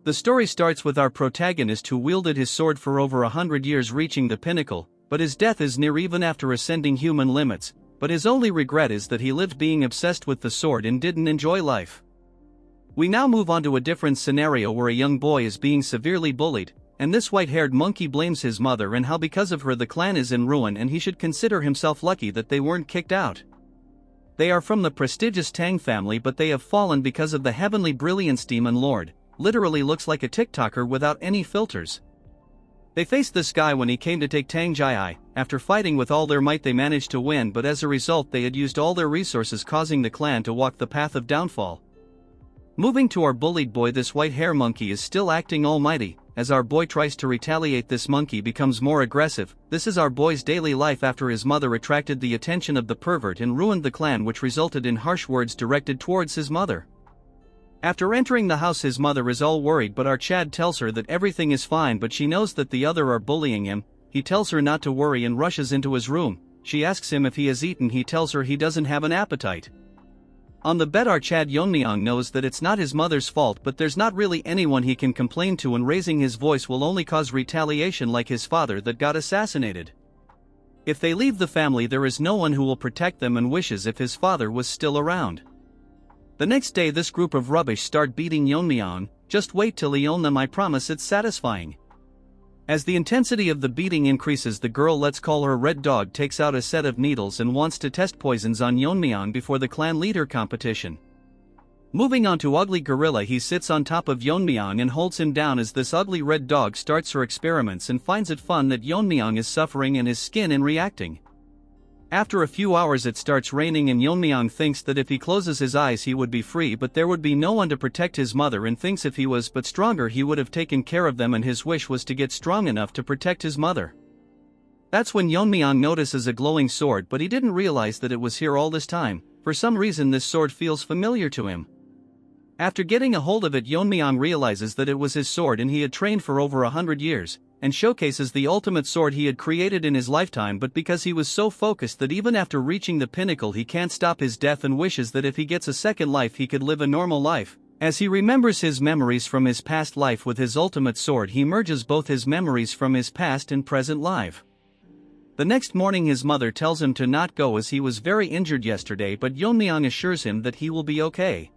The story starts with our protagonist who wielded his sword for over 100 years, reaching the pinnacle, but his death is near even after ascending human limits, but his only regret is that he lived being obsessed with the sword and didn't enjoy life. We now move on to a different scenario where a young boy is being severely bullied, and this white-haired monkey blames his mother and how because of her the clan is in ruin and he should consider himself lucky that they weren't kicked out. They are from the prestigious Tang family, but they have fallen because of the heavenly brilliance demon lord. Literally looks like a TikToker without any filters. They faced this guy when he came to take Tang Jai. After fighting with all their might they managed to win, but as a result they had used all their resources, causing the clan to walk the path of downfall. Moving to our bullied boy, this white hair monkey is still acting almighty. As our boy tries to retaliate, this monkey becomes more aggressive. This is our boy's daily life after his mother attracted the attention of the pervert and ruined the clan, which resulted in harsh words directed towards his mother. After entering the house his mother is all worried, but our Chad tells her that everything is fine, but she knows that the other are bullying him. He tells her not to worry and rushes into his room. She asks him if he has eaten. He tells her he doesn't have an appetite. On the bed our Tang Yeon-myeong knows that it's not his mother's fault, but there's not really anyone he can complain to, and raising his voice will only cause retaliation like his father that got assassinated. If they leave the family there is no one who will protect them, and wishes if his father was still around. The next day this group of rubbish start beating Yeon-myeong. Just wait till he own them, I promise it's satisfying. As the intensity of the beating increases, the girl, let's call her Red Dog, takes out a set of needles and wants to test poisons on Yeon-myeong before the clan leader competition. Moving on to Ugly Gorilla, he sits on top of Yeon-myeong and holds him down as this ugly Red Dog starts her experiments and finds it fun that Yeon-myeong is suffering and his skin in reacting. After a few hours it starts raining and Yeon-myeong thinks that if he closes his eyes he would be free, but there would be no one to protect his mother, and thinks if he was but stronger he would have taken care of them, and his wish was to get strong enough to protect his mother. That's when Yeon-myeong notices a glowing sword, but he didn't realize that it was here all this time. For some reason this sword feels familiar to him. After getting a hold of it Yeon-myeong realizes that it was his sword and he had trained for over 100 years. And showcases the ultimate sword he had created in his lifetime, but because he was so focused that even after reaching the pinnacle he can't stop his death, and wishes that if he gets a second life he could live a normal life. As he remembers his memories from his past life with his ultimate sword, he merges both his memories from his past and present life. The next morning his mother tells him to not go as he was very injured yesterday, but Yeon-myeong assures him that he will be okay.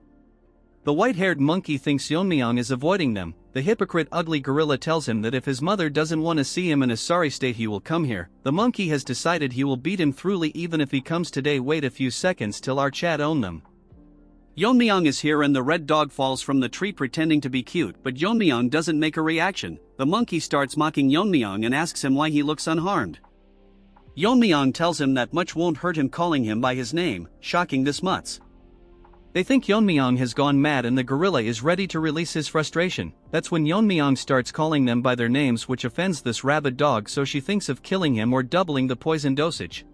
The white-haired monkey thinks Yeon-myeong is avoiding them. The hypocrite Ugly Gorilla tells him that if his mother doesn't want to see him in a sorry state he will come here. The monkey has decided he will beat him thoroughly even if he comes today. Wait a few seconds till our Chad own them. Yeon-myeong is here and the Red Dog falls from the tree pretending to be cute, but Yeon-myeong doesn't make a reaction. The monkey starts mocking Yeon-myeong and asks him why he looks unharmed. Yeon-myeong tells him that much won't hurt him, calling him by his name, shocking this mutz. They think Yeon-myeong has gone mad and the gorilla is ready to release his frustration. That's when Yeon-myeong starts calling them by their names, which offends this rabid dog, so she thinks of killing him or doubling the poison dosage.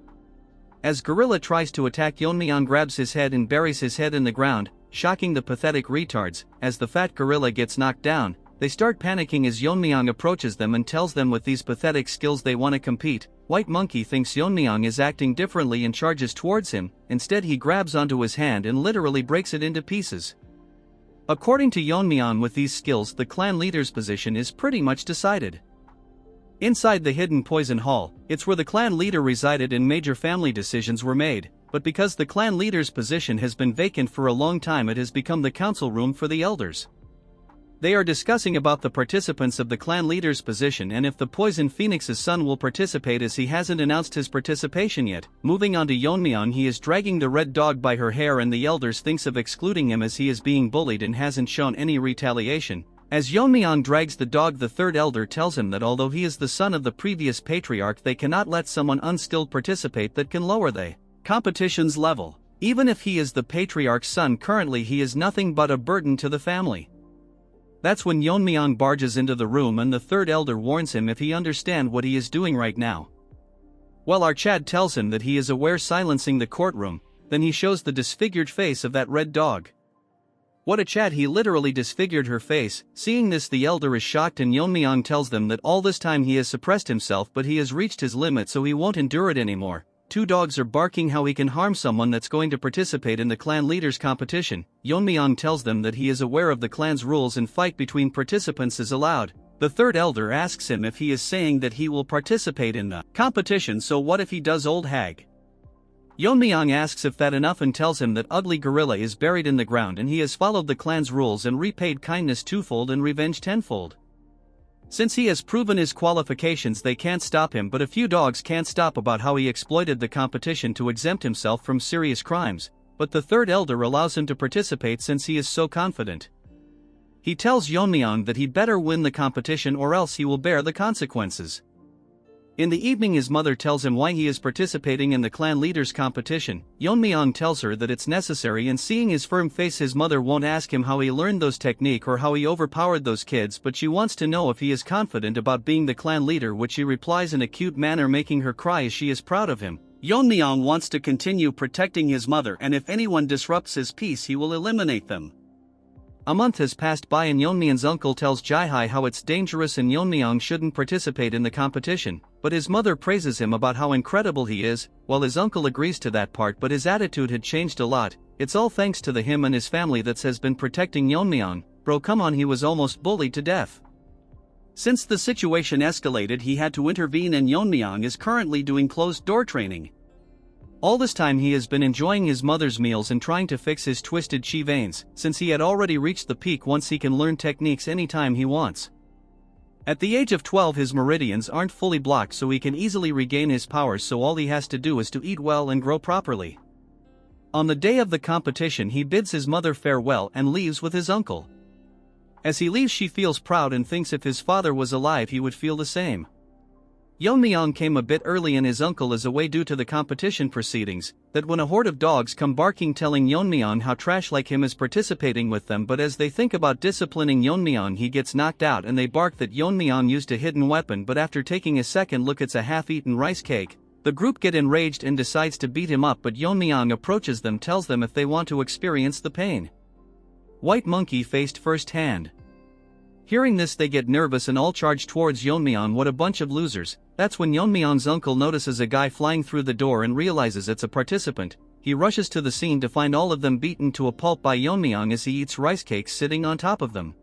As gorilla tries to attack, Yeon-myeong grabs his head and buries his head in the ground, shocking the pathetic retards. As the fat gorilla gets knocked down, they start panicking as Yeon-myeong approaches them and tells them with these pathetic skills they want to compete. White monkey thinks Yeon-myeong is acting differently and charges towards him. Instead he grabs onto his hand and literally breaks it into pieces. According to Yeon-myeong, with these skills the clan leader's position is pretty much decided. Inside the hidden poison hall, it's where the clan leader resided and major family decisions were made, but because the clan leader's position has been vacant for a long time it has become the council room for the elders. They are discussing about the participants of the clan leader's position and if the Poison Phoenix's son will participate, as he hasn't announced his participation yet. Moving on to Yeon-myeong, he is dragging the Red Dog by her hair and the elders thinks of excluding him as he is being bullied and hasn't shown any retaliation. As Yeon-myeong drags the dog, the third elder tells him that although he is the son of the previous patriarch they cannot let someone unskilled participate that can lower the competition's level. Even if he is the patriarch's son currently he is nothing but a burden to the family. That's when Yeon-myeong barges into the room and the third elder warns him if he understand what he is doing right now. Well, our Chad tells him that he is aware, silencing the courtroom. Then he shows the disfigured face of that Red Dog. What a Chad, he literally disfigured her face. Seeing this the elder is shocked and Yeon-myeong tells them that all this time he has suppressed himself but he has reached his limit so he won't endure it anymore. two dogs are barking how he can harm someone that's going to participate in the clan leaders competition. Yeon-myeong tells them that he is aware of the clan's rules and fight between participants is allowed. The third elder asks him if he is saying that he will participate in the competition, so what if he does, old hag? Yeon-myeong asks if that enough and tells him that ugly gorilla is buried in the ground and he has followed the clan's rules and repaid kindness twofold and revenge tenfold. Since he has proven his qualifications, they can't stop him, but a few dogs can't stop about how he exploited the competition to exempt himself from serious crimes, but the third elder allows him to participate since he is so confident. He tells Yeon-myeong that he'd better win the competition or else he will bear the consequences. In the evening his mother tells him why he is participating in the clan leaders competition. Yeon-myeong tells her that it's necessary, and seeing his firm face his mother won't ask him how he learned those technique or how he overpowered those kids, but she wants to know if he is confident about being the clan leader, which he replies in a cute manner, making her cry as she is proud of him. Yeon-myeong wants to continue protecting his mother, and if anyone disrupts his peace he will eliminate them. A month has passed by and Yeon-myeong's uncle tells Jae-hae how it's dangerous and Yeon-myeong shouldn't participate in the competition, but his mother praises him about how incredible he is, while his uncle agrees to that part, but his attitude had changed a lot. It's all thanks to him and his family that has been protecting Yeon-myeong. Bro, come on, he was almost bullied to death. Since the situation escalated he had to intervene, and Yeon-myeong is currently doing closed-door training. All this time he has been enjoying his mother's meals and trying to fix his twisted chi veins, since he had already reached the peak once he can learn techniques anytime he wants. At the age of 12 his meridians aren't fully blocked, so he can easily regain his powers, so all he has to do is to eat well and grow properly. On the day of the competition he bids his mother farewell and leaves with his uncle. As he leaves she feels proud and thinks if his father was alive he would feel the same. Yeon-myeong came a bit early and his uncle is away due to the competition proceedings, that when a horde of dogs come barking telling Yeon-myeong how trash like him is participating with them, but as they think about disciplining Yeon-myeong he gets knocked out and they bark that Yeon-myeong used a hidden weapon, but after taking a second look it's a half-eaten rice cake. The group get enraged and decides to beat him up, but Yeon-myeong approaches them, tells them if they want to experience the pain. White Monkey faced firsthand. Hearing this they get nervous and all charge towards Yeon-myeong. What a bunch of losers. That's when Yeon-myeong's uncle notices a guy flying through the door and realizes it's a participant. He rushes to the scene to find all of them beaten to a pulp by Yeon-myeong as he eats rice cakes sitting on top of them.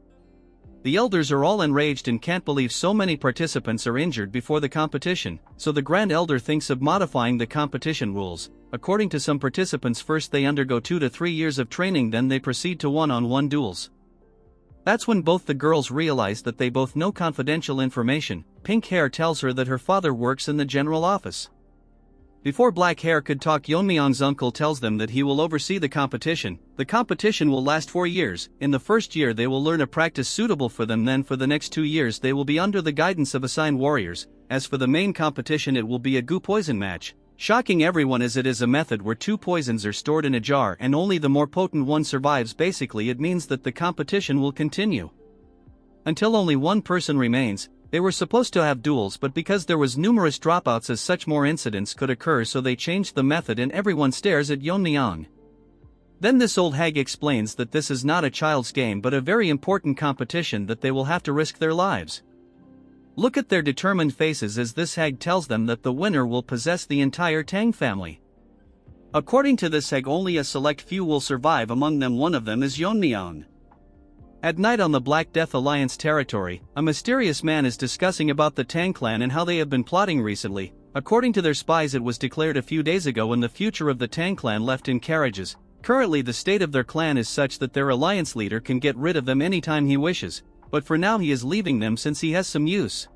The elders are all enraged and can't believe so many participants are injured before the competition, so the Grand Elder thinks of modifying the competition rules. According to some participants, first they undergo 2 to 3 years of training, then they proceed to one-on-one duels. That's when both the girls realize that they both know confidential information. Pink Hair tells her that her father works in the general office. Before Black Hair could talk, Yeon-myeong's uncle tells them that he will oversee the competition. The competition will last 4 years. In the first year they will learn a practice suitable for them, then for the next 2 years they will be under the guidance of assigned warriors. As for the main competition, it will be a goo poison match. Shocking everyone as it is a method where 2 poisons are stored in a jar and only the more potent one survives. Basically it means that the competition will continue until only one person remains. They were supposed to have duels, but because there was numerous dropouts as such more incidents could occur, so they changed the method and everyone stares at Yeon-myeong. Then this old hag explains that this is not a child's game but a very important competition, that they will have to risk their lives. Look at their determined faces as this hag tells them that the winner will possess the entire Tang family. According to this hag, only a select few will survive, among them one of them is Yeon-myeong. At night on the Black Death Alliance territory, a mysterious man is discussing about the Tang clan and how they have been plotting recently. According to their spies, it was declared a few days ago when the future of the Tang clan left in carriages. Currently the state of their clan is such that their alliance leader can get rid of them anytime he wishes, but for now he is leaving them since he has some use.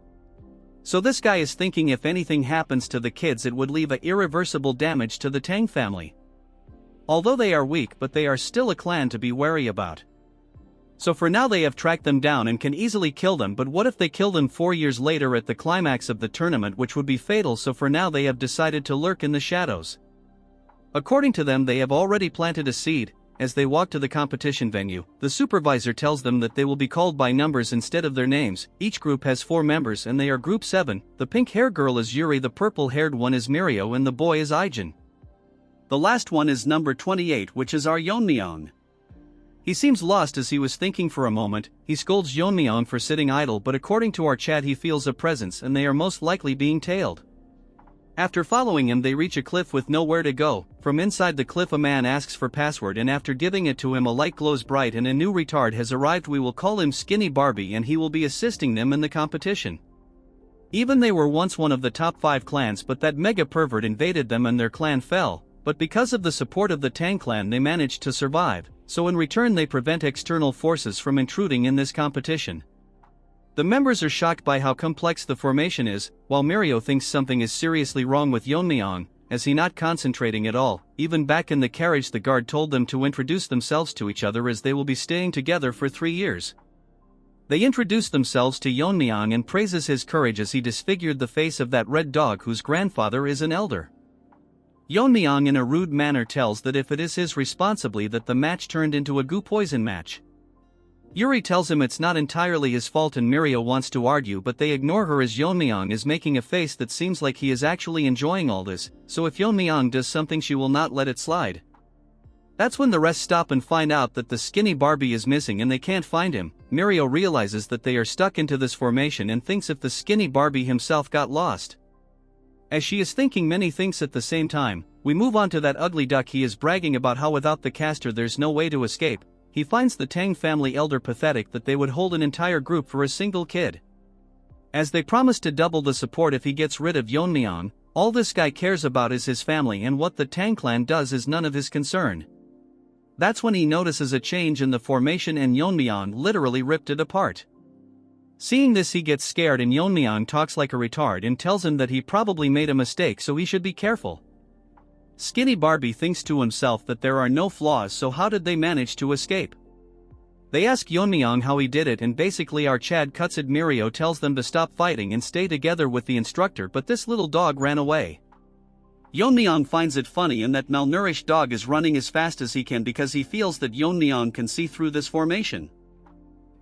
So this guy is thinking if anything happens to the kids it would leave a irreversible damage to the Tang family. Although they are weak, but they are still a clan to be wary about. So for now they have tracked them down and can easily kill them, but what if they kill them 4 years later at the climax of the tournament, which would be fatal, so for now they have decided to lurk in the shadows. According to them they have already planted a seed. As they walk to the competition venue, the supervisor tells them that they will be called by numbers instead of their names. Each group has 4 members and they are Group 7, the pink-hair girl is Yuri, the purple-haired one is Mirio, and the boy is Aijin. The last one is number 28, which is our Yeon-myeong. He seems lost as he was thinking for a moment. He scolds Yeon-myeong for sitting idle, but according to our chat he feels a presence and they are most likely being tailed. After following him they reach a cliff with nowhere to go. From inside the cliff a man asks for password, and after giving it to him a light glows bright and a new retard has arrived. We will call him Skinny Barbie and he will be assisting them in the competition. Even they were once one of the top 5 clans, but that mega pervert invaded them and their clan fell, but because of the support of the Tang clan they managed to survive, so in return they prevent external forces from intruding in this competition. The members are shocked by how complex the formation is, while Mirio thinks something is seriously wrong with Yeon-myeong, as he not concentrating at all. Even back in the carriage the guard told them to introduce themselves to each other as they will be staying together for 3 years. They introduce themselves to Yeon-myeong and praises his courage as he disfigured the face of that red dog whose grandfather is an elder. Yeon-myeong in a rude manner tells that if it is his responsibility that the match turned into a goo poison match. Yuri tells him it's not entirely his fault and Mirio wants to argue, but they ignore her as Yeon-myeong is making a face that seems like he is actually enjoying all this, so if Yeon-myeong does something she will not let it slide. That's when the rest stop and find out that the Skinny Barbie is missing and they can't find him. Mirio realizes that they are stuck into this formation and thinks if the Skinny Barbie himself got lost. As she is thinking many things at the same time, we move on to that ugly duck. He is bragging about how without the caster there's no way to escape. He finds the Tang family elder pathetic that they would hold an entire group for a single kid. As they promise to double the support if he gets rid of Yeon-myeong, all this guy cares about is his family, and what the Tang clan does is none of his concern. That's when he notices a change in the formation and Yeon-myeong literally ripped it apart. Seeing this he gets scared and Yeon-myeong talks like a retard and tells him that he probably made a mistake so he should be careful. Skinny Barbie thinks to himself that there are no flaws, so how did they manage to escape? They ask Yeon-myeong how he did it and basically our Chad cuts it. Mirio tells them to stop fighting and stay together with the instructor, but this little dog ran away. Yeon-myeong finds it funny and that malnourished dog is running as fast as he can because he feels that Yeon-myeong can see through this formation.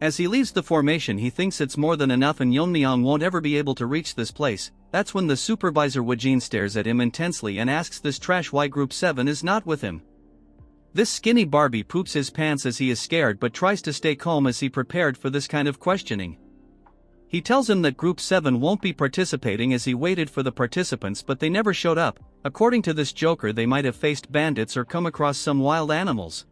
As he leaves the formation he thinks it's more than enough and Yeon-myeong won't ever be able to reach this place. That's when the supervisor Wojin stares at him intensely and asks this trash why Group 7 is not with him. This Skinny Barbie poops his pants as he is scared but tries to stay calm as he prepared for this kind of questioning. He tells him that Group 7 won't be participating as he waited for the participants but they never showed up. According to this joker they might have faced bandits or come across some wild animals.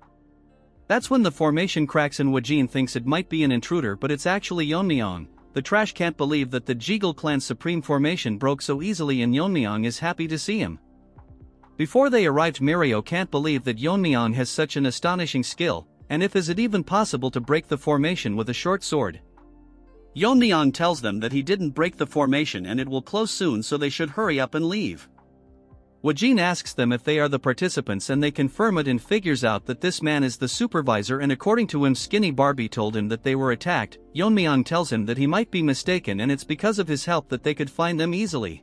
That's when the formation cracks and Wojin thinks it might be an intruder but it's actually Yeon-myeong. The trash can't believe that the Jegal clan's supreme formation broke so easily and Yeon-myeong is happy to see him. Before they arrived Mirio can't believe that Yeon-myeong has such an astonishing skill, and if is it even possible to break the formation with a short sword. Yeon-myeong tells them that he didn't break the formation and it will close soon so they should hurry up and leave. Wojin asks them if they are the participants and they confirm it and figures out that this man is the supervisor and according to him Skinny Barbie told him that they were attacked. Yeon-myeong tells him that he might be mistaken and it's because of his help that they could find them easily.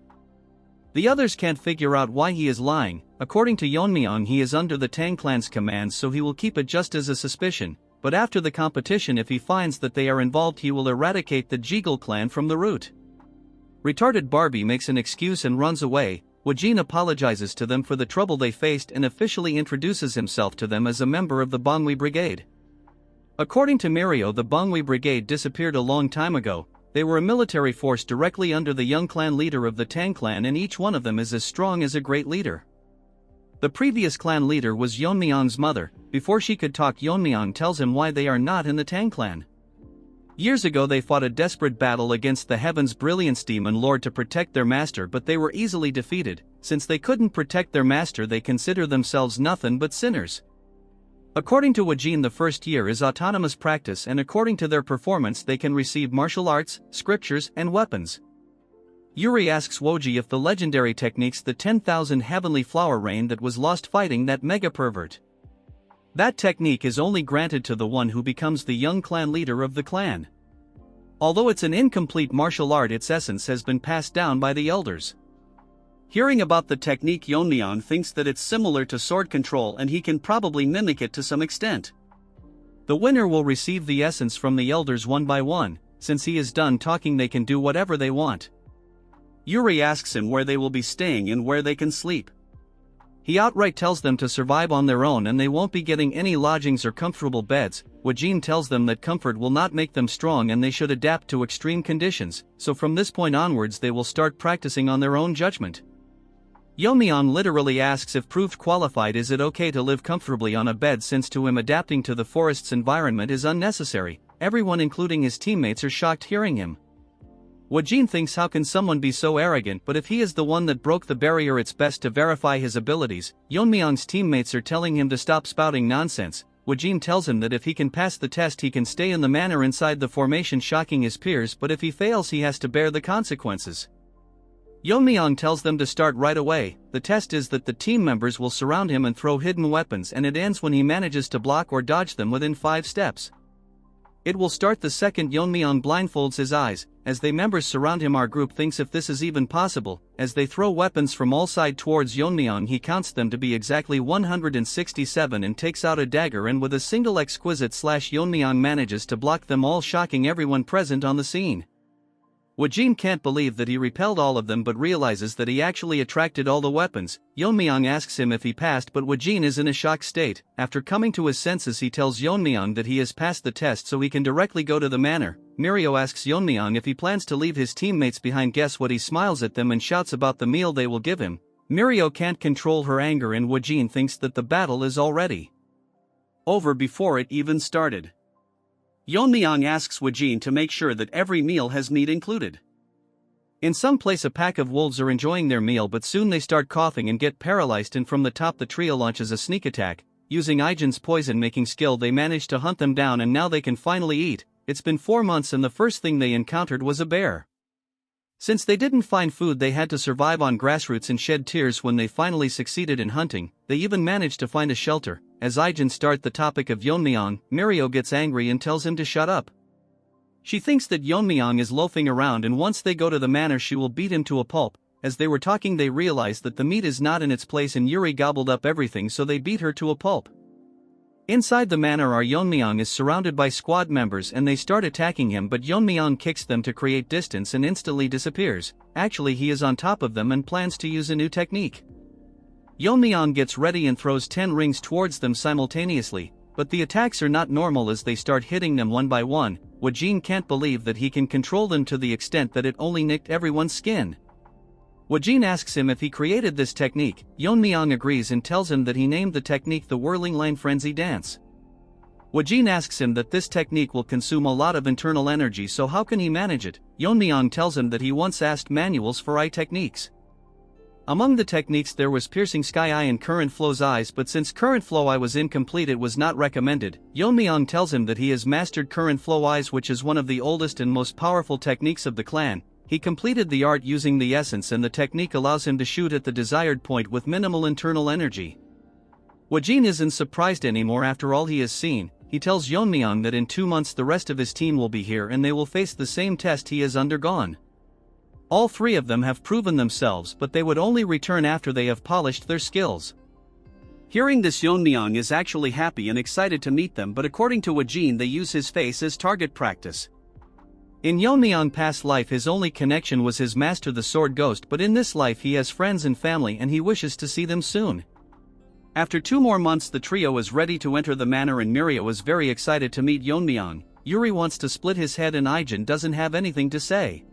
The others can't figure out why he is lying. According to Yeon-myeong he is under the Tang clan's commands so he will keep it just as a suspicion, but after the competition if he finds that they are involved he will eradicate the Jegal clan from the root. Retarded Barbie makes an excuse and runs away. Wojin apologizes to them for the trouble they faced and officially introduces himself to them as a member of the Manhwa Brigade. According to Mirio the Manhwa Brigade disappeared a long time ago. They were a military force directly under the young clan leader of the Tang clan and each one of them is as strong as a great leader. The previous clan leader was Yeon-myeong's mother. Before she could talk Yeon-myeong tells him why they are not in the Tang clan. Years ago they fought a desperate battle against the Heaven's Brilliance Demon Lord to protect their master but they were easily defeated. Since they couldn't protect their master they consider themselves nothing but sinners. According to Wojin the first year is autonomous practice and according to their performance they can receive martial arts, scriptures and weapons. Yuri asks Woji if the legendary techniques the 10,000 heavenly flower rain that was lost fighting that mega pervert. That technique is only granted to the one who becomes the young clan leader of the clan. Although it's an incomplete martial art its essence has been passed down by the elders. Hearing about the technique Yeon-myeong thinks that it's similar to sword control and he can probably mimic it to some extent. The winner will receive the essence from the elders one by one. Since he is done talking they can do whatever they want. Yuri asks him where they will be staying and where they can sleep. He outright tells them to survive on their own and they won't be getting any lodgings or comfortable beds. Wojin tells them that comfort will not make them strong and they should adapt to extreme conditions, so from this point onwards they will start practicing on their own judgment. Yeon-myeong literally asks if proved qualified is it okay to live comfortably on a bed, since to him adapting to the forest's environment is unnecessary. Everyone including his teammates are shocked hearing him. Woo-jin thinks how can someone be so arrogant, but if he is the one that broke the barrier it's best to verify his abilities. Yeon-myeong's teammates are telling him to stop spouting nonsense. Woo-jin tells him that if he can pass the test he can stay in the manor inside the formation, shocking his peers, but if he fails he has to bear the consequences. Yeon-myeong tells them to start right away. The test is that the team members will surround him and throw hidden weapons, and it ends when he manages to block or dodge them within 5 steps. It will start the second Yeon-myeong blindfolds his eyes. As the members surround him, our group thinks if this is even possible. As they throw weapons from all sides towards Yeon-myeong, he counts them to be exactly 167 and takes out a dagger, and with a single exquisite slash Yeon-myeong manages to block them all, shocking everyone present on the scene. Woo-jin can't believe that he repelled all of them but realizes that he actually attracted all the weapons. Yeon-myeong asks him if he passed, but Woo-jin is in a shocked state. After coming to his senses he tells Yeon-myeong that he has passed the test so he can directly go to the manor. Mirio asks Yeon-myeong if he plans to leave his teammates behind. Guess what? He smiles at them and shouts about the meal they will give him. Mirio can't control her anger and Woo-jin thinks that the battle is already over before it even started. Yeon-myeong asks Woo-jin to make sure that every meal has meat included. In some place a pack of wolves are enjoying their meal, but soon they start coughing and get paralyzed, and from the top the trio launches a sneak attack. Using Ijin's poison-making skill they manage to hunt them down, and now they can finally eat. It's been 4 months and the first thing they encountered was a bear. Since they didn't find food they had to survive on grassroots and shed tears when they finally succeeded in hunting. They even managed to find a shelter. As Ijin start the topic of Yeon-myeong, Mirio gets angry and tells him to shut up. She thinks that Yeon-myeong is loafing around, and once they go to the manor she will beat him to a pulp. As they were talking they realize that the meat is not in its place and Yuri gobbled up everything, so they beat her to a pulp. Inside the manor our Yeon-myeong is surrounded by squad members and they start attacking him, but Yeon-myeong kicks them to create distance and instantly disappears. Actually he is on top of them and plans to use a new technique. Yeon-myeong gets ready and throws 10 rings towards them simultaneously, but the attacks are not normal as they start hitting them one by one. Woo-jin can't believe that he can control them to the extent that it only nicked everyone's skin. Woo-jin asks him if he created this technique. Yeon-myeong agrees and tells him that he named the technique the Whirling Line Frenzy Dance. Woo-jin asks him that this technique will consume a lot of internal energy, so how can he manage it? Yeon-myeong tells him that he once asked manuals for eye techniques. Among the techniques there was Piercing Sky Eye and Current Flow's Eyes, but since Current Flow Eye was incomplete it was not recommended. Yeon-myeong tells him that he has mastered Current Flow Eyes, which is one of the oldest and most powerful techniques of the clan. He completed the art using the essence, and the technique allows him to shoot at the desired point with minimal internal energy. Woo-jin isn't surprised anymore after all he has seen. He tells Yeon-myeong that in 2 months the rest of his team will be here and they will face the same test he has undergone. All 3 of them have proven themselves, but they would only return after they have polished their skills. Hearing this, Yeon-myeong is actually happy and excited to meet them, but according to Woo-jin they use his face as target practice. In Yeon-myeong's past life his only connection was his master the Sword Ghost, but in this life he has friends and family and he wishes to see them soon. After 2 more months the trio is ready to enter the manor and Mirio is very excited to meet Yeon-myeong. Yuri wants to split his head and Ijin doesn't have anything to say.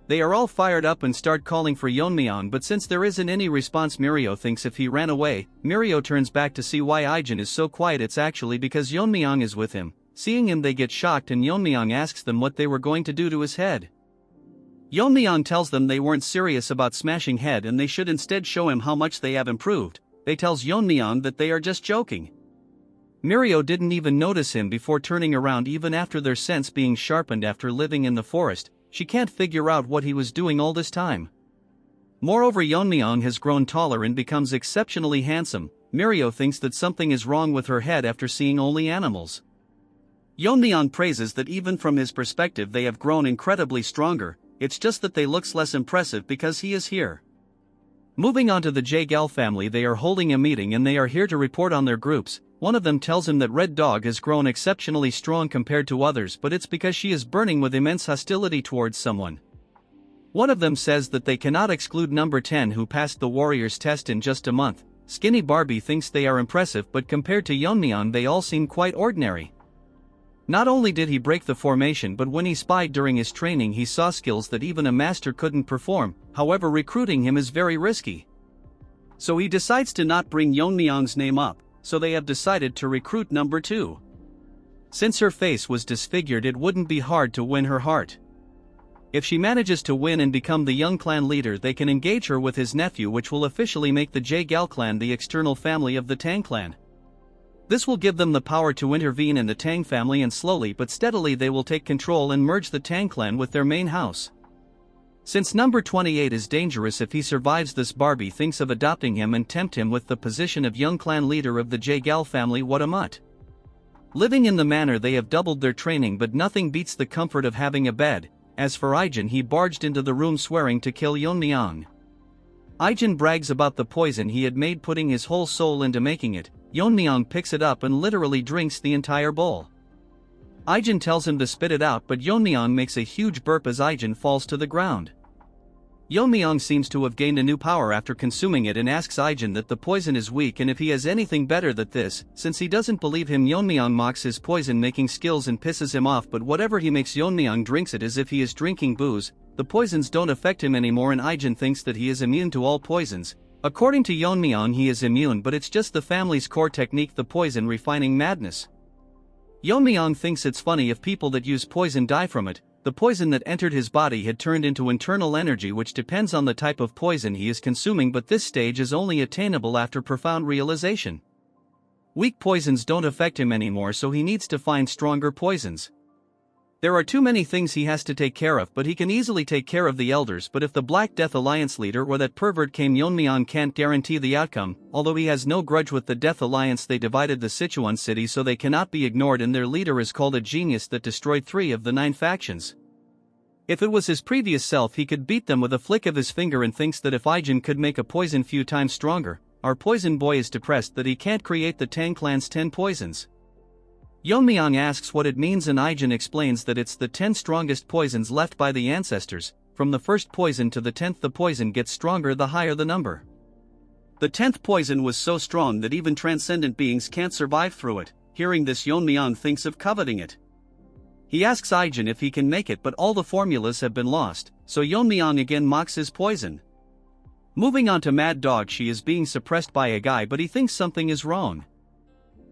They are all fired up and start calling for Yeon-myeong, but since there isn't any response Mirio thinks if he ran away. Mirio turns back to see why Ijin is so quiet. It's actually because Yeon-myeong is with him. Seeing him they get shocked and Yeon-myeong asks them what they were going to do to his head. Yeon-myeong tells them they weren't serious about smashing head and they should instead show him how much they have improved. They tells Yeon-myeong that they are just joking. Mirio didn't even notice him before turning around even after their sense being sharpened after living in the forest. She can't figure out what he was doing all this time. Moreover Yeon-myeong has grown taller and becomes exceptionally handsome. Mirio thinks that something is wrong with her head after seeing only animals. Yeon-myeong praises that even from his perspective they have grown incredibly stronger, it's just that they looks less impressive because he is here. Moving on to the Jaegel family, they are holding a meeting and they are here to report on their groups. One of them tells him that Red Dog has grown exceptionally strong compared to others, but it's because she is burning with immense hostility towards someone. One of them says that they cannot exclude number 10 who passed the warrior's test in just a month. Skinny Barbie thinks they are impressive, but compared to Yeon-myeong they all seem quite ordinary. Not only did he break the formation, but when he spied during his training he saw skills that even a master couldn't perform. However, recruiting him is very risky. So he decides to not bring Yeon-myeong's name up, so they have decided to recruit number 2. Since her face was disfigured, it wouldn't be hard to win her heart. If she manages to win and become the young clan leader, they can engage her with his nephew, which will officially make the Jae-gal clan the external family of the Tang clan. This will give them the power to intervene in the Tang family, and slowly but steadily they will take control and merge the Tang clan with their main house. Since number 28 is dangerous if he survives this, Barbie thinks of adopting him and tempt him with the position of young clan leader of the Jae-gal family. What a mutt. Living in the manor, they have doubled their training, but nothing beats the comfort of having a bed. As for Ijin, he barged into the room swearing to kill Yeon-myeong. Ijin brags about the poison he had made, putting his whole soul into making it. Yeon-myeong picks it up and literally drinks the entire bowl. Ijin tells him to spit it out, but Yeon-myeong makes a huge burp as Ijin falls to the ground. Yeon-myeong seems to have gained a new power after consuming it and asks Ijin that the poison is weak and if he has anything better than this. Since he doesn't believe him, Yeon-myeong mocks his poison-making skills and pisses him off, but whatever he makes, Yeon-myeong drinks it as if he is drinking booze. The poisons don't affect him anymore and Ijin thinks that he is immune to all poisons. According to Yeon-myeong, he is immune, but it's just the family's core technique, the poison refining madness. Yeon-myeong thinks it's funny if people that use poison die from it. The poison that entered his body had turned into internal energy, which depends on the type of poison he is consuming, but this stage is only attainable after profound realization. Weak poisons don't affect him anymore, so he needs to find stronger poisons. There are too many things he has to take care of, but he can easily take care of the elders. But if the Black Death Alliance leader or that pervert came, Yeon-myeong can't guarantee the outcome. Although he has no grudge with the Death Alliance, they divided the Sichuan city, so they cannot be ignored, and their leader is called a genius that destroyed 3 of the 9 factions. If it was his previous self, he could beat them with a flick of his finger, and thinks that if Ijin could make a poison few times stronger. Our poison boy is depressed that he can't create the Tang clan's 10 poisons. Yeon-myeong asks what it means, and Ijin explains that it's the 10 strongest poisons left by the ancestors. From the first poison to the 10th, the poison gets stronger the higher the number. The 10th poison was so strong that even transcendent beings can't survive through it. Hearing this, Yeon-myeong thinks of coveting it. He asks Ijin if he can make it, but all the formulas have been lost, so Yeon-myeong again mocks his poison. Moving on to Mad Dog, she is being suppressed by a guy, but he thinks something is wrong.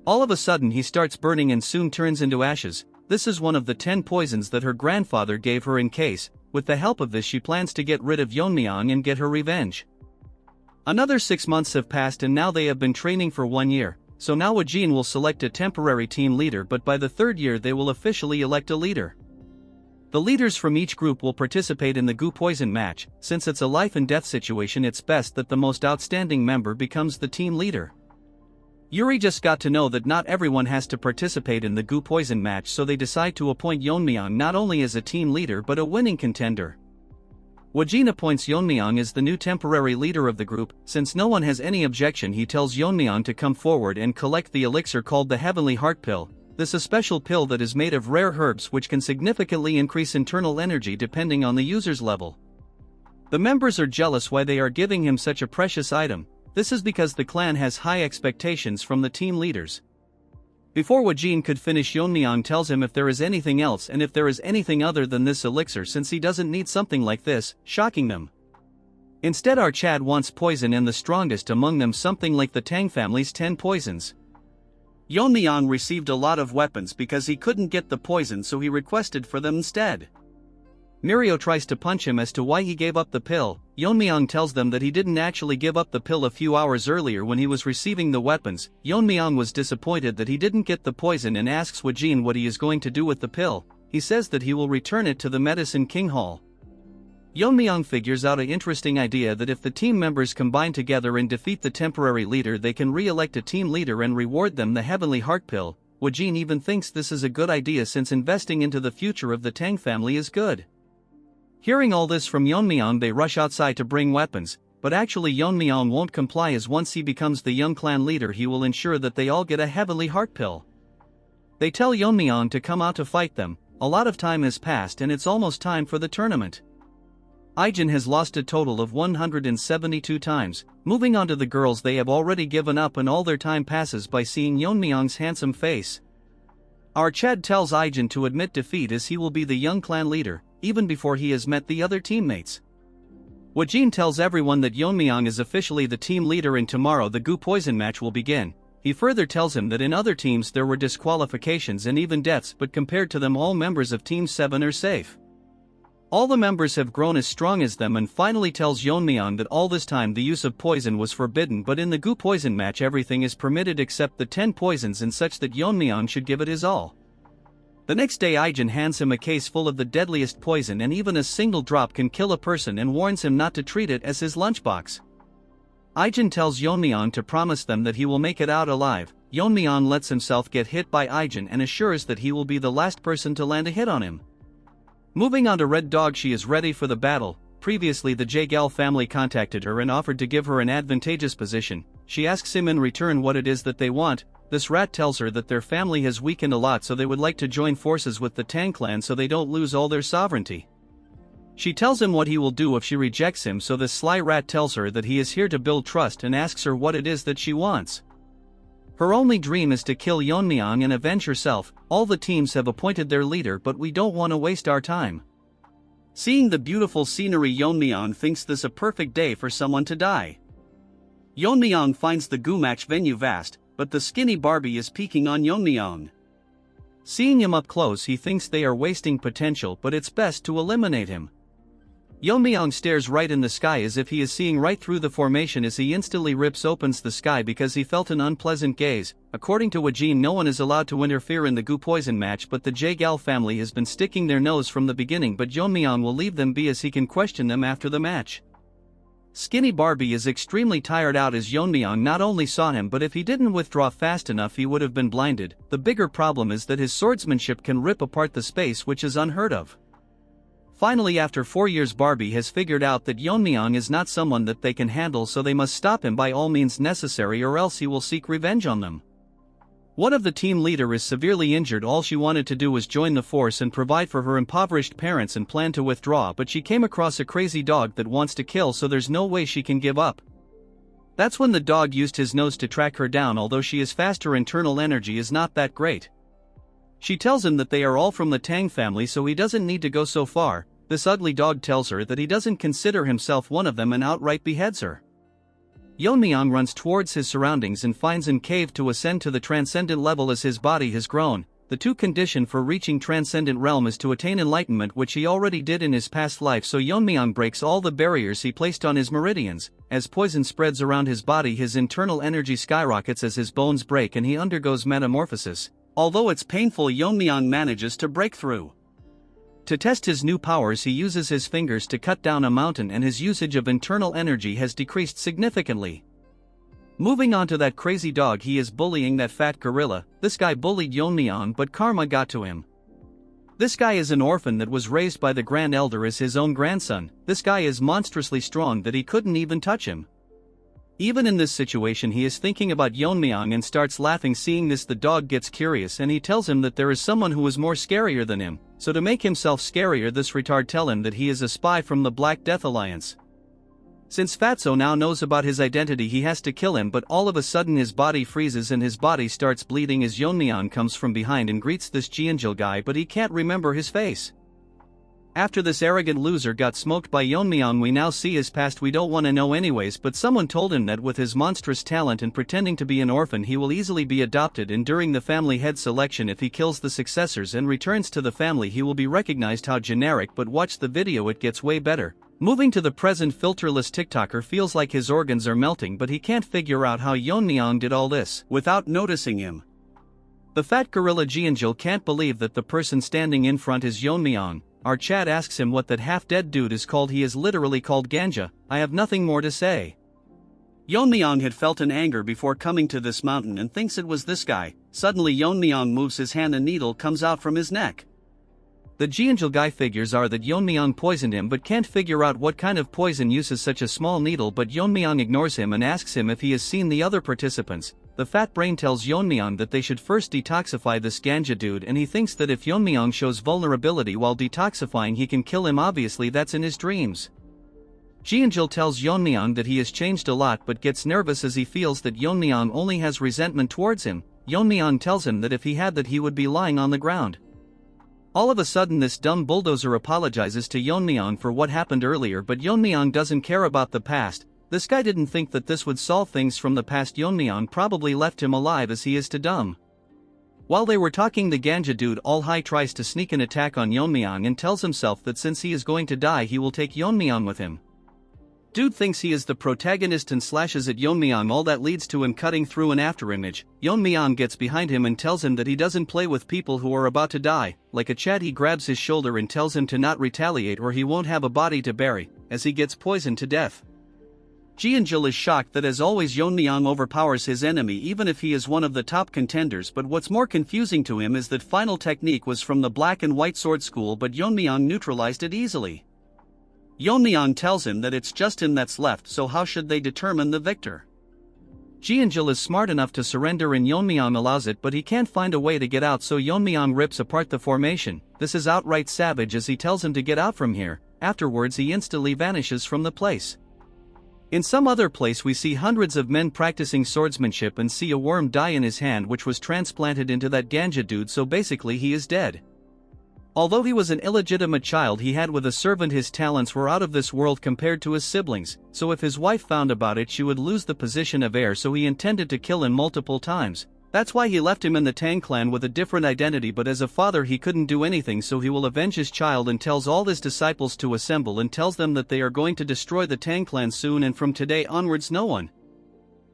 All of a sudden he starts burning and soon turns into ashes. This is one of the 10 poisons that her grandfather gave her in case. With the help of this, she plans to get rid of Yeon-myeong and get her revenge. Another 6 months have passed and now they have been training for 1 year. So now Wajin will select a temporary team leader, but by the 3rd year they will officially elect a leader. The leaders from each group will participate in the Gu Poison match. Since it's a life and death situation, it's best that the most outstanding member becomes the team leader. Yuri just got to know that not everyone has to participate in the Gu Poison match, so they decide to appoint Yeon-myeong not only as a team leader but a winning contender. Wajin appoints Yeon-myeong as the new temporary leader of the group. Since no one has any objection, he tells Yeon-myeong to come forward and collect the elixir called the Heavenly Heart Pill. This is a special pill that is made of rare herbs which can significantly increase internal energy depending on the user's level. The members are jealous why they are giving him such a precious item. This is because the clan has high expectations from the team leaders. Before Wajin could finish, Yeon-myeong tells him if there is anything else and if there is anything other than this elixir, since he doesn't need something like this, shocking them. Instead, our Chad wants poison, and the strongest among them something like the Tang family's 10 poisons. Yeon-myeong received a lot of weapons because he couldn't get the poison, so he requested for them instead. Mirio tries to punch him as to why he gave up the pill. Yeon-myeong tells them that he didn't actually give up the pill a few hours earlier when he was receiving the weapons. Yeon-myeong was disappointed that he didn't get the poison and asks Wajin what he is going to do with the pill. He says that he will return it to the Medicine King Hall. Yeon-myeong figures out an interesting idea that if the team members combine together and defeat the temporary leader, they can re-elect a team leader and reward them the Heavenly Heart Pill. Wajin even thinks this is a good idea since investing into the future of the Tang family is good. Hearing all this from Yeon-myeong, they rush outside to bring weapons, but actually Yeon-myeong won't comply, as once he becomes the young clan leader he will ensure that they all get a Heavenly Heart Pill. They tell Yeon-myeong to come out to fight them. A lot of time has passed and it's almost time for the tournament. Ijin has lost a total of 172 times. Moving on to the girls, they have already given up and all their time passes by seeing Yeon-myeong's handsome face. Our Chad tells Ijin to admit defeat as he will be the young clan leader, even before he has met the other teammates. Wajin tells everyone that Yeon-myeong is officially the team leader and tomorrow the Gu Poison match will begin. He further tells him that in other teams there were disqualifications and even deaths, but compared to them all members of Team 7 are safe. All the members have grown as strong as them, and finally tells Yeon-myeong that all this time the use of poison was forbidden, but in the Gu Poison match everything is permitted except the 10 poisons and such that Yeon-myeong should give it his all. The next day Ijin hands him a case full of the deadliest poison, and even a single drop can kill a person, and warns him not to treat it as his lunchbox. Ijin tells Yeon-myeong to promise them that he will make it out alive. Yeon-myeong lets himself get hit by Ijin and assures that he will be the last person to land a hit on him. Moving on to Red Dog, she is ready for the battle. Previously the Jaegal family contacted her and offered to give her an advantageous position. She asks him in return what it is that they want. This rat tells her that their family has weakened a lot, so they would like to join forces with the Tang clan so they don't lose all their sovereignty. She tells him what he will do if she rejects him, so this sly rat tells her that he is here to build trust and asks her what it is that she wants. Her only dream is to kill Yeon-myeong and avenge herself. All the teams have appointed their leader, but we don't want to waste our time. Seeing the beautiful scenery, Yeon-myeong thinks this a perfect day for someone to die. Yeon-myeong finds the Gu match venue vast, but the skinny Barbie is peeking on Yeon-myeong. Seeing him up close, he thinks they are wasting potential, but it's best to eliminate him. Yeon-myeong stares right in the sky as if he is seeing right through the formation as he instantly opens the sky because he felt an unpleasant gaze. According to Wajin, no one is allowed to interfere in the Gu Poison match, but the Jaegal family has been sticking their nose from the beginning, but Yeon-myeong will leave them be as he can question them after the match. Skinny Barbie is extremely tired out as Yeon-myeong not only saw him, but if he didn't withdraw fast enough he would have been blinded. The bigger problem is that his swordsmanship can rip apart the space, which is unheard of. Finally, after 4 years, Barbie has figured out that Yeon-myeong is not someone that they can handle, so they must stop him by all means necessary or else he will seek revenge on them. One of the team leader is severely injured. All she wanted to do was join the force and provide for her impoverished parents and plan to withdraw, but she came across a crazy dog that wants to kill, so there's no way she can give up. That's when the dog used his nose to track her down. Although she is fast, her internal energy is not that great. She tells him that they are all from the Tang family, so he doesn't need to go so far. This ugly dog tells her that he doesn't consider himself one of them and outright beheads her. Yeon-myeong runs towards his surroundings and finds an cave to ascend to the transcendent level as his body has grown. The two condition for reaching transcendent realm is to attain enlightenment, which he already did in his past life, so Yeon-myeong breaks all the barriers he placed on his meridians. As poison spreads around his body, his internal energy skyrockets as his bones break and he undergoes metamorphosis. Although it's painful, Yeon-myeong manages to break through. To test his new powers, he uses his fingers to cut down a mountain, and his usage of internal energy has decreased significantly. Moving on to that crazy dog, he is bullying that fat gorilla. This guy bullied Yeon-myeong, but karma got to him. This guy is an orphan that was raised by the Grand Elder as his own grandson. This guy is monstrously strong that he couldn't even touch him. Even in this situation, he is thinking about Yeon-myeong and starts laughing. Seeing this, the dog gets curious and he tells him that there is someone who is more scarier than him. So to make himself scarier, this retard tell him that he is a spy from the Black Death Alliance. Since Fatso now knows about his identity, he has to kill him, but all of a sudden his body freezes and his body starts bleeding as Yeon-myeong comes from behind and greets this Jeonjil guy, but he can't remember his face. After this arrogant loser got smoked by Yeon-myeong, we now see his past. We don't want to know anyways, but someone told him that with his monstrous talent and pretending to be an orphan, he will easily be adopted, and during the family head selection, if he kills the successors and returns to the family, he will be recognized. How generic, but watch the video, it gets way better. Moving to the present, filterless TikToker feels like his organs are melting, but he can't figure out how Yeon-myeong did all this without noticing him. The fat gorilla Jeonjil can't believe that the person standing in front is Yeon-myeong. Our chat asks him what that half-dead dude is called. He is literally called Ganja. I have nothing more to say. Yeon-myeong had felt an anger before coming to this mountain and thinks it was this guy. Suddenly Yeon-myeong moves his hand, a needle comes out from his neck. The Jeonjil guy figures are that Yeon-myeong poisoned him, but can't figure out what kind of poison uses such a small needle, but Yeon-myeong ignores him and asks him if he has seen the other participants. The fat brain tells Yeon-myeong that they should first detoxify this Ganja dude, and he thinks that if Yeon-myeong shows vulnerability while detoxifying, he can kill him. Obviously that's in his dreams. Jeonjil tells Yeon-myeong that he has changed a lot, but gets nervous as he feels that Yeon-myeong only has resentment towards him. Yeon-myeong tells him that if he had that, he would be lying on the ground. All of a sudden this dumb bulldozer apologizes to Yeon-myeong for what happened earlier, but Yeon-myeong doesn't care about the past. This guy didn't think that this would solve things from the past. Yeon-myeong probably left him alive as he is to dumb. While they were talking, the ganja dude all high tries to sneak an attack on Yeon-myeong and tells himself that since he is going to die he will take Yeon-myeong with him. Dude thinks he is the protagonist and slashes at Yeon-myeong. All that leads to him cutting through an afterimage. Yeon-myeong gets behind him and tells him that he doesn't play with people who are about to die. Like a Chad, he grabs his shoulder and tells him to not retaliate or he won't have a body to bury, as he gets poisoned to death. Ji-eun-jul is shocked that as always Yeon-myeong overpowers his enemy even if he is one of the top contenders, but what's more confusing to him is that final technique was from the black and white sword school, but Yeon-myeong neutralized it easily. Yeon-myeong tells him that it's just him that's left, so how should they determine the victor? Ji-eun-jul is smart enough to surrender and Yeon-myeong allows it, but he can't find a way to get out, so Yeon-myeong rips apart the formation. This is outright savage as he tells him to get out from here. Afterwards he instantly vanishes from the place. In some other place we see hundreds of men practicing swordsmanship and see a worm die in his hand which was transplanted into that ganja dude, so basically he is dead. Although he was an illegitimate child he had with a servant, his talents were out of this world compared to his siblings, so if his wife found about it she would lose the position of heir, so he intended to kill him multiple times. That's why he left him in the Tang clan with a different identity, but as a father he couldn't do anything, so he will avenge his child and tells all his disciples to assemble and tells them that they are going to destroy the Tang clan soon, and from today onwards no one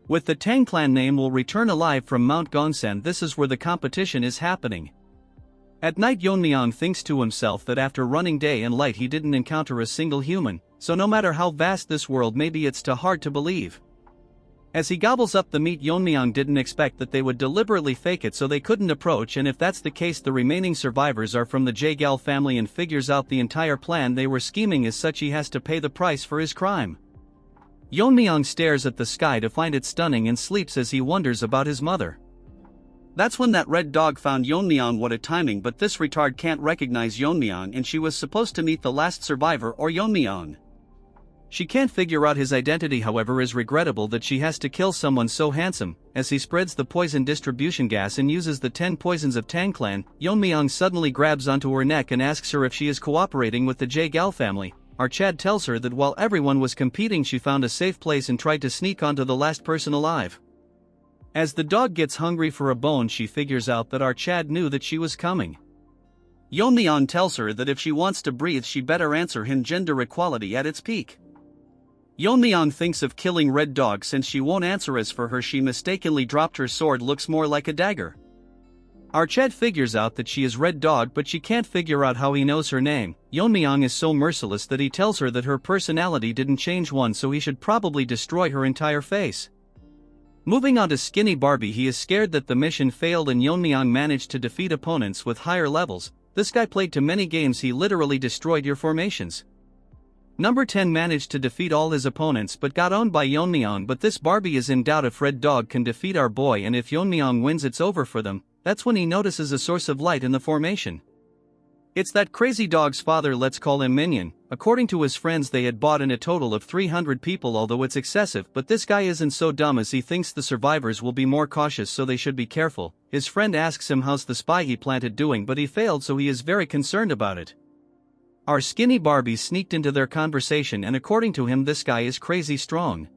with the Tang clan name will return alive from Mount Gongsan. This is where the competition is happening. At night Yeon-myeong thinks to himself that after running day and light he didn't encounter a single human, so no matter how vast this world may be it's too hard to believe. As he gobbles up the meat, Yeon-myeong didn't expect that they would deliberately fake it so they couldn't approach, and if that's the case the remaining survivors are from the Jaegal family and figures out the entire plan they were scheming. As such he has to pay the price for his crime. Yeon-myeong stares at the sky to find it stunning and sleeps as he wonders about his mother. That's when that red dog found Yeon-myeong. What a timing, but this retard can't recognize Yeon-myeong and she was supposed to meet the last survivor or Yeon-myeong. She can't figure out his identity, however is regrettable that she has to kill someone so handsome. As he spreads the poison distribution gas and uses the 10 poisons of Tang clan, Yeon-myeong suddenly grabs onto her neck and asks her if she is cooperating with the Jaegal family. Our Chad tells her that while everyone was competing she found a safe place and tried to sneak onto the last person alive. As the dog gets hungry for a bone she figures out that our Chad knew that she was coming. Yeon-myeong tells her that if she wants to breathe she better answer him, gender equality at its peak. Yeon-myeong thinks of killing Red Dog since she won't answer. As for her, she mistakenly dropped her sword, looks more like a dagger. Our Chad figures out that she is Red Dog, but she can't figure out how he knows her name. Yeon-myeong is so merciless that he tells her that her personality didn't change one, so he should probably destroy her entire face. Moving on to Skinny Barbie, he is scared that the mission failed and Yeon-myeong managed to defeat opponents with higher levels. This guy played too many games, he literally destroyed your formations. Number 10 managed to defeat all his opponents but got owned by Yeon-myeong, but this Barbie is in doubt if Red Dog can defeat our boy, and if Yeon-myeong wins it's over for them. That's when he notices a source of light in the formation. It's that crazy dog's father, let's call him Minion. According to his friends they had bought in a total of 300 people, although it's excessive, but this guy isn't so dumb as he thinks the survivors will be more cautious, so they should be careful. His friend asks him how's the spy he planted doing, but he failed, so he is very concerned about it. Our Skinny Barbie sneaked into their conversation and according to him this guy is crazy strong.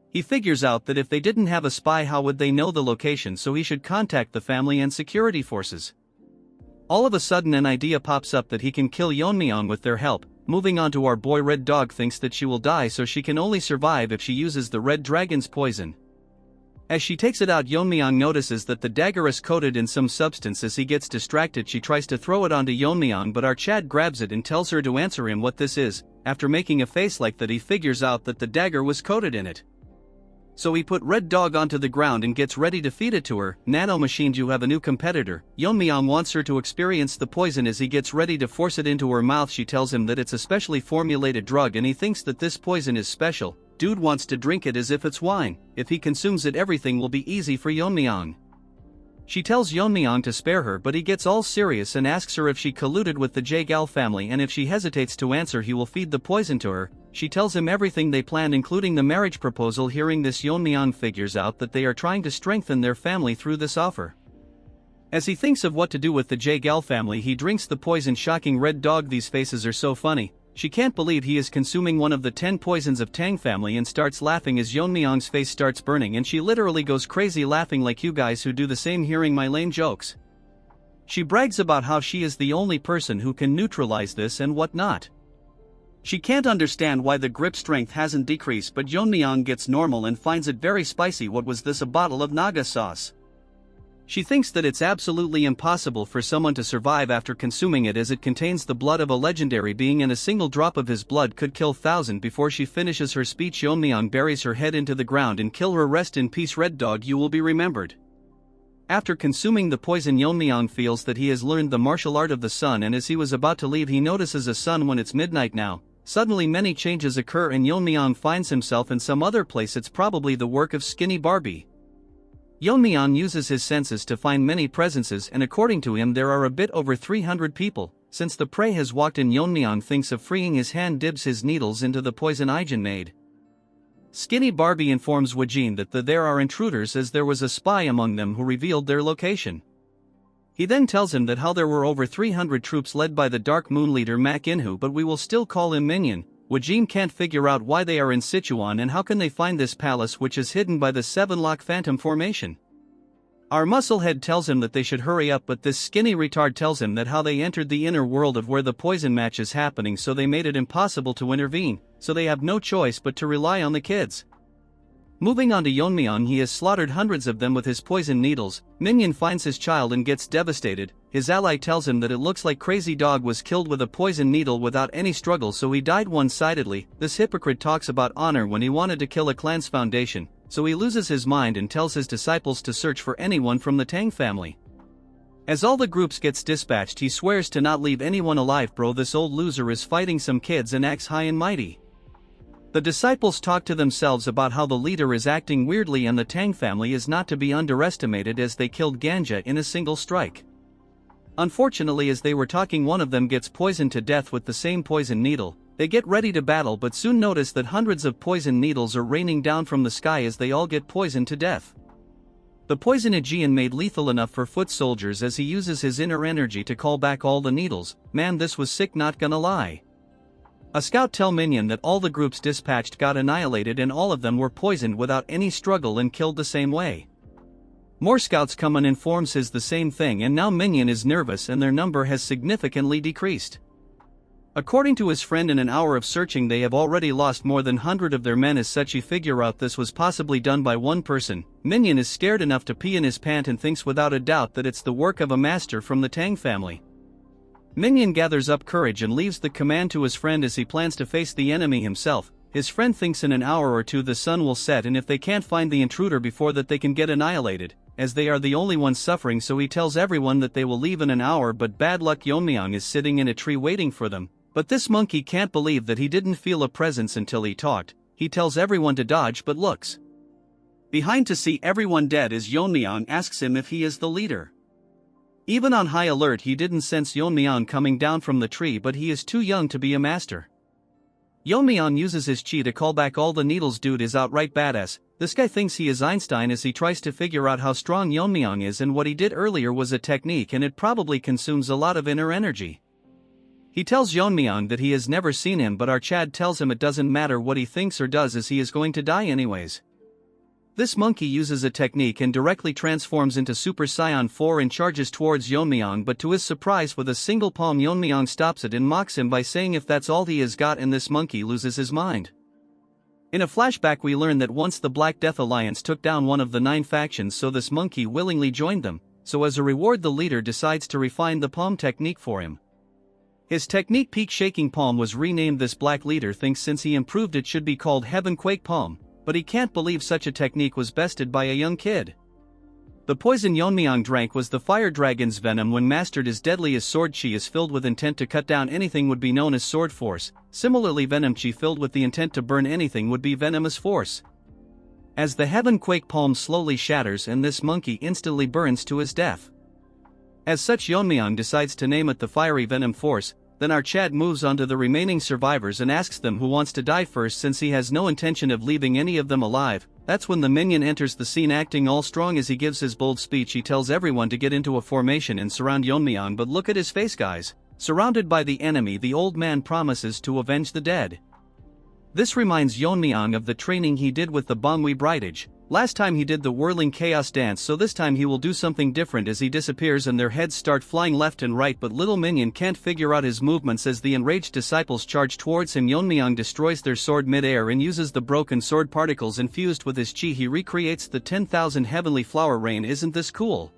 He figures out that if they didn't have a spy how would they know the location, so he should contact the family and security forces. All of a sudden an idea pops up that he can kill Yeon-myeong with their help. Moving on to our boy, Red Dog thinks that she will die, so she can only survive if she uses the Red Dragon's poison. As she takes it out, Yeon-myeong notices that the dagger is coated in some substance. As he gets distracted she tries to throw it onto Yeon-myeong, but our Chad grabs it and tells her to answer him what this is. After making a face like that he figures out that the dagger was coated in it. So he put Red Dog onto the ground and gets ready to feed it to her. Nanomachines, you have a new competitor. Yeon-myeong wants her to experience the poison. As he gets ready to force it into her mouth she tells him that it's a specially formulated drug and he thinks that this poison is special. Dude wants to drink it as if it's wine. If he consumes it everything will be easy for Yeon-myeong. She tells Yeon-myeong to spare her, but he gets all serious and asks her if she colluded with the Jaegal family, and if she hesitates to answer he will feed the poison to her. She tells him everything they planned including the marriage proposal. Hearing this Yeon-myeong figures out that they are trying to strengthen their family through this offer. As he thinks of what to do with the Jagal family, he drinks the poison. Shocking red dog, these faces are so funny. She can't believe he is consuming one of the 10 poisons of Tang family and starts laughing as Yeon-myeong's face starts burning, and she literally goes crazy laughing like you guys who do the same hearing my lame jokes. She brags about how she is the only person who can neutralize this and whatnot. She can't understand why the grip strength hasn't decreased, but Yeon-myeong gets normal and finds it very spicy. What was this, a bottle of naga sauce? She thinks that it's absolutely impossible for someone to survive after consuming it, as it contains the blood of a legendary being and a single drop of his blood could kill 1,000. Before she finishes her speech, Yeon-myeong buries her head into the ground and kill her. Rest in peace, red dog, you will be remembered. After consuming the poison, Yeon-myeong feels that he has learned the martial art of the sun, and as he was about to leave he notices a sun when it's midnight now. Suddenly many changes occur and Yeon-myeong finds himself in some other place. It's probably the work of Skinny Barbie. Yeon-myeong uses his senses to find many presences, and according to him there are a bit over 300 people. Since the prey has walked in, Yeon-myeong thinks of freeing his hand, dips his needles into the poison Ijin made. Skinny Barbie informs Wajin that there are intruders, as there was a spy among them who revealed their location. He then tells him that how there were over 300 troops led by the Dark Moon leader Mak Inhu, but we will still call him Minion. Wajin can't figure out why they are in Sichuan and how can they find this palace which is hidden by the 7-lock phantom formation. Our musclehead tells him that they should hurry up, but this skinny retard tells him that how they entered the inner world of where the poison match is happening, so they made it impossible to intervene, so they have no choice but to rely on the kids. Moving on to Yeon-myeong, he has slaughtered hundreds of them with his poison needles. Minion finds his child and gets devastated. His ally tells him that it looks like Crazy Dog was killed with a poison needle without any struggle, so he died one-sidedly. This hypocrite talks about honor when he wanted to kill a clan's foundation, so he loses his mind and tells his disciples to search for anyone from the Tang family. As all the groups gets dispatched, he swears to not leave anyone alive. Bro, this old loser is fighting some kids and acts high and mighty. The disciples talk to themselves about how the leader is acting weirdly and the Tang family is not to be underestimated, as they killed Ganja in a single strike. Unfortunately, as they were talking, one of them gets poisoned to death with the same poison needle. They get ready to battle but soon notice that hundreds of poison needles are raining down from the sky as they all get poisoned to death. The poison Aegean made lethal enough for foot soldiers, as he uses his inner energy to call back all the needles. Man, this was sick, not gonna lie. A scout tell Minion that all the groups dispatched got annihilated and all of them were poisoned without any struggle and killed the same way. More scouts come and informs his the same thing, and now Minion is nervous and their number has significantly decreased. According to his friend, in an hour of searching they have already lost more than 100 of their men. As such, he figure out this was possibly done by one person. Minion is scared enough to pee in his pant and thinks without a doubt that it's the work of a master from the Tang family. Minion gathers up courage and leaves the command to his friend as he plans to face the enemy himself. His friend thinks in an hour or two the sun will set, and if they can't find the intruder before that they can get annihilated, as they are the only ones suffering, so he tells everyone that they will leave in an hour. But bad luck, Yeon-myeong is sitting in a tree waiting for them. But this monkey can't believe that he didn't feel a presence until he talked. He tells everyone to dodge but looks behind to see everyone dead as Yeon-myeong asks him if he is the leader. Even on high alert, he didn't sense Yeon-myeong coming down from the tree, but he is too young to be a master. Yeon-myeong uses his chi to call back all the needles. Dude is outright badass. This guy thinks he is Einstein as he tries to figure out how strong Yeon-myeong is, and what he did earlier was a technique and it probably consumes a lot of inner energy. He tells Yeon-myeong that he has never seen him, but our Chad tells him it doesn't matter what he thinks or does as he is going to die anyways. This monkey uses a technique and directly transforms into Super Saiyan 4 and charges towards Yeon-myeong, but to his surprise with a single palm Yeon-myeong stops it and mocks him by saying if that's all he has got, and this monkey loses his mind. In a flashback we learn that once the Black Death Alliance took down one of the 9 factions, so this monkey willingly joined them, so as a reward the leader decides to refine the palm technique for him. His technique, Peak Shaking Palm, was renamed. This black leader thinks since he improved it should be called Heaven Quake Palm, but he can't believe such a technique was bested by a young kid. The poison Yeon-myeong drank was the fire dragon's venom. When mastered as deadly as sword chi is filled with intent to cut down anything would be known as sword force. Similarly, venom chi filled with the intent to burn anything would be venomous force. As the Heaven Quake Palm slowly shatters and this monkey instantly burns to his death. As such, Yeon-myeong decides to name it the Fiery Venom Force. Then our Chad moves on to the remaining survivors and asks them who wants to die first, since he has no intention of leaving any of them alive. That's when the minion enters the scene, acting all strong as he gives his bold speech. He tells everyone to get into a formation and surround Yeon-myeong, but look at his face, guys. Surrounded by the enemy, the old man promises to avenge the dead. This reminds Yeon-myeong of the training he did with the Bangui Brightage. Last time he did the whirling chaos dance, so this time he will do something different as he disappears and their heads start flying left and right, but little minion can't figure out his movements as the enraged disciples charge towards him. Yeon-myeong destroys their sword mid-air and uses the broken sword particles infused with his chi. He recreates the 10,000 heavenly flower rain. Isn't this cool?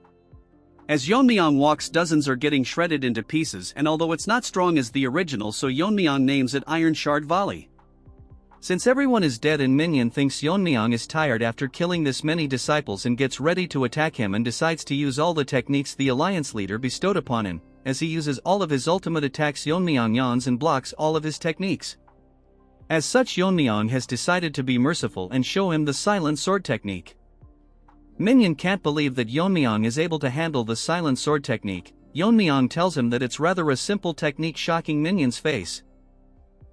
As Yeon-myeong walks, dozens are getting shredded into pieces, and although it's not strong as the original, so Yeon-myeong names it Iron Shard Volley. Since everyone is dead and minion thinks Yeon-myeong is tired after killing this many disciples and gets ready to attack him and decides to use all the techniques the alliance leader bestowed upon him. As he uses all of his ultimate attacks, Yeon-myeong yawns and blocks all of his techniques. As such, Yeon-myeong has decided to be merciful and show him the silent sword technique. Minion can't believe that Yeon-myeong is able to handle the silent sword technique. Yeon-myeong tells him that it's rather a simple technique, shocking Minion's face.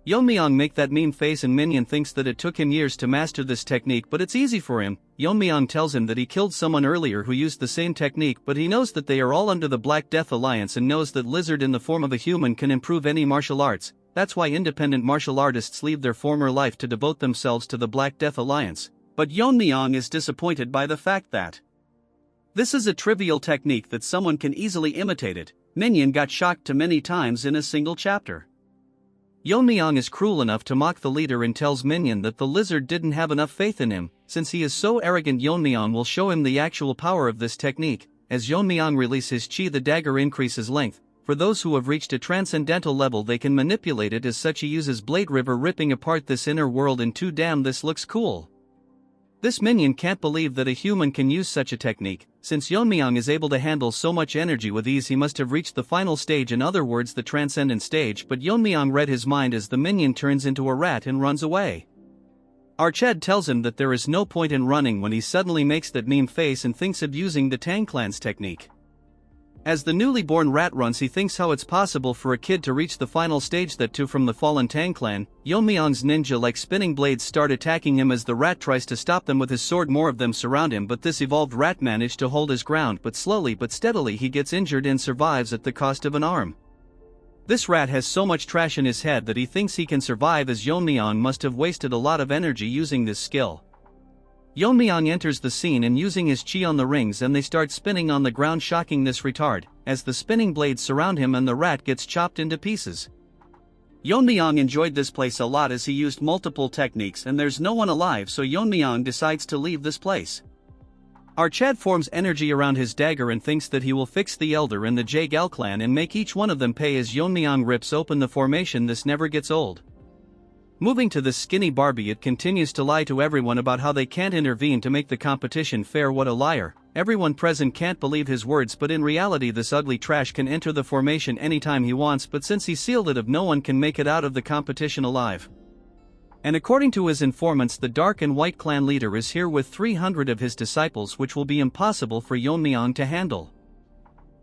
Yeon-myeong make that meme face and Minion thinks that it took him years to master this technique, but it's easy for him. Yeon-myeong tells him that he killed someone earlier who used the same technique, but he knows that they are all under the Black Death Alliance and knows that Lizard in the form of a human can improve any martial arts. That's why independent martial artists leave their former life to devote themselves to the Black Death Alliance. But Yeon-myeong is disappointed by the fact that this is a trivial technique that someone can easily imitate it. Minion got shocked too many times in a single chapter. Yeon-myeong is cruel enough to mock the leader and tells Minion that the lizard didn't have enough faith in him. Since he is so arrogant, Yeon-myeong will show him the actual power of this technique. As Yeon-myeong releases chi, the dagger increases length. For those who have reached a transcendental level, they can manipulate it. As such, he uses Blade River, ripping apart this inner world in two. Damn, this looks cool. This minion can't believe that a human can use such a technique. Since Yeon-myeong is able to handle so much energy with ease, he must have reached the final stage, in other words the transcendent stage, but Yeon-myeong read his mind as the minion turns into a rat and runs away. Arched tells him that there is no point in running when he suddenly makes that meme face and thinks of using the Tang clan's technique. As the newly born rat runs, he thinks how it's possible for a kid to reach the final stage, that too from the fallen Tang clan. Yeon-myeong's ninja-like spinning blades start attacking him as the rat tries to stop them with his sword. More of them surround him, but this evolved rat managed to hold his ground, but slowly but steadily he gets injured and survives at the cost of an arm. This rat has so much trash in his head that he thinks he can survive, as Yeon-myeong must have wasted a lot of energy using this skill. Yeon-myeong enters the scene and using his chi on the rings, and they start spinning on the ground, shocking this retard, as the spinning blades surround him and the rat gets chopped into pieces. Yeon-myeong enjoyed this place a lot as he used multiple techniques and there's no one alive, so Yeon-myeong decides to leave this place. Arched forms energy around his dagger and thinks that he will fix the Elder and the Jae-gal clan and make each one of them pay. As Yeon-myeong rips open the formation, this never gets old. Moving to this skinny Barbie, it continues to lie to everyone about how they can't intervene to make the competition fair. What a liar. Everyone present can't believe his words, but in reality this ugly trash can enter the formation anytime he wants, but since he sealed it, no one can make it out of the competition alive. And according to his informants, the Dark and White clan leader is here with 300 of his disciples, which will be impossible for Yeon-myeong to handle.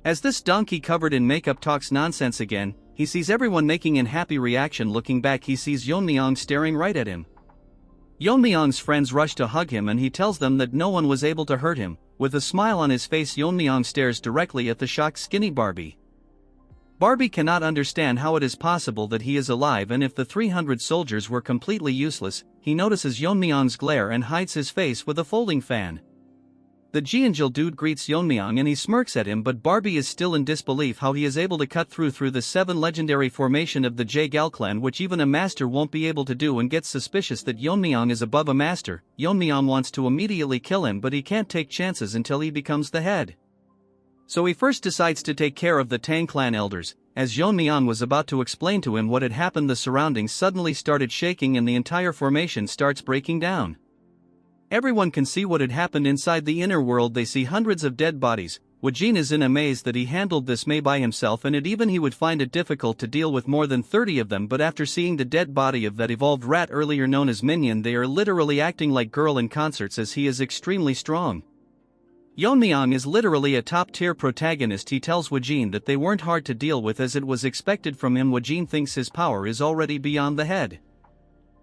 As this donkey covered in makeup talks nonsense again, he sees everyone making an happy reaction. Looking back, he sees Yeon-myeong staring right at him. Yeon-myeong's friends rush to hug him and he tells them that no one was able to hurt him. With a smile on his face, Yeon-myeong stares directly at the shocked skinny Barbie. Barbie cannot understand how it is possible that he is alive, and if the 300 soldiers were completely useless, he notices Yeon-myeong's glare and hides his face with a folding fan. The Jeonjil dude greets Yeon-myeong and he smirks at him, but Barbie is still in disbelief how he is able to cut through the 7 legendary formation of the Jae-gal clan, which even a master won't be able to do, and gets suspicious that Yeon-myeong is above a master. Yeon-myeong wants to immediately kill him, but he can't take chances until he becomes the head. So he first decides to take care of the Tang clan elders. As Yeon-myeong was about to explain to him what had happened, the surroundings suddenly started shaking and the entire formation starts breaking down. Everyone can see what had happened inside the inner world. They see hundreds of dead bodies. Wajin is in amaze that he handled this May by himself, and he would find it difficult to deal with more than 30 of them, but after seeing the dead body of that evolved rat earlier known as Minion, they are literally acting like girl in concerts as he is extremely strong. Yeon-myeong is literally a top-tier protagonist. He tells Woo-jin that they weren't hard to deal with as it was expected from him. Woo-jin thinks his power is already beyond the head.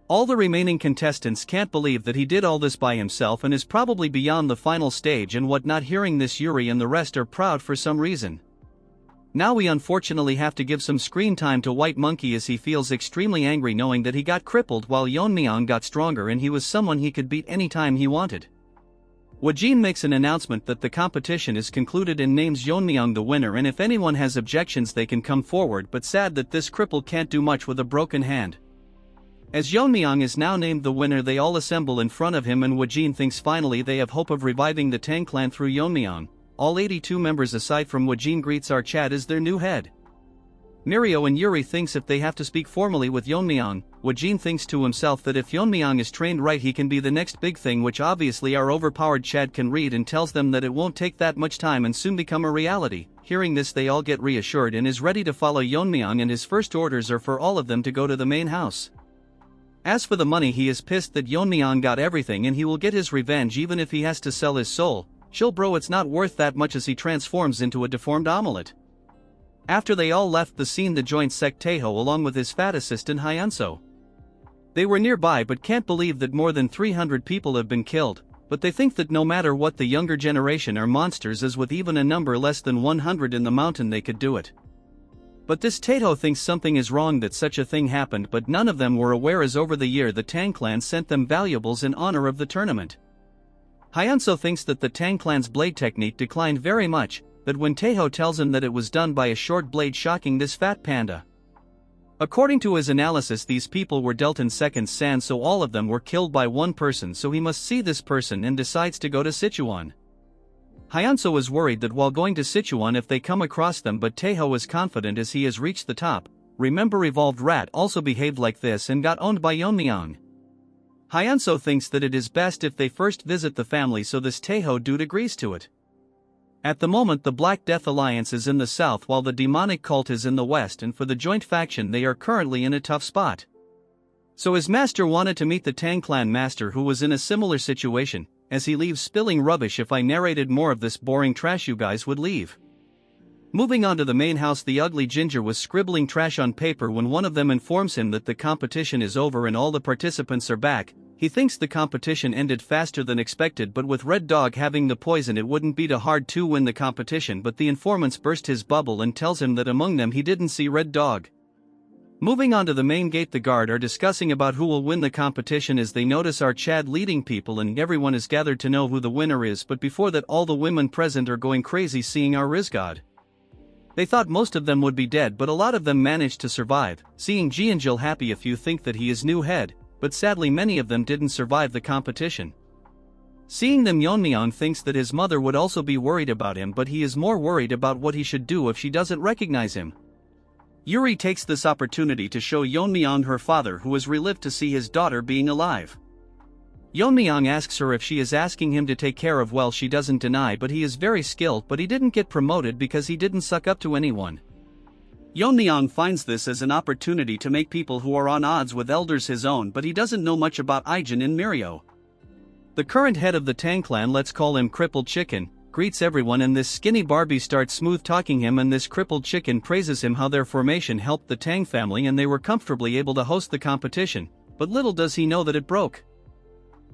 All the remaining contestants can't believe that he did all this by himself and is probably beyond the final stage and whatnot. Hearing this, Yuri and the rest are proud for some reason. Now we unfortunately have to give some screen time to White Monkey as he feels extremely angry knowing that he got crippled while Yeon-myeong got stronger and he was someone he could beat anytime he wanted. Woo-jin makes an announcement that the competition is concluded and names Yeon-myeong the winner, and if anyone has objections they can come forward, but sad that this cripple can't do much with a broken hand. As Yeon-myeong is now named the winner, they all assemble in front of him and Woo-jin thinks finally they have hope of reviving the Tang clan through Yeon-myeong. All 82 members aside from Woo-jin greets our Chad as their new head. Mirio and Yuri thinks if they have to speak formally with Yeon-myeong, Woo-jin thinks to himself that if Yeon-myeong is trained right he can be the next big thing, which obviously our overpowered Chad can read, and tells them that it won't take that much time and soon become a reality. Hearing this they all get reassured and is ready to follow Yeon-myeong, and his first orders are for all of them to go to the main house. As for the money, he is pissed that Yeon-myeong got everything and he will get his revenge even if he has to sell his soul. Chill bro, it's not worth that much, as he transforms into a deformed omelet. After they all left the scene, the joint sect Taeho along with his fat assistant Hyunso. They were nearby but can't believe that more than 300 people have been killed, but they think that no matter what, the younger generation are monsters, as with even a number less than 100 in the mountain they could do it. But this Taeho thinks something is wrong that such a thing happened, but none of them were aware as over the year the Tang clan sent them valuables in honor of the tournament. Hyunso thinks that the Tang clan's blade technique declined very much, but when Taeho tells him that it was done by a short blade, shocking this fat panda. According to his analysis, these people were dealt in seconds sand, so all of them were killed by one person, so he must see this person and decides to go to Sichuan. Hyunso is worried that while going to Sichuan if they come across them, but Taeho is confident as he has reached the top. Remember, Evolved Rat also behaved like this and got owned by Yeon-myeong. Hyunso thinks that it is best if they first visit the family, so this Taeho dude agrees to it. At the moment the Black Death Alliance is in the south while the demonic cult is in the west, and for the joint faction they are currently in a tough spot. So his master wanted to meet the Tang clan master, who was in a similar situation. As he leaves spilling rubbish, if I narrated more of this boring trash you guys would leave. Moving on to the main house, the ugly ginger was scribbling trash on paper when one of them informs him that the competition is over and all the participants are back. He thinks the competition ended faster than expected, but with Red Dog having the poison it wouldn't be too hard to win the competition, but the informants burst his bubble and tells him that among them he didn't see Red Dog. Moving on to the main gate, the guard are discussing about who will win the competition as they notice our Chad leading people, and everyone is gathered to know who the winner is, but before that all the women present are going crazy seeing our Rizgod. They thought most of them would be dead, but a lot of them managed to survive. Seeing Jeonjil happy, a few think that he is new head, but sadly many of them didn't survive the competition. Seeing them, Yeon-myeong thinks that his mother would also be worried about him, but he is more worried about what he should do if she doesn't recognize him. Yuri takes this opportunity to show Yeon-myeong her father, who is relieved to see his daughter being alive. Yeon-myeong asks her if she is asking him to take care of, well, she doesn't deny, but he is very skilled, but he didn't get promoted because he didn't suck up to anyone. Yeon-myeong finds this as an opportunity to make people who are on odds with elders his own, but he doesn't know much about Aijin and Mirio. The current head of the Tang clan, let's call him Crippled Chicken, greets everyone, and this skinny Barbie starts smooth talking him, and this Crippled Chicken praises him how their formation helped the Tang family and they were comfortably able to host the competition, but little does he know that it broke.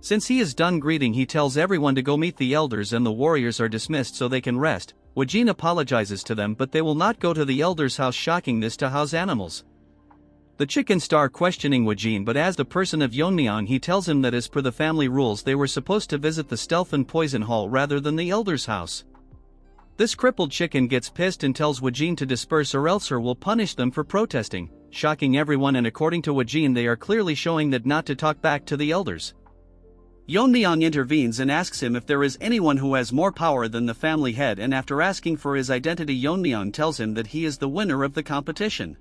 Since he is done greeting, he tells everyone to go meet the elders and the warriors are dismissed so they can rest. Woo-jin apologizes to them, but they will not go to the elders' house, shocking this to house animals. The chicken star questioning Woo-jin, but as the person of Yeon-myeong he tells him that as per the family rules they were supposed to visit the stealth and poison hall rather than the elders' house. This crippled chicken gets pissed and tells Woo-jin to disperse or else her will punish them for protesting, shocking everyone, and according to Woo-jin they are clearly showing that not to talk back to the elders. Yeon-myeong intervenes and asks him if there is anyone who has more power than the family head, and after asking for his identity Yeon-myeong tells him that he is the winner of the competition.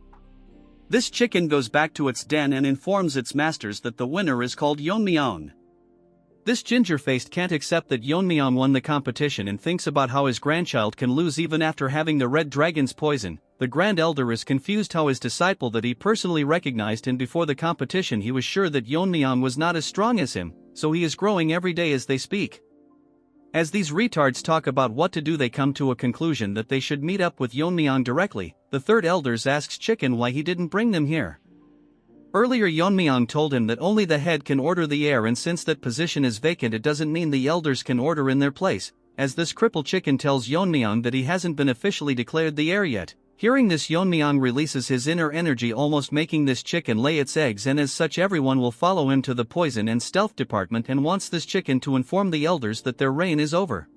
This chicken goes back to its den and informs its masters that the winner is called Yeon-myeong. This ginger-faced can't accept that Yeon-myeong won the competition and thinks about how his grandchild can lose even after having the red dragon's poison. The Grand Elder is confused how his disciple that he personally recognized and before the competition he was sure that Yeon-myeong was not as strong as him, so he is growing every day as they speak. As these retards talk about what to do, they come to a conclusion that they should meet up with Yeon-myeong directly. The third elders asks Chicken why he didn't bring them here. Earlier Yeon-myeong told him that only the head can order the heir, and since that position is vacant it doesn't mean the elders can order in their place, as this crippled Chicken tells Yeon-myeong that he hasn't been officially declared the heir yet. Hearing this, Yeon-myeong releases his inner energy, almost making this chicken lay its eggs, and as such everyone will follow him to the poison and stealth department and wants this chicken to inform the elders that their reign is over.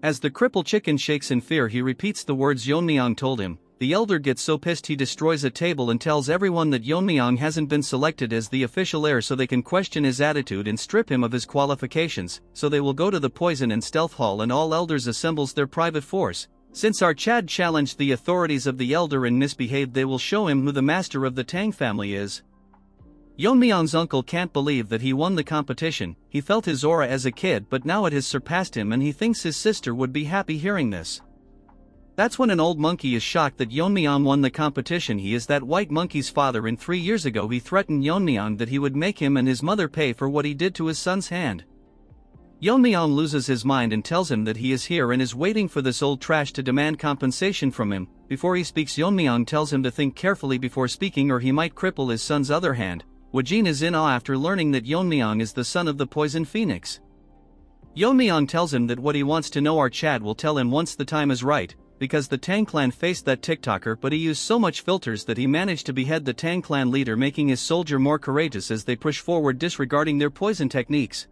As the crippled chicken shakes in fear, he repeats the words Yeon-myeong told him. The elder gets so pissed he destroys a table and tells everyone that Yeon-myeong hasn't been selected as the official heir, so they can question his attitude and strip him of his qualifications, so they will go to the poison and stealth hall, and all elders assembles their private force. Since our Chad challenged the authorities of the elder and misbehaved, they will show him who the master of the Tang family is. Yeon-myeong's uncle can't believe that he won the competition. He felt his aura as a kid, but now it has surpassed him, and he thinks his sister would be happy hearing this. That's when an old monkey is shocked that Yeon-myeong won the competition. He is that white monkey's father, and 3 years ago he threatened Yeon-myeong that he would make him and his mother pay for what he did to his son's hand. Yeon-myeong loses his mind and tells him that he is here and is waiting for this old trash to demand compensation from him. Before he speaks, Yeon-myeong tells him to think carefully before speaking or he might cripple his son's other hand. Wajin is in awe after learning that Yeon-myeong is the son of the poison phoenix. Yeon-myeong tells him that what he wants to know our Chad will tell him once the time is right, because the Tang clan faced that TikToker, but he used so much filters that he managed to behead the Tang clan leader, making his soldier more courageous as they push forward disregarding their poison techniques.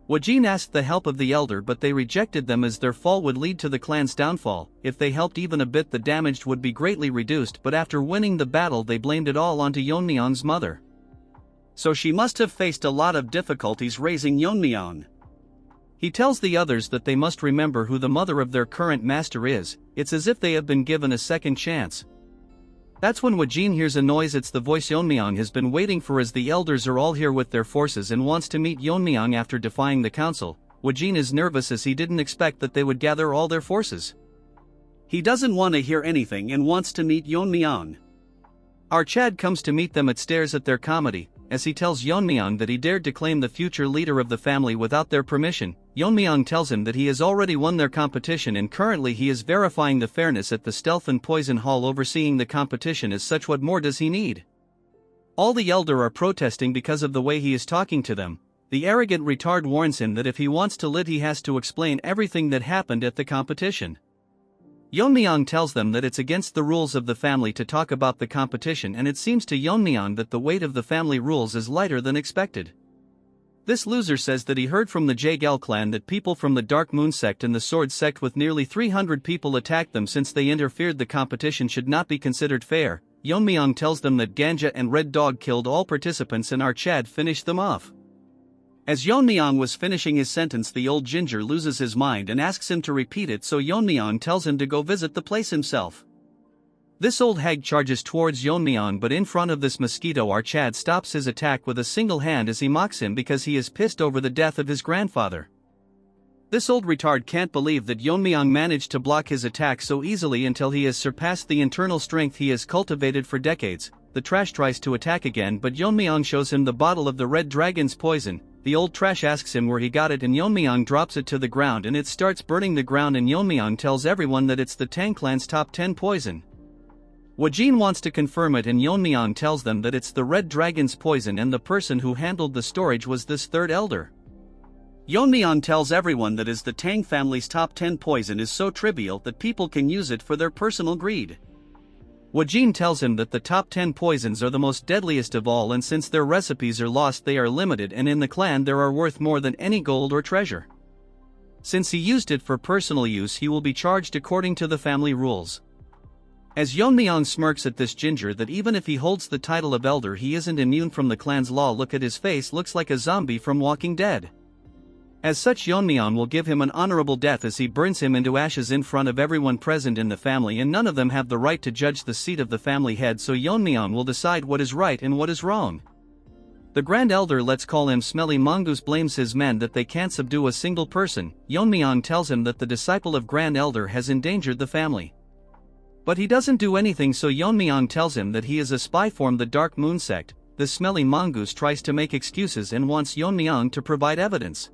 Wajin asked the help of the elder, but they rejected them as their fall would lead to the clan's downfall. If they helped even a bit, the damage would be greatly reduced, but after winning the battle they blamed it all onto Yeon-myeong's mother. So she must have faced a lot of difficulties raising Yeon-myeong. He tells the others that they must remember who the mother of their current master is. It's as if they have been given a second chance. That's when Wajin hears a noise. It's the voice Yeon-myeong has been waiting for, as the elders are all here with their forces and wants to meet Yeon-myeong after defying the council. Wajin is nervous as he didn't expect that they would gather all their forces. He doesn't want to hear anything and wants to meet Yeon-myeong. Our Chad comes to meet them at stairs at their comedy, as he tells Yeon-myeong that he dared to claim the future leader of the family without their permission. Yeon-myeong tells him that he has already won their competition and currently he is verifying the fairness at the stealth and poison hall, overseeing the competition. As such, what more does he need? All the elder are protesting because of the way he is talking to them. The arrogant retard warns him that if he wants to lead he has to explain everything that happened at the competition. Yeon-myeong tells them that it's against the rules of the family to talk about the competition, and it seems to Yeon-myeong that the weight of the family rules is lighter than expected. This loser says that he heard from the Jaegel clan that people from the Dark Moon sect and the Sword sect with nearly 300 people attacked them since they interfered. The competition should not be considered fair. Yeon-myeong tells them that Ganja and Red Dog killed all participants and our Chad finished them off. As Yeon-myeong was finishing his sentence, the old ginger loses his mind and asks him to repeat it, so Yeon-myeong tells him to go visit the place himself. This old hag charges towards Yeon-myeong, but in front of this mosquito our Chad stops his attack with a single hand as he mocks him because he is pissed over the death of his grandfather. This old retard can't believe that Yeon-myeong managed to block his attack so easily until he has surpassed the internal strength he has cultivated for decades. The trash tries to attack again, but Yeon-myeong shows him the bottle of the red dragon's poison. The old trash asks him where he got it and Yeon-myeong drops it to the ground and it starts burning the ground, and Yeon-myeong tells everyone that it's the Tang clan's top 10 poison. Wajin wants to confirm it and Yeon-myeong tells them that it's the red dragon's poison and the person who handled the storage was this third elder. Yeon-myeong tells everyone that as the Tang family's top 10 poison is so trivial that people can use it for their personal greed. Wajin tells him that the top 10 poisons are the most deadliest of all, and since their recipes are lost they are limited, and in the clan there are worth more than any gold or treasure. Since he used it for personal use he will be charged according to the family rules. As Yeon-myeong smirks at this ginger that even if he holds the title of elder he isn't immune from the clan's law. Look at his face, looks like a zombie from Walking Dead. As such, Yeon-myeong will give him an honorable death as he burns him into ashes in front of everyone present in the family, and none of them have the right to judge the seat of the family head, so Yeon-myeong will decide what is right and what is wrong. The Grand Elder, let's call him Smelly Mongoose, blames his men that they can't subdue a single person. Yeon-myeong tells him that the disciple of Grand Elder has endangered the family. But he doesn't do anything, so Yeon-myeong tells him that he is a spy from the Dark Moon sect. The Smelly Mongoose tries to make excuses and wants Yeon-myeong to provide evidence.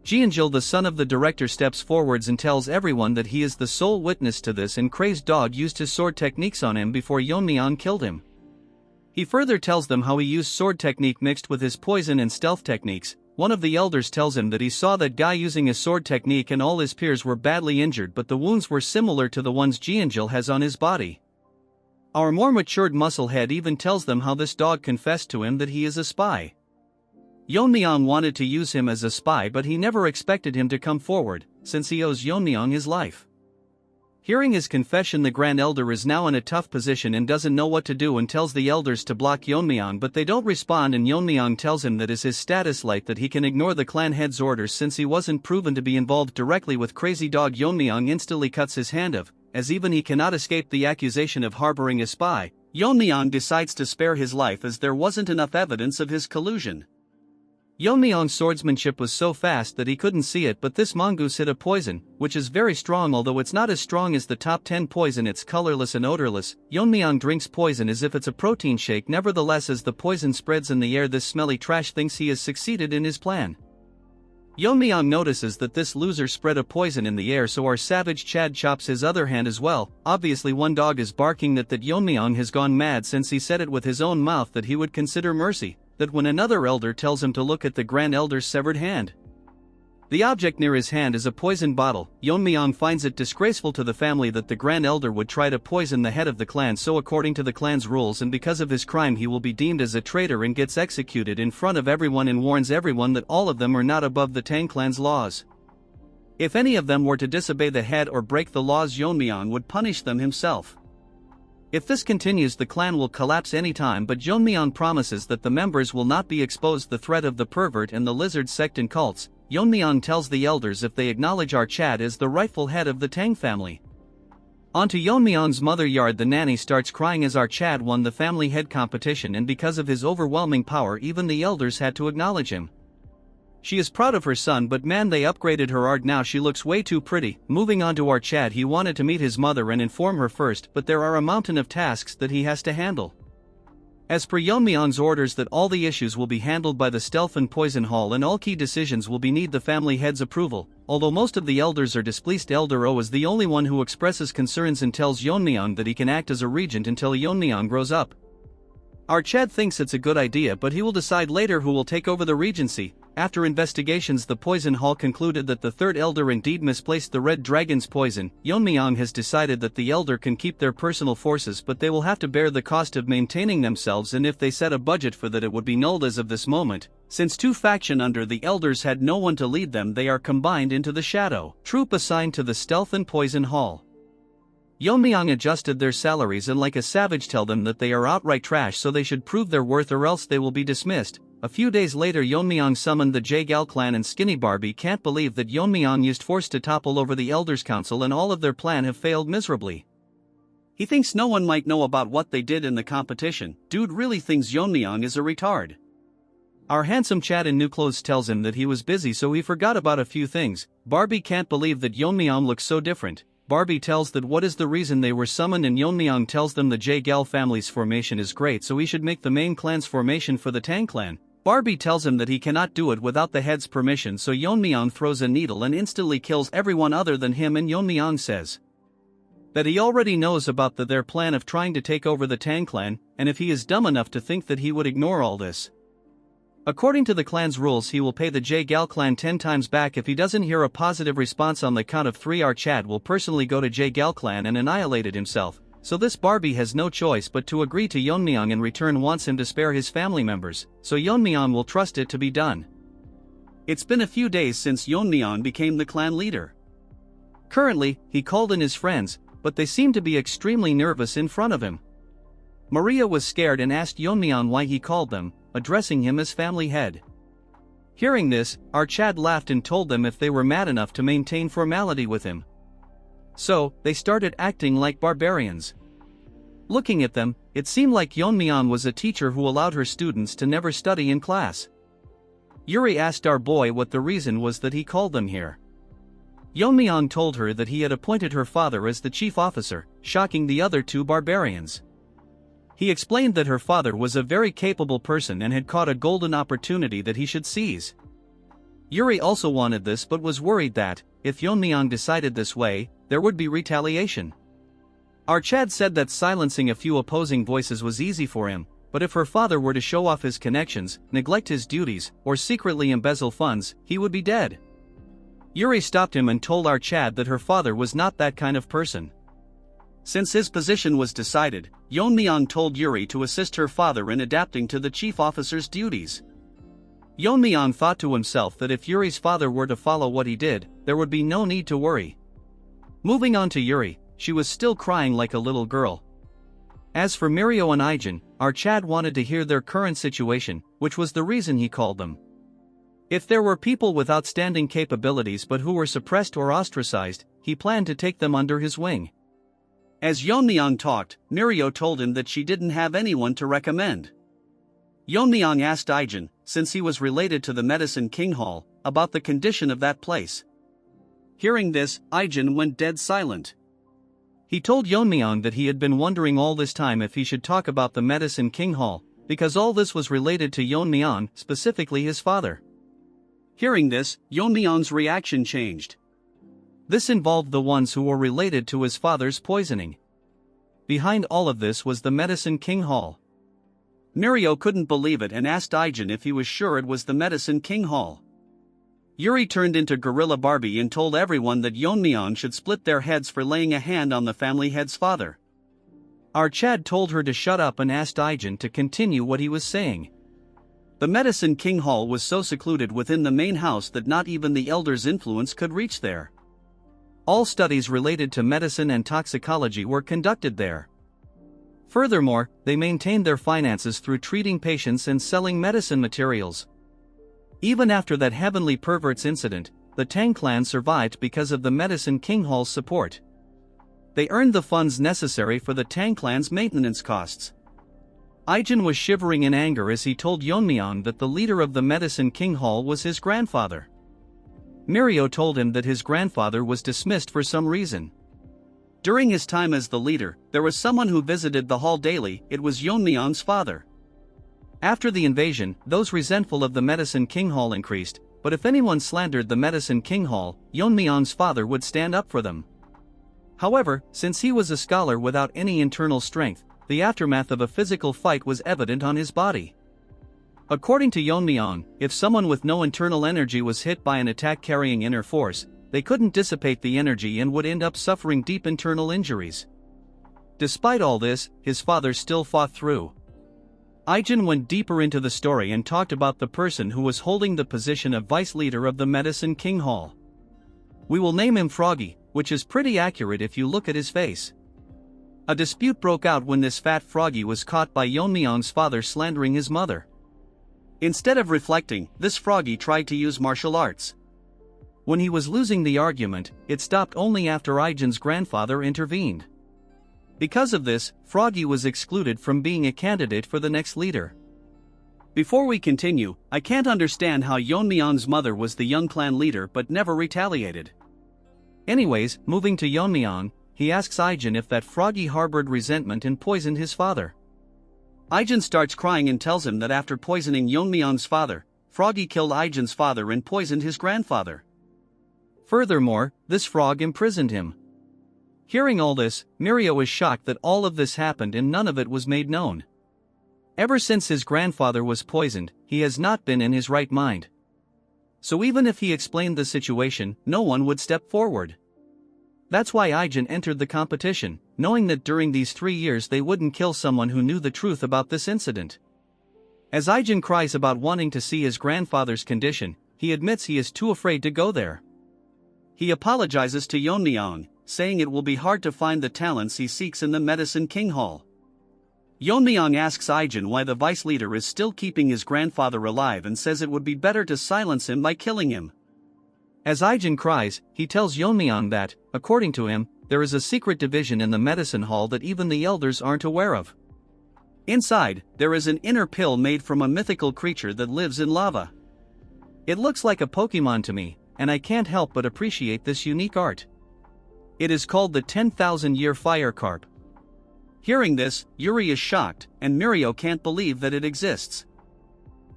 Jianjil, the son of the director, steps forwards and tells everyone that he is the sole witness to this, and Crazed Dog used his sword techniques on him before Yeon-myeong killed him. He further tells them how he used sword technique mixed with his poison and stealth techniques. One of the elders tells him that he saw that guy using his sword technique and all his peers were badly injured, but the wounds were similar to the ones Jianjil has on his body. Our more matured musclehead even tells them how this dog confessed to him that he is a spy. Yeon-myeong wanted to use him as a spy, but he never expected him to come forward, since he owes Yeon-myeong his life. Hearing his confession, the Grand Elder is now in a tough position and doesn't know what to do, and tells the elders to block Yeon-myeong, but they don't respond, and Yeon-myeong tells him that is his status light, that he can ignore the clan head's orders since he wasn't proven to be involved directly with Crazy Dog. Yeon-myeong instantly cuts his hand off, as even he cannot escape the accusation of harboring a spy. Yeon-myeong decides to spare his life as there wasn't enough evidence of his collusion. Yeon-myeong's swordsmanship was so fast that he couldn't see it, but this mongoose hit a poison, which is very strong, although it's not as strong as the top 10 poison. It's colorless and odorless. Yeon-myeong drinks poison as if it's a protein shake. Nevertheless, as the poison spreads in the air, this smelly trash thinks he has succeeded in his plan. Yeon-myeong notices that this loser spread a poison in the air, so our savage Chad chops his other hand as well. Obviously one dog is barking that Yeon-myeong has gone mad, since he said it with his own mouth that he would consider mercy. That when another elder tells him to look at the Grand Elder's severed hand. The object near his hand is a poison bottle. Yeon-myeong finds it disgraceful to the family that the Grand Elder would try to poison the head of the clan, so according to the clan's rules and because of his crime he will be deemed as a traitor and gets executed in front of everyone, and warns everyone that all of them are not above the Tang clan's laws. If any of them were to disobey the head or break the laws, Yeon-myeong would punish them himself. If this continues, the clan will collapse anytime, but Yeon-myeong promises that the members will not be exposed to the threat of the pervert and the lizard sect and cults. Yeon-myeong tells the elders if they acknowledge our Chad as the rightful head of the Tang family. Onto Yeon-myeong's mother yard, the nanny starts crying as our Chad won the family head competition, and because of his overwhelming power even the elders had to acknowledge him. She is proud of her son, but man, they upgraded her art, now she looks way too pretty. Moving on to our Chad, he wanted to meet his mother and inform her first, but there are a mountain of tasks that he has to handle. As per Yeon-myeong's orders that all the issues will be handled by the Stealth and Poison Hall, and all key decisions will need the family head's approval. Although most of the elders are displeased, Elder O is the only one who expresses concerns and tells Yeon-myeong that he can act as a regent until Yeon-myeong grows up. Our Chad thinks it's a good idea, but he will decide later who will take over the regency. After investigations, the Poison Hall concluded that the third elder indeed misplaced the Red Dragon's poison. Yeon-myeong has decided that the elder can keep their personal forces, but they will have to bear the cost of maintaining themselves, and if they set a budget for that it would be nulled as of this moment. Since two factions under the elders had no one to lead them, they are combined into the Shadow Troop assigned to the Stealth and Poison Hall. Yeon-myeong adjusted their salaries and like a savage tell them that they are outright trash, so they should prove their worth or else they will be dismissed. A few days later, Yeon-myeong summoned the Jaegal clan, and Skinny Barbie can't believe that Yeon-myeong used force to topple over the Elders' Council and all of their plan have failed miserably. He thinks no one might know about what they did in the competition. Dude really thinks Yeon-myeong is a retard. Our handsome Chad in new clothes tells him that he was busy so he forgot about a few things. Barbie can't believe that Yeon-myeong looks so different. Barbie tells that what is the reason they were summoned, and Yeon-myeong tells them the Jaegal family's formation is great, so he should make the main clan's formation for the Tang clan. Barbie tells him that he cannot do it without the head's permission, so Yeon-myeong throws a needle and instantly kills everyone other than him, and Yeon-myeong says that he already knows about their plan of trying to take over the Tang clan, and if he is dumb enough to think that he would ignore all this. According to the clan's rules, he will pay the Jaegal clan 10 times back if he doesn't hear a positive response on the count of 3. Our Chad will personally go to Jaegal clan and annihilate it himself, so this Barbie has no choice but to agree to Yeon-myeong. In return wants him to spare his family members, so Yeon-myeong will trust it to be done. It's been a few days since Yeon-myeong became the clan leader. Currently, he called in his friends, but they seem to be extremely nervous in front of him. Maria was scared and asked Yeon-myeong why he called them, addressing him as family head. Hearing this, our Chad laughed and told them if they were mad enough to maintain formality with him. So, they started acting like barbarians. Looking at them, it seemed like Yeon-myeong was a teacher who allowed her students to never study in class. Yuri asked our boy what the reason was that he called them here. Yeon-myeong told her that he had appointed her father as the chief officer, shocking the other two barbarians. He explained that her father was a very capable person and had caught a golden opportunity that he should seize. Yuri also wanted this but was worried that, if Yeon-myeong decided this way, there would be retaliation. Archad said that silencing a few opposing voices was easy for him, but if her father were to show off his connections, neglect his duties, or secretly embezzle funds, he would be dead. Yuri stopped him and told Archad that her father was not that kind of person. Since his position was decided, Yeon-myeong told Yuri to assist her father in adapting to the chief officer's duties. Yeon-myeong thought to himself that if Yuri's father were to follow what he did, there would be no need to worry. Moving on to Yuri, she was still crying like a little girl. As for Mirio and Ijin, Archad wanted to hear their current situation, which was the reason he called them. If there were people with outstanding capabilities but who were suppressed or ostracized, he planned to take them under his wing. As Yeon-myeong talked, Mirio told him that she didn't have anyone to recommend. Yeon-myeong asked Ijin, since he was related to the Medicine King Hall, about the condition of that place. Hearing this, Ijin went dead silent. He told Yeon-myeong that he had been wondering all this time if he should talk about the Medicine King Hall, because all this was related to Yeon-myeong, specifically his father. Hearing this, Yeon-myeong's reaction changed. This involved the ones who were related to his father's poisoning. Behind all of this was the Medicine King Hall. Mirio couldn't believe it and asked Ijin if he was sure it was the Medicine King Hall. Yuri turned into Gorilla Barbie and told everyone that Yeon-myeong should split their heads for laying a hand on the family head's father. Archad told her to shut up and asked Ijin to continue what he was saying. The Medicine King Hall was so secluded within the main house that not even the elder's influence could reach there. All studies related to medicine and toxicology were conducted there. Furthermore, they maintained their finances through treating patients and selling medicine materials. Even after that heavenly perverts incident, the Tang clan survived because of the Medicine King Hall's support. They earned the funds necessary for the Tang clan's maintenance costs. Ijin was shivering in anger as he told Yeon-myeong that the leader of the Medicine King Hall was his grandfather. Mirio told him that his grandfather was dismissed for some reason. During his time as the leader, there was someone who visited the hall daily. It was Yeon-myeong's father. After the invasion, those resentful of the Medicine King Hall increased, but if anyone slandered the Medicine King Hall, Yeon-myeong's father would stand up for them. However, since he was a scholar without any internal strength, the aftermath of a physical fight was evident on his body. According to Yeon-myeong, if someone with no internal energy was hit by an attack carrying inner force, they couldn't dissipate the energy and would end up suffering deep internal injuries. Despite all this, his father still fought through. Ijin went deeper into the story and talked about the person who was holding the position of vice leader of the Medicine King Hall. We will name him Froggy, which is pretty accurate if you look at his face. A dispute broke out when this fat Froggy was caught by Yeon-myeong's father slandering his mother. Instead of reflecting, this Froggy tried to use martial arts. When he was losing the argument, it stopped only after Ijin's grandfather intervened. Because of this, Froggy was excluded from being a candidate for the next leader. Before we continue, I can't understand how Yeon-myeong's mother was the young clan leader but never retaliated. Anyways, moving to Yeon-myeong, he asks Ijin if that Froggy harbored resentment and poisoned his father. Ijin starts crying and tells him that after poisoning Yeon-myeong's father, Froggy killed Ijin's father and poisoned his grandfather. Furthermore, this frog imprisoned him. Hearing all this, Mirio is shocked that all of this happened and none of it was made known. Ever since his grandfather was poisoned, he has not been in his right mind. So even if he explained the situation, no one would step forward. That's why Ijin entered the competition, knowing that during these 3 years they wouldn't kill someone who knew the truth about this incident. As Ijin cries about wanting to see his grandfather's condition, he admits he is too afraid to go there. He apologizes to Yeon-myeong, saying it will be hard to find the talents he seeks in the Medicine King Hall. Yeon-myeong asks Ijin why the vice leader is still keeping his grandfather alive and says it would be better to silence him by killing him. As Ijin cries, he tells Yeon-myeong that, according to him, there is a secret division in the medicine hall that even the elders aren't aware of. Inside, there is an inner pill made from a mythical creature that lives in lava. It looks like a Pokemon to me, and I can't help but appreciate this unique art. It is called the 10,000-year fire carp. Hearing this, Yuri is shocked, and Mirio can't believe that it exists.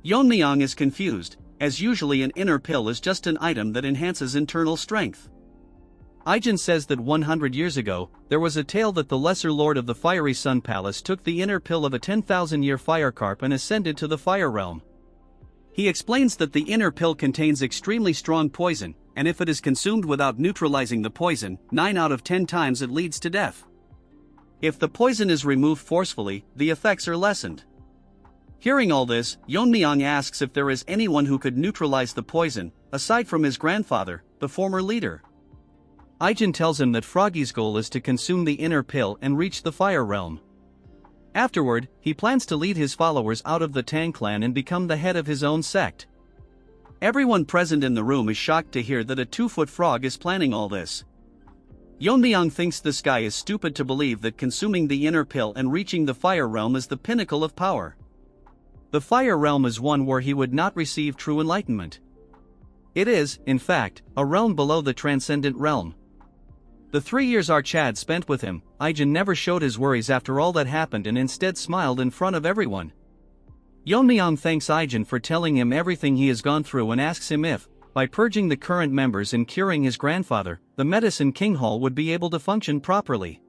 Yeon-myeong is confused, as usually an inner pill is just an item that enhances internal strength. Aijin says that 100 years ago, there was a tale that the lesser lord of the fiery sun palace took the inner pill of a 10,000-year fire carp and ascended to the fire realm. He explains that the inner pill contains extremely strong poison, and if it is consumed without neutralizing the poison, 9 out of 10 times it leads to death. If the poison is removed forcefully, the effects are lessened. Hearing all this, Yeon-myeong asks if there is anyone who could neutralize the poison, aside from his grandfather, the former leader. Aijin tells him that Froggy's goal is to consume the inner pill and reach the fire realm. Afterward, he plans to lead his followers out of the Tang clan and become the head of his own sect. Everyone present in the room is shocked to hear that a 2-foot frog is planning all this. Yeon-myeong thinks this guy is stupid to believe that consuming the inner pill and reaching the fire realm is the pinnacle of power. The fire realm is one where he would not receive true enlightenment. It is, in fact, a realm below the transcendent realm. The 3 years Archad spent with him, Aijin never showed his worries after all that happened and instead smiled in front of everyone. Yeon-myeong thanks Aijin for telling him everything he has gone through and asks him if, by purging the current members and curing his grandfather, the Medicine King Hall would be able to function properly.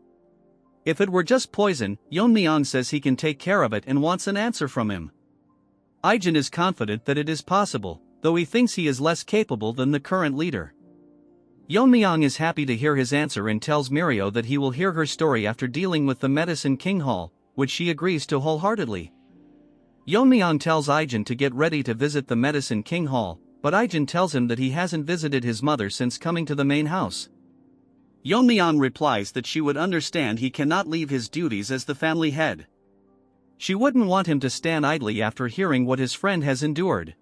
If it were just poison, Yeon-myeong says he can take care of it and wants an answer from him. Aijin is confident that it is possible, though he thinks he is less capable than the current leader. Yeon-myeong is happy to hear his answer and tells Mirio that he will hear her story after dealing with the Medicine King Hall, which she agrees to wholeheartedly. Yeon-myeong tells Aijin to get ready to visit the Medicine King Hall, but Aijin tells him that he hasn't visited his mother since coming to the main house. Yeon-myeong replies that she would understand he cannot leave his duties as the family head. She wouldn't want him to stand idly after hearing what his friend has endured.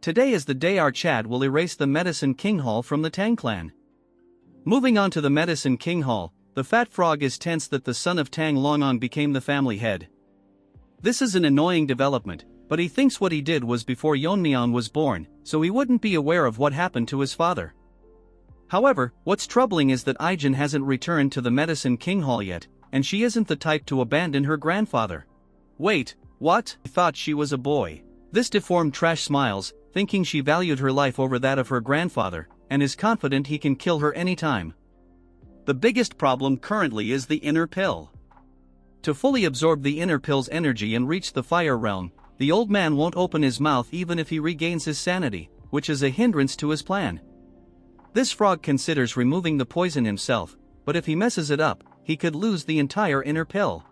Today is the day Archad will erase the Medicine King Hall from the Tang clan. Moving on to the Medicine King Hall, the fat frog is tense that the son of Tang Yeon-myeong became the family head. This is an annoying development, but he thinks what he did was before Yeon-myeong was born, so he wouldn't be aware of what happened to his father. However, what's troubling is that Aijin hasn't returned to the Medicine King Hall yet, and she isn't the type to abandon her grandfather. Wait, what? I thought she was a boy. This deformed trash smiles, thinking she valued her life over that of her grandfather, and is confident he can kill her anytime. The biggest problem currently is the inner pill. To fully absorb the inner pill's energy and reach the fire realm, the old man won't open his mouth even if he regains his sanity, which is a hindrance to his plan. This frog considers removing the poison himself, but if he messes it up, he could lose the entire inner pill.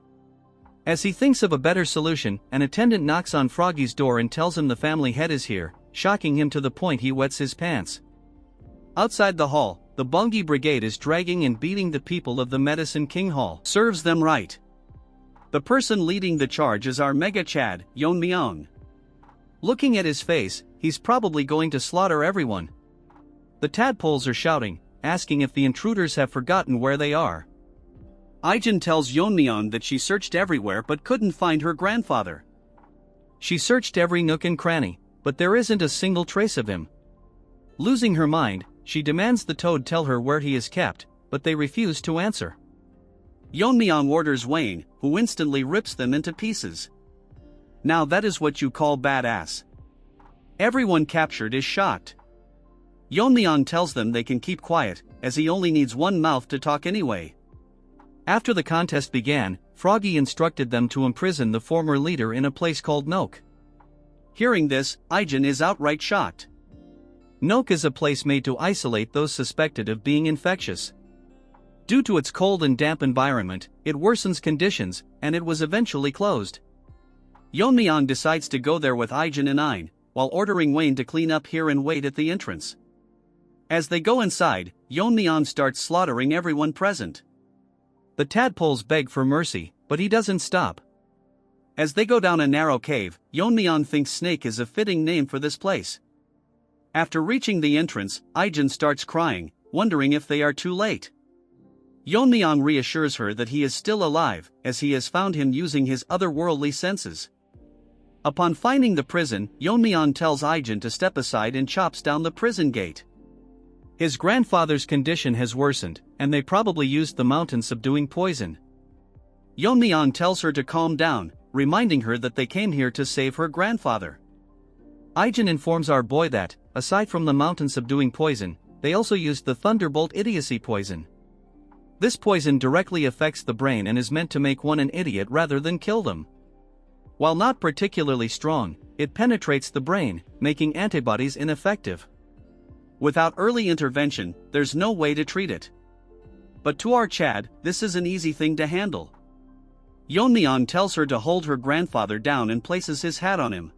As he thinks of a better solution, an attendant knocks on Froggy's door and tells him the family head is here, shocking him to the point he wets his pants. Outside the hall, the Bungi Brigade is dragging and beating the people of the Medicine King Hall. Serves them right. The person leading the charge is our mega Chad, Yeon-myeong. Looking at his face, he's probably going to slaughter everyone. The tadpoles are shouting, asking if the intruders have forgotten where they are. Aijin tells Yeon-myeong that she searched everywhere but couldn't find her grandfather. She searched every nook and cranny, but there isn't a single trace of him. Losing her mind, she demands the toad tell her where he is kept, but they refuse to answer. Yeon-myeong orders Wayne, who instantly rips them into pieces. Now that is what you call badass. Everyone captured is shocked. Yeon-myeong tells them they can keep quiet, as he only needs one mouth to talk anyway. After the contest began, Froggy instructed them to imprison the former leader in a place called Nook. Hearing this, Aijin is outright shocked. Nook is a place made to isolate those suspected of being infectious. Due to its cold and damp environment, it worsens conditions, and it was eventually closed. Yeon-myeong decides to go there with Aijin and Ain, while ordering Wayne to clean up here and wait at the entrance. As they go inside, Yeon-myeong starts slaughtering everyone present. The tadpoles beg for mercy, but he doesn't stop. As they go down a narrow cave, Yeon-myeong thinks Snake is a fitting name for this place. After reaching the entrance, Aijin starts crying, wondering if they are too late. Yeon-myeong reassures her that he is still alive, as he has found him using his otherworldly senses. Upon finding the prison, Yeon-myeong tells Aijin to step aside and chops down the prison gate. His grandfather's condition has worsened, and they probably used the mountain subduing poison. Yeon-myeong tells her to calm down, reminding her that they came here to save her grandfather. Aijin informs our boy that, aside from the mountain subduing poison, they also used the Thunderbolt idiocy poison. This poison directly affects the brain and is meant to make one an idiot rather than kill them. While not particularly strong, it penetrates the brain, making antibodies ineffective. Without early intervention, there's no way to treat it. But to our Chad, this is an easy thing to handle. Yeon-myeong tells her to hold her grandfather down and places his hat on him.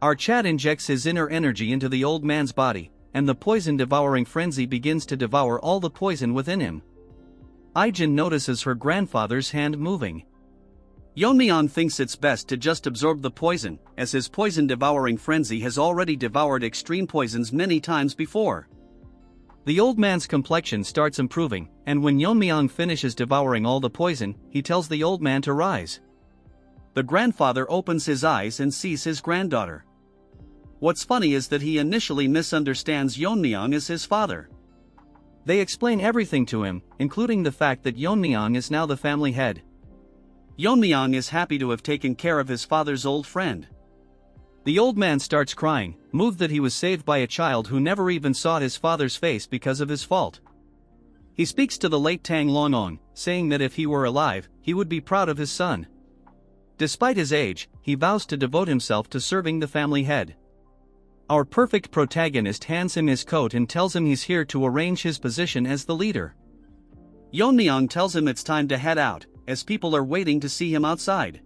Our Chad injects his inner energy into the old man's body, and the poison-devouring frenzy begins to devour all the poison within him. Aijin notices her grandfather's hand moving. Yeon-myeong thinks it's best to just absorb the poison, as his poison-devouring frenzy has already devoured extreme poisons many times before. The old man's complexion starts improving, and when Yeon-myeong finishes devouring all the poison, he tells the old man to rise. The grandfather opens his eyes and sees his granddaughter. What's funny is that he initially misunderstands Yeon-myeong as his father. They explain everything to him, including the fact that Yeon-myeong is now the family head. Yeon-myeong is happy to have taken care of his father's old friend. The old man starts crying, moved that he was saved by a child who never even saw his father's face because of his fault. He speaks to the late Tang Yeon-myeong, saying that if he were alive, he would be proud of his son. Despite his age, he vows to devote himself to serving the family head. Our perfect protagonist hands him his coat and tells him he's here to arrange his position as the leader. Yeon-myeong tells him it's time to head out, as people are waiting to see him outside.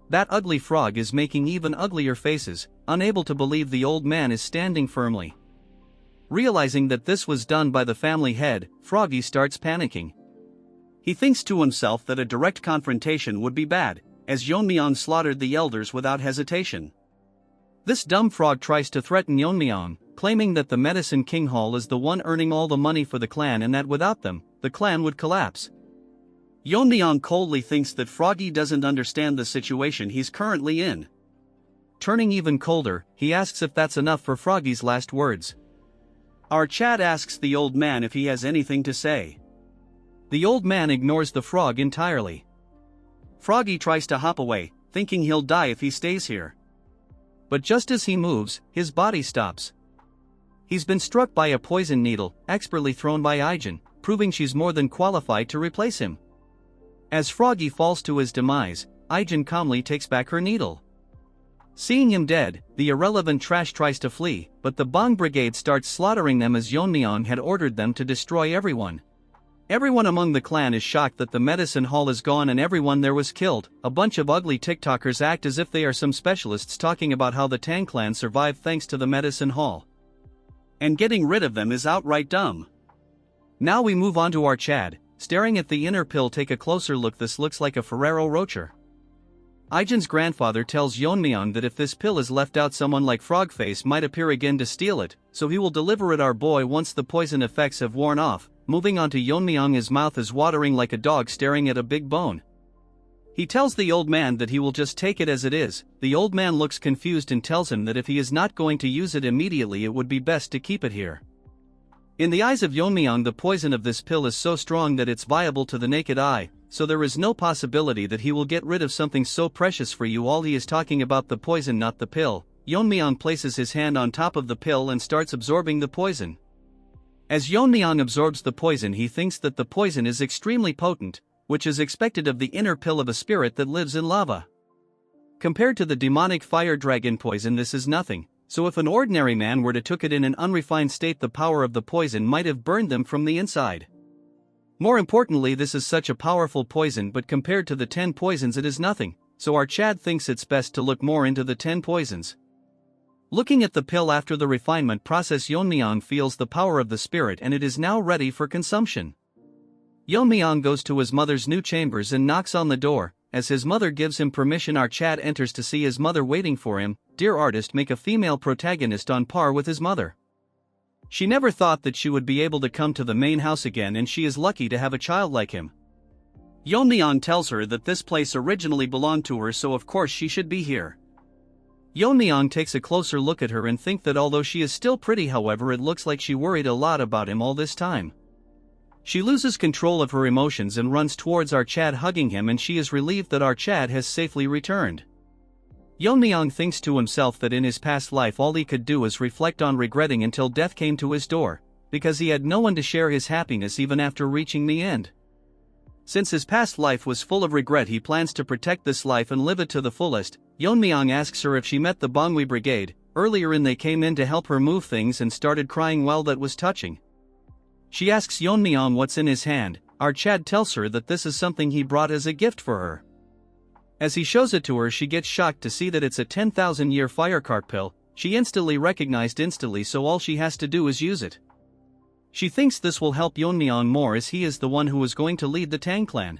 That ugly frog is making even uglier faces, unable to believe the old man is standing firmly. Realizing that this was done by the family head, Froggy starts panicking. He thinks to himself that a direct confrontation would be bad, as Yeon-myeong slaughtered the elders without hesitation. This dumb frog tries to threaten Yeon-myeong, claiming that the Medicine King Hall is the one earning all the money for the clan and that without them, the clan would collapse. Yeon-myeong coldly thinks that Froggy doesn't understand the situation he's currently in. Turning even colder, he asks if that's enough for Froggy's last words. Our Chad asks the old man if he has anything to say. The old man ignores the frog entirely. Froggy tries to hop away, thinking he'll die if he stays here. But just as he moves, his body stops. He's been struck by a poison needle, expertly thrown by Aijin, proving she's more than qualified to replace him. As Froggy falls to his demise, Aijin calmly takes back her needle. Seeing him dead, the irrelevant trash tries to flee, but the Bong Brigade starts slaughtering them as Yeon-myeong had ordered them to destroy everyone. Everyone among the clan is shocked that the medicine hall is gone and everyone there was killed. A bunch of ugly TikTokers act as if they are some specialists talking about how the Tang clan survived thanks to the medicine hall. And getting rid of them is outright dumb. Now we move on to our Chad, staring at the inner pill. Take a closer look. This looks like a Ferrero Rocher. Aijin's grandfather tells Yeon-myeong that if this pill is left out, someone like Frogface might appear again to steal it, so he will deliver it our boy once the poison effects have worn off. Moving on to Yeon-myeong, his mouth is watering like a dog staring at a big bone. He tells the old man that he will just take it as it is. The old man looks confused and tells him that if he is not going to use it immediately, it would be best to keep it here. In the eyes of Yeon-myeong, the poison of this pill is so strong that it's viable to the naked eye, so there is no possibility that he will get rid of something so precious for you all. He is talking about the poison, not the pill. Yeon-myeong places his hand on top of the pill and starts absorbing the poison. As Yeon-myeong absorbs the poison, he thinks that the poison is extremely potent, which is expected of the inner pill of a spirit that lives in lava. Compared to the demonic fire dragon poison, this is nothing, so if an ordinary man were to took it in an unrefined state, the power of the poison might have burned them from the inside. More importantly, this is such a powerful poison, but compared to the 10 poisons it is nothing, so our Chad thinks it's best to look more into the 10 poisons. Looking at the pill after the refinement process, Yeon-myeong feels the power of the spirit and it is now ready for consumption. Yeon-myeong goes to his mother's new chambers and knocks on the door. As his mother gives him permission, our Chad enters to see his mother waiting for him. Dear artist, make a female protagonist on par with his mother. She never thought that she would be able to come to the main house again, and she is lucky to have a child like him. Yeon-myeong tells her that this place originally belonged to her, so of course she should be here. Yeon-myeong takes a closer look at her and thinks that although she is still pretty, however, it looks like she worried a lot about him all this time. She loses control of her emotions and runs towards our Chad, hugging him, and she is relieved that our Chad has safely returned. Yeon-myeong thinks to himself that in his past life all he could do is reflect on regretting until death came to his door, because he had no one to share his happiness even after reaching the end. Since his past life was full of regret, he plans to protect this life and live it to the fullest. Yeon-myeong asks her if she met the Bangwi Brigade. Earlier they came in to help her move things and started crying. Well, that was touching. She asks Yeon-myeong what's in his hand. Our Chad tells her that this is something he brought as a gift for her. As he shows it to her, she gets shocked to see that it's a 10,000-year firecart pill. She instantly recognized so all she has to do is use it. She thinks this will help Yeon-myeong more as he is the one who is going to lead the Tang clan.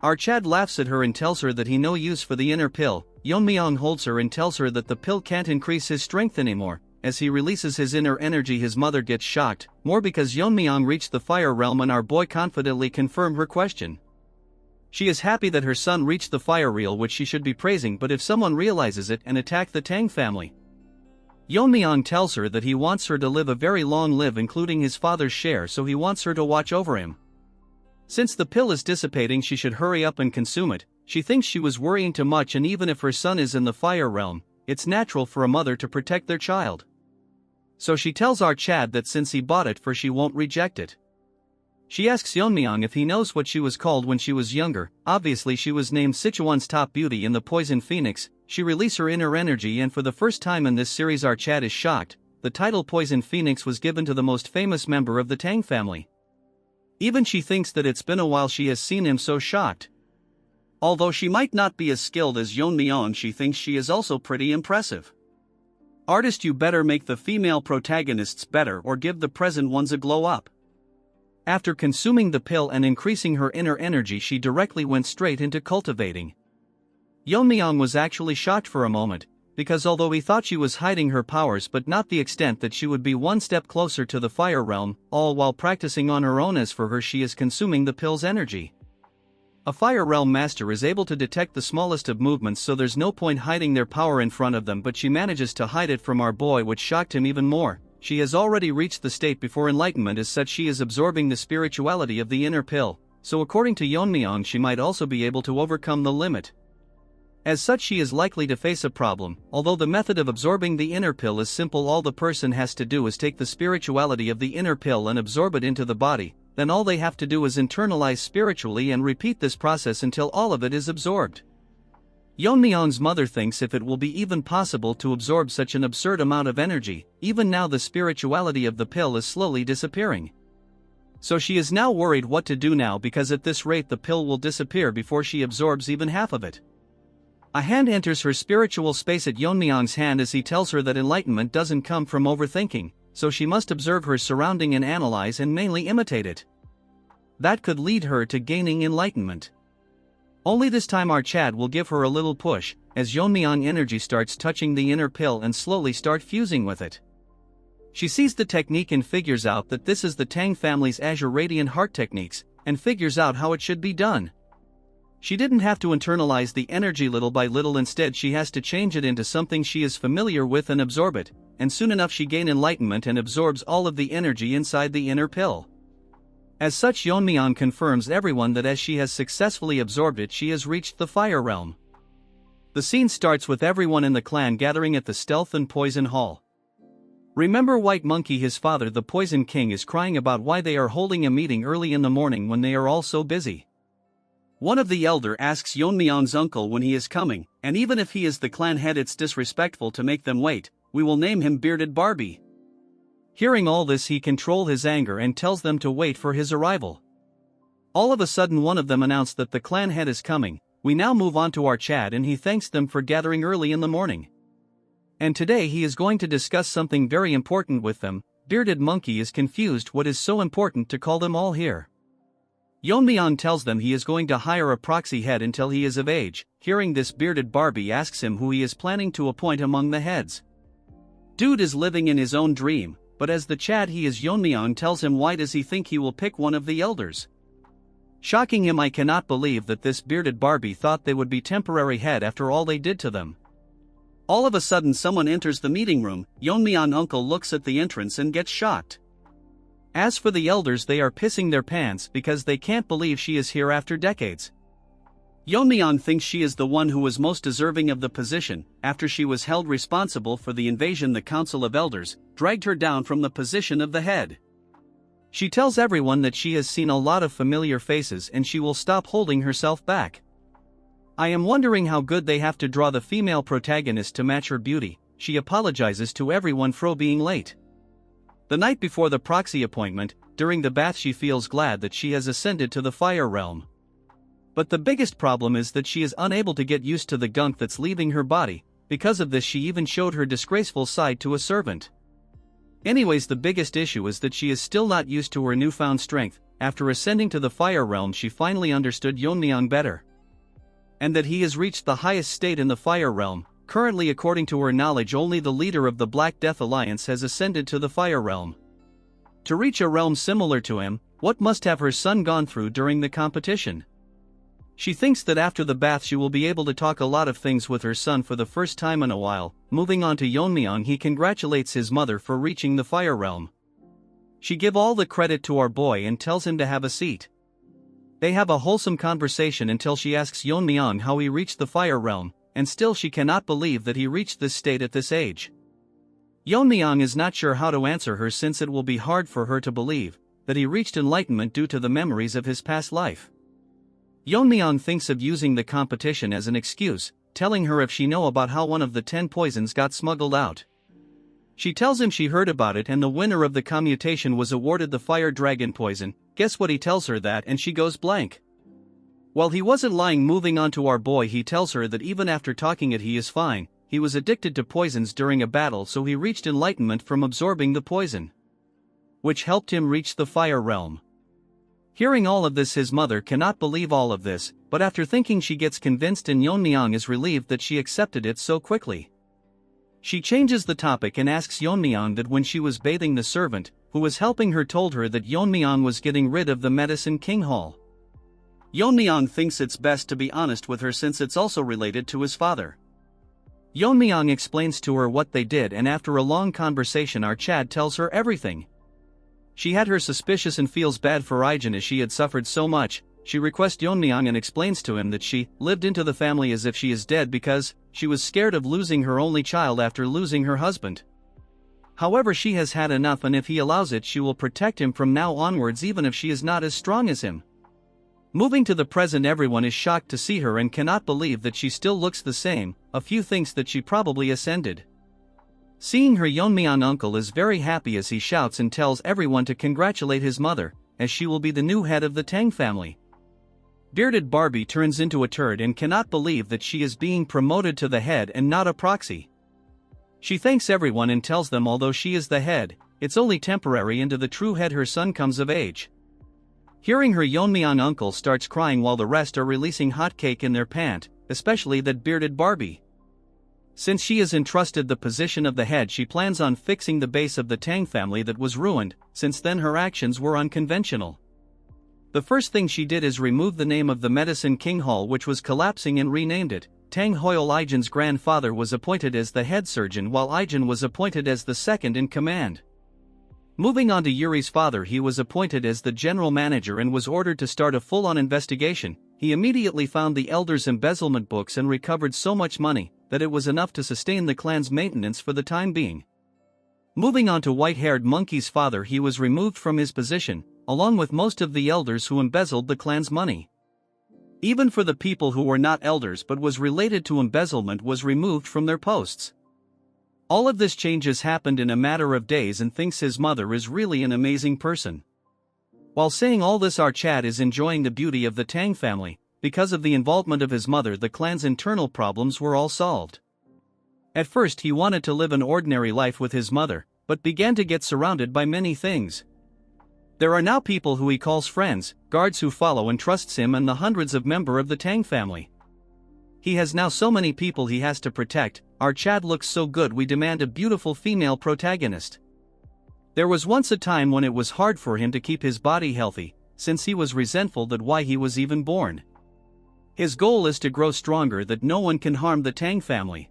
Our Chad laughs at her and tells her that he no use for the inner pill. Yeon-myeong holds her and tells her that the pill can't increase his strength anymore. As he releases his inner energy, his mother gets shocked, more because Yeon-myeong reached the fire realm and our boy confidently confirmed her question. She is happy that her son reached the fire realm, which she should be praising, but if someone realizes it and attack the Tang family. Yeon-myeong tells her that he wants her to live a very long life, including his father's share, so he wants her to watch over him. Since the pill is dissipating, she should hurry up and consume it. She thinks she was worrying too much, and even if her son is in the fire realm, it's natural for a mother to protect their child. So she tells our Chad that since he bought it for, she won't reject it. She asks Yeon-myeong if he knows what she was called when she was younger. Obviously she was named Sichuan's top beauty in the Poison Phoenix. She released her inner energy, and for the first time in this series our Chad is shocked. The title Poison Phoenix was given to the most famous member of the Tang family. Even she thinks that it's been a while she has seen him, so shocked. Although she might not be as skilled as Yeon-myeong, she thinks she is also pretty impressive. Artist, you better make the female protagonists better or give the present ones a glow up. After consuming the pill and increasing her inner energy, she directly went straight into cultivating. Yeon-myeong was actually shocked for a moment, because although he thought she was hiding her powers, but not the extent that she would be one step closer to the fire realm, all while practicing on her own. As for her, she is consuming the pill's energy. A fire realm master is able to detect the smallest of movements, so there's no point hiding their power in front of them, but she manages to hide it from our boy, which shocked him even more. She has already reached the state before enlightenment, as such she is absorbing the spirituality of the inner pill, so according to Yeon-myeong she might also be able to overcome the limit. As such she is likely to face a problem. Although the method of absorbing the inner pill is simple, all the person has to do is take the spirituality of the inner pill and absorb it into the body, then all they have to do is internalize spiritually and repeat this process until all of it is absorbed. Yeon-myeong's mother thinks if it will be even possible to absorb such an absurd amount of energy. Even now the spirituality of the pill is slowly disappearing. So she is now worried what to do now, because at this rate the pill will disappear before she absorbs even half of it. A hand enters her spiritual space at Yeon-myeong's hand as he tells her that enlightenment doesn't come from overthinking, so she must observe her surrounding and analyze and mainly imitate it. That could lead her to gaining enlightenment. Only this time our Chad will give her a little push, as Yeon-myeong energy starts touching the inner pill and slowly start fusing with it. She sees the technique and figures out that this is the Tang family's Azure Radiant Heart techniques, and figures out how it should be done. She didn't have to internalize the energy little by little, instead she has to change it into something she is familiar with and absorb it, and soon enough she gains enlightenment and absorbs all of the energy inside the inner pill. As such Yeon-myeong confirms everyone that as she has successfully absorbed it, she has reached the fire realm. The scene starts with everyone in the clan gathering at the Stealth and Poison Hall. Remember White Monkey, his father the Poison King, is crying about why they are holding a meeting early in the morning when they are all so busy. One of the elder asks Yeon-myeong's uncle when he is coming, and even if he is the clan head it's disrespectful to make them wait. We will name him Bearded Barbie. Hearing all this he controls his anger and tells them to wait for his arrival. All of a sudden one of them announced that the clan head is coming. We now move on to our Chad and he thanks them for gathering early in the morning. And today he is going to discuss something very important with them. Bearded Monkey is confused what is so important to call them all here. Yeon-myeong tells them he is going to hire a proxy head until he is of age. Hearing this, Bearded Barbie asks him who he is planning to appoint among the heads. Dude is living in his own dream, but as the Chad he is, Yeon-myeong tells him why does he think he will pick one of the elders. Shocking him, I cannot believe that this Bearded Barbie thought they would be temporary head after all they did to them. All of a sudden someone enters the meeting room. Yeon-myeong uncle looks at the entrance and gets shocked. As for the elders, they are pissing their pants because they can't believe she is here after decades. Yeon-myeong thinks she is the one who was most deserving of the position. After she was held responsible for the invasion, the Council of Elders dragged her down from the position of the head. She tells everyone that she has seen a lot of familiar faces and she will stop holding herself back. I am wondering how good they have to draw the female protagonist to match her beauty. She apologizes to everyone for being late. The night before the proxy appointment, during the bath, she feels glad that she has ascended to the fire realm. But the biggest problem is that she is unable to get used to the gunk that's leaving her body. Because of this, she even showed her disgraceful side to a servant. Anyways, the biggest issue is that she is still not used to her newfound strength. After ascending to the fire realm, she finally understood Yeon-myeong better, and that he has reached the highest state in the fire realm. Currently, according to her knowledge, only the leader of the Black Death Alliance has ascended to the fire realm. To reach a realm similar to him, what must have her son gone through during the competition? She thinks that after the bath she will be able to talk a lot of things with her son for the first time in a while. Moving on to Yeon-myeong, he congratulates his mother for reaching the fire realm. She gives all the credit to our boy and tells him to have a seat. They have a wholesome conversation until she asks Yeon-myeong how he reached the fire realm, and still she cannot believe that he reached this state at this age. Yeon-myeong is not sure how to answer her, since it will be hard for her to believe that he reached enlightenment due to the memories of his past life. Yeon-myeong thinks of using the competition as an excuse, telling her if she know about how one of the 10 poisons got smuggled out. She tells him she heard about it and the winner of the commutation was awarded the fire dragon poison. Guess what, he tells her that and she goes blank. While he wasn't lying. Moving on to our boy, he tells her that even after talking it he is fine. He was addicted to poisons during a battle, so he reached enlightenment from absorbing the poison, which helped him reach the fire realm. Hearing all of this, his mother cannot believe all of this, but after thinking she gets convinced, and Yeon-myeong is relieved that she accepted it so quickly. She changes the topic and asks Yeon-myeong that when she was bathing, the servant who was helping her told her that Yeon-myeong was getting rid of the Medicine King Hall. Yeon-myeong thinks it's best to be honest with her since it's also related to his father. Yeon-myeong explains to her what they did, and after a long conversation our Chad tells her everything. She had her suspicious and feels bad for Ijin as she had suffered so much. She requests Yeon-myeong and explains to him that she lived into the family as if she is dead because she was scared of losing her only child after losing her husband. However, she has had enough, and if he allows it she will protect him from now onwards, even if she is not as strong as him. Moving to the present, everyone is shocked to see her and cannot believe that she still looks the same. A few thinks that she probably ascended. Seeing her, Yeon-myeong uncle is very happy as he shouts and tells everyone to congratulate his mother, as she will be the new head of the Tang family. Bearded Barbie turns into a turd and cannot believe that she is being promoted to the head and not a proxy. She thanks everyone and tells them although she is the head, it's only temporary until the true head, her son, comes of age. Hearing her, Yeon-myeong uncle starts crying while the rest are releasing hot cake in their pant, especially that bearded Barbie. Since she is entrusted the position of the head, she plans on fixing the base of the Tang family that was ruined. Since then her actions were unconventional. The first thing she did is remove the name of the Medicine King Hall, which was collapsing, and renamed it. Tang Hoil, Ijin's grandfather, was appointed as the head surgeon while Ijin was appointed as the second in command. Moving on to Yuri's father, he was appointed as the general manager and was ordered to start a full-on investigation. He immediately found the elders' embezzlement books and recovered so much money that it was enough to sustain the clan's maintenance for the time being. Moving on to white-haired Monkey's father, he was removed from his position, along with most of the elders who embezzled the clan's money. Even for the people who were not elders but was related to embezzlement was removed from their posts. All of this changes happened in a matter of days, and thinks his mother is really an amazing person. While saying all this, our Chad is enjoying the beauty of the Tang family. Because of the involvement of his mother, the clan's internal problems were all solved. At first he wanted to live an ordinary life with his mother, but began to get surrounded by many things. There are now people who he calls friends, guards who follow and trusts him, and the hundreds of members of the Tang family. He has now so many people he has to protect. Our Chad looks so good, we demand a beautiful female protagonist. There was once a time when it was hard for him to keep his body healthy, since he was resentful that why he was even born. His goal is to grow stronger, that no one can harm the Tang family.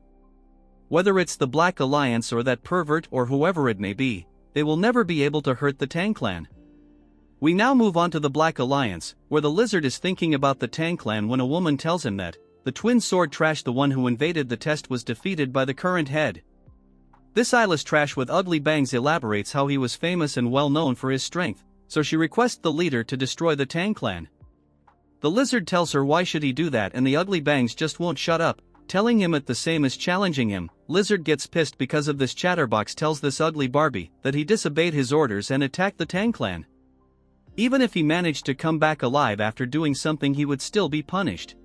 Whether it's the Black Alliance or that pervert or whoever it may be, they will never be able to hurt the Tang clan. We now move on to the Black Alliance, where the lizard is thinking about the Tang clan when a woman tells him that the twin sword trash, the one who invaded the test, was defeated by the current head. This eyeless trash with ugly bangs elaborates how he was famous and well known for his strength, so she requests the leader to destroy the Tang clan. The lizard tells her why should he do that, and the ugly bangs just won't shut up, telling him it the same as challenging him. Lizard gets pissed because of this. Chatterbox tells this ugly Barbie that he disobeyed his orders and attacked the Tang clan. Even if he managed to come back alive after doing something, he would still be punished.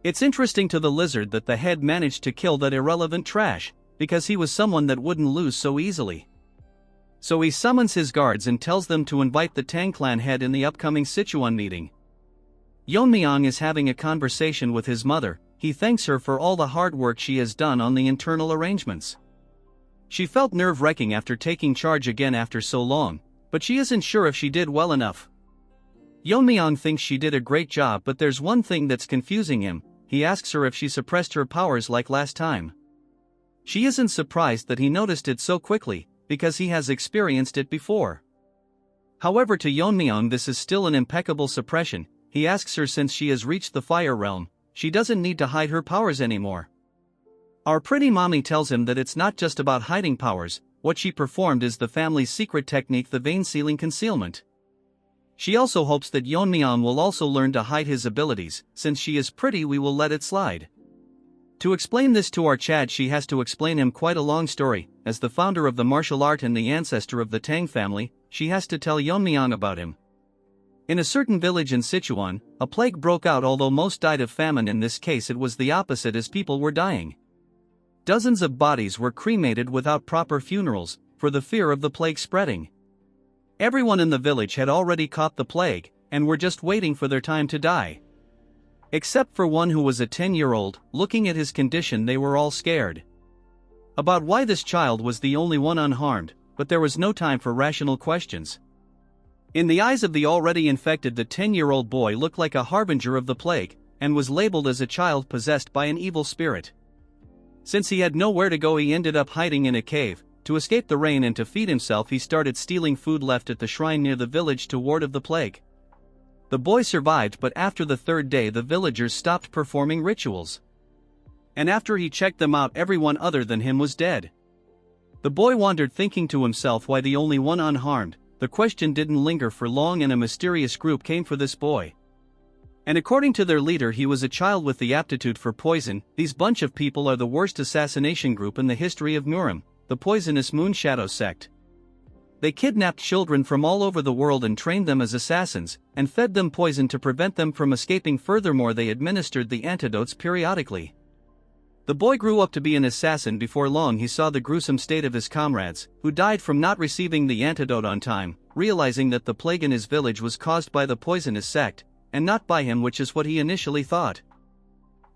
It's interesting to the lizard that the head managed to kill that irrelevant trash, because he was someone that wouldn't lose so easily. So he summons his guards and tells them to invite the Tang clan head in the upcoming Sichuan meeting. Yeon-myeong is having a conversation with his mother. He thanks her for all the hard work she has done on the internal arrangements. She felt nerve-wracking after taking charge again after so long, but she isn't sure if she did well enough. Yeon-myeong thinks she did a great job, but there's one thing that's confusing him. He asks her if she suppressed her powers like last time. She isn't surprised that he noticed it so quickly, because he has experienced it before. However, to Yeon-myeong this is still an impeccable suppression. He asks her, since she has reached the fire realm, she doesn't need to hide her powers anymore. Our pretty mommy tells him that it's not just about hiding powers. What she performed is the family's secret technique, the vein sealing concealment. She also hopes that Yeon-myeong will also learn to hide his abilities. Since she is pretty, we will let it slide. To explain this to our Chad, she has to explain him quite a long story. As the founder of the martial art and the ancestor of the Tang family, she has to tell Yeon-myeong about him. In a certain village in Sichuan, a plague broke out. Although most died of famine, in this case it was the opposite, as people were dying. Dozens of bodies were cremated without proper funerals, for the fear of the plague spreading. Everyone in the village had already caught the plague, and were just waiting for their time to die. Except for one who was a 10-year-old. Looking at his condition, they were all scared about why this child was the only one unharmed, but there was no time for rational questions. In the eyes of the already infected, the 10-year-old boy looked like a harbinger of the plague, and was labeled as a child possessed by an evil spirit. Since he had nowhere to go, he ended up hiding in a cave. To escape the rain and to feed himself, he started stealing food left at the shrine near the village to ward off the plague. The boy survived, but after the third day the villagers stopped performing rituals. And after he checked them out, everyone other than him was dead. The boy wandered, thinking to himself why the only one unharmed. The question didn't linger for long, and a mysterious group came for this boy. And according to their leader, he was a child with the aptitude for poison. These bunch of people are the worst assassination group in the history of Murim, the poisonous Moon Shadow sect. They kidnapped children from all over the world and trained them as assassins, and fed them poison to prevent them from escaping. Furthermore, they administered the antidotes periodically. The boy grew up to be an assassin. Before long he saw the gruesome state of his comrades, who died from not receiving the antidote on time. Realizing that the plague in his village was caused by the poisonous sect, and not by him, which is what he initially thought.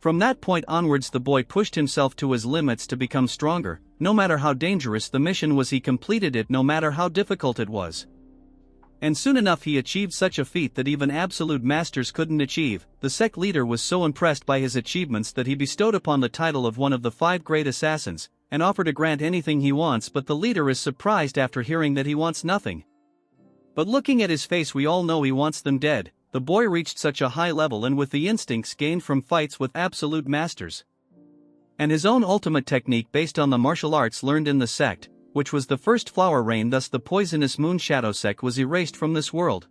From that point onwards the boy pushed himself to his limits to become stronger. No matter how dangerous the mission was, he completed it no matter how difficult it was. And soon enough he achieved such a feat that even absolute masters couldn't achieve. The sect leader was so impressed by his achievements that he bestowed upon the title of one of the 5 great assassins, and offered to grant anything he wants. But the leader is surprised after hearing that he wants nothing. But looking at his face, we all know he wants them dead. The boy reached such a high level, and with the instincts gained from fights with absolute masters, and his own ultimate technique based on the martial arts learned in the sect, which was the first flower rain. Thus the poisonous Moon Shadow sect was erased from this world.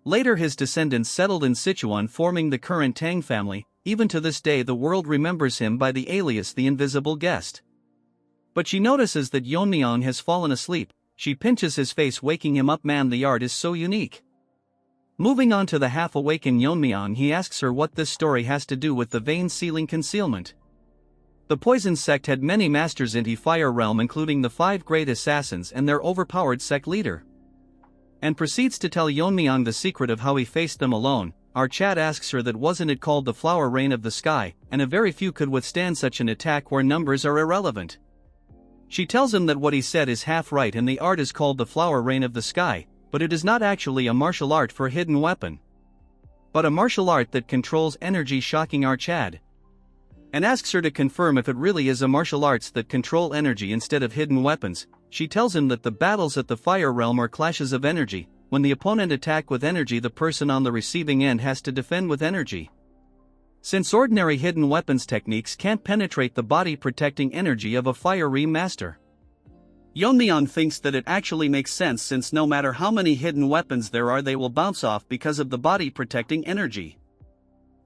Later his descendants settled in Sichuan, forming the current Tang family. Even to this day the world remembers him by the alias the Invisible Guest. But she notices that Yeon-myeong has fallen asleep. She pinches his face, waking him up. Man, the art is so unique. Moving on to the half-awakened Yeon-myeong, he asks her what this story has to do with the vein sealing concealment. The poison sect had many masters in the fire realm, including the 5 great assassins and their overpowered sect leader, and proceeds to tell Yeon-myeong the secret of how he faced them alone. Our Chad asks her that wasn't it called the flower rain of the sky, and a very few could withstand such an attack where numbers are irrelevant. She tells him that what he said is half right, and the art is called the flower rain of the sky, but it is not actually a martial art for a hidden weapon, but a martial art that controls energy, shocking our Chad, and asks her to confirm if it really is a martial arts that control energy instead of hidden weapons. She tells him that the battles at the fire realm are clashes of energy, when the opponent attacks with energy, the person on the receiving end has to defend with energy. Since ordinary hidden weapons techniques can't penetrate the body protecting energy of a fiery master, Yeon-myeong thinks that it actually makes sense, since no matter how many hidden weapons there are, they will bounce off because of the body protecting energy.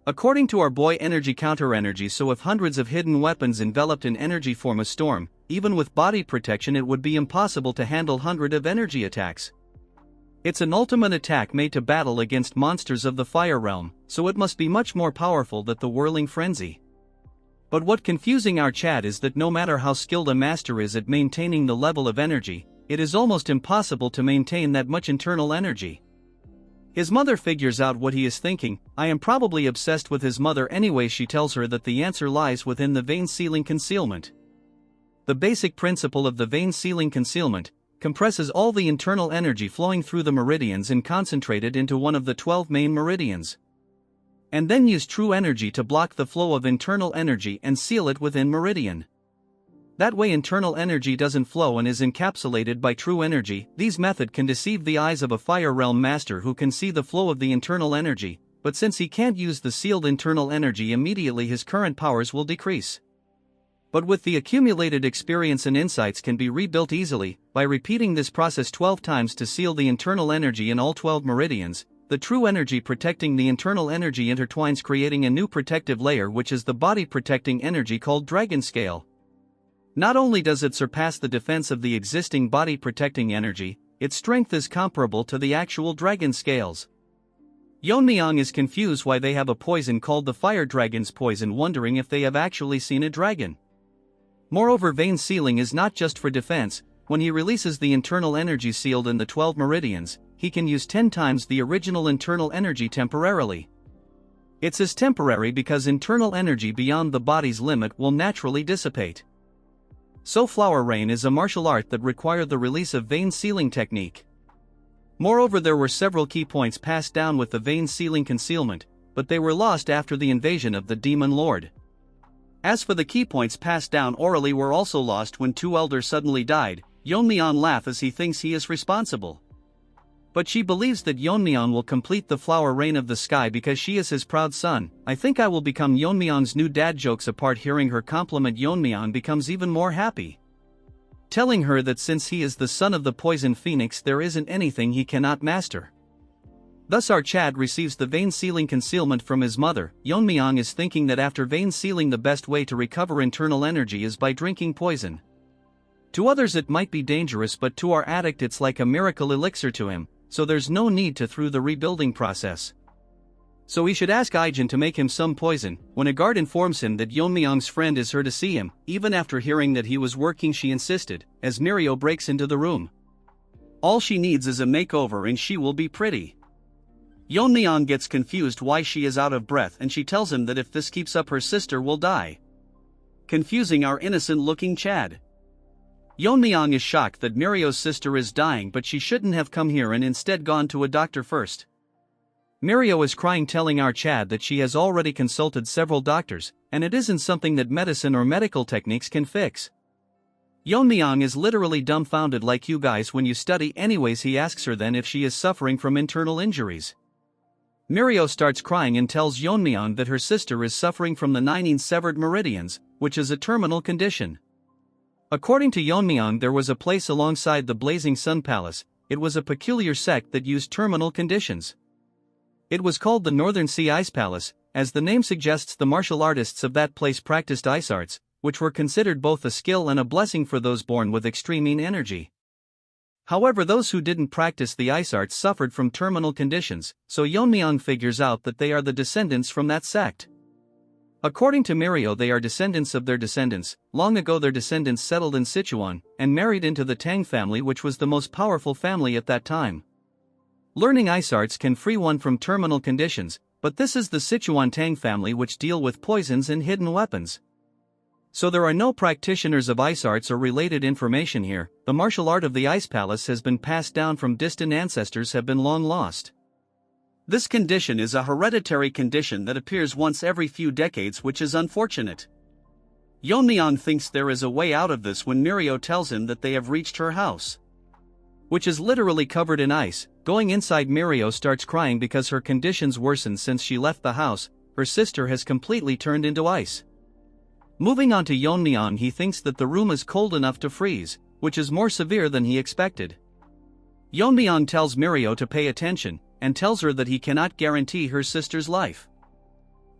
According to our boy, energy counter energy, so if hundreds of hidden weapons enveloped in energy form a storm, even with body protection it would be impossible to handle hundreds of energy attacks. It's an ultimate attack made to battle against monsters of the fire realm, so it must be much more powerful than the whirling frenzy. But what confusing our Chad is that no matter how skilled a master is at maintaining the level of energy, it is almost impossible to maintain that much internal energy. His mother figures out what he is thinking. I am probably obsessed with his mother anyway. She tells her that the answer lies within the vein sealing concealment. The basic principle of the vein sealing concealment compresses all the internal energy flowing through the meridians and concentrated into one of the 12 main meridians, and then use true energy to block the flow of internal energy and seal it within meridian. That way internal energy doesn't flow and is encapsulated by true energy. These method can deceive the eyes of a fire realm master who can see the flow of the internal energy, but since he can't use the sealed internal energy immediately, his current powers will decrease. But with the accumulated experience and insights can be rebuilt easily. By repeating this process 12 times to seal the internal energy in all 12 meridians, the true energy protecting the internal energy intertwines, creating a new protective layer, which is the body protecting energy called Dragon Scale. Not only does it surpass the defense of the existing body protecting energy, its strength is comparable to the actual dragon scales. Yeon-myeong is confused why they have a poison called the fire dragon's poison, wondering if they have actually seen a dragon. Moreover, vein sealing is not just for defense. When he releases the internal energy sealed in the 12 meridians, he can use 10 times the original internal energy temporarily. It's as temporary because internal energy beyond the body's limit will naturally dissipate. So flower rain is a martial art that required the release of vein sealing technique. Moreover, there were several key points passed down with the vein sealing concealment, but they were lost after the invasion of the Demon Lord. As for the key points passed down orally, were also lost when two elders suddenly died. Yeon-myeong laughs as he thinks he is responsible. But she believes that Yeon-myeong will complete the flower rain of the sky because she is his proud son. I think I will become Yeon-myeong's new dad. Jokes apart, hearing her compliment, Yeon-myeong becomes even more happy, telling her that since he is the son of the poison phoenix, there isn't anything he cannot master. Thus our Chad receives the vein sealing concealment from his mother. Yeon-myeong is thinking that after vein sealing, the best way to recover internal energy is by drinking poison. To others it might be dangerous, but to our addict it's like a miracle elixir to him, so there's no need to through the rebuilding process. So he should ask Ijin to make him some poison. When a guard informs him that Yeon-myeong's friend is here to see him, even after hearing that he was working, she insisted, as Mirio breaks into the room. All she needs is a makeover and she will be pretty. Yeon-myeong gets confused why she is out of breath, and she tells him that if this keeps up her sister will die, confusing our innocent-looking Chad. Yeon-myeong is shocked that Mirio's sister is dying, but she shouldn't have come here and instead gone to a doctor first. Mirio is crying, telling our Chad that she has already consulted several doctors, and it isn't something that medicine or medical techniques can fix. Yeon-myeong is literally dumbfounded, like you guys when you study. Anyways, he asks her then if she is suffering from internal injuries. Mirio starts crying and tells Yeon-myeong that her sister is suffering from the 19 severed meridians, which is a terminal condition. According to Yeon-myeong, there was a place alongside the Blazing Sun Palace. It was a peculiar sect that used terminal conditions. It was called the Northern Sea Ice Palace. As the name suggests, the martial artists of that place practiced ice arts, which were considered both a skill and a blessing for those born with extreme energy. However, those who didn't practice the ice arts suffered from terminal conditions, so Yeon-myeong figures out that they are the descendants from that sect. According to Mirio, they are descendants of their descendants. Long ago their descendants settled in Sichuan, and married into the Tang family, which was the most powerful family at that time. Learning ice arts can free one from terminal conditions, but this is the Sichuan Tang family, which deal with poisons and hidden weapons. So there are no practitioners of ice arts or related information here. The martial art of the Ice Palace has been passed down from distant ancestors, have been long lost. This condition is a hereditary condition that appears once every few decades, which is unfortunate. Yeon-myeong thinks there is a way out of this when Mirio tells him that they have reached her house, which is literally covered in ice. Going inside, Mirio starts crying because her conditions worsened since she left the house. Her sister has completely turned into ice. Moving on to Yeon-myeong, he thinks that the room is cold enough to freeze, which is more severe than he expected. Yeon-myeong tells Mirio to pay attention, and tells her that he cannot guarantee her sister's life.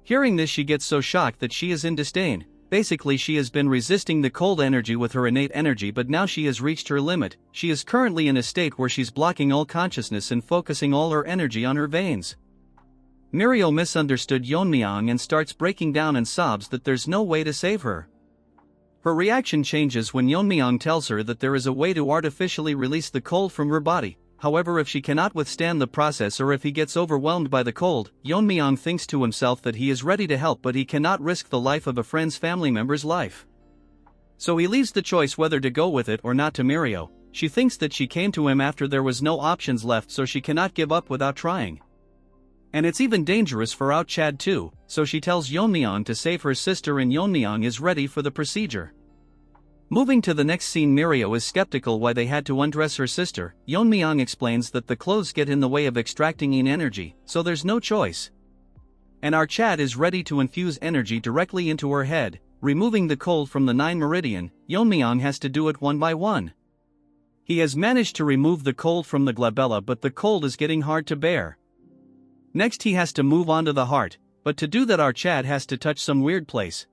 Hearing this, she gets so shocked that she is in disdain. Basically, she has been resisting the cold energy with her innate energy, but now she has reached her limit. She is currently in a state where she's blocking all consciousness and focusing all her energy on her veins. Mirio misunderstood Yeon-myeong and starts breaking down and sobs that there's no way to save her. Her reaction changes when Yeon-myeong tells her that there is a way to artificially release the cold from her body. However, if she cannot withstand the process or if he gets overwhelmed by the cold, Yeon-myeong thinks to himself that he is ready to help, but he cannot risk the life of a friend's family member's life. So he leaves the choice whether to go with it or not to Mirio. She thinks that she came to him after there was no options left, so she cannot give up without trying. And it's even dangerous for out Chad too, so she tells Yeon-myeong to save her sister, and Yeon-myeong is ready for the procedure. Moving to the next scene, Mirio is skeptical why they had to undress her sister. Yeon-myeong explains that the clothes get in the way of extracting yin energy, so there's no choice. And our Chad is ready to infuse energy directly into her head, removing the cold from the 9 meridian. Yeon-myeong has to do it one by one. He has managed to remove the cold from the glabella, but the cold is getting hard to bear. Next he has to move on to the heart, but to do that our Chad has to touch some weird place.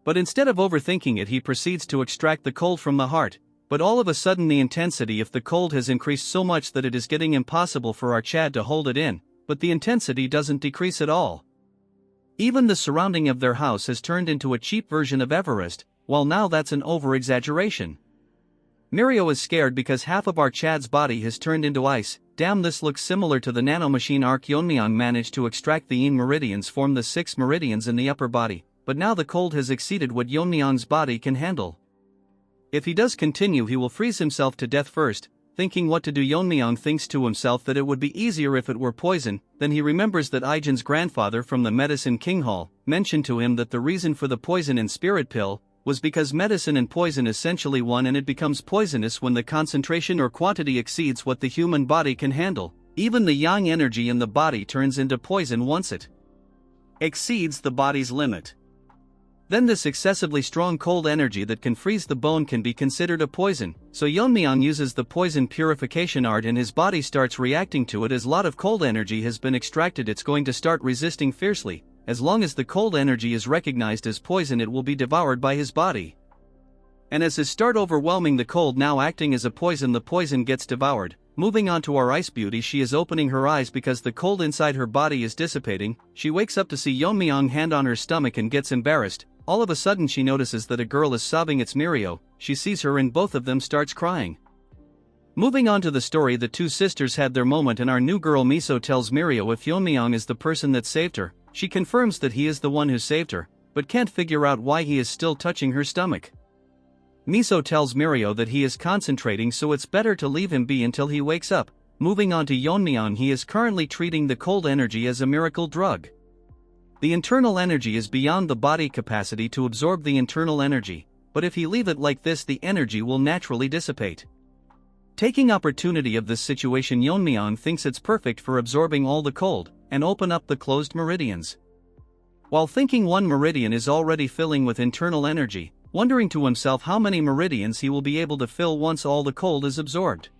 But instead of overthinking it, he proceeds to extract the cold from the heart, but all of a sudden the intensity of the cold has increased so much that it is getting impossible for our Chad to hold it in, but the intensity doesn't decrease at all. Even the surrounding of their house has turned into a cheap version of Everest, while now that's an over-exaggeration. Mirio is scared because half of our Chad's body has turned into ice. Damn, this looks similar to the nanomachine arc. Yeon-myeong managed to extract the yin meridians, form the 6 meridians in the upper body. But now the cold has exceeded what Yeon-myeong's body can handle. If he does continue, he will freeze himself to death first. Thinking what to do, Yeon-myeong thinks to himself that it would be easier if it were poison. Then he remembers that Ijin's grandfather from the Medicine King Hall mentioned to him that the reason for the poison in spirit pill was because medicine and poison essentially one, and it becomes poisonous when the concentration or quantity exceeds what the human body can handle. Even the yang energy in the body turns into poison once it exceeds the body's limit. Then this excessively strong cold energy that can freeze the bone can be considered a poison, so Yeon-myeong uses the poison purification art and his body starts reacting to it. As a lot of cold energy has been extracted, it's going to start resisting fiercely. As long as the cold energy is recognized as poison, it will be devoured by his body. And as his start overwhelming the cold, now acting as a poison, the poison gets devoured. Moving on to our ice beauty, she is opening her eyes because the cold inside her body is dissipating. She wakes up to see Yeon-myeong hand on her stomach and gets embarrassed. All of a sudden she notices that a girl is sobbing. It's Mirio. She sees her and both of them starts crying. Moving on to the story, the two sisters had their moment and our new girl Miso tells Mirio if Yeon-myeong is the person that saved her. She confirms that he is the one who saved her, but can't figure out why he is still touching her stomach. Miso tells Mirio that he is concentrating, so it's better to leave him be until he wakes up. Moving on to Yeon-myeong, he is currently treating the cold energy as a miracle drug. The internal energy is beyond the body capacity to absorb the internal energy, but if he leave it like this, the energy will naturally dissipate. Taking opportunity of this situation, Yeon-myeong thinks it's perfect for absorbing all the cold, and open up the closed meridians. While thinking one meridian is already filling with internal energy, wondering to himself how many meridians he will be able to fill once all the cold is absorbed.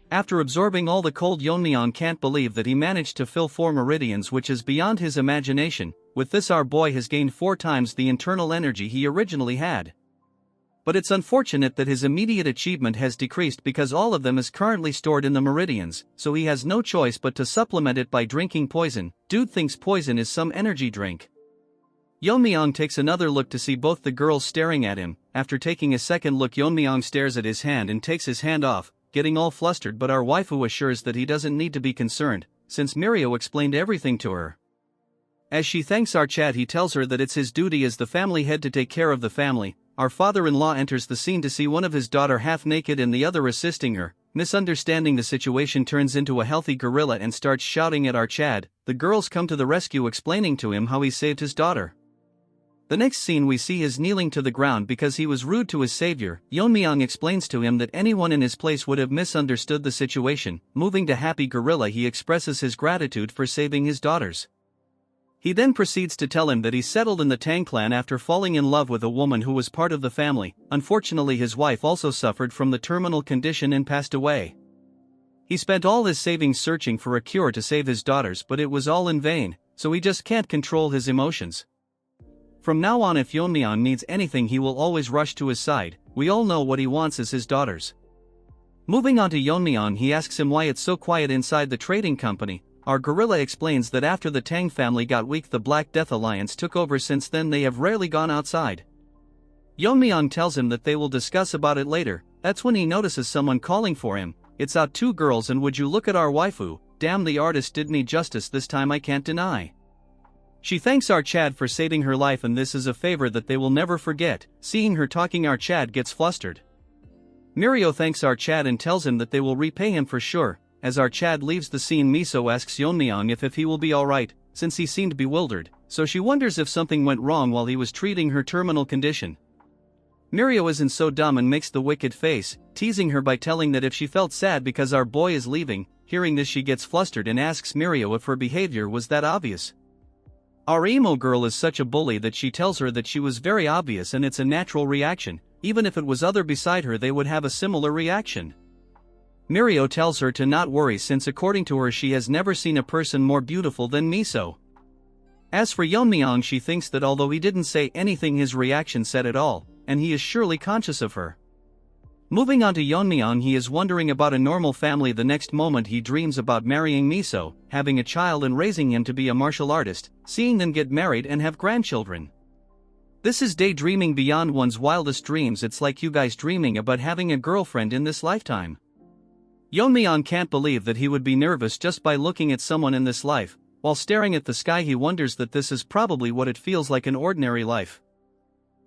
After absorbing all the cold, Yeon-myeong can't believe that he managed to fill 4 meridians, which is beyond his imagination. With this, our boy has gained 4 times the internal energy he originally had. But it's unfortunate that his immediate achievement has decreased because all of them is currently stored in the meridians, so he has no choice but to supplement it by drinking poison. Dude thinks poison is some energy drink. Yeon-myeong takes another look to see both the girls staring at him. After taking a second look, Yeon-myeong stares at his hand and takes his hand off, getting all flustered, but our waifu assures that he doesn't need to be concerned, since Mirio explained everything to her. As she thanks our Chad, he tells her that it's his duty as the family head to take care of the family. Our father-in-law enters the scene to see one of his daughter half naked and the other assisting her. Misunderstanding the situation, turns into a healthy gorilla and starts shouting at our Chad. The girls come to the rescue, explaining to him how he saved his daughter. The next scene we see is kneeling to the ground because he was rude to his savior. Yeon-myeong explains to him that anyone in his place would have misunderstood the situation. Moving to Happy Gorilla, he expresses his gratitude for saving his daughters. He then proceeds to tell him that he settled in the Tang clan after falling in love with a woman who was part of the family. Unfortunately, his wife also suffered from the terminal condition and passed away. He spent all his savings searching for a cure to save his daughters, but it was all in vain, so he just can't control his emotions. From now on, if Yeon-myeong needs anything, he will always rush to his side. We all know what he wants is his daughters. Moving on to Yeon-myeong, he asks him why it's so quiet inside the trading company. Our gorilla explains that after the Tang family got weak, the Black Death Alliance took over. Since then they have rarely gone outside. Yeon-myeong tells him that they will discuss about it later. That's when he notices someone calling for him. It's out, two girls, and would you look at our waifu. Damn, the artist did me justice this time, I can't deny. She thanks our Chad for saving her life, and this is a favor that they will never forget. Seeing her talking, our Chad gets flustered. Mirio thanks our Chad and tells him that they will repay him for sure. As our Chad leaves the scene, Miso asks Yeon-myeong if he will be alright, since he seemed bewildered, so she wonders if something went wrong while he was treating her terminal condition. Mirio isn't so dumb and makes the wicked face, teasing her by telling that if she felt sad because our boy is leaving. Hearing this, she gets flustered and asks Mirio if her behavior was that obvious. Our emo girl is such a bully that she tells her that she was very obvious and it's a natural reaction. Even if it was other beside her, they would have a similar reaction. Mirio tells her to not worry, since according to her she has never seen a person more beautiful than Miso. As for Yeon-myeong, she thinks that although he didn't say anything, his reaction said it all, and he is surely conscious of her. Moving on to Yeon-myeong, he is wondering about a normal family. The next moment he dreams about marrying Miso, having a child and raising him to be a martial artist, seeing them get married and have grandchildren. This is daydreaming beyond one's wildest dreams. It's like you guys dreaming about having a girlfriend in this lifetime. Yeon-myeong can't believe that he would be nervous just by looking at someone in this life. While staring at the sky, he wonders that this is probably what it feels like in ordinary life.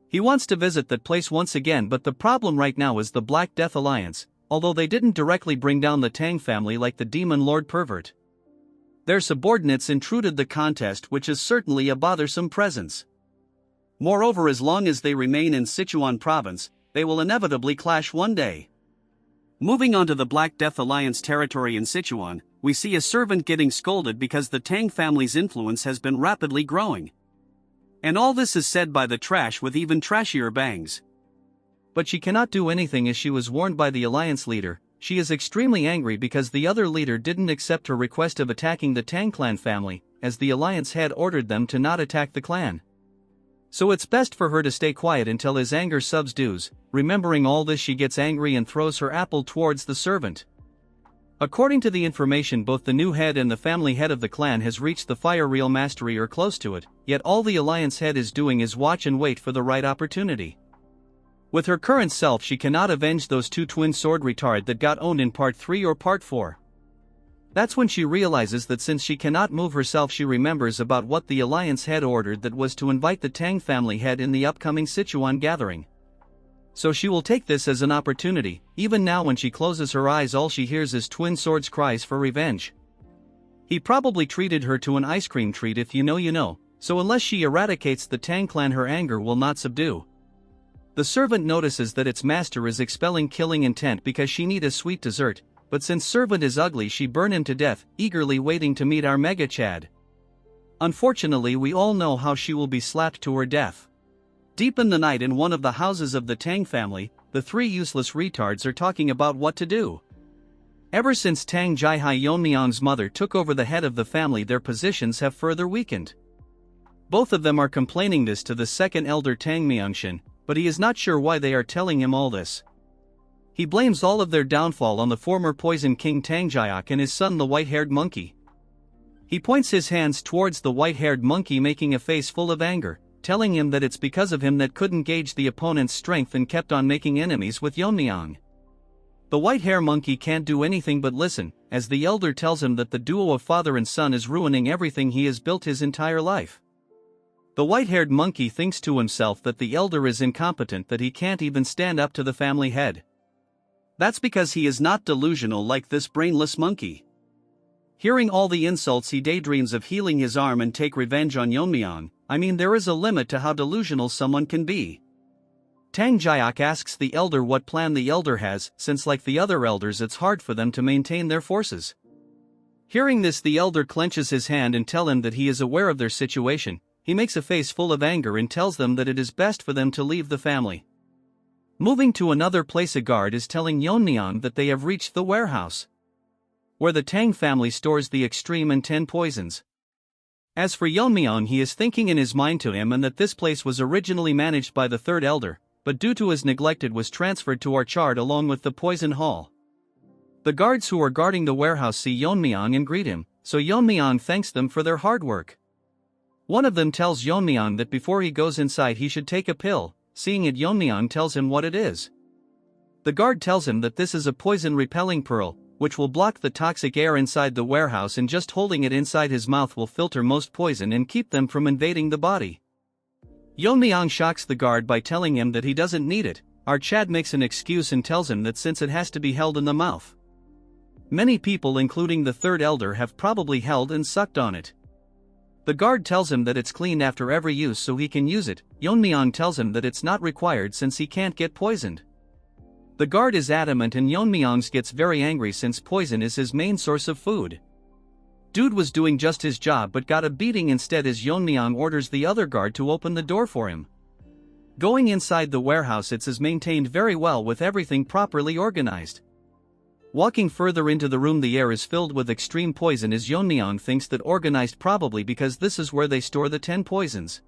He wants to visit that place once again, but the problem right now is the Black Death Alliance, although they didn't directly bring down the Tang family like the Demon Lord pervert. Their subordinates intruded the contest, which is certainly a bothersome presence. Moreover, as long as they remain in Sichuan province, they will inevitably clash one day. Moving on to the Black Death Alliance territory in Sichuan, we see a servant getting scolded because the Tang family's influence has been rapidly growing. And all this is said by the trash with even trashier bangs. But she cannot do anything, as she was warned by the alliance leader. She is extremely angry because the other leader didn't accept her request of attacking the Tang clan family, as the alliance had ordered them to not attack the clan. So it's best for her to stay quiet until his anger subsides. Remembering all this, she gets angry and throws her apple towards the servant. According to the information, both the new head and the family head of the clan has reached the fire real mastery or close to it, yet all the alliance head is doing is watch and wait for the right opportunity. With her current self, she cannot avenge those two twin sword retard that got owned in part 3 or part 4. That's when she realizes that since she cannot move herself, she remembers about what the alliance head ordered, that was to invite the Tang family head in the upcoming Sichuan gathering. So she will take this as an opportunity. Even now, when she closes her eyes, all she hears is Twin Sword's cries for revenge. He probably treated her to an ice cream treat, if you know you know, so unless she eradicates the Tang clan, her anger will not subdue. The servant notices that its master is expelling killing intent because she need a sweet dessert, but since servant is ugly, she burn him to death, eagerly waiting to meet our Mega Chad. Unfortunately, we all know how she will be slapped to her death. Deep in the night, in one of the houses of the Tang family, the three useless retards are talking about what to do. Ever since Tang Jihai, Yeon-myeong's mother, took over the head of the family, their positions have further weakened. Both of them are complaining this to the second elder Tang Myeongshin, but he is not sure why they are telling him all this. He blames all of their downfall on the former Poison King Tang Jiak and his son, the white-haired monkey. He points his hands towards the white-haired monkey, making a face full of anger, telling him that it's because of him that couldn't gauge the opponent's strength and kept on making enemies with Yeon-myeong. The white-hair monkey can't do anything but listen, as the elder tells him that the duo of father and son is ruining everything he has built his entire life. The white-haired monkey thinks to himself that the elder is incompetent, that he can't even stand up to the family head. That's because he is not delusional like this brainless monkey. Hearing all the insults, he daydreams of healing his arm and take revenge on Yeon-myeong. I mean, there is a limit to how delusional someone can be. Tang Jiak asks the elder what plan the elder has, since like the other elders it's hard for them to maintain their forces. Hearing this, the elder clenches his hand and tells him that he is aware of their situation. He makes a face full of anger and tells them that it is best for them to leave the family. Moving to another place, a guard is telling Yeon-myeong that they have reached the warehouse where the Tang family stores the extreme and 10 poisons. As for Yeon-myeong, he is thinking in his mind to him and that this place was originally managed by the third elder, but due to his neglected was transferred to Orchard along with the poison hall. The guards who are guarding the warehouse see Yeon-myeong and greet him, so Yeon-myeong thanks them for their hard work. One of them tells Yeon-myeong that before he goes inside he should take a pill. Seeing it, Yeon-myeong tells him what it is. The guard tells him that this is a poison-repelling pearl, which will block the toxic air inside the warehouse, and just holding it inside his mouth will filter most poison and keep them from invading the body. Yeon-myeong shocks the guard by telling him that he doesn't need it. Our Chad makes an excuse and tells him that since it has to be held in the mouth, many people including the third elder have probably held and sucked on it. The guard tells him that it's cleaned after every use so he can use it. Yeon-myeong tells him that it's not required since he can't get poisoned. The guard is adamant and Yeon-myeong gets very angry since poison is his main source of food. Dude was doing just his job but got a beating instead as Yeon-myeong orders the other guard to open the door for him. Going inside the warehouse, it is maintained very well with everything properly organized. Walking further into the room, the air is filled with extreme poison as Yeon-myeong thinks that organized, probably because this is where they store the 10 poisons.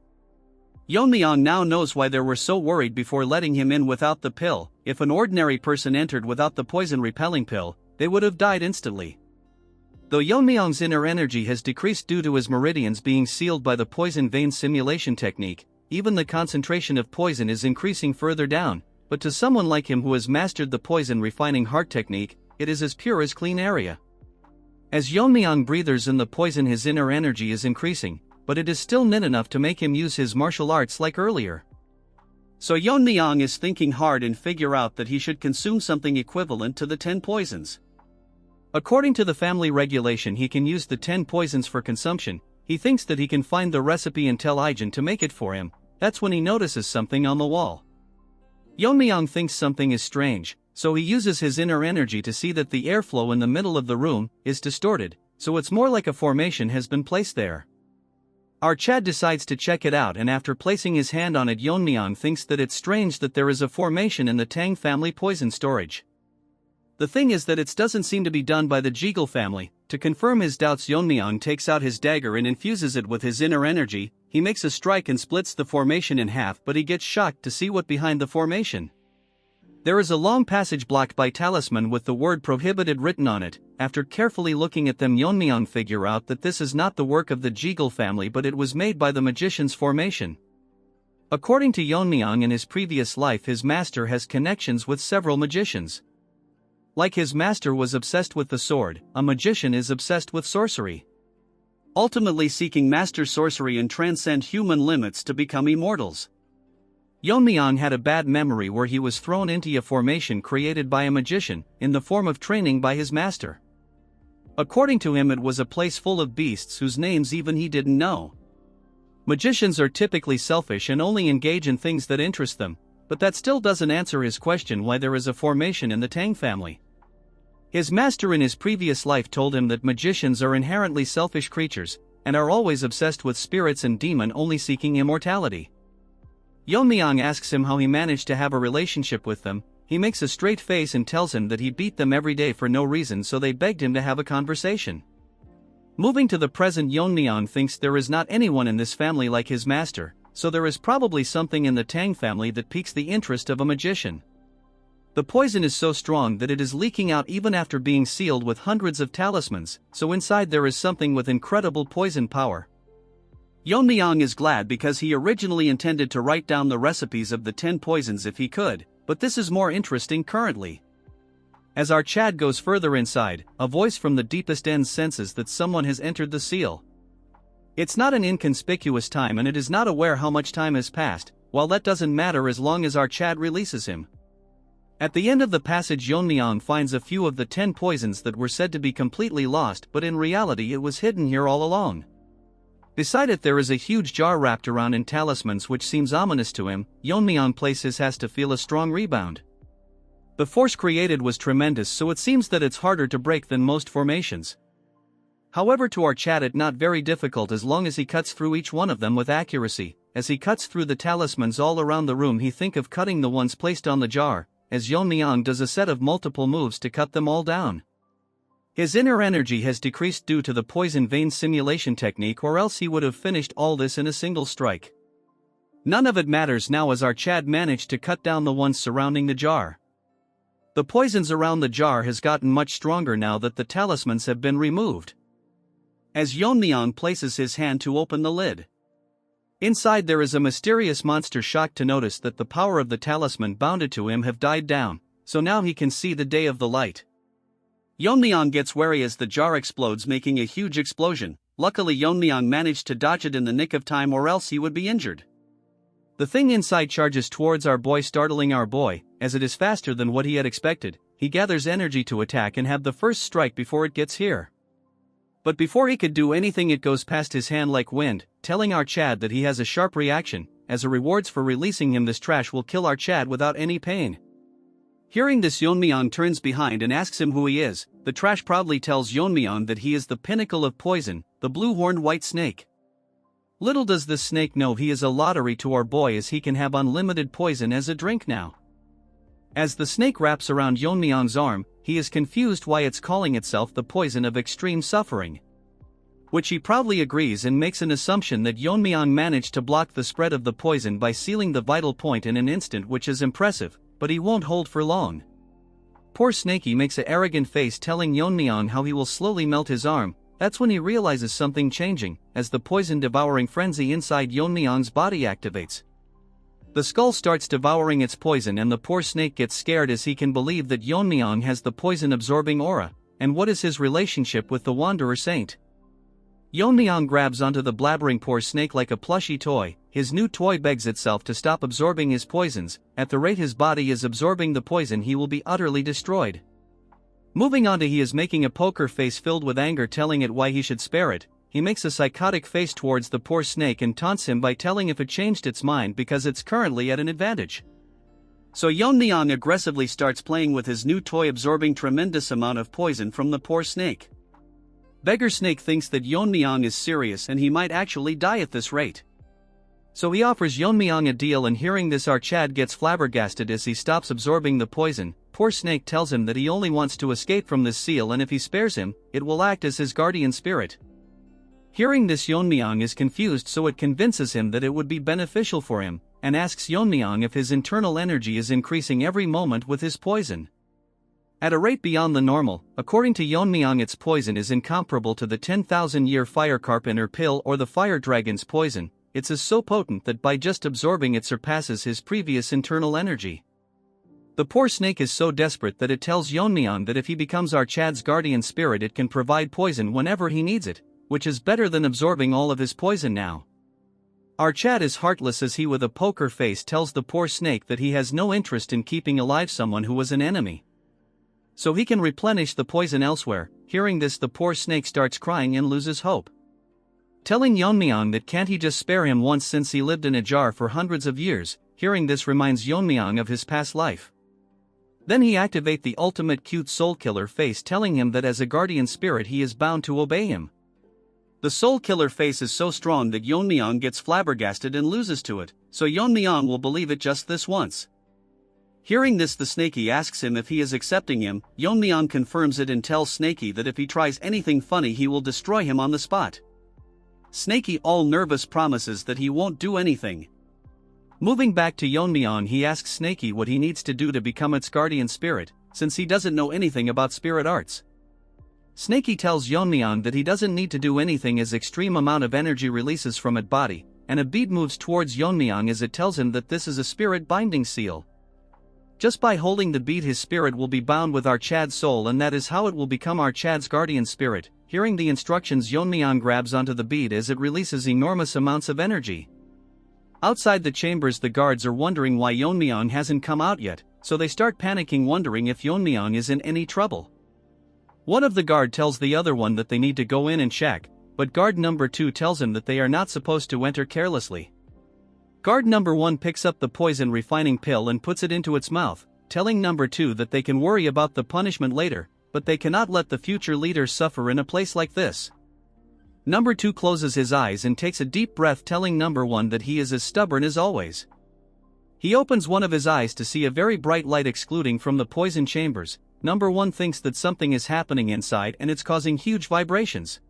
Yeon-myeong now knows why they were so worried before letting him in without the pill. If an ordinary person entered without the poison-repelling pill, they would have died instantly. Though Yeon-myeong's inner energy has decreased due to his meridians being sealed by the poison vein simulation technique, even the concentration of poison is increasing further down, but to someone like him who has mastered the poison refining heart technique, it is as pure as clean area. As Yeon-myeong breathes in the poison, his inner energy is increasing, but it is still not enough to make him use his martial arts like earlier. So Yeon-myeong is thinking hard and figure out that he should consume something equivalent to the 10 poisons. According to the family regulation, he can use the 10 poisons for consumption. He thinks that he can find the recipe and tell Ijin to make it for him. That's when he notices something on the wall. Yeon-myeong thinks something is strange, so he uses his inner energy to see that the airflow in the middle of the room is distorted, so it's more like a formation has been placed there. Our Chad decides to check it out, and after placing his hand on it, Yeon-myeong thinks that it's strange that there is a formation in the Tang family poison storage. The thing is that it doesn't seem to be done by the Jeagle family. To confirm his doubts, Yeon-myeong takes out his dagger and infuses it with his inner energy. He makes a strike and splits the formation in half, but he gets shocked to see what behind the formation. There is a long passage blocked by talisman with the word prohibited written on it. After carefully looking at them, Yeon-myeong figure out that this is not the work of the Jeagle family, but it was made by the magician's formation. According to Yeon-myeong, in his previous life his master has connections with several magicians. Like his master was obsessed with the sword, a magician is obsessed with sorcery, ultimately seeking master sorcery and transcend human limits to become immortals. Yeon-myeong had a bad memory where he was thrown into a formation created by a magician, in the form of training by his master. According to him, it was a place full of beasts whose names even he didn't know. Magicians are typically selfish and only engage in things that interest them, but that still doesn't answer his question why there is a formation in the Tang family. His master in his previous life told him that magicians are inherently selfish creatures, and are always obsessed with spirits and demon, only seeking immortality. Yeon-myeong asks him how he managed to have a relationship with them. He makes a straight face and tells him that he beat them every day for no reason, so they begged him to have a conversation. Moving to the present, Yeon-myeong thinks there is not anyone in this family like his master, so there is probably something in the Tang family that piques the interest of a magician. The poison is so strong that it is leaking out even after being sealed with hundreds of talismans, so inside there is something with incredible poison power. Yeon-myeong is glad because he originally intended to write down the recipes of the 10 poisons if he could, but this is more interesting currently. As our Chad goes further inside, a voice from the deepest end senses that someone has entered the seal. It's not an inconspicuous time and it is not aware how much time has passed, while that doesn't matter as long as our Chad releases him. At the end of the passage, Yeon-myeong finds a few of the 10 poisons that were said to be completely lost, but in reality it was hidden here all along. Beside it there is a huge jar wrapped around in talismans which seems ominous to him. Yeon-myeong places has to feel a strong rebound. The force created was tremendous, so it seems that it's harder to break than most formations. However, to our Chad it not very difficult as long as he cuts through each one of them with accuracy. As he cuts through the talismans all around the room, he think of cutting the ones placed on the jar, as Yeon-myeong does a set of multiple moves to cut them all down. His inner energy has decreased due to the poison vein simulation technique, or else he would have finished all this in a single strike. None of it matters now as our Chad managed to cut down the ones surrounding the jar. The poisons around the jar has gotten much stronger now that the talismans have been removed. As Yeon-myeong places his hand to open the lid, inside there is a mysterious monster, shocked to notice that the power of the talisman bounded to him have died down, so now he can see the day of the light. Yeon-myeong gets wary as the jar explodes, making a huge explosion. Luckily Yeon-myeong managed to dodge it in the nick of time, or else he would be injured. The thing inside charges towards our boy, startling our boy, as it is faster than what he had expected. He gathers energy to attack and have the first strike before it gets here. But before he could do anything, it goes past his hand like wind, telling our Chad that he has a sharp reaction. As a rewards for releasing him, this trash will kill our Chad without any pain. Hearing this, Yeon-myeong turns behind and asks him who he is. The trash proudly tells Yeon-myeong that he is the pinnacle of poison, the blue-horned white snake. Little does this snake know he is a lottery to our boy, as he can have unlimited poison as a drink now. As the snake wraps around Yeon-myeong's arm, he is confused why it's calling itself the poison of extreme suffering, which he proudly agrees and makes an assumption that Yeon-myeong managed to block the spread of the poison by sealing the vital point in an instant, which is impressive, but he won't hold for long. Poor Snakey makes a arrogant face, telling Yeon-myeong how he will slowly melt his arm. That's when he realizes something changing, as the poison-devouring frenzy inside Yeon-myeong's body activates. The skull starts devouring its poison, and the poor snake gets scared as he can believe that Yeon-myeong has the poison-absorbing aura. And what is his relationship with the Wanderer Saint? Yeon-myeong grabs onto the blabbering poor snake like a plushy toy. His new toy begs itself to stop absorbing his poisons. At the rate his body is absorbing the poison, he will be utterly destroyed. Moving on to, he is making a poker face filled with anger, telling it why he should spare it. He makes a psychotic face towards the poor snake and taunts him by telling if it changed its mind because it's currently at an advantage. So Yeon-myeong aggressively starts playing with his new toy, absorbing tremendous amount of poison from the poor snake. Beggar Snake thinks that Yeon-myeong is serious and he might actually die at this rate. So he offers Yeon-myeong a deal, and hearing this, our Chad gets flabbergasted as he stops absorbing the poison. Poor Snake tells him that he only wants to escape from this seal, and if he spares him, it will act as his guardian spirit. Hearing this, Yeon-myeong is confused, so it convinces him that it would be beneficial for him, and asks Yeon-myeong if his internal energy is increasing every moment with his poison. At a rate beyond the normal. According to Yeon-myeong, its poison is incomparable to the 10,000-year fire carpenter pill or the fire dragon's poison. It is so potent that by just absorbing it surpasses his previous internal energy. The poor snake is so desperate that it tells Yeon-myeong that if he becomes our Chad's guardian spirit, it can provide poison whenever he needs it, which is better than absorbing all of his poison now. Our Chad is heartless as he, with a poker face, tells the poor snake that he has no interest in keeping alive someone who was an enemy, so he can replenish the poison elsewhere. Hearing this, the poor snake starts crying and loses hope, telling Yeon-myeong that can't he just spare him once, since he lived in a jar for hundreds of years. Hearing this reminds Yeon-myeong of his past life. Then he activates the ultimate cute soul killer face, telling him that as a guardian spirit he is bound to obey him. The soul killer face is so strong that Yeon-myeong gets flabbergasted and loses to it, so Yeon-myeong will believe it just this once. Hearing this, the Snakey asks him if he is accepting him. Yeon-myeong confirms it and tells Snakey that if he tries anything funny he will destroy him on the spot. Snakey, all nervous, promises that he won't do anything. Moving back to Yeon-myeong, he asks Snakey what he needs to do to become its guardian spirit, since he doesn't know anything about spirit arts. Snakey tells Yeon-myeong that he doesn't need to do anything as extreme amount of energy releases from its body, and a bead moves towards Yeon-myeong as it tells him that this is a spirit binding seal. Just by holding the bead, his spirit will be bound with our Chad's soul, and that is how it will become our Chad's guardian spirit. Hearing the instructions, Yeon-myeong grabs onto the bead as it releases enormous amounts of energy. Outside the chambers, the guards are wondering why Yeon-myeong hasn't come out yet, so they start panicking, wondering if Yeon-myeong is in any trouble. One of the guard tells the other one that they need to go in and check, but guard number 2 tells him that they are not supposed to enter carelessly. Guard number 1 picks up the poison refining pill and puts it into its mouth, telling number 2 that they can worry about the punishment later, but they cannot let the future leaders suffer in a place like this. Number 2 closes his eyes and takes a deep breath, telling number 1 that he is as stubborn as always. He opens one of his eyes to see a very bright light exuding from the poison chambers. Number 1 thinks that something is happening inside and it's causing huge vibrations.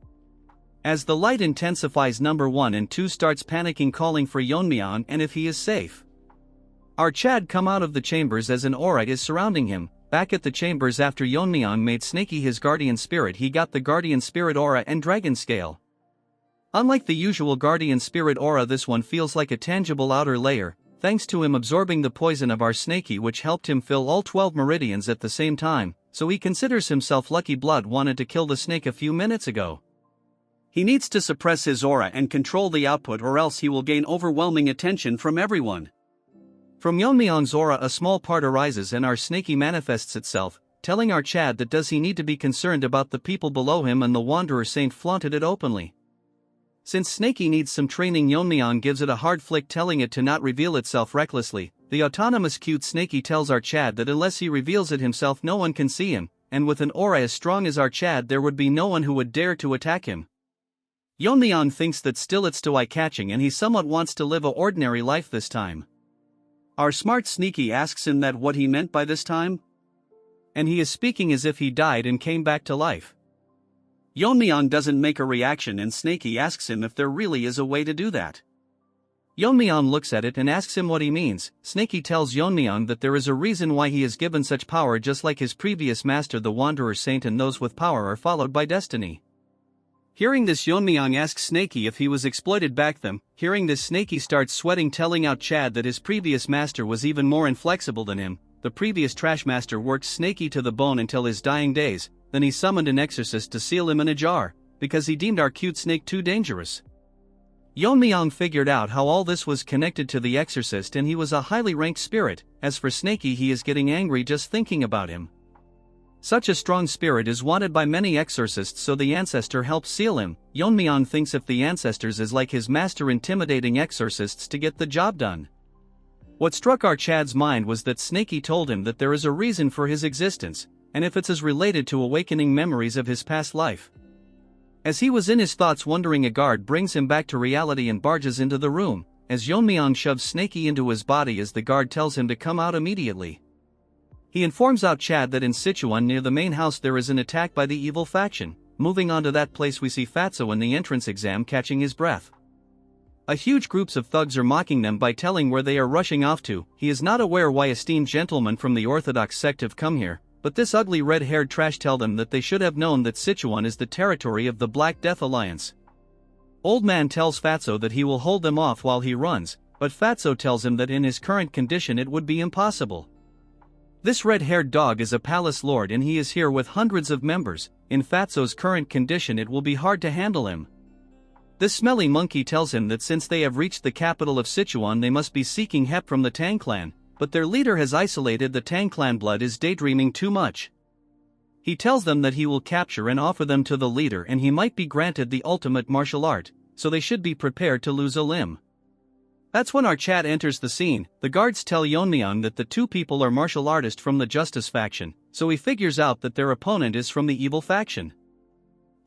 As the light intensifies, number 1 and 2 starts panicking, calling for Yeon-myeong and if he is safe. Our Chad come out of the chambers as an aura is surrounding him. Back at the chambers, after Yeon-myeong made Snaky his guardian spirit, he got the guardian spirit aura and dragon scale. Unlike the usual guardian spirit aura, this one feels like a tangible outer layer, thanks to him absorbing the poison of our Snaky, which helped him fill all 12 meridians at the same time, so he considers himself lucky. Blood wanted to kill the snake a few minutes ago. He needs to suppress his aura and control the output, or else he will gain overwhelming attention from everyone. From Yeon-myeong's aura a small part arises and our Snaky manifests itself, telling our Chad that does he need to be concerned about the people below him, and the Wanderer Saint flaunted it openly. Since Snaky needs some training, Yeon-myeong gives it a hard flick, telling it to not reveal itself recklessly. The autonomous cute Snaky tells our Chad that unless he reveals it himself, no one can see him, and with an aura as strong as our Chad, there would be no one who would dare to attack him. Yeon-myeong thinks that still it's too eye-catching and he somewhat wants to live a ordinary life this time. Our smart Sneaky asks him that what he meant by this time? And he is speaking as if he died and came back to life. Yeon-myeong doesn't make a reaction and Snaky asks him if there really is a way to do that. Yeon-myeong looks at it and asks him what he means. Snaky tells Yeon-myeong that there is a reason why he is given such power, just like his previous master the Wanderer Saint, and those with power are followed by destiny. Hearing this, Yeon-myeong asks Snaky if he was exploited back then. Hearing this, Snaky starts sweating, telling out Chad that his previous master was even more inflexible than him. The previous trash master worked Snaky to the bone until his dying days, then he summoned an exorcist to seal him in a jar, because he deemed our cute snake too dangerous. Yeon-myeong figured out how all this was connected to the exorcist, and he was a highly ranked spirit. As for Snaky, he is getting angry just thinking about him. Such a strong spirit is wanted by many exorcists, so the ancestor helps seal him. Yeon-myeong thinks if the ancestors is like his master, intimidating exorcists to get the job done. What struck our Chad's mind was that Snaky told him that there is a reason for his existence, and if it's as related to awakening memories of his past life. As he was in his thoughts wondering, a guard brings him back to reality and barges into the room, as Yeon-myeong shoves Snaky into his body as the guard tells him to come out immediately. He informs out Chad that in Sichuan near the main house there is an attack by the evil faction. Moving on to that place, we see Fatso in the entrance exam catching his breath. A huge groups of thugs are mocking them by telling where they are rushing off to. He is not aware why esteemed gentlemen from the Orthodox sect have come here, but this ugly red-haired trash tell them that they should have known that Sichuan is the territory of the Black Death Alliance. Old man tells Fatso that he will hold them off while he runs, but Fatso tells him that in his current condition it would be impossible. This red-haired dog is a palace lord and he is here with hundreds of members. In Fatso's current condition it will be hard to handle him. This smelly monkey tells him that since they have reached the capital of Sichuan they must be seeking help from the Tang clan, but their leader has isolated the Tang clan. Blood is daydreaming too much. He tells them that he will capture and offer them to the leader and he might be granted the ultimate martial art, so they should be prepared to lose a limb. That's when our Chad enters the scene. The guards tell Yeon-myeong that the two people are martial artists from the Justice faction, so he figures out that their opponent is from the evil faction.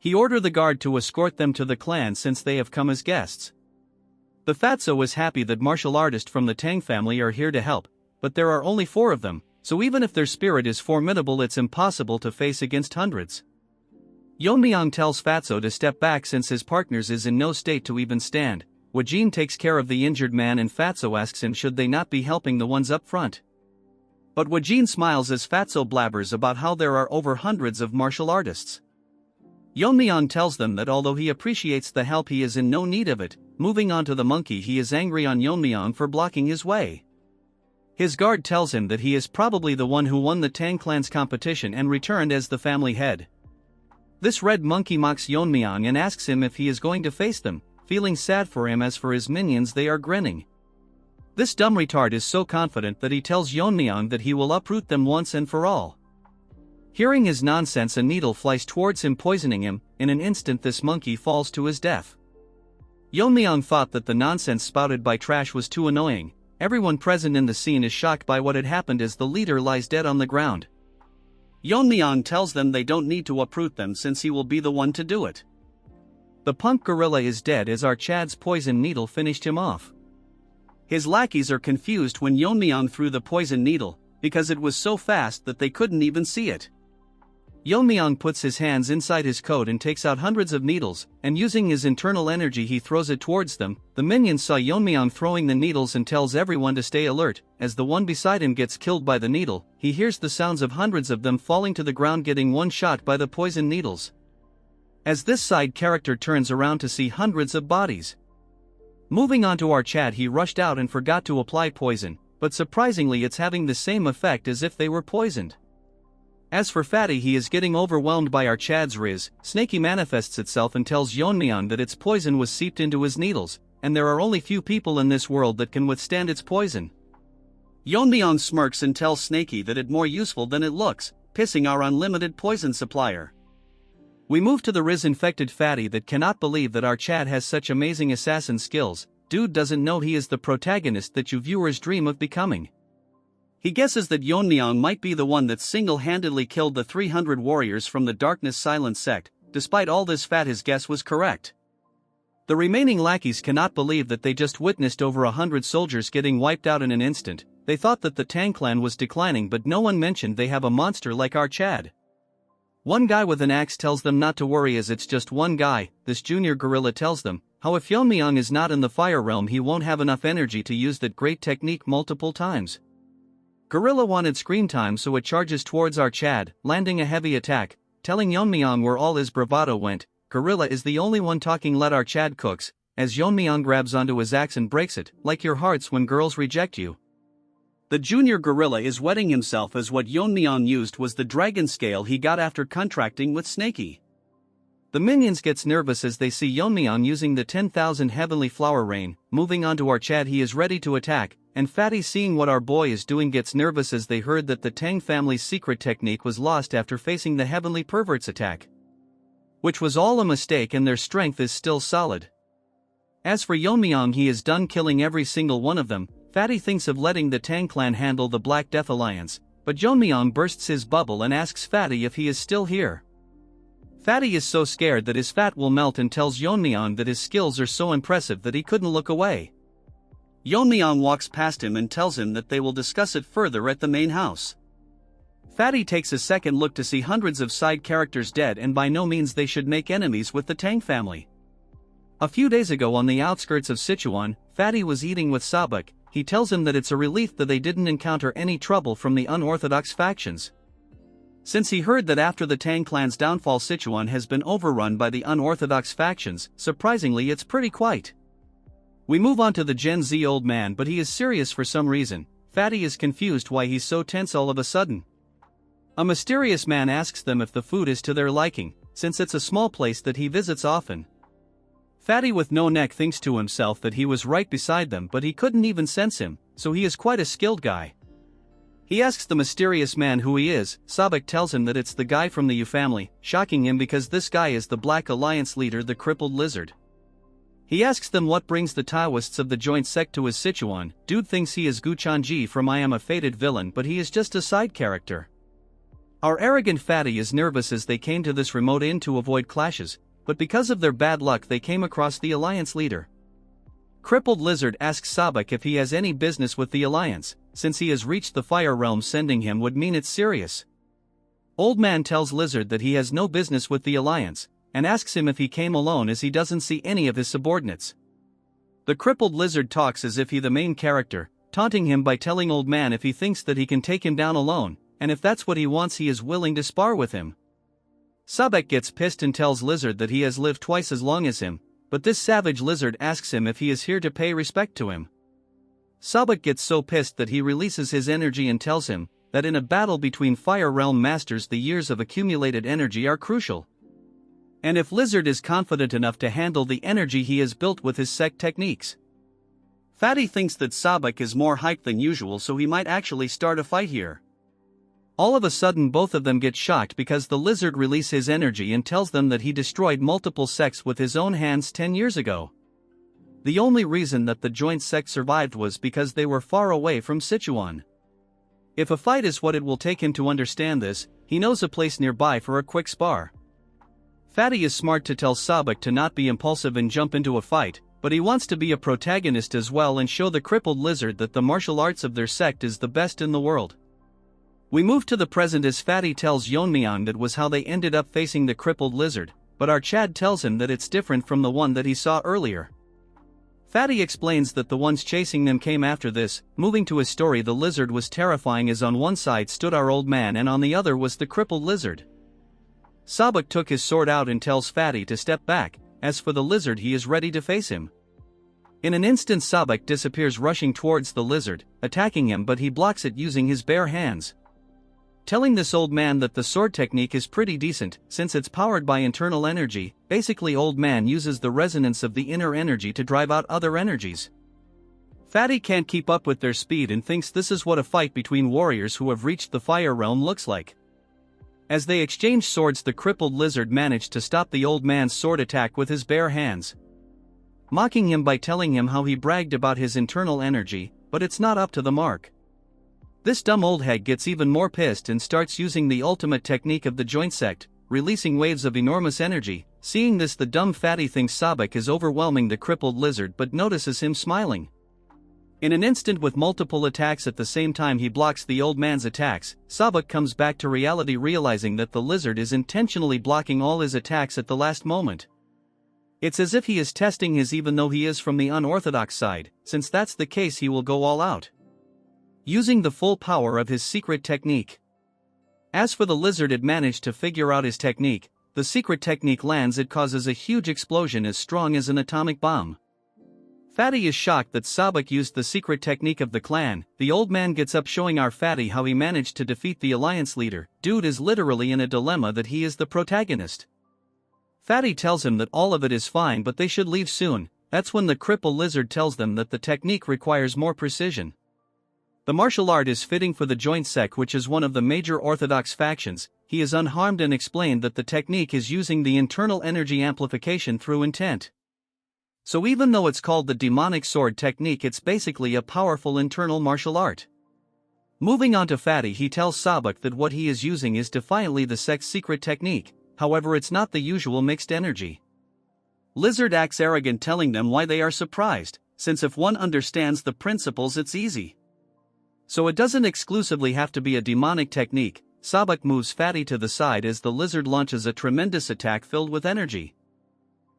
He orders the guard to escort them to the clan since they have come as guests. The Fatso is happy that martial artists from the Tang family are here to help, but there are only 4 of them, so even if their spirit is formidable it's impossible to face against hundreds. Yeon-myeong tells Fatso to step back since his partners is in no state to even stand. Wajin takes care of the injured man and Fatso asks him should they not be helping the ones up front. But Wajin smiles as Fatso blabbers about how there are over hundreds of martial artists. Yeon-myeong tells them that although he appreciates the help he is in no need of it. Moving on to the monkey, he is angry on Yeon-myeong for blocking his way. His guard tells him that he is probably the one who won the Tang clan's competition and returned as the family head. This red monkey mocks Yeon-myeong and asks him if he is going to face them. Feeling sad for him. As for his minions, they are grinning. This dumb retard is so confident that he tells Yeon-myeong that he will uproot them once and for all. Hearing his nonsense, a needle flies towards him, poisoning him. In an instant this monkey falls to his death. Yeon-myeong thought that the nonsense spouted by Trash was too annoying. Everyone present in the scene is shocked by what had happened as the leader lies dead on the ground. Yeon-myeong tells them they don't need to uproot them since he will be the one to do it. The punk gorilla is dead as our Chad's poison needle finished him off. His lackeys are confused when Yeon-myeong threw the poison needle, because it was so fast that they couldn't even see it. Yeon-myeong puts his hands inside his coat and takes out hundreds of needles, and using his internal energy he throws it towards them. The minions saw Yeon-myeong throwing the needles and tells everyone to stay alert. As the one beside him gets killed by the needle, he hears the sounds of hundreds of them falling to the ground, getting one shot by the poison needles. As this side character turns around to see hundreds of bodies. Moving on to our Chad, he rushed out and forgot to apply poison, but surprisingly it's having the same effect as if they were poisoned. As for Fatty, he is getting overwhelmed by our Chad's riz. Snaky manifests itself and tells Yeon-myeong that its poison was seeped into his needles, and there are only few people in this world that can withstand its poison. Yeon-myeong smirks and tells Snaky that it's more useful than it looks, pissing our unlimited poison supplier. We move to the riz-infected Fatty that cannot believe that our Chad has such amazing assassin skills. Dude doesn't know he is the protagonist that you viewers dream of becoming. He guesses that Yeon-myeong might be the one that single-handedly killed the 300 warriors from the Darkness Silent sect. Despite all this, his guess was correct. The remaining lackeys cannot believe that they just witnessed over 100 soldiers getting wiped out in an instant. They thought that the Tang clan was declining, but no one mentioned they have a monster like our Chad. One guy with an axe tells them not to worry as it's just one guy. This junior gorilla tells them how if Yeon-myeong is not in the fire realm he won't have enough energy to use that great technique multiple times. Gorilla wanted screen time, so it charges towards our Chad, landing a heavy attack, telling Yeon-myeong where all his bravado went. Gorilla is the only one talking. Let our Chad cooks, as Yeon-myeong grabs onto his axe and breaks it, like your hearts when girls reject you. The junior gorilla is wetting himself as what Yeon-myeong used was the dragon scale he got after contracting with Snaky. The minions gets nervous as they see Yeon-myeong using the 10,000 heavenly flower rain. Moving on to our Chad, he is ready to attack, and Fatty, seeing what our boy is doing, gets nervous as they heard that the Tang family's secret technique was lost after facing the heavenly pervert's attack, which was all a mistake, and their strength is still solid. As for Yeon-myeong, he is done killing every single one of them. Fatty thinks of letting the Tang clan handle the Black Death Alliance, but Yeon-myeong bursts his bubble and asks Fatty if he is still here. Fatty is so scared that his fat will melt and tells Yeon-myeong that his skills are so impressive that he couldn't look away. Yeon-myeong walks past him and tells him that they will discuss it further at the main house. Fatty takes a second look to see hundreds of side characters dead, and by no means they should make enemies with the Tang family. A few days ago on the outskirts of Sichuan, Fatty was eating with Sabak. He tells him that it's a relief that they didn't encounter any trouble from the unorthodox factions, since he heard that after the Tang clan's downfall Sichuan has been overrun by the unorthodox factions. Surprisingly, it's pretty quiet. We move on to the Gen Z old man, but he is serious for some reason. Fatty is confused why he's so tense all of a sudden. A mysterious man asks them if the food is to their liking, since it's a small place that he visits often. Fatty with no neck thinks to himself that he was right beside them, but he couldn't even sense him, so he is quite a skilled guy. He asks the mysterious man who he is. Sabak tells him that it's the guy from the Yu family, shocking him because this guy is the Black Alliance leader, the crippled lizard. He asks them what brings the Taoists of the joint sect to his Sichuan. Dude thinks he is Gu Chanji from I Am a Fated Villain, but he is just a side character. Our arrogant Fatty is nervous as they came to this remote inn to avoid clashes, but because of their bad luck they came across the Alliance leader. Crippled Lizard asks Sabak if he has any business with the Alliance, since he has reached the Fire Realm. Sending him would mean it's serious. Old man tells Lizard that he has no business with the Alliance, and asks him if he came alone as he doesn't see any of his subordinates. The crippled Lizard talks as if he the main character, taunting him by telling old man if he thinks that he can take him down alone, and if that's what he wants he is willing to spar with him. Sabak gets pissed and tells Lizard that he has lived twice as long as him, but this savage Lizard asks him if he is here to pay respect to him. Sabak gets so pissed that he releases his energy and tells him that in a battle between Fire Realm Masters the years of accumulated energy are crucial. And if Lizard is confident enough to handle the energy he has built with his sect techniques, Fatty thinks that Sabak is more hyped than usual, so he might actually start a fight here. All of a sudden both of them get shocked because the lizard releases his energy and tells them that he destroyed multiple sects with his own hands 10 years ago. The only reason that the joint sect survived was because they were far away from Sichuan. If a fight is what it will take him to understand this, he knows a place nearby for a quick spar. Fatty is smart to tell Sabak to not be impulsive and jump into a fight, but he wants to be a protagonist as well and show the crippled lizard that the martial arts of their sect is the best in the world. We move to the present as Fatty tells Yeon-myeong that was how they ended up facing the crippled lizard, but our Chad tells him that it's different from the one that he saw earlier. Fatty explains that the ones chasing them came after this. Moving to his story, the lizard was terrifying as on one side stood our old man and on the other was the crippled lizard. Sabak took his sword out and tells Fatty to step back. As for the lizard, he is ready to face him. In an instant Sabak disappears rushing towards the lizard, attacking him, but he blocks it using his bare hands. Telling this old man that the sword technique is pretty decent, since it's powered by internal energy. Basically old man uses the resonance of the inner energy to drive out other energies. Fatty can't keep up with their speed and thinks this is what a fight between warriors who have reached the fire realm looks like. As they exchange swords, the crippled lizard managed to stop the old man's sword attack with his bare hands, mocking him by telling him how he bragged about his internal energy, but it's not up to the mark. This dumb old hag gets even more pissed and starts using the ultimate technique of the joint sect, releasing waves of enormous energy. Seeing this, the dumb Fatty thinks Sabak is overwhelming the crippled lizard but notices him smiling. In an instant, with multiple attacks at the same time, he blocks the old man's attacks. Sabak comes back to reality, realizing that the lizard is intentionally blocking all his attacks at the last moment. It's as if he is testing his, even though he is from the unorthodox side. Since that's the case, he will go all out, using the full power of his secret technique. As for the lizard, it managed to figure out his technique. The secret technique lands, it causes a huge explosion as strong as an atomic bomb. Fatty is shocked that Sabak used the secret technique of the clan. The old man gets up, showing our Fatty how he managed to defeat the alliance leader. Dude is literally in a dilemma that he is the protagonist. Fatty tells him that all of it is fine but they should leave soon. That's when the cripple lizard tells them that the technique requires more precision. The martial art is fitting for the joint sect, which is one of the major orthodox factions. He is unharmed and explained that the technique is using the internal energy amplification through intent. So even though it's called the demonic sword technique, it's basically a powerful internal martial art. Moving on to Fatty, he tells Sabak that what he is using is defiantly the sect's secret technique, however it's not the usual mixed energy. Lizard acts arrogant, telling them why they are surprised, since if one understands the principles it's easy. So it doesn't exclusively have to be a demonic technique. Sabak moves Fatty to the side as the lizard launches a tremendous attack filled with energy,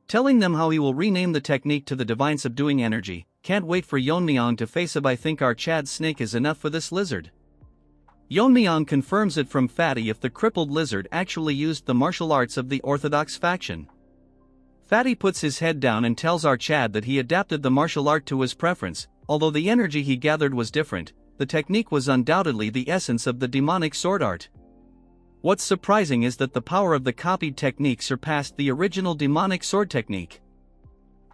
telling them how he will rename the technique to the divine subduing energy. Can't wait for Yeon-myeong to face him. I think our Chad snake is enough for this lizard. Yeon-myeong confirms it from Fatty if the crippled lizard actually used the martial arts of the orthodox faction. Fatty puts his head down and tells our Chad that he adapted the martial art to his preference. Although the energy he gathered was different, the technique was undoubtedly the essence of the demonic sword art. What's surprising is that the power of the copied technique surpassed the original demonic sword technique.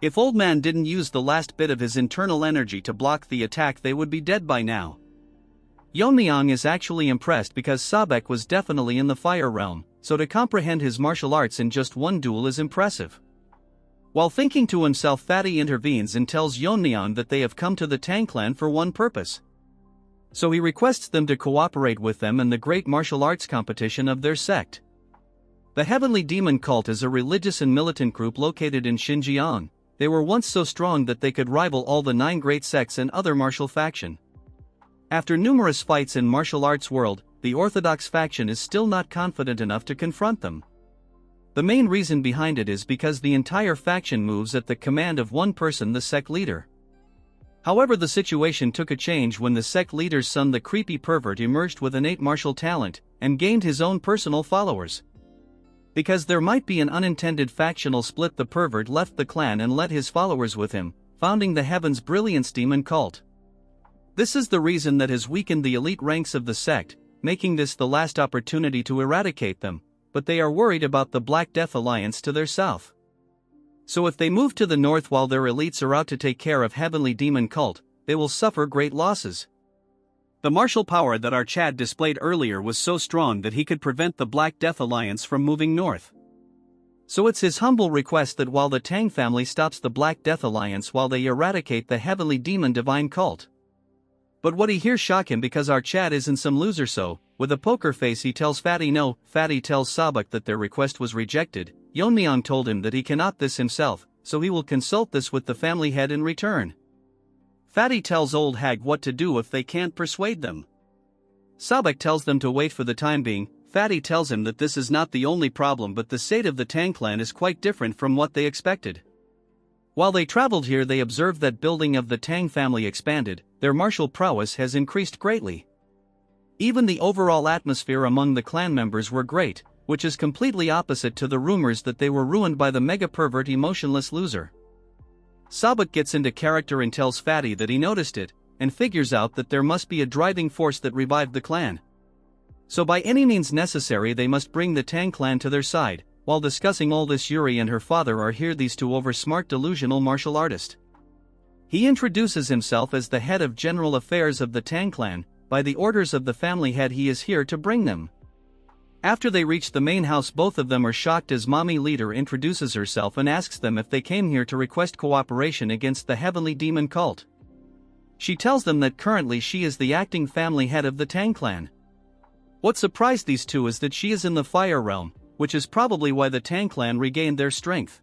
If old man didn't use the last bit of his internal energy to block the attack, they would be dead by now. Yeon-myeong is actually impressed because Sabak was definitely in the fire realm, so to comprehend his martial arts in just one duel is impressive. While thinking to himself, Fatty intervenes and tells Yeon-myeong that they have come to the Tang clan for one purpose. So he requests them to cooperate with them in the great martial arts competition of their sect. The Heavenly Demon Cult is a religious and militant group located in Xinjiang. They were once so strong that they could rival all the 9 great sects and other martial faction. After numerous fights in martial arts world, the orthodox faction is still not confident enough to confront them. The main reason behind it is because the entire faction moves at the command of one person, the sect leader. However, the situation took a change when the sect leader's son, the creepy pervert, emerged with innate martial talent and gained his own personal followers. Because there might be an unintended factional split, the pervert left the clan and led his followers with him, founding the Heaven's Brilliance Demon Cult. This is the reason that has weakened the elite ranks of the sect, making this the last opportunity to eradicate them, but they are worried about the Black Death Alliance to their south. So if they move to the north while their elites are out to take care of heavenly demon cult, they will suffer great losses. The martial power that our Chad displayed earlier was so strong that he could prevent the Black Death Alliance from moving north. So it's his humble request that while the Tang family stops the Black Death Alliance while they eradicate the heavenly demon divine cult. But what he hears shock him because our Chad isn't some loser, so, with a poker face he tells Fatty no. Fatty tells Sabak that their request was rejected. Yeon-myeong told him that he cannot this himself, so he will consult this with the family head in return. Fatty tells Old Hag what to do if they can't persuade them. Sabak tells them to wait for the time being. Fatty tells him that this is not the only problem, but the state of the Tang clan is quite different from what they expected. While they traveled here, they observed that building of the Tang family expanded, their martial prowess has increased greatly. Even the overall atmosphere among the clan members were great, which is completely opposite to the rumors that they were ruined by the mega-pervert emotionless loser. Sabak gets into character and tells Fatty that he noticed it, and figures out that there must be a driving force that revived the clan. So by any means necessary they must bring the Tang clan to their side. While discussing all this, Yuri and her father are here, these two over-smart delusional martial artist. He introduces himself as the head of general affairs of the Tang clan. By the orders of the family head he is here to bring them. After they reach the main house, both of them are shocked as mommy leader introduces herself and asks them if they came here to request cooperation against the heavenly demon cult. She tells them that currently she is the acting family head of the Tang clan. What surprised these two is that she is in the fire realm, which is probably why the Tang clan regained their strength.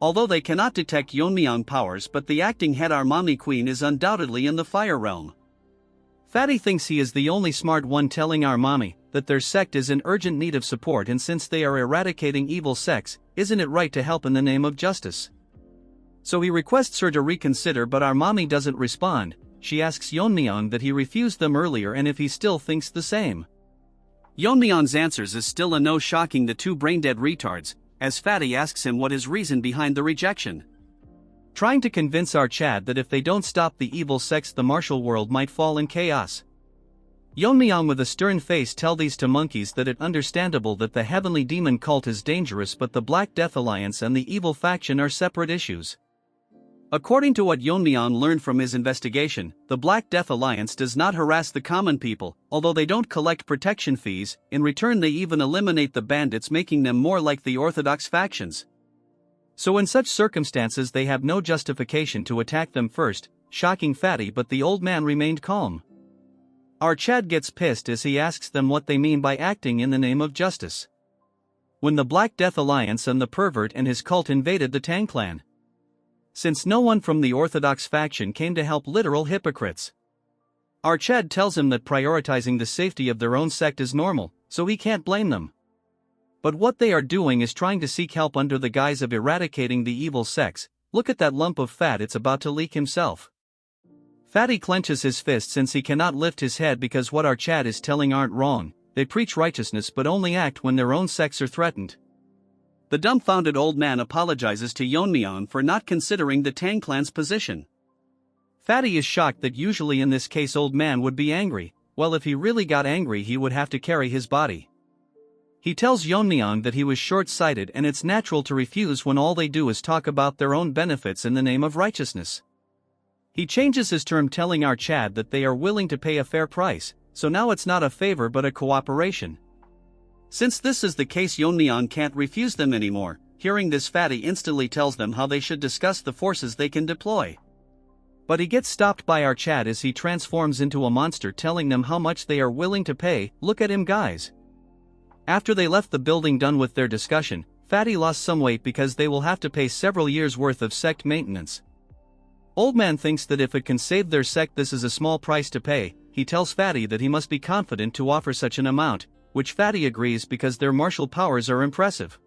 Although they cannot detect Yeon-myeong powers, but the acting head, our mommy queen, is undoubtedly in the fire realm. Fatty thinks he is the only smart one, telling our mommy that their sect is in urgent need of support, and since they are eradicating evil sects, isn't it right to help in the name of justice? So he requests her to reconsider, but our mommy doesn't respond. She asks Yeon-myeong that he refused them earlier and if he still thinks the same. Yeon-myeong's answers is still a no, shocking the two brain-dead retards, as Fatty asks him what his reason behind the rejection. Trying to convince our Chad that if they don't stop the evil sects the martial world might fall in chaos. Yeon-myeong with a stern face tell these two monkeys that it's understandable that the heavenly demon cult is dangerous, but the Black Death Alliance and the evil faction are separate issues. According to what Yeon-myeong learned from his investigation, the Black Death Alliance does not harass the common people, although they don't collect protection fees. In return they even eliminate the bandits, making them more like the orthodox factions. So in such circumstances they have no justification to attack them first, shocking Fatty, but the old man remained calm. Our Chad gets pissed as he asks them what they mean by acting in the name of justice. When the Black Death Alliance and the pervert and his cult invaded the Tang clan. Since no one from the orthodox faction came to help, literal hypocrites. Our Chad tells him that prioritizing the safety of their own sect is normal, so he can't blame them. But what they are doing is trying to seek help under the guise of eradicating the evil sects. Look at that lump of fat, it's about to leak himself. Fatty clenches his fist since he cannot lift his head because what our Chad is telling aren't wrong. They preach righteousness but only act when their own sects are threatened. The dumbfounded old man apologizes to Yeon-myeong for not considering the Tang clan's position. Fatty is shocked that usually in this case old man would be angry. Well, if he really got angry he would have to carry his body. He tells Yeon-myeong that he was short-sighted and it's natural to refuse when all they do is talk about their own benefits in the name of righteousness. He changes his term, telling our Chad that they are willing to pay a fair price, so now it's not a favor but a cooperation. Since this is the case, Yeon-myeong can't refuse them anymore. Hearing this, Fatty instantly tells them how they should discuss the forces they can deploy. But he gets stopped by our Chad as he transforms into a monster, telling them how much they are willing to pay. Look at him, guys. After they left the building done with their discussion, Fatty lost some weight because they will have to pay several years worth of sect maintenance. Old man thinks that if it can save their sect this is a small price to pay. He tells Fatty that he must be confident to offer such an amount, which Fatty agrees because their martial powers are impressive.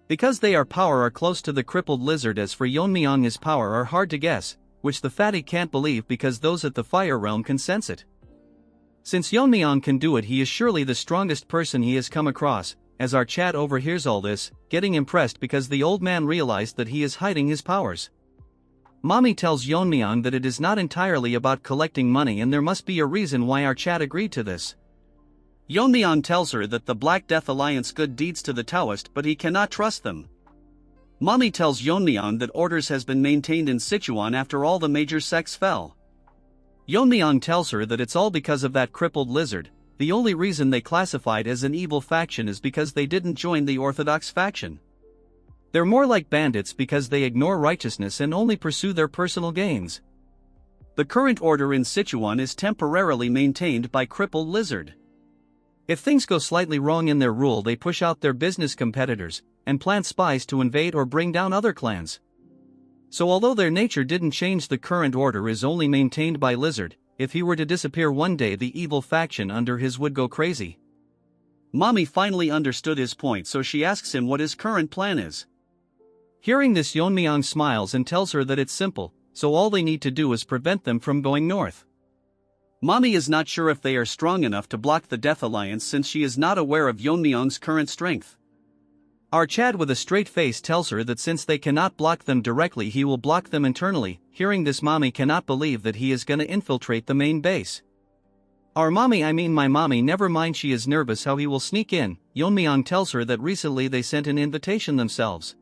Because they are close to the crippled lizard. As for Yeon-myeong, his power are hard to guess, which the Fatty can't believe because those at the fire realm can sense it. Since Yeon-myeong can do it, he is surely the strongest person he has come across. As our Chad overhears all this, getting impressed because the old man realized that he is hiding his powers. Mommy tells Yeon-myeong that it is not entirely about collecting money and there must be a reason why our Chad agreed to this. Yeon-myeong tells her that the Black Death Alliance good deeds to the Taoist, but he cannot trust them. Mommy tells Yeon-myeong that orders has been maintained in Sichuan after all the major sects fell. Yeon-myeong tells her that it's all because of that crippled lizard. The only reason they classified as an evil faction is because they didn't join the orthodox faction. They're more like bandits because they ignore righteousness and only pursue their personal gains. The current order in Sichuan is temporarily maintained by crippled lizard. If things go slightly wrong in their rule, they push out their business competitors and plant spies to invade or bring down other clans. So although their nature didn't change, the current order is only maintained by lizard. If he were to disappear one day, the evil faction under his would go crazy. Mommy finally understood his point, so she asks him what his current plan is. Hearing this, Yeon-myeong smiles and tells her that it's simple, so all they need to do is prevent them from going north. Mommy is not sure if they are strong enough to block the Death Alliance since she is not aware of Yeon-myeong's current strength. Our Chad with a straight face tells her that since they cannot block them directly, he will block them internally. Hearing this, Mommy cannot believe that he is gonna infiltrate the main base. Our mommy, I mean my mommy, never mind, she is nervous how he will sneak in. Yeon-myeong tells her that recently they sent an invitation themselves.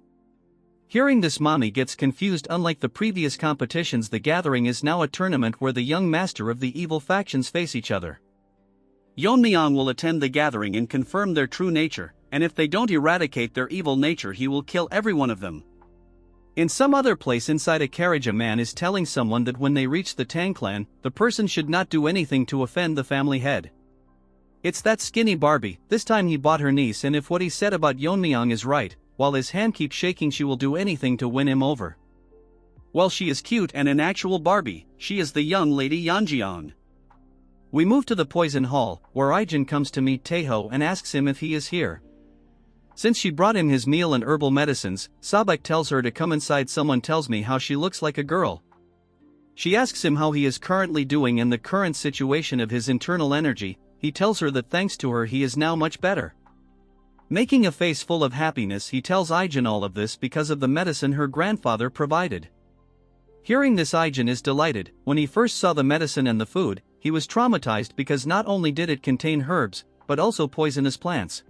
Hearing this, Mommy gets confused. Unlike the previous competitions, the gathering is now a tournament where the young master of the evil factions face each other. Yeon-myeong will attend the gathering and confirm their true nature, and if they don't eradicate their evil nature, he will kill every one of them. In some other place inside a carriage, a man is telling someone that when they reach the Tang clan, the person should not do anything to offend the family head. It's that skinny Barbie. This time he bought her niece, and if what he said about Yeon-myeong is right, while his hand keeps shaking, she will do anything to win him over. Well, she is cute and an actual Barbie. She is the young lady Yeon-myeong. We move to the poison hall, where Ijin comes to meet Taeho and asks him if he is here. Since she brought him his meal and herbal medicines, Sabek tells her to come inside. Someone tells me how she looks like a girl. She asks him how he is currently doing and the current situation of his internal energy. He tells her that thanks to her he is now much better. Making a face full of happiness, he tells Ijin all of this because of the medicine her grandfather provided. Hearing this, Ijin is delighted. When he first saw the medicine and the food, he was traumatized because not only did it contain herbs, but also poisonous plants.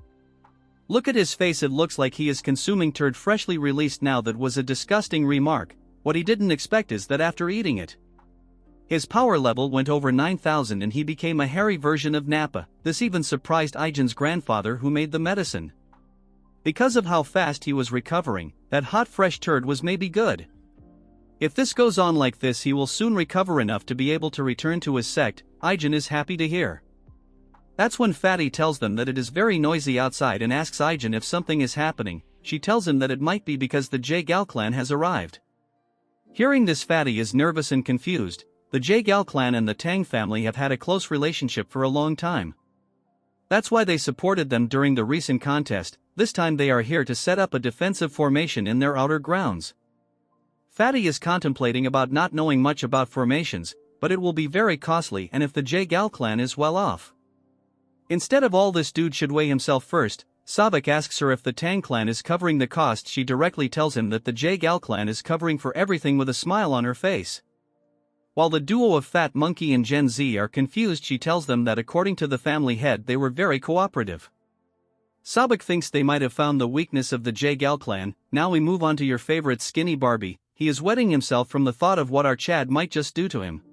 Look at his face, it looks like he is consuming turd freshly released. Now that was a disgusting remark. What he didn't expect is that after eating it, his power level went over 9,000 and he became a hairy version of Nappa. This even surprised Ijin's grandfather who made the medicine. Because of how fast he was recovering, that hot fresh turd was maybe good. If this goes on like this, he will soon recover enough to be able to return to his sect. Ijin is happy to hear. That's when Fatty tells them that it is very noisy outside and asks Ijin if something is happening. She tells him that it might be because the Jae-gal clan has arrived. Hearing this, Fatty is nervous and confused. The Jae-gal clan and the Tang family have had a close relationship for a long time. That's why they supported them during the recent contest. This time they are here to set up a defensive formation in their outer grounds. Fatty is contemplating about not knowing much about formations, but it will be very costly, and if the Jae-gal clan is well off. Instead of all this, dude should weigh himself first. Sabek asks her if the Tang clan is covering the cost. She directly tells him that the Jae-gal clan is covering for everything with a smile on her face. While the duo of Fat Monkey and Gen Z are confused, she tells them that according to the family head they were very cooperative. Sabek thinks they might have found the weakness of the Jae-gal clan. Now we move on to your favorite skinny Barbie. He is wetting himself from the thought of what our Chad might just do to him.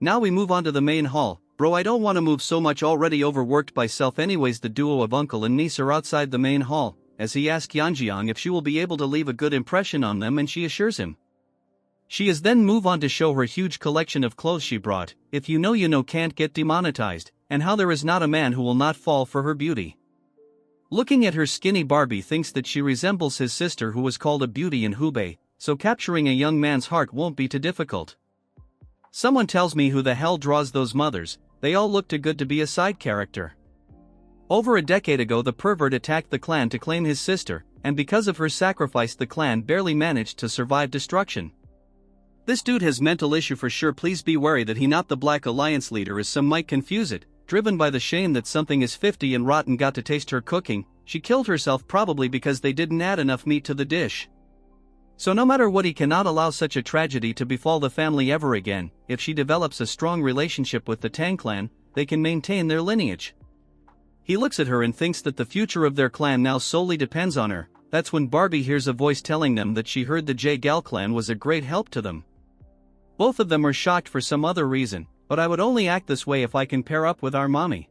Now we move on to the main hall. Bro, I don't want to move so much, already overworked by self. Anyways, the duo of uncle and niece are outside the main hall, as he asks Yeon-myeong if she will be able to leave a good impression on them, and she assures him. She is then move on to show her huge collection of clothes she brought. If you know can't get demonetized, and how there is not a man who will not fall for her beauty. Looking at her skinny, Barbie thinks that she resembles his sister who was called a beauty in Hubei, so capturing a young man's heart won't be too difficult. Someone tells me who the hell draws those mothers. They all look too good to be a side character. Over a decade ago the pervert attacked the clan to claim his sister, and because of her sacrifice the clan barely managed to survive destruction. This dude has mental issue for sure. Please be wary that he not the Black Alliance leader, as some might confuse it. Driven by the shame that something is 50 and rotten got to taste her cooking, she killed herself probably because they didn't add enough meat to the dish. So no matter what, he cannot allow such a tragedy to befall the family ever again. If she develops a strong relationship with the Tang clan, they can maintain their lineage. He looks at her and thinks that the future of their clan now solely depends on her. That's when Barbie hears a voice telling them that she heard the J-Gal clan was a great help to them. Both of them are shocked for some other reason, but I would only act this way if I can pair up with our mommy.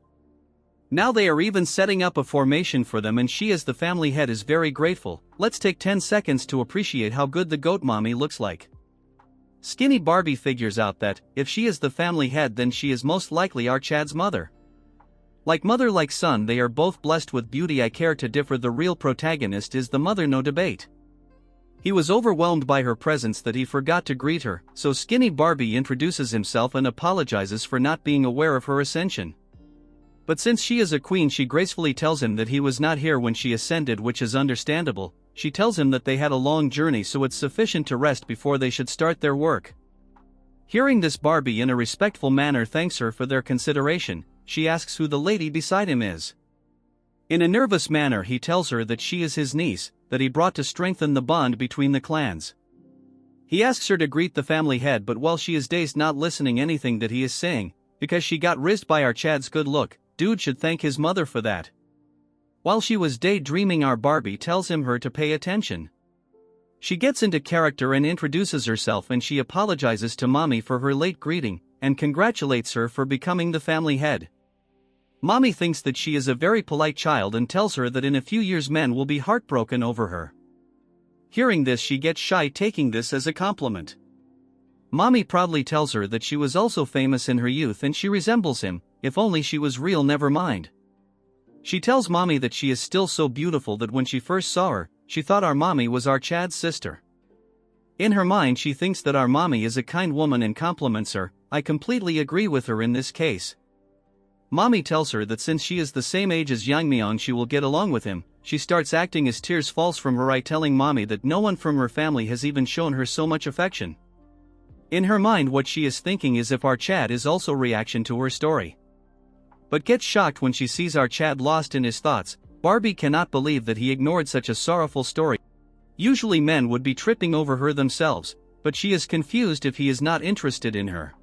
Now they are even setting up a formation for them, and she as the family head is very grateful. Let's take 10 seconds to appreciate how good the goat mommy looks like. Skinny Barbie figures out that, if she is the family head, then she is most likely our Chad's mother. Like mother like son, they are both blessed with beauty. I care to differ. The real protagonist is the mother, no debate. He was overwhelmed by her presence that he forgot to greet her, so Skinny Barbie introduces himself and apologizes for not being aware of her ascension. But since she is a queen, she gracefully tells him that he was not here when she ascended, which is understandable. She tells him that they had a long journey, so it's sufficient to rest before they should start their work. Hearing this, Barbie in a respectful manner thanks her for their consideration. She asks who the lady beside him is. In a nervous manner he tells her that she is his niece, that he brought to strengthen the bond between the clans. He asks her to greet the family head, but while she is dazed, not listening anything that he is saying, because she got rizzed by our Chad's good look. Dude should thank his mother for that. While she was daydreaming, our Barbie tells him her to pay attention. She gets into character and introduces herself, and she apologizes to Mommy for her late greeting, and congratulates her for becoming the family head. Mommy thinks that she is a very polite child and tells her that in a few years men will be heartbroken over her. Hearing this, she gets shy, taking this as a compliment. Mommy proudly tells her that she was also famous in her youth and she resembles him. If only she was real, never mind. She tells Mommy that she is still so beautiful that when she first saw her, she thought our Mommy was our Chad's sister. In her mind she thinks that our Mommy is a kind woman and compliments her. I completely agree with her in this case. Mommy tells her that since she is the same age as Yeon-myeong, she will get along with him. She starts acting as tears falls from her eye, telling Mommy that no one from her family has even shown her so much affection. In her mind, what she is thinking is if our Chad is also reaction to her story. But gets shocked when she sees our Chad lost in his thoughts. Barbie cannot believe that he ignored such a sorrowful story. Usually men would be tripping over her themselves, but she is confused if he is not interested in her.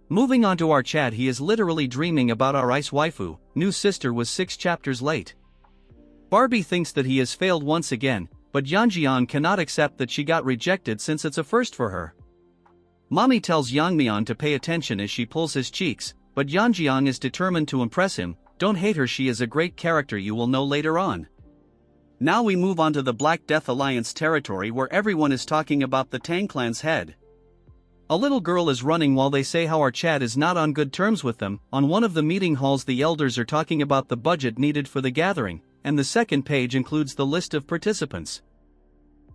Moving on to our Chad, he is literally dreaming about our ice waifu. New sister was 6 chapters late. Barbie thinks that he has failed once again, but Yeon-myeong cannot accept that she got rejected since it's a first for her. Mommy tells Yeon-myeong to pay attention as she pulls his cheeks, but Yeon-myeong is determined to impress him. Don't hate her, she is a great character, you will know later on. Now we move on to the Black Death Alliance territory, where everyone is talking about the Tang clan's head. A little girl is running while they say how our Chad is not on good terms with them. On one of the meeting halls, the elders are talking about the budget needed for the gathering, and the second page includes the list of participants.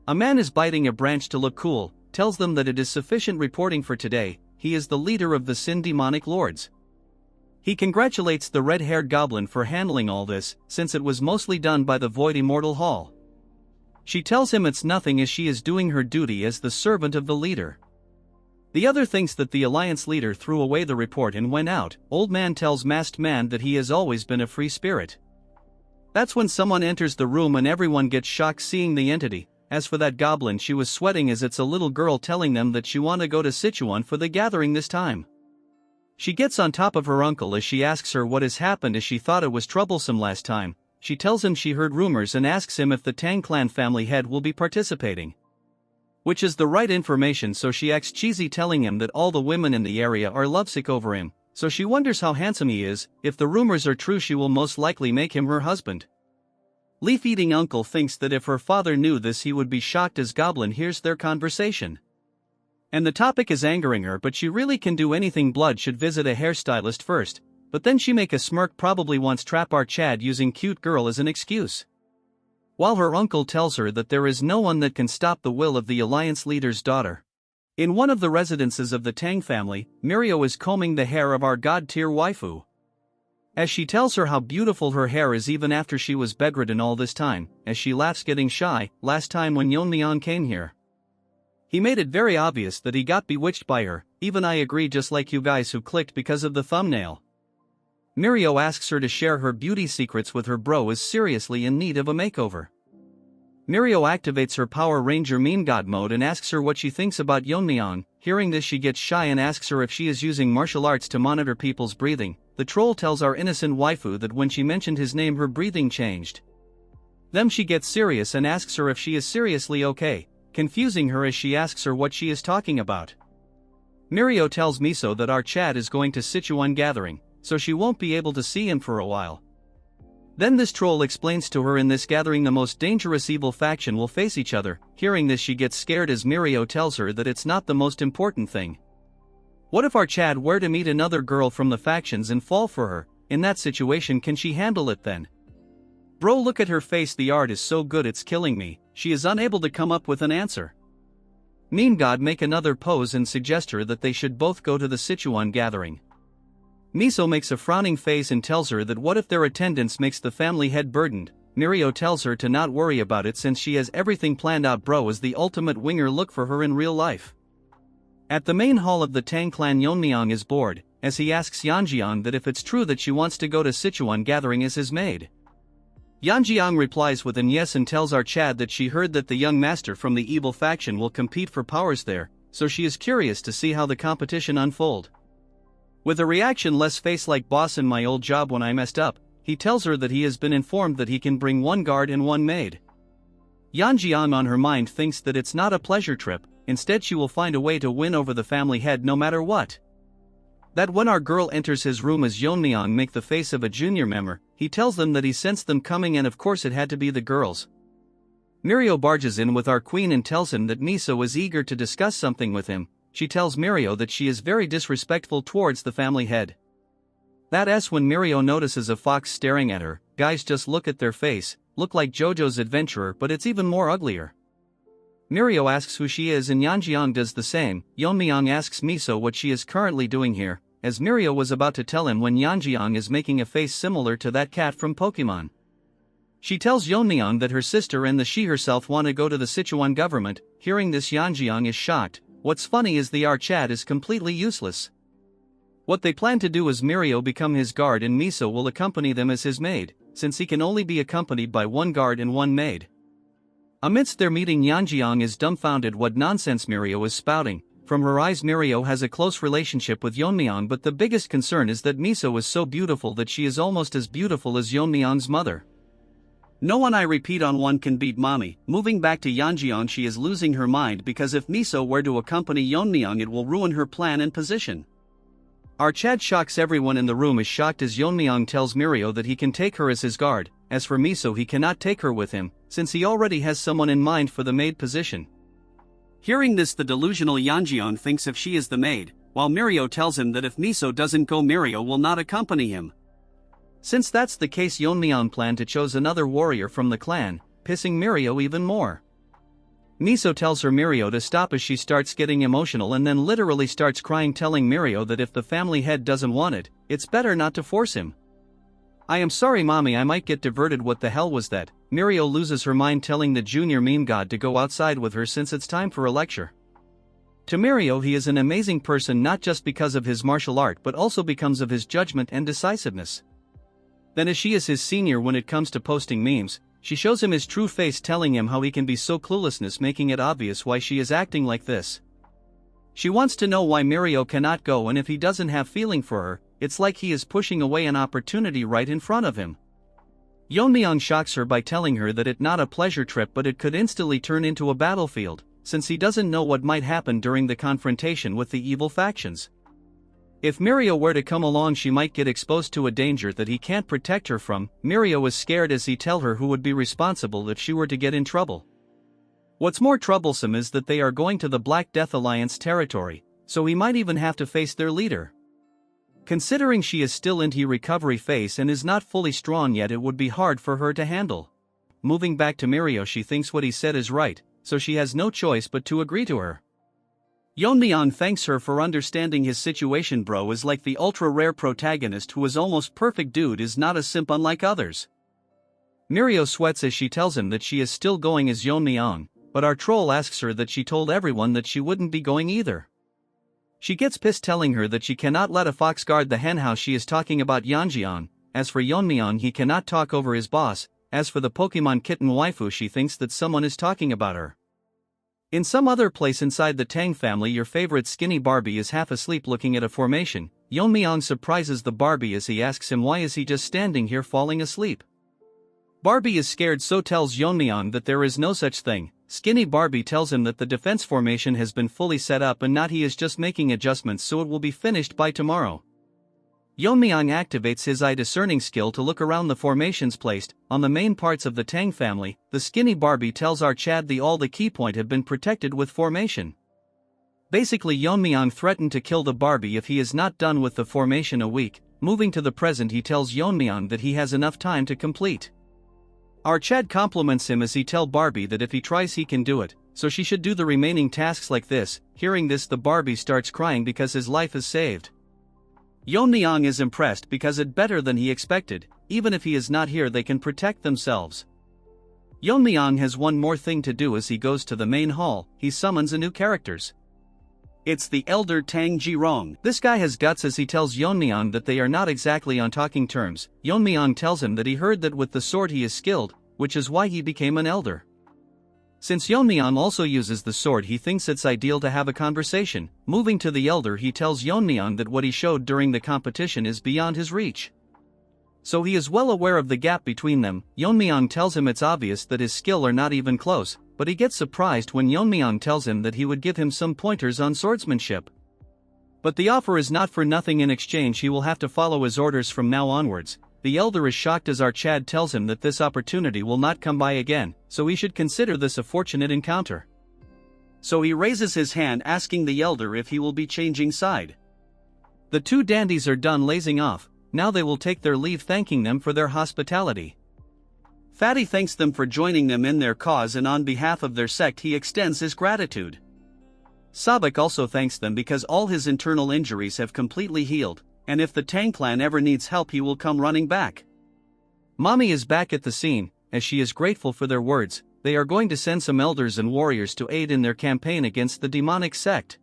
A man is biting a branch to look cool, tells them that it is sufficient reporting for today. He is the leader of the Sin demonic lords. He congratulates the red-haired goblin for handling all this, since it was mostly done by the Void Immortal Hall. She tells him it's nothing, as she is doing her duty as the servant of the leader. The other thinks that the alliance leader threw away the report and went out. Old man tells masked man that he has always been a free spirit. That's when someone enters the room and everyone gets shocked seeing the entity. As for that goblin, she was sweating as it's a little girl telling them that she want to go to Sichuan for the gathering this time. She gets on top of her uncle as she asks her what has happened, as she thought it was troublesome last time. She tells him she heard rumors and asks him if the Tang clan family head will be participating. Which is the right information, so she acts cheesy, telling him that all the women in the area are lovesick over him, so she wonders how handsome he is. If the rumors are true, she will most likely make him her husband. Leaf-eating uncle thinks that if her father knew this he would be shocked, as goblin hears their conversation. And the topic is angering her, but she really can do anything. Blood should visit a hairstylist first, but then she make a smirk, probably wants trap our Chad using cute girl as an excuse. While her uncle tells her that there is no one that can stop the will of the alliance leader's daughter. In one of the residences of the Tang family, Mirio is combing the hair of our god-tier waifu. As she tells her how beautiful her hair is even after she was bedridden all this time, as she laughs, getting shy. Last time when Yeon-myeong came here, he made it very obvious that he got bewitched by her. Even I agree, just like you guys who clicked because of the thumbnail. Mirio asks her to share her beauty secrets with her bro, is seriously in need of a makeover. Mirio activates her Power Ranger meme god mode and asks her what she thinks about Yeon-myeong. Hearing this, she gets shy and asks her if she is using martial arts to monitor people's breathing. The troll tells our innocent waifu that when she mentioned his name her breathing changed. Then she gets serious and asks her if she is seriously okay, confusing her as she asks her what she is talking about. Mirio tells Miso that our Chad is going to Sichuan gathering, so she won't be able to see him for a while. Then this troll explains to her in this gathering the most dangerous evil faction will face each other. Hearing this she gets scared as Mirio tells her that it's not the most important thing. What if our Chad were to meet another girl from the factions and fall for her? In that situation, can she handle it then? Bro, look at her face, the art is so good it's killing me. She is unable to come up with an answer. Meme God make another pose and suggest her that they should both go to the Sichuan gathering. Miso makes a frowning face and tells her that what if their attendance makes the family head burdened. Mirio tells her to not worry about it since she has everything planned out. Bro is the ultimate winger, look for her in real life. At the main hall of the Tang clan, Yeon-myeong is bored, as he asks Yeon-myeong that if it's true that she wants to go to Sichuan gathering as his maid. Yeon-myeong replies with an yes and tells our Chad that she heard that the young master from the evil faction will compete for powers there, so she is curious to see how the competition unfold. With a reaction-less face like boss in my old job when I messed up, he tells her that he has been informed that he can bring one guard and one maid. Yeon-myeong on her mind thinks that it's not a pleasure trip, instead she will find a way to win over the family head no matter what. That when our girl enters his room as Yeon-myeong make the face of a junior member, he tells them that he sensed them coming and of course it had to be the girls. Mirio barges in with our queen and tells him that Miso is eager to discuss something with him. She tells Mirio that she is very disrespectful towards the family head. That's when Mirio notices a fox staring at her. Guys, just look at their face, look like JoJo's Adventurer, but it's even more uglier. Mirio asks who she is and Yeon-myeong does the same. Yeon-myeong asks Miso what she is currently doing here, as Mirio was about to tell him when Yeon-myeong is making a face similar to that cat from Pokemon. She tells Yeon-myeong that her sister and she herself want to go to the Sichuan government. Hearing this, Yeon-myeong is shocked. What's funny is the Chad is completely useless. What they plan to do is Mirio become his guard and Miso will accompany them as his maid, since he can only be accompanied by one guard and one maid. Amidst their meeting, Yeon-myeong is dumbfounded what nonsense Mirio is spouting. From her eyes, Mirio has a close relationship with Yeon-myeong, but the biggest concern is that Miso is so beautiful that she is almost as beautiful as Yeon-myeong's mother. No one, I repeat, on one can beat mommy. Moving back to Yeon-myeong, she is losing her mind because if Miso were to accompany Yeon-myeong it will ruin her plan and position. Our Chad shocks everyone in the room, is shocked as Yeon-myeong tells Mirio that he can take her as his guard. As for Miso, he cannot take her with him, since he already has someone in mind for the maid position. Hearing this, the delusional Yeon-myeong thinks if she is the maid, while Mirio tells him that if Miso doesn't go, Mirio will not accompany him. Since that's the case, Yeon-myeong planned to choose another warrior from the clan, pissing Mirio even more. Miso tells her Mirio to stop as she starts getting emotional and then literally starts crying, telling Mirio that if the family head doesn't want it, it's better not to force him. I am sorry mommy, I might get diverted. What the hell was that? Mirio loses her mind, telling the junior meme god to go outside with her since it's time for a lecture. To Mirio, he is an amazing person not just because of his martial art but also because of his judgment and decisiveness. Then as she is his senior when it comes to posting memes, she shows him his true face, telling him how he can be so cluelessness, making it obvious why she is acting like this. She wants to know why Mirio cannot go, and if he doesn't have feeling for her, it's like he is pushing away an opportunity right in front of him. Yeon-myeong shocks her by telling her that it's not a pleasure trip but it could instantly turn into a battlefield, since he doesn't know what might happen during the confrontation with the evil factions. If Mirio were to come along, she might get exposed to a danger that he can't protect her from. Mirio is scared as he tells her who would be responsible if she were to get in trouble. What's more troublesome is that they are going to the Black Death Alliance territory, so he might even have to face their leader. Considering she is still in her recovery phase and is not fully strong yet, it would be hard for her to handle. Moving back to Mirio, she thinks what he said is right, so she has no choice but to agree to her. Yeon-myeong thanks her for understanding his situation. Bro is like the ultra-rare protagonist who is almost perfect. Dude is not a simp unlike others. Mirio sweats as she tells him that she is still going as Yeon-myeong, but our troll asks her that she told everyone that she wouldn't be going either. She gets pissed, telling her that she cannot let a fox guard the hen house. She is talking about Yeon-myeong. As for Yeon-myeong, he cannot talk over his boss. As for the Pokemon kitten waifu, she thinks that someone is talking about her. In some other place inside the Tang family, your favorite skinny Barbie is half asleep looking at a formation. Yeon-myeong surprises the Barbie as he asks him why is he just standing here falling asleep. Barbie is scared, so tells Yeon-myeong that there is no such thing. Skinny Barbie tells him that the defense formation has been fully set up and not he is just making adjustments so it will be finished by tomorrow. Yeon-myeong activates his eye discerning skill to look around the formations placed on the main parts of the Tang family. The skinny Barbie tells our Chad all the key point have been protected with formation. Basically, Yeon-myeong threatened to kill the Barbie if he is not done with the formation a week. Moving to the present, he tells Yeon-myeong that he has enough time to complete. Our Chad compliments him as he tells Barbie that if he tries he can do it, so she should do the remaining tasks like this. Hearing this, the Barbie starts crying because his life is saved. Yeon-myeong is impressed because it's better than he expected. Even if he is not here, they can protect themselves. Yeon-myeong has one more thing to do as he goes to the main hall. He summons a new characters. It's the elder Tang Yeon-myeong. This guy has guts as he tells Yeon-myeong that they are not exactly on talking terms. Yeon-myeong tells him that he heard that with the sword he is skilled, which is why he became an elder. Since Yeon-myeong also uses the sword, he thinks it's ideal to have a conversation. Moving to the elder, he tells Yeon-myeong that what he showed during the competition is beyond his reach. So he is well aware of the gap between them. Yeon-myeong tells him it's obvious that his skill are not even close, but he gets surprised when Yeon-myeong tells him that he would give him some pointers on swordsmanship. But the offer is not for nothing. In exchange, he will have to follow his orders from now onwards. The elder is shocked as our Chad tells him that this opportunity will not come by again, so he should consider this a fortunate encounter. So he raises his hand asking the elder if he will be changing side. The two dandies are done lazing off. Now they will take their leave, thanking them for their hospitality. Fatty thanks them for joining them in their cause, and on behalf of their sect he extends his gratitude. Sabak also thanks them because all his internal injuries have completely healed, and if the Tang clan ever needs help he will come running back. Mommy is back at the scene, as she is grateful for their words. They are going to send some elders and warriors to aid in their campaign against the demonic sect.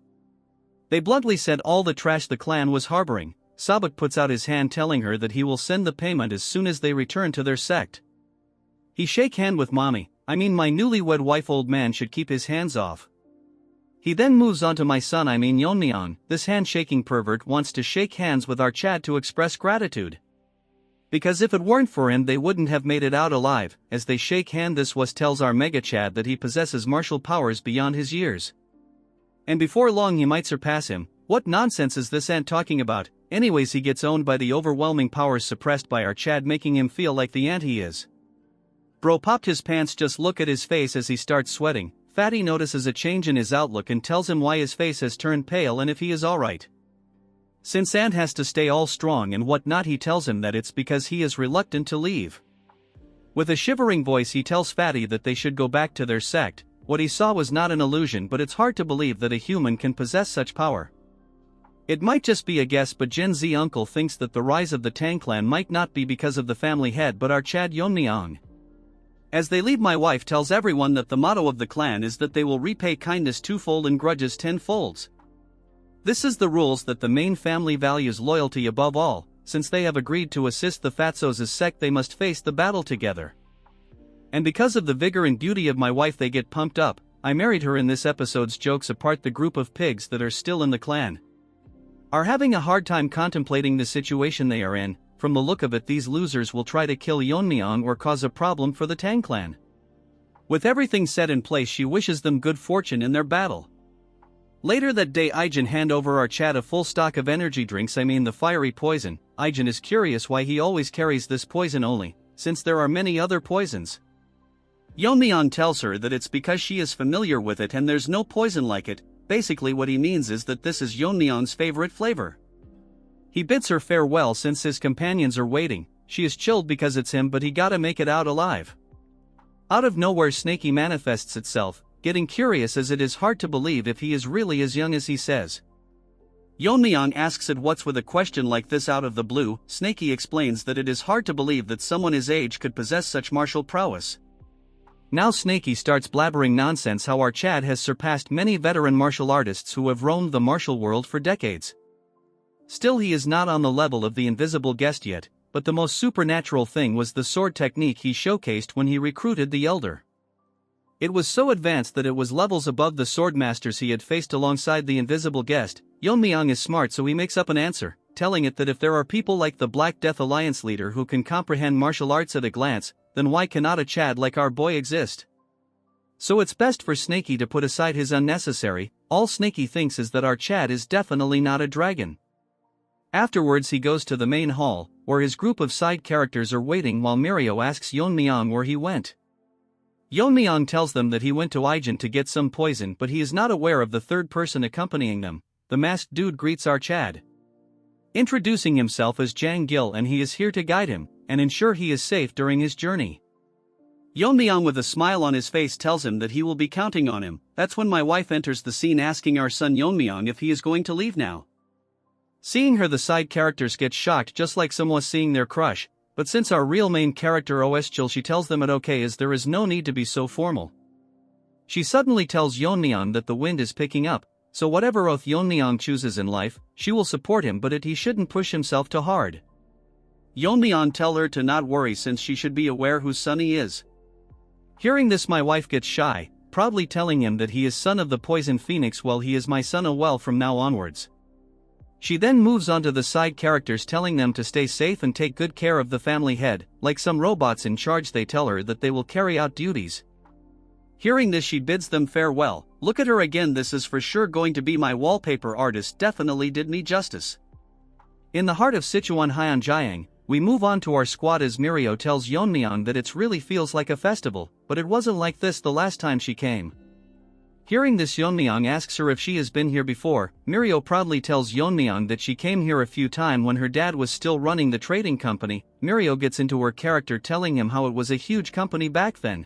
They bluntly said all the trash the clan was harboring. Sabak puts out his hand telling her that he will send the payment as soon as they return to their sect. He shake hand with mommy. I mean my newlywed wife. Old man should keep his hands off. He then moves on to my son, I mean Yeon-myeong. This hand-shaking pervert wants to shake hands with our Chad to express gratitude. Because if it weren't for him they wouldn't have made it out alive. As they shake hand, this was tells our Mega Chad that he possesses martial powers beyond his years. And before long he might surpass him. What nonsense is this ant talking about? Anyways, he gets owned by the overwhelming powers suppressed by our Chad, making him feel like the ant he is. Bro popped his pants. Just look at his face as he starts sweating. Fatty notices a change in his outlook and tells him why his face has turned pale and if he is alright. Since Ant has to stay all strong and whatnot, he tells him that it's because he is reluctant to leave. With a shivering voice he tells Fatty that they should go back to their sect. What he saw was not an illusion, but it's hard to believe that a human can possess such power. It might just be a guess, but Gen Z uncle thinks that the rise of the Tang clan might not be because of the family head but our Chad Yeon-myeong. As they leave, my wife tells everyone that the motto of the clan is that they will repay kindness twofold and grudges tenfold. This is the rules that the main family values loyalty above all. Since they have agreed to assist the Fatsos' sect, they must face the battle together. And because of the vigor and beauty of my wife they get pumped up. I married her. In this episode's jokes apart, the group of pigs that are still in the clan are having a hard time contemplating the situation they are in. From the look of it, these losers will try to kill Yeon-myeong or cause a problem for the Tang clan. With everything set in place, she wishes them good fortune in their battle. Later that day, Ijin hand over our Chad a full stock of energy drinks, I mean the fiery poison. Ijin is curious why he always carries this poison only, since there are many other poisons. Yeon-myeong tells her that it's because she is familiar with it and there's no poison like it. Basically what he means is that this is Yeon-myeong's favorite flavor. He bids her farewell since his companions are waiting. She is chilled because it's him, but he gotta make it out alive. Out of nowhere, Snaky manifests itself, getting curious as it is hard to believe if he is really as young as he says. Yeon-myeong asks it what's with a question like this out of the blue. Snaky explains that it is hard to believe that someone his age could possess such martial prowess. Now Snaky starts blabbering nonsense how our Chad has surpassed many veteran martial artists who have roamed the martial world for decades. Still, he is not on the level of the invisible guest yet, but the most supernatural thing was the sword technique he showcased when he recruited the elder. It was so advanced that it was levels above the swordmasters he had faced alongside the invisible guest. Yeon-myeong is smart, so he makes up an answer. telling it that if there are people like the Black Death Alliance leader who can comprehend martial arts at a glance, then why cannot a Chad like our boy exist? So it's best for Snaky to put aside his unnecessary. All Snaky thinks is that our Chad is definitely not a dragon. Afterwards he goes to the main hall, where his group of side characters are waiting while Mirio asks Yeon-myeong where he went. Yeon-myeong tells them that he went to Ijen to get some poison, but he is not aware of the third person accompanying them. The masked dude greets our Chad, introducing himself as Jang Gil, and he is here to guide him and ensure he is safe during his journey. Yeon-myeong with a smile on his face tells him that he will be counting on him. That's when my wife enters the scene asking our son Yeon-myeong if he is going to leave now. Seeing her, the side characters get shocked just like Manhwa seeing their crush, but since our real main character OS chill, she tells them it okay as there is no need to be so formal. She suddenly tells Yeon-myeong that the wind is picking up, so whatever oath Yeon-myeong chooses in life, she will support him, but he shouldn't push himself too hard. Yeon-myeong tell her to not worry since she should be aware whose son he is. Hearing this, my wife gets shy, proudly telling him that he is son of the Poison Phoenix. Well, he is my son from now onwards. She then moves on to the side characters, telling them to stay safe and take good care of the family head. Like some robots in charge, they tell her that they will carry out duties. Hearing this, she bids them farewell. Look at her again, this is for sure going to be my wallpaper artist, definitely did me justice. In the heart of Sichuan Tang, we move on to our squad as Mirio tells Yeon-myeong that it really feels like a festival, but it wasn't like this the last time she came. Hearing this, Yeon-myeong asks her if she has been here before. Mirio proudly tells Yeon-myeong that she came here a few times when her dad was still running the trading company. Mirio gets into her character, telling him how it was a huge company back then.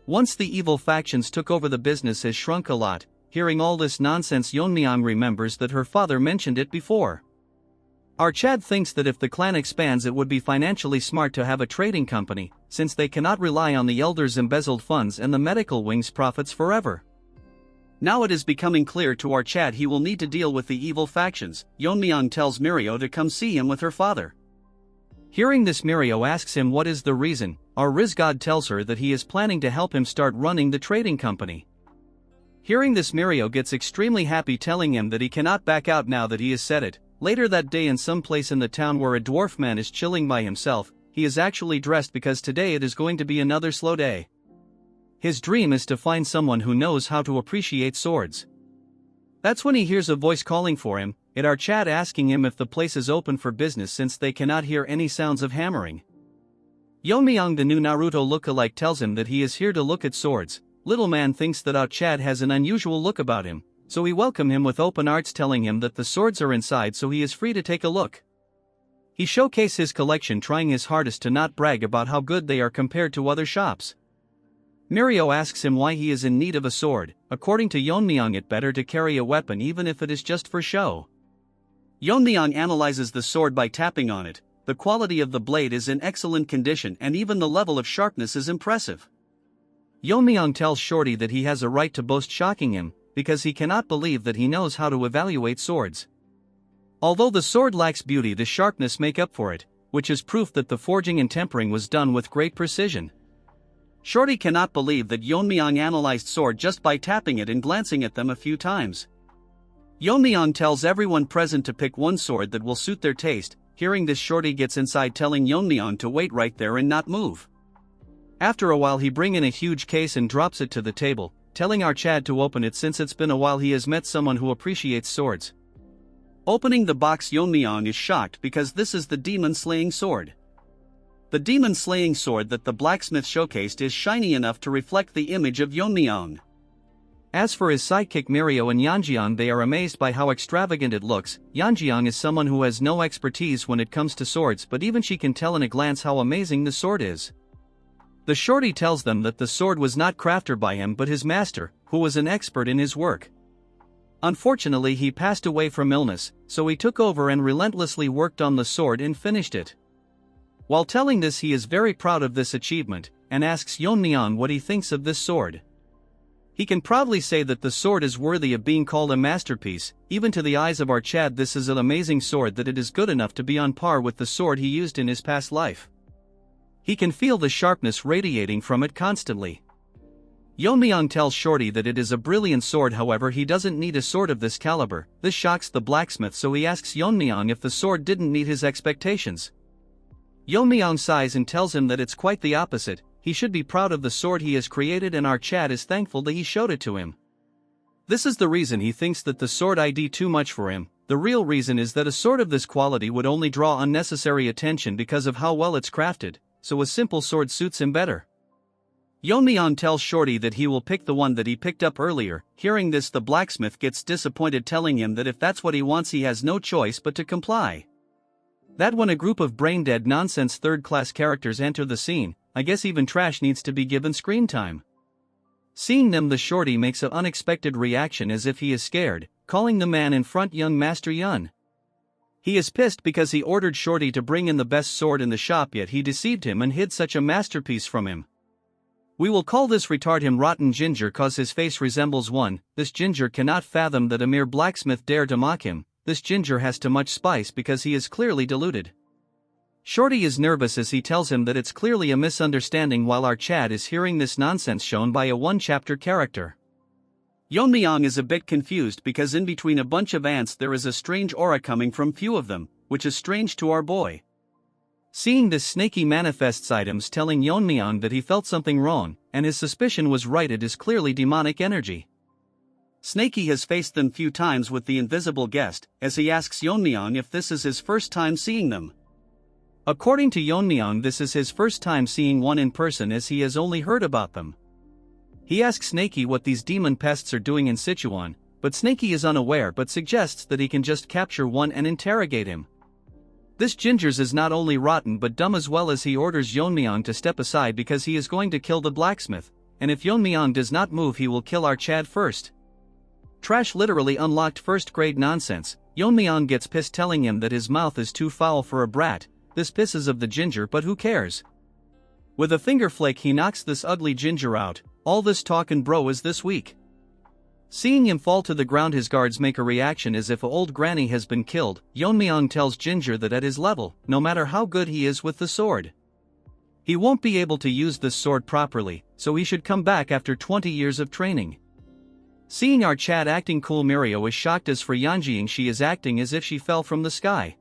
Once the evil factions took over, the business has shrunk a lot. Hearing all this nonsense, Yeon-myeong remembers that her father mentioned it before. Our Chad thinks that if the clan expands, it would be financially smart to have a trading company, since they cannot rely on the elders' embezzled funds and the medical wing's profits forever. Now it is becoming clear to our Chad he will need to deal with the evil factions. Yeon-myeong tells Mirio to come see him with her father. Hearing this, Mirio asks him what is the reason. Our Rizgod tells her that he is planning to help him start running the trading company. Hearing this, Mirio gets extremely happy, telling him that he cannot back out now that he has said it. Later that day, in some place in the town where a dwarf man is chilling by himself, he is actually dressed because today it is going to be another slow day. His dream is to find someone who knows how to appreciate swords. That's when he hears a voice calling for him, our Chad asking him if the place is open for business since they cannot hear any sounds of hammering. Yeon-myeong, the new Naruto lookalike, tells him that he is here to look at swords. Little man thinks that our Chad has an unusual look about him, so he welcomes him with open arms, telling him that the swords are inside so he is free to take a look. He showcases his collection, trying his hardest to not brag about how good they are compared to other shops. Mirio asks him why he is in need of a sword. According to Yeon-myeong, it better to carry a weapon even if it is just for show. Yeon-myeong analyzes the sword by tapping on it. The quality of the blade is in excellent condition and even the level of sharpness is impressive. Yeon-myeong tells Shorty that he has a right to boast, shocking him, because he cannot believe that he knows how to evaluate swords. Although the sword lacks beauty, the sharpness make up for it, which is proof that the forging and tempering was done with great precision. Shorty cannot believe that Yeon-myeong analyzed sword just by tapping it and glancing at them a few times. Yeon-myeong tells everyone present to pick one sword that will suit their taste. Hearing this, Shorty gets inside, telling Yeon-myeong to wait right there and not move. After a while, he brings in a huge case and drops it to the table, telling our Chad to open it since it's been a while he has met someone who appreciates swords. Opening the box, Yeon-myeong is shocked because this is the demon-slaying sword. The demon-slaying sword that the blacksmith showcased is shiny enough to reflect the image of Yeon-myeong. As for his sidekick Mirio and Yeonjeong, they are amazed by how extravagant it looks. Yeonjeong is someone who has no expertise when it comes to swords, but even she can tell in a glance how amazing the sword is. The Shorty tells them that the sword was not crafted by him but his master, who was an expert in his work. Unfortunately, he passed away from illness, so he took over and relentlessly worked on the sword and finished it. While telling this, he is very proud of this achievement, and asks Yeon-myeong what he thinks of this sword. He can proudly say that the sword is worthy of being called a masterpiece. Even to the eyes of our Chad, this is an amazing sword that it is good enough to be on par with the sword he used in his past life. He can feel the sharpness radiating from it constantly. Yeon-myeong tells Shorty that it is a brilliant sword, however he doesn't need a sword of this caliber. This shocks the blacksmith, so he asks Yeon-myeong if the sword didn't meet his expectations. Yeon-myeong sighs and tells him that it's quite the opposite. He should be proud of the sword he has created, and our Chad is thankful that he showed it to him. This is the reason he thinks that the sword ID too much for him. The real reason is that a sword of this quality would only draw unnecessary attention because of how well it's crafted, so a simple sword suits him better. Yeon-myeong tells Shorty that he will pick the one that he picked up earlier. Hearing this, the blacksmith gets disappointed, telling him that if that's what he wants he has no choice but to comply. That when a group of brain-dead nonsense third-class characters enter the scene, I guess even trash needs to be given screen time. Seeing them, the Shorty makes an unexpected reaction as if he is scared, calling the man in front young Master Yun. He is pissed because he ordered Shorty to bring in the best sword in the shop, yet he deceived him and hid such a masterpiece from him. We will call this retard him Rotten Ginger cause his face resembles one. This ginger cannot fathom that a mere blacksmith dare to mock him. This ginger has too much spice because he is clearly deluded. Shorty is nervous as he tells him that it's clearly a misunderstanding, while our Chad is hearing this nonsense shown by a one-chapter character. Yeon-myeong is a bit confused because in between a bunch of ants there is a strange aura coming from few of them, which is strange to our boy. Seeing this, Snaky manifests items telling Yeon-myeong that he felt something wrong, and his suspicion was right, it is clearly demonic energy. Snaky has faced them few times with the invisible guest, as he asks Yeon-myeong if this is his first time seeing them. According to Yeon-myeong, this is his first time seeing one in person, as he has only heard about them. He asks Snaky what these demon pests are doing in Sichuan, but Snaky is unaware but suggests that he can just capture one and interrogate him. This gingers is not only rotten but dumb as well, as he orders Yeon-myeong to step aside because he is going to kill the blacksmith, and if Yeon-myeong does not move he will kill our Chad first. Trash literally unlocked first-grade nonsense. Yeon-myeong gets pissed, telling him that his mouth is too foul for a brat. This pisses of the ginger, but who cares? With a finger flick he knocks this ugly ginger out. All this talk and bro is this week. Seeing him fall to the ground, his guards make a reaction as if an old granny has been killed. Yeon-myeong tells Ginger that at his level, no matter how good he is with the sword, he won't be able to use this sword properly, so he should come back after 20 years of training. Seeing our Chad acting cool, Mirio is shocked, as for Yeonjing she is acting as if she fell from the sky.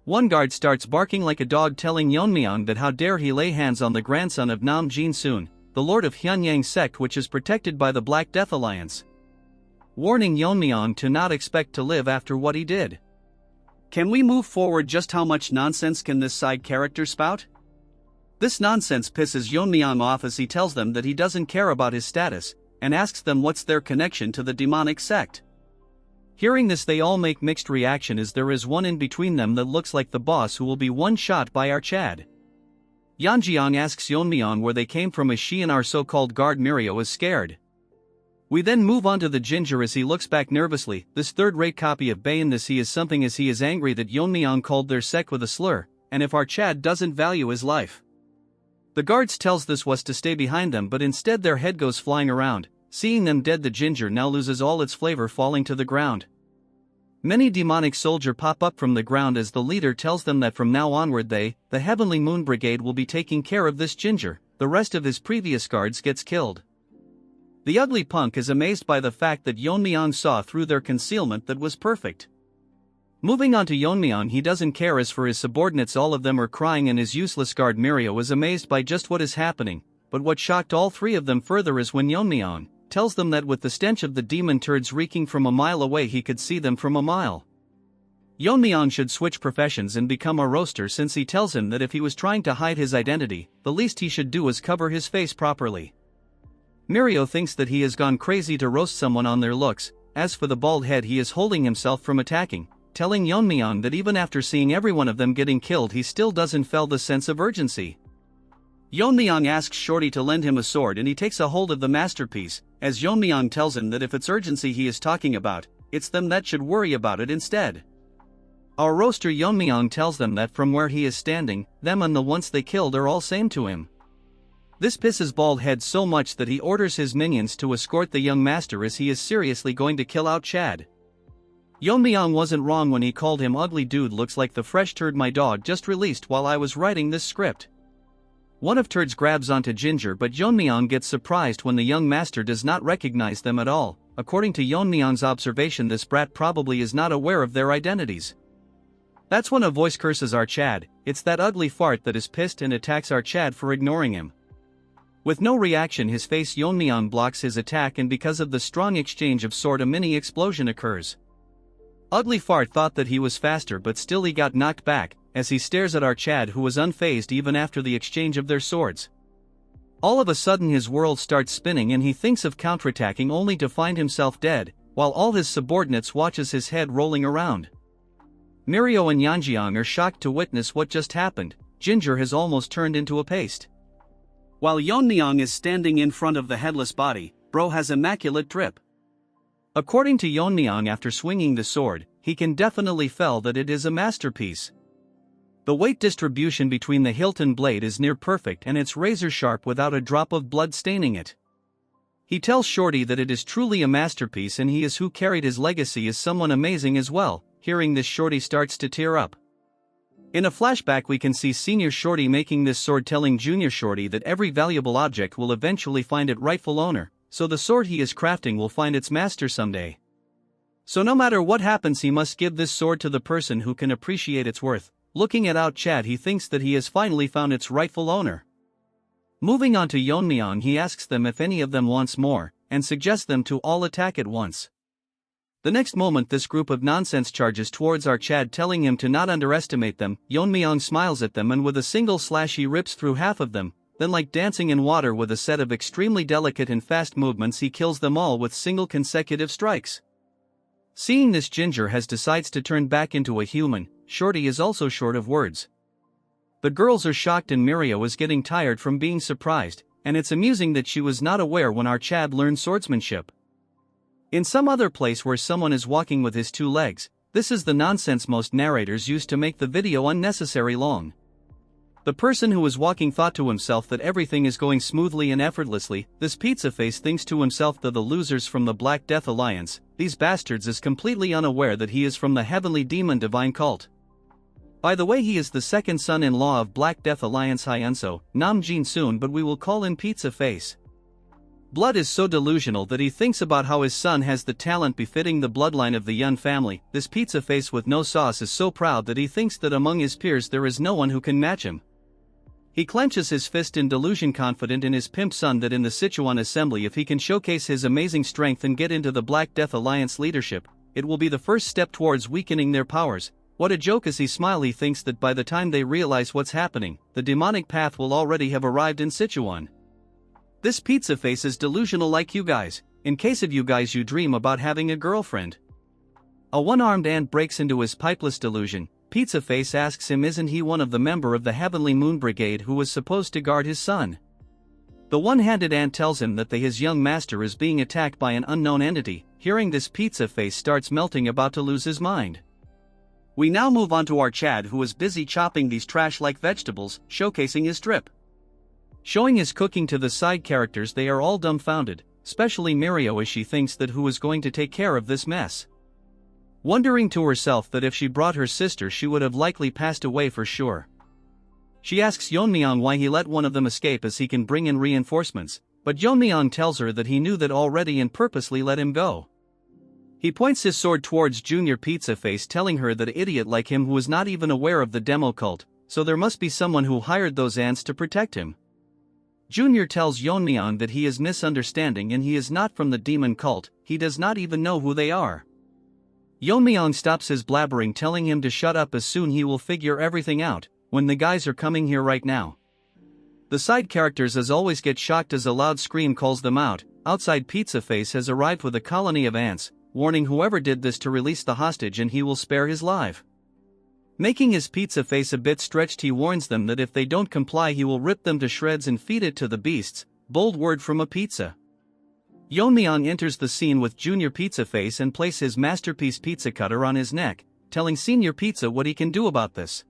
One guard starts barking like a dog, telling Yeon-myeong that how dare he lay hands on the grandson of Nam Jin-soon, the lord of Hyunyang sect, which is protected by the Black Death Alliance, warning Yeon-myeong to not expect to live after what he did. Can we move forward? Just how much nonsense can this side character spout? This nonsense pisses Yeon-myeong off as he tells them that he doesn't care about his status, and asks them what's their connection to the demonic sect. Hearing this, they all make mixed reaction, as there is one in between them that looks like the boss who will be one shot by our Chad. Yeonjing asks Yeon-myeong where they came from, as she and our so-called guard Mirio is scared. We then move on to the ginger as he looks back nervously. This third-rate copy of Bayon, this he is something, as he is angry that Yeon-myeong called their sect with a slur, and if our Chad doesn't value his life. The guards tells this was to stay behind them, but instead their head goes flying around. Seeing them dead, the ginger now loses all its flavor, falling to the ground. Many demonic soldiers pop up from the ground as the leader tells them that from now onward they, the Heavenly Moon Brigade, will be taking care of this ginger. The rest of his previous guards gets killed. The ugly punk is amazed by the fact that Yeon-myeong saw through their concealment that was perfect. Moving on to Yeon-myeong, he doesn't care, as for his subordinates all of them are crying, and his useless guard Mirio is amazed by just what is happening, but what shocked all three of them further is when Yeon-myeong tells them that with the stench of the demon turds reeking from a mile away he could see them from a mile. Yeon-myeong should switch professions and become a roaster, since he tells him that if he was trying to hide his identity, the least he should do is cover his face properly. Mirio thinks that he has gone crazy to roast someone on their looks. As for the bald head, he is holding himself from attacking, telling Yeon-myeong that even after seeing every one of them getting killed he still doesn't feel the sense of urgency. Yeon-myeong asks Shorty to lend him a sword, and he takes a hold of the masterpiece, as Yeon-myeong tells him that if it's urgency he is talking about, it's them that should worry about it instead. Our roaster Yeon-myeong tells them that from where he is standing, them and the ones they killed are all same to him. This pisses Bald Head so much that he orders his minions to escort the young master, as he is seriously going to kill out Chad. Yeon-myeong wasn't wrong when he called him ugly dude. Looks like the fresh turd my dog just released while I was writing this script. One of turds grabs onto Ginger, but Yeon-myeong gets surprised when the young master does not recognize them at all. According to Yeon-myeong's observation, this brat probably is not aware of their identities. That's when a voice curses our Chad. It's that ugly fart that is pissed and attacks our Chad for ignoring him. With no reaction, his face, Yeon-myeong blocks his attack, and because of the strong exchange of sword, a mini explosion occurs. Ugly fart thought that he was faster, but still he got knocked back, as he stares at our Chad, who was unfazed even after the exchange of their swords. All of a sudden his world starts spinning and he thinks of counterattacking, only to find himself dead, while all his subordinates watches his head rolling around. Mirio and Yeonjeong are shocked to witness what just happened. Ginger has almost turned into a paste. While Yeon-myeong is standing in front of the headless body, bro has immaculate drip. According to Yeon-myeong, after swinging the sword, he can definitely feel that it is a masterpiece. The weight distribution between the hilt and blade is near perfect, and it's razor sharp without a drop of blood staining it. He tells Shorty that it is truly a masterpiece, and he is who carried his legacy as someone amazing as well. Hearing this, Shorty starts to tear up. In a flashback we can see Senior Shorty making this sword, telling Junior Shorty that every valuable object will eventually find its rightful owner, so the sword he is crafting will find its master someday. So no matter what happens, he must give this sword to the person who can appreciate its worth. Looking at out Chad, he thinks that he has finally found its rightful owner. Moving on to Yeon-myeong, he asks them if any of them wants more, and suggests them to all attack at once. The next moment this group of nonsense charges towards our Chad, telling him to not underestimate them. Yeon-myeong smiles at them and with a single slash he rips through half of them, then like dancing in water with a set of extremely delicate and fast movements he kills them all with single consecutive strikes. Seeing this, Ginger has decides to turn back into a human. Shorty is also short of words. The girls are shocked and Mirio is getting tired from being surprised, and it's amusing that she was not aware when our Chad learned swordsmanship. In some other place where someone is walking with his two legs, this is the nonsense most narrators use to make the video unnecessary long. The person who is walking thought to himself that everything is going smoothly and effortlessly. This pizza face thinks to himself that the losers from the Black Death Alliance, these bastards, is completely unaware that he is from the heavenly demon divine cult. By the way, he is the second son-in-law of Black Death Alliance Hyunso, Nam Jin Soon, but we will call him Pizza Face. Blood is so delusional that he thinks about how his son has the talent befitting the bloodline of the Yun family. This Pizza Face with no sauce is so proud that he thinks that among his peers there is no one who can match him. He clenches his fist in delusion, confident in his pimp son that in the Sichuan assembly, if he can showcase his amazing strength and get into the Black Death Alliance leadership, it will be the first step towards weakening their powers. What a joke! As he smiles, he thinks that by the time they realize what's happening, the demonic path will already have arrived in Sichuan. This Pizza Face is delusional like you guys. In case of you guys you dream about having a girlfriend. A one-armed ant breaks into his pipeless delusion. Pizza Face asks him isn't he one of the member of the Heavenly Moon Brigade who was supposed to guard his son. The one-handed ant tells him that his young master is being attacked by an unknown entity. Hearing this, Pizza Face starts melting, about to lose his mind. We now move on to our Chad, who is busy chopping these trash-like vegetables, showcasing his drip. Showing his cooking to the side characters, they are all dumbfounded, especially Mirio, as she thinks that who is going to take care of this mess. Wondering to herself that if she brought her sister she would have likely passed away for sure. She asks Yeon-myeong why he let one of them escape as he can bring in reinforcements, but Yeon-myeong tells her that he knew that already and purposely let him go. He points his sword towards Junior Pizza Face, telling her that an idiot like him who was not even aware of the demo cult, so there must be someone who hired those ants to protect him. Junior tells Yeon-myeong that he is misunderstanding and he is not from the demon cult, he does not even know who they are. Yeon-myeong stops his blabbering, telling him to shut up as soon he will figure everything out, when the guys are coming here right now. The side characters as always get shocked as a loud scream calls them out. Outside, Pizza Face has arrived with a colony of ants, warning whoever did this to release the hostage and he will spare his life. Making his Pizza Face a bit stretched, he warns them that if they don't comply he will rip them to shreds and feed it to the beasts. Bold word from a pizza. Yeon-myeong enters the scene with Junior Pizza Face and places his masterpiece pizza cutter on his neck, telling Senior Pizza what he can do about this.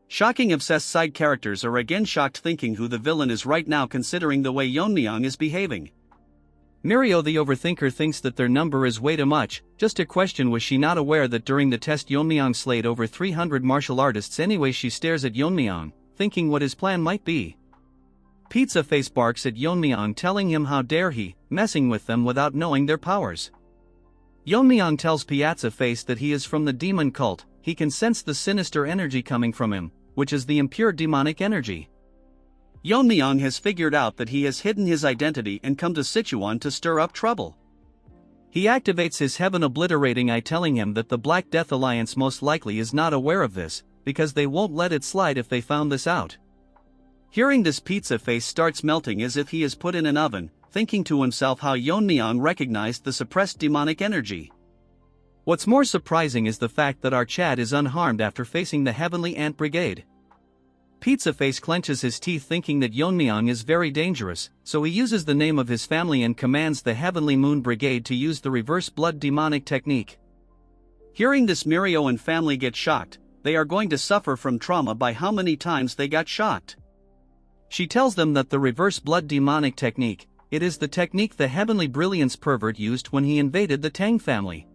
Shocking obsessed side characters are again shocked, thinking who the villain is right now, considering the way Yeon-myeong is behaving. Mirio the overthinker thinks that their number is way too much. Just a question, was she not aware that during the test Yeon-myeong slayed over 300 martial artists? Anyway, she stares at Yeon-myeong, thinking what his plan might be. Pizza Face barks at Yeon-myeong, telling him how dare he, messing with them without knowing their powers. Yeon-myeong tells Pizza Face that he is from the demon cult. He can sense the sinister energy coming from him, which is the impure demonic energy. Yeon-myeong has figured out that he has hidden his identity and come to Sichuan to stir up trouble. He activates his heaven-obliterating eye, telling him that the Black Death Alliance most likely is not aware of this, because they won't let it slide if they found this out. Hearing this, Pizza Face starts melting as if he is put in an oven, thinking to himself how Yeon-myeong recognized the suppressed demonic energy. What's more surprising is the fact that our Chad is unharmed after facing the Heavenly Ant Brigade. Pizza Face clenches his teeth, thinking that Yeon-myeong is very dangerous, so he uses the name of his family and commands the Heavenly Moon Brigade to use the reverse blood demonic technique. Hearing this, Mirio and family get shocked. They are going to suffer from trauma by how many times they got shocked. She tells them that the reverse blood demonic technique, it is the technique the Heavenly Brilliance pervert used when he invaded the Tang family.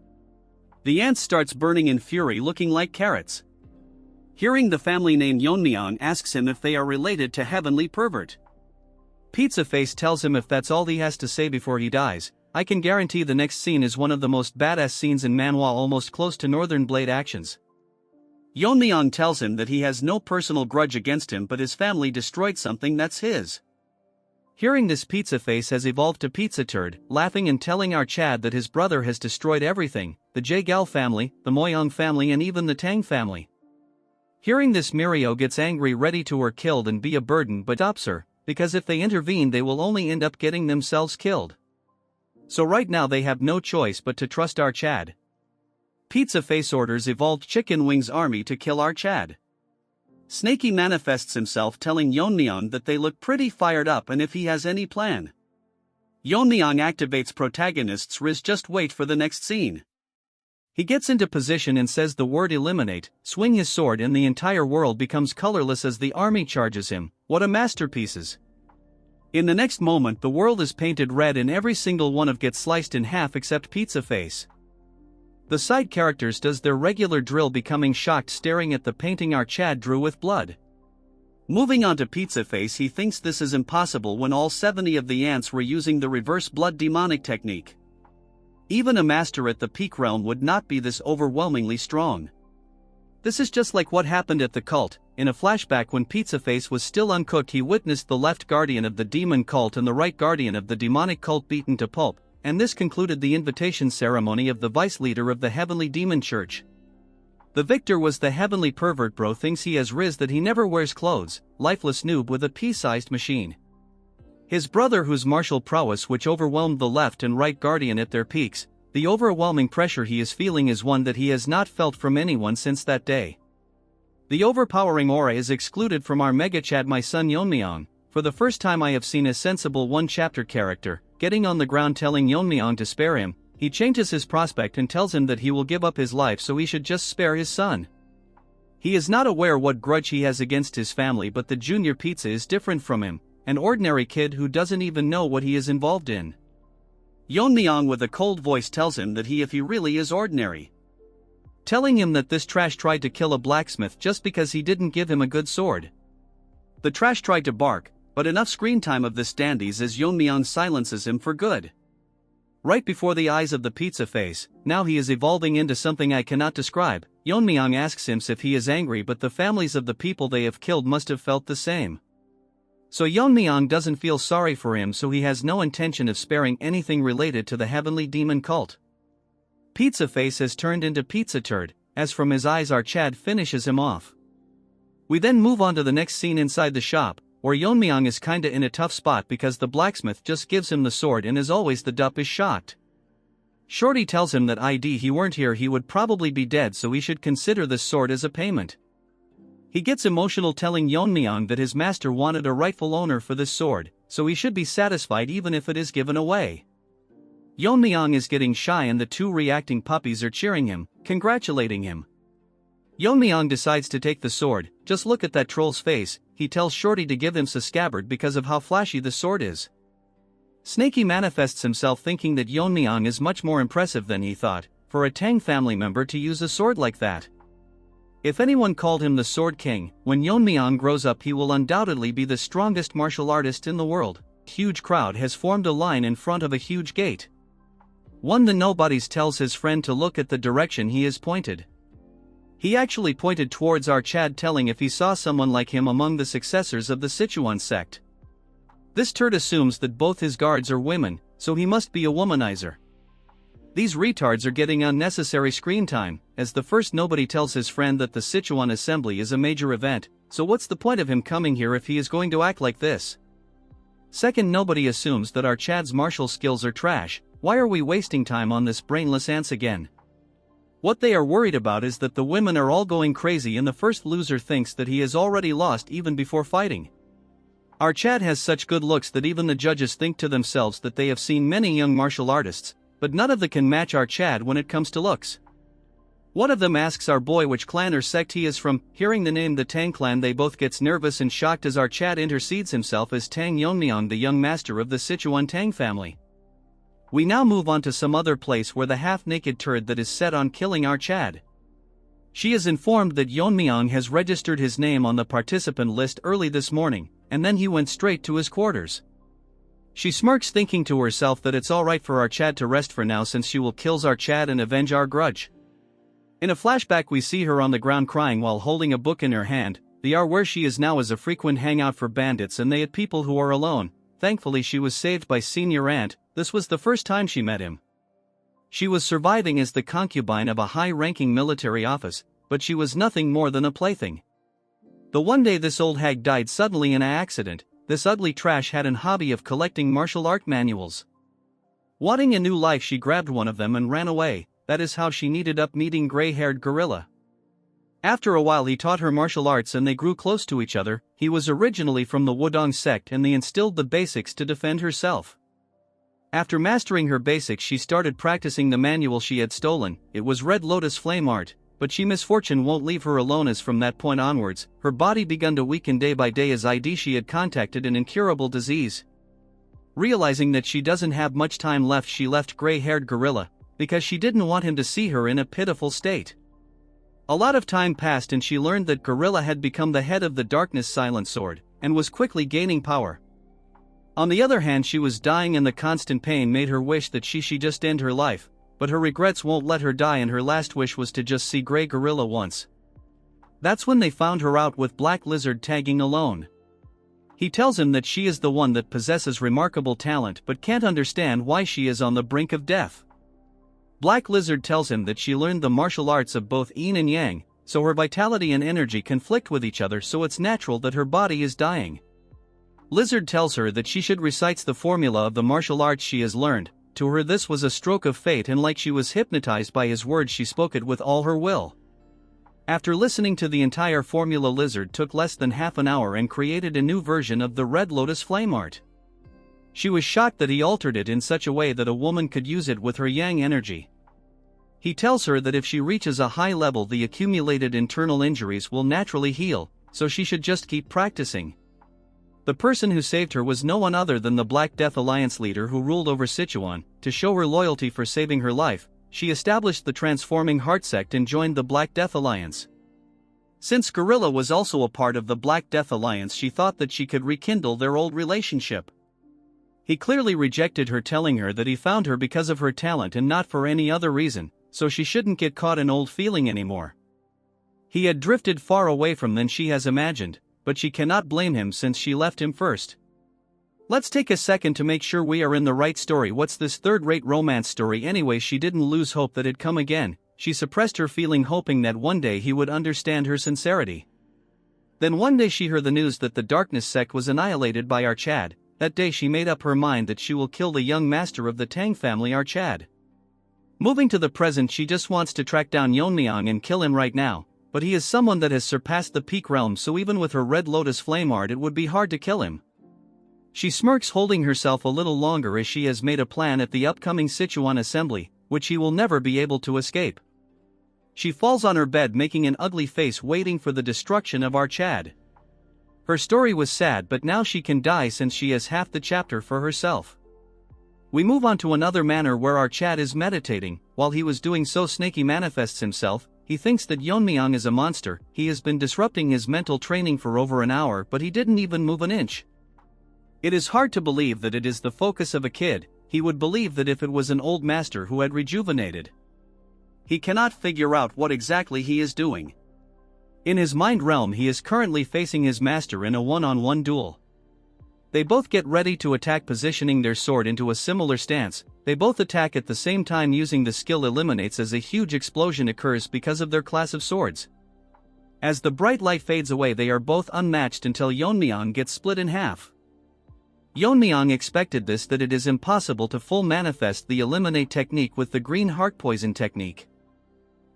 The ant starts burning in fury, looking like carrots. Hearing the family name, Yeon-myeong asks him if they are related to Heavenly Pervert. Pizza Face tells him if that's all he has to say before he dies, I can guarantee the next scene is one of the most badass scenes in Manhwa, almost close to Northern Blade actions. Yeon-myeong tells him that he has no personal grudge against him, but his family destroyed something that's his. Hearing this, Pizza Face has evolved to Pizza Turd, laughing and telling our Chad that his brother has destroyed everything, the Jae-gal family, the Myeong family and even the Tang family. Hearing this, Mirio gets angry, ready to her killed and be a burden, but stops her, because if they intervene they will only end up getting themselves killed. So right now they have no choice but to trust our Chad. Pizza Face orders evolved Chicken Wings army to kill our Chad. Snaky manifests himself, telling Yeon-myeong that they look pretty fired up and if he has any plan. Yeon-myeong activates protagonist's Riz. Just wait for the next scene. He gets into position and says the word eliminate, swing his sword and the entire world becomes colorless as the army charges him. What a masterpieces. In the next moment the world is painted red and every single one of gets sliced in half except Pizza Face. The side characters does their regular drill, becoming shocked, staring at the painting our Chad drew with blood. Moving on to Pizza Face, he thinks this is impossible when all 70 of the ants were using the reverse blood demonic technique. Even a master at the peak realm would not be this overwhelmingly strong. This is just like what happened at the cult. In a flashback, when Pizza Face was still uncooked, he witnessed the left guardian of the demon cult and the right guardian of the demonic cult beaten to pulp, and this concluded the invitation ceremony of the vice leader of the Heavenly Demon Church. The victor was the Heavenly Pervert. Bro thinks he has Riz that he never wears clothes, lifeless noob with a pea-sized machine. His brother, whose martial prowess which overwhelmed the left and right guardian at their peaks, the overwhelming pressure he is feeling is one that he has not felt from anyone since that day. The overpowering aura is excluded from our Mega Chad, my son Yeon-myeong. For the first time I have seen a sensible one-chapter character, getting on the ground telling Yeon-myeong to spare him. He changes his prospect and tells him that he will give up his life so he should just spare his son. He is not aware what grudge he has against his family, but the junior Pizza is different from him, an ordinary kid who doesn't even know what he is involved in. Yeon-myeong with a cold voice tells him that if he really is ordinary. Telling him that this trash tried to kill a blacksmith just because he didn't give him a good sword. The trash tried to bark, but enough screen time of this dandies as Yeon-myeong silences him for good. Right before the eyes of the Pizza Face, now he is evolving into something I cannot describe. Yeon-myeong asks him if he is angry, but the families of the people they have killed must have felt the same. So Yeon-myeong doesn't feel sorry for him, so he has no intention of sparing anything related to the Heavenly Demon Cult. Pizza Face has turned into Pizza Turd, as from his eyes our Chad finishes him off. We then move on to the next scene inside the shop, where Yeon-myeong is kinda in a tough spot because the blacksmith just gives him the sword, and as always the dup is shocked. Shorty tells him that he weren't here, he would probably be dead, so he should consider this sword as a payment. He gets emotional, telling Yeon-myeong that his master wanted a rightful owner for this sword, so he should be satisfied even if it is given away. Yeon-myeong is getting shy and the two reacting puppies are cheering him, congratulating him. Yeon-myeong decides to take the sword. Just look at that troll's face. He tells Shorty to give him a scabbard because of how flashy the sword is. Snaky manifests himself, thinking that Yeon-myeong is much more impressive than he thought, for a Tang family member to use a sword like that. If anyone called him the Sword King, when Yeon-myeong grows up he will undoubtedly be the strongest martial artist in the world. Huge crowd has formed a line in front of a huge gate. One the nobodies tells his friend to look at the direction he is pointed. He actually pointed towards our Chad, telling if he saw someone like him among the successors of the Sichuan sect. This turd assumes that both his guards are women, so he must be a womanizer. These retards are getting unnecessary screen time, as the first nobody tells his friend that the Sichuan assembly is a major event, so what's the point of him coming here if he is going to act like this? Second nobody assumes that our Chad's martial skills are trash. Why are we wasting time on this brainless ants again? What they are worried about is that the women are all going crazy and the first loser thinks that he has already lost even before fighting. Our Chad has such good looks that even the judges think to themselves that they have seen many young martial artists, but none of them can match our Chad when it comes to looks. One of them asks our boy which clan or sect he is from. Hearing the name the Tang clan, they both gets nervous and shocked as our Chad intercedes himself as Tang Yeon-myeong, the young master of the Sichuan Tang family. We now move on to some other place where the half-naked turd that is set on killing our Chad. She is informed that Yeon-myeong has registered his name on the participant list early this morning, and then he went straight to his quarters. She smirks, thinking to herself that it's alright for our Chad to rest for now since she will kill our Chad and avenge our grudge. In a flashback we see her on the ground crying while holding a book in her hand. Where she is now is a frequent hangout for bandits and they at people who are alone. Thankfully she was saved by senior aunt. This was the first time she met him. She was surviving as the concubine of a high-ranking military office, but she was nothing more than a plaything. The one day this old hag died suddenly in an accident, this ugly trash had an hobby of collecting martial art manuals. Wanting a new life she grabbed one of them and ran away. That is how she ended up meeting gray-haired gorilla. After a while he taught her martial arts and they grew close to each other. He was originally from the Wudong sect and they instilled the basics to defend herself. After mastering her basics she started practicing the manual she had stolen. It was Red Lotus Flame Art, but misfortune won't leave her alone as from that point onwards, her body began to weaken day by day as she had contacted an incurable disease. Realizing that she doesn't have much time left she left gray-haired gorilla, because she didn't want him to see her in a pitiful state. A lot of time passed and she learned that gorilla had become the head of the Darkness Silent Sword, and was quickly gaining power. On the other hand she was dying and the constant pain made her wish that she just end her life, but her regrets won't let her die and her last wish was to just see Grey Gorilla once. That's when they found her out with Black Lizard tagging alone. He tells him that she is the one that possesses remarkable talent but can't understand why she is on the brink of death. Black Lizard tells him that she learned the martial arts of both yin and yang, so her vitality and energy conflict with each other, so it's natural that her body is dying. Lizard tells her that she should recite the formula of the martial arts she has learned. To her this was a stroke of fate and like she was hypnotized by his words she spoke it with all her will. After listening to the entire formula Lizard took less than half an hour and created a new version of the Red Lotus Flame Art. She was shocked that he altered it in such a way that a woman could use it with her yang energy. He tells her that if she reaches a high level the accumulated internal injuries will naturally heal, so she should just keep practicing. The person who saved her was no one other than the Black Death Alliance leader who ruled over Sichuan. To show her loyalty for saving her life, she established the Transforming Heart sect and joined the Black Death Alliance. Since Gorilla was also a part of the Black Death Alliance she thought that she could rekindle their old relationship. He clearly rejected her, telling her that he found her because of her talent and not for any other reason, so she shouldn't get caught in old feeling anymore. He had drifted far away from than she has imagined, but she cannot blame him since she left him first. Let's take a second to make sure we are in the right story. What's this third-rate romance story anyway? She didn't lose hope that it'd come again. She suppressed her feeling, hoping that one day he would understand her sincerity. Then one day she heard the news that the Darkness sect was annihilated by our Chad. That day she made up her mind that she will kill the young master of the Tang family, our Chad. Moving to the present, she just wants to track down Yeon-myeong and kill him right now, but he is someone that has surpassed the peak realm, so even with her Red Lotus Flame Art it would be hard to kill him. She smirks, holding herself a little longer as she has made a plan at the upcoming Sichuan assembly, which he will never be able to escape. She falls on her bed making an ugly face, waiting for the destruction of our Chad. Her story was sad, but now she can die since she has half the chapter for herself. We move on to another manner where our Chad is meditating. While he was doing so, Snaky manifests himself. he thinks that Yeon-myeong is a monster. He has been disrupting his mental training for over an hour, but he didn't even move an inch. It is hard to believe that it is the focus of a kid. He would believe that if it was an old master who had rejuvenated. He cannot figure out what exactly he is doing. In his mind realm, he is currently facing his master in a one-on-one duel. They both get ready to attack, positioning their sword into a similar stance. They both attack at the same time using the skill eliminates as a huge explosion occurs because of their class of swords. As the bright light fades away, they are both unmatched until Yeon-myeong gets split in half. Yeon-myeong expected this, that it is impossible to full manifest the eliminate technique with the green heart poison technique.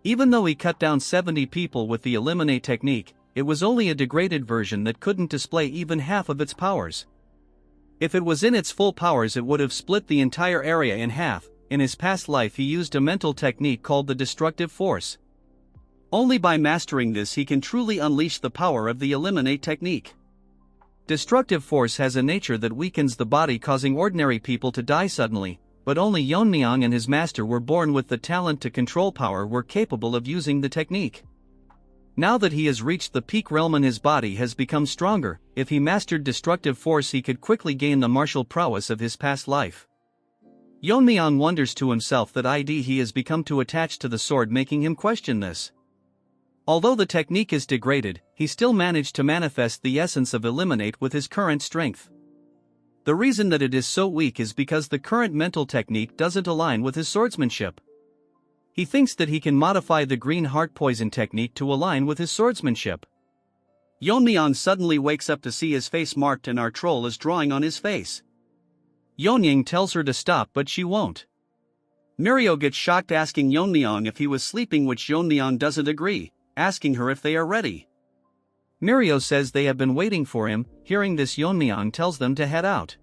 Even though he cut down 70 people with the eliminate technique, it was only a degraded version that couldn't display even half of its powers. If it was in its full powers, it would have split the entire area in half. In his past life, he used a mental technique called the destructive force. Only by mastering this he can truly unleash the power of the eliminate technique. Destructive force has a nature that weakens the body, causing ordinary people to die suddenly, but only Yeon-myeong and his master were born with the talent to control power, were capable of using the technique. Now that he has reached the peak realm and his body has become stronger, if he mastered destructive force he could quickly gain the martial prowess of his past life. Yeon-myeong wonders to himself that he has become too attached to the sword, making him question this. Although the technique is degraded, he still managed to manifest the essence of eliminate with his current strength. The reason that it is so weak is because the current mental technique doesn't align with his swordsmanship. He thinks that he can modify the green heart poison technique to align with his swordsmanship. Yeon-myeong suddenly wakes up to see his face marked and our troll is drawing on his face. Yeon-myeong tells her to stop, but she won't. Mirio gets shocked, asking Yeon-myeong if he was sleeping, which Yeon-myeong doesn't agree, asking her if they are ready. Mirio says they have been waiting for him. Hearing this, Yeon-myeong tells them to head out.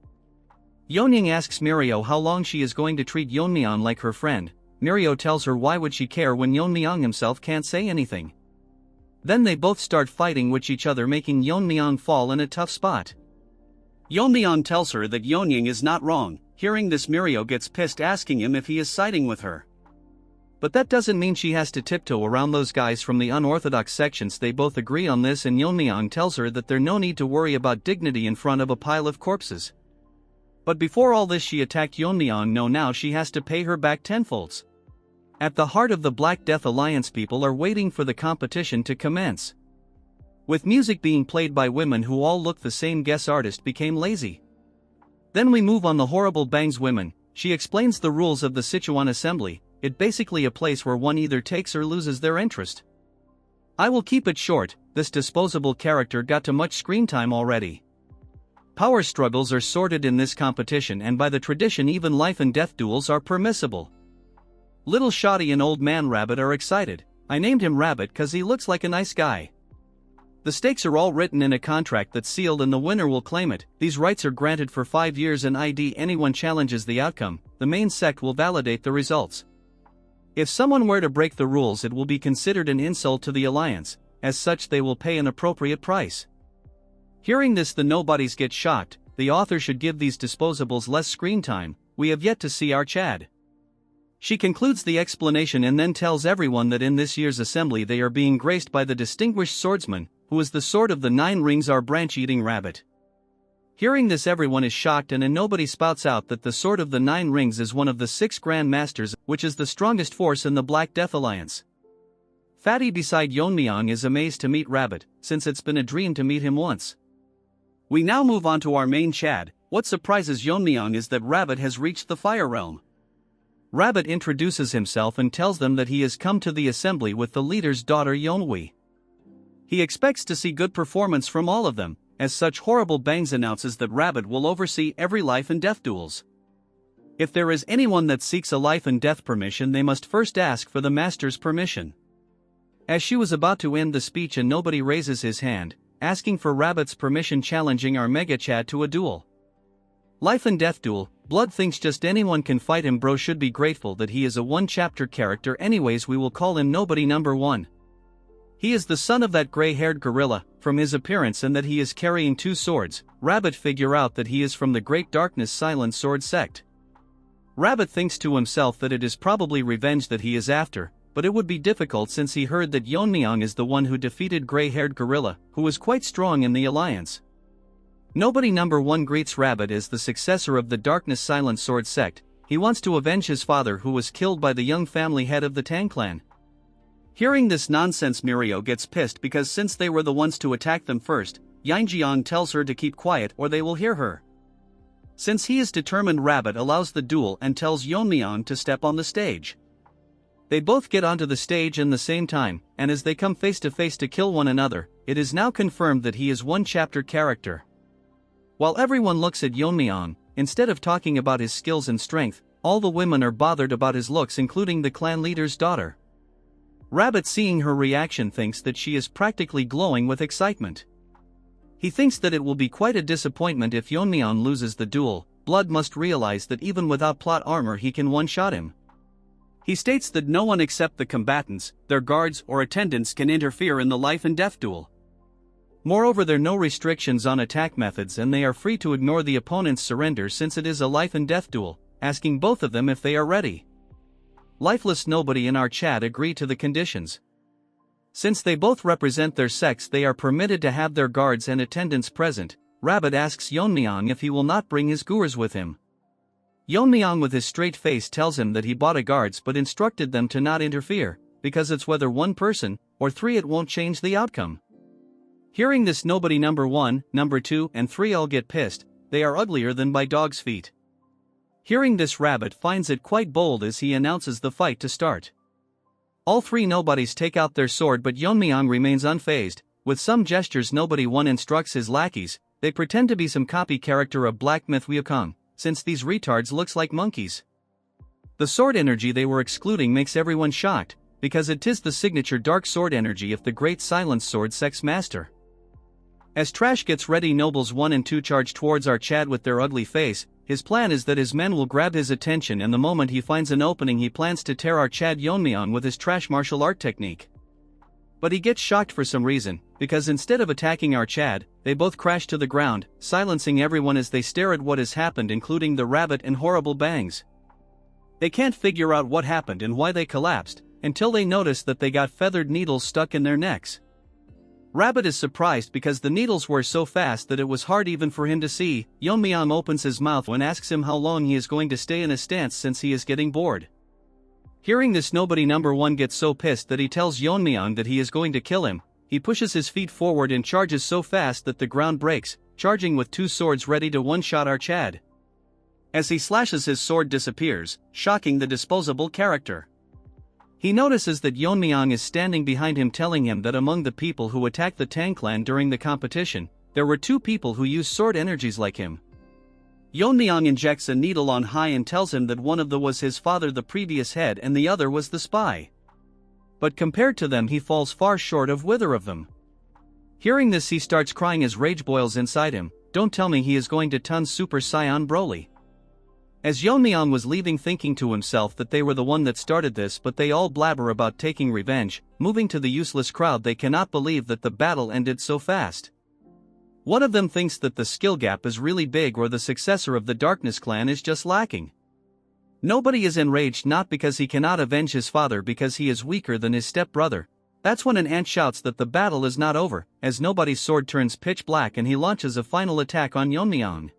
Yeon-myeong asks Mirio how long she is going to treat Yeon-myeong like her friend. Mirio tells her why would she care when Yeon-myeong himself can't say anything. Then they both start fighting with each other, making Yeon-myeong fall in a tough spot. Yeon-myeong tells her that Yeon-myeong is not wrong. Hearing this, Mirio gets pissed, asking him if he is siding with her. But that doesn't mean she has to tiptoe around those guys from the unorthodox sections. They both agree on this, and Yeon-myeong tells her that there's no need to worry about dignity in front of a pile of corpses. But before all this, she attacked Yeon-myeong. No, now she has to pay her back tenfolds. At the heart of the Black Death Alliance, people are waiting for the competition to commence. With music being played by women who all look the same, guest artist became lazy. Then we move on the horrible bangs women. She explains the rules of the Sichuan Assembly. It's basically a place where one either takes or loses their interest. I will keep it short. This disposable character got too much screen time already. Power struggles are sorted in this competition, and by the tradition even life and death duels are permissible. Little Shoddy and Old Man Rabbit are excited. I named him Rabbit cause he looks like a nice guy. The stakes are all written in a contract that's sealed and the winner will claim it. These rights are granted for 5 years, and anyone challenges the outcome, the main sect will validate the results. If someone were to break the rules, it will be considered an insult to the alliance. As such, they will pay an appropriate price. Hearing this, the nobodies get shocked. The author should give these disposables less screen time. We have yet to see our Chad. She concludes the explanation and then tells everyone that in this year's assembly they are being graced by the distinguished swordsman, who is the sword of the 9 rings, our branch-eating rabbit. Hearing this, everyone is shocked, and nobody spouts out that the sword of the 9 rings is one of the 6 Grand Masters, which is the strongest force in the Black Death Alliance. Fatty beside Yeon-myeong is amazed to meet Rabbit, since it's been a dream to meet him once. We now move on to our main Chad. What surprises Yeon-myeong is that Rabbit has reached the Fire Realm. Rabbit introduces himself and tells them that he has come to the assembly with the leader's daughter Yeon-hui. He expects to see good performance from all of them. As such, Horrible Bangs announces that Rabbit will oversee every life and death duels. If there is anyone that seeks a life and death permission, they must first ask for the master's permission. As she was about to end the speech, and nobody raises his hand, asking for Rabbit's permission, challenging our Mega Chad to a duel. Life and death duel. Blood thinks just anyone can fight him. Bro should be grateful that he is a one-chapter character. Anyways, we will call him Nobody Number 1. He is the son of that gray-haired gorilla. From his appearance and that he is carrying 2 swords, Rabbit figure out that he is from the Great Darkness Silent Sword sect. Rabbit thinks to himself that it is probably revenge that he is after, but it would be difficult since he heard that Yeon-myeong is the one who defeated gray-haired gorilla, who was quite strong in the alliance. Nobody number 1 greets Rabbit as the successor of the Darkness Silent Sword sect. He wants to avenge his father who was killed by the young family head of the Tang clan. Hearing this nonsense, Mirio gets pissed because since they were the ones to attack them first, Yeon-myeong tells her to keep quiet or they will hear her. Since he is determined, Rabbit allows the duel and tells Yeon-myeong to step on the stage. They both get onto the stage in the same time, and as they come face to face to kill one another, it is now confirmed that he is one chapter character. While everyone looks at Yeon-myeong, instead of talking about his skills and strength, all the women are bothered about his looks, including the clan leader's daughter. Rabbit, seeing her reaction, thinks that she is practically glowing with excitement. He thinks that it will be quite a disappointment if Yeon-myeong loses the duel. Blood must realize that even without plot armor he can one-shot him. He states that no one except the combatants, their guards or attendants, can interfere in the life and death duel. Moreover, there are no restrictions on attack methods and they are free to ignore the opponent's surrender since it is a life and death duel, asking both of them if they are ready. Lifeless nobody in our chat agree to the conditions. Since they both represent their sex, they are permitted to have their guards and attendants present. Rabbit asks Yeon-myeong if he will not bring his gurs with him. Yeon-myeong with his straight face tells him that he bought a guards but instructed them to not interfere, because it's whether one person or 3 it won't change the outcome. Hearing this, nobody number 1, number 2 and 3 all get pissed. They are uglier than by dog's feet. Hearing this, Rabbit finds it quite bold as he announces the fight to start. All 3 nobodies take out their sword but Yeon-myeong remains unfazed. With some gestures, nobody 1 instructs his lackeys. They pretend to be some copy character of Black Myth Wukong, since these retards looks like monkeys. The sword energy they were excluding makes everyone shocked, because it is the signature dark sword energy of the great silent sword sex master. As Trash gets ready, nobles 1 and 2 charge towards our Chad with their ugly face. His plan is that his men will grab his attention, and the moment he finds an opening he plans to tear our Chad Yeon-myeong with his trash martial art technique. But he gets shocked for some reason, because instead of attacking our Chad, they both crash to the ground, silencing everyone as they stare at what has happened, including the Rabbit and horrible bangs. They can't figure out what happened and why they collapsed, until they notice that they got feathered needles stuck in their necks. Rabbit is surprised because the needles were so fast that it was hard even for him to see. Yeon-myeong opens his mouth and asks him how long he is going to stay in a stance since he is getting bored. Hearing this, nobody number 1 gets so pissed that he tells Yeon-myeong that he is going to kill him. He pushes his feet forward and charges so fast that the ground breaks, charging with 2 swords ready to one-shot our Chad. As he slashes, his sword disappears, shocking the disposable character. He notices that Yeon-myeong is standing behind him, telling him that among the people who attacked the Tang clan during the competition, there were 2 people who used sword energies like him. Yeon-myeong injects a needle on high and tells him that one of them was his father, the previous head, and the other was the spy. But compared to them he falls far short of either of them. Hearing this, he starts crying as rage boils inside him. Don't tell me he is going to turn Super Saiyan Broly. As Yeon-myeong was leaving, thinking to himself that they were the one that started this, but they all blabber about taking revenge. Moving to the useless crowd, they cannot believe that the battle ended so fast. One of them thinks that the skill gap is really big, or the successor of the Darkness clan is just lacking. Nobody is enraged, not because he cannot avenge his father, because he is weaker than his stepbrother. That's when an ant shouts that the battle is not over, as nobody's sword turns pitch black and he launches a final attack on Yeon-myeong.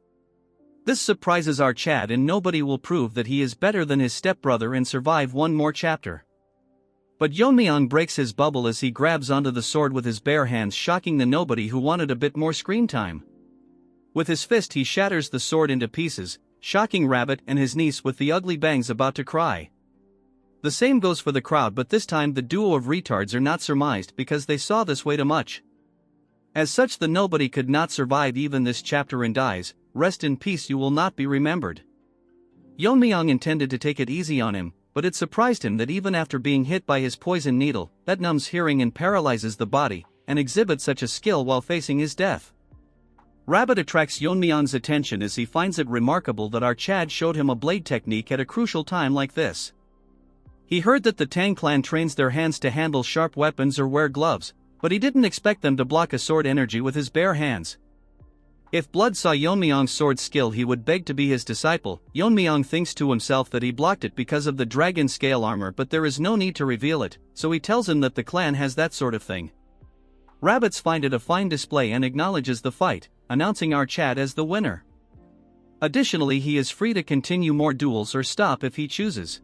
This surprises our Chad, and nobody will prove that he is better than his stepbrother and survive one more chapter. But Yeon-myeong breaks his bubble as he grabs onto the sword with his bare hands, shocking the nobody who wanted a bit more screen time. With his fist he shatters the sword into pieces, shocking Rabbit and his niece with the ugly bangs about to cry. The same goes for the crowd, but this time the duo of retards are not surmised because they saw this way too much. As such, the nobody could not survive even this chapter and dies. Rest in peace, you will not be remembered. Yeon-myeong intended to take it easy on him, but it surprised him that even after being hit by his poison needle, that numbs hearing and paralyzes the body, and exhibits such a skill while facing his death. Rabbit attracts Yeon-myeong's attention as he finds it remarkable that our Chad showed him a blade technique at a crucial time like this. He heard that the Tang clan trains their hands to handle sharp weapons or wear gloves, but he didn't expect them to block a sword energy with his bare hands. If Blood saw Yeon-myeong's sword skill he would beg to be his disciple. Yeon-myeong thinks to himself that he blocked it because of the dragon scale armor, but there is no need to reveal it, so he tells him that the clan has that sort of thing. Rabbits find it a fine display and acknowledges the fight, announcing our Chad as the winner. Additionally, he is free to continue more duels or stop if he chooses.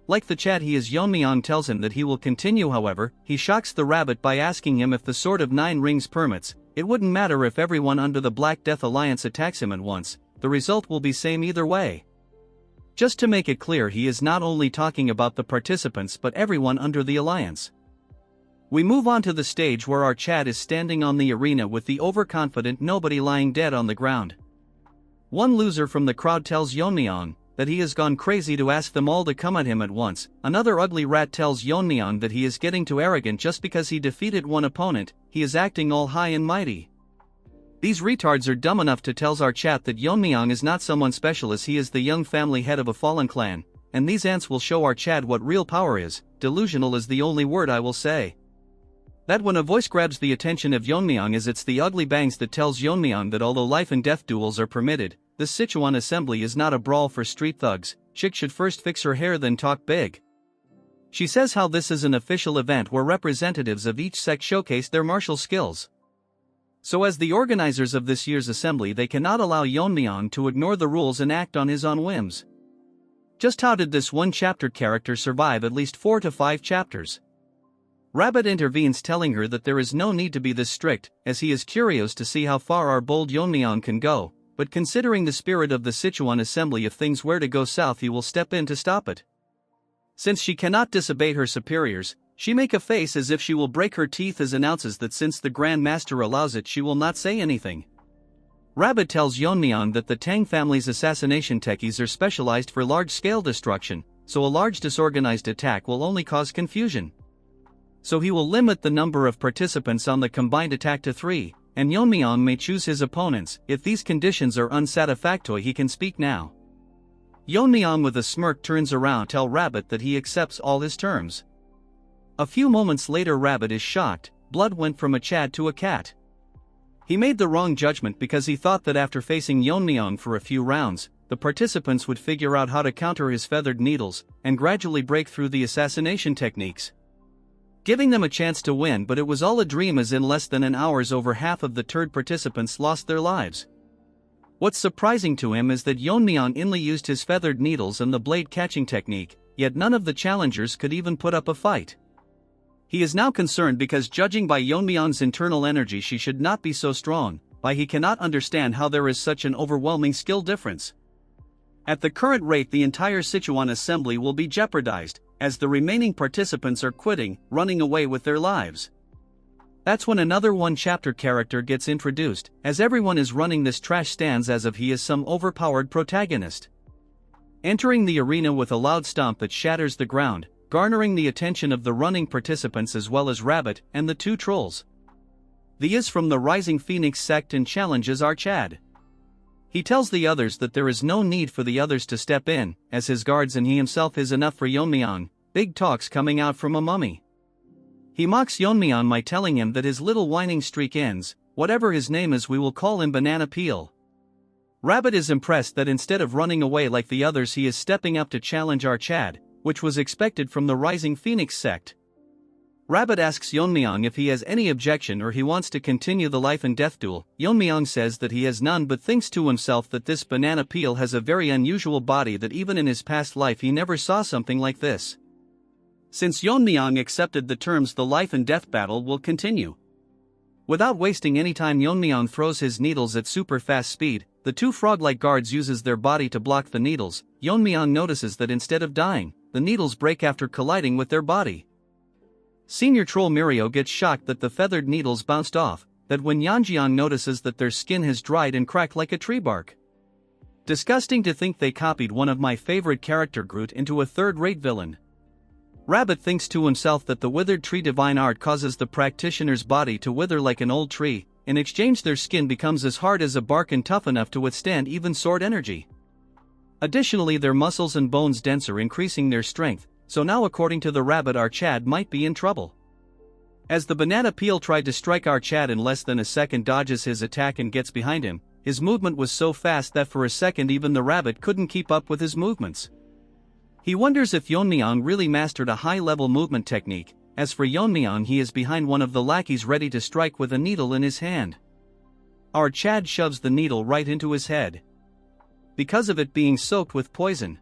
Like the Chad he is, Yeon-myeong tells him that he will continue. However, he shocks the rabbit by asking him if the Sword of Nine Rings permits. It wouldn't matter if everyone under the Black Death Alliance attacks him at once, the result will be same either way. Just to make it clear, he is not only talking about the participants but everyone under the alliance. We move on to the stage where our Chad is standing on the arena with the overconfident nobody lying dead on the ground. One loser from the crowd tells Yeon-myeong that he has gone crazy to ask them all to come at him at once. Another ugly rat tells Yeon-myeong that he is getting too arrogant just because he defeated one opponent, he is acting all high and mighty. These retards are dumb enough to tell our chat that Yeon-myeong is not someone special, as he is the young family head of a fallen clan, and these ants will show our Chad what real power is. Delusional is the only word I will say. That when a voice grabs the attention of Yeon-myeong, as it's the ugly bangs that tells Yeon-myeong that although life and death duels are permitted, the Sichuan assembly is not a brawl for street thugs. Chick should first fix her hair then talk big. She says how this is an official event where representatives of each sect showcase their martial skills. So as the organizers of this year's assembly, they cannot allow Yeon-myeong to ignore the rules and act on his own whims. Just how did this one chapter character survive at least 4 to 5 chapters? Rabbit intervenes, telling her that there is no need to be this strict, as he is curious to see how far our bold Yeon-myeong can go, but considering the spirit of the Sichuan assembly, if things were to go south he will step in to stop it. Since she cannot disobey her superiors, she make a face as if she will break her teeth, as announces that since the Grand Master allows it she will not say anything. Rabbit tells Yeon-myeong that the Tang family's assassination techies are specialized for large-scale destruction, so a large disorganized attack will only cause confusion. So he will limit the number of participants on the combined attack to 3, and Yeon-myeong may choose his opponents. If these conditions are unsatisfactory he can speak now. Yeon-myeong with a smirk turns around to tell Rabbit that he accepts all his terms. A few moments later Rabbit is shocked, blood went from a Chad to a cat. He made the wrong judgment because he thought that after facing Yeon-myeong for a few rounds, the participants would figure out how to counter his feathered needles, and gradually break through the assassination techniques, giving them a chance to win. But it was all a dream, as in less than an hour over half of the third participants lost their lives. What's surprising to him is that Yeon-myeong only used his feathered needles and the blade catching technique, yet none of the challengers could even put up a fight. He is now concerned because, judging by Yeon-myeong's internal energy, she should not be so strong, but he cannot understand how there is such an overwhelming skill difference. At the current rate the entire Sichuan assembly will be jeopardized, as the remaining participants are quitting, running away with their lives. That's when another one-chapter character gets introduced, as everyone is running this trash stands as if he is some overpowered protagonist. Entering the arena with a loud stomp that shatters the ground, garnering the attention of the running participants as well as Rabbit and the 2 trolls. The is from the Rising Phoenix sect and challenges our Chad. He tells the others that there is no need for the others to step in, as his guards and he himself is enough for Yeon-myeong. Big talks coming out from a mummy. He mocks Yeon-myeong by telling him that his little whining streak ends. Whatever his name is, we will call him Banana Peel. Rabbit is impressed that instead of running away like the others he is stepping up to challenge our Chad, which was expected from the Rising Phoenix sect. Rabbit asks Yeon-myeong if he has any objection or he wants to continue the life and death duel. Yeon-myeong says that he has none, but thinks to himself that this Banana Peel has a very unusual body, that even in his past life he never saw something like this. Since Yeon-myeong accepted the terms, the life and death battle will continue. Without wasting any time, Yeon-myeong throws his needles at super fast speed. The 2 frog-like guards uses their body to block the needles. Yeon-myeong notices that instead of dying, the needles break after colliding with their body. Senior troll Mirio gets shocked that the feathered needles bounced off, that when Yeon-myeong notices that their skin has dried and cracked like a tree bark. Disgusting to think they copied one of my favorite character Groot into a third-rate villain. Rabbit thinks to himself that the withered tree divine art causes the practitioner's body to wither like an old tree. In exchange their skin becomes as hard as a bark and tough enough to withstand even sword energy. Additionally, their muscles and bones denser, increasing their strength. So now according to the Rabbit, our Chad might be in trouble. As the banana peel tried to strike our Chad, in less than a second dodges his attack and gets behind him. His movement was so fast that for a second even the rabbit couldn't keep up with his movements. He wonders if Yeon-myeong really mastered a high-level movement technique. As for Yeon-myeong, he is behind one of the lackeys ready to strike with a needle in his hand. Our Chad shoves the needle right into his head, because of it being soaked with poison.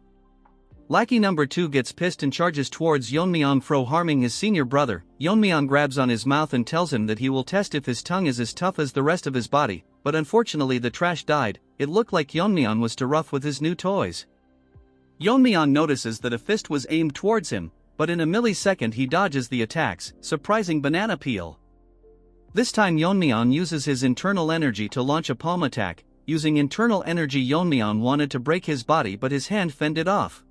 Lackey number 2 gets pissed and charges towards Yeon-myeong, harming his senior brother. Yeon-myeong grabs on his mouth and tells him that he will test if his tongue is as tough as the rest of his body, but unfortunately the trash died. It looked like Yeon-myeong was too rough with his new toys. Yeon-myeong notices that a fist was aimed towards him, but in a millisecond he dodges the attacks, surprising banana peel. This time Yeon-myeong uses his internal energy to launch a palm attack. Using internal energy, Yeon-myeong wanted to break his body, but his hand fended off.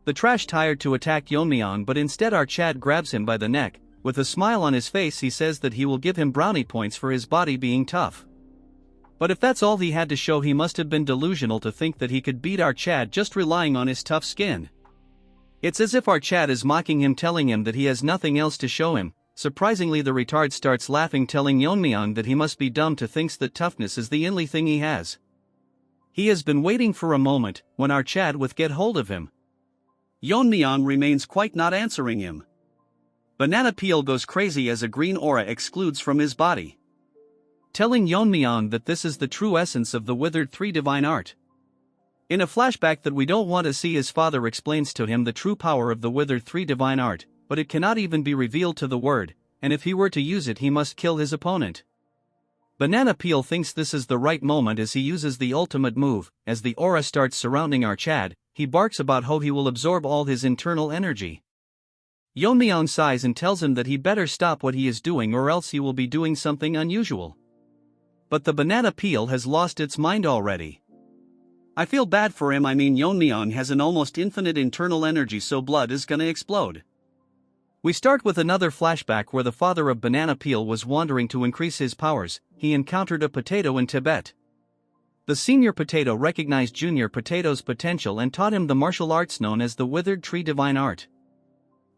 The trash tired to attack Yeon-myeong, but instead our Chad grabs him by the neck. With a smile on his face he says that he will give him brownie points for his body being tough. But if that's all he had to show, he must have been delusional to think that he could beat our Chad just relying on his tough skin. It's as if our Chad is mocking him, telling him that he has nothing else to show him. Surprisingly, the retard starts laughing, telling Yeon-myeong that he must be dumb to think that toughness is the only thing he has. He has been waiting for a moment when our Chad would get hold of him. Yeon-myeong remains quiet, not answering him. Banana peel goes crazy as a green aura explodes from his body, telling Yeon-myeong that this is the true essence of the withered 3 divine art. In a flashback that we don't want to see, his father explains to him the true power of the withered 3 divine art, but it cannot even be revealed to the word, and if he were to use it he must kill his opponent. Banana peel thinks this is the right moment as he uses the ultimate move. As the aura starts surrounding our Chad, he barks about how he will absorb all his internal energy. Yeon-myeong sighs and tells him that he better stop what he is doing or else he will be doing something unusual. But the banana peel has lost its mind already. I feel bad for him. Yeon-myeong has an almost infinite internal energy, so blood is gonna explode. We start with another flashback where the father of banana peel was wandering to increase his powers. He encountered a potato in Tibet. The senior potato recognized junior potato's potential and taught him the martial arts known as the withered tree divine art.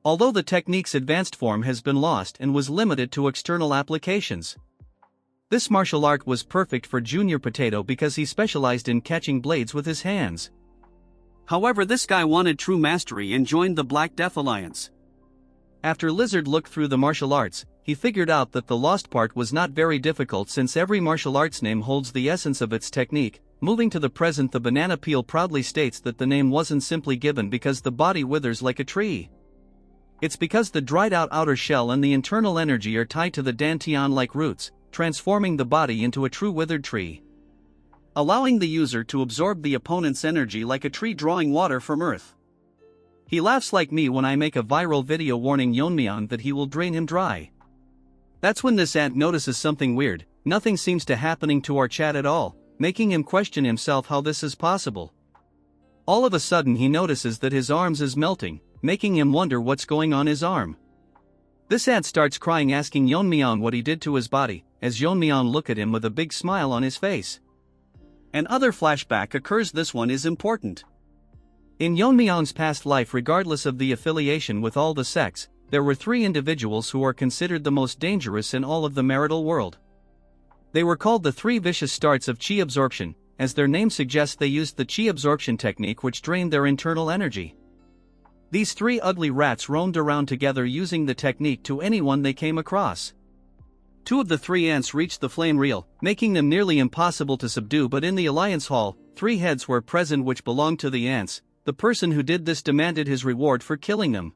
Although the technique's advanced form has been lost and was limited to external applications, this martial art was perfect for Junior Potato because he specialized in catching blades with his hands. However, this guy wanted true mastery and joined the Black Death Alliance. After Lizard looked through the martial arts, he figured out that the lost part was not very difficult since every martial arts name holds the essence of its technique. Moving to the present, the banana peel proudly states that the name wasn't simply given because the body withers like a tree. It's because the dried out outer shell and the internal energy are tied to the dantian-like roots, transforming the body into a true withered tree, allowing the user to absorb the opponent's energy like a tree drawing water from earth. He laughs like me when I make a viral video warning Yeon-myeong that he will drain him dry. That's when this ant notices something weird. Nothing seems to happening to our Chad at all, making him question himself how this is possible. All of a sudden he notices that his arms is melting, making him wonder what's going on his arm. This ant starts crying, asking Yeon-myeong what he did to his body, as Yeon-myeong look at him with a big smile on his face. Another flashback occurs. This one is important. In Yeon-myeong's past life, regardless of the affiliation with all the sects, there were 3 individuals who are considered the most dangerous in all of the marital world. They were called the 3 vicious starts of chi absorption. As their name suggests, they used the chi absorption technique which drained their internal energy. These 3 ugly rats roamed around together using the technique to anyone they came across. 2 of the 3 ants reached the flame reel, making them nearly impossible to subdue, but in the Alliance Hall, 3 heads were present which belonged to the ants. The person who did this demanded his reward for killing them.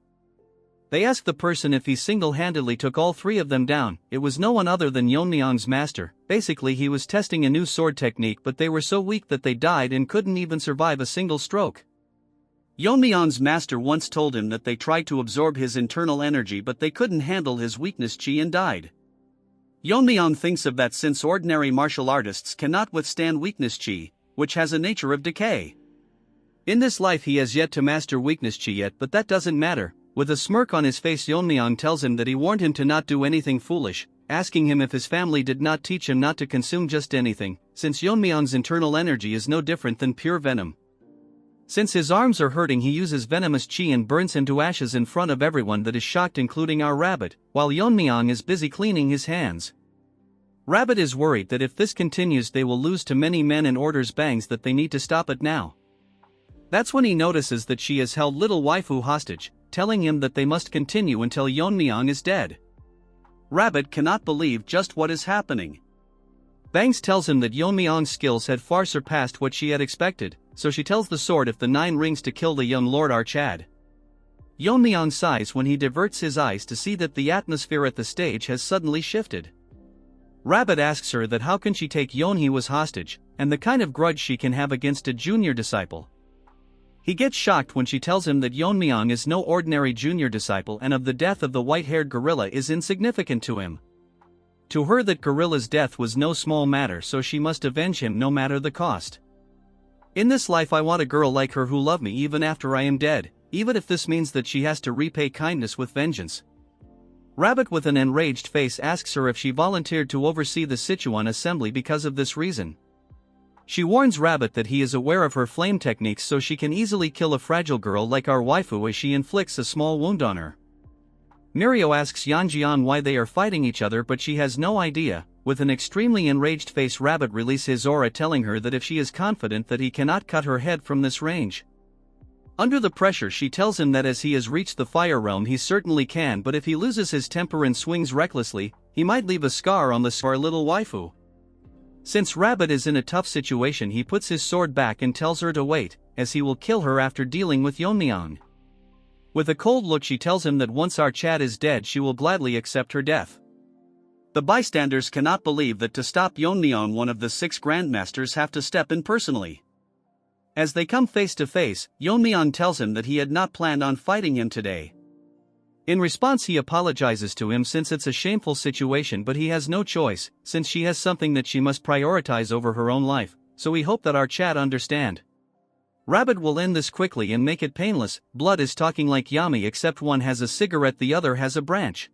They asked the person if he single-handedly took all 3 of them down. It was no one other than Yeon-myeong's master. Basically, he was testing a new sword technique, but they were so weak that they died and couldn't even survive a single stroke. Yeon-myeong's master once told him that they tried to absorb his internal energy but they couldn't handle his weakness chi and died. Yeon-myeong thinks of that since ordinary martial artists cannot withstand weakness chi, which has a nature of decay. In this life he has yet to master weakness chi yet, but that doesn't matter. With a smirk on his face, Yeon-myeong tells him that he warned him to not do anything foolish, asking him if his family did not teach him not to consume just anything, since Yeon-myeong's internal energy is no different than pure venom. Since his arms are hurting, he uses venomous chi and burns him to ashes in front of everyone that is shocked, including our rabbit, while Yeon-myeong is busy cleaning his hands. Rabbit is worried that if this continues they will lose to many men and orders Bangs that they need to stop it now. That's when he notices that she has held little waifu hostage, telling him that they must continue until Yeon-myeong is dead. Rabbit cannot believe just what is happening. Bangs tells him that Yeon-myeong's skills had far surpassed what she had expected, so she tells the sword if the 9 rings to kill the young Lord Archad. Yeon-myeong sighs when he diverts his eyes to see that the atmosphere at the stage has suddenly shifted. Rabbit asks her that how can she take Yeon-hee as hostage, and the kind of grudge she can have against a junior disciple. He gets shocked when she tells him that Yeon-myeong is no ordinary junior disciple and of the death of the white-haired gorilla is insignificant to him. To her that gorilla's death was no small matter, so she must avenge him no matter the cost. In this life I want a girl like her who love me even after I am dead, even if this means that she has to repay kindness with vengeance. Rabbit with an enraged face asks her if she volunteered to oversee the Sichuan assembly because of this reason. She warns Rabbit that he is aware of her flame techniques so she can easily kill a fragile girl like our waifu as she inflicts a small wound on her. Mirio asks Yeonjian why they are fighting each other, but she has no idea. With an extremely enraged face, Rabbit releases his aura, telling her that if she is confident that he cannot cut her head from this range. Under the pressure she tells him that as he has reached the fire realm he certainly can, but if he loses his temper and swings recklessly, he might leave a scar on the our little waifu. Since Rabbit is in a tough situation he puts his sword back and tells her to wait, as he will kill her after dealing with Yeon-myeong. With a cold look she tells him that once Archad is dead she will gladly accept her death. The bystanders cannot believe that to stop Yeon-myeong one of the 6 grandmasters have to step in personally. As they come face to face, Yeon-myeong tells him that he had not planned on fighting him today. In response he apologizes to him since it's a shameful situation, but he has no choice, since she has something that she must prioritize over her own life, so we hope that Archad understand. Rabbit will end this quickly and make it painless. Blood is talking like Yami, except one has a cigarette, the other has a branch.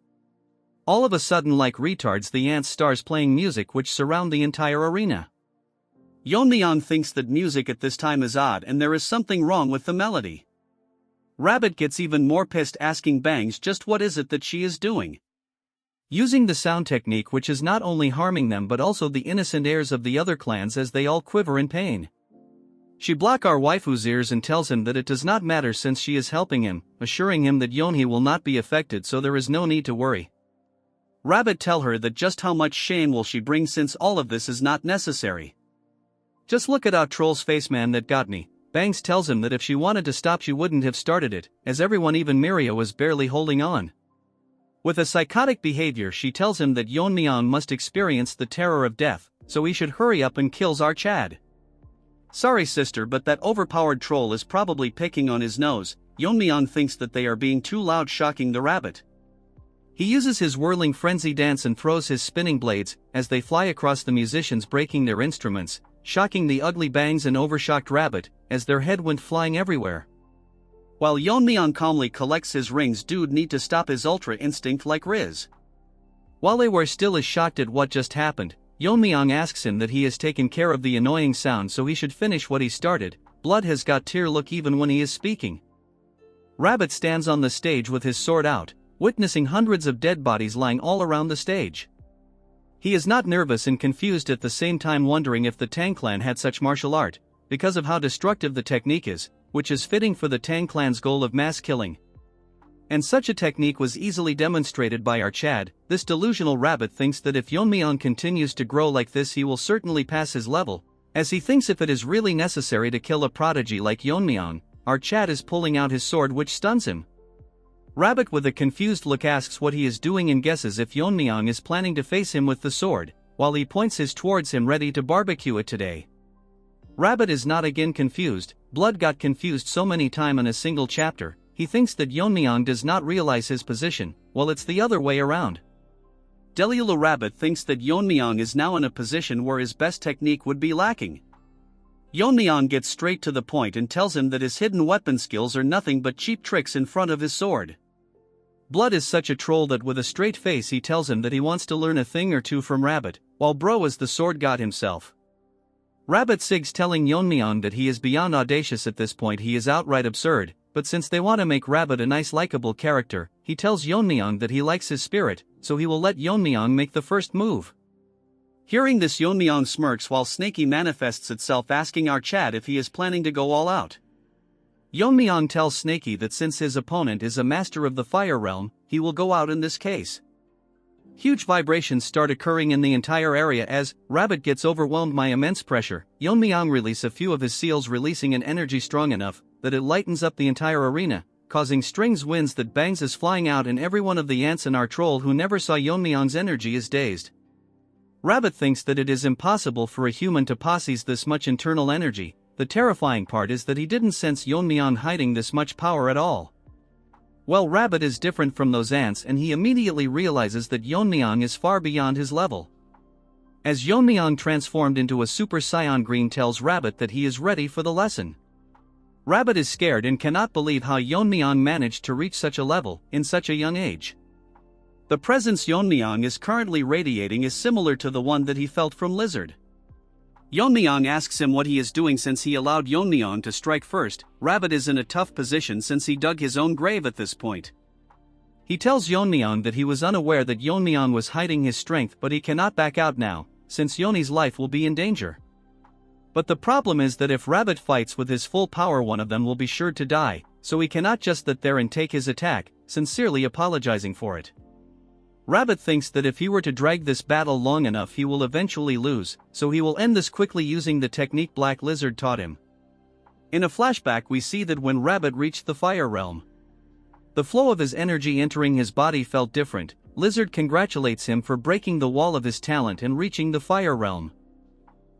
All of a sudden, like retards, the ants starts playing music which surround the entire arena. Yeon-myeong thinks that music at this time is odd and there is something wrong with the melody. Rabbit gets even more pissed, asking Bangs just what is it that she is doing. Using the sound technique which is not only harming them but also the innocent heirs of the other clans as they all quiver in pain. She blocks our waifu's ears and tells him that it does not matter since she is helping him, assuring him that Yeon-hee will not be affected so there is no need to worry. Rabbit tell her that just how much shame will she bring since all of this is not necessary. Just look at our troll's face, man, that got me. Bangs tells him that if she wanted to stop she wouldn't have started it, as everyone, even Mirio, was barely holding on. With a psychotic behavior she tells him that Yeon-myeong must experience the terror of death, so he should hurry up and kills Archad. Sorry sister, but that overpowered troll is probably picking on his nose. Yeon-myeong thinks that they are being too loud, shocking the rabbit. He uses his whirling frenzy dance and throws his spinning blades, as they fly across the musicians, breaking their instruments, shocking the ugly Bangs and overshocked Rabbit, as their head went flying everywhere. While Yeon-myeong calmly collects his rings, dude need to stop his ultra instinct like Riz. While they were still as shocked at what just happened, Yeon-myeong asks him that he has taken care of the annoying sound so he should finish what he started. Blood has got tear look even when he is speaking. Rabbit stands on the stage with his sword out, witnessing hundreds of dead bodies lying all around the stage. He is not nervous and confused at the same time, wondering if the Tang clan had such martial art, because of how destructive the technique is, which is fitting for the Tang clan's goal of mass killing. And such a technique was easily demonstrated by Archad. This delusional Rabbit thinks that if Yeon-myeong continues to grow like this he will certainly pass his level, as he thinks if it is really necessary to kill a prodigy like Yeon-myeong, Archad is pulling out his sword which stuns him. Rabbit with a confused look asks what he is doing and guesses if Yeon-myeong is planning to face him with the sword, while he points his towards him ready to barbecue it today. Rabbit is not again confused. Blood got confused so many times in a single chapter, he thinks that Yeon-myeong does not realize his position, while it's the other way around. Delulu Rabbit thinks that Yeon-myeong is now in a position where his best technique would be lacking. Yeon-myeong gets straight to the point and tells him that his hidden weapon skills are nothing but cheap tricks in front of his sword. Blood is such a troll that with a straight face he tells him that he wants to learn a thing or two from Rabbit, while Bro is the sword god himself. Rabbit sigs telling Yeon-myeong that he is beyond audacious at this point. He is outright absurd, but since they want to make Rabbit a nice likable character, he tells Yeon-myeong that he likes his spirit, so he will let Yeon-myeong make the first move. Hearing this, Yeon-myeong smirks while Snaky manifests itself asking our Chad if he is planning to go all out. Yeon-myeong tells Snaky that since his opponent is a master of the fire realm, he will go out in this case. Huge vibrations start occurring in the entire area as Rabbit gets overwhelmed by immense pressure. Yeon-myeong releases a few of his seals, releasing an energy strong enough that it lightens up the entire arena, causing strings winds that bangs is flying out, and every one of the ants and our troll who never saw Yeon-myeong's energy is dazed. Rabbit thinks that it is impossible for a human to possess this much internal energy. The terrifying part is that he didn't sense Yeon-myeong hiding this much power at all. Well, Rabbit is different from those ants, and he immediately realizes that Yeon-myeong is far beyond his level. As Yeon-myeong transformed into a Super Saiyan Green tells Rabbit that he is ready for the lesson. Rabbit is scared and cannot believe how Yeon-myeong managed to reach such a level in such a young age. The presence Yeon-myeong is currently radiating is similar to the one that he felt from Lizard. Yeon-myeong asks him what he is doing since he allowed Yeon-myeong to strike first. Rabbit is in a tough position since he dug his own grave at this point. He tells Yeon-myeong that he was unaware that Yeon-myeong was hiding his strength, but he cannot back out now, since Yeoni's life will be in danger. But the problem is that if Rabbit fights with his full power, one of them will be sure to die, so he cannot just sit there and take his attack, sincerely apologizing for it. Rabbit thinks that if he were to drag this battle long enough he will eventually lose, so he will end this quickly using the technique Black Lizard taught him. In a flashback we see that when Rabbit reached the fire realm, the flow of his energy entering his body felt different. Lizard congratulates him for breaking the wall of his talent and reaching the fire realm.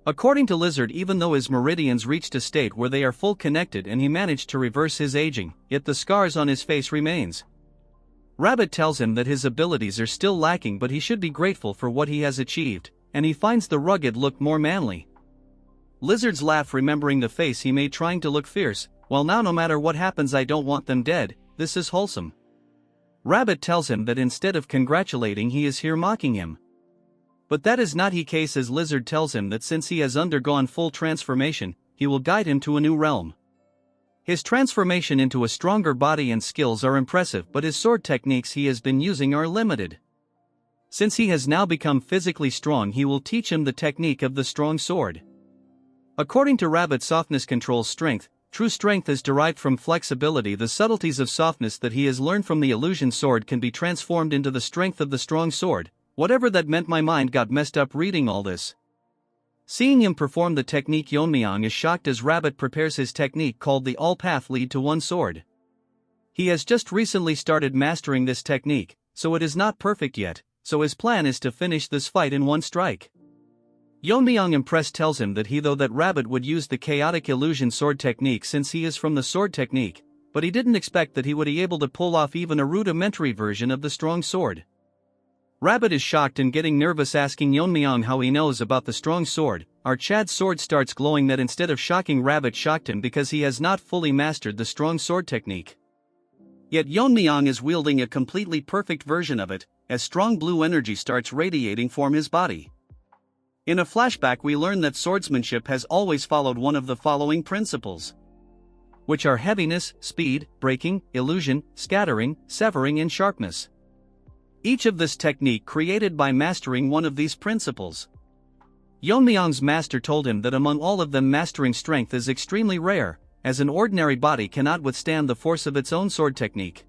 According to Lizard, even though his meridians reached a state where they are full connected and he managed to reverse his aging, yet the scars on his face remains. Rabbit tells him that his abilities are still lacking, but he should be grateful for what he has achieved, and he finds the rugged look more manly. Lizard's laugh, remembering the face he made trying to look fierce. Well, now no matter what happens I don't want them dead, this is wholesome. Rabbit tells him that instead of congratulating he is here mocking him. But that is not the case, as Lizard tells him that since he has undergone full transformation, he will guide him to a new realm. His transformation into a stronger body and skills are impressive, but his sword techniques he has been using are limited. Since he has now become physically strong, he will teach him the technique of the strong sword. According to Rabbit, softness controls strength. True strength is derived from flexibility. The subtleties of softness that he has learned from the illusion sword can be transformed into the strength of the strong sword. Whatever that meant, my mind got messed up reading all this. Seeing him perform the technique, Yeon-myeong is shocked as Rabbit prepares his technique called the All Path Lead to One Sword. He has just recently started mastering this technique, so it is not perfect yet, so his plan is to finish this fight in one strike. Yeon-myeong, impressed, tells him that that Rabbit would use the chaotic illusion sword technique since he is from the sword technique, but he didn't expect that he would be able to pull off even a rudimentary version of the strong sword. Rabbit is shocked and getting nervous, asking Yeon-myeong how he knows about the strong sword. Our Chad's sword starts glowing. That instead of shocking Rabbit, shocked him because he has not fully mastered the strong sword technique. Yet Yeon-myeong is wielding a completely perfect version of it, as strong blue energy starts radiating from his body. In a flashback we learn that swordsmanship has always followed one of the following principles, which are heaviness, speed, breaking, illusion, scattering, severing and sharpness. Each of this technique created by mastering one of these principles. Yeon-myeong's master told him that among all of them mastering strength is extremely rare, as an ordinary body cannot withstand the force of its own sword technique.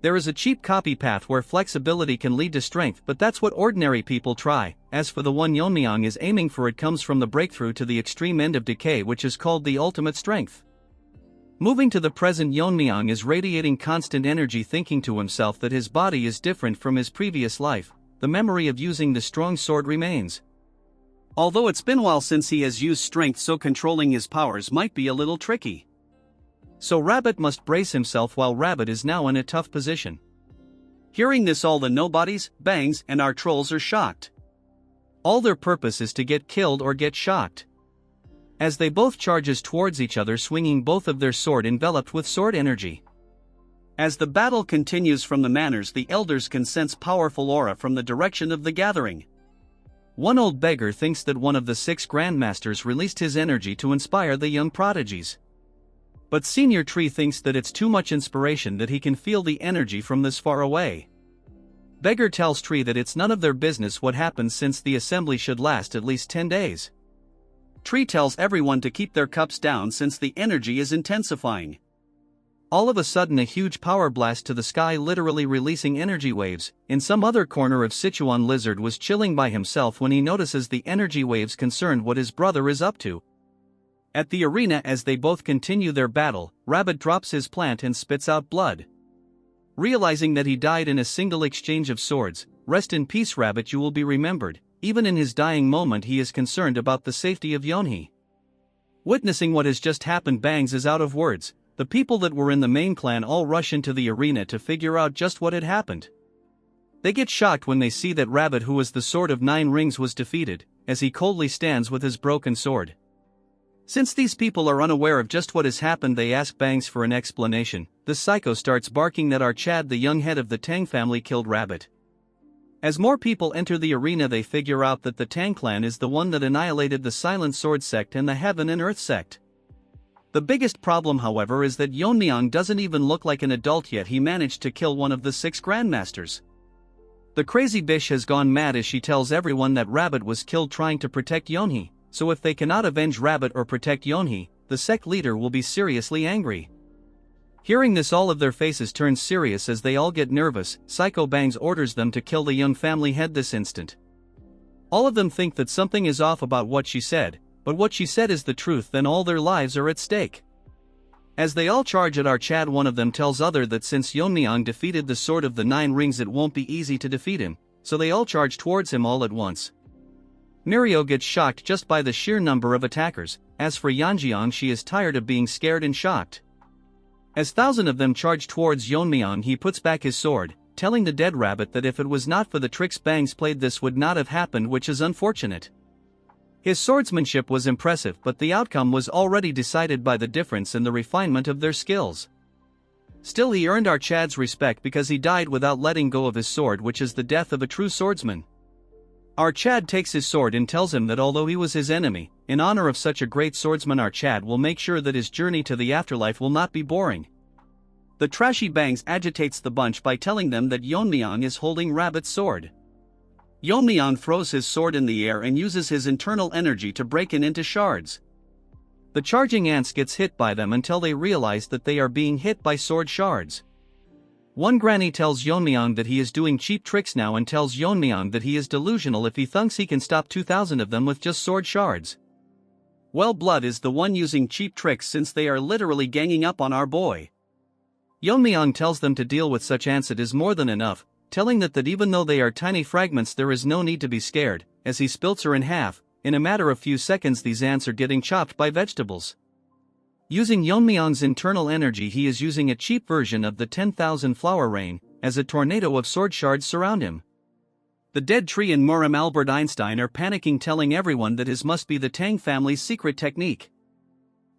There is a cheap copy path where flexibility can lead to strength, but that's what ordinary people try. As for the one Yeon-myeong is aiming for, it comes from the breakthrough to the extreme end of decay, which is called the ultimate strength. Moving to the present, Yeon-myeong is radiating constant energy, thinking to himself that his body is different from his previous life. The memory of using the strong sword remains. Although it's been a while since he has used strength, so controlling his powers might be a little tricky. So Rabbit must brace himself, while Rabbit is now in a tough position. Hearing this, all the nobodies, bangs, and our trolls are shocked. All their purpose is to get killed or get shocked. As they both charges towards each other, swinging both of their sword enveloped with sword energy. As the battle continues from the manors, the elders can sense powerful aura from the direction of the gathering. One old beggar thinks that one of the 6 grandmasters released his energy to inspire the young prodigies. But Senior Tree thinks that it's too much inspiration, that he can feel the energy from this far away. Beggar tells Tree that it's none of their business what happens, since the assembly should last at least 10 days. Tree tells everyone to keep their cups down since the energy is intensifying. All of a sudden, a huge power blast to the sky, literally releasing energy waves. In some other corner of Sichuan, Lizard was chilling by himself when he notices the energy waves concerned what his brother is up to. At the arena, as they both continue their battle, Rabbit drops his plant and spits out blood. Realizing that he died in a single exchange of swords, rest in peace Rabbit, you will be remembered. Even in his dying moment he is concerned about the safety of Yeon-hee. Witnessing what has just happened, Bangs is out of words. The people that were in the main clan all rush into the arena to figure out just what had happened. They get shocked when they see that Rabbit, who was the Sword of 9 Rings, was defeated, as he coldly stands with his broken sword. Since these people are unaware of just what has happened, they ask Bangs for an explanation. The psycho starts barking that our Chad, the young head of the Tang family, killed Rabbit. As more people enter the arena, they figure out that the Tang clan is the one that annihilated the Silent Sword sect and the Heaven and Earth sect. The biggest problem, however, is that Yeon-myeong doesn't even look like an adult yet. He managed to kill one of the 6 grandmasters. The crazy bitch has gone mad as she tells everyone that Rabbit was killed trying to protect Yeon-hee, so if they cannot avenge Rabbit or protect Yeon-hee, the sect leader will be seriously angry. Hearing this, all of their faces turn serious as they all get nervous. Psycho Bangs orders them to kill the young family head this instant. All of them think that something is off about what she said, but what she said is the truth, then all their lives are at stake. As they all charge at our Chad, one of them tells other that since Yeon-myeong defeated the Sword of the 9 Rings, it won't be easy to defeat him, so they all charge towards him all at once. Mirio gets shocked just by the sheer number of attackers. As for Yeon-myeong, she is tired of being scared and shocked. As thousands of them charge towards Yeon-myeong, he puts back his sword, telling the dead Rabbit that if it was not for the tricks Bangs played, this would not have happened, which is unfortunate. His swordsmanship was impressive, but the outcome was already decided by the difference in the refinement of their skills. Still, he earned our Chad's respect because he died without letting go of his sword, which is the death of a true swordsman. Our Chad takes his sword and tells him that although he was his enemy, in honor of such a great swordsman, our Chad will make sure that his journey to the afterlife will not be boring. The trashy Bangs agitates the bunch by telling them that Yeon-myeong is holding Rabbit's sword. Yeon-myeong throws his sword in the air and uses his internal energy to break it into shards. The charging ants gets hit by them until they realize that they are being hit by sword shards. One granny tells Yeon-myeong that he is doing cheap tricks now and tells Yeon-myeong that he is delusional if he thinks he can stop 2,000 of them with just sword shards. Well, Blood is the one using cheap tricks since they are literally ganging up on our boy. Yeon-myeong tells them to deal with such ants, it is more than enough, telling that even though they are tiny fragments there is no need to be scared. As he splits her in half, in a matter of few seconds these ants are getting chopped by vegetables. Using Yeon-myeong's internal energy, he is using a cheap version of the 10,000 flower rain, as a tornado of sword shards surround him. The dead Tree and Muram Albert Einstein are panicking, telling everyone that his must be the Tang family's secret technique.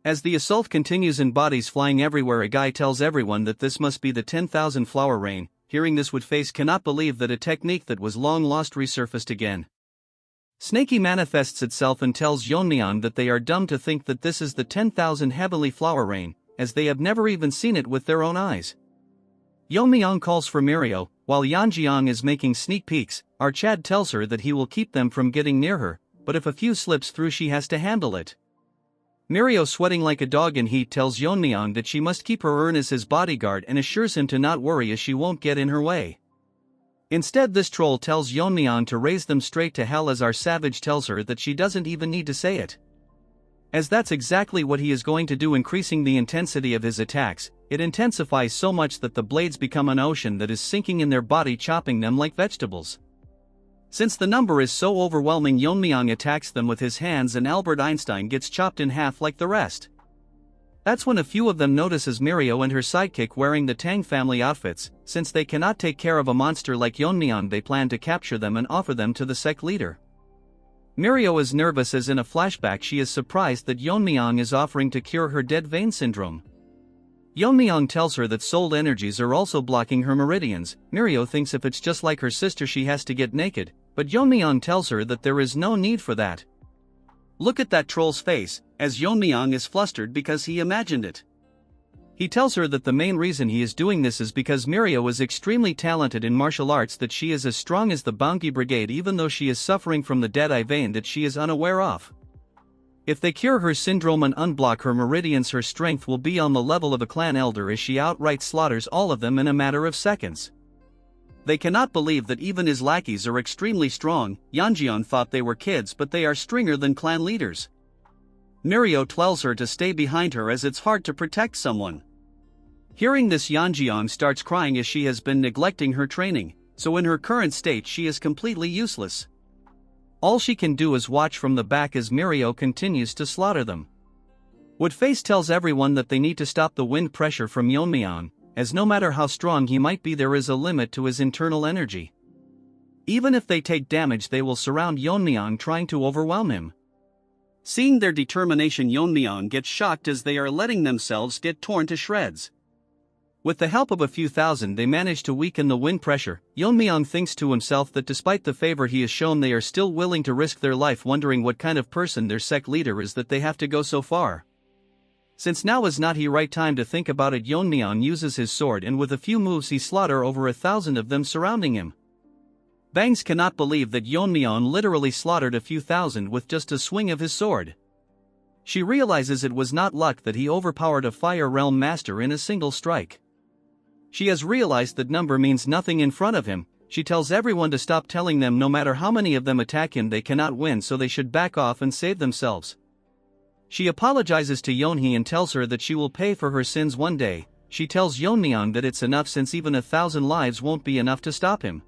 As the assault continues and bodies flying everywhere, a guy tells everyone that this must be the 10,000 flower rain. Hearing this, Woodface cannot believe that a technique that was long lost resurfaced again. Snakey manifests itself and tells Yeon-myeong that they are dumb to think that this is the 10,000 heavenly flower rain, as they have never even seen it with their own eyes. Yeon-myeong calls for Mirio, while Yeon-myeong is making sneak peeks. Our Chad tells her that he will keep them from getting near her, but if a few slips through she has to handle it. Mirio, sweating like a dog in heat, tells Yeon-myeong that she must keep her urn as his bodyguard and assures him to not worry as she won't get in her way. Instead, this troll tells Yeon-myeong to raise them straight to hell, as our savage tells her that she doesn't even need to say it, as that's exactly what he is going to do, increasing the intensity of his attacks. It intensifies so much that the blades become an ocean that is sinking in their body, chopping them like vegetables. Since the number is so overwhelming, Yeon-myeong attacks them with his hands and Albert Einstein gets chopped in half like the rest. That's when a few of them notices Mirio and her sidekick wearing the Tang family outfits. Since they cannot take care of a monster like Yeon-myeong, they plan to capture them and offer them to the sect leader. Mirio is nervous as in a flashback she is surprised that Yeon-myeong is offering to cure her dead vein syndrome. Yeon-myeong tells her that soul energies are also blocking her meridians. Mirio thinks if it's just like her sister she has to get naked, but Yeon-myeong tells her that there is no need for that. Look at that troll's face, as Yeon-myeong is flustered because he imagined it. He tells her that the main reason he is doing this is because Mirio is extremely talented in martial arts, that she is as strong as the Banggi Brigade even though she is suffering from the dead-eye vein that she is unaware of. If they cure her syndrome and unblock her meridians, her strength will be on the level of a clan elder as she outright slaughters all of them in a matter of seconds. They cannot believe that even his lackeys are extremely strong. Yeonjeon thought they were kids, but they are stronger than clan leaders. Mirio tells her to stay behind her as it's hard to protect someone. Hearing this, Yeonjeon starts crying as she has been neglecting her training, so in her current state she is completely useless. All she can do is watch from the back as Mirio continues to slaughter them. Woodface tells everyone that they need to stop the wind pressure from Yeon-myeong, as no matter how strong he might be, there is a limit to his internal energy. Even if they take damage, they will surround Yeon-myeong trying to overwhelm him. Seeing their determination, Yeon-myeong gets shocked as they are letting themselves get torn to shreds. With the help of a few thousand, they manage to weaken the wind pressure. Yeon-myeong thinks to himself that despite the favor he has shown, they are still willing to risk their life, wondering what kind of person their sect leader is that they have to go so far. Since now is not the right time to think about it, Yeon-myeong uses his sword, and with a few moves he slaughter over 1,000 of them surrounding him. Bangs cannot believe that Yeon-myeong literally slaughtered a few thousand with just a swing of his sword. She realizes it was not luck that he overpowered a Fire Realm Master in a single strike. She has realized that number means nothing in front of him. She tells everyone to stop telling them no matter how many of them attack him they cannot win, so they should back off and save themselves. She apologizes to Yeonhee and tells her that she will pay for her sins one day. She tells Yeon-myeong that it's enough since even 1,000 lives won't be enough to stop him.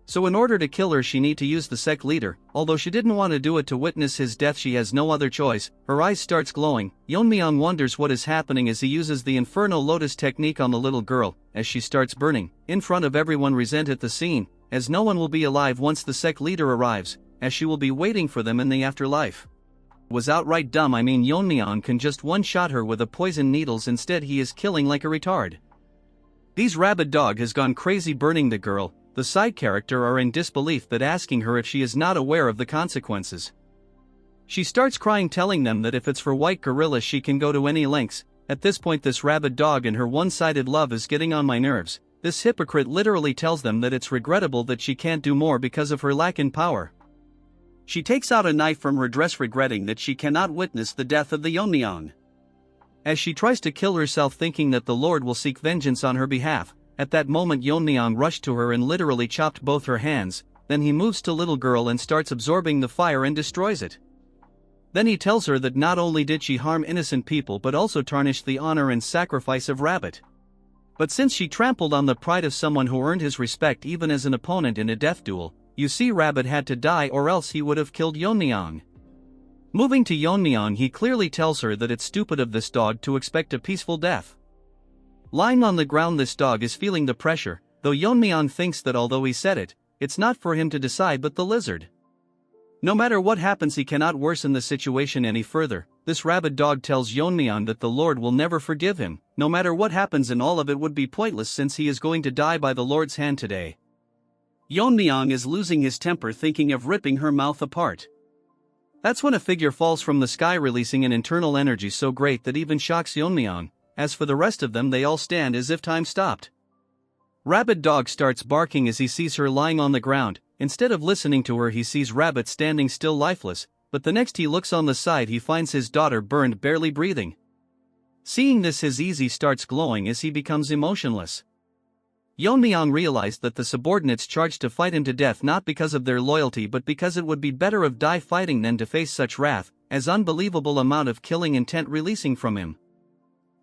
So in order to kill her she need to use the sect leader. Although she didn't want to do it to witness his death, she has no other choice. Her eyes starts glowing. Yeon-myeong wonders what is happening as he uses the Inferno Lotus technique on the little girl, as she starts burning. In front of everyone, resent at the scene, as no one will be alive once the sect leader arrives, as she will be waiting for them in the afterlife. Was outright dumb. I mean, Yeon-myeong can just one-shot her with a poison needles, instead he is killing like a retard. These rabid dog has gone crazy burning the girl. The side character are in disbelief but asking her if she is not aware of the consequences. She starts crying, telling them that if it's for white gorilla she can go to any lengths. At this point, this rabid dog and her one-sided love is getting on my nerves. This hypocrite literally tells them that it's regrettable that she can't do more because of her lack in power. She takes out a knife from her dress, regretting that she cannot witness the death of the Yeon-myeong. As she tries to kill herself, thinking that the Lord will seek vengeance on her behalf, at that moment Yeon-myeong rushed to her and literally chopped both her hands. Then he moves to little girl and starts absorbing the fire and destroys it. Then he tells her that not only did she harm innocent people but also tarnish the honor and sacrifice of Rabbit. But since she trampled on the pride of someone who earned his respect even as an opponent in a death duel, you see, Rabbit had to die or else he would have killed Yeon-myeong. Moving to Yeon-myeong, he clearly tells her that it's stupid of this dog to expect a peaceful death. Lying on the ground, this dog is feeling the pressure, though Yeon-myeong thinks that although he said it, it's not for him to decide but the lizard. No matter what happens, he cannot worsen the situation any further. This rabid dog tells Yeon-myeong that the Lord will never forgive him. No matter what happens, and all of it would be pointless since he is going to die by the Lord's hand today. Yeon-myeong is losing his temper, thinking of ripping her mouth apart. That's when a figure falls from the sky, releasing an internal energy so great that even shocks Yeon-myeong. As for the rest of them, they all stand as if time stopped. Rabid dog starts barking as he sees her lying on the ground. Instead of listening to her, he sees Rabbit standing still lifeless, but the next he looks on the side he finds his daughter burned, barely breathing. Seeing this, his easy starts glowing as he becomes emotionless. Yeon-myeong realized that the subordinates charged to fight him to death not because of their loyalty but because it would be better of die fighting than to face such wrath, as unbelievable amount of killing intent releasing from him.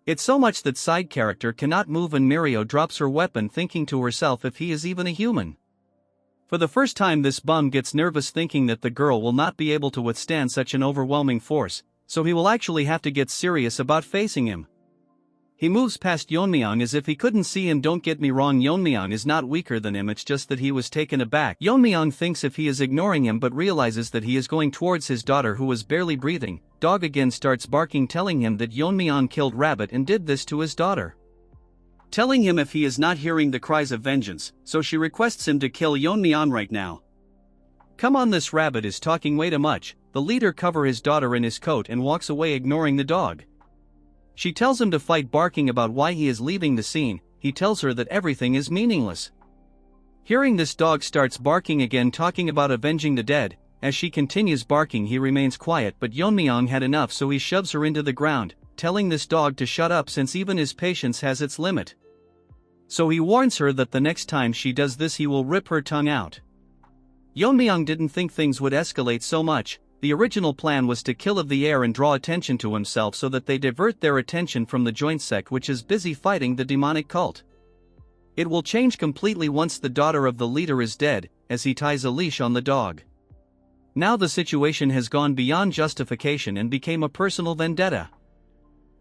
It's so much that side character cannot move and Mirio drops her weapon, thinking to herself if he is even a human. For the first time this bum gets nervous, thinking that the girl will not be able to withstand such an overwhelming force, so he will actually have to get serious about facing him. He moves past Yeon-myeong as if he couldn't see him. Don't get me wrong, Yeon-myeong is not weaker than him, it's just that he was taken aback. Yeon-myeong thinks if he is ignoring him but realizes that he is going towards his daughter who was barely breathing. Dog again starts barking, telling him that Yeon-myeong killed Rabbit and did this to his daughter. Telling him if he is not hearing the cries of vengeance, so she requests him to kill Yeon-myeong right now. "Come on, this rabbit is talking way too much." The leader covers his daughter in his coat and walks away, ignoring the dog. She tells him to fight, barking about why he is leaving the scene. He tells her that everything is meaningless. Hearing this, dog starts barking again, talking about avenging the dead. As she continues barking, he remains quiet, but Yeon-myeong had enough, so he shoves her into the ground, telling this dog to shut up since even his patience has its limit. So he warns her that the next time she does this he will rip her tongue out. Yeon-myeong didn't think things would escalate so much. The original plan was to kill of the air and draw attention to himself so that they divert their attention from the joint sect, which is busy fighting the demonic cult. It will change completely once the daughter of the leader is dead, as he ties a leash on the dog. Now the situation has gone beyond justification and became a personal vendetta.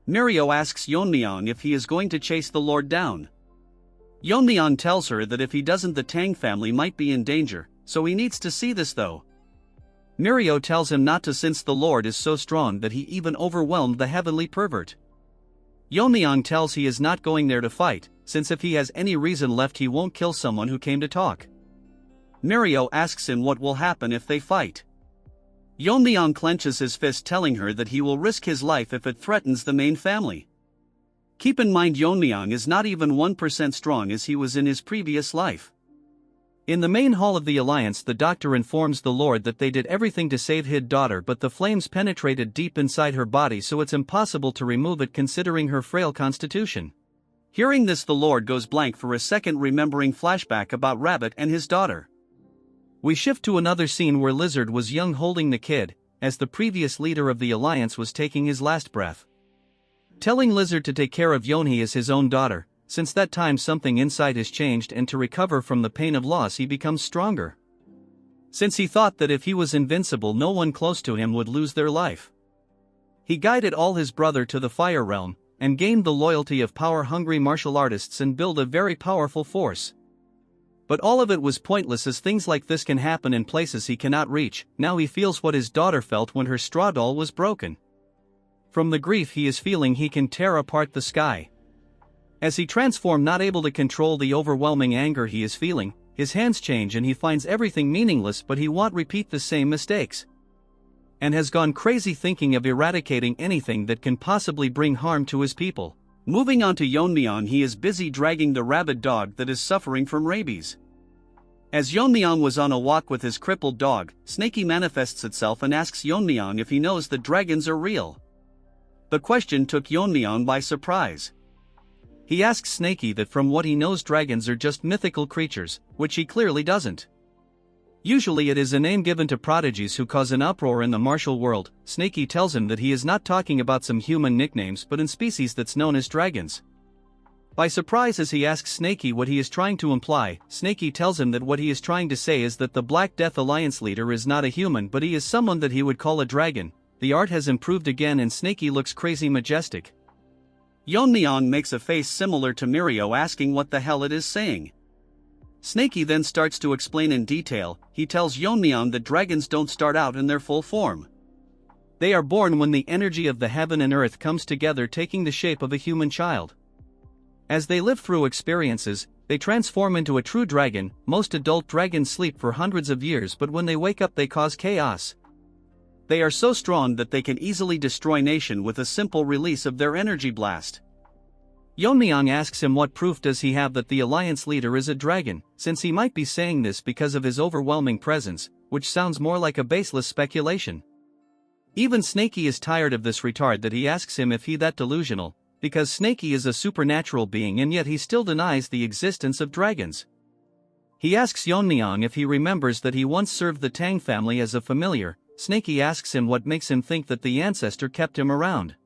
Mirio asks Yeon-myeong if he is going to chase the Lord down. Yeon-myeong tells her that if he doesn't, the Tang family might be in danger, so he needs to see this though. Mirio tells him not to, since the Lord is so strong that he even overwhelmed the heavenly pervert. Yeon-myeong tells he is not going there to fight, since if he has any reason left he won't kill someone who came to talk. Mirio asks him what will happen if they fight. Yeon-myeong clenches his fist, telling her that he will risk his life if it threatens the main family. Keep in mind, Yeon-myeong is not even 1% strong as he was in his previous life. In the main hall of the Alliance, the doctor informs the Lord that they did everything to save his daughter, but the flames penetrated deep inside her body, so it's impossible to remove it considering her frail constitution. Hearing this, the Lord goes blank for a second, remembering flashback about Rabbit and his daughter. We shift to another scene where Lizard was young, holding the kid, as the previous leader of the Alliance was taking his last breath. Telling Lizard to take care of Yeonhee as his own daughter. Since that time something inside has changed, and to recover from the pain of loss he becomes stronger. Since he thought that if he was invincible no one close to him would lose their life. He guided all his brother to the fire realm, and gained the loyalty of power-hungry martial artists and build a very powerful force. But all of it was pointless, as things like this can happen in places he cannot reach. Now he feels what his daughter felt when her straw doll was broken. From the grief he is feeling, he can tear apart the sky. As he transforms, not able to control the overwhelming anger he is feeling, his hands change and he finds everything meaningless, but he won't repeat the same mistakes. And has gone crazy thinking of eradicating anything that can possibly bring harm to his people. Moving on to Yeon-myeong, he is busy dragging the rabid dog that is suffering from rabies. As Yeon-myeong was on a walk with his crippled dog, Snakey manifests itself and asks Yeon-myeong if he knows that dragons are real. The question took Yeon-myeong by surprise. He asks Snakey that from what he knows dragons are just mythical creatures, which he clearly doesn't. Usually it is a name given to prodigies who cause an uproar in the martial world. Snakey tells him that he is not talking about some human nicknames but in species that's known as dragons. By surprise, as he asks Snakey what he is trying to imply, Snakey tells him that what he is trying to say is that the Black Death Alliance leader is not a human, but he is someone that he would call a dragon. The art has improved again and Snakey looks crazy majestic. Yeon-myeong makes a face similar to Mirio, asking what the hell it is saying. Snakey then starts to explain in detail. He tells Yeon-myeong that dragons don't start out in their full form. They are born when the energy of the heaven and earth comes together, taking the shape of a human child. As they live through experiences, they transform into a true dragon. Most adult dragons sleep for hundreds of years, but when they wake up they cause chaos. They are so strong that they can easily destroy nation with a simple release of their energy blast. Yeon-myeong asks him what proof does he have that the Alliance leader is a dragon, since he might be saying this because of his overwhelming presence, which sounds more like a baseless speculation. Even Snakey is tired of this retard that he asks him if he that delusional, because Snakey is a supernatural being and yet he still denies the existence of dragons. He asks Yeon-myeong if he remembers that he once served the Tang family as a familiar. Snakey asks him what makes him think that the ancestor kept him around.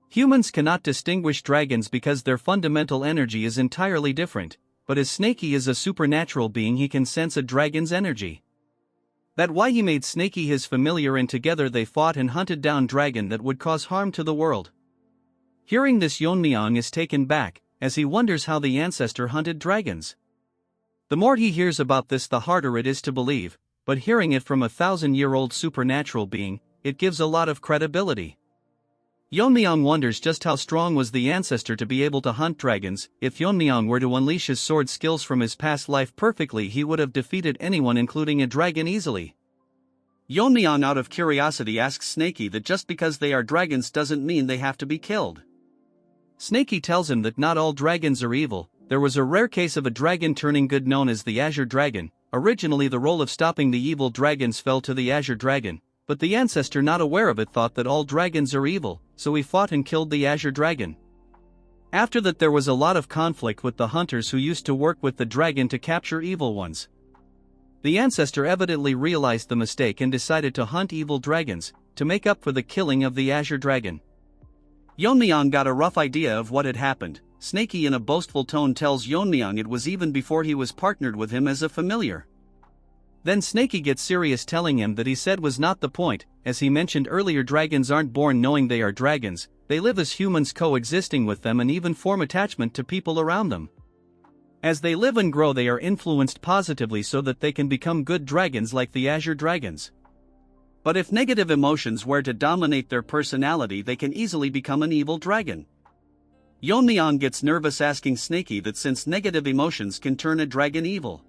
Humans cannot distinguish dragons because their fundamental energy is entirely different, but as Snakey is a supernatural being he can sense a dragon's energy. That's why he made Snakey his familiar and together they fought and hunted down dragon that would cause harm to the world. Hearing this, Yeon-myeong is taken back, as he wonders how the ancestor hunted dragons. The more he hears about this the harder it is to believe, but hearing it from a 1,000-year-old supernatural being, it gives a lot of credibility. Yeon-myeong wonders just how strong was the ancestor to be able to hunt dragons. If Yeon-myeong were to unleash his sword skills from his past life perfectly, he would have defeated anyone including a dragon easily. Yeon-myeong out of curiosity asks Snaky that just because they are dragons doesn't mean they have to be killed. Snaky tells him that not all dragons are evil. There was a rare case of a dragon turning good known as the Azure Dragon. Originally the role of stopping the evil dragons fell to the Azure Dragon, but the ancestor not aware of it thought that all dragons are evil, so he fought and killed the Azure Dragon. After that there was a lot of conflict with the hunters who used to work with the dragon to capture evil ones. The ancestor evidently realized the mistake and decided to hunt evil dragons, to make up for the killing of the Azure Dragon. Yeon-myeong got a rough idea of what had happened. Snaky in a boastful tone tells Yeon-myeong it was even before he was partnered with him as a familiar. Then Snaky gets serious, telling him that he said was not the point. As he mentioned earlier, dragons aren't born knowing they are dragons, they live as humans coexisting with them and even form attachment to people around them. As they live and grow they are influenced positively so that they can become good dragons like the Azure Dragons. But if negative emotions were to dominate their personality they can easily become an evil dragon. Yeon-myeong gets nervous asking Snaky that since negative emotions can turn a dragon evil.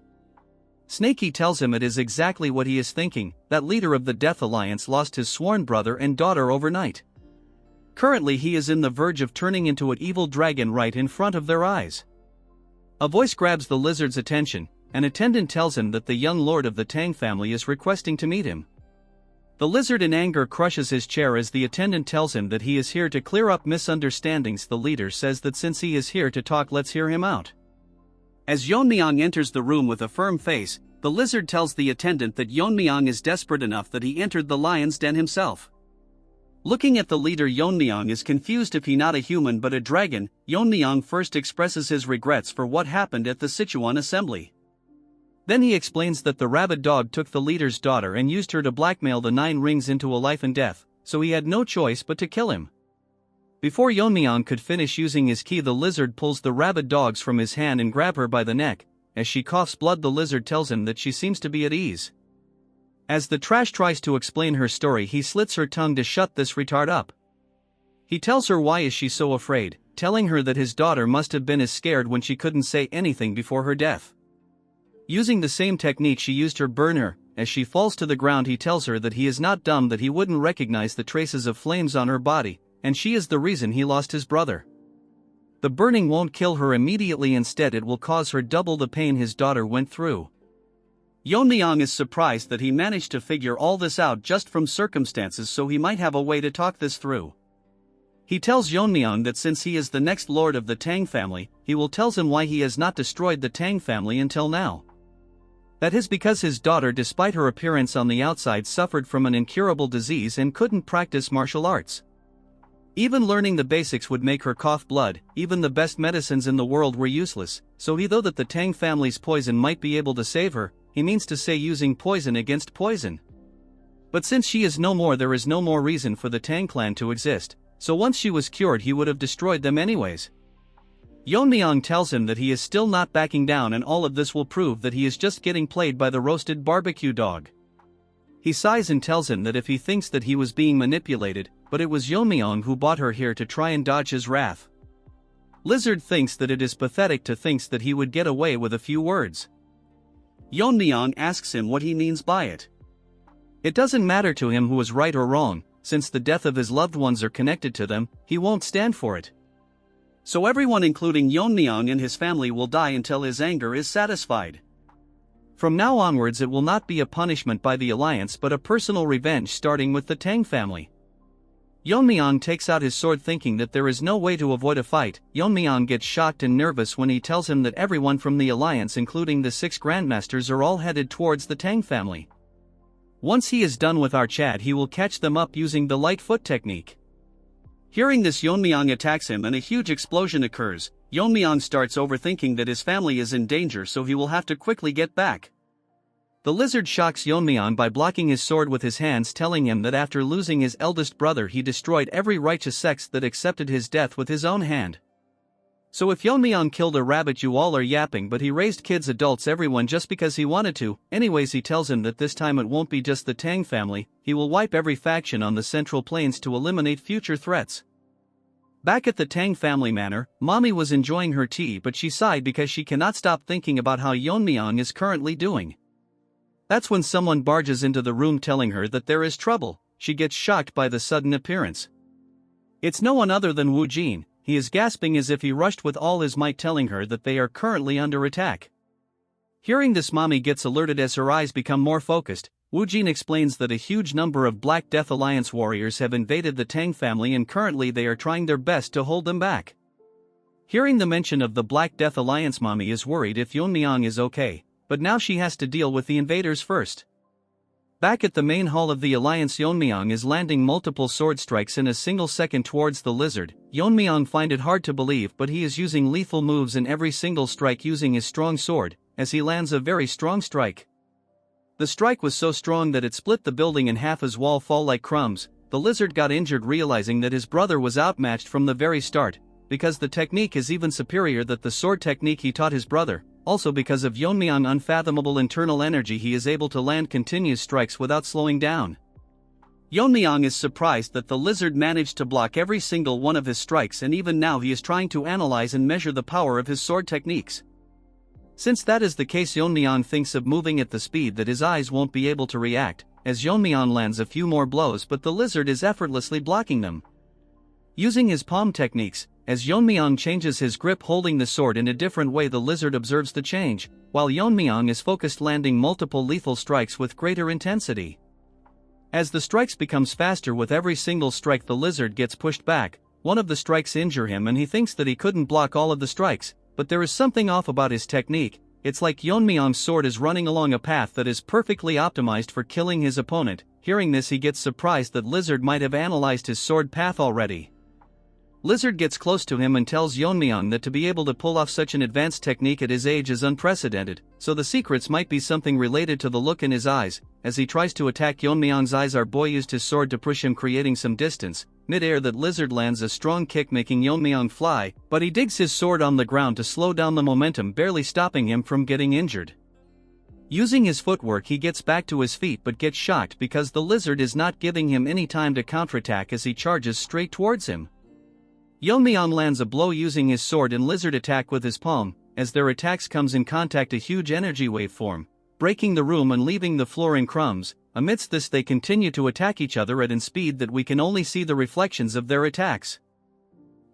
Snaky tells him it is exactly what he is thinking, that leader of the Death Alliance lost his sworn brother and daughter overnight. Currently he is in the verge of turning into an evil dragon right in front of their eyes. A voice grabs the lizard's attention. An attendant tells him that the young lord of the Tang family is requesting to meet him. The lizard in anger crushes his chair as the attendant tells him that he is here to clear up misunderstandings. The leader says that since he is here to talk, let's hear him out. As Yeon-myeong enters the room with a firm face, the lizard tells the attendant that Yeon-myeong is desperate enough that he entered the lion's den himself. Looking at the leader, Yeon-myeong is confused if he not a human but a dragon. Yeon-myeong first expresses his regrets for what happened at the Sichuan assembly. Then he explains that the rabid dog took the leader's daughter and used her to blackmail the 9 rings into a life and death, so he had no choice but to kill him. Before Yeon-myeong could finish using his ki, the lizard pulls the rabid dogs from his hand and grab her by the neck. As she coughs blood, the lizard tells him that she seems to be at ease. As the trash tries to explain her story, he slits her tongue to shut this retard up. He tells her why is she so afraid, telling her that his daughter must have been as scared when she couldn't say anything before her death. Using the same technique she used her burn her. As she falls to the ground, he tells her that he is not dumb, that he wouldn't recognize the traces of flames on her body, and she is the reason he lost his brother. The burning won't kill her immediately, instead it will cause her double the pain his daughter went through. Yeon-myeong is surprised that he managed to figure all this out just from circumstances, so he might have a way to talk this through. He tells Yeon-myeong that since he is the next lord of the Tang family, he will tell him why he has not destroyed the Tang family until now. That is because his daughter, despite her appearance on the outside, suffered from an incurable disease and couldn't practice martial arts. Even learning the basics would make her cough blood. Even the best medicines in the world were useless, so he, though that the Tang family's poison might be able to save her, he means to say using poison against poison. But since she is no more, there is no more reason for the Tang clan to exist, so once she was cured he would have destroyed them anyways. Yeon-myeong tells him that he is still not backing down, and all of this will prove that he is just getting played by the roasted barbecue dog. He sighs and tells him that if he thinks that he was being manipulated, but it was Yeon-myeong who brought her here to try and dodge his wrath. Lizard thinks that it is pathetic to think that he would get away with a few words. Yeon-myeong asks him what he means by it. It doesn't matter to him who is right or wrong, since the death of his loved ones are connected to them, he won't stand for it. So everyone including Yeon-myeong and his family will die until his anger is satisfied. From now onwards it will not be a punishment by the alliance but a personal revenge, starting with the Tang family. Yeon-myeong takes out his sword thinking that there is no way to avoid a fight. Yeon-myeong gets shocked and nervous when he tells him that everyone from the alliance, including the 6 grandmasters, are all headed towards the Tang family. Once he is done with our chat he will catch them up using the light foot technique. Hearing this, Yeon-myeong attacks him and a huge explosion occurs. Yeon-myeong starts overthinking that his family is in danger, so he will have to quickly get back. The lizard shocks Yeon-myeong by blocking his sword with his hands, telling him that after losing his eldest brother he destroyed every righteous sect that accepted his death with his own hand. So if Yeon-myeong killed a rabbit, you all are yapping, but he raised kids, adults, everyone just because he wanted to. Anyways, he tells him that this time it won't be just the Tang family, he will wipe every faction on the Central Plains to eliminate future threats. Back at the Tang family manor, Mommy was enjoying her tea, but she sighed because she cannot stop thinking about how Yeon-myeong is currently doing. That's when someone barges into the room telling her that there is trouble. She gets shocked by the sudden appearance. It's no one other than Woo Jin. He is gasping as if he rushed with all his might, telling her that they are currently under attack. Hearing this, Mommy gets alerted as her eyes become more focused. Woo Jin explains that a huge number of Black Death Alliance warriors have invaded the Tang family and currently they are trying their best to hold them back. Hearing the mention of the Black Death Alliance, Mommy is worried if Yeon-myeong is okay, but now she has to deal with the invaders first. Back at the main hall of the Alliance, Yeon-myeong is landing multiple sword strikes in a single second towards the lizard. Yeon-myeong finds it hard to believe, but he is using lethal moves in every single strike using his strong sword, as he lands a very strong strike. The strike was so strong that it split the building in half as wall fall like crumbs. The lizard got injured, realizing that his brother was outmatched from the very start, because the technique is even superior than the sword technique he taught his brother. Also because of Yeon-myeong's unfathomable internal energy, he is able to land continuous strikes without slowing down. Yeon-myeong is surprised that the lizard managed to block every single one of his strikes, and even now he is trying to analyze and measure the power of his sword techniques. Since that is the case, Yeon-myeong thinks of moving at the speed that his eyes won't be able to react, as Yeon-myeong lands a few more blows, but the lizard is effortlessly blocking them. Using his palm techniques, as Yeon-myeong changes his grip holding the sword in a different way, the lizard observes the change, while Yeon-myeong is focused, landing multiple lethal strikes with greater intensity. As the strikes becomes faster with every single strike, the lizard gets pushed back. One of the strikes injure him and he thinks that he couldn't block all of the strikes, but there is something off about his technique. It's like Yeon-myeong's sword is running along a path that is perfectly optimized for killing his opponent. Hearing this, he gets surprised that lizard might have analyzed his sword path already. Lizard gets close to him and tells Yeon-myeong that to be able to pull off such an advanced technique at his age is unprecedented, so the secrets might be something related to the look in his eyes. As he tries to attack Yeon-myeong's eyes, our boy used his sword to push him, creating some distance. Mid-air, that lizard lands a strong kick, making Yeon-myeong fly, but he digs his sword on the ground to slow down the momentum, barely stopping him from getting injured. Using his footwork, he gets back to his feet but gets shocked because the lizard is not giving him any time to counterattack as he charges straight towards him. Yeon-myeong lands a blow using his sword and lizard attack with his palm. As their attacks comes in contact, a huge energy wave form, breaking the room and leaving the floor in crumbs. Amidst this, they continue to attack each other at a speed that we can only see the reflections of their attacks.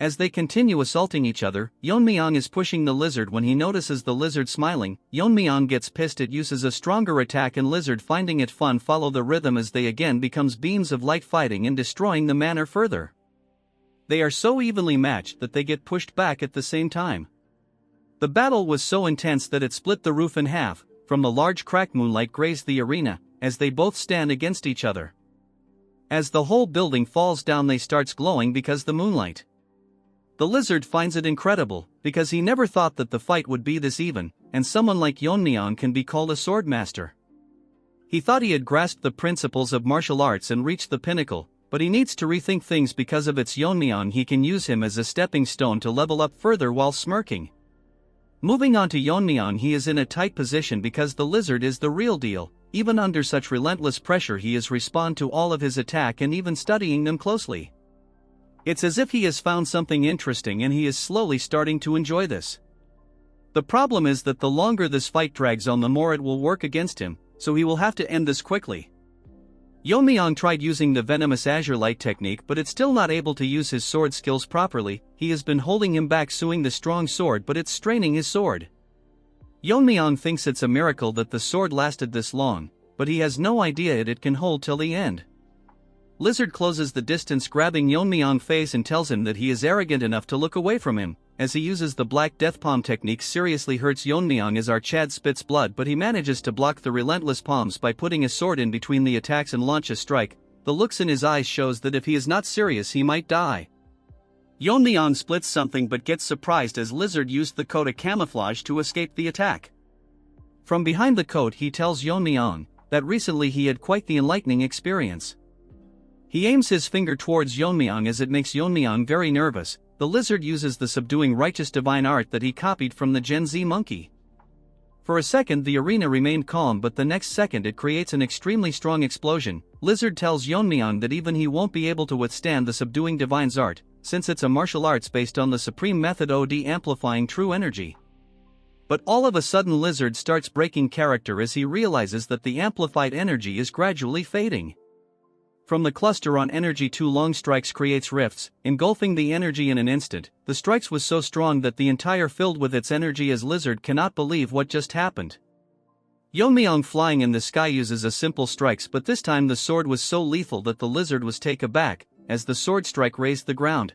As they continue assaulting each other, Yeon-myeong is pushing the lizard. When he notices the lizard smiling, Yeon-myeong gets pissed. It uses a stronger attack and lizard, finding it fun, follow the rhythm as they again becomes beams of light, fighting and destroying the manor further. They are so evenly matched that they get pushed back at the same time. The battle was so intense that it split the roof in half. From the large crack, moonlight grazed the arena, as they both stand against each other. As the whole building falls down, they starts glowing because the moonlight. The lizard finds it incredible, because he never thought that the fight would be this even, and someone like Yeon-myeong can be called a swordmaster. He thought he had grasped the principles of martial arts and reached the pinnacle, but he needs to rethink things because of its Yeon-myeong. He can use him as a stepping stone to level up further while smirking. Moving on to Yeon-myeong, he is in a tight position because the lizard is the real deal. Even under such relentless pressure, he is respond to all of his attack and even studying them closely. It's as if he has found something interesting and he is slowly starting to enjoy this. The problem is that the longer this fight drags on, the more it will work against him, so he will have to end this quickly. Yeon-myeong tried using the venomous azure light technique, but it's still not able to use his sword skills properly. He has been holding him back, suing the strong sword, but it's straining his sword. Yeon-myeong thinks it's a miracle that the sword lasted this long, but he has no idea it can hold till the end. Lizard closes the distance, grabbing Yeon-myeong's face and tells him that he is arrogant enough to look away from him. As he uses the Black Death Palm technique, seriously hurts Yeon-myeong as our Chad spits blood, but he manages to block the relentless palms by putting his sword in between the attacks and launch a strike. The looks in his eyes shows that if he is not serious, he might die. Yeon-myeong splits something but gets surprised as Lizard used the coat of camouflage to escape the attack. From behind the coat, he tells Yeon-myeong that recently he had quite the enlightening experience. He aims his finger towards Yeon-myeong as it makes Yeon-myeong very nervous. The lizard uses the subduing righteous divine art that he copied from the Gen Z monkey. For a second the arena remained calm, but the next second it creates an extremely strong explosion. Lizard tells Yeon-myeong that even he won't be able to withstand the subduing divine's art, since it's a martial arts based on the supreme method of amplifying true energy. But all of a sudden Lizard starts breaking character as he realizes that the amplified energy is gradually fading. From the cluster on energy, 2 long strikes creates rifts, engulfing the energy in an instant. The strikes was so strong that the entire filled with its energy as Lizard cannot believe what just happened. Yeon-myeong flying in the sky uses a simple strikes, but this time the sword was so lethal that the Lizard was taken aback, as the sword strike razed the ground.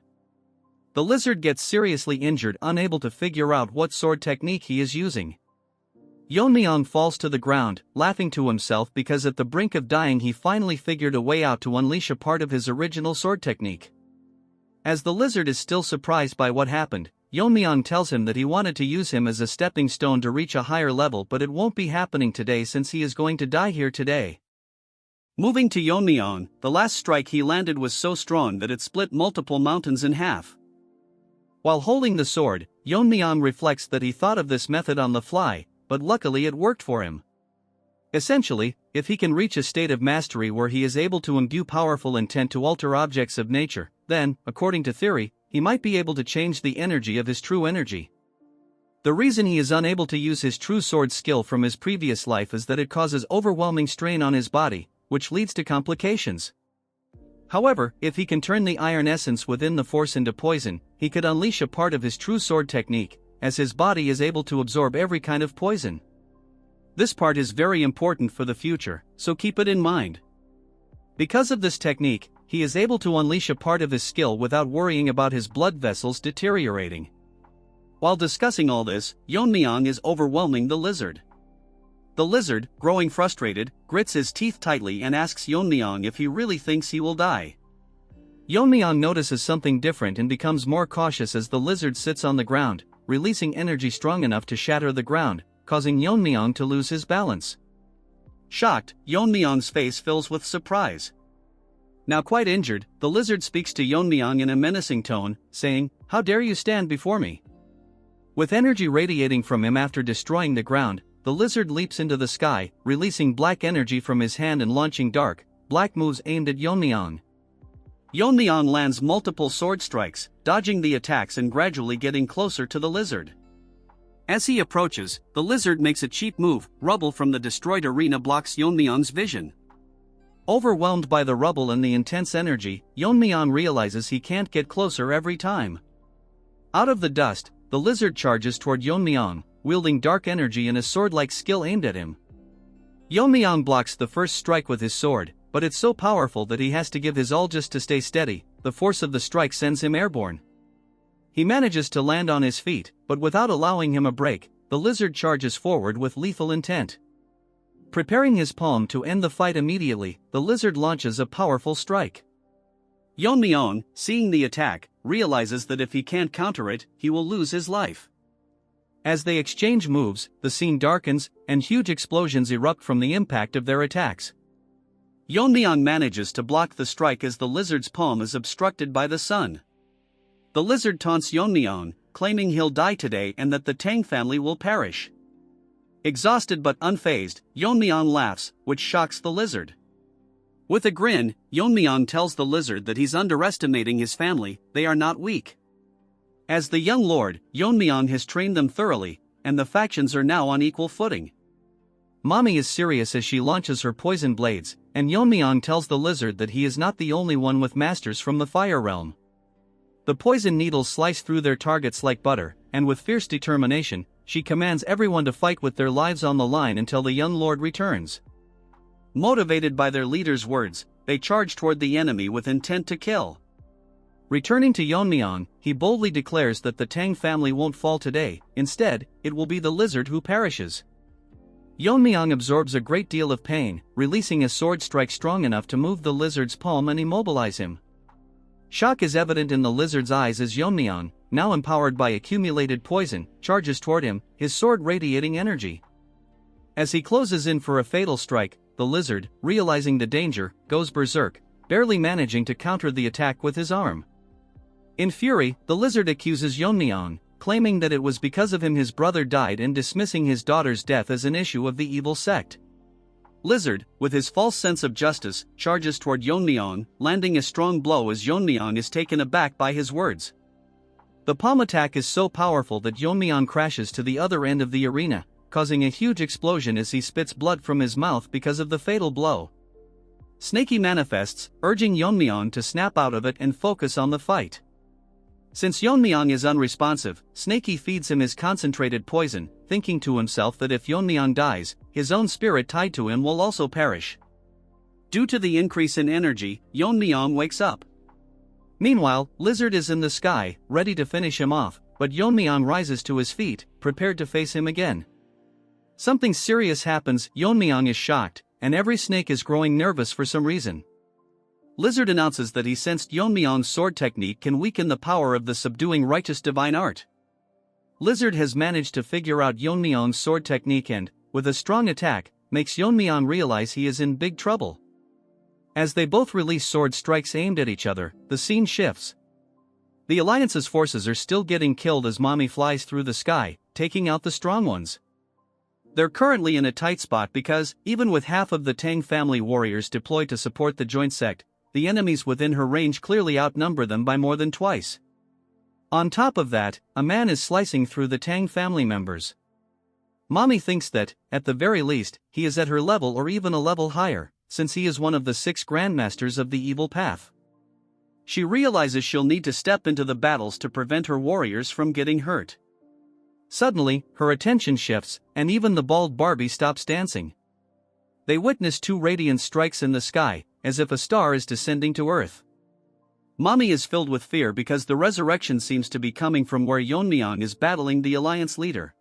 The Lizard gets seriously injured, unable to figure out what sword technique he is using. Yeon-myeong falls to the ground, laughing to himself because at the brink of dying he finally figured a way out to unleash a part of his original sword technique. As the Lizard is still surprised by what happened, Yeon-myeong tells him that he wanted to use him as a stepping stone to reach a higher level, but it won't be happening today since he is going to die here today. Moving to Yeon-myeong, the last strike he landed was so strong that it split multiple mountains in half. While holding the sword, Yeon-myeong reflects that he thought of this method on the fly, but luckily it worked for him. Essentially, if he can reach a state of mastery where he is able to imbue powerful intent to alter objects of nature, then, according to theory, he might be able to change the energy of his true energy. The reason he is unable to use his true sword skill from his previous life is that it causes overwhelming strain on his body, which leads to complications. However, if he can turn the iron essence within the force into poison, he could unleash a part of his true sword technique, as his body is able to absorb every kind of poison. This part is very important for the future, so keep it in mind. Because of this technique, he is able to unleash a part of his skill without worrying about his blood vessels deteriorating. While discussing all this, Yeon-myeong is overwhelming the Lizard. The Lizard, growing frustrated, grits his teeth tightly and asks Yeon-myeong if he really thinks he will die. Yeon-myeong notices something different and becomes more cautious as the Lizard sits on the ground, releasing energy strong enough to shatter the ground, causing Yeon-myeong to lose his balance. Shocked, Yeon-myeong's face fills with surprise. Now quite injured, the Lizard speaks to Yeon-myeong in a menacing tone, saying, "How dare you stand before me?" With energy radiating from him after destroying the ground, the Lizard leaps into the sky, releasing black energy from his hand and launching dark, black moves aimed at Yeon-myeong. Yeon-myeong lands multiple sword strikes, dodging the attacks and gradually getting closer to the Lizard. As he approaches, the Lizard makes a cheap move. Rubble from the destroyed arena blocks Yeon-myeong's vision. Overwhelmed by the rubble and the intense energy, Yeon-myeong realizes he can't get closer every time. Out of the dust, the Lizard charges toward Yeon-myeong, wielding dark energy and a sword-like skill aimed at him. Yeon-myeong blocks the first strike with his sword, but it's so powerful that he has to give his all just to stay steady. The force of the strike sends him airborne. He manages to land on his feet, but without allowing him a break, the Lizard charges forward with lethal intent. Preparing his palm to end the fight immediately, the Lizard launches a powerful strike. Yeon-myeong, seeing the attack, realizes that if he can't counter it, he will lose his life. As they exchange moves, the scene darkens, and huge explosions erupt from the impact of their attacks. Yeon-myeong manages to block the strike as the Lizard's palm is obstructed by the sun. The Lizard taunts Yeon-myeong, claiming he'll die today and that the Tang family will perish. Exhausted but unfazed, Yeon-myeong laughs, which shocks the Lizard. With a grin, Yeon-myeong tells the Lizard that he's underestimating his family. They are not weak. As the young lord, Yeon-myeong has trained them thoroughly, and the factions are now on equal footing. Mommy is serious as she launches her poison blades, and Yeon-myeong tells the Lizard that he is not the only one with masters from the fire realm. The poison needles slice through their targets like butter, and with fierce determination, she commands everyone to fight with their lives on the line until the young lord returns. Motivated by their leader's words, they charge toward the enemy with intent to kill. Returning to Yeon-myeong, he boldly declares that the Tang family won't fall today. Instead, it will be the Lizard who perishes. Yeon-myeong absorbs a great deal of pain, releasing a sword strike strong enough to move the Lizard's palm and immobilize him. Shock is evident in the Lizard's eyes as Yeon-myeong, now empowered by accumulated poison, charges toward him, his sword radiating energy. As he closes in for a fatal strike, the Lizard, realizing the danger, goes berserk, barely managing to counter the attack with his arm. In fury, the Lizard accuses Yeon-myeong, claiming that it was because of him his brother died and dismissing his daughter's death as an issue of the evil sect. Lizard, with his false sense of justice, charges toward Yeon-myeong, landing a strong blow as Yeon-myeong is taken aback by his words. The palm attack is so powerful that Yeon-myeong crashes to the other end of the arena, causing a huge explosion as he spits blood from his mouth because of the fatal blow. Snaky manifests, urging Yeon-myeong to snap out of it and focus on the fight. Since Yeon-myeong is unresponsive, Snaky feeds him his concentrated poison, thinking to himself that if Yeon-myeong dies, his own spirit tied to him will also perish. Due to the increase in energy, Yeon-myeong wakes up. Meanwhile, Lizard is in the sky, ready to finish him off, but Yeon-myeong rises to his feet, prepared to face him again. Something serious happens. Yeon-myeong is shocked, and every snake is growing nervous for some reason. Lizard announces that he sensed Yeon-myeong's sword technique can weaken the power of the subduing righteous divine art. Lizard has managed to figure out Yeon-myeong's sword technique and, with a strong attack, makes Yeon-myeong realize he is in big trouble. As they both release sword strikes aimed at each other, the scene shifts. The Alliance's forces are still getting killed as Mommy flies through the sky, taking out the strong ones. They're currently in a tight spot because, even with half of the Tang family warriors deployed to support the joint sect, the enemies within her range clearly outnumber them by more than twice. On top of that, a man is slicing through the Tang family members. Mommy thinks that, at the very least, he is at her level or even a level higher, since he is one of the 6 grandmasters of the evil path. She realizes she'll need to step into the battles to prevent her warriors from getting hurt. Suddenly, her attention shifts, and even the bald Barbie stops dancing. They witness 2 radiant strikes in the sky, as if a star is descending to Earth. Mommy is filled with fear because the resurrection seems to be coming from where Yeon-myeong is battling the Alliance leader.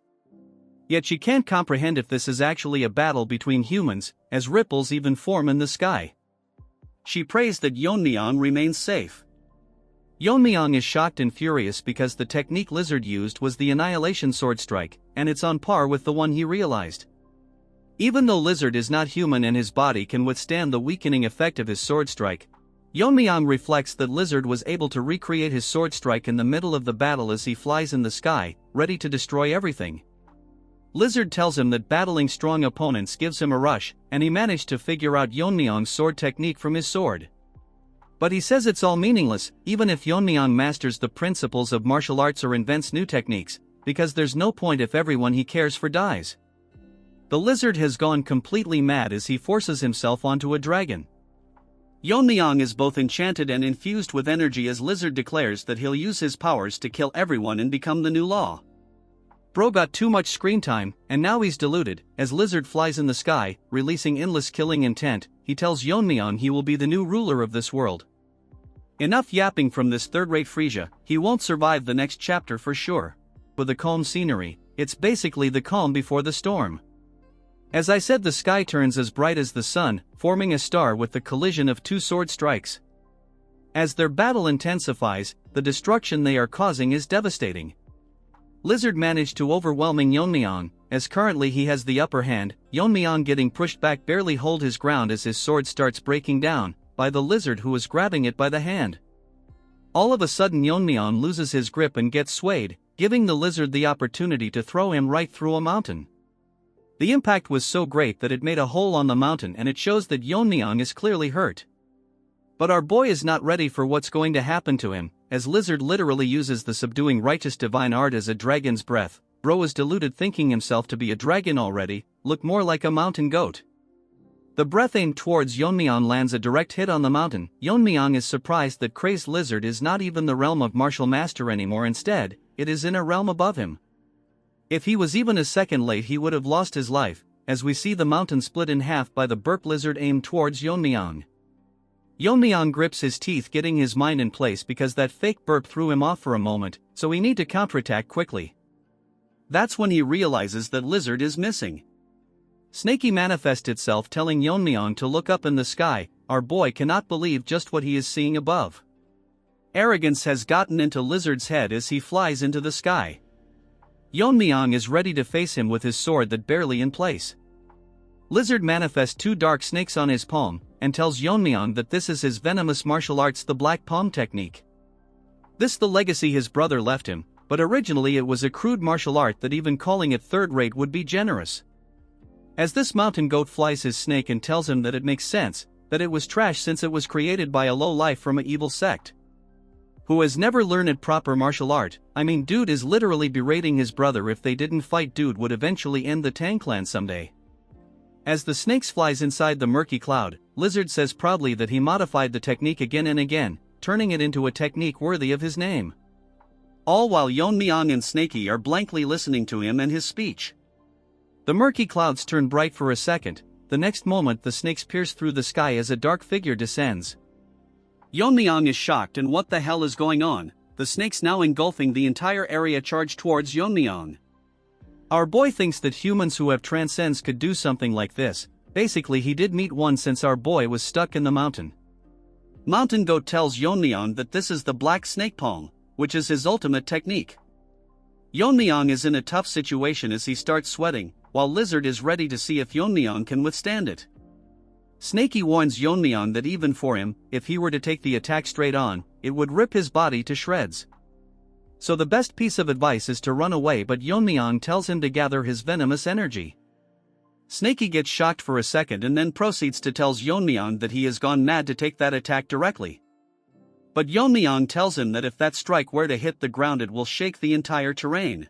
Yet she can't comprehend if this is actually a battle between humans, as ripples even form in the sky. She prays that Yeon-myeong remains safe. Yeon-myeong is shocked and furious because the technique Lizard used was the Annihilation Sword Strike, and it's on par with the one he realized. Even though Lizard is not human and his body can withstand the weakening effect of his sword strike, Yeon-myeong reflects that Lizard was able to recreate his sword strike in the middle of the battle as he flies in the sky, ready to destroy everything. Lizard tells him that battling strong opponents gives him a rush, and he managed to figure out Yeon-myeong's sword technique from his sword. But he says it's all meaningless, even if Yeon-myeong masters the principles of martial arts or invents new techniques, because there's no point if everyone he cares for dies. The Lizard has gone completely mad as he forces himself onto a dragon. Yeon-myeong is both enchanted and infused with energy as Lizard declares that he'll use his powers to kill everyone and become the new law. Bro got too much screen time, and now he's deluded. As Lizard flies in the sky, releasing endless killing intent, he tells Yeon-myeong he will be the new ruler of this world. Enough yapping from this third-rate Frisia, he won't survive the next chapter for sure. With the calm scenery, it's basically the calm before the storm. As I said, the sky turns as bright as the sun, forming a star with the collision of 2 sword strikes. As their battle intensifies, the destruction they are causing is devastating. Lizard managed to overwhelming Yeon-myeong, as currently he has the upper hand. Yeon-myeong getting pushed back barely hold his ground as his sword starts breaking down, by the Lizard who is grabbing it by the hand. All of a sudden Yeon-myeong loses his grip and gets swayed, giving the Lizard the opportunity to throw him right through a mountain. The impact was so great that it made a hole on the mountain, and it shows that Yeon-myeong is clearly hurt. But our boy is not ready for what's going to happen to him, as Lizard literally uses the subduing righteous divine art as a dragon's breath. Bro is deluded thinking himself to be a dragon already, look more like a mountain goat. The breath aimed towards Yeon-myeong lands a direct hit on the mountain. Yeon-myeong is surprised that crazed Lizard is not even the realm of martial master anymore, instead, it is in a realm above him. If he was even a second late he would have lost his life, as we see the mountain split in half by the burp Lizard aimed towards Yeon-myeong. Yeon-myeong grips his teeth, getting his mind in place because that fake burp threw him off for a moment, so he need to counterattack quickly. That's when he realizes that Lizard is missing. Snaky manifests itself telling Yeon-myeong to look up in the sky. Our boy cannot believe just what he is seeing above. Arrogance has gotten into Lizard's head as he flies into the sky. Yeon-myeong is ready to face him with his sword that barely in place. Lizard manifests 2 dark snakes on his palm, and tells Yeon-myeong that this is his venomous martial arts, the Black Palm technique. This the legacy his brother left him, but originally it was a crude martial art that even calling it third-rate would be generous. As this mountain goat flies his snake and tells him that it makes sense, that it was trash since it was created by a low life from an evil sect who has never learned proper martial art. I mean, dude is literally berating his brother. If they didn't fight, dude would eventually end the Tang clan someday. As the snakes flies inside the murky cloud, Lizard says proudly that he modified the technique again and again, turning it into a technique worthy of his name. All while Yeon-myeong and Snakey are blankly listening to him and his speech. The murky clouds turn bright for a second. The next moment the snakes pierce through the sky as a dark figure descends. Yeon-myeong is shocked and what the hell is going on? The snakes now engulfing the entire area charge towards Yeon-myeong. Our boy thinks that humans who have transcends could do something like this. Basically he did meet one since our boy was stuck in the mountain. Mountain Goat tells Yeon-myeong that this is the Black Snake Palm, which is his ultimate technique. Yeon-myeong is in a tough situation as he starts sweating, while Lizard is ready to see if Yeon-myeong can withstand it. Snakey warns Yeon-myeong that even for him, if he were to take the attack straight on, it would rip his body to shreds. So the best piece of advice is to run away, but Yeon-myeong tells him to gather his venomous energy. Snakey gets shocked for a second and then proceeds to tell Yeon-myeong that he has gone mad to take that attack directly. But Yeon-myeong tells him that if that strike were to hit the ground it will shake the entire terrain.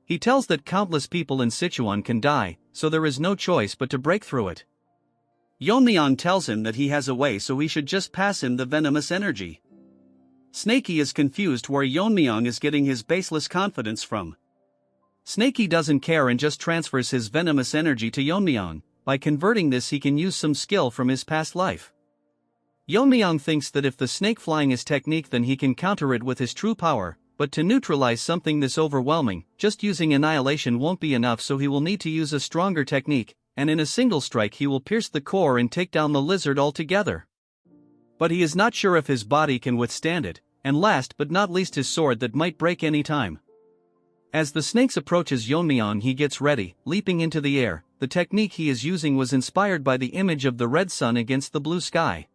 He tells that countless people in Sichuan can die, so there is no choice but to break through it. Yeon-myeong tells him that he has a way, so he should just pass him the venomous energy. Snakey is confused where Yeon-myeong is getting his baseless confidence from. Snakey doesn't care and just transfers his venomous energy to Yeon-myeong. By converting this he can use some skill from his past life. Yeon-myeong thinks that if the snake flying is technique then he can counter it with his true power, but to neutralize something this overwhelming, just using annihilation won't be enough, so he will need to use a stronger technique, and in a single strike he will pierce the core and take down the lizard altogether. But he is not sure if his body can withstand it, and last but not least his sword that might break any time. As the snakes approaches Yeon-myeong he gets ready, leaping into the air. The technique he is using was inspired by the image of the red sun against the blue sky.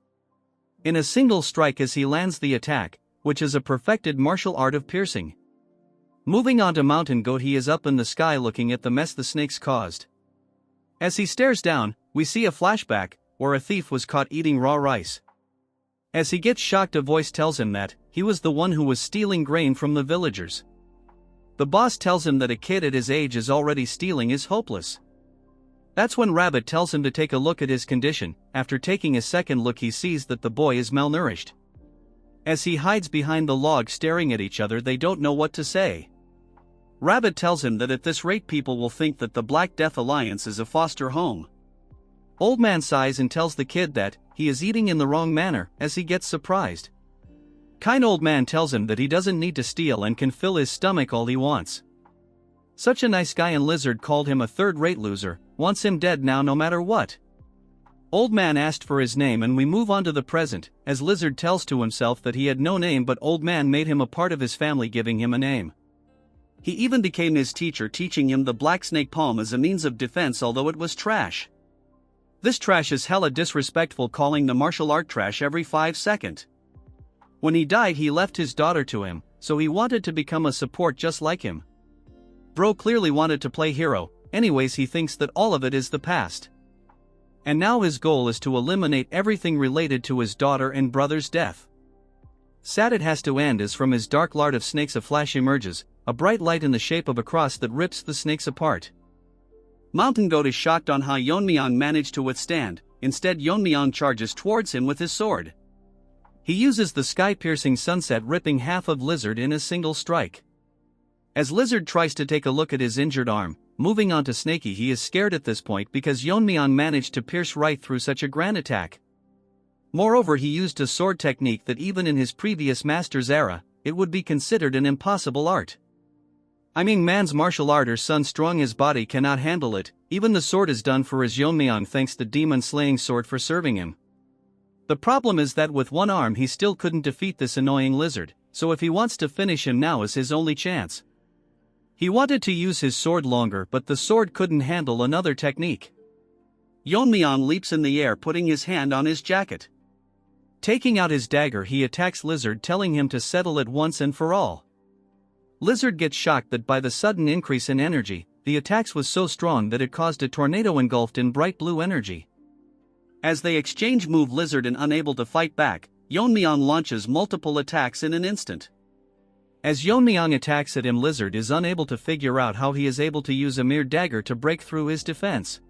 In a single strike as he lands the attack, which is a perfected martial art of piercing. Moving on to Mountain Goat, he is up in the sky looking at the mess the snakes caused. As he stares down, we see a flashback, where a thief was caught eating raw rice. As he gets shocked, a voice tells him that he was the one who was stealing grain from the villagers. The boss tells him that a kid at his age is already stealing is hopeless. That's when Rabbit tells him to take a look at his condition. After taking a second look he sees that the boy is malnourished. As he hides behind the log staring at each other, they don't know what to say. Rabbit tells him that at this rate people will think that the Black Death Alliance is a foster home. Old Man sighs and tells the kid that he is eating in the wrong manner, as he gets surprised. Kind Old Man tells him that he doesn't need to steal and can fill his stomach all he wants. Such a nice guy, and Lizard called him a third-rate loser, wants him dead now no matter what. Old Man asked for his name and we move on to the present, as Lizard tells to himself that he had no name, but Old Man made him a part of his family, giving him a name. He even became his teacher, teaching him the Black Snake Palm as a means of defense, although it was trash. This trash is hella disrespectful, calling the martial art trash every 5 seconds. When he died he left his daughter to him, so he wanted to become a support just like him. Bro clearly wanted to play hero, anyways he thinks that all of it is the past. And now his goal is to eliminate everything related to his daughter and brother's death. Sad it has to end, as from his dark lard of snakes a flash emerges, a bright light in the shape of a cross that rips the snakes apart. Mountain Goat is shocked on how Yeon-myeong managed to withstand. Instead Yeon-myeong charges towards him with his sword. He uses the sky-piercing sunset, ripping half of Lizard in a single strike. As Lizard tries to take a look at his injured arm, moving on to Snakey, he is scared at this point because Yeon-myeong managed to pierce right through such a grand attack. Moreover, he used a sword technique that even in his previous master's era, it would be considered an impossible art. I mean, man's martial art or son strong, his body cannot handle it. Even the sword is done for his Yeon-myeong thanks the demon slaying sword for serving him. The problem is that with one arm he still couldn't defeat this annoying Lizard, so if he wants to finish him, now is his only chance. He wanted to use his sword longer, but the sword couldn't handle another technique. Yeon-myeong leaps in the air, putting his hand on his jacket. Taking out his dagger he attacks Lizard, telling him to settle it once and for all. Lizard gets shocked that by the sudden increase in energy, the attacks was so strong that it caused a tornado engulfed in bright blue energy. As they exchange move Lizard and unable to fight back, Yeon-myeong launches multiple attacks in an instant. As Yeon-myeong attacks at him, Lizard is unable to figure out how he is able to use a mere dagger to break through his defense.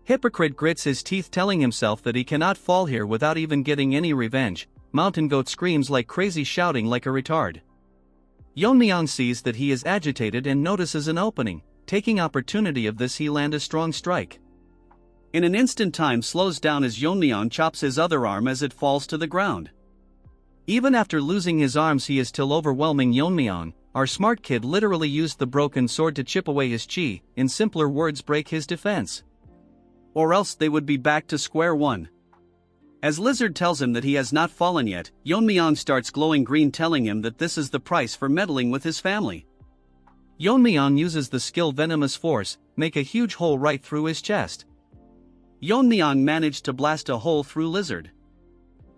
Hypocrite grits his teeth, telling himself that he cannot fall here without even getting any revenge. Mountain Goat screams like crazy, shouting like a retard. Yeon-myeong sees that he is agitated and notices an opening. Taking opportunity of this, he lands a strong strike. In an instant, time slows down as Yeon-myeong chops his other arm as it falls to the ground. Even after losing his arms, he is still overwhelming Yeon-myeong. Our smart kid literally used the broken sword to chip away his chi, in simpler words, break his defense. Or else they would be back to square one. As Lizard tells him that he has not fallen yet, Yeon-myeong starts glowing green, telling him that this is the price for meddling with his family. Yeon-myeong uses the skill Venomous Force, make a huge hole right through his chest. Yeon-myeong managed to blast a hole through Lizard.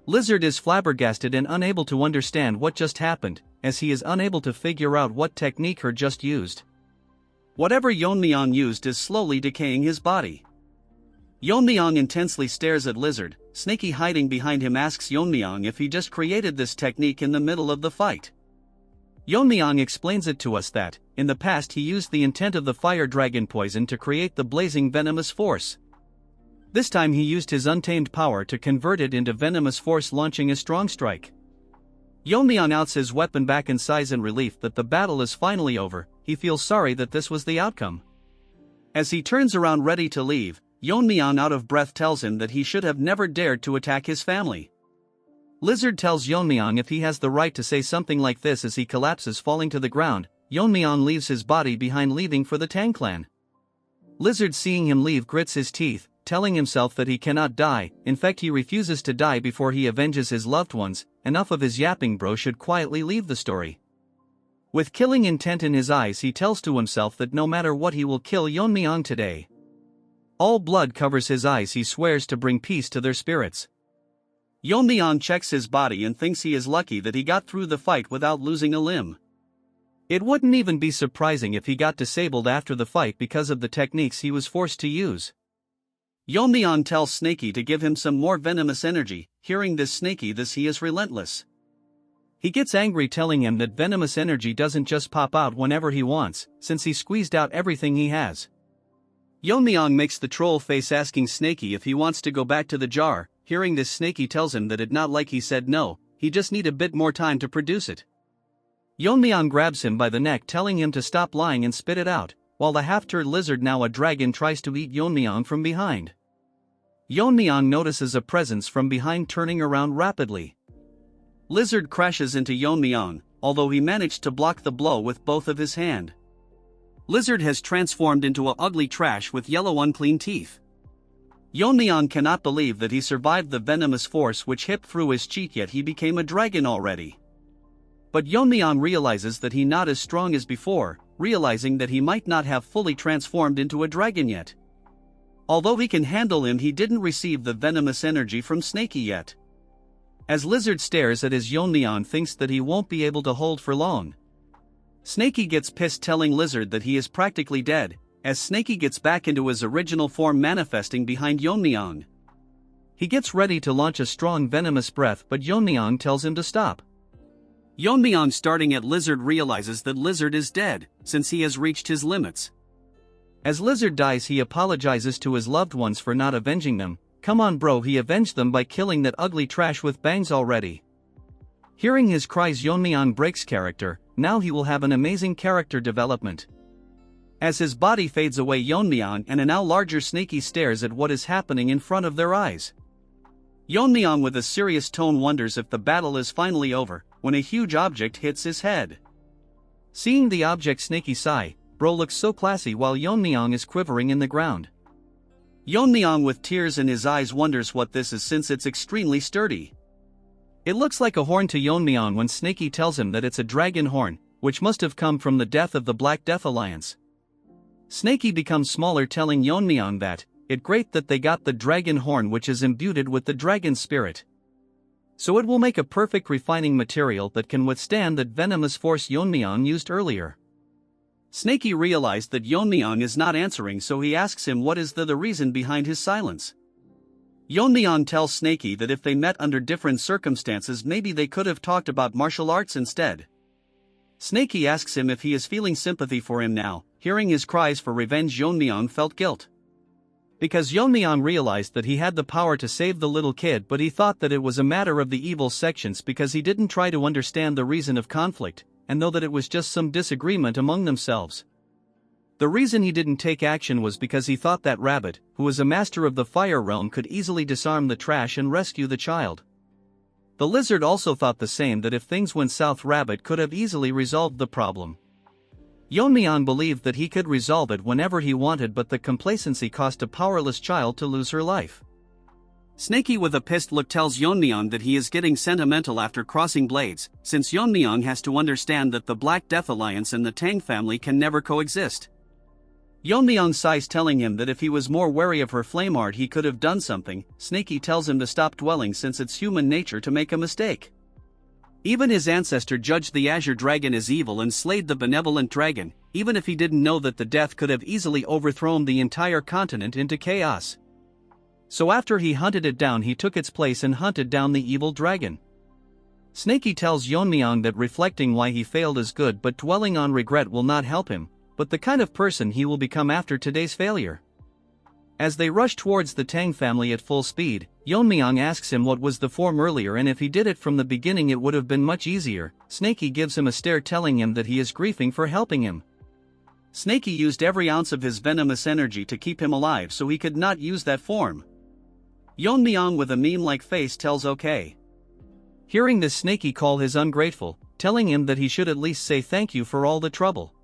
Lizard is flabbergasted and unable to understand what just happened, as he is unable to figure out what technique her just used. Whatever Yeon-myeong used is slowly decaying his body. Yeon-myeong intensely stares at Lizard. Snaky, hiding behind him, asks Yeon-myeong if he just created this technique in the middle of the fight. Yeon-myeong explains it to us that, in the past, he used the intent of the fire dragon poison to create the blazing venomous force. This time he used his untamed power to convert it into venomous force, launching a strong strike. Yeon-myeong outs his weapon back in sighs in relief that the battle is finally over. He feels sorry that this was the outcome. As he turns around ready to leave, Yeon-myeong, out of breath, tells him that he should have never dared to attack his family. Lizard tells Yeon-myeong if he has the right to say something like this as he collapses, falling to the ground. Yeon-myeong leaves his body behind, leaving for the Tang clan. Lizard, seeing him leave, grits his teeth, telling himself that he cannot die. In fact, he refuses to die before he avenges his loved ones. Enough of his yapping, bro should quietly leave the story. With killing intent in his eyes, he tells to himself that no matter what, he will kill Yeon-myeong today. All blood covers his eyes. He swears to bring peace to their spirits. Yeon-myeong checks his body and thinks he is lucky that he got through the fight without losing a limb. It wouldn't even be surprising if he got disabled after the fight because of the techniques he was forced to use. Yeon-myeong tells Snaky to give him some more venomous energy. Hearing this, Snaky he is relentless. He gets angry, telling him that venomous energy doesn't just pop out whenever he wants, since he squeezed out everything he has. Yeon-myeong makes the troll face, asking Snaky if he wants to go back to the jar. Hearing this, Snaky tells him that it not like he said no, he just need a bit more time to produce it. Yeon-myeong grabs him by the neck, telling him to stop lying and spit it out, while the half-turd lizard, now a dragon, tries to eat Yeon-myeong from behind. Yeon-myeong notices a presence from behind, turning around rapidly. Lizard crashes into Yeon-myeong, although he managed to block the blow with both of his hand. Lizard has transformed into a ugly trash with yellow unclean teeth. Yeon-myeong cannot believe that he survived the venomous force which hit through his cheek, yet he became a dragon already. But Yeon-myeong realizes that he not as strong as before, realizing that he might not have fully transformed into a dragon yet. Although he can handle him, he didn't receive the venomous energy from Snaky yet. As Lizard stares at his, Yeon-myeong thinks that he won't be able to hold for long. Snaky gets pissed, telling Lizard that he is practically dead, as Snaky gets back into his original form, manifesting behind Yeon-myeong. He gets ready to launch a strong venomous breath, but Yeon-myeong tells him to stop. Yeon-myeong, starting at Lizard, realizes that Lizard is dead, since he has reached his limits. As Lizard dies, he apologizes to his loved ones for not avenging them. Come on bro, he avenged them by killing that ugly trash with bangs already. Hearing his cries, Yeon-myeong breaks character. Now he will have an amazing character development. As his body fades away, Yeon-myeong and a now larger Snaky stares at what is happening in front of their eyes. Yeon-myeong, with a serious tone, wonders if the battle is finally over, when a huge object hits his head. Seeing the object, Snaky sigh. Bro looks so classy while Yeon-myeong is quivering in the ground. Yeon-myeong, with tears in his eyes, wonders what this is, since it's extremely sturdy. It looks like a horn to Yeon-myeong when Snaky tells him that it's a dragon horn, which must have come from the death of the Black Death Alliance. Snaky becomes smaller, telling Yeon-myeong that it's great that they got the dragon horn, which is imbued with the dragon spirit. So it will make a perfect refining material that can withstand that venomous force Yeon-myeong used earlier. Snakey realized that Yeon-myeong is not answering, so he asks him what is the reason behind his silence. Yeon-myeong tells Snakey that if they met under different circumstances, maybe they could have talked about martial arts instead. Snakey asks him if he is feeling sympathy for him now. Hearing his cries for revenge, Yeon-myeong felt guilt. Because Yeon-myeong realized that he had the power to save the little kid, but he thought that it was a matter of the evil sections because he didn't try to understand the reason of conflict, and know that it was just some disagreement among themselves. The reason he didn't take action was because he thought that Rabbit, who was a master of the fire realm, could easily disarm the trash and rescue the child. The lizard also thought the same, that if things went south, Rabbit could have easily resolved the problem. Yeon-myeong believed that he could resolve it whenever he wanted, but the complacency caused a powerless child to lose her life. Snakey with a pissed look tells Yeon-myeong that he is getting sentimental after crossing blades, since Yeon-myeong has to understand that the Black Death Alliance and the Tang family can never coexist. Yeon-myeong sighs, telling him that if he was more wary of her flame art he could have done something. Snakey tells him to stop dwelling since it's human nature to make a mistake. Even his ancestor judged the Azure Dragon as evil and slayed the benevolent dragon, even if he didn't know that the death could have easily overthrown the entire continent into chaos. So after he hunted it down, he took its place and hunted down the evil dragon. Snakey tells Yeon-myeong that reflecting why he failed is good, but dwelling on regret will not help him, but the kind of person he will become after today's failure. As they rush towards the Tang family at full speed, Yeon-myeong asks him what was the form earlier and if he did it from the beginning it would have been much easier. Snakey gives him a stare, telling him that he is grieving for helping him. Snakey used every ounce of his venomous energy to keep him alive, so he could not use that form. Yeon-myeong with a meme-like face tells okay. Hearing this, Snakey call his ungrateful, telling him that he should at least say thank you for all the trouble.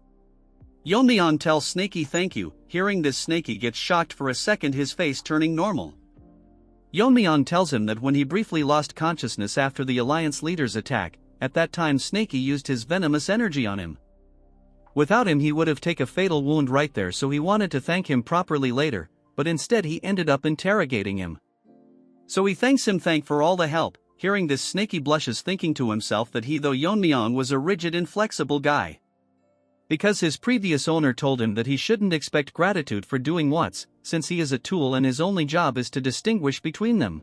Yeon-myeong tells Snakey thank you. Hearing this, Snakey gets shocked for a second, his face turning normal. Yeon-myeong tells him that when he briefly lost consciousness after the Alliance leader's attack, at that time Snakey used his venomous energy on him. Without him he would have taken a fatal wound right there, so he wanted to thank him properly later, but instead he ended up interrogating him. So he thanks him for all the help. Hearing this, Snakey blushes, thinking to himself that though Yeon-myeong was a rigid, inflexible guy. Because his previous owner told him that he shouldn't expect gratitude for doing what's, since he is a tool and his only job is to distinguish between them.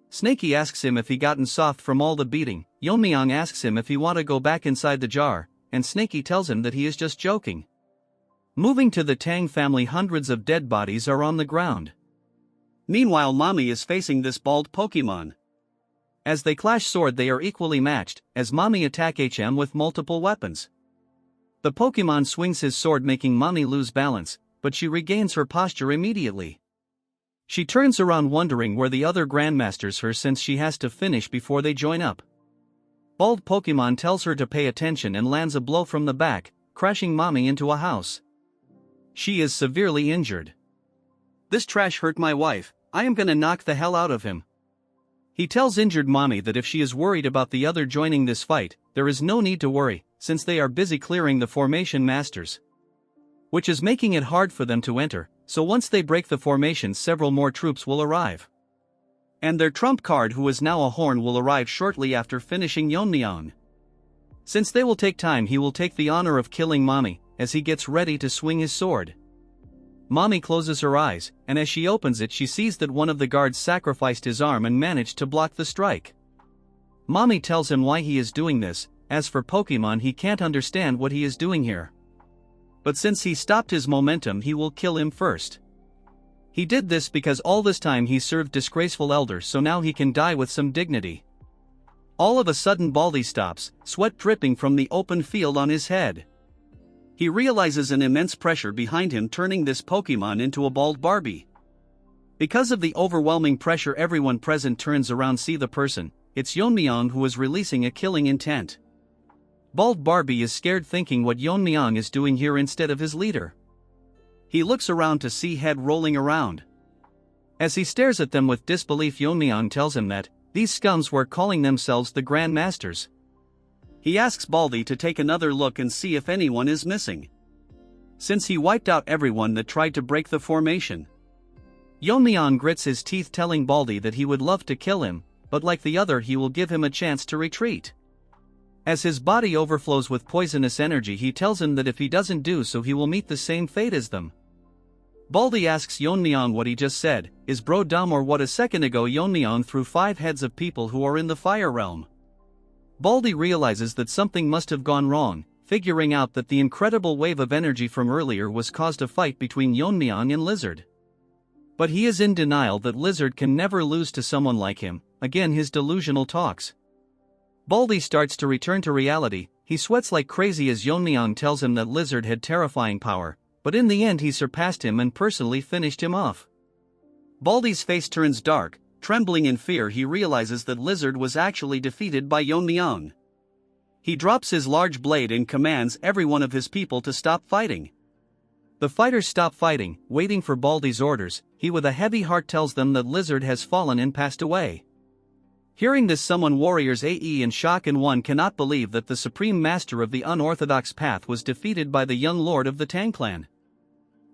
Snakey asks him if he gotten soft from all the beating. Yeon-myeong asks him if he want to go back inside the jar, and Snakey tells him that he is just joking. Moving to the Tang family, hundreds of dead bodies are on the ground. Meanwhile, Mommy is facing this bald Pokemon. As they clash sword, they are equally matched, as Mommy attack HM with multiple weapons. The Pokemon swings his sword, making Mommy lose balance, but she regains her posture immediately. She turns around wondering where the other Grandmasters are, since she has to finish before they join up. Bald Pokemon tells her to pay attention and lands a blow from the back, crashing Mommy into a house. She is severely injured. "This trash hurt my wife, I am gonna knock the hell out of him." He tells injured Mommy that if she is worried about the other joining this fight, there is no need to worry, since they are busy clearing the formation masters. Which is making it hard for them to enter, so once they break the formation, several more troops will arrive. And their trump card, who is now a horn, will arrive shortly after finishing Yeon-myeong. Since they will take time, he will take the honor of killing Mommy, as he gets ready to swing his sword. Mommy closes her eyes, and as she opens it she sees that one of the guards sacrificed his arm and managed to block the strike. Mommy tells him why he is doing this. As for Pokemon, he can't understand what he is doing here. But since he stopped his momentum, he will kill him first. He did this because all this time he served disgraceful elders, so now he can die with some dignity. All of a sudden Baldy stops, sweat dripping from the open field on his head. He realizes an immense pressure behind him, turning this Pokemon into a bald Barbie. Because of the overwhelming pressure, everyone present turns around, see the person. It's Yeon-myeong, who is releasing a killing intent. Bald Barbie is scared, thinking what Yeon-myeong is doing here instead of his leader. He looks around to see head rolling around. As he stares at them with disbelief, Yeon-myeong tells him that these scums were calling themselves the Grand Masters. He asks Baldy to take another look and see if anyone is missing, since he wiped out everyone that tried to break the formation. Yeon-myeong grits his teeth, telling Baldy that he would love to kill him, but like the other, he will give him a chance to retreat. As his body overflows with poisonous energy, he tells him that if he doesn't do so he will meet the same fate as them. Baldy asks Yeon-myeong what he just said, is bro dumb or what? A second ago Yeon-myeong threw 5 heads of people who are in the fire realm. Baldy realizes that something must have gone wrong, figuring out that the incredible wave of energy from earlier was caused a fight between Yeon-myeong and Lizard. But he is in denial that Lizard can never lose to someone like him, again his delusional talks. Baldy starts to return to reality, he sweats like crazy as Yeon-myeong tells him that Lizard had terrifying power, but in the end he surpassed him and personally finished him off. Baldy's face turns dark, trembling in fear he realizes that Lizard was actually defeated by Yeon-myeong. He drops his large blade and commands every one of his people to stop fighting. The fighters stop fighting, waiting for Baldy's orders. He with a heavy heart tells them that Lizard has fallen and passed away. Hearing this, summon warriors AE in shock, and one cannot believe that the supreme master of the unorthodox path was defeated by the young lord of the Tang clan.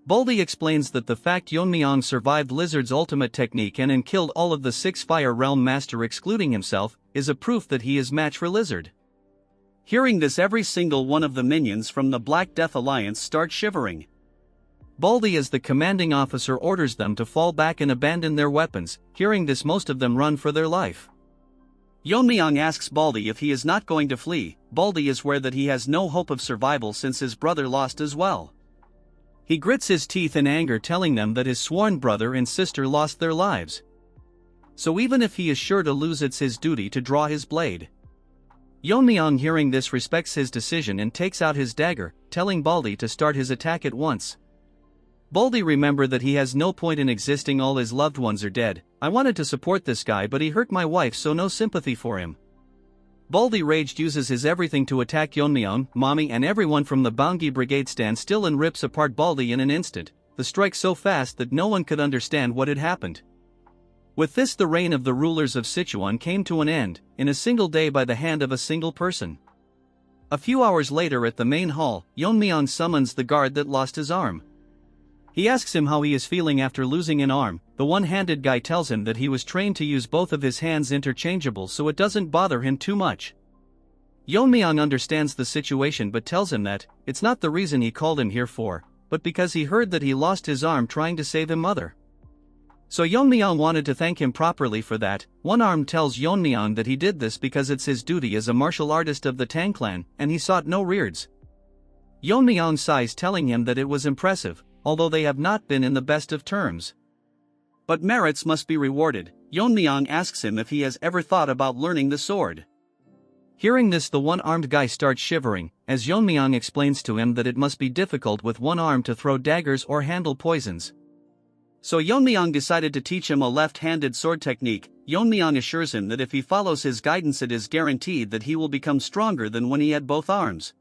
Baldy explains that the fact Yeon-myeong survived Lizard's ultimate technique and killed all of the 6 Fire Realm Master excluding himself, is a proof that he is match for Lizard. Hearing this, every single one of the minions from the Black Death Alliance start shivering. Baldy as the commanding officer orders them to fall back and abandon their weapons. Hearing this, most of them run for their life. Yeon-myeong asks Baldy if he is not going to flee. Baldy is aware that he has no hope of survival since his brother lost as well. He grits his teeth in anger, telling them that his sworn brother and sister lost their lives. So even if he is sure to lose, it's his duty to draw his blade. Yeon-myeong hearing this respects his decision and takes out his dagger, telling Baldy to start his attack at once. Baldy remember that he has no point in existing, all his loved ones are dead. I wanted to support this guy but he hurt my wife, so no sympathy for him. Baldy raged uses his everything to attack Yeon-myeong, Mommy and everyone from the Baongi brigade stand still and rips apart Baldy in an instant, the strike so fast that no one could understand what had happened. With this, the reign of the rulers of Sichuan came to an end, in a single day by the hand of a single person. A few hours later at the main hall, Yeon-myeong summons the guard that lost his arm. He asks him how he is feeling after losing an arm. The one-handed guy tells him that he was trained to use both of his hands interchangeable, so it doesn't bother him too much. Yeon-myeong understands the situation but tells him that it's not the reason he called him here for, but because he heard that he lost his arm trying to save his mother. So Yeon-myeong wanted to thank him properly for that. One arm tells Yeon-myeong that he did this because it's his duty as a martial artist of the Tang clan, and he sought no rewards. Yeon-myeong sighs, telling him that it was impressive, although they have not been in the best of terms. But merits must be rewarded. Yeon-myeong asks him if he has ever thought about learning the sword. Hearing this, the one-armed guy starts shivering, as Yeon-myeong explains to him that it must be difficult with one arm to throw daggers or handle poisons. So Yeon-myeong decided to teach him a left-handed sword technique. Yeon-myeong assures him that if he follows his guidance it is guaranteed that he will become stronger than when he had both arms.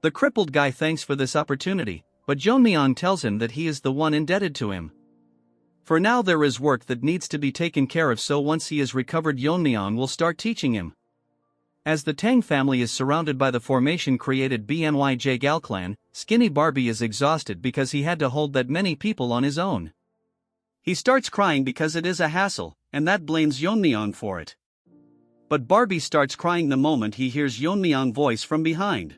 The crippled guy thanks for this opportunity, but Yeon-myeong tells him that he is the one indebted to him. For now there is work that needs to be taken care of, so once he is recovered Yeon-myeong will start teaching him. As the Tang family is surrounded by the formation created Manhwa Gal clan, Skinny Barbie is exhausted because he had to hold that many people on his own. He starts crying because it is a hassle, and that blames Yeon-myeong for it. But Barbie starts crying the moment he hears Yeon-myeong's voice from behind.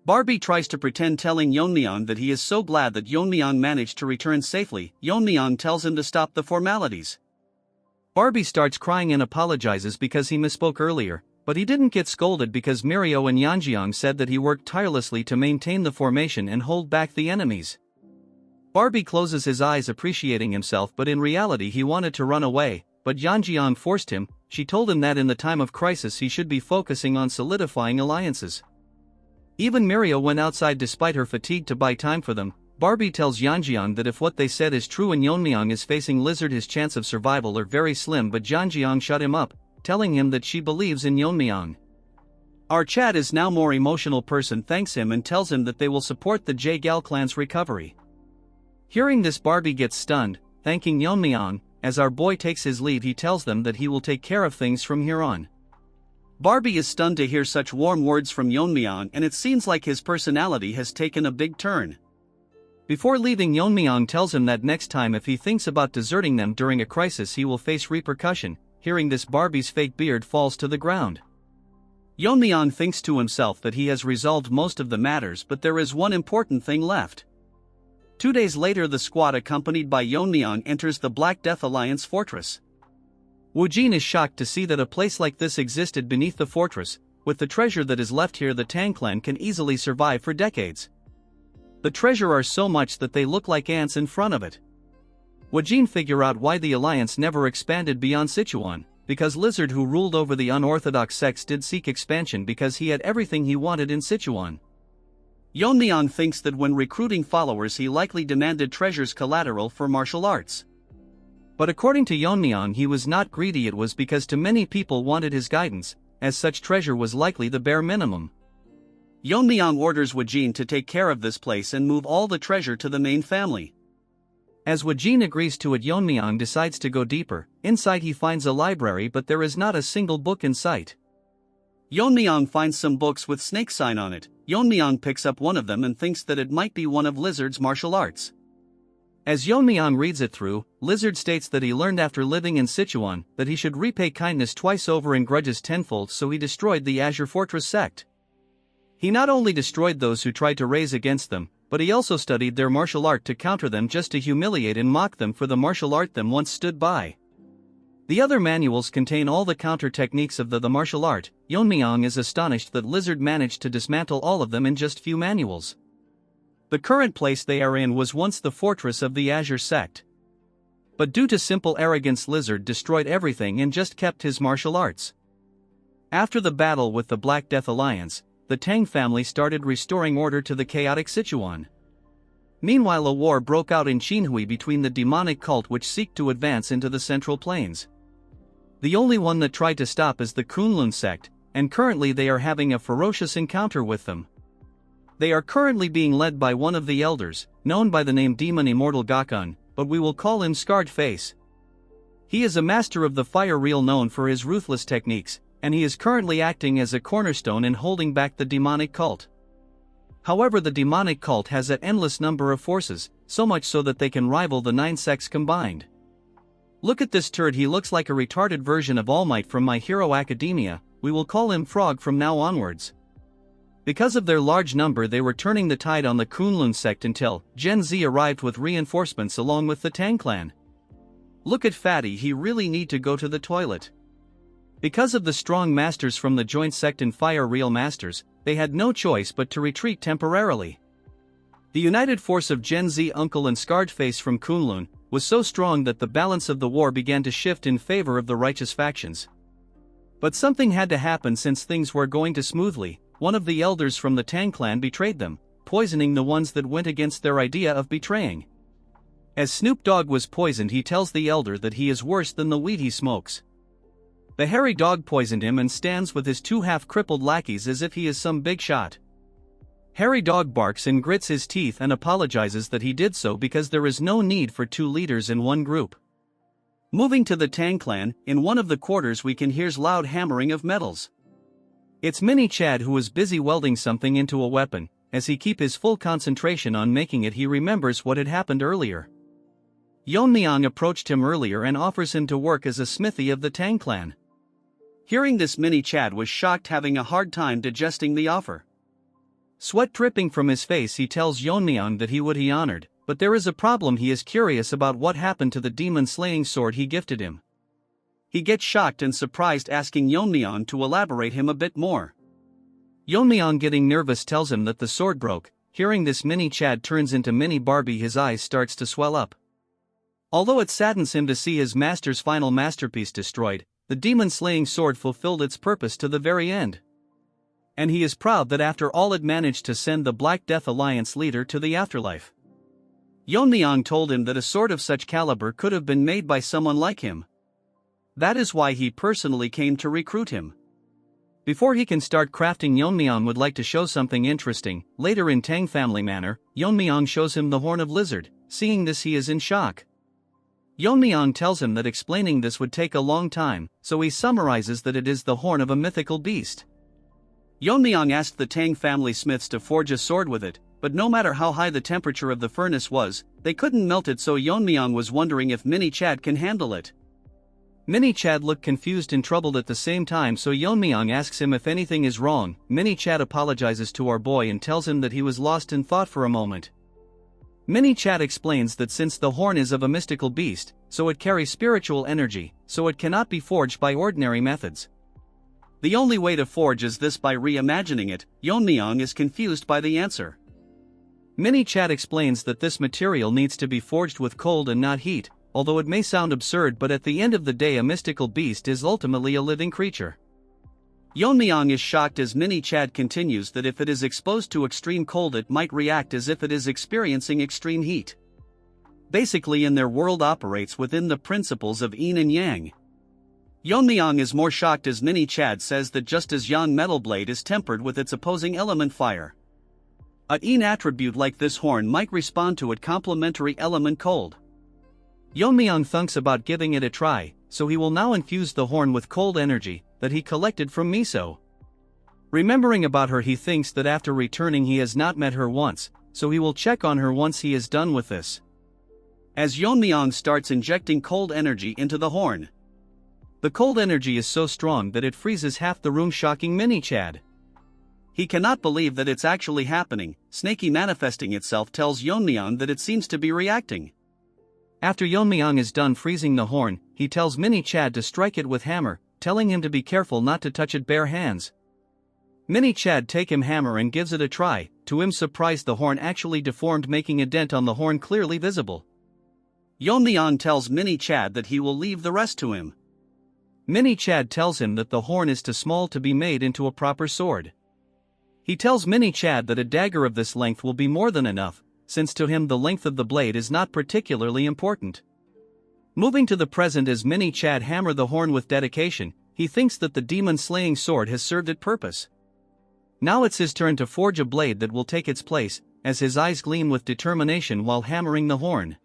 Barbie tries to pretend, telling Yeon-myeong that he is so glad that Yeon-myeong managed to return safely. Yeon-myeong tells him to stop the formalities. Barbie starts crying and apologizes because he misspoke earlier, but he didn't get scolded because Mirio and Yeonjeong said that he worked tirelessly to maintain the formation and hold back the enemies. Barbie closes his eyes appreciating himself, but in reality he wanted to run away, but Yeonjeong forced him. She told him that in the time of crisis he should be focusing on solidifying alliances. Even Mirio went outside despite her fatigue to buy time for them. Barbie tells Yeonjeong that if what they said is true and Yeon-myeong is facing Lizard, his chance of survival are very slim, but Yeonjeong shut him up, telling him that she believes in Yeon-myeong. Our Chad is now more emotional person thanks him and tells him that they will support the Gal clan's recovery. Hearing this, Barbie gets stunned, thanking Yeon-myeong. As our boy takes his leave he tells them that he will take care of things from here on. Barbie is stunned to hear such warm words from Yeon-myeong, and it seems like his personality has taken a big turn. Before leaving, Yeon-myeong tells him that next time if he thinks about deserting them during a crisis he will face repercussion. Hearing this, Barbie's fake beard falls to the ground. Yeon-myeong thinks to himself that he has resolved most of the matters, but there is one important thing left. 2 days later, the squad accompanied by Yeon-myeong enters the Black Death Alliance fortress. Woo-jin is shocked to see that a place like this existed beneath the fortress. With the treasure that is left here, the Tang clan can easily survive for decades. The treasure are so much that they look like ants in front of it. Woo-jin figure out why the alliance never expanded beyond Sichuan, because Lizard, who ruled over the unorthodox sects, did seek expansion because he had everything he wanted in Sichuan. Yeon-myeong thinks that when recruiting followers he likely demanded treasures collateral for martial arts. But according to Yeon-myeong, he was not greedy, it was because too many people wanted his guidance, as such treasure was likely the bare minimum. Yeon-myeong orders Woo-jin to take care of this place and move all the treasure to the main family. As Woo-jin agrees to it, Yeon-myeong decides to go deeper. Inside he finds a library, but there is not a single book in sight. Yeon-myeong finds some books with snake sign on it. Yeon-myeong picks up one of them and thinks that it might be one of Lizard's martial arts. As Yeon-myeong reads it through, Lizard states that he learned after living in Sichuan that he should repay kindness twice over and grudges tenfold, so he destroyed the Azure Fortress sect. He not only destroyed those who tried to raise against them, but he also studied their martial art to counter them, just to humiliate and mock them for the martial art them once stood by. The other manuals contain all the counter techniques of the martial art. Yeon-myeong is astonished that Lizard managed to dismantle all of them in just few manuals. The current place they are in was once the fortress of the Azure sect. But due to simple arrogance, Lizard destroyed everything and just kept his martial arts. After the battle with the Black Death Alliance, the Tang family started restoring order to the chaotic Sichuan. Meanwhile, a war broke out in Qinhui between the demonic cult which seek to advance into the Central Plains. The only one that tried to stop is the Kunlun sect, and currently they are having a ferocious encounter with them. They are currently being led by one of the elders, known by the name Demon Immortal Gakun, but we will call him Scarred Face. He is a master of the fire reel, known for his ruthless techniques, and he is currently acting as a cornerstone in holding back the demonic cult. However, the demonic cult has an endless number of forces, so much so that they can rival the 9 sects combined. Look at this turd, he looks like a retarded version of All Might from My Hero Academia. We will call him Frog from now onwards. Because of their large number, they were turning the tide on the Kunlun sect until Gen Z arrived with reinforcements along with the Tang clan. Look at Fatty, he really need to go to the toilet. Because of the strong masters from the joint sect and fire reel masters, they had no choice but to retreat temporarily. The united force of Gen Z Uncle and Scarred Face from Kunlun was so strong that the balance of the war began to shift in favor of the righteous factions. But something had to happen since things were going too smoothly. One of the elders from the Tang clan betrayed them, poisoning the ones that went against their idea of betraying. As Snoop Dogg was poisoned, he tells the elder that he is worse than the weed he smokes. The hairy dog poisoned him and stands with his 2 half-crippled lackeys as if he is some big shot. Hairy Dog barks and grits his teeth and apologizes that he did so because there is no need for 2 leaders in one group. Moving to the Tang clan, in one of the quarters we can hear loud hammering of metals. It's Mini Chad, who is busy welding something into a weapon. As he keeps his full concentration on making it, he remembers what had happened earlier. Yeon-myeong approached him earlier and offers him to work as a smithy of the Tang clan. Hearing this, Mini Chad was shocked, having a hard time digesting the offer. Sweat dripping from his face, he tells Yeon-myeong that he would be honored, but there is a problem. He is curious about what happened to the demon-slaying sword he gifted him. He gets shocked and surprised, asking Yeon-myeong to elaborate him a bit more. Yeon-myeong, getting nervous, tells him that the sword broke. Hearing this, Mini Chad turns into Mini Barbie. His eyes starts to swell up. Although it saddens him to see his master's final masterpiece destroyed, the demon-slaying sword fulfilled its purpose to the very end. And he is proud that after all it managed to send the Black Death Alliance leader to the afterlife. Yeon-myeong told him that a sword of such caliber could have been made by someone like him. That is why he personally came to recruit him. Before he can start crafting, Yeon-myeong would like to show something interesting. Later, in Tang family manner, Yeon-myeong shows him the horn of Lizard. Seeing this, he is in shock. Yeon-myeong tells him that explaining this would take a long time, so he summarizes that it is the horn of a mythical beast. Yeon-myeong asked the Tang family smiths to forge a sword with it, but no matter how high the temperature of the furnace was, they couldn't melt it, so Yeon-myeong was wondering if Mini Chad can handle it. Mini-Chad look confused and troubled at the same time, so Yeon-myeong asks him if anything is wrong. Mini-Chad apologizes to our boy and tells him that he was lost in thought for a moment. Mini-Chad explains that since the horn is of a mystical beast, so it carries spiritual energy, so it cannot be forged by ordinary methods. The only way to forge is this by reimagining it. Yeon-myeong is confused by the answer. Mini-Chad explains that this material needs to be forged with cold and not heat, although it may sound absurd, but at the end of the day a mystical beast is ultimately a living creature. Yeon-myeong is shocked as Mini-Chad continues that if it is exposed to extreme cold it might react as if it is experiencing extreme heat. Basically in their world operates within the principles of yin and yang. Yeon-myeong is more shocked as Mini-Chad says that just as Yang metal blade is tempered with its opposing element fire, a yin attribute like this horn might respond to its complementary element cold. Yeon-myeong thinks about giving it a try, so he will now infuse the horn with cold energy that he collected from Miso. Remembering about her, he thinks that after returning he has not met her once, so he will check on her once he is done with this. As Yeon-myeong starts injecting cold energy into the horn, the cold energy is so strong that it freezes half the room, shocking Mini-Chad. He cannot believe that it's actually happening. Snaky manifesting itself tells Yeon-myeong that it seems to be reacting. After Yeon-myeong is done freezing the horn, he tells Mini-Chad to strike it with hammer, telling him to be careful not to touch it bare hands. Mini-Chad take him hammer and gives it a try. To him surprise, the horn actually deformed, making a dent on the horn clearly visible. Yeon-myeong tells Mini-Chad that he will leave the rest to him. Mini-Chad tells him that the horn is too small to be made into a proper sword. He tells Mini-Chad that a dagger of this length will be more than enough, since to him the length of the blade is not particularly important. Moving to the present as Mini-Chad hammer the horn with dedication, he thinks that the demon-slaying sword has served its purpose. Now it's his turn to forge a blade that will take its place, as his eyes gleam with determination while hammering the horn.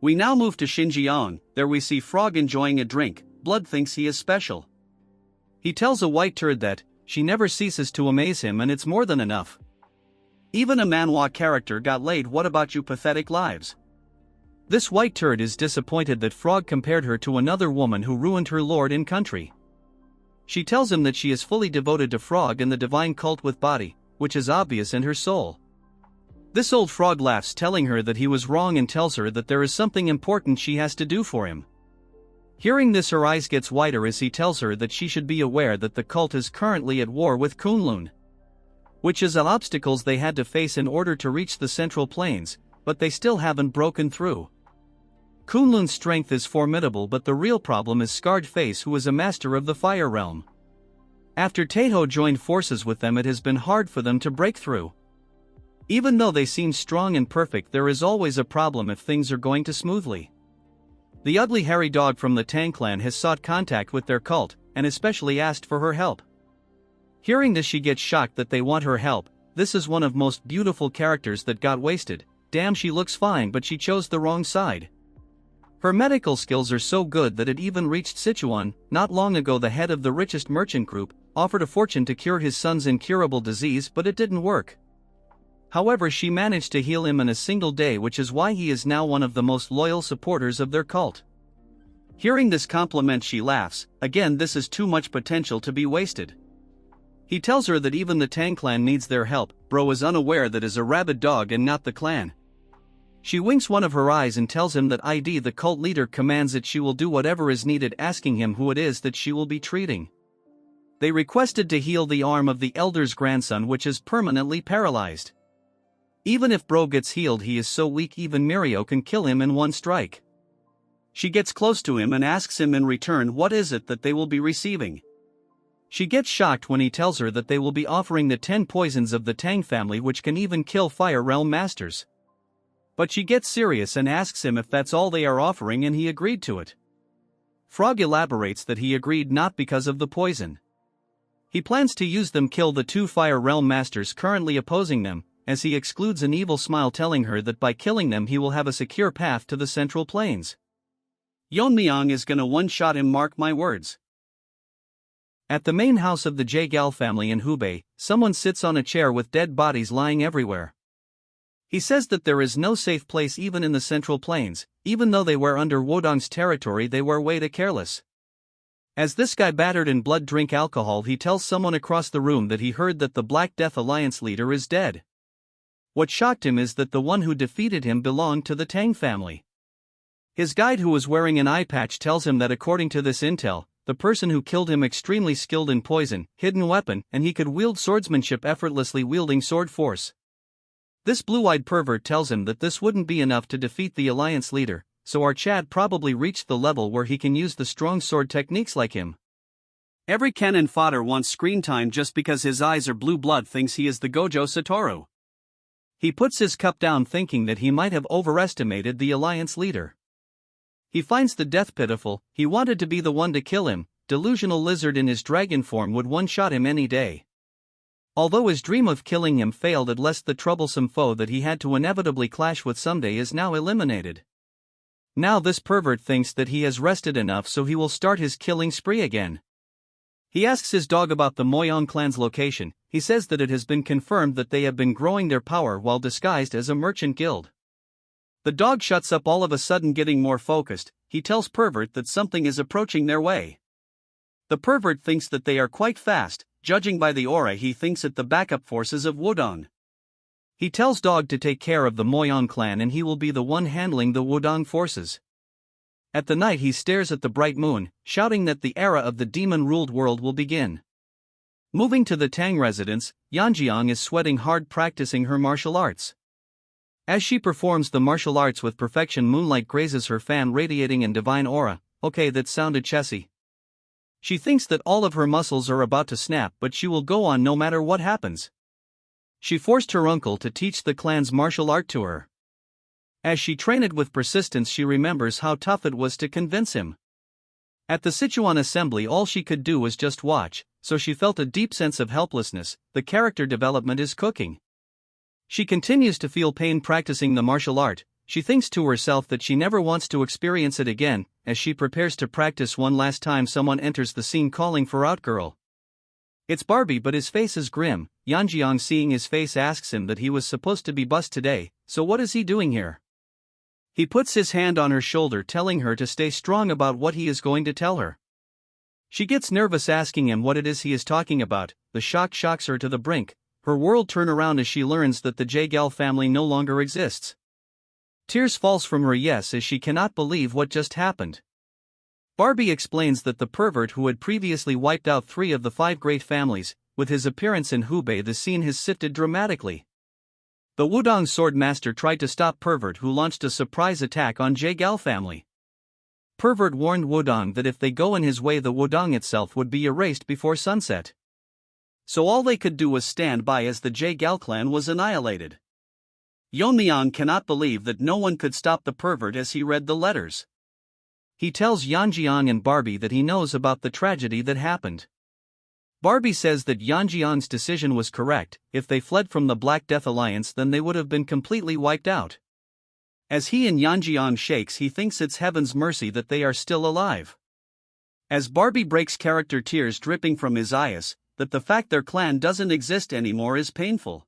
We now move to Xinjiang. There we see Frog enjoying a drink. Blood thinks he is special. He tells a white turd that she never ceases to amaze him and it's more than enough. Even a Manhwa character got laid. What about you pathetic lives? This white turd is disappointed that Frog compared her to another woman who ruined her lord and country. She tells him that she is fully devoted to Frog and the divine cult with body, which is obvious in her soul. This old frog laughs, telling her that he was wrong and tells her that there is something important she has to do for him. Hearing this, her eyes gets wider as he tells her that she should be aware that the cult is currently at war with Kunlun, which is the obstacles they had to face in order to reach the Central Plains, but they still haven't broken through. Kunlun's strength is formidable, but the real problem is Scarred Face, who is a master of the Fire Realm. After Taeho joined forces with them, it has been hard for them to break through. Even though they seem strong and perfect, there is always a problem if things are going too smoothly. The ugly hairy dog from the Tang clan has sought contact with their cult, and especially asked for her help. Hearing this, she gets shocked that they want her help. This is one of most beautiful characters that got wasted. Damn, she looks fine, but she chose the wrong side. Her medical skills are so good that it even reached Sichuan. Not long ago, the head of the richest merchant group offered a fortune to cure his son's incurable disease, but it didn't work. However, she managed to heal him in a single day, which is why he is now one of the most loyal supporters of their cult. Hearing this compliment, she laughs. Again, this is too much potential to be wasted. He tells her that even the Tang clan needs their help. Bro is unaware that is a rabid dog and not the clan. She winks one of her eyes and tells him that the cult leader commands that she will do whatever is needed, asking him who it is that she will be treating. They requested to heal the arm of the elder's grandson, which is permanently paralyzed. Even if Bro gets healed, he is so weak even Mirio can kill him in one strike. She gets close to him and asks him in return what is it that they will be receiving. She gets shocked when he tells her that they will be offering the 10 poisons of the Tang family, which can even kill Fire Realm masters. But she gets serious and asks him if that's all they are offering, and he agreed to it. Frog elaborates that he agreed not because of the poison. He plans to use them kill the 2 Fire Realm masters currently opposing them, as he excludes an evil smile, telling her that by killing them he will have a secure path to the Central Plains. Yeon-myeong is gonna one-shot him, mark my words. At the main house of the Jaegal family in Hubei, someone sits on a chair with dead bodies lying everywhere. He says that there is no safe place even in the Central Plains, even though they were under Wodong's territory they were way too careless. As this guy battered in blood drink alcohol, he tells someone across the room that he heard that the Black Death Alliance leader is dead. What shocked him is that the one who defeated him belonged to the Tang family. His guide, who was wearing an eye patch, tells him that according to this intel, the person who killed him extremely skilled in poison, hidden weapon, and he could wield swordsmanship effortlessly wielding sword force. This blue-eyed pervert tells him that this wouldn't be enough to defeat the alliance leader, so our Chad probably reached the level where he can use the strong sword techniques like him. Every cannon fodder wants screen time just because his eyes are blue blood thinks he is the Gojo Satoru. He puts his cup down thinking that he might have overestimated the alliance leader. He finds the death pitiful. He wanted to be the one to kill him. Delusional lizard in his dragon form would one-shot him any day. Although his dream of killing him failed, at least the troublesome foe that he had to inevitably clash with someday is now eliminated. Now this pervert thinks that he has rested enough, so he will start his killing spree again. He asks his dog about the Myeong clan's location. He says that it has been confirmed that they have been growing their power while disguised as a merchant guild. The dog shuts up all of a sudden, getting more focused. He tells pervert that something is approaching their way. The pervert thinks that they are quite fast. Judging by the aura, he thinks it the backup forces of Wodong. He tells dog to take care of the Myeong clan and he will be the one handling the Wodong forces. At the night he stares at the bright moon, shouting that the era of the demon-ruled world will begin. Moving to the Tang residence, Yeon-myeong is sweating hard practicing her martial arts. As she performs the martial arts with perfection, moonlight grazes her fan, radiating in divine aura. Okay, that sounded chessy. She thinks that all of her muscles are about to snap, but she will go on no matter what happens. She forced her uncle to teach the clan's martial art to her. As she trained with persistence, she remembers how tough it was to convince him. At the Sichuan assembly, all she could do was just watch, so she felt a deep sense of helplessness. The character development is cooking. She continues to feel pain practicing the martial art. She thinks to herself that she never wants to experience it again. As she prepares to practice one last time, someone enters the scene calling for out girl. It's Barbie, but his face is grim. Yeon-myeong, seeing his face, asks him that he was supposed to be bussed today, so what is he doing here? He puts his hand on her shoulder, telling her to stay strong about what he is going to tell her. She gets nervous, asking him what it is he is talking about. The shock shocks her to the brink. Her world turns around as she learns that the Jaegal family no longer exists. Tears falls from her eyes as she cannot believe what just happened. Barbie explains that the pervert who had previously wiped out 3 of the 5 great families, with his appearance in Hubei, the scene has shifted dramatically. The Wudong Swordmaster tried to stop pervert, who launched a surprise attack on Jaegal family. Pervert warned Wudong that if they go in his way, the Wudong itself would be erased before sunset. So all they could do was stand by as the Jaegal clan was annihilated. Yeon-myeong cannot believe that no one could stop the pervert as he read the letters. He tells Yeon-myeong and Barbie that he knows about the tragedy that happened. Barbie says that Yeon-myeong's decision was correct. If they fled from the Black Death Alliance, then they would have been completely wiped out. As he and Yeon-myeong shakes, he thinks it's heaven's mercy that they are still alive. As Barbie breaks character, tears dripping from his eyes, that the fact their clan doesn't exist anymore is painful.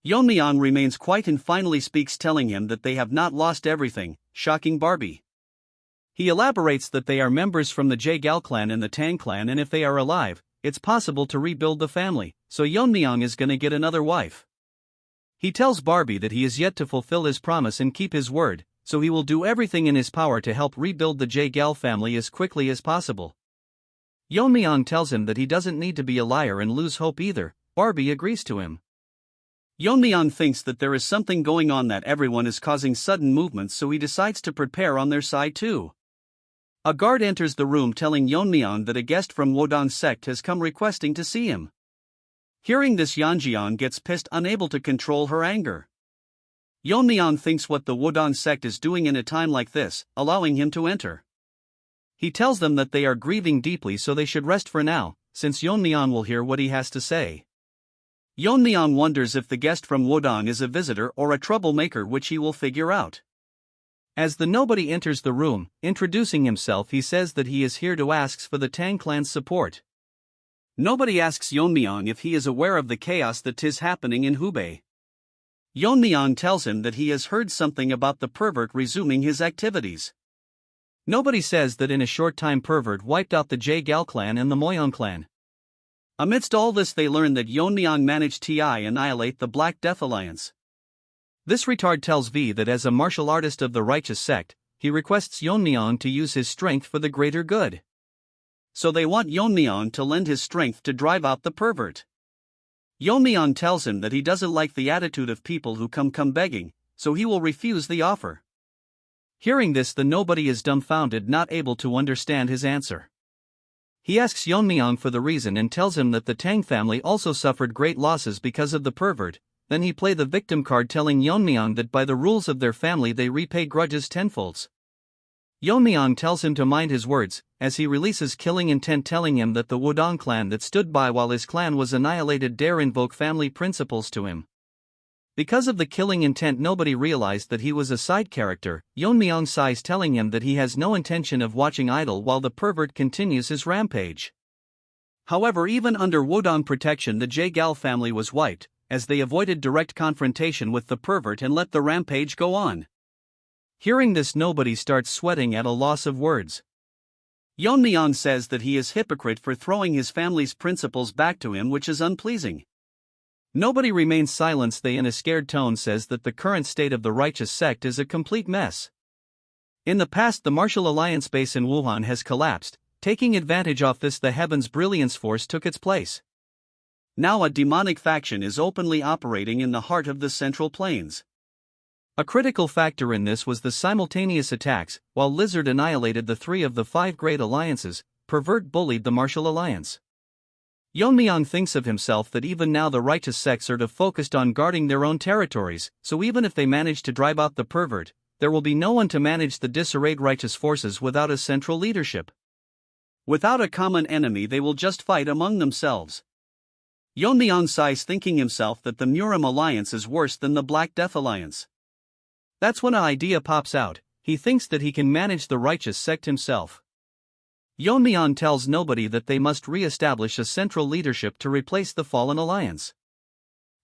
Yeon-myeong remains quiet and finally speaks, telling him that they have not lost everything, shocking Barbie. He elaborates that they are members from the Jaegal clan and the Tang clan, and if they are alive, it's possible to rebuild the family, so Yeon-myeong is gonna get another wife. He tells Barbie that he is yet to fulfill his promise and keep his word, so he will do everything in his power to help rebuild the Jaegal family as quickly as possible. Yeon-myeong tells him that he doesn't need to be a liar and lose hope either. Barbie agrees to him. Yeon-myeong thinks that there is something going on, that everyone is causing sudden movements, so he decides to prepare on their side too. A guard enters the room, telling Yeon-myeong that a guest from Wodong's sect has come requesting to see him. Hearing this, Yeon-myeong gets pissed, unable to control her anger. Yeon-myeong thinks what the Wodong sect is doing in a time like this, allowing him to enter. He tells them that they are grieving deeply, so they should rest for now, since Yeon-myeong will hear what he has to say. Yeon-myeong wonders if the guest from Wodong is a visitor or a troublemaker, which he will figure out. As the nobody enters the room, introducing himself, he says that he is here to ask for the Tang clan's support. Nobody asks Yeon-myeong if he is aware of the chaos that is happening in Hubei. Yeon-myeong tells him that he has heard something about the pervert resuming his activities. Nobody says that in a short time pervert wiped out the Jae-gal clan and the Myeong clan. Amidst all this they learn that Yeon-myeong managed to annihilate the Black Death Alliance. This retard tells V that as a martial artist of the righteous sect, he requests Yeon-myeong to use his strength for the greater good. So they want Yeon-myeong to lend his strength to drive out the pervert. Yeon-myeong tells him that he doesn't like the attitude of people who come begging, so he will refuse the offer. Hearing this, the nobody is dumbfounded, not able to understand his answer. He asks Yeon-myeong for the reason and tells him that the Tang family also suffered great losses because of the pervert. Then he play the victim card, telling Yeon-myeong that by the rules of their family they repay grudges tenfolds. Yeon-myeong tells him to mind his words, as he releases killing intent, telling him that the Wodong clan that stood by while his clan was annihilated dare invoke family principles to him. Because of the killing intent, nobody realized that he was a side character. Yeon-myeong sighs, telling him that he has no intention of watching idle while the pervert continues his rampage. However, even under Wodong protection, the Jae-gal family was wiped, as they avoided direct confrontation with the pervert and let the rampage go on. Hearing this, nobody starts sweating at a loss of words. Yeon-myeong says that he is hypocrite for throwing his family's principles back to him, which is unpleasing. Nobody remains silent. They in a scared tone says that the current state of the righteous sect is a complete mess. In the past, the martial alliance base in Wuhan has collapsed. Taking advantage of this, the Heaven's Brilliance Force took its place. Now a demonic faction is openly operating in the heart of the Central Plains. A critical factor in this was the simultaneous attacks. While Lizard annihilated the 3 of the 5 great alliances, Pervert bullied the Martial Alliance. Yeon-myeong thinks of himself that even now the righteous sects are focused on guarding their own territories, so even if they manage to drive out the pervert, there will be no one to manage the disarrayed righteous forces without a central leadership. Without a common enemy, they will just fight among themselves. Yeon-myeong sighs, thinking himself that the Murim Alliance is worse than the Black Death Alliance. That's when an idea pops out. He thinks that he can manage the righteous sect himself. Yeon-myeong tells nobody that they must re-establish a central leadership to replace the fallen alliance.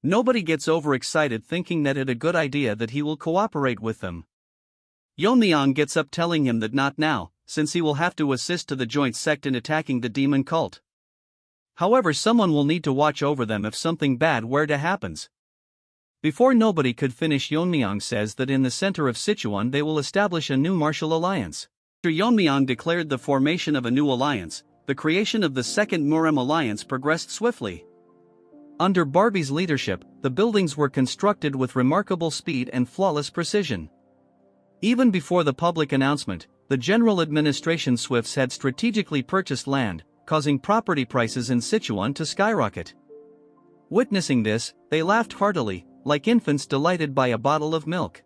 Nobody gets overexcited, thinking that it's a good idea that he will cooperate with them. Yeon-myeong gets up, telling him that not now, since he will have to assist to the joint sect in attacking the demon cult. However, someone will need to watch over them if something bad were to happen. Before nobody could finish, Yeon-myeong says that in the center of Sichuan they will establish a new martial alliance. After Yeon-myeong declared the formation of a new alliance, the creation of the second Murim alliance progressed swiftly. Under Barbie's leadership, the buildings were constructed with remarkable speed and flawless precision. Even before the public announcement, the general administration Swifts had strategically purchased land, causing property prices in Sichuan to skyrocket. Witnessing this, they laughed heartily, like infants delighted by a bottle of milk.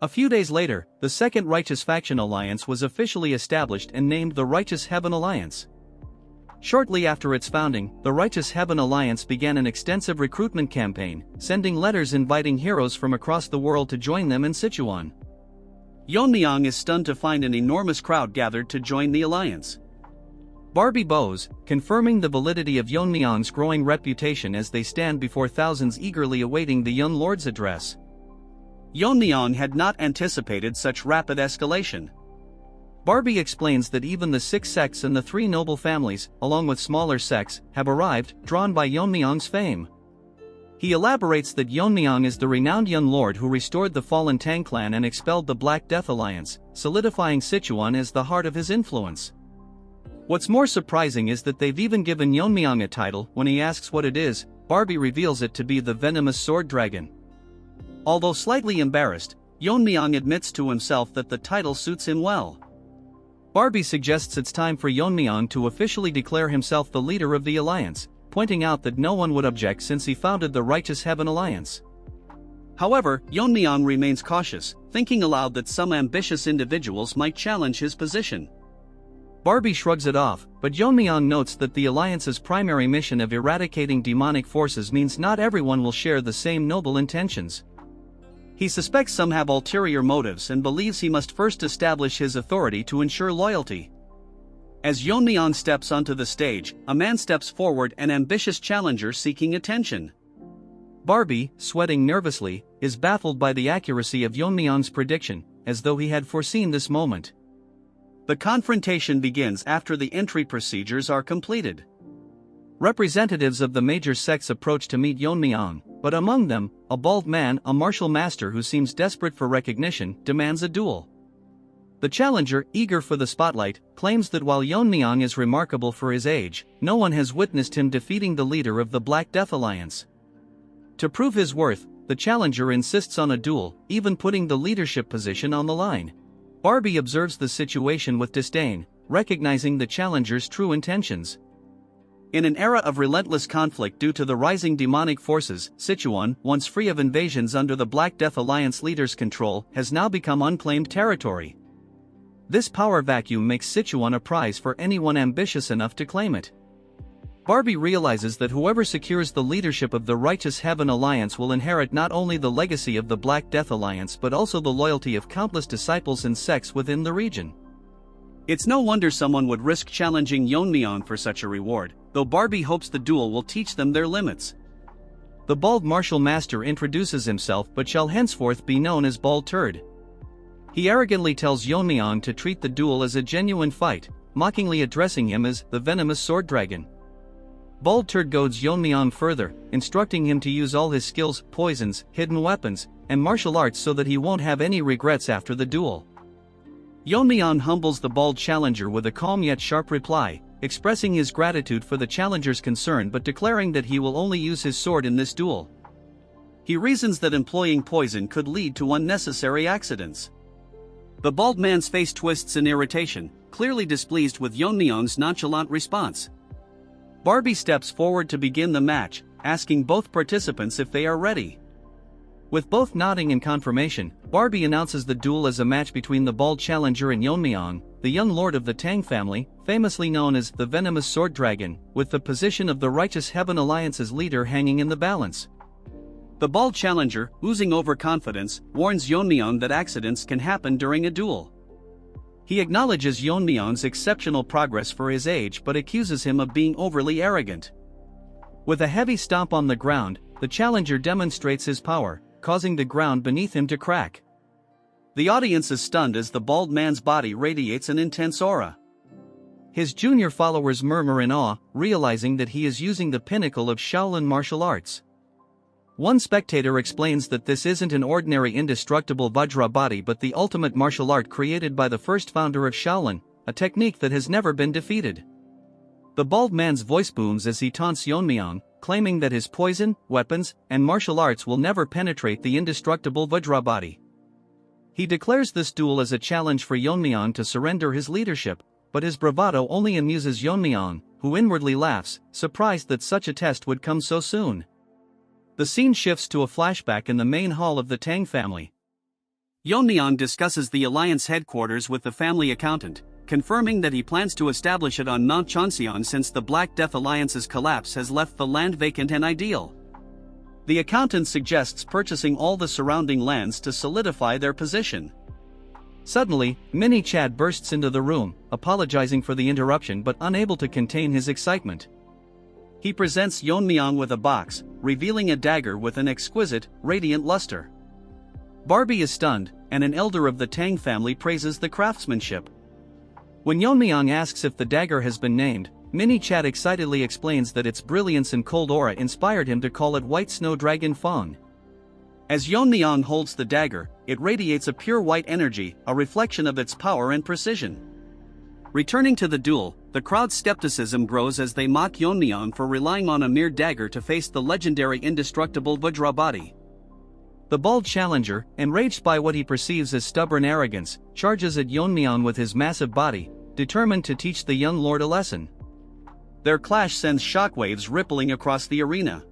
A few days later, the Second Righteous Faction Alliance was officially established and named the Righteous Heaven Alliance. Shortly after its founding, the Righteous Heaven Alliance began an extensive recruitment campaign, sending letters inviting heroes from across the world to join them in Sichuan. Yeon-myeong is stunned to find an enormous crowd gathered to join the alliance. Barbie bows, confirming the validity of Yeon-myeong's growing reputation as they stand before thousands eagerly awaiting the young lord's address. Yeon-myeong had not anticipated such rapid escalation. Barbie explains that even the 6 sects and the 3 noble families, along with smaller sects, have arrived, drawn by Yeon-myeong's fame. He elaborates that Yeon-myeong is the renowned young lord who restored the fallen Tang clan and expelled the Black Death Alliance, solidifying Sichuan as the heart of his influence. What's more surprising is that they've even given Yeon-myeong a title. When he asks what it is, Barbie reveals it to be the Venomous Sword Dragon. Although slightly embarrassed, Yeon-myeong admits to himself that the title suits him well. Barbie suggests it's time for Yeon-myeong to officially declare himself the leader of the alliance, pointing out that no one would object since he founded the Righteous Heaven Alliance. However, Yeon-myeong remains cautious, thinking aloud that some ambitious individuals might challenge his position. Barbie shrugs it off, but Yeon-myeong notes that the alliance's primary mission of eradicating demonic forces means not everyone will share the same noble intentions. He suspects some have ulterior motives and believes he must first establish his authority to ensure loyalty. As Yeon-myeong steps onto the stage, a man steps forward, an ambitious challenger seeking attention. Barbie, sweating nervously, is baffled by the accuracy of Yeon-myeong's prediction, as though he had foreseen this moment. The confrontation begins after the entry procedures are completed. Representatives of the major sects approach to meet Yeon-myeong, but among them, a bald man, a martial master who seems desperate for recognition, demands a duel. The challenger, eager for the spotlight, claims that while Yeon-myeong is remarkable for his age, no one has witnessed him defeating the leader of the Black Death Alliance. To prove his worth, the challenger insists on a duel, even putting the leadership position on the line. Barbie observes the situation with disdain, recognizing the challenger's true intentions. In an era of relentless conflict due to the rising demonic forces, Sichuan, once free of invasions under the Black Death Alliance leader's control, has now become unclaimed territory. This power vacuum makes Sichuan a prize for anyone ambitious enough to claim it. Barbie realizes that whoever secures the leadership of the Righteous Heaven Alliance will inherit not only the legacy of the Black Death Alliance but also the loyalty of countless disciples and sects within the region. It's no wonder someone would risk challenging Yeon-myeong for such a reward, though Barbie hopes the duel will teach them their limits. The bald martial master introduces himself but shall henceforth be known as Bald Turd. He arrogantly tells Yeon-myeong to treat the duel as a genuine fight, mockingly addressing him as the venomous sword dragon. Bald Turd goads Yeon-myeong further, instructing him to use all his skills, poisons, hidden weapons, and martial arts so that he won't have any regrets after the duel. Yeon-myeong humbles the bald challenger with a calm yet sharp reply, expressing his gratitude for the challenger's concern but declaring that he will only use his sword in this duel. He reasons that employing poison could lead to unnecessary accidents. The bald man's face twists in irritation, clearly displeased with Yeon-myeong's nonchalant response. Barbie steps forward to begin the match, asking both participants if they are ready. With both nodding in confirmation, Barbie announces the duel as a match between the bald challenger and Yeon-myeong, the young lord of the Tang family, famously known as the venomous sword dragon, with the position of the Righteous Heaven Alliance's leader hanging in the balance. The bald challenger, oozing overconfidence, warns Yeon-myeong that accidents can happen during a duel. He acknowledges Yeon-myeong's exceptional progress for his age but accuses him of being overly arrogant. With a heavy stomp on the ground, the challenger demonstrates his power, causing the ground beneath him to crack. The audience is stunned as the bald man's body radiates an intense aura. His junior followers murmur in awe, realizing that he is using the pinnacle of Shaolin martial arts. One spectator explains that this isn't an ordinary indestructible Vajra body but the ultimate martial art created by the first founder of Shaolin, a technique that has never been defeated. The bald man's voice booms as he taunts Yeon-myeong, claiming that his poison, weapons, and martial arts will never penetrate the indestructible Vajra body. He declares this duel as a challenge for Yeon-myeong to surrender his leadership, but his bravado only amuses Yeon-myeong, who inwardly laughs, surprised that such a test would come so soon. The scene shifts to a flashback in the main hall of the Tang family. Yeon-myeong discusses the alliance headquarters with the family accountant, confirming that he plans to establish it on Mount Cheonseon since the Black Death Alliance's collapse has left the land vacant and ideal. The accountant suggests purchasing all the surrounding lands to solidify their position. Suddenly, Mini Chad bursts into the room, apologizing for the interruption but unable to contain his excitement. He presents Yeon-myeong with a box, revealing a dagger with an exquisite, radiant luster. Barbie is stunned, and an elder of the Tang family praises the craftsmanship. When Yeon-myeong asks if the dagger has been named, Mini Chad excitedly explains that its brilliance and cold aura inspired him to call it White Snow Dragon Fong. As Yeon-myeong holds the dagger, it radiates a pure white energy, a reflection of its power and precision. Returning to the duel, the crowd's skepticism grows as they mock Yeon-myeong for relying on a mere dagger to face the legendary indestructible Vajra body. The bald challenger, enraged by what he perceives as stubborn arrogance, charges at Yeon-myeong with his massive body, determined to teach the young lord a lesson. Their clash sends shockwaves rippling across the arena.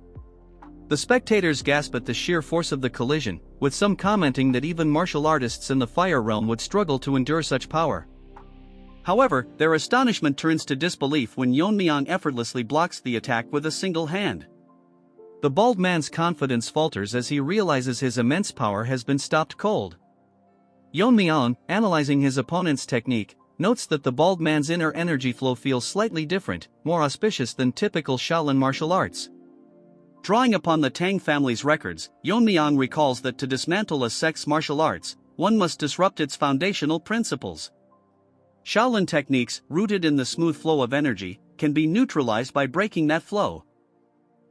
The spectators gasp at the sheer force of the collision, with some commenting that even martial artists in the fire realm would struggle to endure such power. However, their astonishment turns to disbelief when Yeon-myeong effortlessly blocks the attack with a single hand. The bald man's confidence falters as he realizes his immense power has been stopped cold. Yeon-myeong, analyzing his opponent's technique, notes that the bald man's inner energy flow feels slightly different, more auspicious than typical Shaolin martial arts. Drawing upon the Tang family's records, Yeon-myeong recalls that to dismantle a sect's martial arts, one must disrupt its foundational principles. Shaolin techniques, rooted in the smooth flow of energy, can be neutralized by breaking that flow.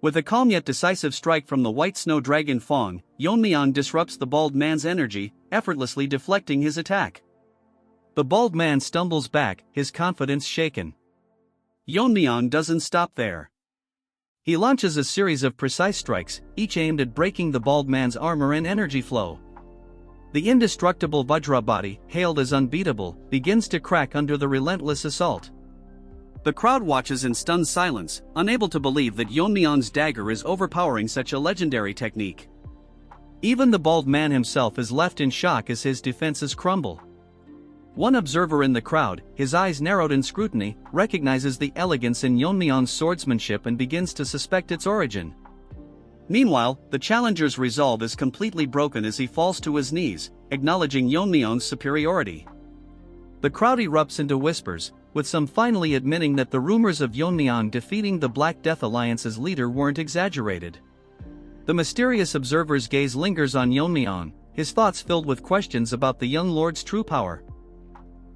With a calm yet decisive strike from the white snow dragon Fong, Yeon-myeong disrupts the bald man's energy, effortlessly deflecting his attack. The bald man stumbles back, his confidence shaken. Yeon-myeong doesn't stop there. He launches a series of precise strikes, each aimed at breaking the bald man's armor and energy flow. The indestructible Vajra body, hailed as unbeatable, begins to crack under the relentless assault. The crowd watches in stunned silence, unable to believe that Yeon-myeong's dagger is overpowering such a legendary technique. Even the bald man himself is left in shock as his defenses crumble. One observer in the crowd, his eyes narrowed in scrutiny, recognizes the elegance in Yeon-myeong's swordsmanship and begins to suspect its origin. Meanwhile, the challenger's resolve is completely broken as he falls to his knees, acknowledging Yeon-myeong's superiority. The crowd erupts into whispers, with some finally admitting that the rumors of Yeon-myeong defeating the Black Death Alliance's leader weren't exaggerated. The mysterious observer's gaze lingers on Yeon-myeong, his thoughts filled with questions about the young lord's true power.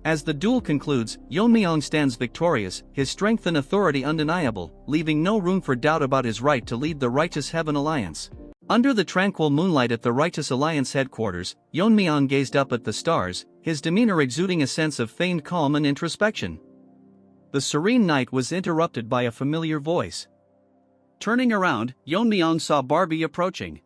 As the duel concludes, Yeon-myeong stands victorious, his strength and authority undeniable, leaving no room for doubt about his right to lead the Righteous Heaven Alliance. Under the tranquil moonlight at the Righteous Alliance headquarters, Yeon-myeong gazed up at the stars, his demeanor exuding a sense of feigned calm and introspection. The serene night was interrupted by a familiar voice. Turning around, Yeon-myeong saw Barbie approaching.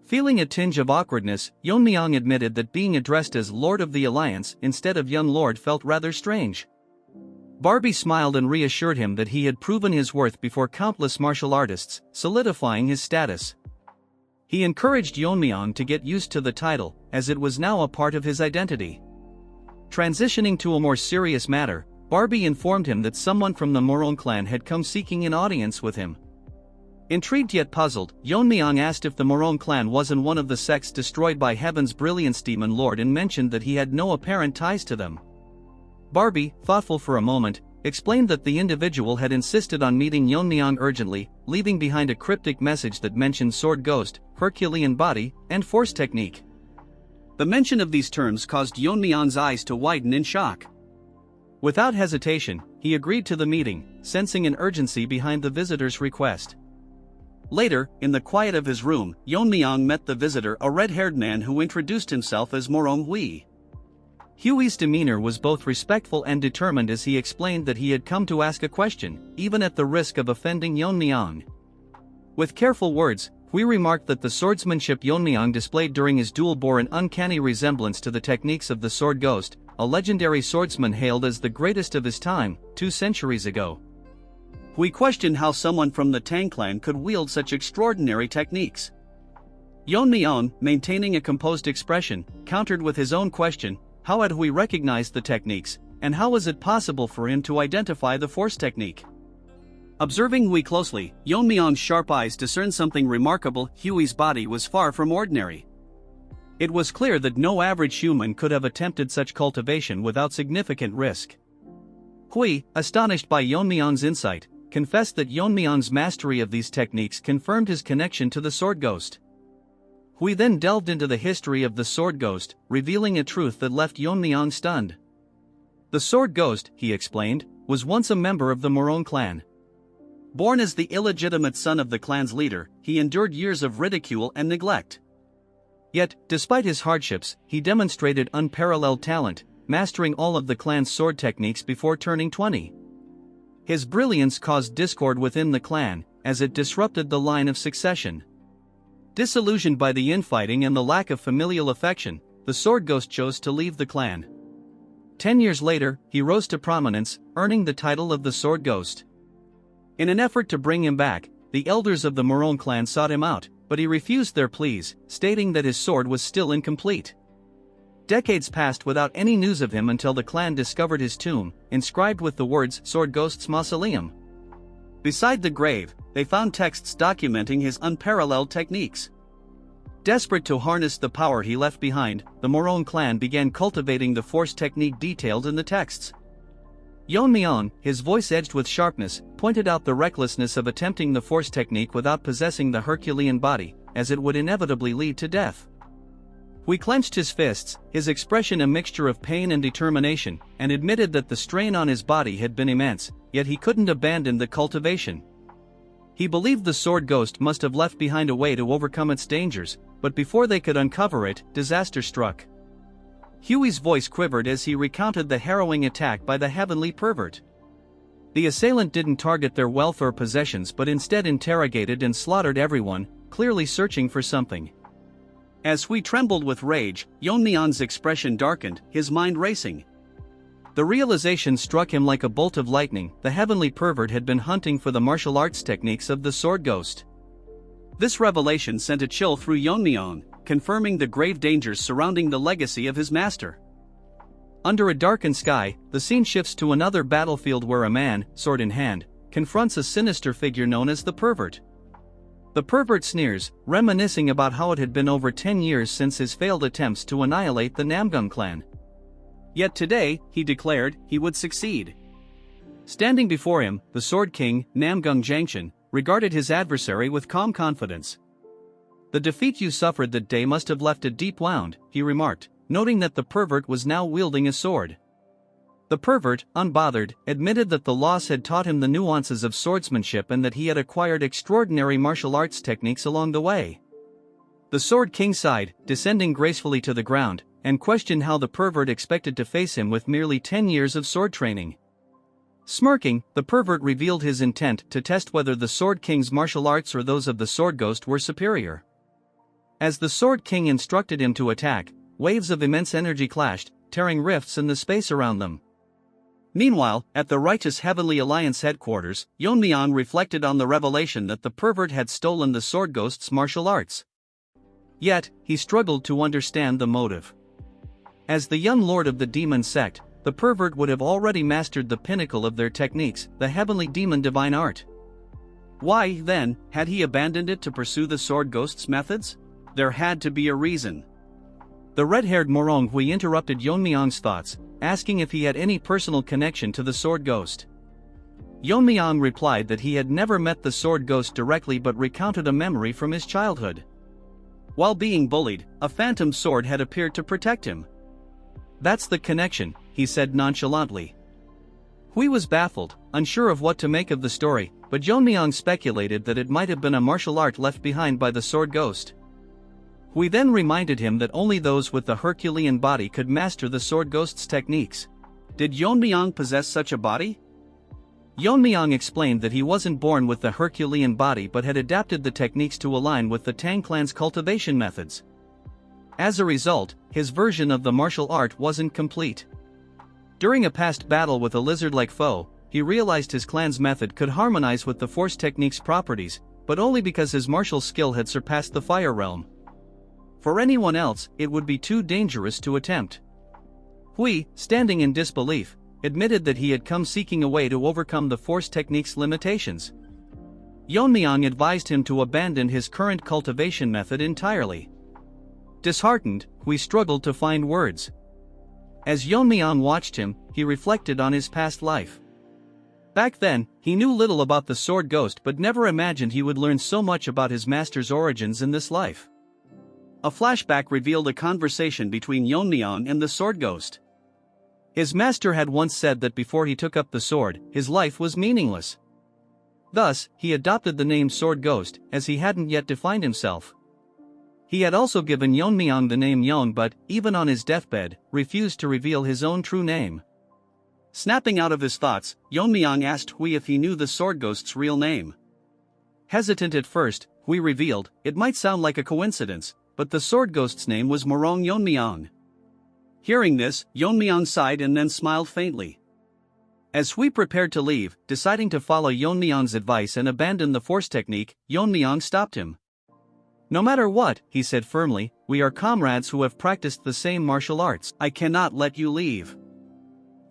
Feeling a tinge of awkwardness, Yeon-myeong admitted that being addressed as Lord of the Alliance instead of Young Lord felt rather strange. Barbie smiled and reassured him that he had proven his worth before countless martial artists, solidifying his status. He encouraged Yeon-myeong to get used to the title, as it was now a part of his identity. Transitioning to a more serious matter, Barbie informed him that someone from the Morong clan had come seeking an audience with him. Intrigued yet puzzled, Yeon-myeong asked if the Morong clan wasn't one of the sects destroyed by Heaven's Brilliance Demon Lord and mentioned that he had no apparent ties to them. Barbie, thoughtful for a moment, explained that the individual had insisted on meeting Yeon-myeong urgently, leaving behind a cryptic message that mentioned sword ghost, Herculean body, and force technique. The mention of these terms caused Yeon-myeong's eyes to widen in shock. Without hesitation, he agreed to the meeting, sensing an urgency behind the visitor's request. Later, in the quiet of his room, Yeon-myeong met the visitor, a red-haired man who introduced himself as Morong Hui. Hui's demeanor was both respectful and determined as he explained that he had come to ask a question, even at the risk of offending Yeon-myeong. With careful words, Hui remarked that the swordsmanship Yeon-myeong displayed during his duel bore an uncanny resemblance to the techniques of the sword ghost, a legendary swordsman hailed as the greatest of his time, 2 centuries ago. Hui questioned how someone from the Tang clan could wield such extraordinary techniques. Yeon-myeong, maintaining a composed expression, countered with his own question: how had Hui recognized the techniques, and how was it possible for him to identify the force technique? Observing Hui closely, Yeon-myeong's sharp eyes discerned something remarkable. Hui's body was far from ordinary. It was clear that no average human could have attempted such cultivation without significant risk. Hui, astonished by Yeon-myeong's insight, confessed that Yeon-myeong's mastery of these techniques confirmed his connection to the sword ghost. Hui then delved into the history of the sword ghost, revealing a truth that left Yeon-myeong stunned. The sword ghost, he explained, was once a member of the Morong clan. Born as the illegitimate son of the clan's leader, he endured years of ridicule and neglect. Yet, despite his hardships, he demonstrated unparalleled talent, mastering all of the clan's sword techniques before turning 20. His brilliance caused discord within the clan, as it disrupted the line of succession. Disillusioned by the infighting and the lack of familial affection, the sword ghost chose to leave the clan. 10 years later, he rose to prominence, earning the title of the sword ghost. In an effort to bring him back, the elders of the Morong clan sought him out, but he refused their pleas, stating that his sword was still incomplete. Decades passed without any news of him until the clan discovered his tomb, inscribed with the words "Sword Ghost's Mausoleum." Beside the grave, they found texts documenting his unparalleled techniques. Desperate to harness the power he left behind, the Morong clan began cultivating the force technique detailed in the texts. Yeon-myeong, his voice edged with sharpness, pointed out the recklessness of attempting the force technique without possessing the Herculean body, as it would inevitably lead to death. Hui clenched his fists, his expression a mixture of pain and determination, and admitted that the strain on his body had been immense, yet he couldn't abandon the cultivation. He believed the sword ghost must have left behind a way to overcome its dangers, but before they could uncover it, disaster struck. Huey's voice quivered as he recounted the harrowing attack by the heavenly pervert. The assailant didn't target their wealth or possessions but instead interrogated and slaughtered everyone, clearly searching for something. As Hui trembled with rage, Yeon-myeong's expression darkened, his mind racing. The realization struck him like a bolt of lightning: the heavenly pervert had been hunting for the martial arts techniques of the sword ghost. This revelation sent a chill through Yeon-myeong, confirming the grave dangers surrounding the legacy of his master. Under a darkened sky, the scene shifts to another battlefield where a man, sword in hand, confronts a sinister figure known as the pervert. The pervert sneers, reminiscing about how it had been over 10 years since his failed attempts to annihilate the Namgung clan. Yet today, he declared, he would succeed. Standing before him, the Sword King, Namgung Jangshan, regarded his adversary with calm confidence. "The defeat you suffered that day must have left a deep wound," he remarked, noting that the pervert was now wielding a sword. The pervert, unbothered, admitted that the loss had taught him the nuances of swordsmanship and that he had acquired extraordinary martial arts techniques along the way. The Sword King sighed, descending gracefully to the ground, and questioned how the pervert expected to face him with merely 10 years of sword training. Smirking, the pervert revealed his intent to test whether the Sword King's martial arts or those of the Sword Ghost were superior. As the Sword King instructed him to attack, waves of immense energy clashed, tearing rifts in the space around them. Meanwhile, at the Righteous Heavenly Alliance headquarters, Yeon-myeong reflected on the revelation that the pervert had stolen the Sword Ghost's martial arts. Yet, he struggled to understand the motive. As the young lord of the demon sect, the pervert would have already mastered the pinnacle of their techniques, the heavenly demon divine art. Why, then, had he abandoned it to pursue the Sword Ghost's methods? There had to be a reason. The red-haired Morong Hui interrupted Yeon-myeong's thoughts, asking if he had any personal connection to the Sword Ghost. Yeon-myeong replied that he had never met the Sword Ghost directly but recounted a memory from his childhood. While being bullied, a phantom sword had appeared to protect him. "That's the connection," he said nonchalantly. Hui was baffled, unsure of what to make of the story, but Yeon-myeong speculated that it might have been a martial art left behind by the Sword Ghost. Hui then reminded him that only those with the Herculean body could master the Sword Ghost's techniques. Did Yeon-myeong possess such a body? Yeon-myeong explained that he wasn't born with the Herculean body but had adapted the techniques to align with the Tang clan's cultivation methods. As a result, his version of the martial art wasn't complete. During a past battle with a lizard-like foe, he realized his clan's method could harmonize with the force technique's properties, but only because his martial skill had surpassed the fire realm. For anyone else, it would be too dangerous to attempt. Hui, standing in disbelief, admitted that he had come seeking a way to overcome the force technique's limitations. Yeon-myeong advised him to abandon his current cultivation method entirely. Disheartened, Hui struggled to find words. As Yeon-myeong watched him, he reflected on his past life. Back then, he knew little about the Sword Ghost but never imagined he would learn so much about his master's origins in this life. A flashback revealed a conversation between Yeon-myeong and the Sword Ghost. His master had once said that before he took up the sword, his life was meaningless. Thus, he adopted the name Sword Ghost, as he hadn't yet defined himself. He had also given Yeon-myeong the name Yeong but, even on his deathbed, refused to reveal his own true name. Snapping out of his thoughts, Yeon-myeong asked Hui if he knew the Sword Ghost's real name. Hesitant at first, Hui revealed, it might sound like a coincidence, but the Sword Ghost's name was Morong Yeon-myeong. Hearing this, Yeon-myeong sighed and then smiled faintly. As Hui prepared to leave, deciding to follow Yeon-myeong's advice and abandon the force technique, Yeon-myeong stopped him. "No matter what," he said firmly, "we are comrades who have practiced the same martial arts. I cannot let you leave."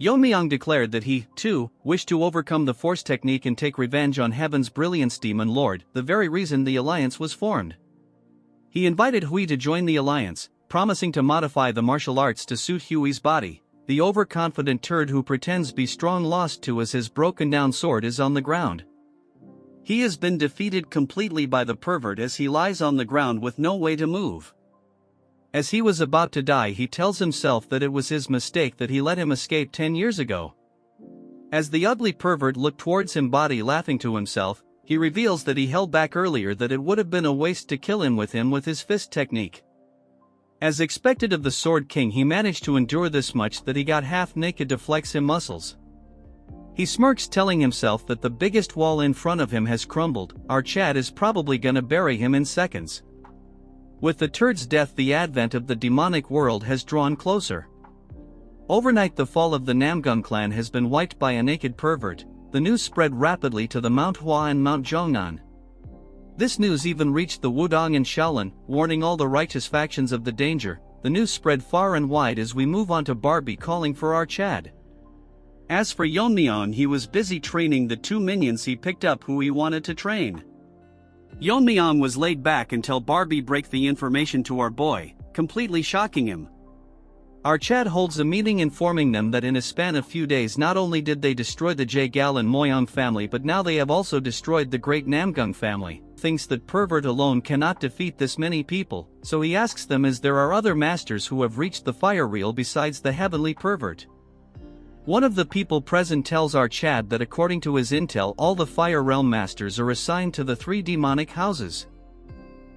Yeon-myeong declared that he, too, wished to overcome the force technique and take revenge on Heaven's Brilliance Demon Lord, the very reason the alliance was formed. He invited Hui to join the alliance, promising to modify the martial arts to suit Hui's body, the overconfident turd who pretends be strong lost to as his broken down sword is on the ground. He has been defeated completely by the pervert as he lies on the ground with no way to move. As he was about to die, he tells himself that it was his mistake that he let him escape 10 years ago. As the ugly pervert looked towards him, body laughing to himself, he reveals that he held back earlier, that it would have been a waste to kill him with his fist technique. As expected of the Sword King, he managed to endure this much that he got half naked to flex him muscles. He smirks, telling himself that the biggest wall in front of him has crumbled. Our Chad is probably gonna bury him in seconds. With the turd's death, the advent of the demonic world has drawn closer. Overnight, the fall of the Namgung clan has been wiped by a naked pervert. The news spread rapidly to the Manhwa and Mount Zhongnan. This news even reached the Wudong and Shaolin, warning all the righteous factions of the danger. The news spread far and wide as we move on to Barbie calling for our Chad. As for Yeon-myeong, he was busy training the 2 minions he picked up who he wanted to train. Yeon-myeong was laid back until Barbie break the information to our boy, completely shocking him. Our Chad holds a meeting informing them that in a span of few days not only did they destroy the Yeon-myeong family, but now they have also destroyed the great Namgung family. Thinks that pervert alone cannot defeat this many people, so he asks them as there are other masters who have reached the fire reel besides the heavenly pervert. One of the people present tells our Chad that according to his intel, all the Fire Realm Masters are assigned to the 3 demonic houses.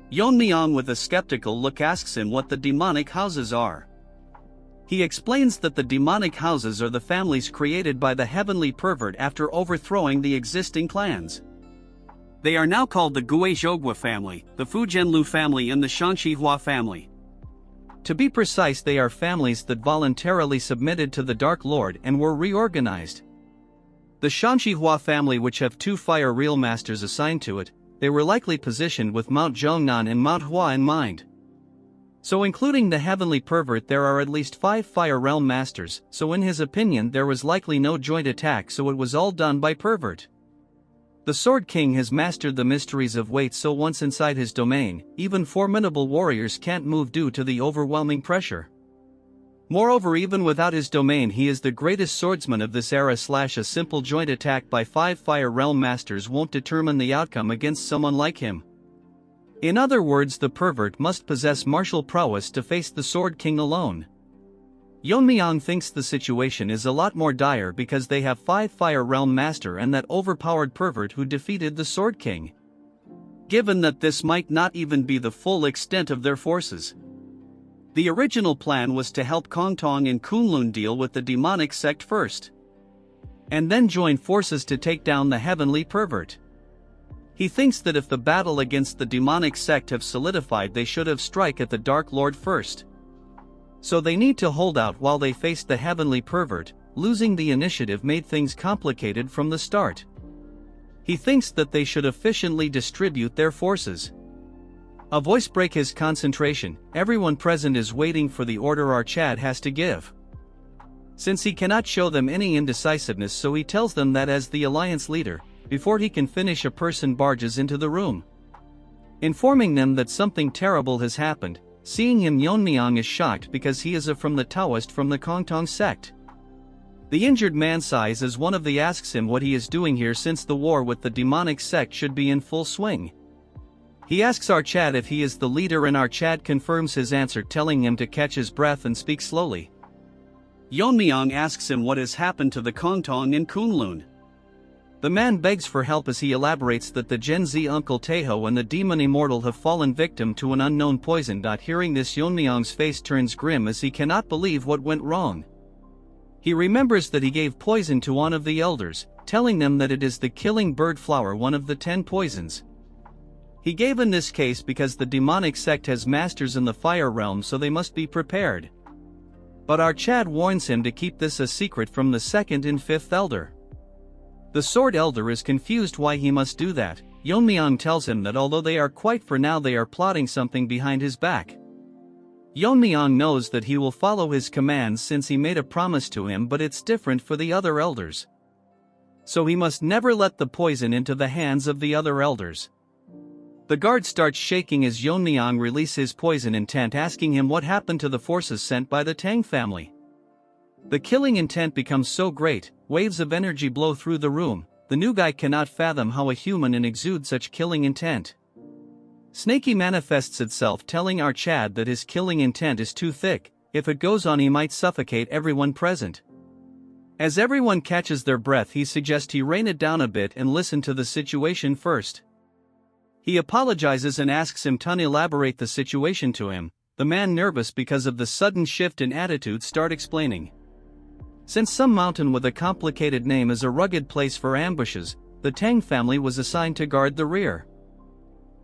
Yeon-myeong with a skeptical look asks him what the demonic houses are. He explains that the demonic houses are the families created by the heavenly pervert after overthrowing the existing clans. They are now called the Guizhogwa family, the Fujianlu family and the Shanxihua family. To be precise, they are families that voluntarily submitted to the Dark Lord and were reorganized. The Shanxihua family, which have 2 Fire Real Masters assigned to it, they were likely positioned with Mount Zhongnan and Manhwa in mind. So including the heavenly pervert, there are at least 5 Fire Realm Masters, so in his opinion there was likely no joint attack, so it was all done by pervert. The Sword King has mastered the mysteries of weight, so once inside his domain, even formidable warriors can't move due to the overwhelming pressure. Moreover, even without his domain, he is the greatest swordsman of this era. A simple joint attack by 5 Fire Realm Masters won't determine the outcome against someone like him. In other words, the pervert must possess martial prowess to face the Sword King alone. Yeon-myeong thinks the situation is a lot more dire because they have 5 Fire Realm Master and that overpowered pervert who defeated the Sword King. Given that this might not even be the full extent of their forces. The original plan was to help Kongtong and Kunlun deal with the demonic sect first, and then join forces to take down the heavenly pervert. He thinks that if the battle against the demonic sect have solidified, they should have strike at the Dark Lord first. So they need to hold out while they faced the heavenly pervert. Losing the initiative made things complicated from the start. He thinks that they should efficiently distribute their forces. A voice breaks his concentration. Everyone present is waiting for the order our Chad has to give. Since he cannot show them any indecisiveness, so he tells them that as the alliance leader, before he can finish, a person barges into the room, informing them that something terrible has happened. Seeing him, Yeon-myeong is shocked because he is from the Taoist from the Kongtong sect. The injured man sighs as one of the asks him what he is doing here since the war with the demonic sect should be in full swing. He asks our Chad if he is the leader, and our Chad confirms his answer, telling him to catch his breath and speak slowly. Yeon-myeong asks him what has happened to the Kongtong and Kunlun. The man begs for help as he elaborates that the Gen Z Uncle Taeho and the demon immortal have fallen victim to an unknown poison. Hearing this, Yeon-myeong's face turns grim as he cannot believe what went wrong. He remembers that he gave poison to one of the elders, telling them that it is the killing bird flower, one of the 10 poisons. He gave in this case because the demonic sect has masters in the fire realm, so they must be prepared. But our Chad warns him to keep this a secret from the 2nd and 5th elder. The Sword Elder is confused why he must do that. Yeon-myeong tells him that although they are quiet for now, they are plotting something behind his back. Yeon-myeong knows that he will follow his commands since he made a promise to him, but it's different for the other elders. So he must never let the poison into the hands of the other elders. The guard starts shaking as Yeon-myeong releases his poison intent, asking him what happened to the forces sent by the Tang family. The killing intent becomes so great, waves of energy blow through the room. The new guy cannot fathom how a human can exude such killing intent. Snaky manifests itself, telling our Chad that his killing intent is too thick. If it goes on, he might suffocate everyone present. As everyone catches their breath, he suggests he rein it down a bit and listen to the situation first. He apologizes and asks him to elaborate the situation to him. The man, nervous because of the sudden shift in attitude, starts explaining. Since some mountain with a complicated name is a rugged place for ambushes, the Tang family was assigned to guard the rear.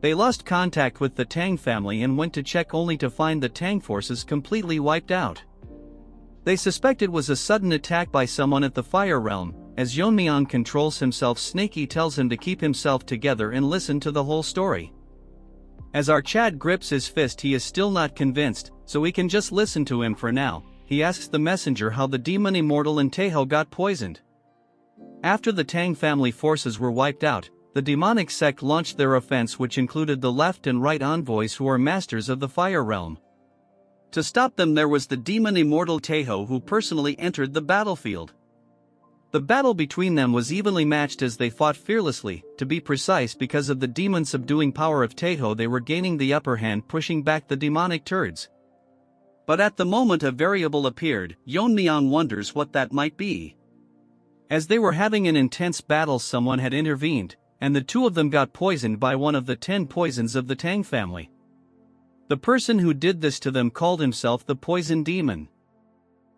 They lost contact with the Tang family and went to check, only to find the Tang forces completely wiped out. They suspect it was a sudden attack by someone at the Fire Realm. As Yeon-myeong controls himself, Snaky tells him to keep himself together and listen to the whole story. As our Chad grips his fist, he is still not convinced, so we can just listen to him for now. He asks the messenger how the demon immortal and Taeho got poisoned. After the Tang family forces were wiped out, the demonic sect launched their offense, which included the left and right envoys who are masters of the Fire Realm. To stop them, there was the demon immortal Taeho, who personally entered the battlefield. The battle between them was evenly matched as they fought fearlessly. To be precise, because of the demon subduing power of Taeho, they were gaining the upper hand, pushing back the demonic turds. But at the moment a variable appeared. Yeon-myeong wonders what that might be. As they were having an intense battle, someone had intervened, and the two of them got poisoned by one of the 10 poisons of the Tang family. The person who did this to them called himself the Poison Demon.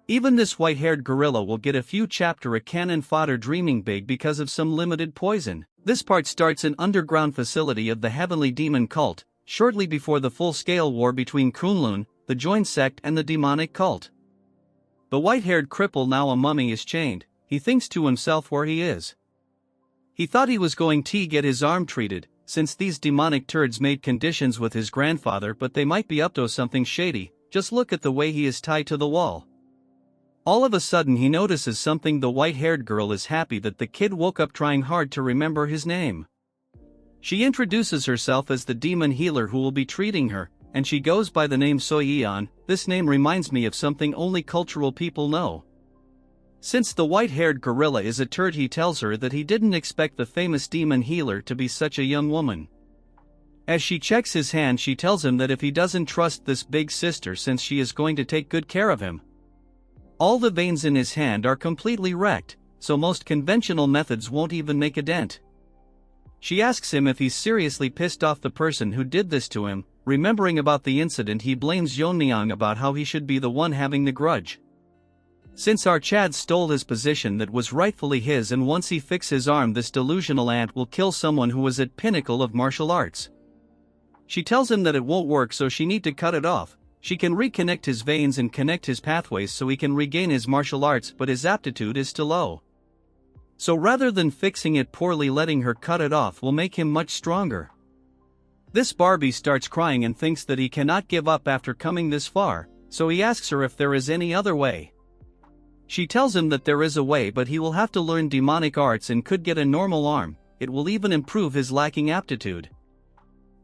Even this white-haired gorilla will get a few chapter a cannon fodder, dreaming big because of some limited poison. This part starts an underground facility of the Heavenly Demon Cult, shortly before the full-scale war between Kunlun, the joined sect, and the demonic cult. The white-haired cripple, now a mummy, is chained. He thinks to himself where he is. He thought he was going to get his arm treated, since these demonic turds made conditions with his grandfather, but they might be up to something shady. Just look at the way he is tied to the wall. All of a sudden he notices something. The white-haired girl is happy that the kid woke up, trying hard to remember his name. She introduces herself as the demon healer who will be treating her, and she goes by the name Soyeon. This name reminds me of something only cultural people know. Since the white-haired gorilla is a turd, he tells her that he didn't expect the famous demon healer to be such a young woman. As she checks his hand, she tells him that if he doesn't trust this big sister, since she is going to take good care of him. All the veins in his hand are completely wrecked, so most conventional methods won't even make a dent. She asks him if he's seriously pissed off the person who did this to him. Remembering about the incident, he blames Yeon-myeong about how he should be the one having the grudge. Since our Chad stole his position that was rightfully his, and once he fixes his arm, this delusional ant will kill someone who was at pinnacle of martial arts. She tells him that it won't work, so she need to cut it off. She can reconnect his veins and connect his pathways so he can regain his martial arts, but his aptitude is too low. So rather than fixing it poorly, letting her cut it off will make him much stronger. This Barbie starts crying and thinks that he cannot give up after coming this far, so he asks her if there is any other way. She tells him that there is a way, but he will have to learn demonic arts and could get a normal arm. It will even improve his lacking aptitude.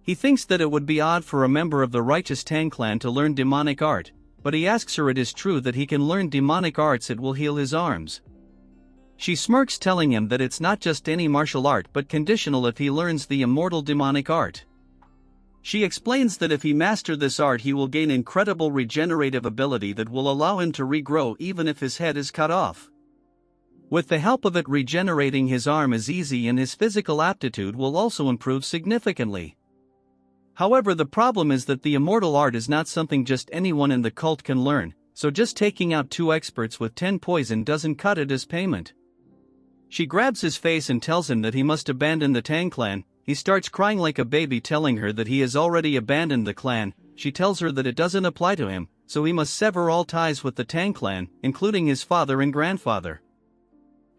He thinks that it would be odd for a member of the righteous Tang clan to learn demonic art, but he asks her it is true that he can learn demonic arts, it will heal his arms. She smirks, telling him that it's not just any martial art but conditional if he learns the immortal demonic art. She explains that if he masters this art, he will gain incredible regenerative ability that will allow him to regrow even if his head is cut off. With the help of it, regenerating his arm is easy, and his physical aptitude will also improve significantly. However, the problem is that the immortal art is not something just anyone in the cult can learn, so just taking out 2 experts with 10 poison doesn't cut it as payment. She grabs his face and tells him that he must abandon the Tang clan. He starts crying like a baby, telling her that he has already abandoned the clan. She tells her that it doesn't apply to him, so he must sever all ties with the Tang clan, including his father and grandfather.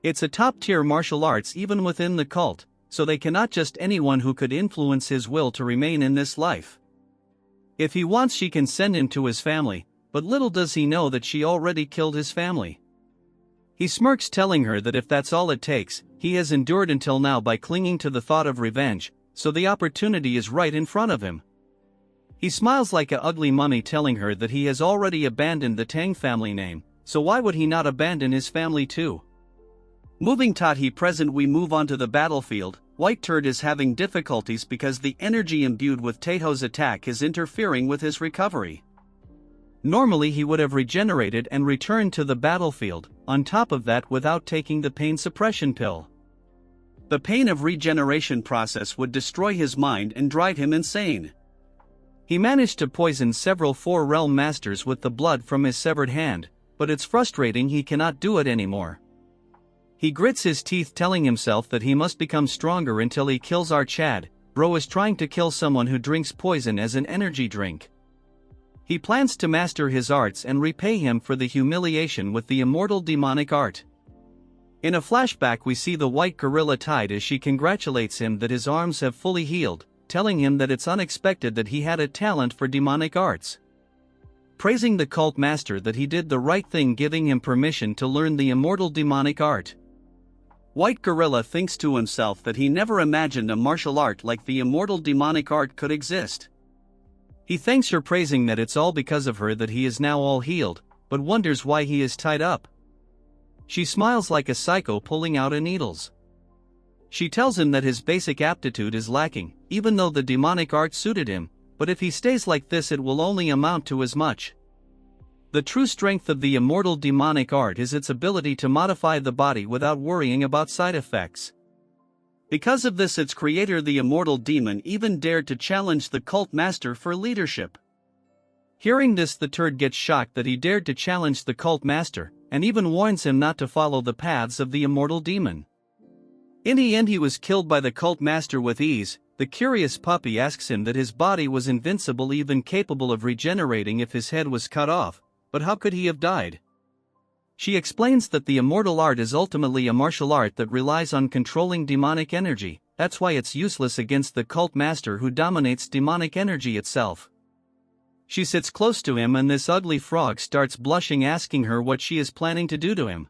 It's a top-tier martial arts even within the cult, so they cannot just anyone who could influence his will to remain in this life. If he wants, she can send him to his family, but little does he know that she already killed his family. He smirks, telling her that if that's all it takes, he has endured until now by clinging to the thought of revenge, so the opportunity is right in front of him. He smiles like an ugly mummy, telling her that he has already abandoned the Tang family name, so why would he not abandon his family too? Moving Tahi present, we move on to the battlefield. White Turd is having difficulties because the energy imbued with Taeho's attack is interfering with his recovery. Normally he would have regenerated and returned to the battlefield, on top of that without taking the pain suppression pill. The pain of regeneration process would destroy his mind and drive him insane. He managed to poison several Four Realm Masters with the blood from his severed hand, but it's frustrating he cannot do it anymore. He grits his teeth, telling himself that he must become stronger until he kills our Chad. Bro is trying to kill someone who drinks poison as an energy drink. He plans to master his arts and repay him for the humiliation with the immortal demonic art. In a flashback we see the white gorilla Tide as she congratulates him that his arms have fully healed, telling him that it's unexpected that he had a talent for demonic arts. Praising the cult master that he did the right thing, giving him permission to learn the immortal demonic art. White Gorilla thinks to himself that he never imagined a martial art like the immortal demonic art could exist. He thanks her, praising that it's all because of her that he is now all healed, but wonders why he is tied up. She smiles like a psycho, pulling out her needles. She tells him that his basic aptitude is lacking, even though the demonic art suited him, but if he stays like this it will only amount to as much. The true strength of the immortal demonic art is its ability to modify the body without worrying about side effects. Because of this, its creator, the immortal demon, even dared to challenge the cult master for leadership. Hearing this, the turd gets shocked that he dared to challenge the cult master, and even warns him not to follow the paths of the immortal demon. In the end he was killed by the cult master with ease. The curious puppy asks him that his body was invincible, even capable of regenerating if his head was cut off. But how could he have died? She explains that the immortal art is ultimately a martial art that relies on controlling demonic energy. That's why it's useless against the cult master who dominates demonic energy itself. She sits close to him and this ugly frog starts blushing, asking her what she is planning to do to him.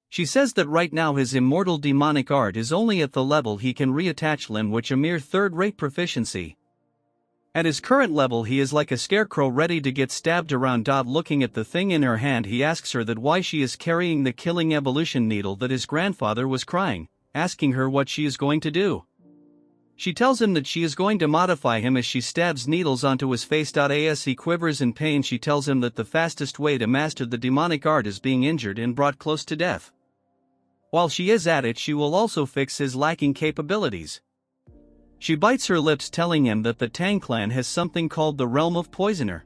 She says that right now his immortal demonic art is only at the level he can reattach limb, which a mere third-rate proficiency. At his current level he is like a scarecrow ready to get stabbed around. Looking at the thing in her hand, he asks her that why she is carrying the killing evolution needle that his grandfather was crying, asking her what she is going to do. She tells him that she is going to modify him as she stabs needles onto his face. As he quivers in pain, she tells him that the fastest way to master the demonic art is being injured and brought close to death. While she is at it, she will also fix his lacking capabilities. She bites her lips, telling him that the Tang clan has something called the Realm of Poisoner.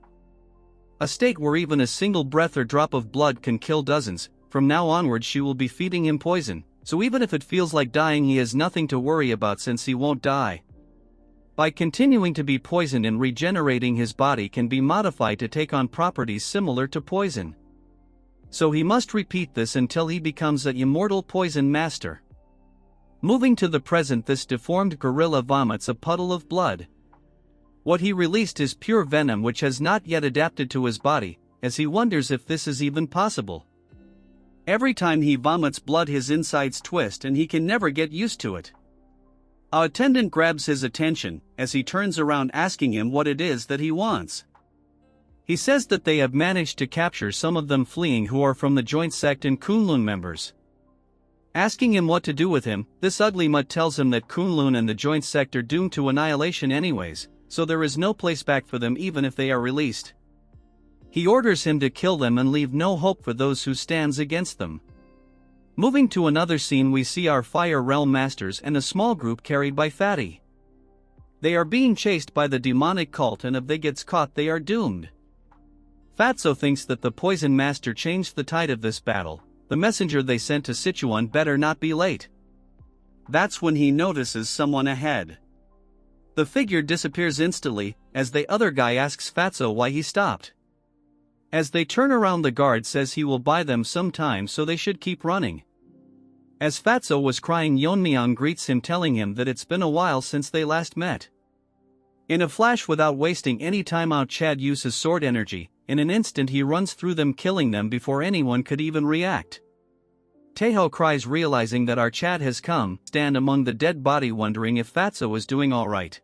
A state where even a single breath or drop of blood can kill dozens. From now onward she will be feeding him poison, so even if it feels like dying he has nothing to worry about since he won't die. By continuing to be poisoned and regenerating, his body can be modified to take on properties similar to poison. So he must repeat this until he becomes an immortal poison master. Moving to the present, this deformed gorilla vomits a puddle of blood. What he released is pure venom which has not yet adapted to his body, as he wonders if this is even possible. Every time he vomits blood his insides twist and he can never get used to it. Our attendant grabs his attention as he turns around, asking him what it is that he wants. He says that they have managed to capture some of them fleeing who are from the joint sect and Kunlun members. Asking him what to do with him, this ugly mutt tells him that Kunlun and the joint sect are doomed to annihilation anyways, so there is no place back for them even if they are released. He orders him to kill them and leave no hope for those who stands against them. Moving to another scene, we see our Fire Realm Masters and a small group carried by Fatty. They are being chased by the demonic cult, and if they gets caught they are doomed. Fatso thinks that the Poison Master changed the tide of this battle. The messenger they sent to Sichuan better not be late. That's when he notices someone ahead. The figure disappears instantly, as the other guy asks Fatso why he stopped. As they turn around, the guard says he will buy them some time, so they should keep running. As Fatso was crying, Yeon-myeong greets him, telling him that it's been a while since they last met. In a flash, without wasting any time out, Chad uses sword energy. In an instant he runs through them, killing them before anyone could even react. Taeho cries, realizing that our Chad has come, stand among the dead body, wondering if Fatso is doing alright.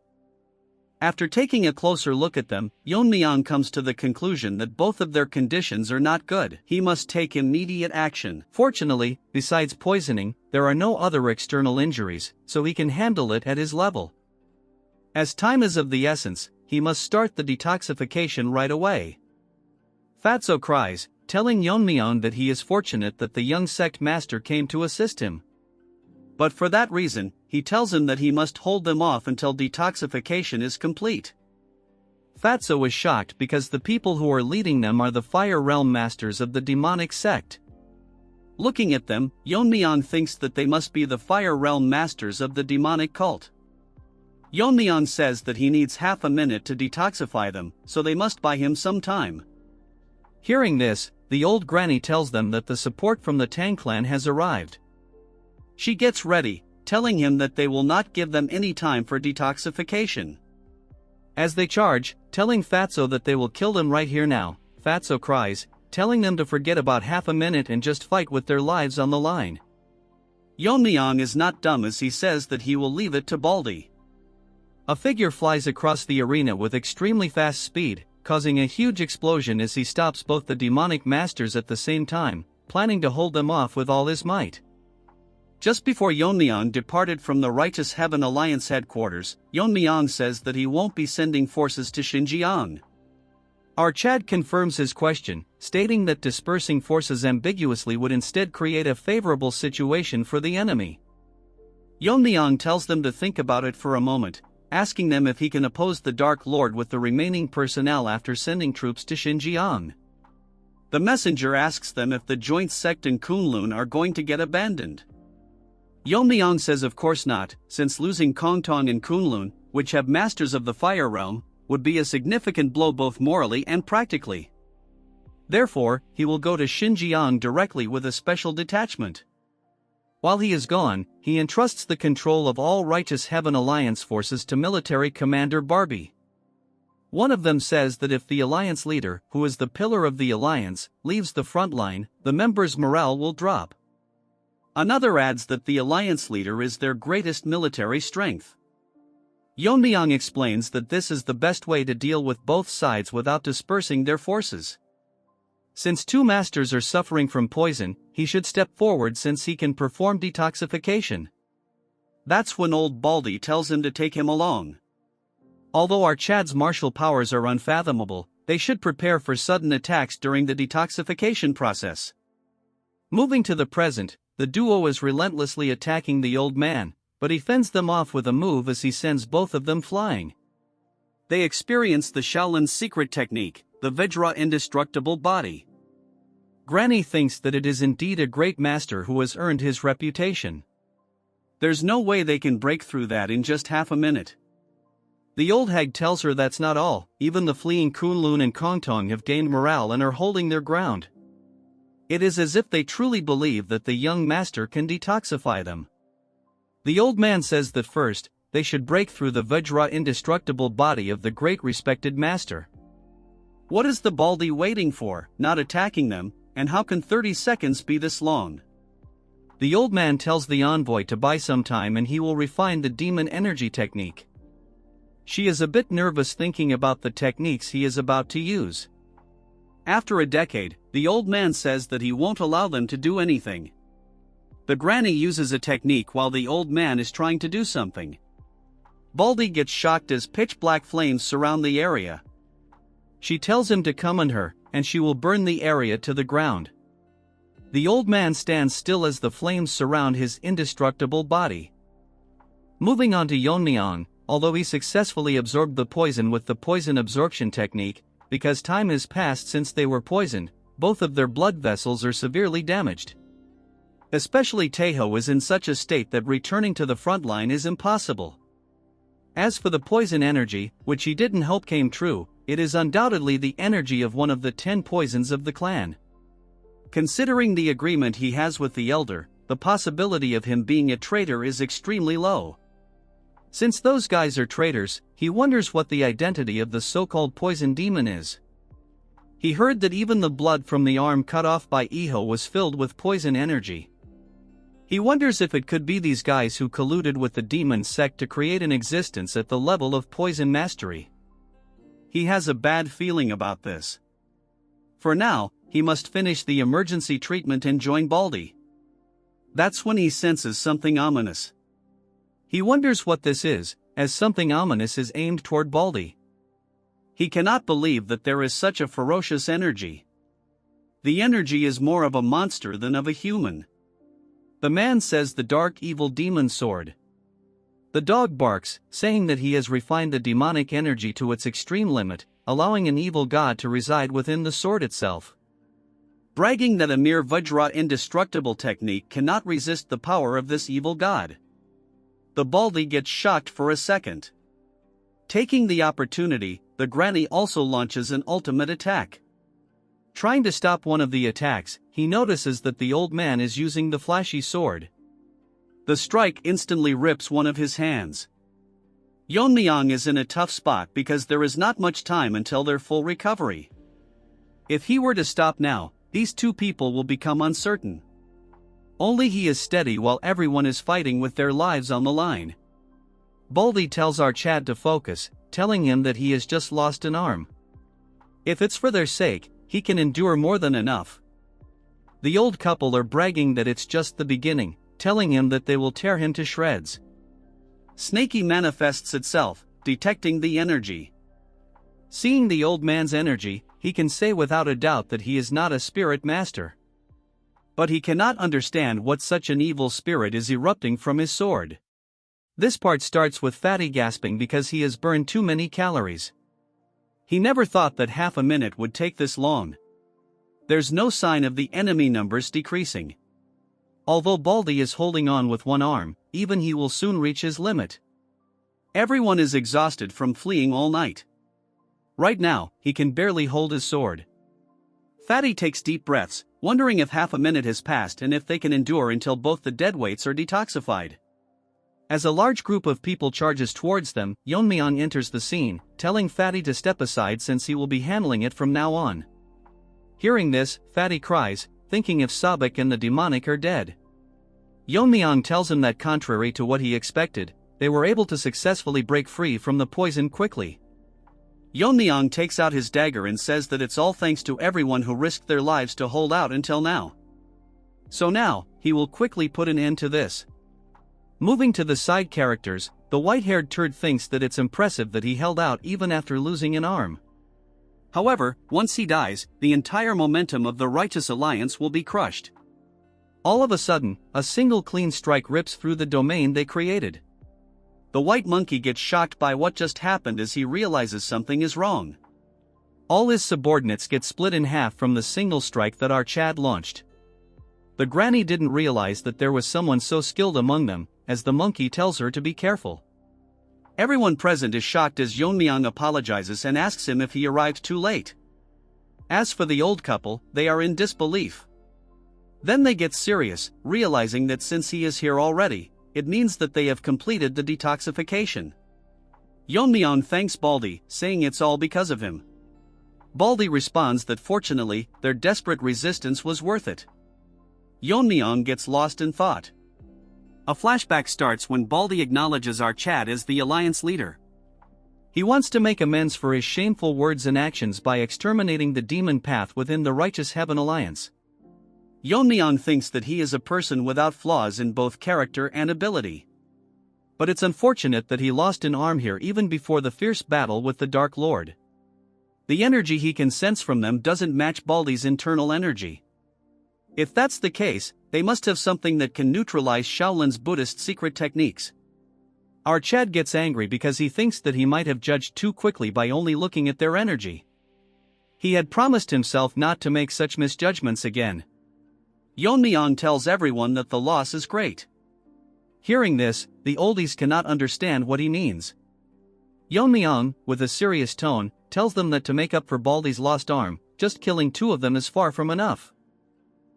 After taking a closer look at them, Yeon-myeong comes to the conclusion that both of their conditions are not good. He must take immediate action. Fortunately, besides poisoning, there are no other external injuries, so he can handle it at his level. As time is of the essence, he must start the detoxification right away. Fatso cries, telling Yeon-myeong that he is fortunate that the young sect master came to assist him. But for that reason, he tells him that he must hold them off until detoxification is complete. Fatso is shocked because the people who are leading them are the Fire Realm Masters of the demonic sect. Looking at them, Yeon-myeong thinks that they must be the Fire Realm Masters of the demonic cult. Yeon-myeong says that he needs half a minute to detoxify them, so they must buy him some time. Hearing this, the old granny tells them that the support from the Tang clan has arrived. She gets ready, telling him that they will not give them any time for detoxification. As they charge, telling Fatso that they will kill them right here now, Fatso cries, telling them to forget about half a minute and just fight with their lives on the line. Yeon-myeong is not dumb as he says that he will leave it to Baldy. A figure flies across the arena with extremely fast speed, causing a huge explosion as he stops both the demonic masters at the same time, planning to hold them off with all his might. Just before Yeon-myeong departed from the Righteous Heaven Alliance headquarters, Yeon-myeong says that he won't be sending forces to Xinjiang. Our Chad confirms his question, stating that dispersing forces ambiguously would instead create a favorable situation for the enemy. Yeon-myeong tells them to think about it for a moment, asking them if he can oppose the Dark Lord with the remaining personnel after sending troops to Xinjiang. The messenger asks them if the joint sect and Kunlun are going to get abandoned. Yeon-myeong says of course not, since losing Kongtong and Kunlun, which have masters of the fire realm, would be a significant blow both morally and practically. Therefore, he will go to Xinjiang directly with a special detachment. While he is gone, he entrusts the control of all Righteous Heaven Alliance forces to military commander Barbie. One of them says that if the Alliance leader, who is the pillar of the Alliance, leaves the front line, the members' morale will drop. Another adds that the Alliance leader is their greatest military strength. Yeon-myeong explains that this is the best way to deal with both sides without dispersing their forces. Since two masters are suffering from poison, he should step forward since he can perform detoxification. That's when old Baldy tells him to take him along. Although our Chad's martial powers are unfathomable, they should prepare for sudden attacks during the detoxification process. Moving to the present, the duo is relentlessly attacking the old man, but he fends them off with a move as he sends both of them flying. They experience the Shaolin's secret technique, the Vajra indestructible body. Granny thinks that it is indeed a great master who has earned his reputation. There's no way they can break through that in just half a minute. The old hag tells her that's not all, even the fleeing Kunlun and Kongtong have gained morale and are holding their ground. It is as if they truly believe that the young master can detoxify them. The old man says that first, they should break through the Vajra indestructible body of the great respected master. What is the Baldy waiting for, not attacking them, and how can 30 seconds be this long? The old man tells the envoy to buy some time and he will refine the demon energy technique. She is a bit nervous thinking about the techniques he is about to use. After a decade, the old man says that he won't allow them to do anything. The granny uses a technique while the old man is trying to do something. Baldy gets shocked as pitch-black flames surround the area. She tells him to come on her, and she will burn the area to the ground. The old man stands still as the flames surround his indestructible body. Moving on to Yeon-myeong, although he successfully absorbed the poison with the poison absorption technique, because time has passed since they were poisoned, both of their blood vessels are severely damaged. Especially Taeho is in such a state that returning to the front line is impossible. As for the poison energy, which he didn't hope came true, it is undoubtedly the energy of one of the 10 poisons of the clan. Considering the agreement he has with the elder, the possibility of him being a traitor is extremely low. Since those guys are traitors, he wonders what the identity of the so-called poison demon is. He heard that even the blood from the arm cut off by Iho was filled with poison energy. He wonders if it could be these guys who colluded with the demon sect to create an existence at the level of poison mastery. He has a bad feeling about this. For now, he must finish the emergency treatment and join Baldy. That's when he senses something ominous. He wonders what this is, as something ominous is aimed toward Baldy. He cannot believe that there is such a ferocious energy. The energy is more of a monster than of a human. The man says the dark evil demon sword. The dog barks, saying that he has refined the demonic energy to its extreme limit, allowing an evil god to reside within the sword itself. Bragging that a mere Vajra indestructible technique cannot resist the power of this evil god. The Baldy gets shocked for a second. Taking the opportunity, the granny also launches an ultimate attack. Trying to stop one of the attacks, he notices that the old man is using the flashy sword. The strike instantly rips one of his hands. Yeon-myeong is in a tough spot because there is not much time until their full recovery. If he were to stop now, these two people will become uncertain. Only he is steady while everyone is fighting with their lives on the line. Baldy tells our Chad to focus, telling him that he has just lost an arm. If it's for their sake, he can endure more than enough. The old couple are bragging that it's just the beginning, telling him that they will tear him to shreds. Snaky manifests itself, detecting the energy. Seeing the old man's energy, he can say without a doubt that he is not a spirit master. But he cannot understand what such an evil spirit is erupting from his sword. This part starts with Fatty gasping because he has burned too many calories. He never thought that half a minute would take this long. There's no sign of the enemy numbers decreasing. Although Baldy is holding on with one arm, even he will soon reach his limit. Everyone is exhausted from fleeing all night. Right now, he can barely hold his sword. Fatty takes deep breaths, wondering if half a minute has passed and if they can endure until both the deadweights are detoxified. As a large group of people charges towards them, Yeon-myeong enters the scene, telling Fatty to step aside since he will be handling it from now on. Hearing this, Fatty cries, thinking if Sabak and the demonic are dead. Yeon-myeong tells him that contrary to what he expected, they were able to successfully break free from the poison quickly. Yeon-myeong takes out his dagger and says that it's all thanks to everyone who risked their lives to hold out until now. So now, he will quickly put an end to this. Moving to the side characters, the white-haired turd thinks that it's impressive that he held out even after losing an arm. However, once he dies, the entire momentum of the Righteous Alliance will be crushed. All of a sudden, a single clean strike rips through the domain they created. The white monkey gets shocked by what just happened as he realizes something is wrong. All his subordinates get split in half from the single strike that our Chad launched. The granny didn't realize that there was someone so skilled among them, as the monkey tells her to be careful. Everyone present is shocked as Yeon-myeong apologizes and asks him if he arrived too late. As for the old couple, they are in disbelief. Then they get serious, realizing that since he is here already, it means that they have completed the detoxification. Yeon-myeong thanks Baldy, saying it's all because of him. Baldy responds that fortunately, their desperate resistance was worth it. Yeon-myeong gets lost in thought. A flashback starts when Baldy acknowledges our Chad as the alliance leader. He wants to make amends for his shameful words and actions by exterminating the demon path within the Righteous Heaven Alliance. Yeon-myeong thinks that he is a person without flaws in both character and ability. But it's unfortunate that he lost an arm here even before the fierce battle with the Dark Lord. The energy he can sense from them doesn't match Baldy's internal energy. If that's the case, they must have something that can neutralize Shaolin's Buddhist secret techniques. Our Chad gets angry because he thinks that he might have judged too quickly by only looking at their energy. He had promised himself not to make such misjudgments again. Yeon-myeong tells everyone that the loss is great. Hearing this, the oldies cannot understand what he means. Yeon-myeong, with a serious tone, tells them that to make up for Baldy's lost arm, just killing two of them is far from enough.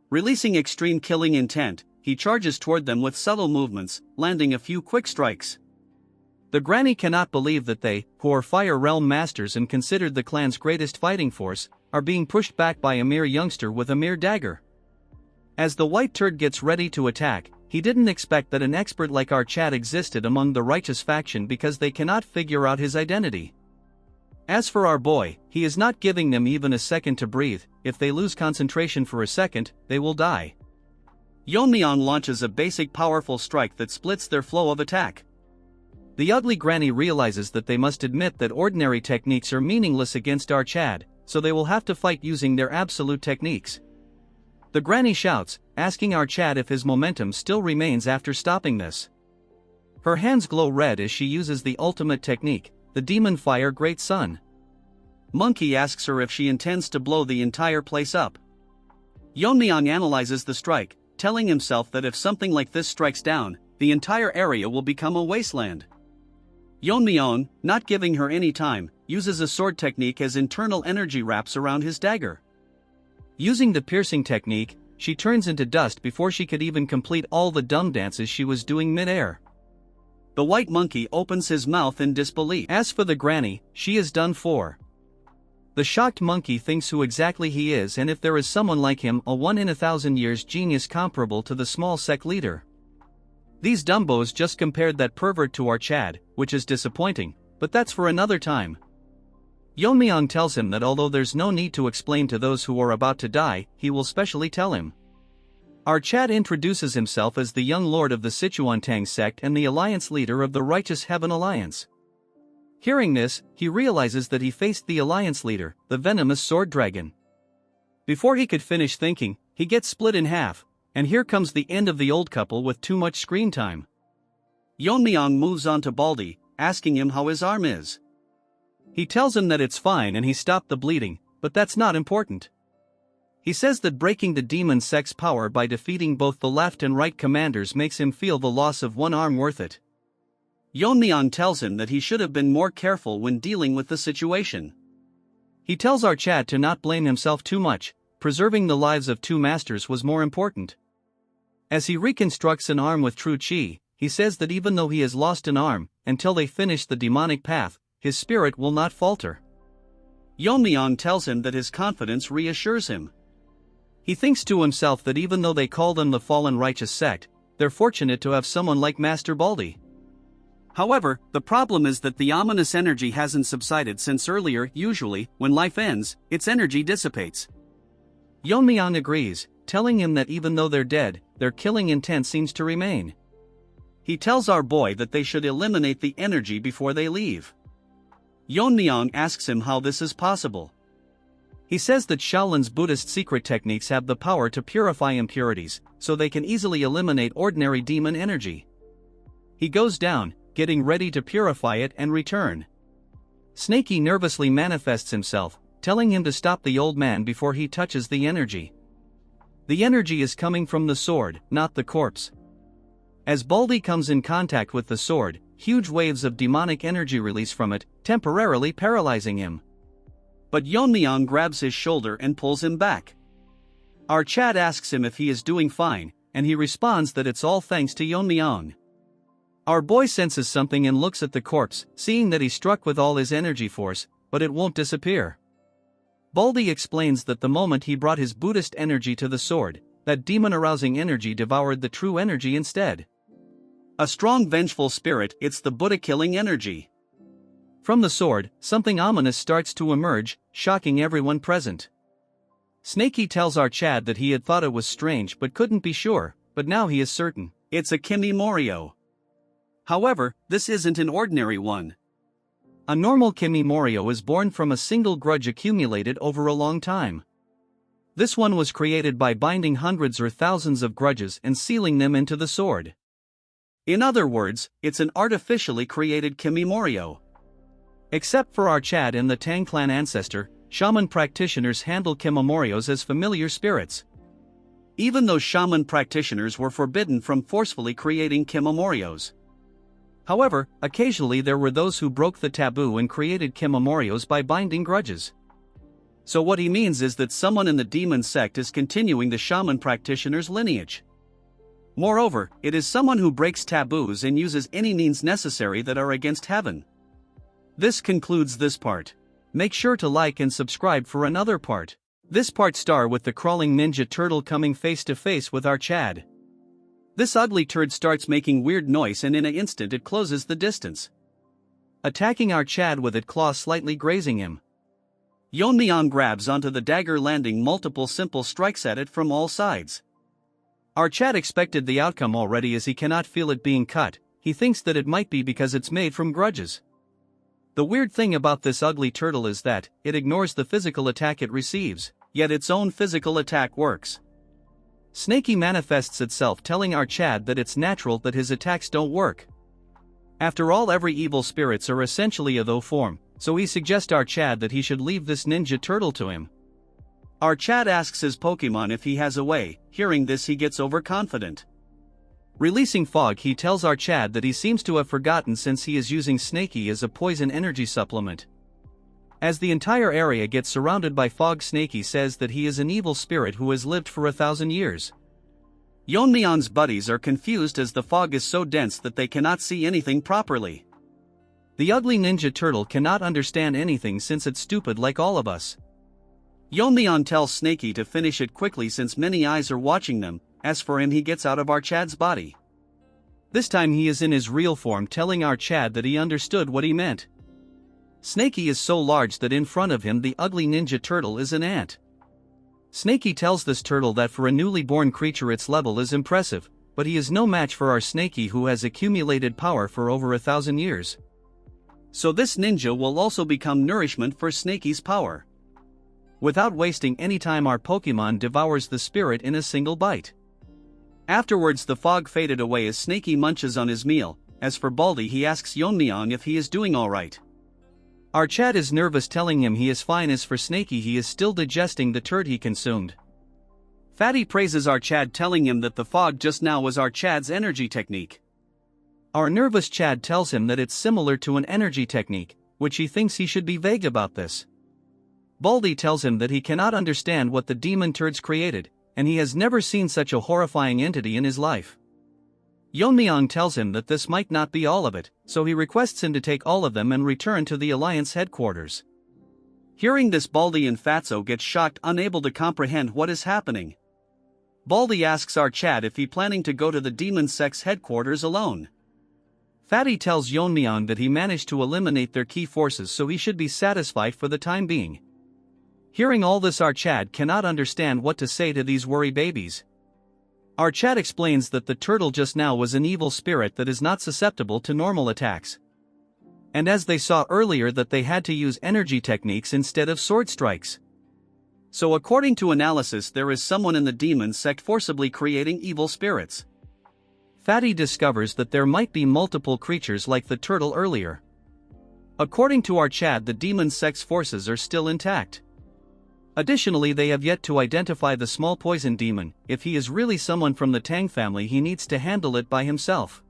Releasing extreme killing intent, he charges toward them with subtle movements, landing a few quick strikes. The granny cannot believe that they, who are Fire Realm masters and considered the clan's greatest fighting force, are being pushed back by a mere youngster with a mere dagger. As the white turd gets ready to attack, he didn't expect that an expert like our Chad existed among the righteous faction because they cannot figure out his identity. As for our boy, he is not giving them even a second to breathe. If they lose concentration for a second, they will die. Yeon-myeong launches a basic powerful strike that splits their flow of attack. The ugly granny realizes that they must admit that ordinary techniques are meaningless against our Chad, so they will have to fight using their absolute techniques. The granny shouts, asking our Chad if his momentum still remains after stopping this. Her hands glow red as she uses the ultimate technique, the Demon Fire Great Sun. Monkey asks her if she intends to blow the entire place up. Yeon-myeong analyzes the strike, telling himself that if something like this strikes down, the entire area will become a wasteland. Yeon-myeong, not giving her any time, uses a sword technique as internal energy wraps around his dagger. Using the piercing technique, she turns into dust before she could even complete all the dumb dances she was doing mid-air. The white monkey opens his mouth in disbelief. As for the granny, she is done for. The shocked monkey thinks who exactly he is and if there is someone like him, a 1 in 1,000 years genius comparable to the small sect leader. These dumbos just compared that pervert to our Chad, which is disappointing, but that's for another time. Yeon-myeong tells him that although there's no need to explain to those who are about to die, he will specially tell him. Our Chad introduces himself as the young lord of the Sichuan Tang sect and the alliance leader of the Righteous Heaven Alliance. Hearing this, he realizes that he faced the alliance leader, the venomous sword dragon. Before he could finish thinking, he gets split in half, and here comes the end of the old couple with too much screen time. Yeon-myeong moves on to Baldy, asking him how his arm is. He tells him that it's fine and he stopped the bleeding, but that's not important. He says that breaking the demon sect's power by defeating both the left and right commanders makes him feel the loss of one arm worth it. Yeon-myeong tells him that he should have been more careful when dealing with the situation. He tells our Chad to not blame himself too much, preserving the lives of two masters was more important. As he reconstructs an arm with true chi, he says that even though he has lost an arm, until they finish the demonic path, his spirit will not falter. Yeon-myeong tells him that his confidence reassures him. He thinks to himself that even though they call them the fallen righteous sect, they're fortunate to have someone like Master Baldy. However, the problem is that the ominous energy hasn't subsided since earlier. Usually, when life ends, its energy dissipates. Yeon-myeong agrees, telling him that even though they're dead, their killing intent seems to remain. He tells our boy that they should eliminate the energy before they leave. Yeon-myeong asks him how this is possible. He says that Shaolin's Buddhist secret techniques have the power to purify impurities, so they can easily eliminate ordinary demon energy. He goes down, getting ready to purify it and return. Snakey nervously manifests himself, telling him to stop the old man before he touches the energy. The energy is coming from the sword, not the corpse. As Baldy comes in contact with the sword, huge waves of demonic energy release from it, temporarily paralyzing him. But Yeon-myeong grabs his shoulder and pulls him back. Our Chad asks him if he is doing fine, and he responds that it's all thanks to Yeon-myeong. Our boy senses something and looks at the corpse, seeing that he's struck with all his energy force, but it won't disappear. Baldy explains that the moment he brought his Buddhist energy to the sword, that demon-arousing energy devoured the true energy instead. A strong vengeful spirit, it's the Buddha-killing energy. From the sword, something ominous starts to emerge, shocking everyone present. Snakey tells our Chad that he had thought it was strange but couldn't be sure, but now he is certain. It's a Kimimoryo. However, this isn't an ordinary one. A normal Kimimoryo is born from a single grudge accumulated over a long time. This one was created by binding hundreds or thousands of grudges and sealing them into the sword. In other words, it's an artificially created Kimimoryo. Except for our Chad and the Tang clan ancestor, shaman practitioners handle Kimimoryos as familiar spirits. Even though shaman practitioners were forbidden from forcefully creating Kimimoryos. However, occasionally there were those who broke the taboo and created Kimimoryos by binding grudges. So what he means is that someone in the demon sect is continuing the shaman practitioner's lineage. Moreover, it is someone who breaks taboos and uses any means necessary that are against heaven. This concludes this part. Make sure to like and subscribe for another part. This part star with the crawling ninja turtle coming face to face with our Chad. This ugly turd starts making weird noise and in an instant it closes the distance, attacking our Chad with its claws slightly grazing him. Yeon-myeong grabs onto the dagger, landing multiple simple strikes at it from all sides. Our Chad expected the outcome already as he cannot feel it being cut. He thinks that it might be because it's made from grudges. The weird thing about this ugly turtle is that it ignores the physical attack it receives, yet its own physical attack works. Snaky manifests itself, telling our Chad that it's natural that his attacks don't work. After all, every evil spirits are essentially a though form, so he suggests our Chad that he should leave this ninja turtle to him. Our Chad asks his Pokemon if he has a way. Hearing this, he gets overconfident. Releasing fog, he tells our Chad that he seems to have forgotten since he is using Snaky as a poison energy supplement. As the entire area gets surrounded by fog, Snaky says that he is an evil spirit who has lived for 1,000 years. Yeon-myeong's buddies are confused as the fog is so dense that they cannot see anything properly. The ugly ninja turtle cannot understand anything since it's stupid like all of us. Yeon-myeong tells Snaky to finish it quickly since many eyes are watching them. As for him, he gets out of our Chad's body. This time he is in his real form, telling our Chad that he understood what he meant. Snaky is so large that in front of him the ugly ninja turtle is an ant. Snaky tells this turtle that for a newly born creature its level is impressive, but he is no match for our Snaky who has accumulated power for over 1,000 years. So this ninja will also become nourishment for Snaky's power. Without wasting any time, our Pokemon devours the spirit in a single bite. Afterwards the fog faded away as Snaky munches on his meal. As for Baldy, he asks Yeon-myeong if he is doing alright. Our Chad is nervous, telling him he is fine. As for Snaky, he is still digesting the turd he consumed. Fatty praises our Chad, telling him that the fog just now was our Chad's energy technique. Our nervous Chad tells him that it's similar to an energy technique, which he thinks he should be vague about this. Baldy tells him that he cannot understand what the demon turds created, and he has never seen such a horrifying entity in his life. Yeon-myeong tells him that this might not be all of it, so he requests him to take all of them and return to the Alliance headquarters. Hearing this, Baldy and Fatso get shocked, unable to comprehend what is happening. Baldy asks our Chad if he planning to go to the demon sect's headquarters alone. Fatty tells Yeon-myeong that he managed to eliminate their key forces, so he should be satisfied for the time being. Hearing all this, our Chad cannot understand what to say to these worry babies. Our Chad explains that the turtle just now was an evil spirit that is not susceptible to normal attacks. And as they saw earlier, that they had to use energy techniques instead of sword strikes. So according to analysis, there is someone in the demon sect forcibly creating evil spirits. Fatty discovers that there might be multiple creatures like the turtle earlier. According to our Chad, the demon sect's forces are still intact. Additionally, they have yet to identify the small poison demon. If he is really someone from the Tang family, he needs to handle it by himself.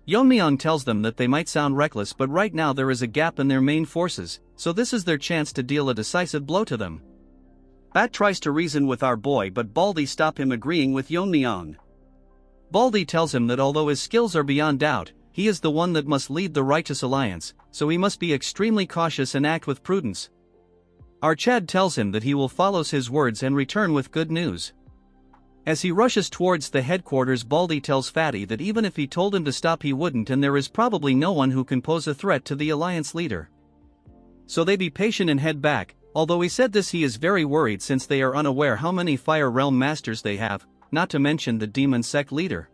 Yeon-myeong tells them that they might sound reckless, but right now there is a gap in their main forces, so this is their chance to deal a decisive blow to them. Bat tries to reason with our boy, but Baldy stops him, agreeing with Yeon-myeong. Baldy tells him that although his skills are beyond doubt, he is the one that must lead the righteous alliance, so he must be extremely cautious and act with prudence. Our Chad tells him that he will follow his words and return with good news. As he rushes towards the headquarters, Baldy tells Fatty that even if he told him to stop, he wouldn't, and there is probably no one who can pose a threat to the alliance leader. So they be patient and head back. Although he said this, he is very worried since they are unaware how many Fire Realm Masters they have, not to mention the demon sect leader.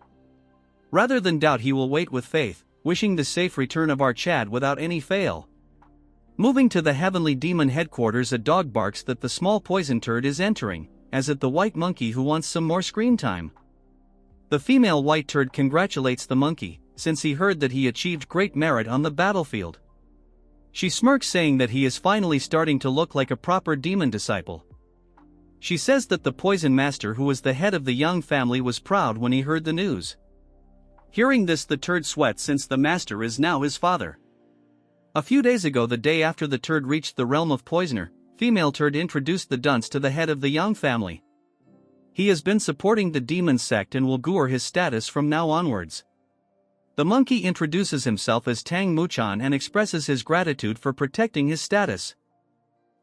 Rather than doubt, he will wait with faith, wishing the safe return of our Chad without any fail. Moving to the heavenly demon headquarters, a dog barks that the small poison turd is entering, as it the white monkey who wants some more screen time. The female white turd congratulates the monkey, since he heard that he achieved great merit on the battlefield. She smirks, saying that he is finally starting to look like a proper demon disciple. She says that the poison master, who was the head of the Young family, was proud when he heard the news. Hearing this, the turd sweats since the master is now his father. A few days ago, the day after the turd reached the realm of Poisoner, female turd introduced the dunce to the head of the Young family. He has been supporting the demon sect and will goor his status from now onwards. The monkey introduces himself as Tang Muchan and expresses his gratitude for protecting his status.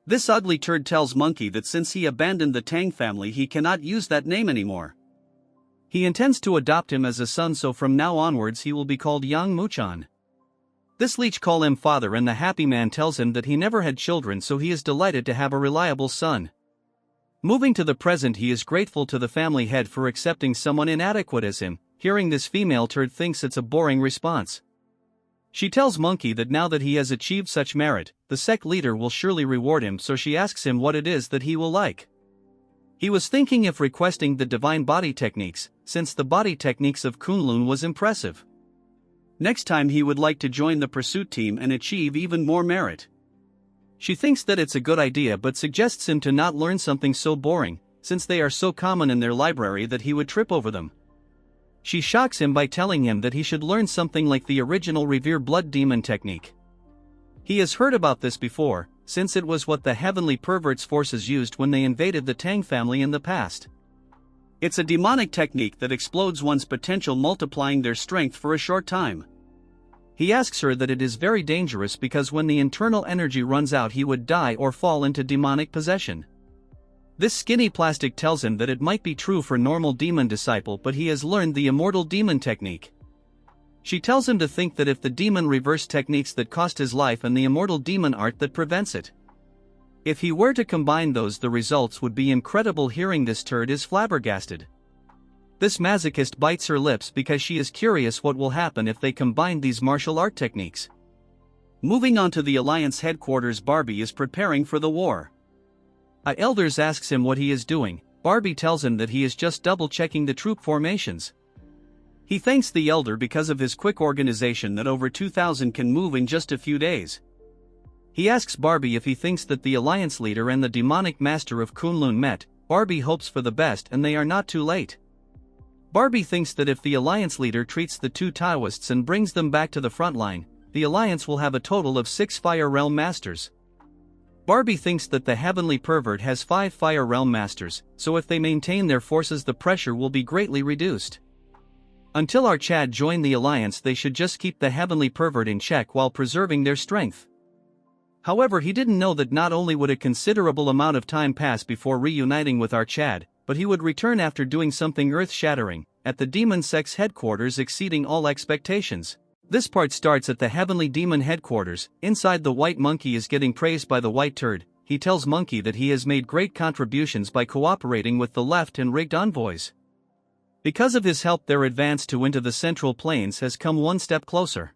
This ugly turd tells monkey that since he abandoned the Tang family, he cannot use that name anymore. He intends to adopt him as a son, so from now onwards he will be called Yang Muchan. This leech calls him father, and the happy man tells him that he never had children, so he is delighted to have a reliable son. Moving to the present, he is grateful to the family head for accepting someone inadequate as him. Hearing this, female turd thinks it's a boring response. She tells Monkey that now that he has achieved such merit, the sect leader will surely reward him, so she asks him what it is that he will like. He was thinking of requesting the divine body techniques, since the body techniques of Kunlun was impressive. Next time he would like to join the pursuit team and achieve even more merit. She thinks that it's a good idea but suggests him to not learn something so boring, since they are so common in their library that he would trip over them. She shocks him by telling him that he should learn something like the original Revere Blood Demon technique. He has heard about this before, since it was what the Heavenly Perverts forces used when they invaded the Tang family in the past. It's a demonic technique that explodes one's potential, multiplying their strength for a short time. He asks her that it is very dangerous because when the internal energy runs out he would die or fall into demonic possession. This skinny plastic tells him that it might be true for normal demon disciple, but he has learned the immortal demon technique. She tells him to think that if the demon reverse techniques that cost his life and the immortal demon art that prevents it. If he were to combine those, the results would be incredible. Hearing this, turd is flabbergasted. This masochist bites her lips because she is curious what will happen if they combine these martial art techniques. Moving on to the Alliance headquarters, Barbie is preparing for the war. A elders asks him what he is doing. Barbie tells him that he is just double-checking the troop formations. He thanks the elder because of his quick organization that over 2,000 can move in just a few days. He asks Barbie if he thinks that the Alliance leader and the demonic master of Kunlun met. Barbie hopes for the best and they are not too late. Barbie thinks that if the Alliance leader treats the two Taoists and brings them back to the front line, the Alliance will have a total of 6 Fire Realm Masters. Barbie thinks that the Heavenly Pervert has 5 Fire Realm Masters, so if they maintain their forces the pressure will be greatly reduced. Until our Chad join the Alliance, they should just keep the Heavenly Pervert in check while preserving their strength. However, he didn't know that not only would a considerable amount of time pass before reuniting with our Chad, but he would return after doing something earth-shattering, at the Demon Sect's headquarters, exceeding all expectations. This part starts at the Heavenly Demon headquarters. Inside, the White Monkey is getting praised by the White Turd. He tells Monkey that he has made great contributions by cooperating with the left and rigged envoys. Because of his help, their advance into the Central Plains has come one step closer.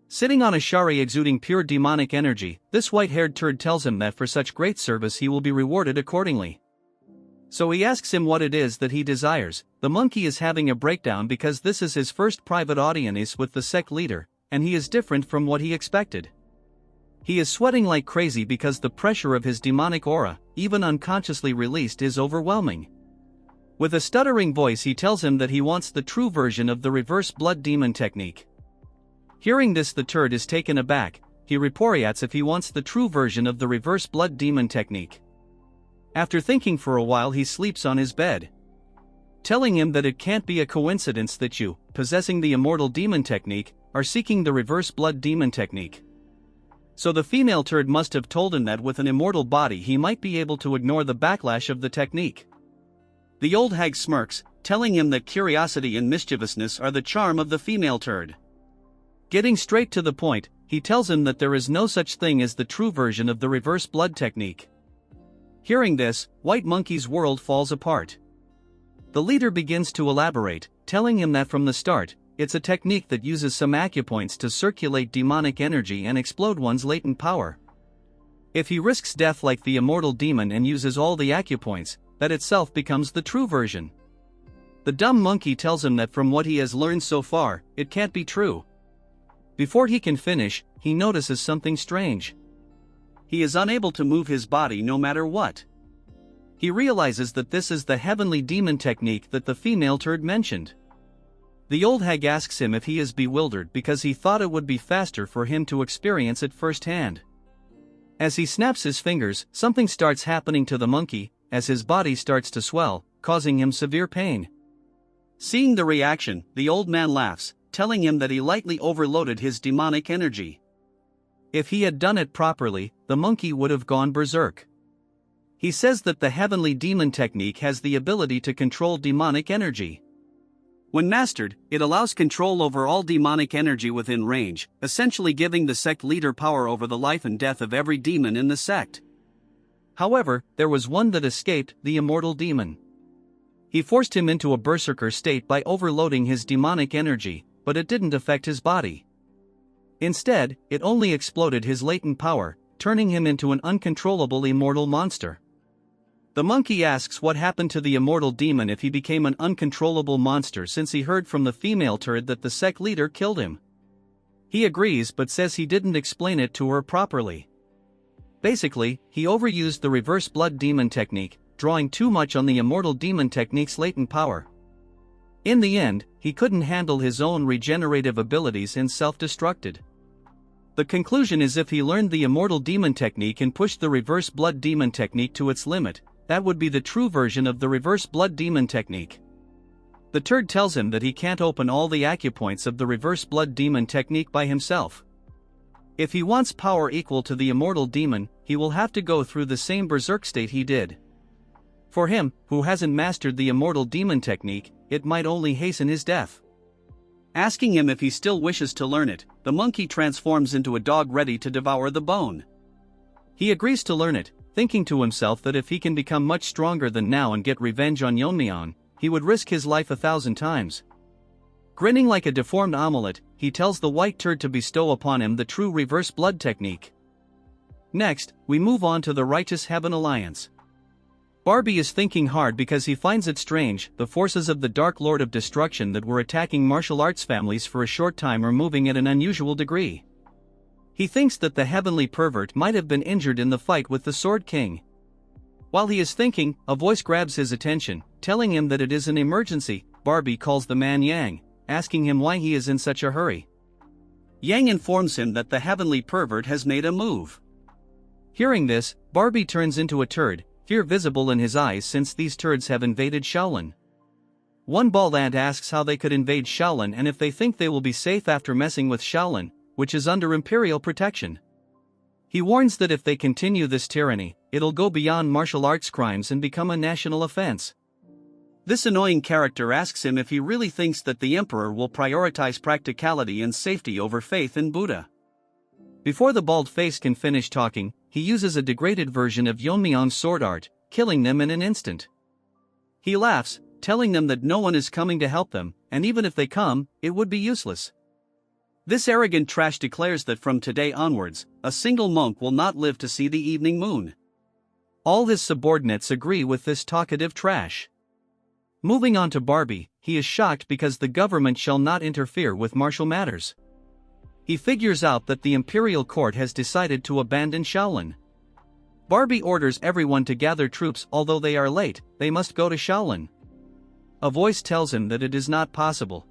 Sitting on a shari exuding pure demonic energy, this white-haired turd tells him that for such great service he will be rewarded accordingly. So he asks him what it is that he desires. The monkey is having a breakdown because this is his first private audience with the sect leader, and he is different from what he expected. He is sweating like crazy because the pressure of his demonic aura, even unconsciously released, is overwhelming. With a stuttering voice he tells him that he wants the true version of the reverse blood demon technique. Hearing this, the turd is taken aback. He reports if he wants the true version of the reverse blood demon technique. After thinking for a while, he sleeps on his bed, telling him that it can't be a coincidence that you, possessing the immortal demon technique, are seeking the reverse blood demon technique. So the female turd must have told him that with an immortal body he might be able to ignore the backlash of the technique. The old hag smirks, telling him that curiosity and mischievousness are the charm of the female turd. Getting straight to the point, he tells him that there is no such thing as the true version of the reverse blood technique. Hearing this, White Monkey's world falls apart. The leader begins to elaborate, telling him that from the start, it's a technique that uses some acupoints to circulate demonic energy and explode one's latent power. If he risks death like the immortal demon and uses all the acupoints, that itself becomes the true version. The dumb monkey tells him that from what he has learned so far, it can't be true. Before he can finish, he notices something strange. He is unable to move his body no matter what. He realizes that this is the heavenly demon technique that the female turd mentioned. The old hag asks him if he is bewildered because he thought it would be faster for him to experience it firsthand. As he snaps his fingers, something starts happening to the monkey, as his body starts to swell, causing him severe pain. Seeing the reaction, the old man laughs, telling him that he lightly overloaded his demonic energy. If he had done it properly, the monkey would have gone berserk. He says that the heavenly demon technique has the ability to control demonic energy. When mastered, it allows control over all demonic energy within range, essentially giving the sect leader power over the life and death of every demon in the sect. However, there was one that escaped, the immortal demon. He forced him into a berserker state by overloading his demonic energy, but it didn't affect his body. Instead, it only exploded his latent power, turning him into an uncontrollable immortal monster. The monkey asks what happened to the immortal demon if he became an uncontrollable monster, since he heard from the female turd that the sect leader killed him. He agrees but says he didn't explain it to her properly. Basically, he overused the reverse blood demon technique, drawing too much on the immortal demon technique's latent power. In the end, he couldn't handle his own regenerative abilities and self-destructed. The conclusion is if he learned the immortal demon technique and pushed the reverse blood demon technique to its limit, that would be the true version of the reverse blood demon technique. The turd tells him that he can't open all the acupoints of the reverse blood demon technique by himself. If he wants power equal to the immortal demon, he will have to go through the same berserk state he did. For him, who hasn't mastered the immortal demon technique, it might only hasten his death. Asking him if he still wishes to learn it, the monkey transforms into a dog ready to devour the bone. He agrees to learn it, thinking to himself that if he can become much stronger than now and get revenge on Yeon-myeong, he would risk his life 1,000 times. Grinning like a deformed omelet, he tells the white turd to bestow upon him the true reverse blood technique. Next, we move on to the Righteous Heaven Alliance. Barbie is thinking hard because he finds it strange, the forces of the Dark Lord of Destruction that were attacking martial arts families for a short time are moving at an unusual degree. He thinks that the heavenly pervert might have been injured in the fight with the Sword King. While he is thinking, a voice grabs his attention, telling him that it is an emergency. Barbie calls the man Yang, asking him why he is in such a hurry. Yang informs him that the heavenly pervert has made a move. Hearing this, Barbie turns into a turd, fear visible in his eyes since these turds have invaded Shaolin. One bald ant asks how they could invade Shaolin and if they think they will be safe after messing with Shaolin, which is under imperial protection. He warns that if they continue this tyranny, it'll go beyond martial arts crimes and become a national offense. This annoying character asks him if he really thinks that the emperor will prioritize practicality and safety over faith in Buddha. Before the bald face can finish talking, he uses a degraded version of Yeon-myeong's sword art, killing them in an instant. He laughs, telling them that no one is coming to help them, and even if they come, it would be useless. This arrogant trash declares that from today onwards, a single monk will not live to see the evening moon. All his subordinates agree with this talkative trash. Moving on to Barbie, he is shocked because the government shall not interfere with martial matters. He figures out that the imperial court has decided to abandon Shaolin. Barbie orders everyone to gather troops. Although they are late, they must go to Shaolin. A voice tells him that it is not possible.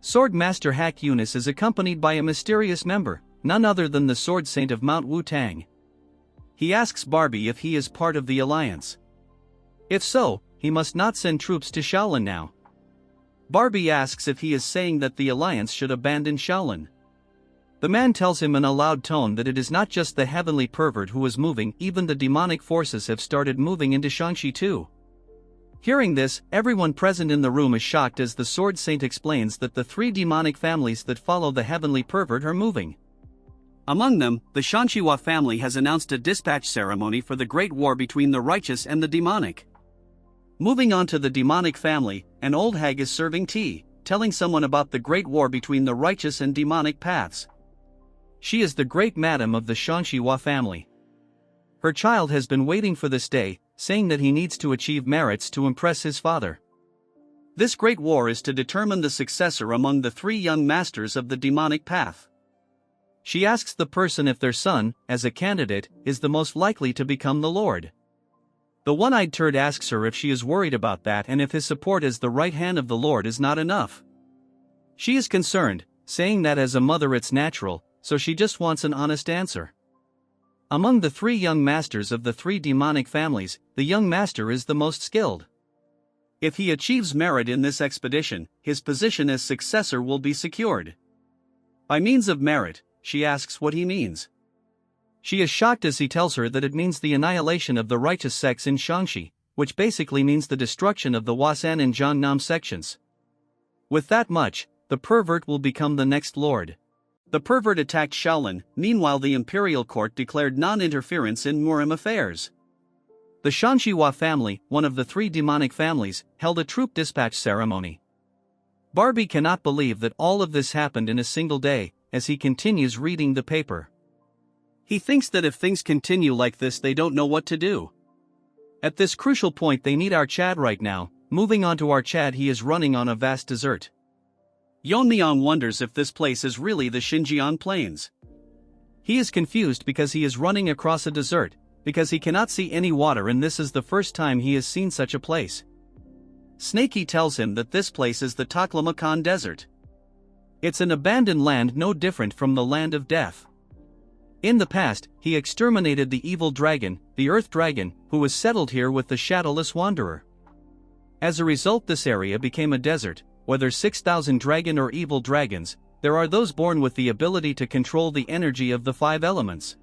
Swordmaster Hak Eunice is accompanied by a mysterious member, none other than the Sword Saint of Mount Wu-Tang. He asks Barbie if he is part of the alliance. If so, he must not send troops to Shaolin now. Barbie asks if he is saying that the alliance should abandon Shaolin. The man tells him in a loud tone that it is not just the heavenly pervert who is moving, even the demonic forces have started moving into Shaanxi too. Hearing this, everyone present in the room is shocked as the Sword Saint explains that the 3 demonic families that follow the heavenly pervert are moving. Among them, the Manhwa family has announced a dispatch ceremony for the great war between the righteous and the demonic. Moving on to the demonic family, an old hag is serving tea, telling someone about the great war between the righteous and demonic paths. She is the great madam of the Manhwa family. Her child has been waiting for this day, saying that he needs to achieve merits to impress his father. This great war is to determine the successor among the 3 young masters of the demonic path. She asks the person if their son, as a candidate, is the most likely to become the Lord. The one-eyed turd asks her if she is worried about that and if his support as the right hand of the Lord is not enough. She is concerned, saying that as a mother it's natural, so she just wants an honest answer. Among the 3 young masters of the 3 demonic families, the young master is the most skilled. If he achieves merit in this expedition, his position as successor will be secured. By means of merit, she asks what he means. She is shocked as he tells her that it means the annihilation of the righteous sects in Shaanxi, which basically means the destruction of the Wasan and Jiangnam sections. With that much, the pervert will become the next lord. The pervert attacked Shaolin. Meanwhile, the imperial court declared non-interference in Murim affairs. The Shanxihua family, one of the 3 demonic families, held a troop dispatch ceremony. Barbie cannot believe that all of this happened in a single day, as he continues reading the paper. He thinks that if things continue like this, they don't know what to do. At this crucial point, they need our Chad right now. Moving on to our Chad, he is running on a vast desert. Yeon-myeong wonders if this place is really the Xinjiang Plains. He is confused because he is running across a desert, because he cannot see any water, and this is the first time he has seen such a place. Snakey tells him that this place is the Taklamakan Desert. It's an abandoned land, no different from the land of death. In the past, he exterminated the evil dragon, the Earth Dragon, who was settled here with the shadowless wanderer. As a result, this area became a desert. Whether 6,000 dragon or evil dragons, there are those born with the ability to control the energy of the 5 elements.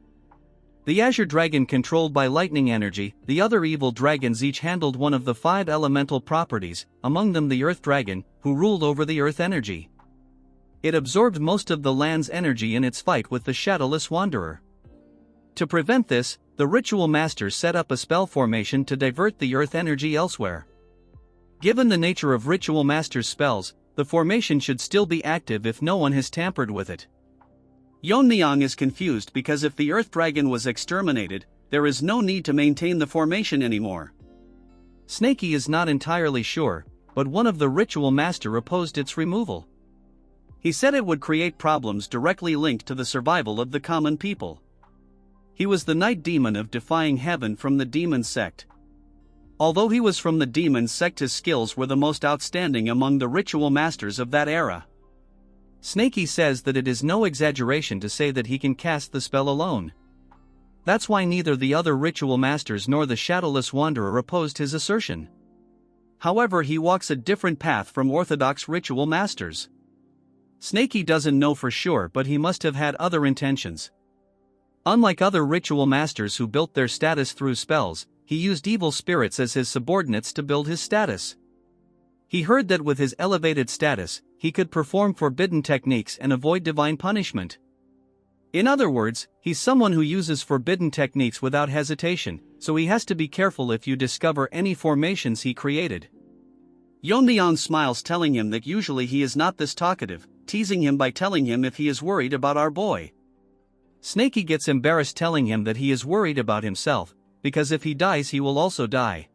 The Azure Dragon controlled by lightning energy, the other evil dragons each handled one of the 5 elemental properties, among them the Earth Dragon, who ruled over the earth energy. It absorbed most of the land's energy in its fight with the shadowless wanderer. To prevent this, the ritual master set up a spell formation to divert the earth energy elsewhere. Given the nature of ritual master's spells, the formation should still be active if no one has tampered with it. Yeon-myeong is confused because if the Earth Dragon was exterminated, there is no need to maintain the formation anymore. Snakey is not entirely sure, but one of the ritual master opposed its removal. He said it would create problems directly linked to the survival of the common people. He was the night demon of defying heaven from the demon sect. Although he was from the demon sect, his skills were the most outstanding among the ritual masters of that era. Snakey says that it is no exaggeration to say that he can cast the spell alone. That's why neither the other ritual masters nor the shadowless wanderer opposed his assertion. However, he walks a different path from orthodox ritual masters. Snakey doesn't know for sure, but he must have had other intentions. Unlike other ritual masters who built their status through spells, he used evil spirits as his subordinates to build his status. He heard that with his elevated status, he could perform forbidden techniques and avoid divine punishment. In other words, he's someone who uses forbidden techniques without hesitation, so he has to be careful if you discover any formations he created. Yeon-myeong smiles, telling him that usually he is not this talkative, teasing him by telling him if he is worried about our boy. Snakey gets embarrassed, telling him that he is worried about himself, because if he dies he will also die.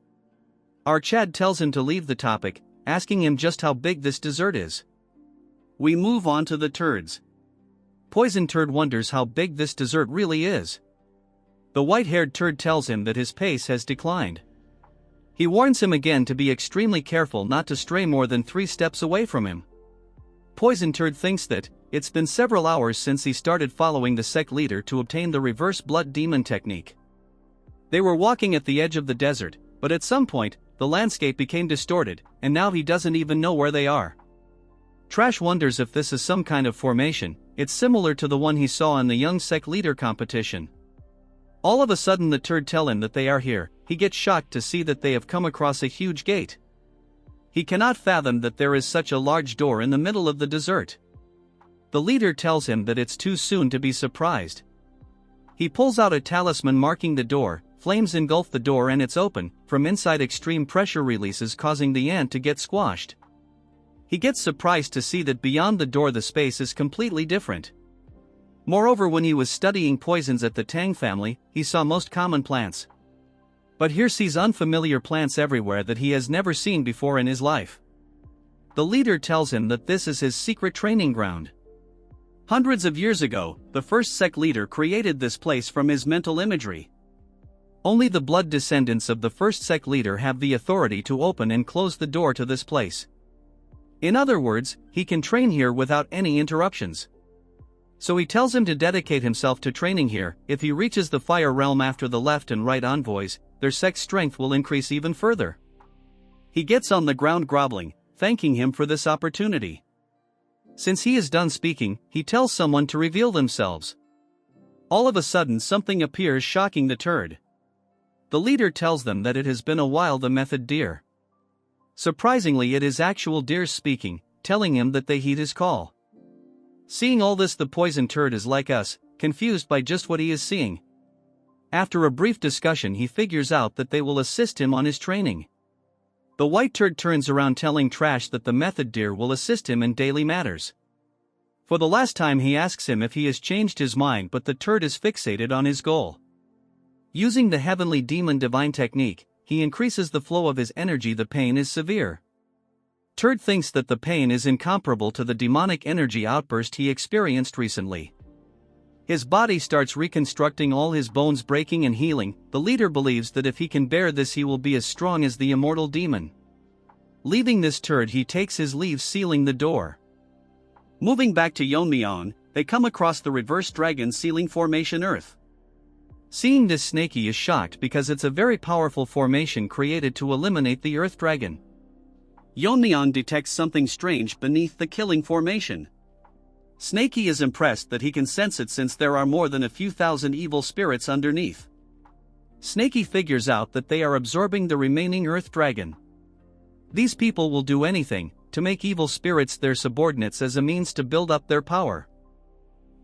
Our Chad tells him to leave the topic, asking him just how big this desert is. We move on to the turds. Poison Turd wonders how big this desert really is. The white-haired turd tells him that his pace has declined. He warns him again to be extremely careful not to stray more than 3 steps away from him. Poison Turd thinks that it's been several hours since he started following the sect leader to obtain the reverse blood demon technique. They were walking at the edge of the desert, but at some point, the landscape became distorted, and now he doesn't even know where they are. Trash wonders if this is some kind of formation. It's similar to the one he saw in the young sect leader competition. All of a sudden the turd tell him that they are here. He gets shocked to see that they have come across a huge gate. He cannot fathom that there is such a large door in the middle of the desert. The leader tells him that it's too soon to be surprised. He pulls out a talisman marking the door. Flames engulf the door and it's open. From inside, extreme pressure releases, causing the ant to get squashed. He gets surprised to see that beyond the door the space is completely different. Moreover, when he was studying poisons at the Tang family, he saw most common plants. But here sees unfamiliar plants everywhere that he has never seen before in his life. The leader tells him that this is his secret training ground. Hundreds of years ago, the first sect leader created this place from his mental imagery. Only the blood descendants of the first sect leader have the authority to open and close the door to this place. In other words, he can train here without any interruptions. So he tells him to dedicate himself to training here. If he reaches the fire realm after the left and right envoys, their sect strength will increase even further. He gets on the ground groveling, thanking him for this opportunity. Since he is done speaking, he tells someone to reveal themselves. All of a sudden something appears, shocking the turd. The leader tells them that it has been a while. The method deer. Surprisingly, it is actual deers speaking. telling him that they heed his call. Seeing all this, the poison turd is like us, confused by just what he is seeing. After a brief discussion, he figures out that they will assist him on his training. The white turd turns around telling Trash that the method deer will assist him in daily matters. For the last time he asks him if he has changed his mind, but the turd is fixated on his goal. Using the heavenly demon divine technique, he increases the flow of his energy. The pain is severe. Turd thinks that the pain is incomparable to the demonic energy outburst he experienced recently. His body starts reconstructing, all his bones breaking and healing. The leader believes that if he can bear this, he will be as strong as the immortal demon. Leaving this turd, he takes his leave, sealing the door. Moving back to Yeon-myeong, they come across the reverse dragon sealing formation Earth. Seeing this, Snakey is shocked because it's a very powerful formation created to eliminate the Earth Dragon. Yeon-myeong detects something strange beneath the killing formation. Snakey is impressed that he can sense it since there are more than a few thousand evil spirits underneath. Snakey figures out that they are absorbing the remaining Earth Dragon. These people will do anything to make evil spirits their subordinates as a means to build up their power.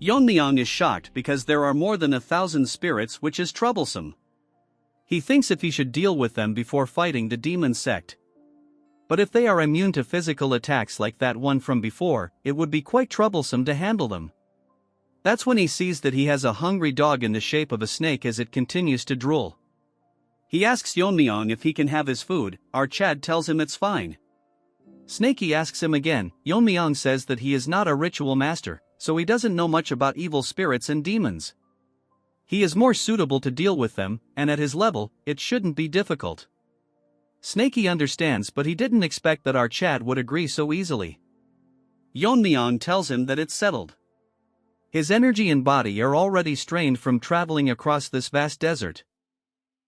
Yeon-myeong is shocked because there are more than 1,000 spirits, which is troublesome. He thinks if he should deal with them before fighting the demon sect. But if they are immune to physical attacks like that one from before, it would be quite troublesome to handle them. That's when he sees that he has a hungry dog in the shape of a snake as it continues to drool. He asks Yeon-myeong if he can have his food. Chad tells him it's fine. Snakey asks him again. Yeon-myeong says that he is not a ritual master, so he doesn't know much about evil spirits and demons. He is more suitable to deal with them, and at his level, it shouldn't be difficult. Snakey understands, but he didn't expect that Chad would agree so easily. Yeon-myeong tells him that it's settled. His energy and body are already strained from traveling across this vast desert.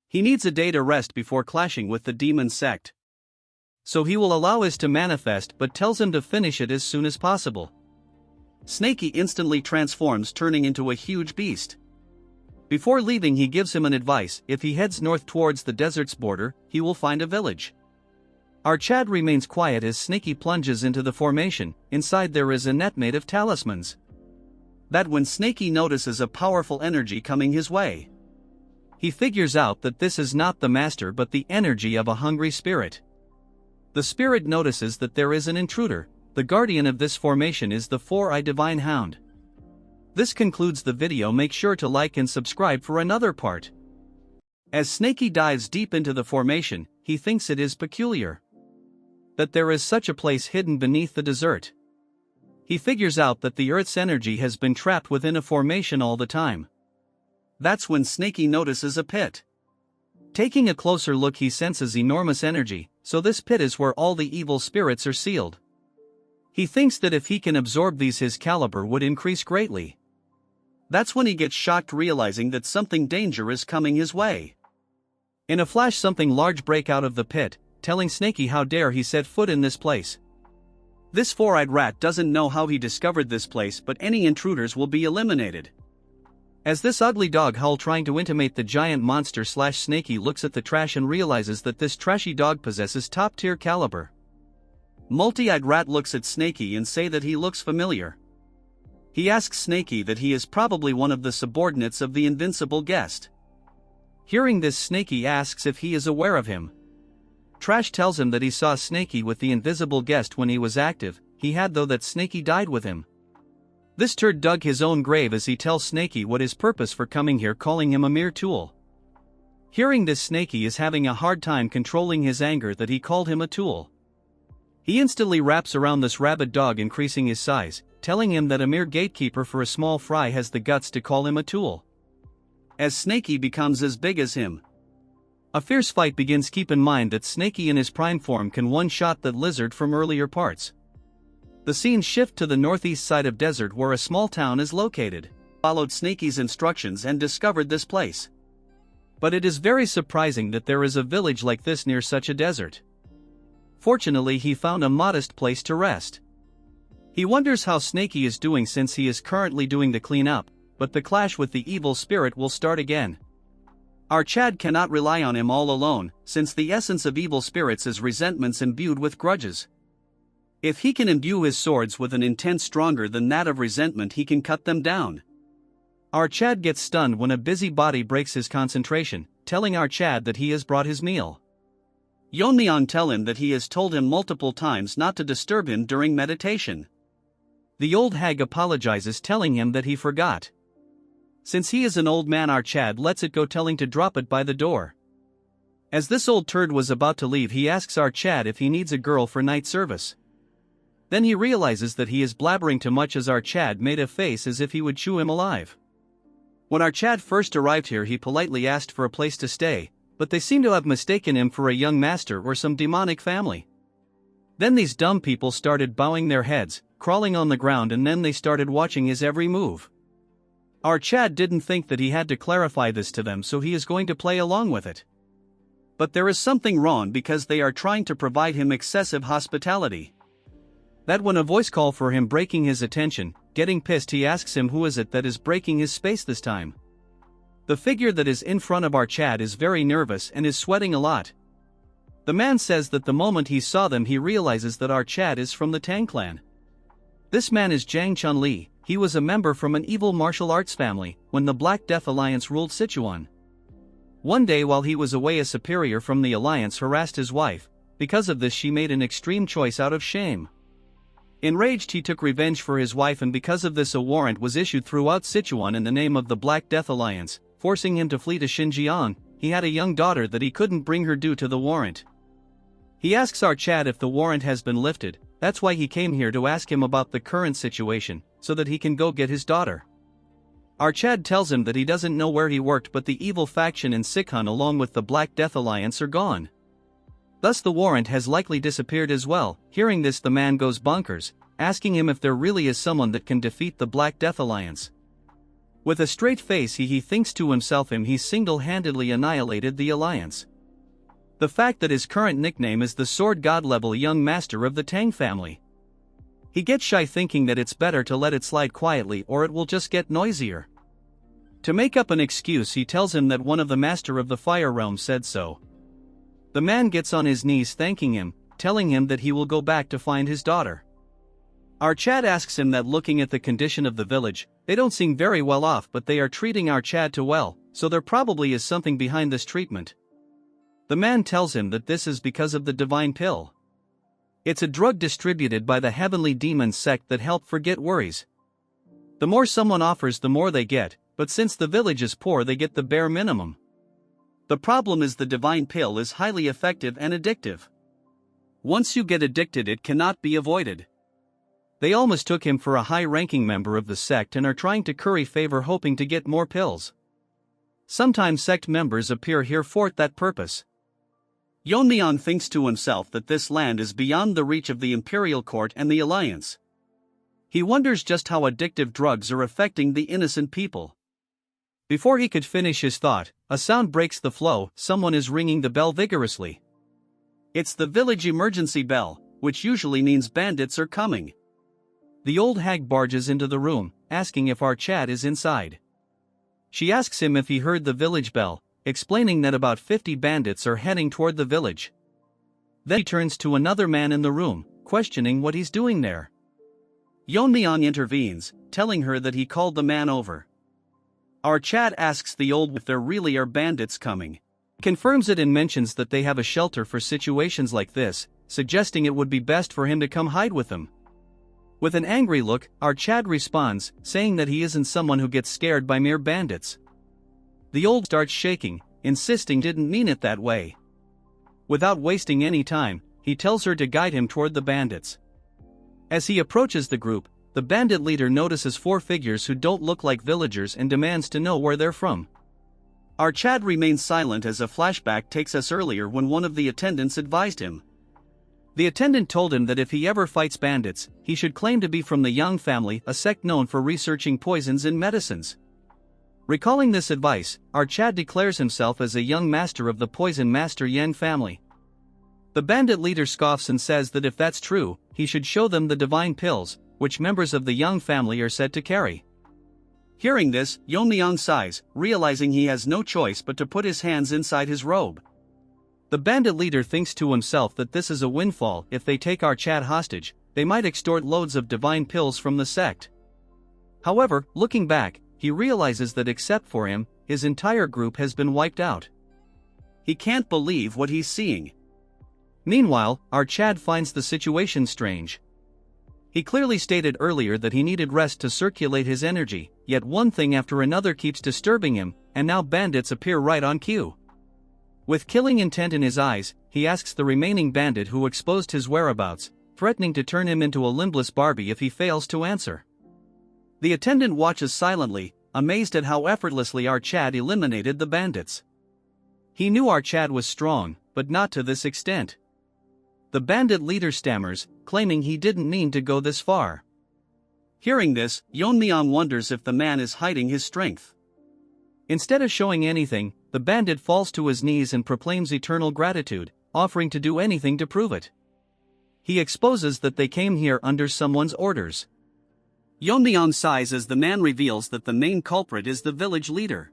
He needs a day to rest before clashing with the demon sect. So he will allow his to manifest, but tells him to finish it as soon as possible. Snakey instantly transforms, turning into a huge beast. Before leaving, he gives him an advice: if he heads north towards the desert's border, he will find a village. Chad remains quiet as Snakey plunges into the formation. Inside there is a net made of talismans. That when Snakey notices a powerful energy coming his way. He figures out that this is not the master but the energy of a hungry spirit. The spirit notices that there is an intruder. The guardian of this formation is the four-eyed divine hound. This concludes the video. Make sure to like and subscribe for another part. As Snakey dives deep into the formation, he thinks it is peculiar that there is such a place hidden beneath the desert. He figures out that the Earth's energy has been trapped within a formation all the time. That's when Snakey notices a pit. Taking a closer look, he senses enormous energy, so this pit is where all the evil spirits are sealed. He thinks that if he can absorb these, his caliber would increase greatly. That's when he gets shocked, realizing that something dangerous is coming his way. In a flash, something large break out of the pit, telling Snakey how dare he set foot in this place. This four-eyed rat doesn't know how he discovered this place, but any intruders will be eliminated. As this ugly dog howl trying to intimidate the giant monster, Snakey looks at the trash and realizes that this trashy dog possesses top-tier caliber. Multi-eyed rat looks at Snakey and say that he looks familiar. He asks Snakey that he is probably one of the subordinates of the invincible guest. Hearing this, Snakey asks if he is aware of him. Trash tells him that he saw Snakey with the invisible guest when he was active. He had, though, that Snakey died with him. This turd dug his own grave as he tells Snakey what his purpose for coming here, calling him a mere tool. Hearing this, Snakey is having a hard time controlling his anger that he called him a tool. He instantly wraps around this rabid dog, increasing his size, telling him that a mere gatekeeper for a small fry has the guts to call him a tool. As Snakey becomes as big as him, a fierce fight begins. Keep in mind that Snakey in his prime form can one-shot that lizard from earlier parts. The scene shift to the northeast side of desert where a small town is located. Followed Snakey's instructions and discovered this place. But it is very surprising that there is a village like this near such a desert. Fortunately, he found a modest place to rest. He wonders how Snakey is doing since he is currently doing the cleanup, but the clash with the evil spirit will start again. Chad cannot rely on him all alone, since the essence of evil spirits is resentments imbued with grudges. If he can imbue his swords with an intent stronger than that of resentment, he can cut them down. Archad gets stunned when a busybody breaks his concentration, telling Archad that he has brought his meal. Yeon-myeong tell him that he has told him multiple times not to disturb him during meditation. The old hag apologizes, telling him that he forgot. Since he is an old man, Archad lets it go, telling to drop it by the door. As this old turd was about to leave, he asks Archad if he needs a girl for night service. Then he realizes that he is blabbering too much, as Archad made a face as if he would chew him alive. When Archad first arrived here, he politely asked for a place to stay, but they seem to have mistaken him for a young master or some demonic family. Then these dumb people started bowing their heads, crawling on the ground, and then they started watching his every move. Archad didn't think that he had to clarify this to them, so he is going to play along with it. But there is something wrong, because they are trying to provide him excessive hospitality. That when a voice call for him, breaking his attention, getting pissed, he asks him who is it that is breaking his space this time. The figure that is in front of Archad is very nervous and is sweating a lot. The man says that the moment he saw them, he realizes that Archad is from the Tang clan. This man is Jang Chun-li. He was a member from an evil martial arts family when the Black Death Alliance ruled Sichuan. One day while he was away, a superior from the alliance harassed his wife. Because of this, she made an extreme choice out of shame. Enraged, he took revenge for his wife, and because of this a warrant was issued throughout Sichuan in the name of the Black Death Alliance, forcing him to flee to Xinjiang. He had a young daughter that he couldn't bring her due to the warrant. He asks Archad if the warrant has been lifted. That's why he came here, to ask him about the current situation, so that he can go get his daughter. Archad tells him that he doesn't know where he worked, but the evil faction in Sichuan along with the Black Death Alliance are gone. Thus the warrant has likely disappeared as well. Hearing this, the man goes bonkers, asking him if there really is someone that can defeat the Black Death Alliance. With a straight face he thinks to himself he single-handedly annihilated the alliance. The fact that his current nickname is the Sword God level young master of the Tang family. He gets shy, thinking that it's better to let it slide quietly or it will just get noisier. To make up an excuse, he tells him that one of the master of the fire realm said so. The man gets on his knees thanking him, telling him that he will go back to find his daughter. Archad asks him that looking at the condition of the village, they don't seem very well off, but they are treating Archad too well, so there probably is something behind this treatment. The man tells him that this is because of the divine pill. It's a drug distributed by the heavenly demon sect that help forget worries. The more someone offers, the more they get, but since the village is poor, they get the bare minimum. The problem is the divine pill is highly effective and addictive. Once you get addicted, it cannot be avoided. They all mistook him for a high-ranking member of the sect and are trying to curry favor, hoping to get more pills. Sometimes sect members appear here for that purpose. Yeon-myeong thinks to himself that this land is beyond the reach of the Imperial Court and the Alliance. He wonders just how addictive drugs are affecting the innocent people. Before he could finish his thought, a sound breaks the flow. Someone is ringing the bell vigorously. It's the village emergency bell, which usually means bandits are coming. The old hag barges into the room, asking if Archad is inside. She asks him if he heard the village bell, explaining that about 50 bandits are heading toward the village. Then he turns to another man in the room, questioning what he's doing there. Yeon-myeong intervenes, telling her that he called the man over. Archad asks the old if there really are bandits coming. He confirms it and mentions that they have a shelter for situations like this, suggesting it would be best for him to come hide with them. With an angry look, Archad responds, saying that he isn't someone who gets scared by mere bandits. The old starts shaking, insisting didn't mean it that way. Without wasting any time, he tells her to guide him toward the bandits. As he approaches the group, the bandit leader notices 4 figures who don't look like villagers and demands to know where they're from. Archad remains silent as a flashback takes us earlier when one of the attendants advised him. The attendant told him that if he ever fights bandits, he should claim to be from the Yang family, a sect known for researching poisons in medicines. Recalling this advice, Archad declares himself as a young master of the poison master Yang family. The bandit leader scoffs and says that if that's true, he should show them the divine pills, which members of the Yang family are said to carry. Hearing this, Yeon-myeong sighs, realizing he has no choice but to put his hands inside his robe. The bandit leader thinks to himself that this is a windfall. If they take Archad hostage, they might extort loads of divine pills from the sect. However, looking back, he realizes that except for him, his entire group has been wiped out. He can't believe what he's seeing. Meanwhile, our Chad finds the situation strange. He clearly stated earlier that he needed rest to circulate his energy, yet one thing after another keeps disturbing him, and now bandits appear right on cue. With killing intent in his eyes, he asks the remaining bandit who exposed his whereabouts, threatening to turn him into a limbless Barbie if he fails to answer. The attendant watches silently, amazed at how effortlessly our Chad eliminated the bandits. He knew our Chad was strong, but not to this extent. The bandit leader stammers, claiming he didn't mean to go this far. Hearing this, Yeon-myeong wonders if the man is hiding his strength. Instead of showing anything, the bandit falls to his knees and proclaims eternal gratitude, offering to do anything to prove it. He exposes that they came here under someone's orders. Yeon-myeong sighs as the man reveals that the main culprit is the village leader.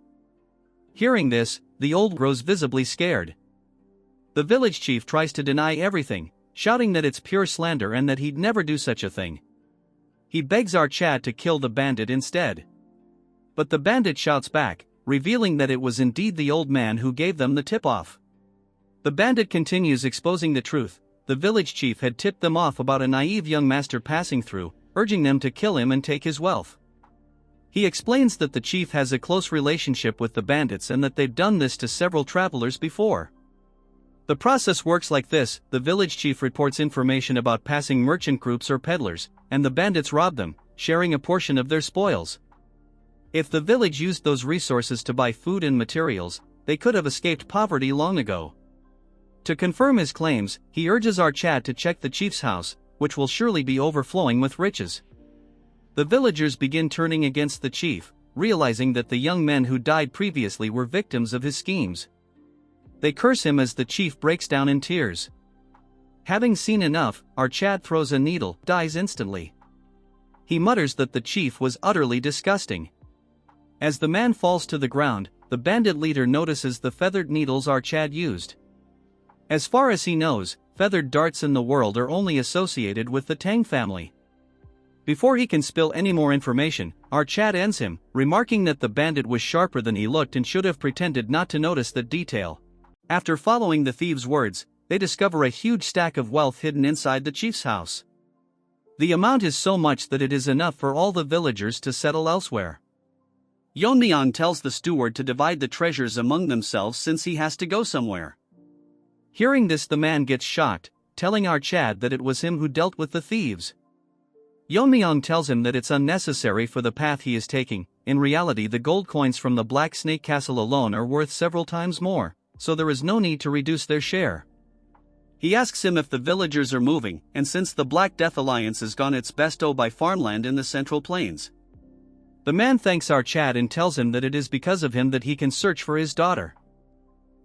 Hearing this, the old grows visibly scared. The village chief tries to deny everything, shouting that it's pure slander and that he'd never do such a thing. He begs our Chad to kill the bandit instead. But the bandit shouts back, revealing that it was indeed the old man who gave them the tip-off. The bandit continues exposing the truth. The village chief had tipped them off about a naive young master passing through, urging them to kill him and take his wealth. He explains that the chief has a close relationship with the bandits and that they've done this to several travelers before. The process works like this: the village chief reports information about passing merchant groups or peddlers, and the bandits rob them, sharing a portion of their spoils. If the village used those resources to buy food and materials, they could have escaped poverty long ago. To confirm his claims, he urges our Chad to check the chief's house, which will surely be overflowing with riches. The villagers begin turning against the chief, realizing that the young men who died previously were victims of his schemes. They curse him as the chief breaks down in tears. Having seen enough, our Chad throws a needle, dies instantly. He mutters that the chief was utterly disgusting. As the man falls to the ground, the bandit leader notices the feathered needles our Chad used. As far as he knows, feathered darts in the world are only associated with the Tang family. Before he can spill any more information, our Chad ends him, remarking that the bandit was sharper than he looked and should have pretended not to notice that detail. After following the thieves' words, they discover a huge stack of wealth hidden inside the chief's house. The amount is so much that it is enough for all the villagers to settle elsewhere. Yeon-myeong tells the steward to divide the treasures among themselves since he has to go somewhere. Hearing this, the man gets shocked, telling our Chad that it was him who dealt with the thieves. Yeon-myeong tells him that it's unnecessary for the path he is taking. In reality, the gold coins from the Black Snake Castle alone are worth several times more, so there is no need to reduce their share. He asks him if the villagers are moving, and since the Black Death Alliance has gone its best to buy farmland in the Central Plains. The man thanks our Chad and tells him that it is because of him that he can search for his daughter.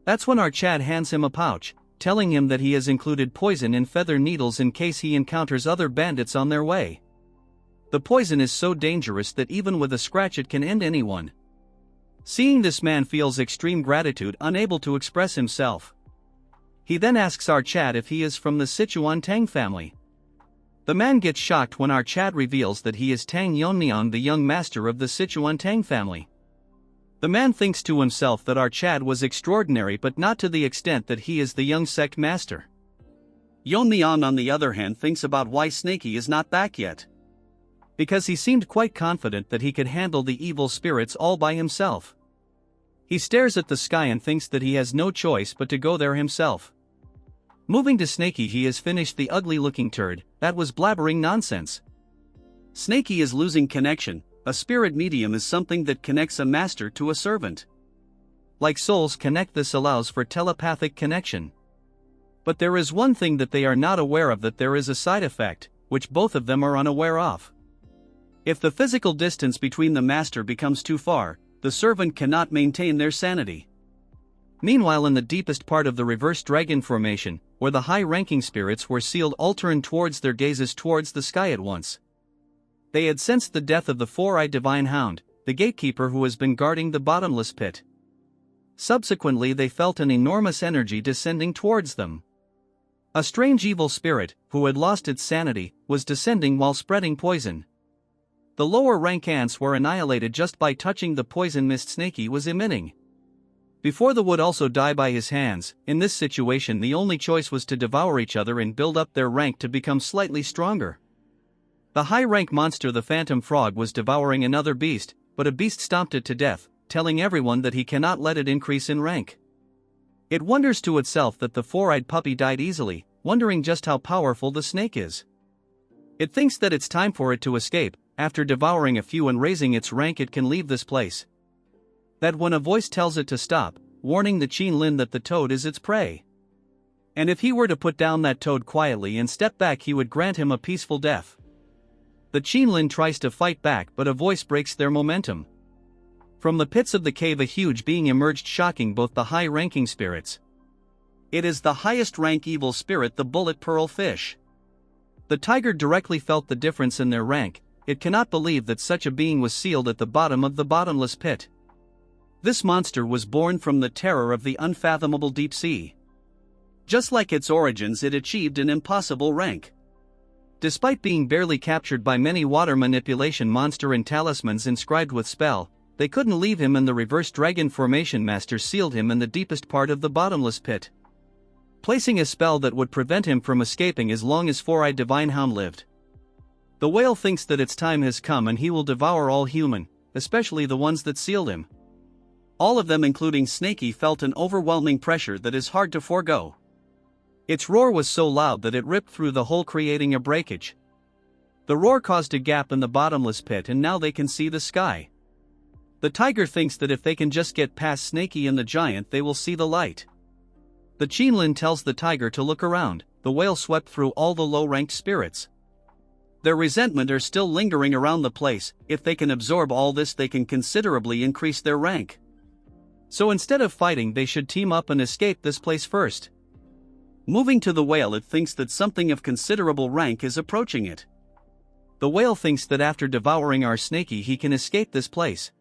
That's when our Chad hands him a pouch, telling him that he has included poison in feather needles in case he encounters other bandits on their way. The poison is so dangerous that even with a scratch it can end anyone. Seeing this, man feels extreme gratitude, unable to express himself. He then asks our Chad if he is from the Sichuan Tang Family. The man gets shocked when our Chad reveals that he is Tang Yeon-myeong, the young master of the Sichuan Tang Family. The man thinks to himself that our Chad was extraordinary, but not to the extent that he is the young sect master. Yeon-myeong, on the other hand, thinks about why Snakey is not back yet. Because he seemed quite confident that he could handle the evil spirits all by himself. He stares at the sky and thinks that he has no choice but to go there himself. Moving to Snakey, he has finished the ugly-looking turd that was blabbering nonsense. Snakey is losing connection. A spirit medium is something that connects a master to a servant. Like souls connect, this allows for telepathic connection. But there is one thing that they are not aware of, that there is a side effect, which both of them are unaware of. If the physical distance between the master becomes too far, the servant cannot maintain their sanity. Meanwhile, in the deepest part of the reverse dragon formation, where the high-ranking spirits were sealed, all turned towards their gazes towards the sky at once. They had sensed the death of the four-eyed divine hound, the gatekeeper who has been guarding the bottomless pit. Subsequently, they felt an enormous energy descending towards them. A strange evil spirit, who had lost its sanity, was descending while spreading poison. The lower rank ants were annihilated just by touching the poison mist Snakey was emitting. Before the would also die by his hands. In this situation the only choice was to devour each other and build up their rank to become slightly stronger. The high-rank monster the phantom frog was devouring another beast, but a beast stomped it to death, telling everyone that he cannot let it increase in rank. It wonders to itself that the four-eyed puppy died easily, wondering just how powerful the snake is. It thinks that it's time for it to escape. After devouring a few and raising its rank it can leave this place. That when a voice tells it to stop, warning the Qin Lin that the toad is its prey. And if he were to put down that toad quietly and step back he would grant him a peaceful death. The Qin Lin tries to fight back but a voice breaks their momentum. From the pits of the cave a huge being emerged, shocking both the high-ranking spirits. It is the highest-rank evil spirit, the bullet pearl fish. The tiger directly felt the difference in their rank. It cannot believe that such a being was sealed at the bottom of the bottomless pit. This monster was born from the terror of the unfathomable deep sea. Just like its origins, it achieved an impossible rank. Despite being barely captured by many water manipulation monster and talismans inscribed with spell, they couldn't leave him, and the reverse dragon formation master sealed him in the deepest part of the bottomless pit, placing a spell that would prevent him from escaping as long as four-eyed divine hound lived. The whale thinks that its time has come and he will devour all human, especially the ones that sealed him. All of them, including Snakey, felt an overwhelming pressure that is hard to forego. Its roar was so loud that it ripped through the hole, creating a breakage. The roar caused a gap in the bottomless pit and now they can see the sky. The tiger thinks that if they can just get past Snakey and the giant they will see the light. The Qin Lin tells the tiger to look around. The whale swept through all the low-ranked spirits. Their resentment are still lingering around the place. If they can absorb all this they can considerably increase their rank. So instead of fighting they should team up and escape this place first. Moving to the whale, it thinks that something of considerable rank is approaching it. The whale thinks that after devouring our Snakey he can escape this place.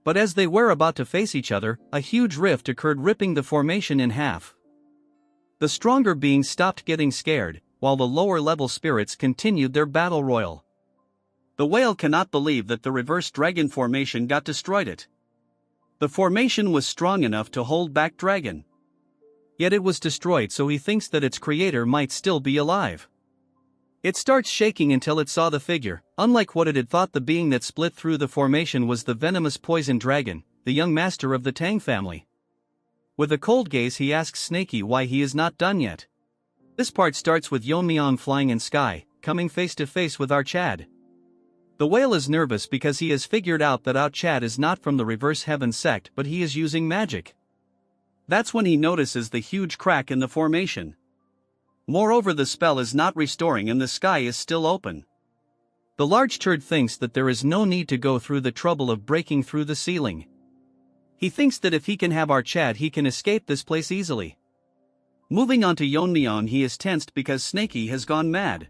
But as they were about to face each other, a huge rift occurred, ripping the formation in half. The stronger beings stopped getting scared, while the lower-level spirits continued their battle royal. The whale cannot believe that the reverse dragon formation got destroyed. The formation was strong enough to hold back dragon. Yet it was destroyed, so he thinks that its creator might still be alive. It starts shaking until it saw the figure. Unlike what it had thought, the being that split through the formation was the venomous poison dragon, the young master of the Tang family. With a cold gaze he asks Snakey why he is not done yet. This part starts with Yeon-myeong flying in sky, coming face to face with our Chad. The whale is nervous because he has figured out that our Chad is not from the reverse heaven sect but he is using magic. That's when he notices the huge crack in the formation. Moreover, the spell is not restoring and the sky is still open. The large turd thinks that there is no need to go through the trouble of breaking through the ceiling. He thinks that if he can have our Chad he can escape this place easily. Moving on to Yeon-myeong, he is tensed because Snakey has gone mad.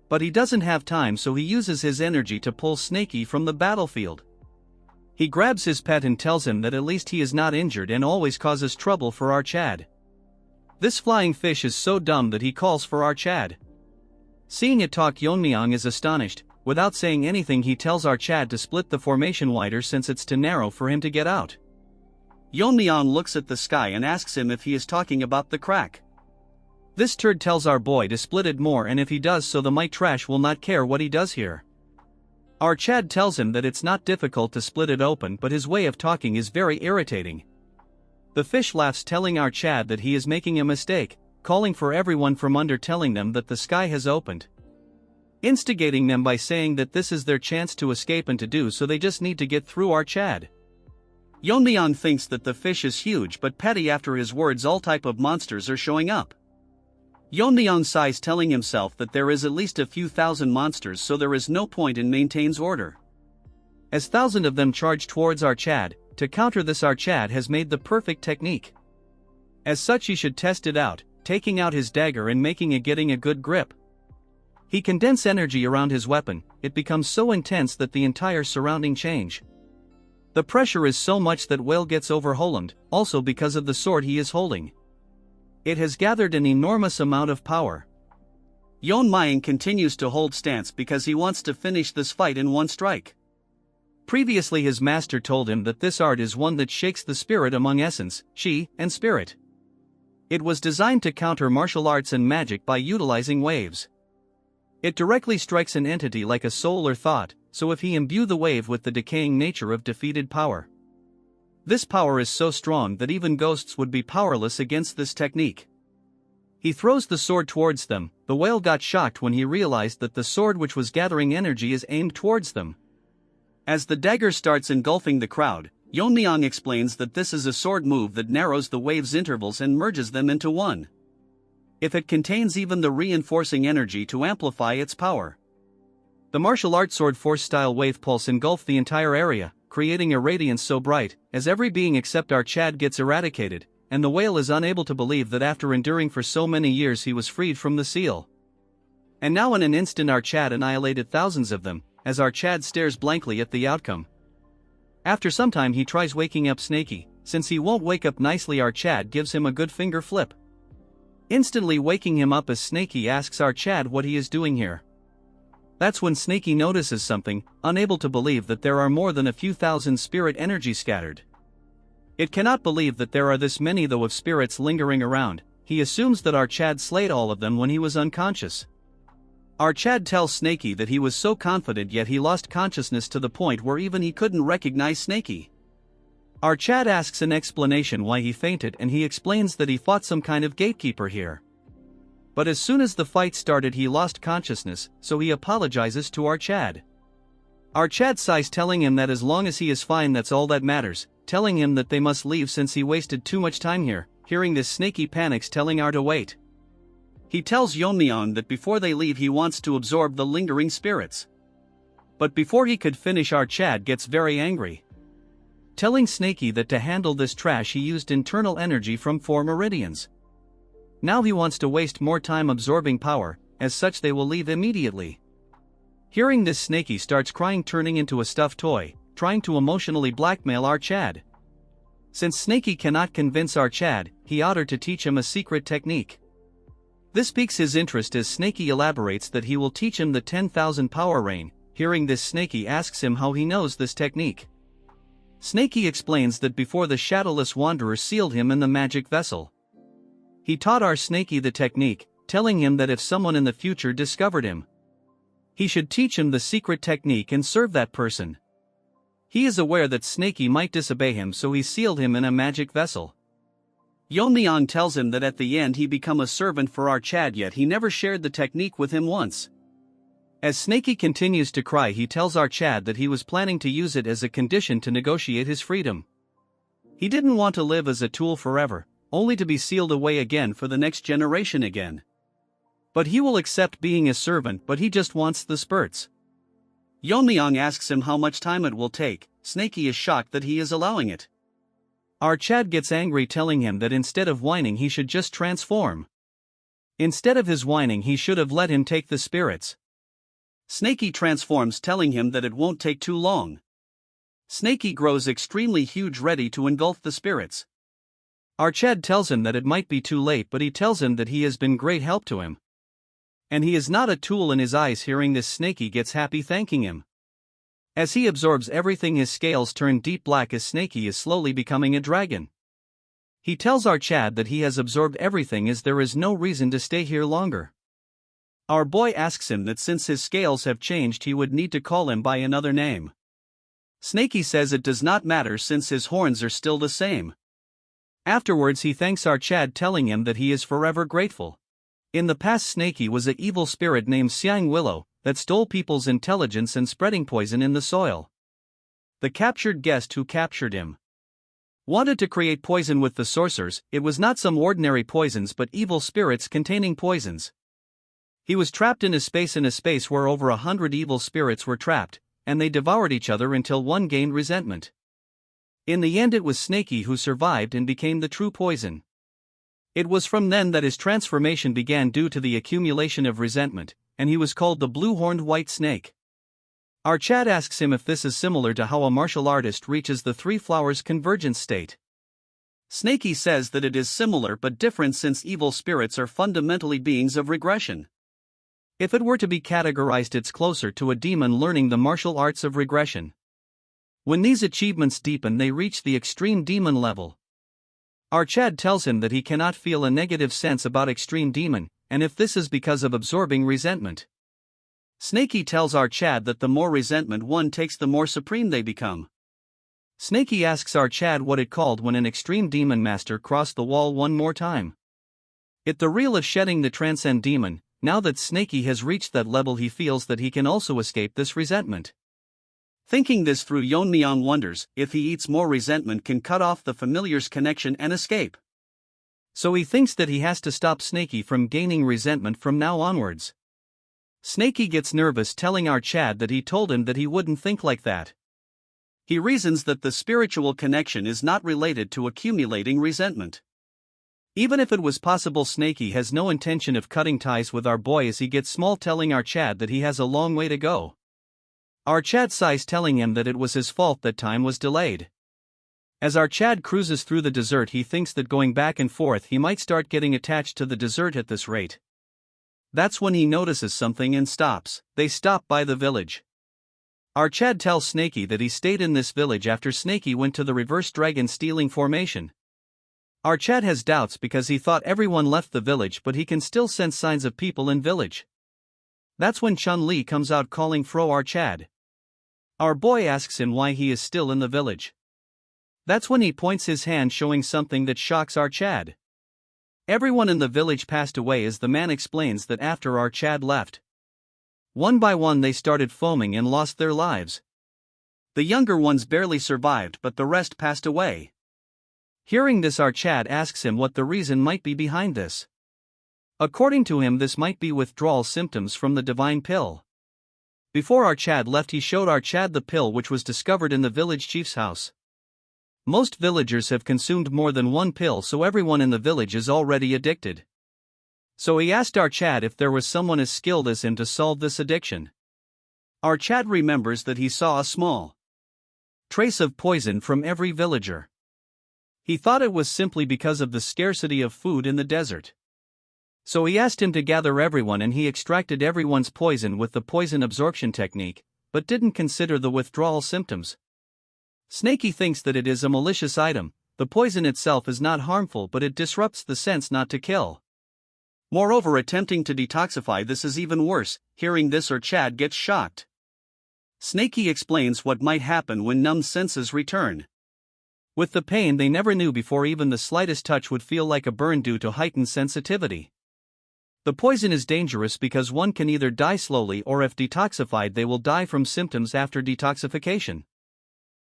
But he doesn't have time, so he uses his energy to pull Snakey from the battlefield. He grabs his pet and tells him that at least he is not injured and always causes trouble for our Chad. This flying fish is so dumb that he calls for our Chad. Seeing it talk, Yeon-myeong is astonished. Without saying anything he tells our Chad to split the formation wider since it's too narrow for him to get out. Yeon-myeong looks at the sky and asks him if he is talking about the crack. This turd tells our boy to split it more, and if he does so the might trash will not care what he does here. Our Chad tells him that it's not difficult to split it open, but his way of talking is very irritating. The fish laughs, telling our Chad that he is making a mistake, calling for everyone from under, telling them that the sky has opened. Instigating them by saying that this is their chance to escape, and to do so they just need to get through our Chad. Yeon-myeong thinks that the fish is huge but petty. After his words all type of monsters are showing up. Yeon-myeong sighs, telling himself that there is at least a few thousand monsters, so there is no point in maintains order. As thousands of them charge towards our Chad, to counter this our Chad has made the perfect technique. As such he should test it out, taking out his dagger and making it, getting a good grip. He condenses energy around his weapon, it becomes so intense that the entire surrounding change. The pressure is so much that whale gets overwhelmed, also because of the sword he is holding. It has gathered an enormous amount of power. Yeon-myeong continues to hold stance because he wants to finish this fight in one strike. Previously his master told him that this art is one that shakes the spirit among essence, chi, and spirit. It was designed to counter martial arts and magic by utilizing waves. It directly strikes an entity like a soul or thought, so if he imbue the wave with the decaying nature of defeated power. This power is so strong that even ghosts would be powerless against this technique. He throws the sword towards them. The whale got shocked when he realized that the sword which was gathering energy is aimed towards them. As the dagger starts engulfing the crowd, Yeon-myeong explains that this is a sword move that narrows the wave's intervals and merges them into one. If it contains even the reinforcing energy to amplify its power. The martial art sword force style wave pulse engulfed the entire area, creating a radiance so bright, as every being except our Chad gets eradicated, and the whale is unable to believe that after enduring for so many years he was freed from the seal. And now in an instant our Chad annihilated thousands of them, as our Chad stares blankly at the outcome. After some time he tries waking up Snaky. Since he won't wake up nicely, our Chad gives him a good finger flip, instantly waking him up as Snaky asks our Chad what he is doing here. That's when Snaky notices something, unable to believe that there are more than a few thousand spirit energy scattered. It cannot believe that there are this many though of spirits lingering around. He assumes that our Chad slayed all of them when he was unconscious. Our Chad tells Snaky that he was so confident yet he lost consciousness to the point where even he couldn't recognize Snaky. Our Chad asks an explanation why he fainted and he explains that he fought some kind of gatekeeper here. But as soon as the fight started he lost consciousness, so he apologizes to our Chad. Our Chad sighs, telling him that as long as he is fine that's all that matters, telling him that they must leave since he wasted too much time here. Hearing this, Snaky panics, telling our to wait. He tells Yeon-myeong that before they leave he wants to absorb the lingering spirits. But before he could finish our Chad gets very angry, telling Snaky that to handle this trash he used internal energy from 4 meridians. Now he wants to waste more time absorbing power, as such they will leave immediately. Hearing this, Snaky starts crying, turning into a stuffed toy, trying to emotionally blackmail our Chad. Since Snaky cannot convince our Chad, he ought to teach him a secret technique. This piques his interest as Snaky elaborates that he will teach him the 10,000 power rain. Hearing this, Snaky asks him how he knows this technique. Snaky explains that before the Shadowless Wanderer sealed him in the magic vessel, he taught our Snaky the technique, telling him that if someone in the future discovered him, he should teach him the secret technique and serve that person. He is aware that Snaky might disobey him, so he sealed him in a magic vessel. Yeon-myeong tells him that at the end he become a servant for our Chad, yet he never shared the technique with him once. As Snaky continues to cry, he tells our Chad that he was planning to use it as a condition to negotiate his freedom. He didn't want to live as a tool forever, only to be sealed away again for the next generation again. But he will accept being a servant, but he just wants the spurts. Yeon-myeong asks him how much time it will take. Snaky is shocked that he is allowing it. Our Chad gets angry, telling him that instead of whining he should just transform. Instead of his whining he should have let him take the spirits. Snaky transforms, telling him that it won't take too long. Snaky grows extremely huge, ready to engulf the spirits. Our Chad tells him that it might be too late, but he tells him that he has been great help to him, and he is not a tool in his eyes. Hearing this, Snaky gets happy, thanking him. As he absorbs everything his scales turn deep black as Snaky is slowly becoming a dragon. He tells our Chad that he has absorbed everything as there is no reason to stay here longer. Our boy asks him that since his scales have changed he would need to call him by another name. Snaky says it does not matter since his horns are still the same. Afterwards he thanks our Chad, telling him that he is forever grateful. In the past, Snaky was an evil spirit named Siang Willow that stole people's intelligence and spreading poison in the soil. The captured guest who captured him wanted to create poison with the sorcerers. It was not some ordinary poisons but evil spirits containing poisons. He was trapped in a space where over 100 evil spirits were trapped, and they devoured each other until one gained resentment. In the end it was Snaky who survived and became the true poison. It was from then that his transformation began due to the accumulation of resentment, and he was called the blue-horned white snake. Our Chad asks him if this is similar to how a martial artist reaches the 3 flowers convergence state. Snaky says that it is similar but different since evil spirits are fundamentally beings of regression. If it were to be categorized, it's closer to a demon learning the martial arts of regression. When these achievements deepen, they reach the extreme demon level. Our Chad tells him that he cannot feel a negative sense about extreme demon, and if this is because of absorbing resentment. Snaky tells our Chad that the more resentment one takes, the more supreme they become. Snaky asks our Chad what it called when an extreme demon master crossed the wall one more time. It the real of shedding the transcend demon. Now that Snaky has reached that level, he feels that he can also escape this resentment. Thinking this through, Yeon-myeong wonders if he eats more resentment can cut off the familiar's connection and escape. So he thinks that he has to stop Snaky from gaining resentment from now onwards. Snaky gets nervous, telling our Chad that he told him that he wouldn't think like that. He reasons that the spiritual connection is not related to accumulating resentment. Even if it was possible, Snaky has no intention of cutting ties with our boy as he gets small, telling our Chad that he has a long way to go. Our Chad sighs, telling him that it was his fault that time was delayed. As our Chad cruises through the desert, he thinks that going back and forth he might start getting attached to the desert at this rate. That's when he notices something and stops. They stop by the village. Our Chad tells Snaky that he stayed in this village after Snaky went to the reverse dragon stealing formation. Our Chad has doubts because he thought everyone left the village, but he can still sense signs of people in village. That's when Chun-Li comes out calling Fro our Chad. Our boy asks him why he is still in the village. That's when he points his hand, showing something that shocks our Chad. Everyone in the village passed away, as the man explains that after our Chad left. One by one they started foaming and lost their lives. The younger ones barely survived, but the rest passed away. Hearing this, our Chad asks him what the reason might be behind this. According to him, this might be withdrawal symptoms from the divine pill. Before our Chad left, he showed our Chad the pill, which was discovered in the village chief's house. Most villagers have consumed more than one pill, so everyone in the village is already addicted. So he asked our Chad if there was someone as skilled as him to solve this addiction. Our Chad remembers that he saw a small trace of poison from every villager. He thought it was simply because of the scarcity of food in the desert. So he asked him to gather everyone, and he extracted everyone's poison with the poison absorption technique, but didn't consider the withdrawal symptoms. Snaky thinks that it is a malicious item. The poison itself is not harmful, but it disrupts the sense not to kill. Moreover, attempting to detoxify this is even worse. Hearing this, our Chad gets shocked. Snaky explains what might happen when numb senses return. With the pain they never knew before, even the slightest touch would feel like a burn due to heightened sensitivity. The poison is dangerous because one can either die slowly, or if detoxified they will die from symptoms after detoxification.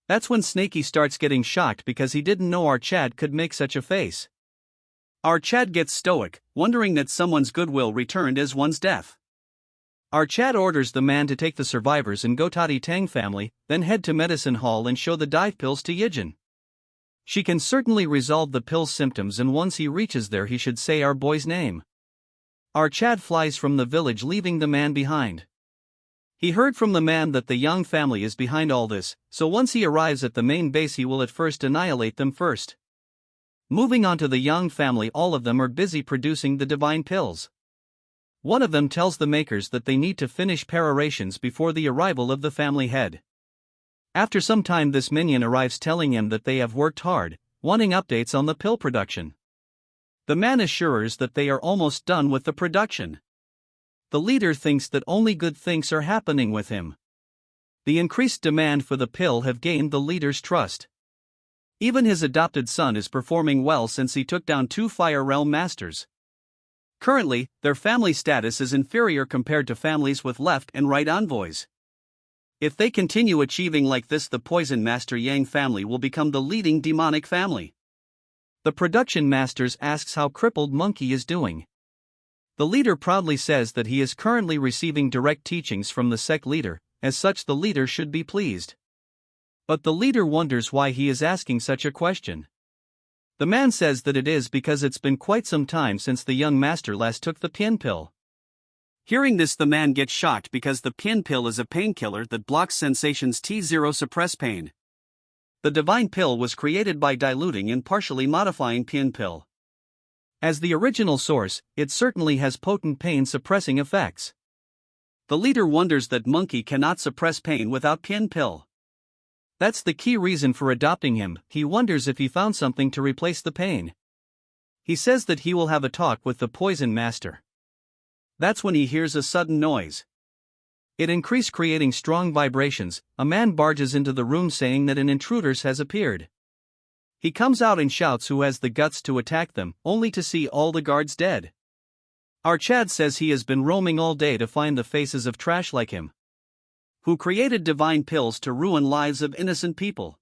That's when Snaky starts getting shocked because he didn't know our Chad could make such a face. Our Chad gets stoic, wondering that someone's goodwill returned as one's death. Our Chad orders the man to take the survivors and go to the Tang family, then head to medicine hall and show the dive pills to Yijin. She can certainly resolve the pill's symptoms, and once he reaches there he should say our boy's name. Our Chad flies from the village, leaving the man behind. He heard from the man that the Yang family is behind all this, so once he arrives at the main base he will at first annihilate them first. Moving on to the Yang family, all of them are busy producing the divine pills. One of them tells the makers that they need to finish preparations before the arrival of the family head. After some time this minion arrives, telling him that they have worked hard, wanting updates on the pill production. The man assures that they are almost done with the production. The leader thinks that only good things are happening with him. The increased demand for the pill have gained the leader's trust. Even his adopted son is performing well since he took down 2 Fire Realm Masters. Currently, their family status is inferior compared to families with left and right envoys. If they continue achieving like this, the Poison Master Yang family will become the leading demonic family. The production masters asks how crippled Monkey is doing. The leader proudly says that he is currently receiving direct teachings from the sect leader, as such the leader should be pleased. But the leader wonders why he is asking such a question. The man says that it is because it's been quite some time since the young master last took the Pien pill. Hearing this, the man gets shocked because the Pien pill is a painkiller that blocks sensations T0 suppress pain. The divine pill was created by diluting and partially modifying Pin pill. As the original source, it certainly has potent pain-suppressing effects. The leader wonders that monkey cannot suppress pain without Pin pill. That's the key reason for adopting him. He wonders if he found something to replace the pain. He says that he will have a talk with the poison master. That's when he hears a sudden noise. It increased, creating strong vibrations. A man barges into the room saying that an intruder has appeared. He comes out and shouts who has the guts to attack them, only to see all the guards dead. Our Chad says he has been roaming all day to find the faces of trash like him, who created divine pills to ruin lives of innocent people.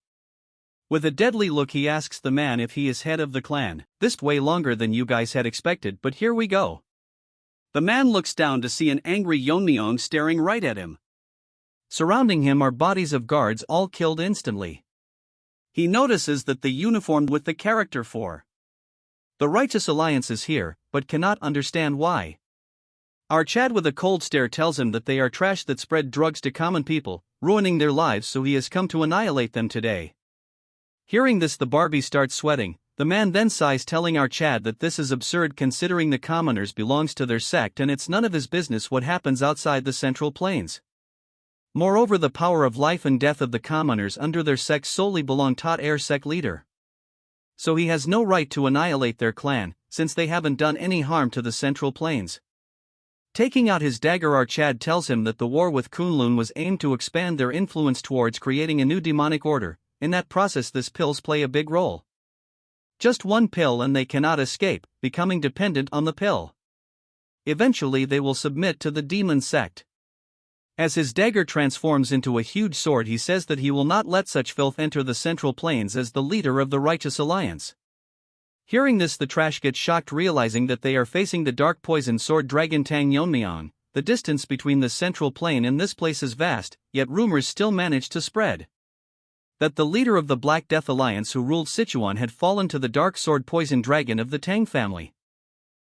With a deadly look he asks the man if he is head of the clan. This way longer than you guys had expected, but here we go. The man looks down to see an angry Yeon-myeong staring right at him. Surrounding him are bodies of guards all killed instantly. He notices that the uniform with the character for the Righteous Alliance is here, but cannot understand why. Our Chad with a cold stare tells him that they are trash that spread drugs to common people, ruining their lives, so he has come to annihilate them today. Hearing this, the Barbie starts sweating. The man then sighs, telling our Chad that this is absurd considering the commoners belongs to their sect and it's none of his business what happens outside the Central Plains. Moreover, the power of life and death of the commoners under their sect solely belong to their sect leader. So he has no right to annihilate their clan, since they haven't done any harm to the Central Plains. Taking out his dagger, our Chad tells him that the war with Kunlun was aimed to expand their influence towards creating a new demonic order. In that process, these pills play a big role. Just one pill and they cannot escape, becoming dependent on the pill. Eventually they will submit to the demon sect. As his dagger transforms into a huge sword, he says that he will not let such filth enter the Central Plains as the leader of the Righteous Alliance. Hearing this, the trash gets shocked, realizing that they are facing the dark poison sword dragon Tang Yeon-myeong. The distance between the Central Plain and this place is vast, yet rumors still manage to spread that the leader of the Black Death Alliance who ruled Sichuan had fallen to the dark sword poison dragon of the Tang family.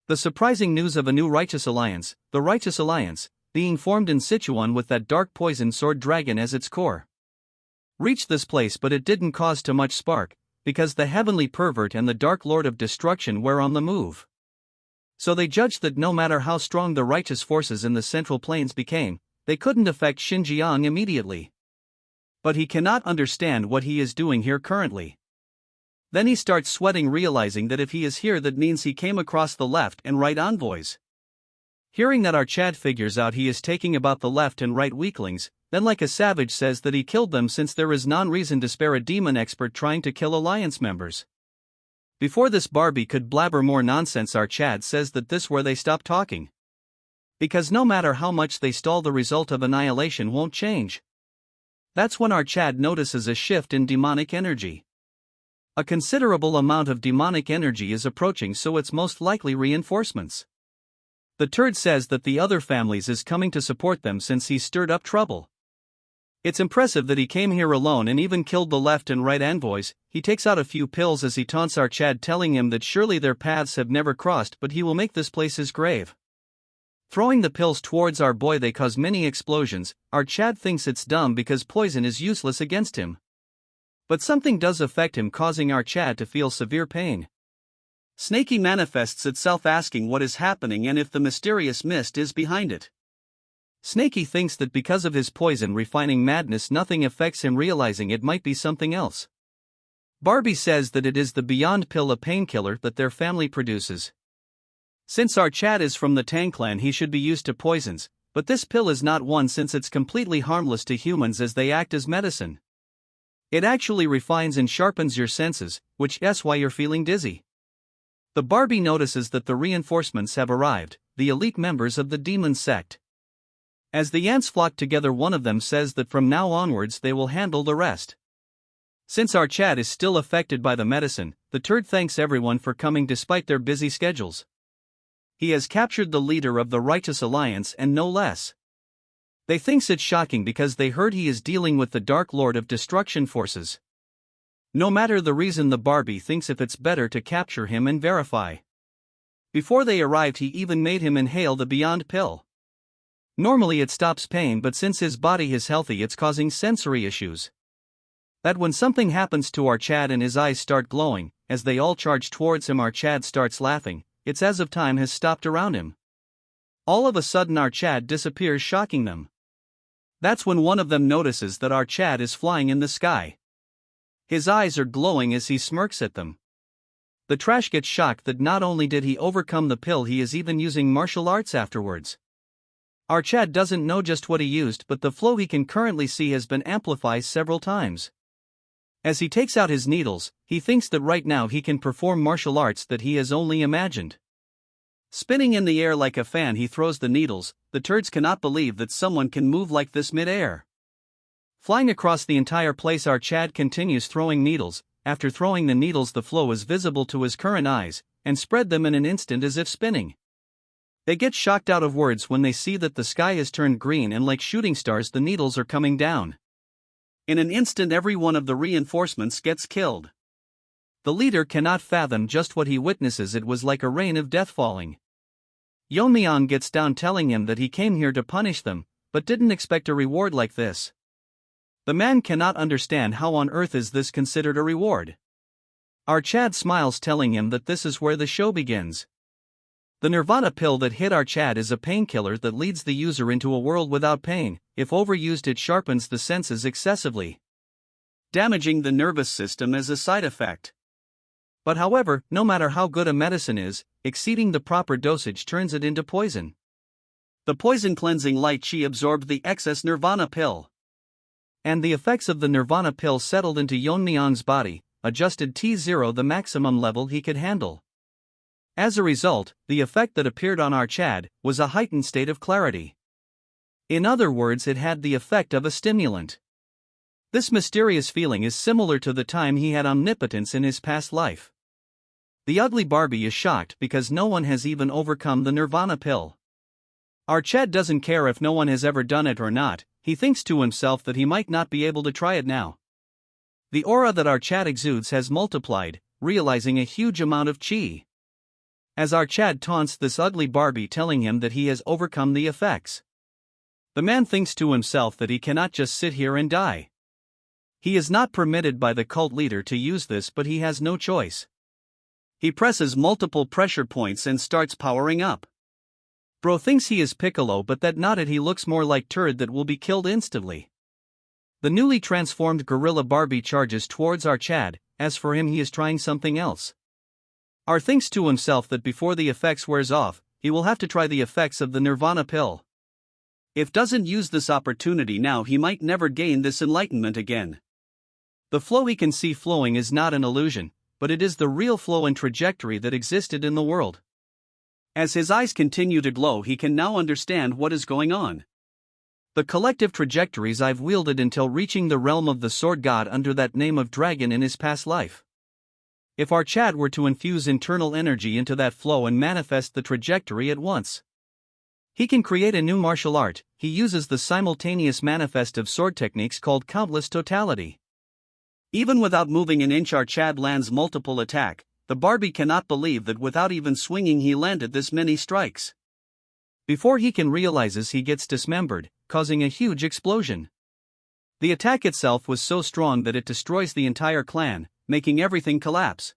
The surprising news of a new Righteous Alliance, the Righteous Alliance, being formed in Sichuan with that dark poison sword dragon as its core, reached this place, but it didn't cause too much spark, because the heavenly pervert and the dark lord of destruction were on the move. So they judged that no matter how strong the righteous forces in the Central Plains became, they couldn't affect Xinjiang immediately. But he cannot understand what he is doing here currently. Then he starts sweating, realizing that if he is here, that means he came across the left and right envoys. Hearing that, our Chad figures out he is taking about the left and right weaklings, then like a savage says that he killed them since there is none reason to spare a demon expert trying to kill alliance members. Before this Barbie could blabber more nonsense, our Chad says that this where they stop talking. Because no matter how much they stall, the result of annihilation won't change. That's when our Chad notices a shift in demonic energy. A considerable amount of demonic energy is approaching, so it's most likely reinforcements. The turd says that the other families is coming to support them since he stirred up trouble. It's impressive that he came here alone and even killed the left and right envoys. He takes out a few pills as he taunts our Chad, telling him that surely their paths have never crossed, but he will make this place his grave. Throwing the pills towards our boy, they cause many explosions. Our Chad thinks it's dumb because poison is useless against him. But something does affect him, causing our Chad to feel severe pain. Snaky manifests itself, asking what is happening and if the mysterious mist is behind it. Snaky thinks that because of his poison refining madness nothing affects him, realizing it might be something else. Barbie says that it is the Beyond Pill, a painkiller that their family produces. Since our Chad is from the Tang clan, he should be used to poisons, but this pill is not one, since it's completely harmless to humans as they act as medicine. It actually refines and sharpens your senses, which is why you're feeling dizzy. The Barbie notices that the reinforcements have arrived, the elite members of the demon sect. As the ants flock together, one of them says that from now onwards they will handle the rest. Since our Chad is still affected by the medicine, the turd thanks everyone for coming despite their busy schedules. He has captured the leader of the Righteous Alliance and no less. They thinks it shocking because they heard he is dealing with the Dark Lord of Destruction forces. No matter the reason, the Barbie thinks if it's better to capture him and verify. Before they arrived, he even made him inhale the Beyond Pill. Normally it stops pain, but since his body is healthy, it's causing sensory issues. That when something happens to our Chad and his eyes start glowing, as they all charge towards him, our Chad starts laughing. It's as if time has stopped around him. All of a sudden our Chad disappears, shocking them. That's when one of them notices that our Chad is flying in the sky. His eyes are glowing as he smirks at them. The trash gets shocked that not only did he overcome the pill, he is even using martial arts afterwards. Our Chad doesn't know just what he used, but the flow he can currently see has been amplified several times. As he takes out his needles, he thinks that right now he can perform martial arts that he has only imagined. Spinning in the air like a fan, he throws the needles. The turds cannot believe that someone can move like this mid-air. Flying across the entire place, our Chad continues throwing needles. After throwing the needles, the flow is visible to his current eyes, and spread them in an instant as if spinning. They get shocked out of words when they see that the sky has turned green and like shooting stars the needles are coming down. In an instant every one of the reinforcements gets killed. The leader cannot fathom just what he witnesses. It was like a rain of death falling. Yeon-myeong gets down, telling him that he came here to punish them, but didn't expect a reward like this. The man cannot understand how on earth is this considered a reward. Our Chad smiles, telling him that this is where the show begins. The Nirvana pill that hit our Chad is a painkiller that leads the user into a world without pain. If overused, it sharpens the senses excessively, damaging the nervous system as a side effect. But however, no matter how good a medicine is, exceeding the proper dosage turns it into poison. The poison cleansing light chi absorbed the excess Nirvana pill, and the effects of the Nirvana pill settled into Yeon-myeong's body, adjusted T0 the maximum level he could handle. As a result, the effect that appeared on our Chad was a heightened state of clarity. In other words, it had the effect of a stimulant. This mysterious feeling is similar to the time he had omnipotence in his past life. The ugly Barbie is shocked because no one has even overcome the Nirvana pill. Our Chad doesn't care if no one has ever done it or not. He thinks to himself that he might not be able to try it now. The aura that our Chad exudes has multiplied, realizing a huge amount of chi. As our Chad taunts this ugly Barbie, telling him that he has overcome the effects, the man thinks to himself that he cannot just sit here and die. He is not permitted by the cult leader to use this, but he has no choice. He presses multiple pressure points and starts powering up. Bro thinks he is Piccolo, but that not it. He looks more like turd that will be killed instantly. The newly transformed gorilla Barbie charges towards our Chad. As for him, he is trying something else. R thinks to himself that before the effects wears off, he will have to try the effects of the Nirvana pill. If doesn't use this opportunity now, he might never gain this enlightenment again. The flow he can see flowing is not an illusion, but it is the real flow and trajectory that existed in the world. As his eyes continue to glow, he can now understand what is going on. The collective trajectories I've wielded until reaching the realm of the sword god under that name of dragon in his past life. If our Chad were to infuse internal energy into that flow and manifest the trajectory at once, he can create a new martial art. He uses the simultaneous manifest of sword techniques called countless totality. Even without moving an inch, our Chad lands multiple attack. The Barbie cannot believe that without even swinging he landed this many strikes. Before he can realizes, he gets dismembered, causing a huge explosion. The attack itself was so strong that it destroys the entire clan, making everything collapse.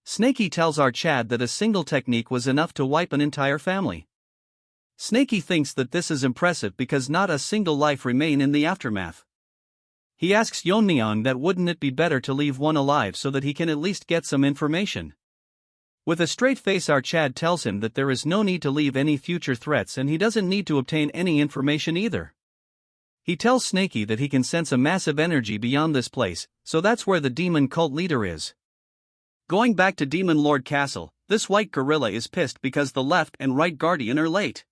Snakey tells our Chad that a single technique was enough to wipe an entire family. Snakey thinks that this is impressive because not a single life remain in the aftermath. He asks Yeon-myeong that wouldn't it be better to leave one alive so that he can at least get some information. With a straight face, our Chad tells him that there is no need to leave any future threats and he doesn't need to obtain any information either. He tells Snakey that he can sense a massive energy beyond this place, so that's where the demon cult leader is. Going back to Demon Lord Castle, this white gorilla is pissed because the left and right guardian are late.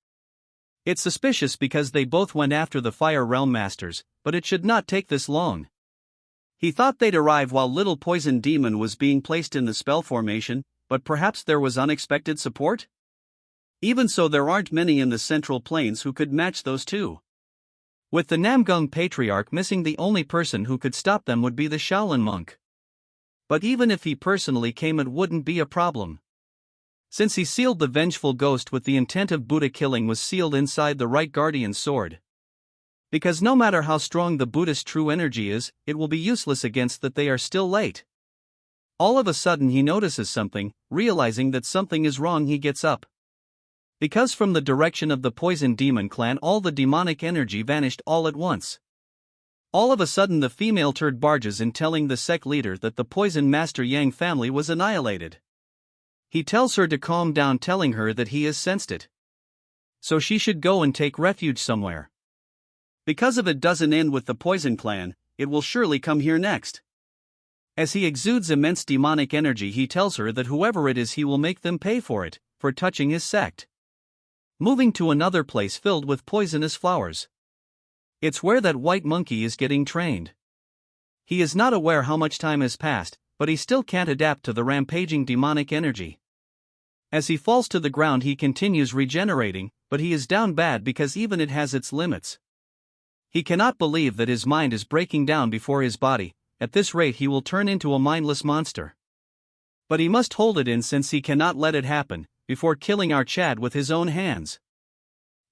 It's suspicious because they both went after the Fire Realm Masters, but it should not take this long. He thought they'd arrive while Little Poison Demon was being placed in the spell formation, but perhaps there was unexpected support? Even so, there aren't many in the Central Plains who could match those two. With the Namgung Patriarch missing, the only person who could stop them would be the Shaolin monk. But even if he personally came, it wouldn't be a problem. Since he sealed the vengeful ghost with the intent of Buddha killing was sealed inside the right guardian's sword. Because no matter how strong the Buddhist true energy is, it will be useless against that they are still late. All of a sudden he notices something, realizing that something is wrong he gets up. Because from the direction of the poison demon clan all the demonic energy vanished all at once. All of a sudden the female turd barges in telling the sect leader that the poison master Yang family was annihilated. He tells her to calm down, telling her that he has sensed it. So she should go and take refuge somewhere. Because if it doesn't end with the poison clan, it will surely come here next. As he exudes immense demonic energy, he tells her that whoever it is he will make them pay for it, for touching his sect. Moving to another place filled with poisonous flowers. It's where that white monkey is getting trained. He is not aware how much time has passed, but he still can't adapt to the rampaging demonic energy. As he falls to the ground he continues regenerating, but he is down bad because even it has its limits. He cannot believe that his mind is breaking down before his body. At this rate he will turn into a mindless monster. But he must hold it in since he cannot let it happen, before killing our Chad with his own hands.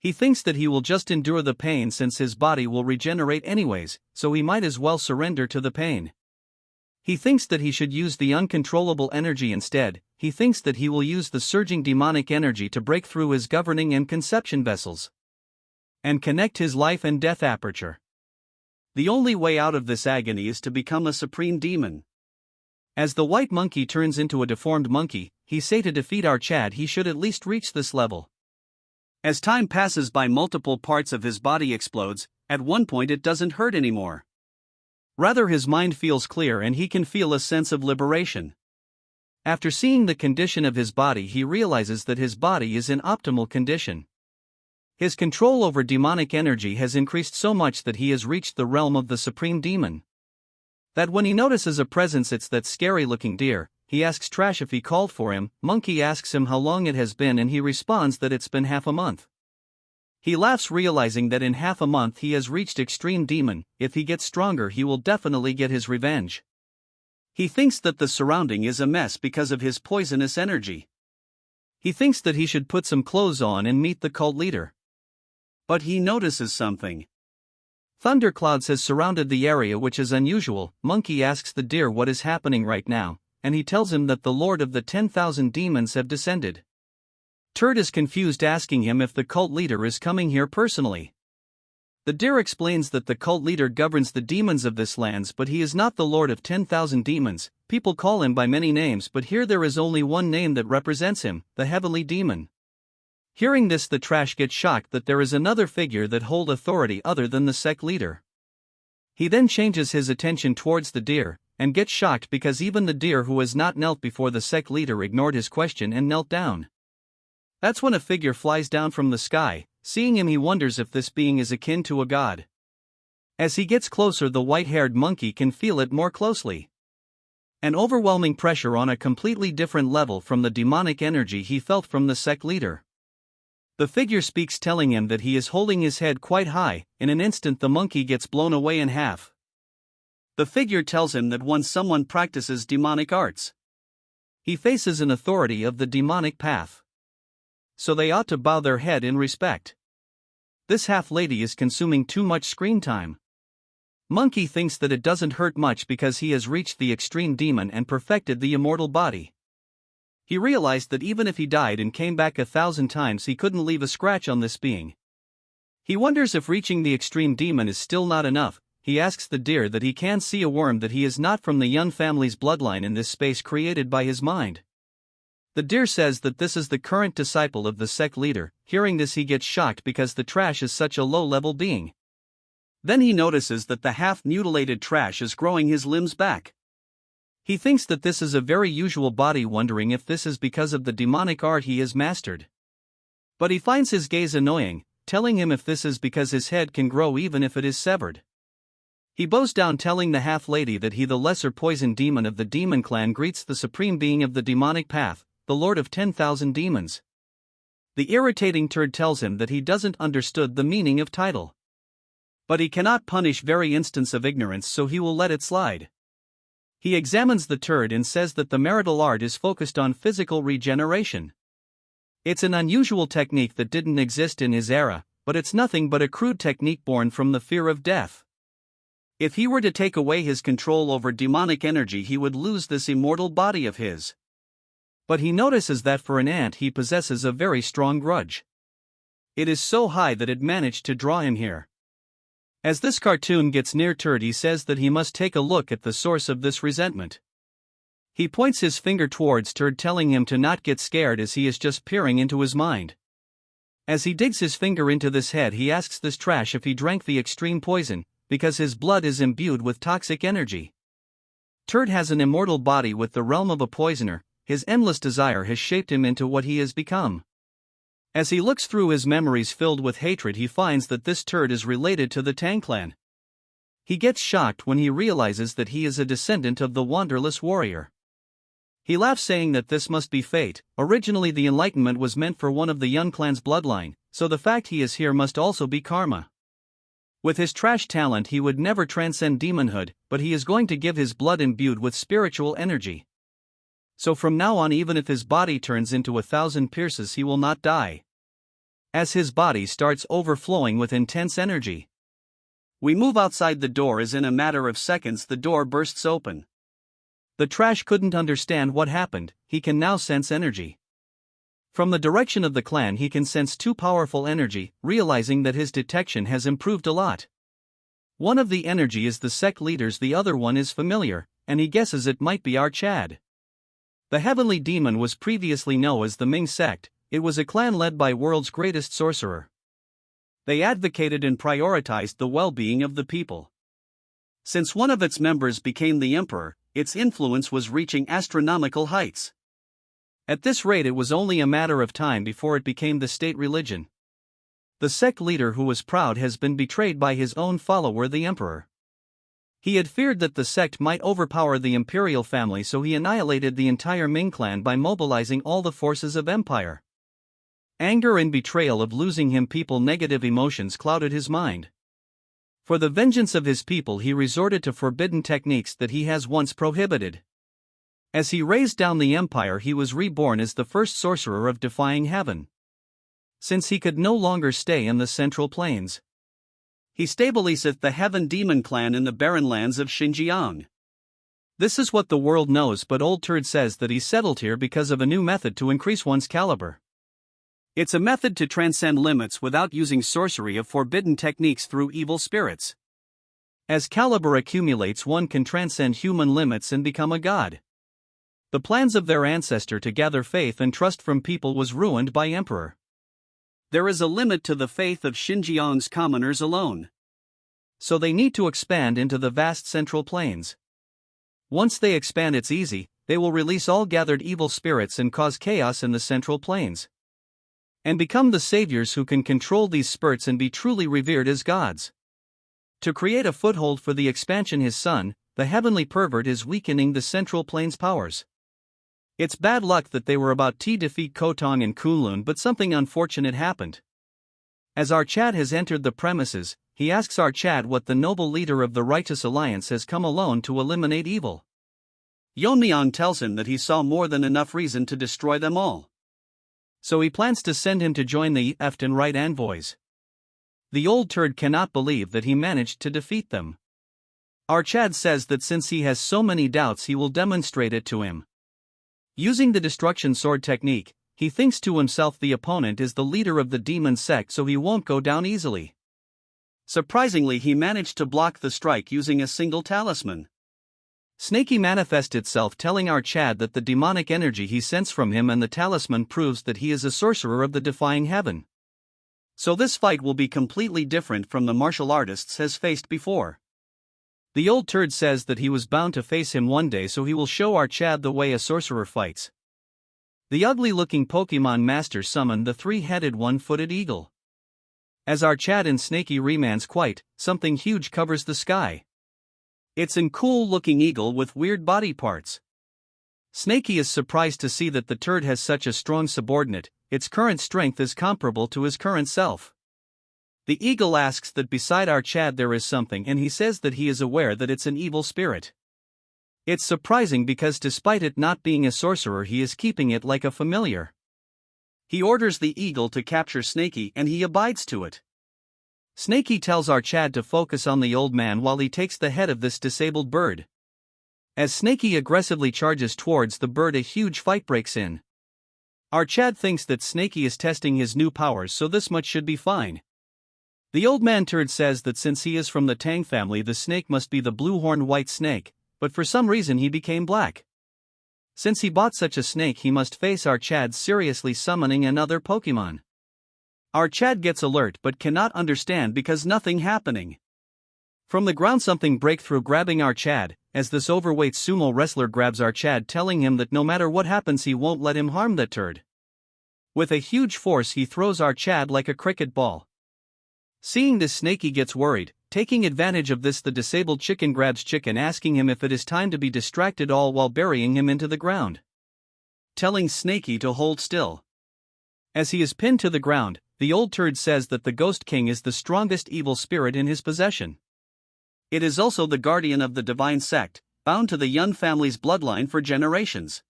He thinks that he will just endure the pain since his body will regenerate anyways, so he might as well surrender to the pain. He thinks that he should use the uncontrollable energy instead. He thinks that he will use the surging demonic energy to break through his governing and conception vessels and connect his life and death aperture. The only way out of this agony is to become a supreme demon. As the white monkey turns into a deformed monkey, he say to defeat our Chad he should at least reach this level. As time passes by, multiple parts of his body explodes. At one point it doesn't hurt anymore. Rather his mind feels clear and he can feel a sense of liberation. After seeing the condition of his body he realizes that his body is in optimal condition. His control over demonic energy has increased so much that he has reached the realm of the supreme demon. That when he notices a presence, it's that scary-looking deer, he asks Trash if he called for him. Monkey asks him how long it has been and he responds that it's been half a month. He laughs, realizing that in half a month he has reached extreme demon. If he gets stronger he will definitely get his revenge. He thinks that the surrounding is a mess because of his poisonous energy. He thinks that he should put some clothes on and meet the cult leader. But he notices something. Thunderclouds has surrounded the area, which is unusual. Monkey asks the deer what is happening right now, and he tells him that the Lord of the 10,000 demons have descended. Turd is confused, asking him if the cult leader is coming here personally. The deer explains that the cult leader governs the demons of this lands, but he is not the Lord of 10,000 demons. People call him by many names, but here there is only one name that represents him, the Heavenly Demon. Hearing this, the Trash gets shocked that there is another figure that hold authority other than the sect leader. He then changes his attention towards the deer, and gets shocked because even the deer who has not knelt before the sect leader ignored his question and knelt down. That's when a figure flies down from the sky. Seeing him he wonders if this being is akin to a god. As he gets closer the white-haired monkey can feel it more closely. An overwhelming pressure on a completely different level from the demonic energy he felt from the sect leader. The figure speaks, telling him that he is holding his head quite high. In an instant the monkey gets blown away in half. The figure tells him that once someone practices demonic arts, he faces an authority of the demonic path. So they ought to bow their head in respect. This half-lady is consuming too much screen time. Monkey thinks that it doesn't hurt much because he has reached the extreme demon and perfected the immortal body. He realized that even if he died and came back 1,000 times he couldn't leave a scratch on this being. He wonders if reaching the extreme demon is still not enough. He asks the deer that he can see a worm, that he is not from the Yun family's bloodline in this space created by his mind. The deer says that this is the current disciple of the sect leader. Hearing this he gets shocked because the Trash is such a low-level being. Then he notices that the half-mutilated Trash is growing his limbs back. He thinks that this is a very usual body, wondering if this is because of the demonic art he has mastered. But he finds his gaze annoying, telling him if this is because his head can grow even if it is severed. He bows down, telling the half-lady that he, the lesser poison demon of the demon clan, greets the supreme being of the demonic path, the Lord of 10,000 demons. The irritating turd tells him that he doesn't understood the meaning of title. But he cannot punish very instance of ignorance, so he will let it slide. He examines the turd and says that the marital art is focused on physical regeneration. It's an unusual technique that didn't exist in his era, but it's nothing but a crude technique born from the fear of death. If he were to take away his control over demonic energy, he would lose this immortal body of his. But he notices that for an ant he possesses a very strong grudge. It is so high that it managed to draw him here. As this cartoon gets near Turd, he says that he must take a look at the source of this resentment. He points his finger towards Turd, telling him to not get scared as he is just peering into his mind. As he digs his finger into this head, he asks this trash if he drank the extreme poison, because his blood is imbued with toxic energy. Turd has an immortal body with the realm of a poisoner. His endless desire has shaped him into what he has become. As he looks through his memories filled with hatred, he finds that this Turd is related to the Tang clan. He gets shocked when he realizes that he is a descendant of the Wanderless warrior. He laughs, saying that this must be fate. Originally the enlightenment was meant for one of the Yun clan's bloodline, so the fact he is here must also be karma. With his trash talent he would never transcend demonhood, but he is going to give his blood imbued with spiritual energy. So from now on, even if his body turns into 1,000 pierces, he will not die. As his body starts overflowing with intense energy. We move outside the door as in a matter of seconds the door bursts open. The trash couldn't understand what happened, he can now sense energy. From the direction of the clan he can sense too powerful energy, realizing that his detection has improved a lot. One of the energy is the sect leader's, the other one is familiar, and he guesses it might be our Chad. The heavenly demon was previously known as the Ming sect. It was a clan led by world's greatest sorcerer. They advocated and prioritized the well-being of the people. Since one of its members became the emperor, its influence was reaching astronomical heights. At this rate, it was only a matter of time before it became the state religion. The sect leader, who was proud, has been betrayed by his own follower, the emperor. He had feared that the sect might overpower the imperial family, so he annihilated the entire Ming clan by mobilizing all the forces of empire. Anger and betrayal of losing him people, negative emotions clouded his mind. For the vengeance of his people he resorted to forbidden techniques that he has once prohibited. As he raised down the empire, he was reborn as the first sorcerer of defying heaven. Since he could no longer stay in the Central Plains, he stabilized the Heaven Demon clan in the barren lands of Xinjiang. This is what the world knows, but old Turd says that he settled here because of a new method to increase one's caliber. It's a method to transcend limits without using sorcery of forbidden techniques through evil spirits. As caliber accumulates, one can transcend human limits and become a god. The plans of their ancestor to gather faith and trust from people was ruined by emperor. There is a limit to the faith of Xinjiang's commoners alone. So they need to expand into the vast Central Plains. Once they expand, it's easy, they will release all gathered evil spirits and cause chaos in the Central Plains. And become the saviors who can control these spirits and be truly revered as gods. To create a foothold for the expansion, his son, the heavenly pervert, is weakening the Central Plains powers. It's bad luck that they were about to defeat Kotong and Kunlun, but something unfortunate happened. As our Chad has entered the premises, he asks our Chad what the noble leader of the Righteous Alliance has come alone to eliminate evil. Yeon-myeong tells him that he saw more than enough reason to destroy them all. So he plans to send him to join the left and right envoys. The old Turd cannot believe that he managed to defeat them. Our Chad says that since he has so many doubts, he will demonstrate it to him. Using the destruction sword technique, he thinks to himself the opponent is the leader of the demon sect, so he won't go down easily. Surprisingly, he managed to block the strike using a single talisman. Snaky manifests itself, telling our Chad that the demonic energy he sensed from him and the talisman proves that he is a sorcerer of the defying heaven. So this fight will be completely different from the martial artists has faced before. The old Turd says that he was bound to face him one day, so he will show our Chad the way a sorcerer fights. The ugly-looking Pokemon master summoned the three-headed one-footed eagle. As our Chad and Snaky remands quite, something huge covers the sky. It's an cool-looking eagle with weird body parts. Snaky is surprised to see that the Turd has such a strong subordinate. Its current strength is comparable to his current self. The eagle asks that beside our Chad there is something, and he says that he is aware that it's an evil spirit. It's surprising because despite it not being a sorcerer, he is keeping it like a familiar. He orders the eagle to capture Snaky and he abides to it. Snakey tells our Chad to focus on the old man while he takes the head of this disabled bird. As Snakey aggressively charges towards the bird, a huge fight breaks in. Our Chad thinks that Snakey is testing his new powers, so this much should be fine. The old man turd says that since he is from the Tang family, the snake must be the blue-horned white snake, but for some reason he became black. Since he bought such a snake, he must face our Chad seriously summoning another Pokemon. Our Chad gets alert but cannot understand because nothing happening. From the ground something break through, grabbing our Chad, as this overweight sumo wrestler grabs our Chad, telling him that no matter what happens he won't let him harm that turd. With a huge force he throws our Chad like a cricket ball. Seeing this, Snakey gets worried. Taking advantage of this, the disabled chicken grabs Chicken, asking him if it is time to be distracted, all while burying him into the ground. Telling Snakey to hold still. As he is pinned to the ground, the old turd says that the Ghost King is the strongest evil spirit in his possession. It is also the guardian of the divine sect, bound to the Yun family's bloodline for generations.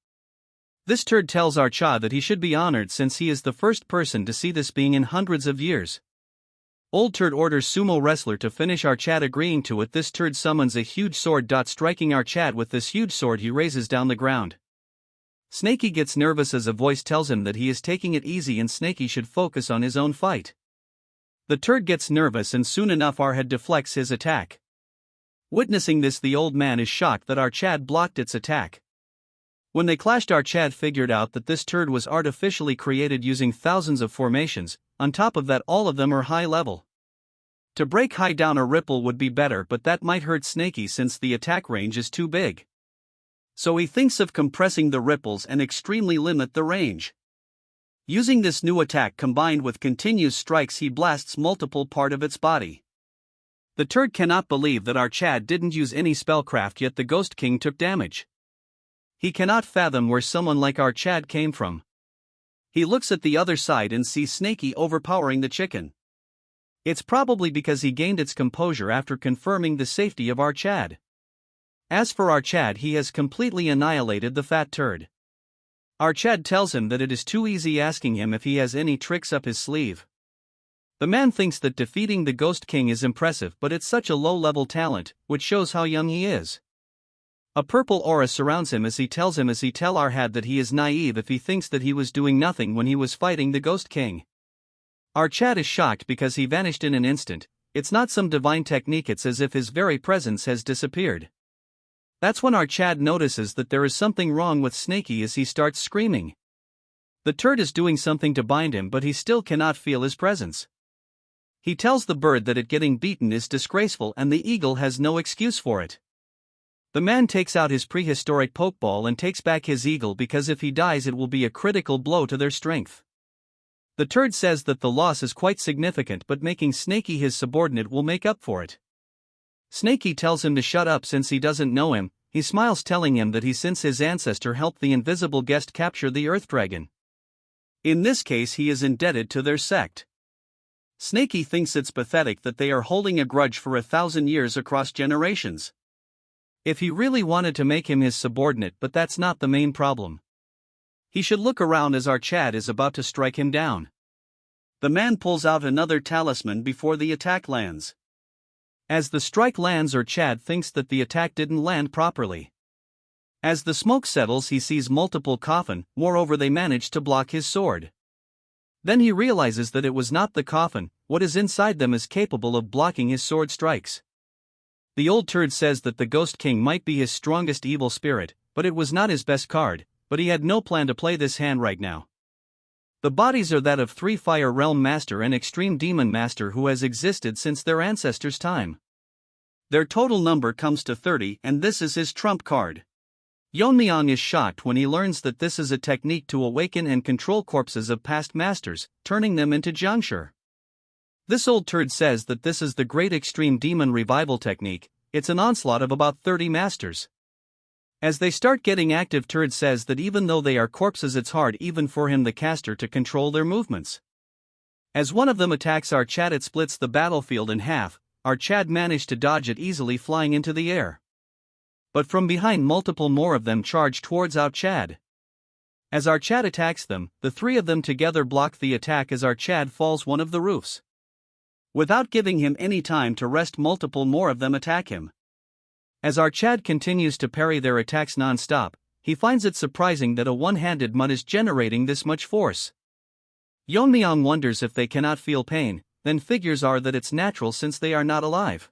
This turd tells our Cha that he should be honored since he is the first person to see this being in hundreds of years. Old turd orders sumo wrestler to finish our Chad, agreeing to it. This turd summons a huge sword, striking our Chad with this huge sword he raises down the ground. Snakey gets nervous as a voice tells him that he is taking it easy and Snakey should focus on his own fight. The turd gets nervous and soon enough our head deflects his attack. Witnessing this, the old man is shocked that our Chad blocked its attack. When they clashed, our Chad figured out that this turd was artificially created using thousands of formations. On top of that, all of them are high level. To break high down a ripple would be better, but that might hurt Snakey since the attack range is too big. So he thinks of compressing the ripples and extremely limit the range. Using this new attack combined with continuous strikes, he blasts multiple part of its body. The turd cannot believe that our Chad didn't use any spellcraft, yet the Ghost King took damage. He cannot fathom where someone like our Chad came from. He looks at the other side and sees Snakey overpowering the chicken. It's probably because he gained its composure after confirming the safety of our Chad. As for our Chad, he has completely annihilated the fat turd. Our Chad tells him that it is too easy, asking him if he has any tricks up his sleeve. The man thinks that defeating the Ghost King is impressive, but it's such a low-level talent, which shows how young he is. A purple aura surrounds him as he tell our Had that he is naive if he thinks that he was doing nothing when he was fighting the Ghost King. Our Chad is shocked because he vanished in an instant. It's not some divine technique, it's as if his very presence has disappeared. That's when our Chad notices that there is something wrong with Snakey as he starts screaming. The turd is doing something to bind him, but he still cannot feel his presence. He tells the bird that it getting beaten is disgraceful and the eagle has no excuse for it. The man takes out his prehistoric pokeball and takes back his eagle because if he dies it will be a critical blow to their strength. The turd says that the loss is quite significant, but making Snakey his subordinate will make up for it. Snakey tells him to shut up since he doesn't know him. He smiles, telling him that since his ancestor helped the invisible guest capture the Earth Dragon. In this case he is indebted to their sect. Snakey thinks it's pathetic that they are holding a grudge for 1,000 years across generations. If he really wanted to make him his subordinate, but that's not the main problem. He should look around as our Chad is about to strike him down. The man pulls out another talisman before the attack lands. As the strike lands, our Chad thinks that the attack didn't land properly. As the smoke settles, he sees multiple coffin, moreover they managed to block his sword. Then he realizes that it was not the coffin, what is inside them is capable of blocking his sword strikes. The old turd says that the Ghost King might be his strongest evil spirit, but it was not his best card, but he had no plan to play this hand right now. The bodies are that of 3 Fire Realm Master and Extreme Demon Master who has existed since their ancestors' time. Their total number comes to 30 and this is his trump card. Yeon-myeong is shocked when he learns that this is a technique to awaken and control corpses of past masters, turning them into Jiangshi. This old turd says that this is the Great Extreme Demon Revival technique. It's an onslaught of about 30 masters. As they start getting active, turd says that even though they are corpses it's hard even for him the caster to control their movements. As one of them attacks our Chad, it splits the battlefield in half. Our Chad managed to dodge it easily, flying into the air. But from behind multiple more of them charge towards our Chad. As our Chad attacks them, the 3 of them together block the attack as our Chad falls one of the roofs. Without giving him any time to rest, multiple more of them attack him. As our Chad continues to parry their attacks non-stop, he finds it surprising that a one-handed mud is generating this much force. Yeon-myeong wonders if they cannot feel pain, then figures are that it's natural since they are not alive.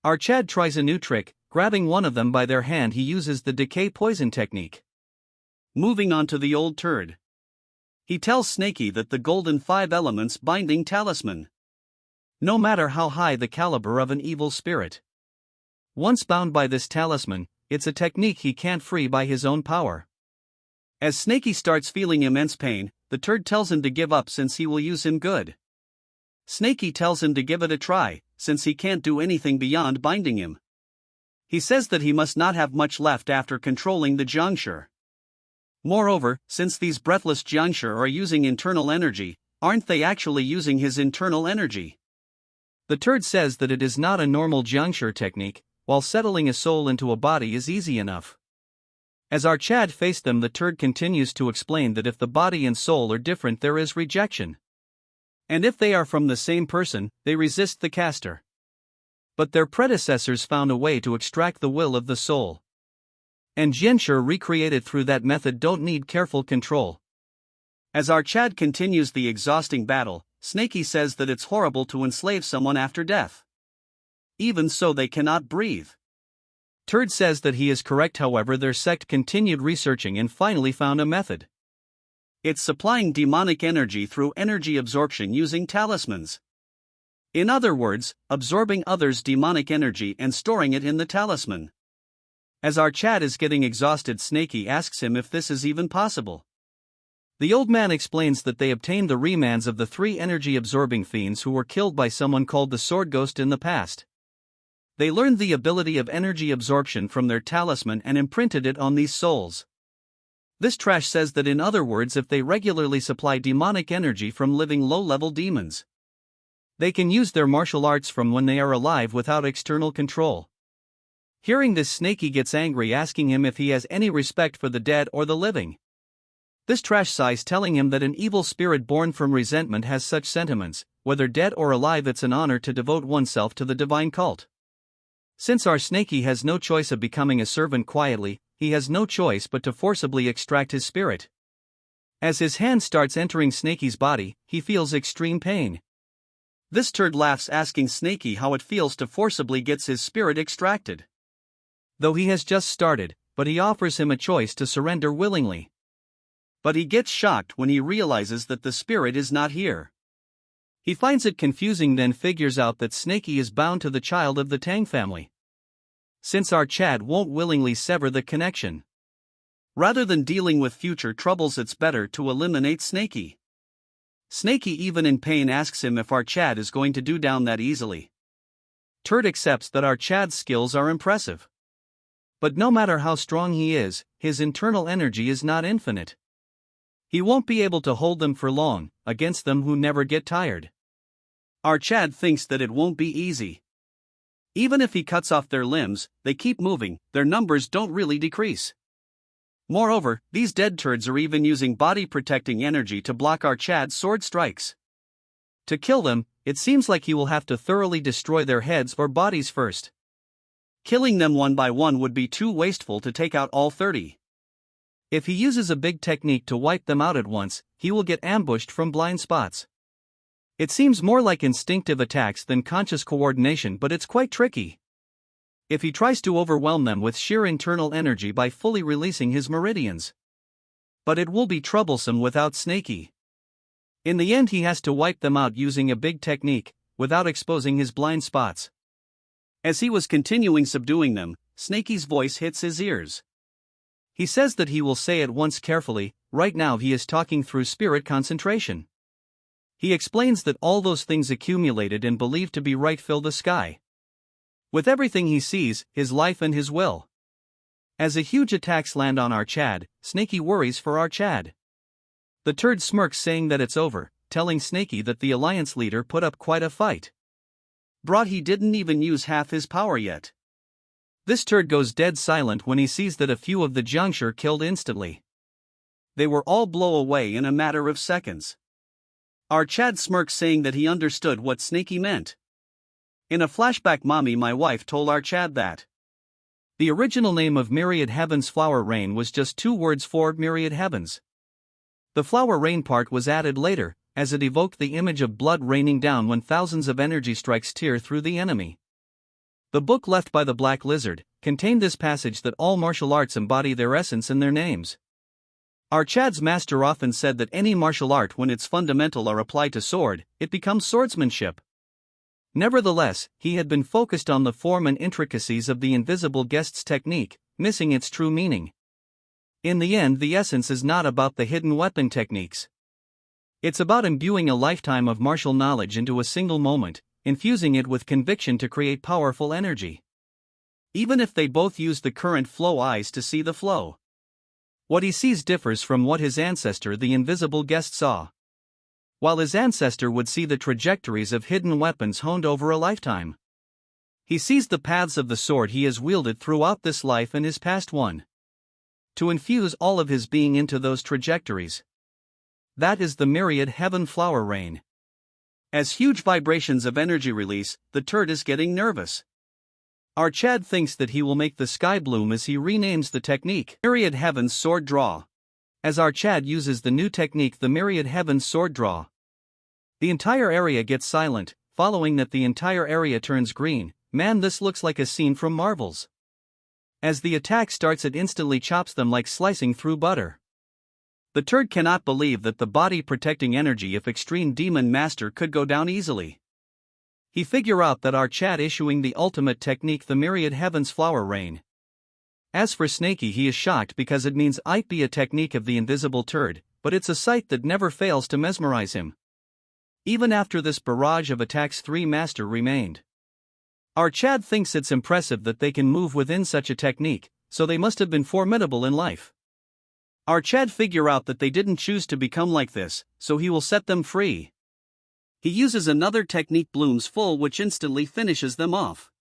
Our Chad tries a new trick, grabbing one of them by their hand. He uses the decay poison technique. Moving on to the old turd. He tells Snaky that the golden 5 elements binding talisman. No matter how high the caliber of an evil spirit, once bound by this talisman, it's a technique he can't free by his own power. As Snaky starts feeling immense pain, the turd tells him to give up since he will use him good. Snaky tells him to give it a try, since he can't do anything beyond binding him. He says that he must not have much left after controlling the Jiangshi. Moreover, since these breathless Jiangshi are using internal energy, aren't they actually using his internal energy? The turd says that it is not a normal Jiangshi technique, while settling a soul into a body is easy enough. As our Chad faced them, the turd continues to explain that if the body and soul are different, there is rejection. And if they are from the same person, they resist the caster. But their predecessors found a way to extract the will of the soul. And Jianshi recreated through that method don't need careful control. As our Chad continues the exhausting battle, Snaky says that it's horrible to enslave someone after death. Even so, they cannot breathe. Turd says that he is correct, however, their sect continued researching and finally found a method. It's supplying demonic energy through energy absorption using talismans. In other words, absorbing others' demonic energy and storing it in the talisman. As our Chad is getting exhausted, Snaky asks him if this is even possible. The old man explains that they obtained the remans of the 3 energy-absorbing fiends who were killed by someone called the Sword Ghost in the past. They learned the ability of energy absorption from their talisman and imprinted it on these souls. This trash says that, in other words, if they regularly supply demonic energy from living low-level demons, they can use their martial arts from when they are alive without external control. Hearing this, Snaky gets angry, asking him if he has any respect for the dead or the living. This trash sighs, telling him that an evil spirit born from resentment has such sentiments. Whether dead or alive, it's an honor to devote oneself to the divine cult. Since our Snaky has no choice of becoming a servant quietly, he has no choice but to forcibly extract his spirit. As his hand starts entering Snaky's body, he feels extreme pain. This turd laughs, asking Snaky how it feels to forcibly get his spirit extracted. Though he has just started, but he offers him a choice to surrender willingly. But he gets shocked when he realizes that the spirit is not here. He finds it confusing, then figures out that Snaky is bound to the child of the Tang family. Since our Chad won't willingly sever the connection. Rather than dealing with future troubles, it's better to eliminate Snaky. Snaky, even in pain, asks him if our Chad is going to do down that easily. Turd accepts that our Chad's skills are impressive. But no matter how strong he is, his internal energy is not infinite. He won't be able to hold them for long, against them who never get tired. Our Chad thinks that it won't be easy. Even if he cuts off their limbs, they keep moving, their numbers don't really decrease. Moreover, these dead turds are even using body-protecting energy to block our Chad's sword strikes. To kill them, it seems like he will have to thoroughly destroy their heads or bodies first. Killing them one by one would be too wasteful to take out all 30. If he uses a big technique to wipe them out at once, he will get ambushed from blind spots. It seems more like instinctive attacks than conscious coordination, but it's quite tricky. If he tries to overwhelm them with sheer internal energy by fully releasing his meridians. But it will be troublesome without Snaky. In the end, he has to wipe them out using a big technique, without exposing his blind spots. As he was continuing subduing them, Snaky's voice hits his ears. He says that he will say it once carefully. Right now he is talking through spirit concentration. He explains that all those things accumulated and believed to be right fill the sky. With everything he sees, his life and his will. As a huge attacks land on our Chad, Snaky worries for our Chad. The turd smirks, saying that it's over, telling Snaky that the alliance leader put up quite a fight. He didn't even use half his power yet. This turd goes dead silent when he sees that a few of the Jiangshi killed instantly. They were all blow away in a matter of seconds. Our Chad smirks, saying that he understood what Snaky meant. In a flashback, Mommy, my wife, told our Chad that the original name of Myriad Heaven's flower rain was just 2 words for myriad heavens. The flower rain part was added later, as it evoked the image of blood raining down when thousands of energy strikes tear through the enemy. The book Left by the Black Lizard contained this passage that all martial arts embody their essence in their names. Our Chad's master often said that any martial art, when its fundamental are applied to sword, it becomes swordsmanship. Nevertheless, he had been focused on the form and intricacies of the invisible guest's technique, missing its true meaning. In the end, the essence is not about the hidden weapon techniques. It's about imbuing a lifetime of martial knowledge into a single moment, infusing it with conviction to create powerful energy. Even if they both use the current flow eyes to see the flow. What he sees differs from what his ancestor, the invisible guest, saw. While his ancestor would see the trajectories of hidden weapons honed over a lifetime, he sees the paths of the sword he has wielded throughout this life and his past one. To infuse all of his being into those trajectories. That is the myriad heaven flower rain. As huge vibrations of energy release, the turd is getting nervous. Our Chad thinks that he will make the sky bloom as he renames the technique Myriad Heaven's Sword Draw. As our Chad uses the new technique, the Myriad Heaven's Sword Draw, the entire area gets silent. Following that, the entire area turns green. Man, this looks like a scene from Marvel's. As the attack starts, it instantly chops them like slicing through butter. The turd cannot believe that the body protecting energy of Extreme Demon Master could go down easily. He figure out that our Chad issuing the ultimate technique, the Myriad Heaven's Flower Rain. As for Snaky, he is shocked because it means it be a technique of the invisible turd, but it's a sight that never fails to mesmerize him. Even after this barrage of attacks, 3 master remained. Our Chad thinks it's impressive that they can move within such a technique, so they must have been formidable in life. Our Chad figure out that they didn't choose to become like this, so he will set them free. He uses another technique, Bloom's Full, which instantly finishes them off.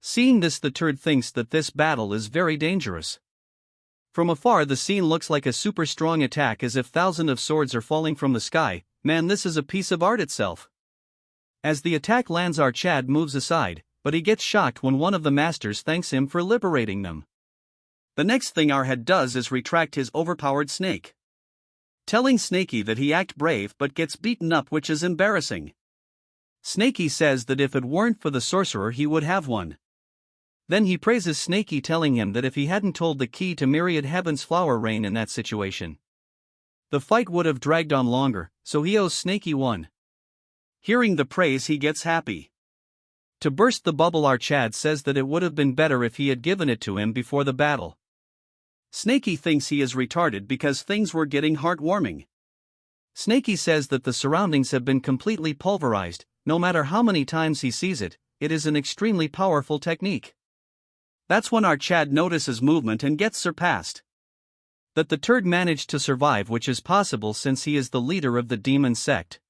Seeing this, the turd thinks that this battle is very dangerous. From afar, the scene looks like a super strong attack, as if thousands of swords are falling from the sky. Man, this is a piece of art itself. As the attack lands, our Chad moves aside, but he gets shocked when one of the masters thanks him for liberating them. The next thing our head does is retract his overpowered snake, telling Snaky that he act brave but gets beaten up, which is embarrassing. Snaky says that if it weren't for the sorcerer, he would have won. Then he praises Snaky, telling him that if he hadn't told the key to Myriad Heaven's Flower Rain in that situation, the fight would have dragged on longer, so he owes Snaky one. Hearing the praise, he gets happy. To burst the bubble, our Chad says that it would have been better if he had given it to him before the battle. Snaky thinks he is retarded because things were getting heartwarming. Snaky says that the surroundings have been completely pulverized. No matter how many times he sees it, it is an extremely powerful technique. That's when our Chad notices movement and gets surpassed. That the turd managed to survive, which is possible since he is the leader of the demon sect.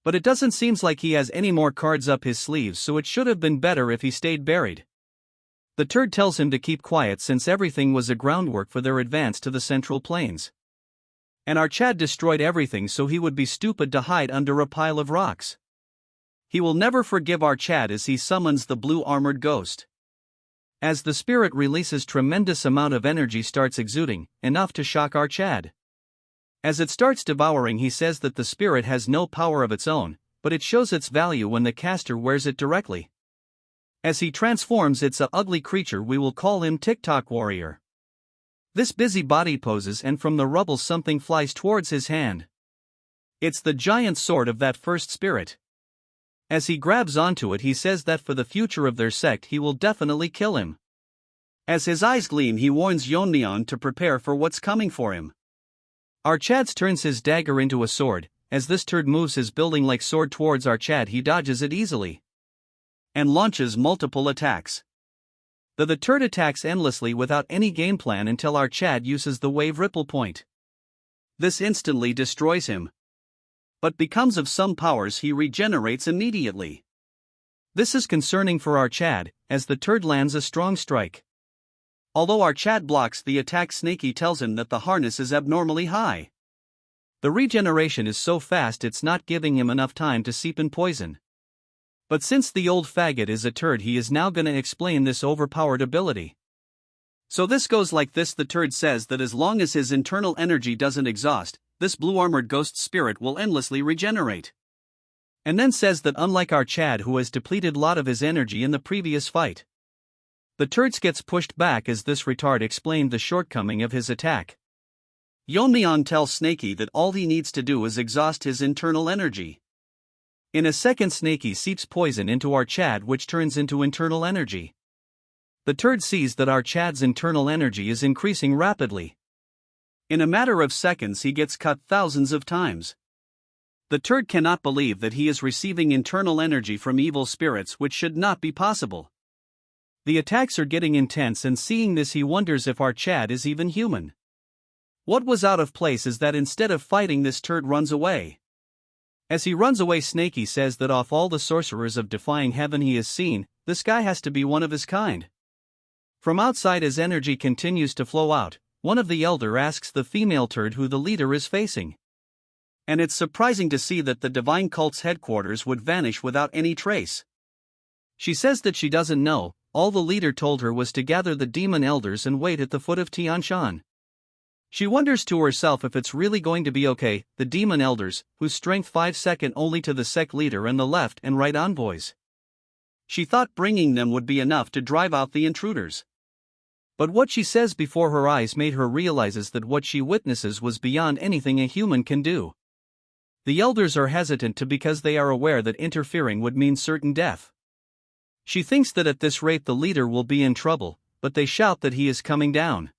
But it doesn't seem like he has any more cards up his sleeves, so it should have been better if he stayed buried. The turd tells him to keep quiet since everything was a groundwork for their advance to the Central Plains. And our Chad destroyed everything, so he would be stupid to hide under a pile of rocks. He will never forgive our Chad as he summons the blue armored ghost. As the spirit releases, tremendous amount of energy starts exuding, enough to shock our Chad. As it starts devouring, he says that the spirit has no power of its own, but it shows its value when the caster wears it directly. As he transforms, it's a ugly creature. We will call him TikTok Warrior. This busy body poses, and from the rubble something flies towards his hand. It's the giant sword of that first spirit. As he grabs onto it, he says that for the future of their sect he will definitely kill him. As his eyes gleam, he warns Yeon-myeong to prepare for what's coming for him. Our Chad turns his dagger into a sword. As this turd moves his building-like sword towards our Chad, he dodges it easily and launches multiple attacks. The turd attacks endlessly without any game plan until our Chad uses the wave ripple point. This instantly destroys him. But because of some powers, he regenerates immediately. This is concerning for our Chad, as the turd lands a strong strike. Although our Chad blocks the attack, Snaky tells him that the harness is abnormally high. The regeneration is so fast it's not giving him enough time to seep in poison. But since the old faggot is a turd, he is now gonna explain this overpowered ability. So this goes like this: the turd says that as long as his internal energy doesn't exhaust, this blue-armored ghost spirit will endlessly regenerate. And then says that unlike our Chad, who has depleted a lot of his energy in the previous fight, the turds gets pushed back as this retard explained the shortcoming of his attack. Yeon-myeong tells Snaky that all he needs to do is exhaust his internal energy. In a second, Snaky seeps poison into our Chad, which turns into internal energy. The turd sees that our Chad's internal energy is increasing rapidly. In a matter of seconds he gets cut thousands of times. The turd cannot believe that he is receiving internal energy from evil spirits, which should not be possible. The attacks are getting intense, and seeing this he wonders if our Chad is even human. What was out of place is that instead of fighting, this turd runs away. As he runs away, Snaky says that of all the sorcerers of defying heaven he has seen, this guy has to be one of his kind. From outside as energy continues to flow out, one of the elder asks the female turd who the leader is facing. And it's surprising to see that the divine cult's headquarters would vanish without any trace. She says that she doesn't know, all the leader told her was to gather the demon elders and wait at the foot of Tianshan. She wonders to herself if it's really going to be okay, the demon elders, whose strength 5 second only to the sect leader and the left and right envoys. She thought bringing them would be enough to drive out the intruders. But what she says before her eyes made her realizes that what she witnesses was beyond anything a human can do. The elders are hesitant to because they are aware that interfering would mean certain death. She thinks that at this rate the leader will be in trouble, but they shout that he is coming down.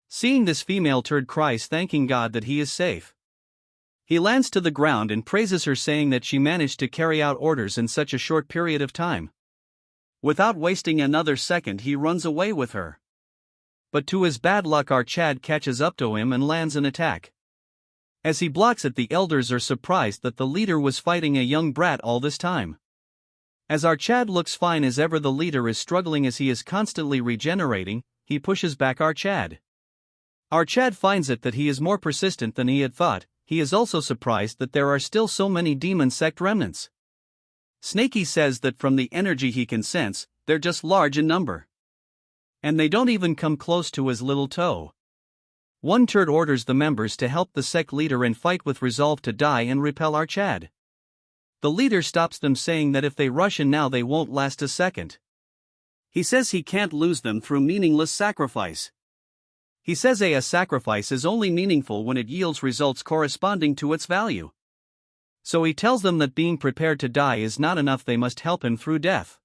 Seeing this, female turd cries, thanking God that he is safe. He lands to the ground and praises her, saying that she managed to carry out orders in such a short period of time. Without wasting another second he runs away with her. But to his bad luck our Chad catches up to him and lands an attack. As he blocks it, the elders are surprised that the leader was fighting a young brat all this time. As our Chad looks fine as ever, the leader is struggling as he is constantly regenerating. He pushes back our Chad. Our Chad finds it that he is more persistent than he had thought. He is also surprised that there are still so many demon sect remnants. Snaky says that from the energy he can sense, they're just large in number. And they don't even come close to his little toe. One turd orders the members to help the sect leader and fight with resolve to die and repel our Chad. The leader stops them, saying that if they rush in now they won't last a second. He says he can't lose them through meaningless sacrifice. He says a sacrifice is only meaningful when it yields results corresponding to its value. So he tells them that being prepared to die is not enough, they must help him through death.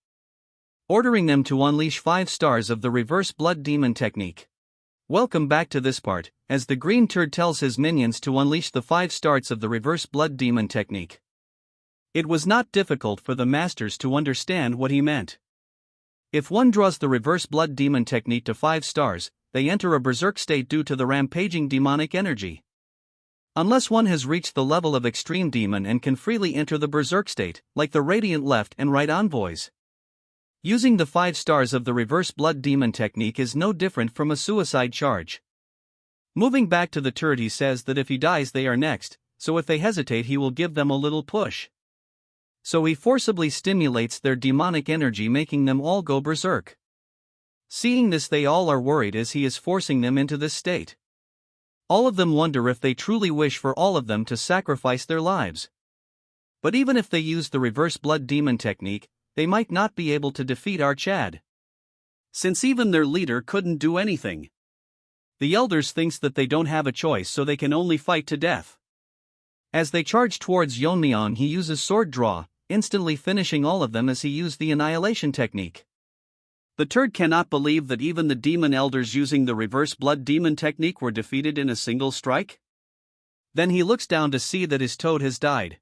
Ordering them to unleash 5 stars of the reverse blood demon technique. Welcome back to this part, as the green turd tells his minions to unleash the 5 stars of the reverse blood demon technique. It was not difficult for the masters to understand what he meant. If one draws the reverse blood demon technique to 5 stars, they enter a berserk state due to the rampaging demonic energy. Unless one has reached the level of extreme demon and can freely enter the berserk state, like the radiant left and right envoys. Using the 5 stars of the reverse blood demon technique is no different from a suicide charge. Moving back to the turd, he says that if he dies they are next, so if they hesitate he will give them a little push. So he forcibly stimulates their demonic energy, making them all go berserk. Seeing this, they all are worried as he is forcing them into this state. All of them wonder if they truly wish for all of them to sacrifice their lives. But even if they use the reverse blood demon technique, they might not be able to defeat our Chad, since even their leader couldn't do anything. The elders thinks that they don't have a choice, so they can only fight to death. As they charge towards Yeon-myeong, he uses sword draw, instantly finishing all of them as he used the annihilation technique. The turd cannot believe that even the demon elders using the reverse blood demon technique were defeated in a single strike. Then he looks down to see that his toad has died.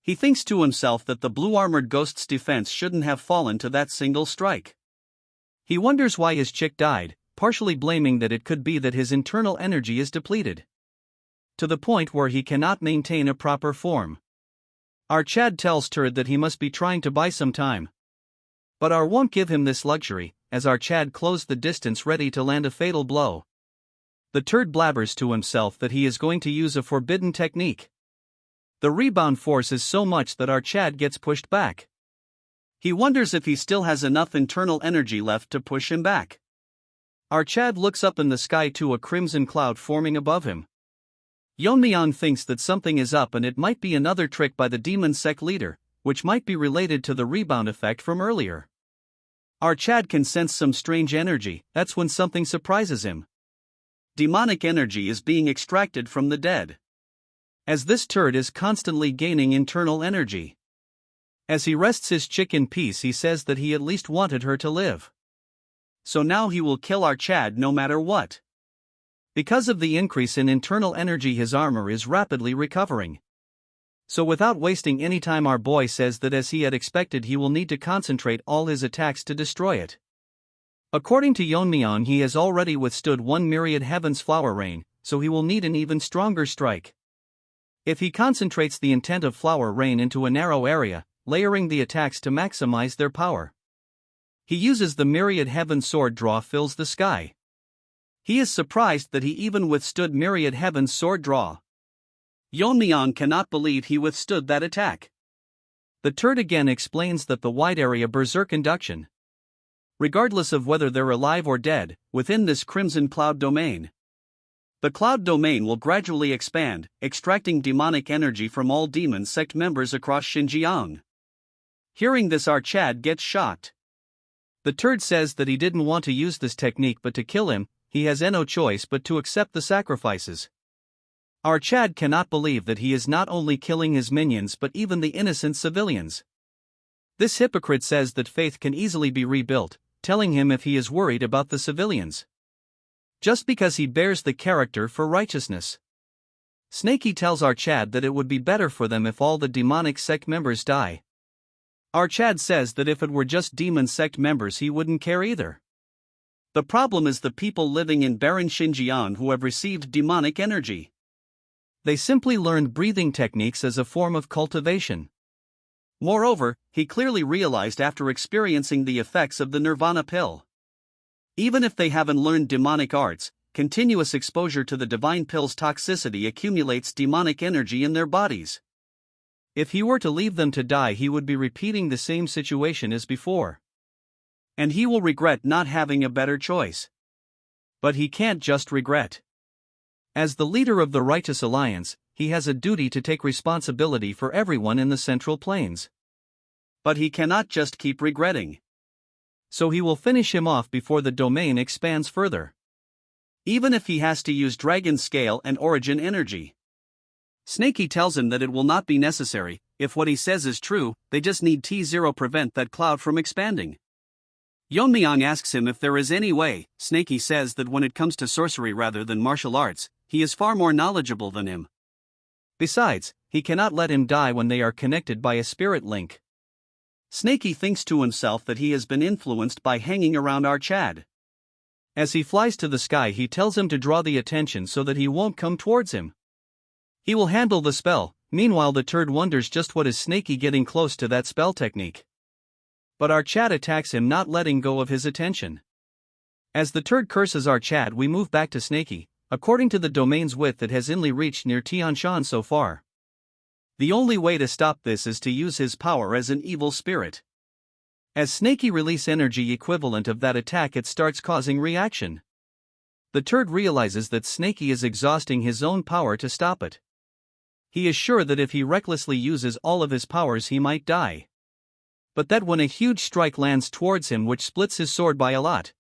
He thinks to himself that the blue-armored ghost's defense shouldn't have fallen to that single strike. He wonders why his chick died, partially blaming that it could be that his internal energy is depleted, to the point where he cannot maintain a proper form. Our Chad tells Turd that he must be trying to buy some time. But our won't give him this luxury, as our Chad closed the distance ready to land a fatal blow. The turd blabbers to himself that he is going to use a forbidden technique. The rebound force is so much that our Chad gets pushed back. He wonders if he still has enough internal energy left to push him back. Our Chad looks up in the sky to a crimson cloud forming above him. Yeon-myeong thinks that something is up and it might be another trick by the demon sect leader, which might be related to the rebound effect from earlier. Our Chad can sense some strange energy. That's when something surprises him. Demonic energy is being extracted from the dead. As this turd is constantly gaining internal energy. As he rests his chick in peace, he says that he at least wanted her to live. So now he will kill our Chad no matter what. Because of the increase in internal energy, his armor is rapidly recovering. So without wasting any time, our boy says that as he had expected, he will need to concentrate all his attacks to destroy it. According to Yeon-myeong, he has already withstood 1 myriad heaven's flower rain, so he will need an even stronger strike. If he concentrates the intent of flower rain into a narrow area, layering the attacks to maximize their power. He uses the myriad heaven sword draw fills the sky. He is surprised that he even withstood myriad heaven's sword draw. Yeon-myeong cannot believe he withstood that attack. The turd again explains that the wide area berserk induction. Regardless of whether they're alive or dead, within this crimson cloud domain. The cloud domain will gradually expand, extracting demonic energy from all demon sect members across Xinjiang. Hearing this, our Chad gets shocked. The turd says that he didn't want to use this technique but to kill him, he has no choice but to accept the sacrifices. Our Chad cannot believe that he is not only killing his minions but even the innocent civilians. This hypocrite says that faith can easily be rebuilt, telling him if he is worried about the civilians. Just because he bears the character for righteousness. Snaky tells our Chad that it would be better for them if all the demonic sect members die. Our Chad says that if it were just demon sect members he wouldn't care either. The problem is the people living in barren Xinjiang who have received demonic energy. They simply learned breathing techniques as a form of cultivation. Moreover, he clearly realized after experiencing the effects of the Nirvana pill. Even if they haven't learned demonic arts, continuous exposure to the divine pill's toxicity accumulates demonic energy in their bodies. If he were to leave them to die, he would be repeating the same situation as before. And he will regret not having a better choice. But he can't just regret. As the leader of the Righteous Alliance, he has a duty to take responsibility for everyone in the Central Plains. But he cannot just keep regretting. So he will finish him off before the domain expands further. Even if he has to use dragon scale and origin energy. Snaky tells him that it will not be necessary. If what he says is true, they just need T0 prevent that cloud from expanding. Yeon-myeong asks him if there is any way. Snaky says that when it comes to sorcery rather than martial arts, he is far more knowledgeable than him. Besides, he cannot let him die when they are connected by a spirit link. Snaky thinks to himself that he has been influenced by hanging around our Chad. As he flies to the sky, he tells him to draw the attention so that he won't come towards him. He will handle the spell. Meanwhile, the turd wonders just what is Snaky getting close to that spell technique. But our Chad attacks him, not letting go of his attention. As the turd curses our Chad, we move back to Snaky. According to the domain's width, it has only reached near Tianshan so far. The only way to stop this is to use his power as an evil spirit. As Snaky release energy equivalent of that attack, it starts causing reaction. The turd realizes that Snaky is exhausting his own power to stop it. He is sure that if he recklessly uses all of his powers he might die. But that when a huge strike lands towards him which splits his sword by a lot.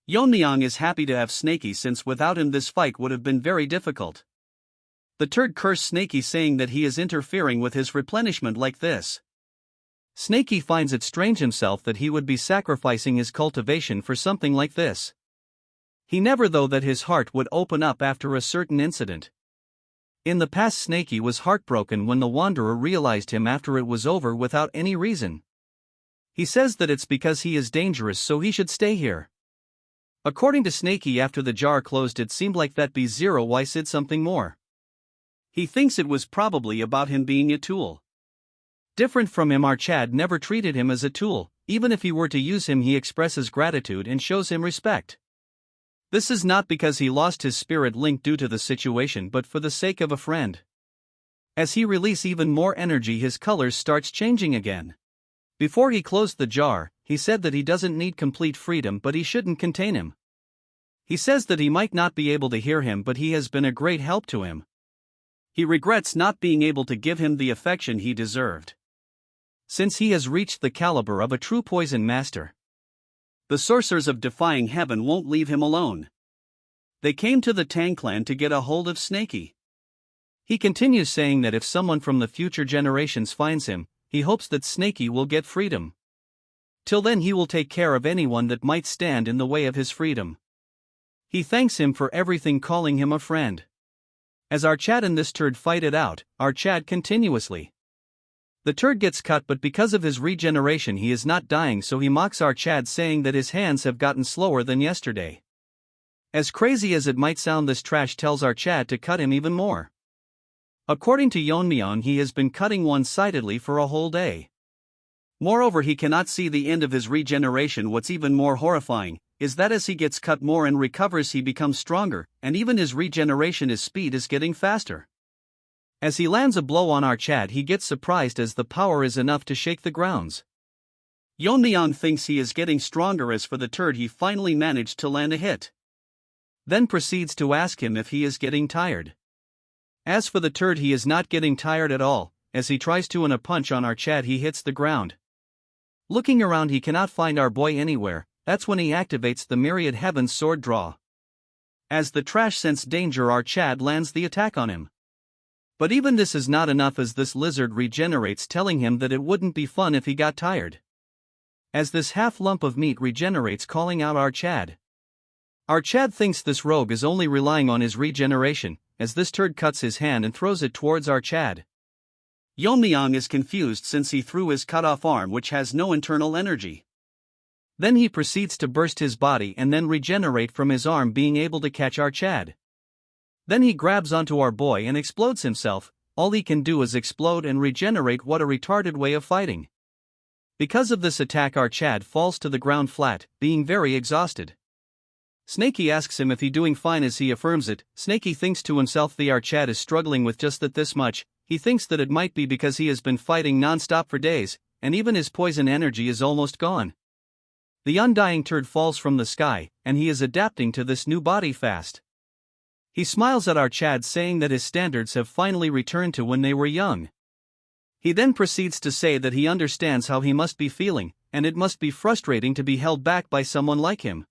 Yeon-myeong is happy to have Snaky, since without him this fight would have been very difficult. The turd cursed Snaky, saying that he is interfering with his replenishment like this. Snaky finds it strange himself that he would be sacrificing his cultivation for something like this. He never thought that his heart would open up after a certain incident. In the past, Snaky was heartbroken when the Wanderer realized him after it was over without any reason. He says that it's because he is dangerous, so he should stay here. According to Snaky, after the jar closed, it seemed like that B0Y said something more. He thinks it was probably about him being a tool. Different from him, our Chad never treated him as a tool. Even if he were to use him, he expresses gratitude and shows him respect. This is not because he lost his spirit link due to the situation but for the sake of a friend. As he releases even more energy, his colors starts changing again. Before he closed the jar, he said that he doesn't need complete freedom but he shouldn't contain him. He says that he might not be able to hear him but he has been a great help to him. He regrets not being able to give him the affection he deserved, since he has reached the caliber of a true poison master. The sorcerers of Defying Heaven won't leave him alone. They came to the Tang clan to get a hold of Snaky. He continues saying that if someone from the future generations finds him, he hopes that Snaky will get freedom. Till then he will take care of anyone that might stand in the way of his freedom. He thanks him for everything, calling him a friend. As our Chad and this turd fight it out, our Chad continuously. The turd gets cut but because of his regeneration he is not dying, so he mocks our Chad saying that his hands have gotten slower than yesterday. As crazy as it might sound, this trash tells our Chad to cut him even more. According to Yeon-myeong, he has been cutting one-sidedly for a whole day. Moreover, he cannot see the end of his regeneration. What's even more horrifying is that as he gets cut more and recovers he becomes stronger, and even his regeneration, his speed is getting faster. As he lands a blow on our Chad he gets surprised as the power is enough to shake the grounds. Yeon-myeong thinks he is getting stronger. As for the turd, he finally managed to land a hit. Then proceeds to ask him if he is getting tired. As for the turd, he is not getting tired at all. As he tries to a punch on our Chad he hits the ground. Looking around he cannot find our boy anywhere. That's when he activates the Myriad Heaven's sword draw. As the trash sense danger, our Chad lands the attack on him. But even this is not enough as this lizard regenerates, telling him that it wouldn't be fun if he got tired. As this half lump of meat regenerates, calling out our Chad. Our Chad thinks this rogue is only relying on his regeneration, as this turd cuts his hand and throws it towards our Chad. Yeon-myeong is confused since he threw his cut-off arm which has no internal energy. Then he proceeds to burst his body and then regenerate from his arm, being able to catch our Chad. Then he grabs onto our boy and explodes himself. All he can do is explode and regenerate. What a retarded way of fighting. Because of this attack our Chad falls to the ground flat, being very exhausted. Snaky asks him if he doing fine. As he affirms it, Snaky thinks to himself the our Chad is struggling with just this much. He thinks that it might be because he has been fighting non-stop for days, and even his poison energy is almost gone. The undying turd falls from the sky, and he is adapting to this new body fast. He smiles at our Chad saying that his standards have finally returned to when they were young. He then proceeds to say that he understands how he must be feeling, and it must be frustrating to be held back by someone like him.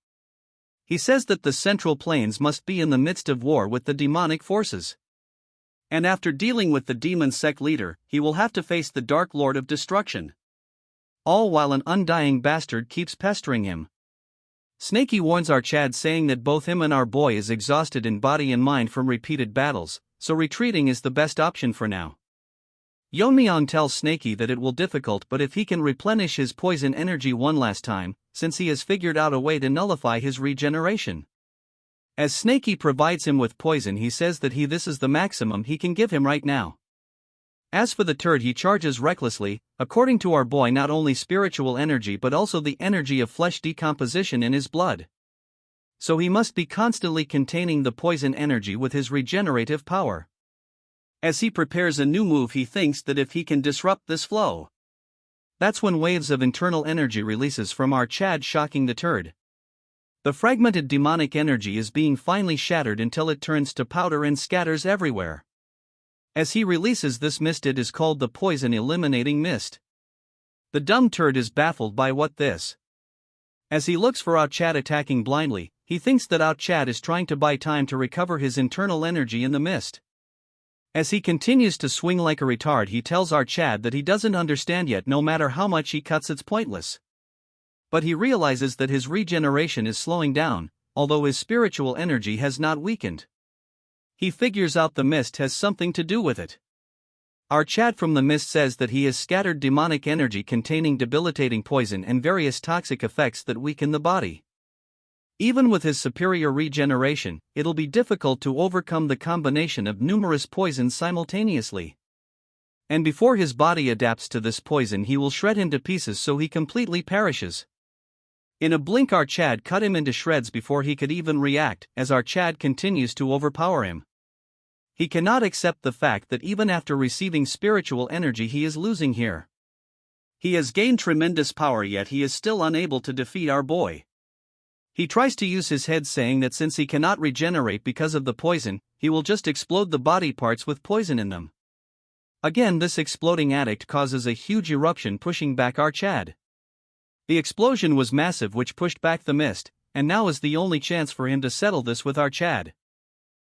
He says that the Central Plains must be in the midst of war with the demonic forces. And after dealing with the demon sect leader, he will have to face the Dark Lord of Destruction. All while an undying bastard keeps pestering him. Snaky warns our Chad saying that both him and our boy is exhausted in body and mind from repeated battles, so retreating is the best option for now. Yeon-myeong tells Snaky that it will be difficult, but if he can replenish his poison energy one last time, since he has figured out a way to nullify his regeneration. As Snaky provides him with poison, he says that this is the maximum he can give him right now. As for the turd, he charges recklessly. According to our boy, not only spiritual energy but also the energy of flesh decomposition in his blood. So he must be constantly containing the poison energy with his regenerative power. As he prepares a new move, he thinks that if he can disrupt this flow, that's when waves of internal energy releases from our Chad, shocking the turd. The fragmented demonic energy is being finally shattered until it turns to powder and scatters everywhere. As he releases this mist, it is called the poison eliminating mist. The dumb turd is baffled by what this. As he looks for our Chad attacking blindly, he thinks that our Chad is trying to buy time to recover his internal energy in the mist. As he continues to swing like a retard, he tells our Chad that he doesn't understand yet. No matter how much he cuts, it's pointless. But he realizes that his regeneration is slowing down, although his spiritual energy has not weakened. He figures out the mist has something to do with it. Our Chad from the mist says that he has scattered demonic energy containing debilitating poison and various toxic effects that weaken the body. Even with his superior regeneration, it'll be difficult to overcome the combination of numerous poisons simultaneously. And before his body adapts to this poison, he will shred him to pieces so he completely perishes. In a blink our Chad cut him into shreds before he could even react, as our Chad continues to overpower him. He cannot accept the fact that even after receiving spiritual energy he is losing here. He has gained tremendous power, yet he is still unable to defeat our boy. He tries to use his head, saying that since he cannot regenerate because of the poison, he will just explode the body parts with poison in them. Again, this exploding addict causes a huge eruption, pushing back our Chad. The explosion was massive, which pushed back the mist, and now is the only chance for him to settle this with our Chad.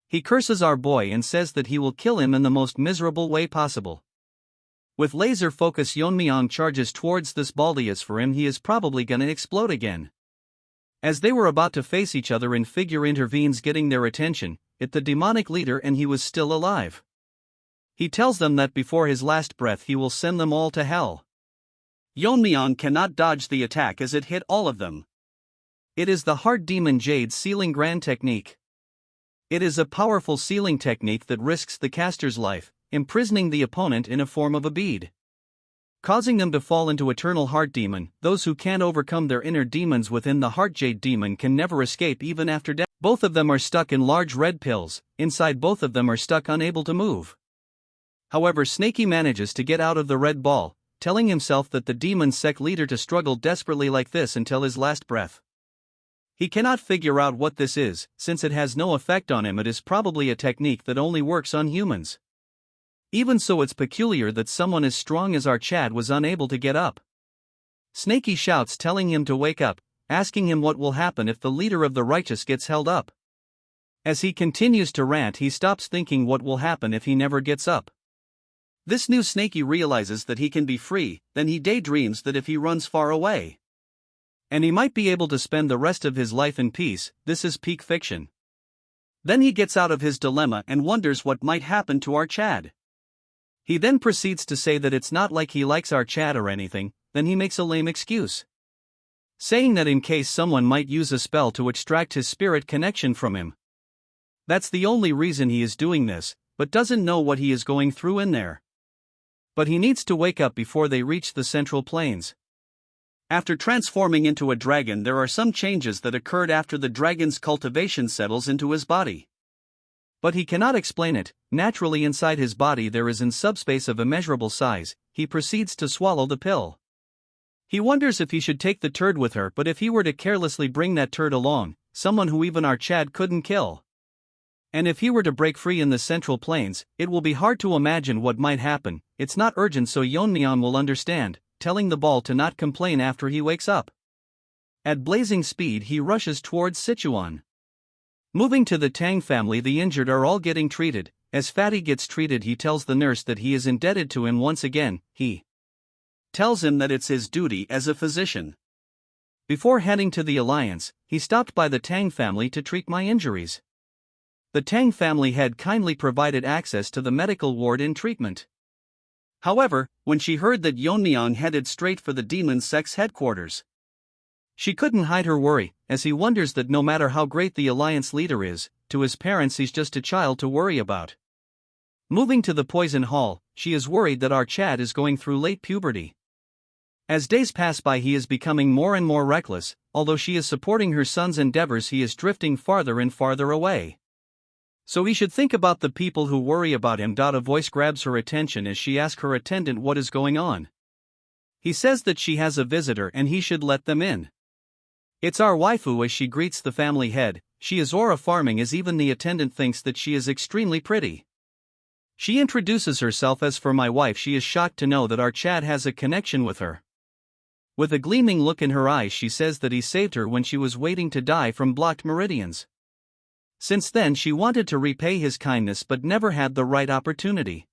He curses our boy and says that he will kill him in the most miserable way possible. With laser focus, Yeon-myeong charges towards this baldy, as for him he is probably gonna explode again. As they were about to face each other, and Figure intervenes, getting their attention, the demonic leader, and he was still alive. He tells them that before his last breath he will send them all to hell. Yeon-myeong cannot dodge the attack as it hit all of them. It is the Heart Demon Jade Sealing Grand Technique. It is a powerful sealing technique that risks the caster's life, imprisoning the opponent in a form of a bead, causing them to fall into eternal heart demon. Those who can't overcome their inner demons within the heart jade demon can never escape even after death. Both of them are stuck in large red pills, inside both of them are stuck, unable to move. However, Snaky manages to get out of the red ball, telling himself that the demon sect leader to struggle desperately like this until his last breath. He cannot figure out what this is, since it has no effect on him. It is probably a technique that only works on humans. Even so, it's peculiar that someone as strong as our Chad was unable to get up. Snaky shouts, telling him to wake up, asking him what will happen if the leader of the righteous gets held up. As he continues to rant, he stops thinking what will happen if he never gets up. This new Snaky realizes that he can be free, then he daydreams that if he runs far away, and he might be able to spend the rest of his life in peace. This is peak fiction. Then he gets out of his dilemma and wonders what might happen to our Chad. He then proceeds to say that it's not like he likes our Chad or anything. Then he makes a lame excuse, saying that in case someone might use a spell to extract his spirit connection from him. That's the only reason he is doing this, but doesn't know what he is going through in there. But he needs to wake up before they reach the central plains. After transforming into a dragon, there are some changes that occurred after the dragon's cultivation settles into his body. But he cannot explain it. Naturally, inside his body there is an subspace of immeasurable size. He proceeds to swallow the pill. He wonders if he should take the turd with her, but if he were to carelessly bring that turd along, someone who even our Chad couldn't kill, and if he were to break free in the central plains, it will be hard to imagine what might happen. It's not urgent, so Yeon-myeong will understand, telling the ball to not complain after he wakes up. At blazing speed he rushes towards Sichuan. Moving to the Tang family, the injured are all getting treated. As Fatty gets treated, he tells the nurse that he is indebted to him once again. He tells him that it's his duty as a physician. Before heading to the Alliance, he stopped by the Tang family to treat my injuries. The Tang family had kindly provided access to the medical ward in treatment. However, when she heard that Yeon-myeong headed straight for the demon sect's headquarters, she couldn't hide her worry, as he wonders that no matter how great the Alliance leader is, to his parents he's just a child to worry about. Moving to the poison hall, she is worried that our Chad is going through late puberty. As days pass by, he is becoming more and more reckless. Although she is supporting her son's endeavors, he is drifting farther and farther away. So he should think about the people who worry about him. A voice grabs her attention as she asks her attendant what is going on. He says that she has a visitor and he should let them in. It's our waifu, as she greets the family head. She is aura farming, as even the attendant thinks that she is extremely pretty. She introduces herself as for my wife. She is shocked to know that our Chad has a connection with her. With a gleaming look in her eyes, she says that he saved her when she was waiting to die from blocked meridians. Since then she wanted to repay his kindness but never had the right opportunity.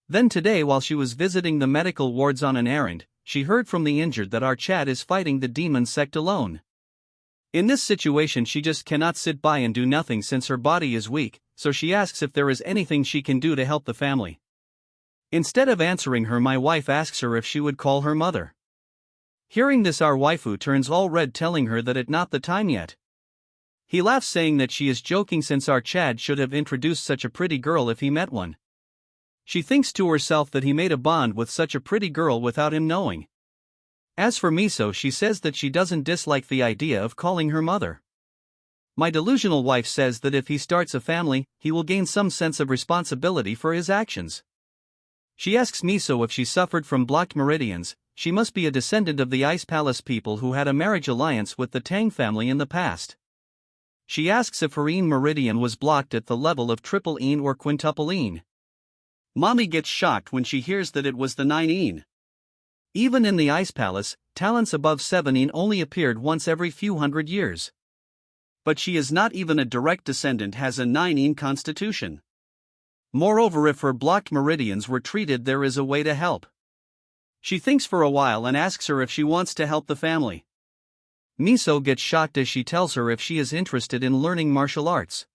Then today, while she was visiting the medical wards on an errand, she heard from the injured that our Chad is fighting the demon sect alone. In this situation she just cannot sit by and do nothing since her body is weak, so she asks if there is anything she can do to help the family. Instead of answering her, my wife asks her if she would call her mother. Hearing this, our waifu turns all red, telling her that it's not the time yet. He laughs, saying that she is joking since our Chad should have introduced such a pretty girl if he met one. She thinks to herself that he made a bond with such a pretty girl without him knowing. As for Miso, she says that she doesn't dislike the idea of calling her mother. My delusional wife says that if he starts a family, he will gain some sense of responsibility for his actions. She asks Miso if she suffered from blocked meridians. She must be a descendant of the Ice Palace people who had a marriage alliance with the Tang family in the past. She asks if her meridian was blocked at the level of triple or quintuple. Mommy gets shocked when she hears that it was the 9. Even in the Ice Palace, talents above 7 only appeared once every few hundred years. But she is not even a direct descendant, has a 9 constitution. Moreover, if her blocked meridians were treated, there is a way to help. She thinks for a while and asks her if she wants to help the family. Miso gets shocked as she tells her if she is interested in learning martial arts.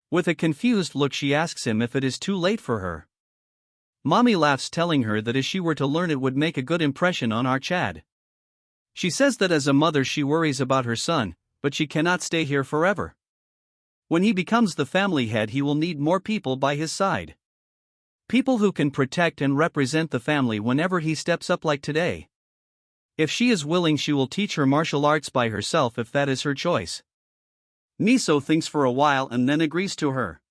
With a confused look, she asks him if it is too late for her. Mommy laughs, telling her that if she were to learn it would make a good impression on our Chad. She says that as a mother she worries about her son, but she cannot stay here forever. When he becomes the family head, he will need more people by his side. People who can protect and represent the family whenever he steps up, like today. If she is willing, she will teach her martial arts by herself if that is her choice. Miso thinks for a while and then agrees to her.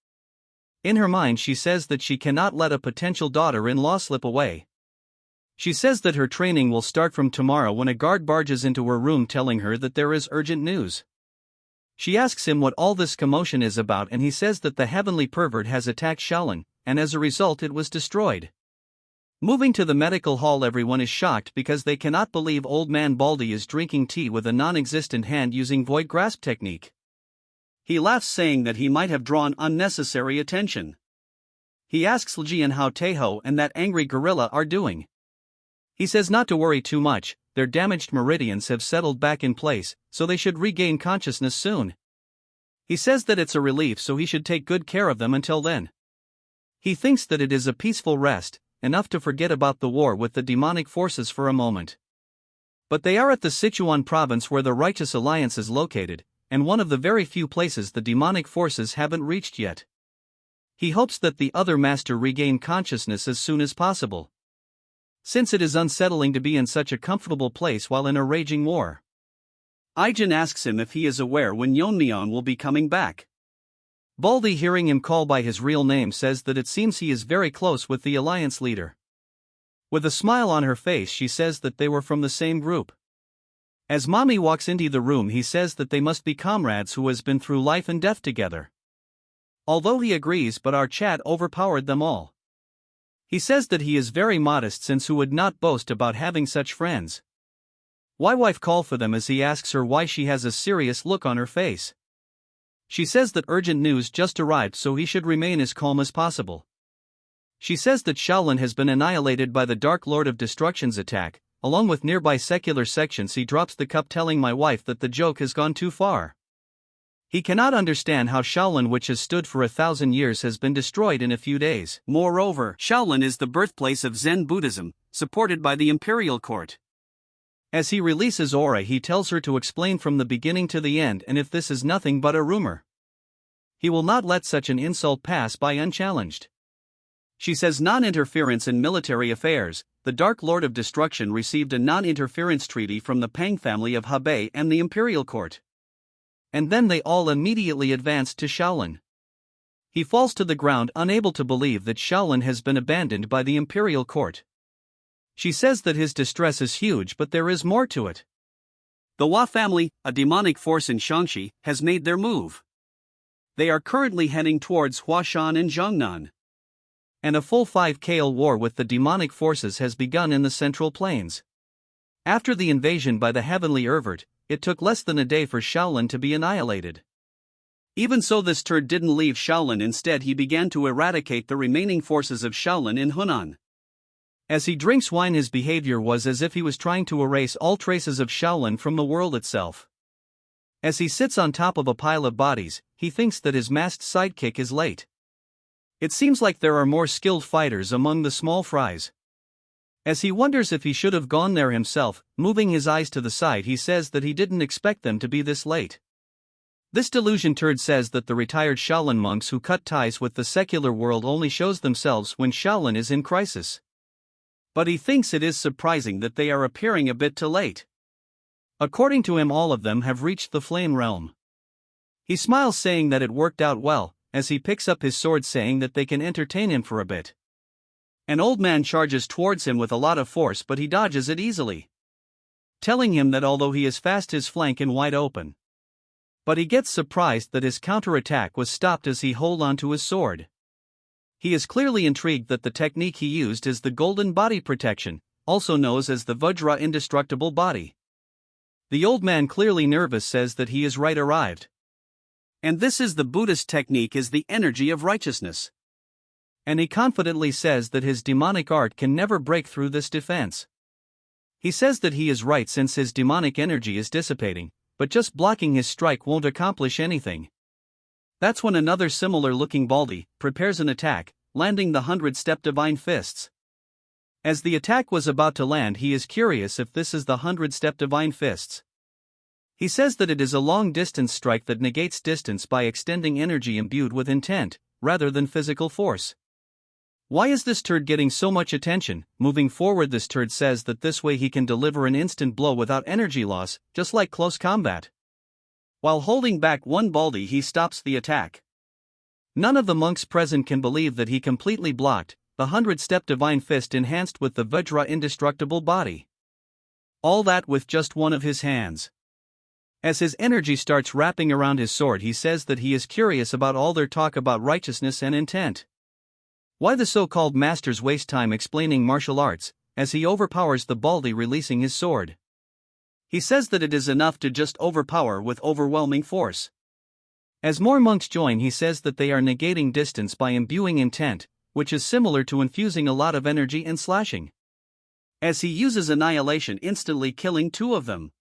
In her mind, she says that she cannot let a potential daughter-in-law slip away. She says that her training will start from tomorrow when a guard barges into her room telling her that there is urgent news. She asks him what all this commotion is about, and he says that the heavenly pervert has attacked Shaolin, and as a result it was destroyed. Moving to the medical hall, everyone is shocked because they cannot believe old man Baldy is drinking tea with a non-existent hand using void grasp technique. He laughs, saying that he might have drawn unnecessary attention. He asks Ljian how Taeho and that angry gorilla are doing. He says not to worry too much, their damaged meridians have settled back in place, so they should regain consciousness soon. He says that it's a relief, so he should take good care of them until then. He thinks that it is a peaceful rest, enough to forget about the war with the demonic forces for a moment. But they are at the Sichuan province where the Righteous Alliance is located, and one of the very few places the demonic forces haven't reached yet. He hopes that the other master regain consciousness as soon as possible, since it is unsettling to be in such a comfortable place while in a raging war. Aijin asks him if he is aware when Yeon-myeong will be coming back. Baldy, hearing him call by his real name, says that it seems he is very close with the alliance leader. With a smile on her face, she says that they were from the same group. As Mommy walks into the room, he says that they must be comrades who has been through life and death together. Although he agrees, but our Chad overpowered them all. He says that he is very modest, since who would not boast about having such friends. Why wife call for them, as he asks her why she has a serious look on her face. She says that urgent news just arrived, so he should remain as calm as possible. She says that Shaolin has been annihilated by the Dark Lord of Destruction's attack, along with nearby secular sections. He drops the cup, telling my wife that the joke has gone too far. He cannot understand how Shaolin, which has stood for 1,000 years, has been destroyed in a few days. Moreover, Shaolin is the birthplace of Zen Buddhism, supported by the imperial court. As he releases aura, he tells her to explain from the beginning to the end, and if this is nothing but a rumor, he will not let such an insult pass by unchallenged. She says non-interference in military affairs. The Dark Lord of Destruction received a non-interference treaty from the Pang family of Hebei and the imperial court. And then they all immediately advanced to Shaolin. He falls to the ground, unable to believe that Shaolin has been abandoned by the imperial court. She says that his distress is huge, but there is more to it. The Hua family, a demonic force in Shaanxi, has made their move. They are currently heading towards Huashan and Zhongnan. And a full 5-KL war with the demonic forces has begun in the Central Plains. After the invasion by the Heavenly Ervert, it took less than a day for Shaolin to be annihilated. Even so, this turd didn't leave Shaolin. Instead, he began to eradicate the remaining forces of Shaolin in Hunan. As he drinks wine, his behavior was as if he was trying to erase all traces of Shaolin from the world itself. As he sits on top of a pile of bodies, he thinks that his masked sidekick is late. It seems like there are more skilled fighters among the small fries. As he wonders if he should have gone there himself, moving his eyes to the side, he says that he didn't expect them to be this late. This delusion turd says that the retired Shaolin monks who cut ties with the secular world only shows themselves when Shaolin is in crisis. But he thinks it is surprising that they are appearing a bit too late. According to him, all of them have reached the flame realm. He smiles, saying that it worked out well, as he picks up his sword, saying that they can entertain him for a bit. An old man charges towards him with a lot of force, but he dodges it easily, telling him that although he is fast, his flank and wide open. But he gets surprised that his counterattack was stopped as he holds onto his sword. He is clearly intrigued that the technique he used is the golden body protection, also known as the Vajra indestructible body. The old man, clearly nervous, says that he is right arrived. And this is the Buddhist technique, is the energy of righteousness. And he confidently says that his demonic art can never break through this defense. He says that he is right since his demonic energy is dissipating, but just blocking his strike won't accomplish anything. That's when another similar looking baldy prepares an attack, landing the 100-step divine fists. As the attack was about to land, he is curious if this is the 100-step divine fists. He says that it is a long-distance strike that negates distance by extending energy imbued with intent, rather than physical force. Why is this turd getting so much attention? Moving forward, this turd says that this way he can deliver an instant blow without energy loss, just like close combat. While holding back one baldy, he stops the attack. None of the monks present can believe that he completely blocked the 100-step divine fist enhanced with the Vajra indestructible body. All that with just one of his hands. As his energy starts wrapping around his sword, he says that he is curious about all their talk about righteousness and intent. Why the so-called masters waste time explaining martial arts, as he overpowers the baldy, releasing his sword. He says that it is enough to just overpower with overwhelming force. As more monks join, he says that they are negating distance by imbuing intent, which is similar to infusing a lot of energy and slashing. As he uses annihilation, instantly killing two of them.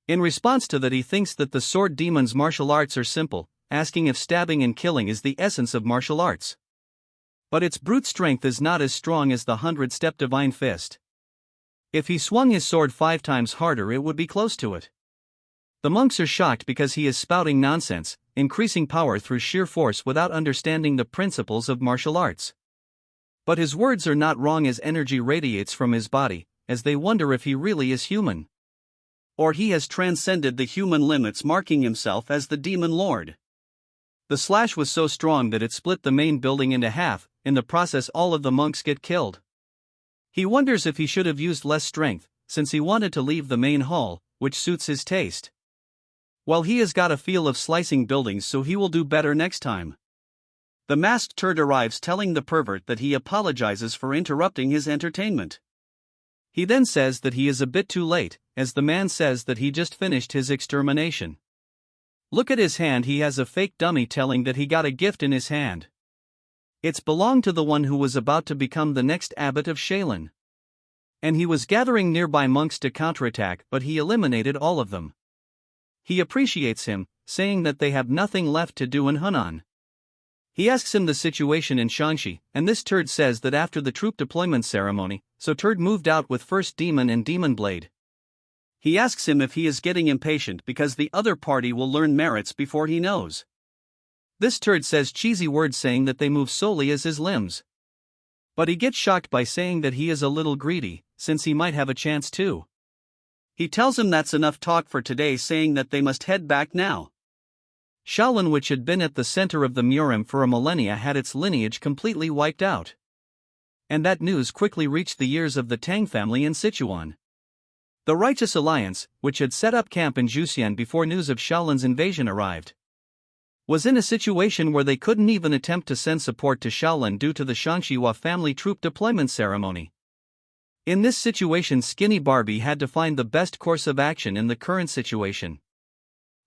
In response to that, he thinks that the sword demon's martial arts are simple, asking if stabbing and killing is the essence of martial arts. But its brute strength is not as strong as the 100-step divine fist. If he swung his sword 5 times harder, it would be close to it. The monks are shocked because he is spouting nonsense, increasing power through sheer force without understanding the principles of martial arts. But his words are not wrong, as energy radiates from his body, as they wonder if he really is human. Or he has transcended the human limits, marking himself as the demon lord. The slash was so strong that it split the main building into half. In the process, all of the monks get killed. He wonders if he should have used less strength, since he wanted to leave the main hall, which suits his taste. Well, he has got a feel of slicing buildings, so he will do better next time. The masked turd arrives, telling the pervert that he apologizes for interrupting his entertainment. He then says that he is a bit too late, as the man says that he just finished his extermination. Look at his hand, he has a fake dummy, telling that he got a gift in his hand. It's belonged to the one who was about to become the next abbot of Shaolin. And he was gathering nearby monks to counterattack, but he eliminated all of them. He appreciates him, saying that they have nothing left to do in Hunan. He asks him the situation in Shaanxi, and this turd says that after the troop deployment ceremony, so turd moved out with First Demon and Demon Blade. He asks him if he is getting impatient because the other party will learn merits before he knows. This turd says cheesy words, saying that they move solely as his limbs. But he gets shocked by saying that he is a little greedy, since he might have a chance too. He tells him that's enough talk for today, saying that they must head back now. Shaolin, which had been at the center of the Murim for a millennia, had its lineage completely wiped out. And that news quickly reached the ears of the Tang family in Sichuan. The Righteous Alliance, which had set up camp in Juxian before news of Shaolin's invasion arrived, was in a situation where they couldn't even attempt to send support to Shaolin due to the Manhwa family troop deployment ceremony. In this situation, Skinny Barbie had to find the best course of action in the current situation.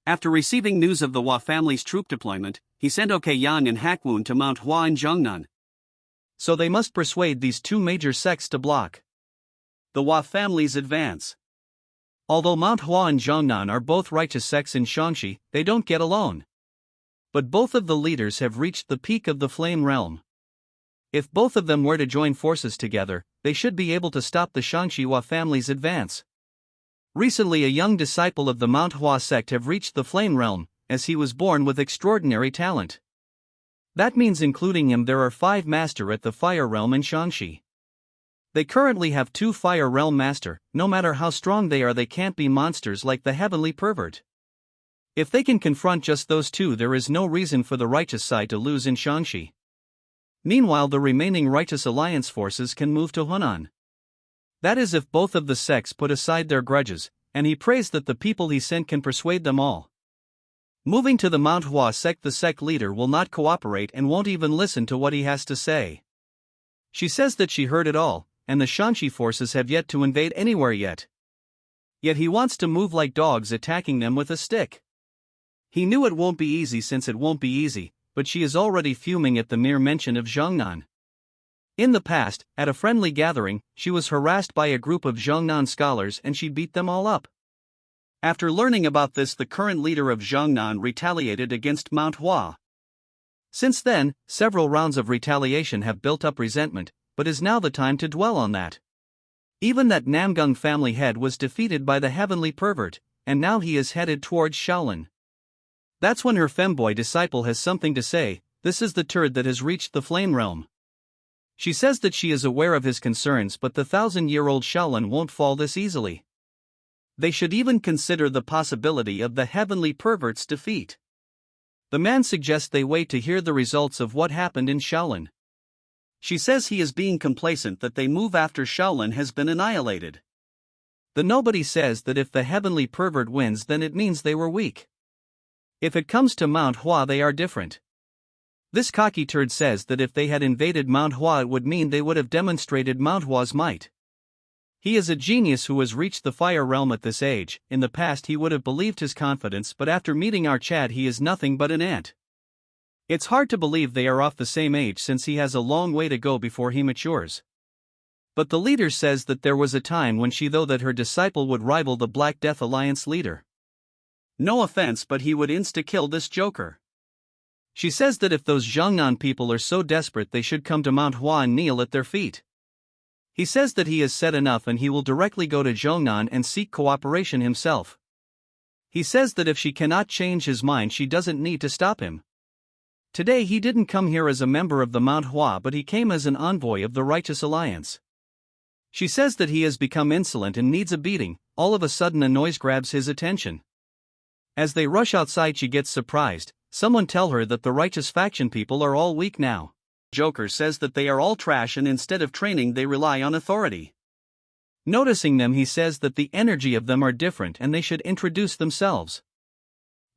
After receiving news of the Hua family's troop deployment, he sent Okayan and Hakwun to Manhwa in Zhongnan. So they must persuade these two major sects to block the Hua family's advance. Although Manhwa and Zhongnan are both righteous sects in Shaanxi, they don't get along. But both of the leaders have reached the peak of the flame realm. If both of them were to join forces together, they should be able to stop the Shaanxi family's advance. Recently, a young disciple of the Manhwa sect have reached the flame realm, as he was born with extraordinary talent. That means including him there are 5 master at the fire realm in Shaanxi. They currently have 2 Fire Realm Master. No matter how strong they are, they can't be monsters like the Heavenly Pervert. If they can confront just those 2, there is no reason for the righteous side to lose in Shaanxi. Meanwhile, the remaining Righteous Alliance forces can move to Hunan. That is if both of the sects put aside their grudges, and he prays that the people he sent can persuade them all. Moving to the Manhwa sect, the sect leader will not cooperate and won't even listen to what he has to say. She says that she heard it all, and the Shaanxi forces have yet to invade anywhere yet. Yet he wants to move like dogs, attacking them with a stick. He knew it won't be easy since it won't be easy, but she is already fuming at the mere mention of Zhongnan. In the past, at a friendly gathering, she was harassed by a group of Zhongnan scholars and she beat them all up. After learning about this, the current leader of Zhongnan retaliated against Manhwa. Since then, several rounds of retaliation have built up resentment, but is now the time to dwell on that. Even that Namgung family head was defeated by the Heavenly Pervert, and now he is headed towards Shaolin. That's when her femboy disciple has something to say. This is the turd that has reached the flame realm. She says that she is aware of his concerns, but the 1,000-year-old Shaolin won't fall this easily. They should even consider the possibility of the Heavenly Pervert's defeat. The man suggests they wait to hear the results of what happened in Shaolin. She says he is being complacent, that they move after Shaolin has been annihilated. The nobody says that if the Heavenly Pervert wins, then it means they were weak. If it comes to Mount Hua, they are different. This cocky turd says that if they had invaded Mount Hua, it would mean they would have demonstrated Mount Hua's might. He is a genius who has reached the fire realm at this age. In the past he would have believed his confidence, but after meeting our Chad he is nothing but an ant. It's hard to believe they are off the same age since he has a long way to go before he matures. But the leader says that there was a time when she thought that her disciple would rival the Black Death Alliance leader. No offense, but he would insta-kill this joker. She says that if those Zhongnan people are so desperate, they should come to Mount Hua and kneel at their feet. He says that he has said enough and he will directly go to Zhongnan and seek cooperation himself. He says that if she cannot change his mind, she doesn't need to stop him. Today he didn't come here as a member of the Mount Hua, but he came as an envoy of the Righteous Alliance. She says that he has become insolent and needs a beating. All of a sudden a noise grabs his attention. As they rush outside, she gets surprised. Someone tell her that the Righteous faction people are all weak now. Joker says that they are all trash and instead of training they rely on authority. Noticing them, he says that the energy of them are different and they should introduce themselves.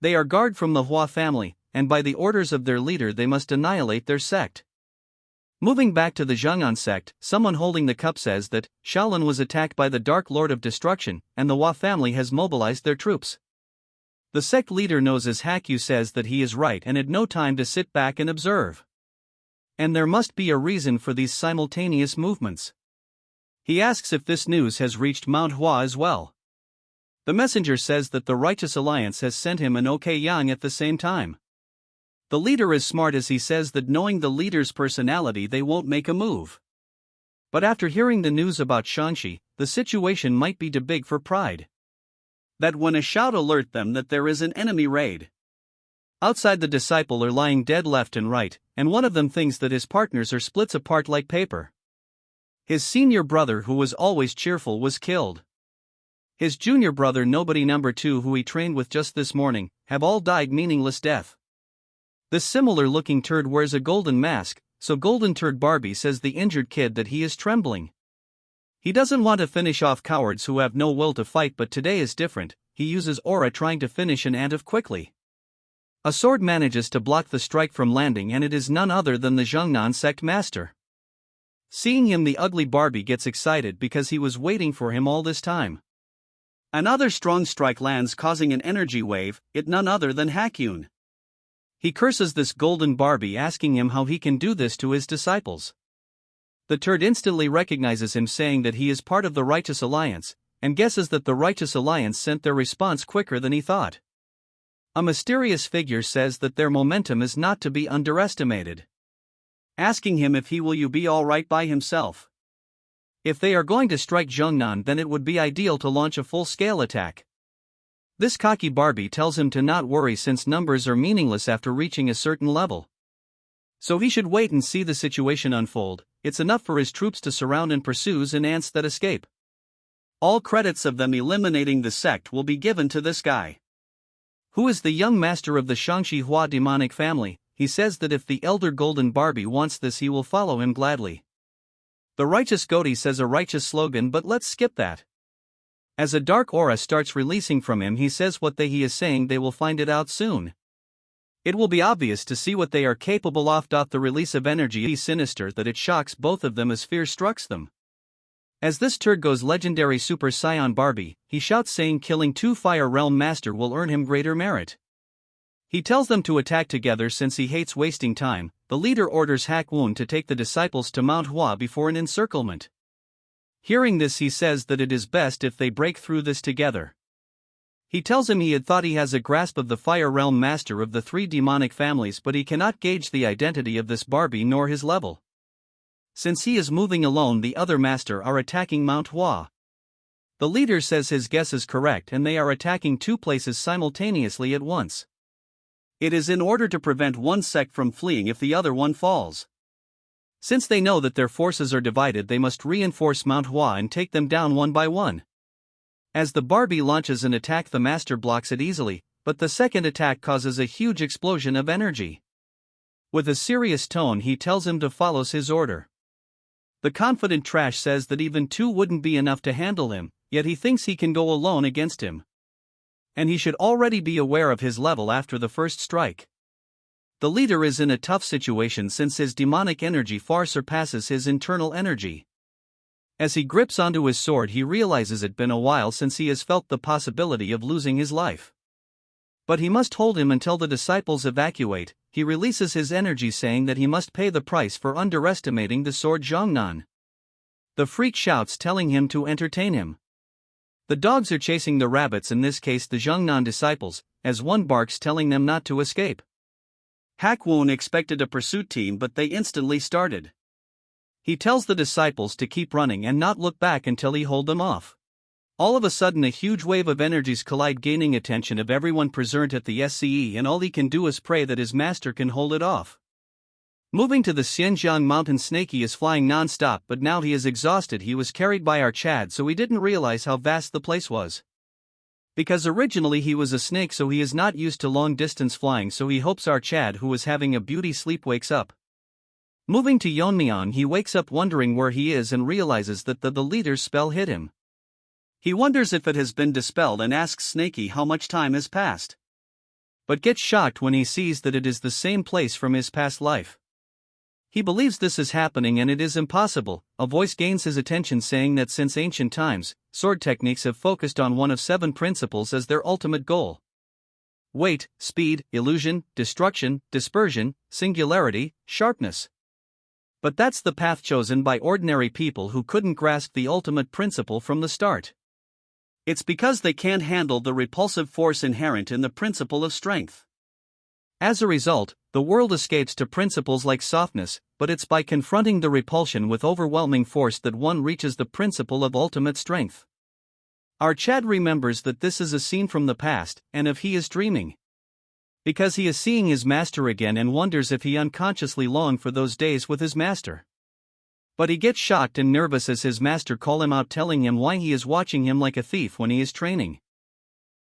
They are guard from the Hua family, and by the orders of their leader they must annihilate their sect. Moving back to the Zhongnan sect, someone holding the cup says that Shaolin was attacked by the Dark Lord of Destruction and the Hua family has mobilized their troops. The sect leader knows as Hakyu says that he is right and had no time to sit back and observe. And there must be a reason for these simultaneous movements. He asks if this news has reached Mount Hua as well. The messenger says that the Righteous Alliance has sent him an OK Yang at the same time. The leader is smart as he says that knowing the leader's personality they won't make a move. But after hearing the news about Shaanxi, the situation might be too big for pride. That when a shout alert them that there is an enemy raid. Outside, the disciple are lying dead left and right, and one of them thinks that his partners are splits apart like paper. His senior brother, who was always cheerful, was killed. His junior brother, nobody number 2, who he trained with just this morning, have all died meaningless death. This similar looking turd wears a golden mask, so Golden Turd Barbie says the injured kid that he is trembling. He doesn't want to finish off cowards who have no will to fight, but today is different. He uses aura trying to finish an ant of quickly. A sword manages to block the strike from landing, and it is none other than the Zhongnan sect master. Seeing him, the ugly Barbie gets excited because he was waiting for him all this time. Another strong strike lands, causing an energy wave, it none other than Hakyun. He curses this golden Barbie, asking him how he can do this to his disciples. The turd instantly recognizes him, saying that he is part of the Righteous Alliance, and guesses that the Righteous Alliance sent their response quicker than he thought. A mysterious figure says that their momentum is not to be underestimated. Asking him if he will be alright by himself. If they are going to strike Zhongnan, then it would be ideal to launch a full-scale attack. This cocky Barbie tells him to not worry since numbers are meaningless after reaching a certain level. So he should wait and see the situation unfold. It's enough for his troops to surround and pursue and ants that escape. All credits of them eliminating the sect will be given to this guy, who is the young master of the Shangxi Hua demonic family. He says that if the elder Golden Barbie wants this, he will follow him gladly. The righteous goatee says a righteous slogan, but let's skip that. As a dark aura starts releasing from him, he says what he is saying, they will find it out soon. It will be obvious to see what they are capable of. The release of energy is sinister that it shocks both of them as fear strikes them. As this turd goes legendary Super Saiyan Barbie, he shouts saying killing 2 Fire Realm Master will earn him greater merit. He tells them to attack together since he hates wasting time. The leader orders Hakwun to take the disciples to Manhwa before an encirclement. Hearing this, he says that it is best if they break through this together. He tells him he had thought he has a grasp of the Fire Realm Master of the 3 demonic families, but he cannot gauge the identity of this Barbie nor his level. Since he is moving alone, the other master are attacking Mount Hua. The leader says his guess is correct and they are attacking 2 places simultaneously at once. It is in order to prevent one sect from fleeing if the other one falls. Since they know that their forces are divided, they must reinforce Mount Hua and take them down one by one. As the Barbie launches an attack, the master blocks it easily, but the second attack causes a huge explosion of energy. With a serious tone, he tells him to follow his order. The confident trash says that even 2 wouldn't be enough to handle him, yet he thinks he can go alone against him. And he should already be aware of his level after the first strike. The leader is in a tough situation since his demonic energy far surpasses his internal energy. As he grips onto his sword, he realizes it's been a while since he has felt the possibility of losing his life. But he must hold him until the disciples evacuate. He releases his energy saying that he must pay the price for underestimating the sword Zhongnan. The freak shouts telling him to entertain him. The dogs are chasing the rabbits, in this case the Zhongnan disciples, as one barks telling them not to escape. Hakwun expected a pursuit team, but they instantly started. He tells the disciples to keep running and not look back until he hold them off. All of a sudden a huge wave of energies collide, gaining attention of everyone present at the SCE, and all he can do is pray that his master can hold it off. Moving to the Xinjiang mountain, Snakey is flying non-stop, but now he is exhausted. He was carried by our Chad, so he didn't realize how vast the place was. Because originally he was a snake, so he is not used to long-distance flying, so he hopes our Chad, who was having a beauty sleep, wakes up. Moving to Yeon-myeong, he wakes up wondering where he is and realizes that the leader's spell hit him. He wonders if it has been dispelled and asks Snakey how much time has passed, but gets shocked when he sees that it is the same place from his past life. He believes this is happening and it is impossible. A voice gains his attention saying that since ancient times, sword techniques have focused on one of 7 principles as their ultimate goal: weight, speed, illusion, destruction, dispersion, singularity, sharpness. But that's the path chosen by ordinary people who couldn't grasp the ultimate principle from the start. It's because they can't handle the repulsive force inherent in the principle of strength. As a result, the world escapes to principles like softness, but it's by confronting the repulsion with overwhelming force that one reaches the principle of ultimate strength. Our Chad remembers that this is a scene from the past, and if he is dreaming, because he is seeing his master again and wonders if he unconsciously longed for those days with his master. But he gets shocked and nervous as his master call him out, telling him why he is watching him like a thief when he is training,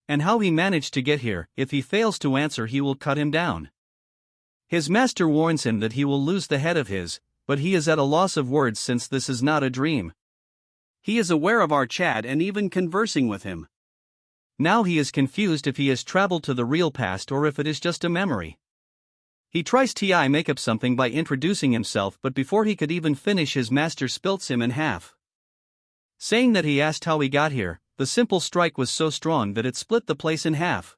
and how he managed to get here. If he fails to answer, he will cut him down. His master warns him that he will lose the head of his, but he is at a loss of words since this is not a dream. He is aware of our Chad and even conversing with him. Now he is confused if he has traveled to the real past or if it is just a memory. He tries to make up something by introducing himself, but before he could even finish, his master splits him in half, saying that he asked how he got here. The simple strike was so strong that it split the place in half.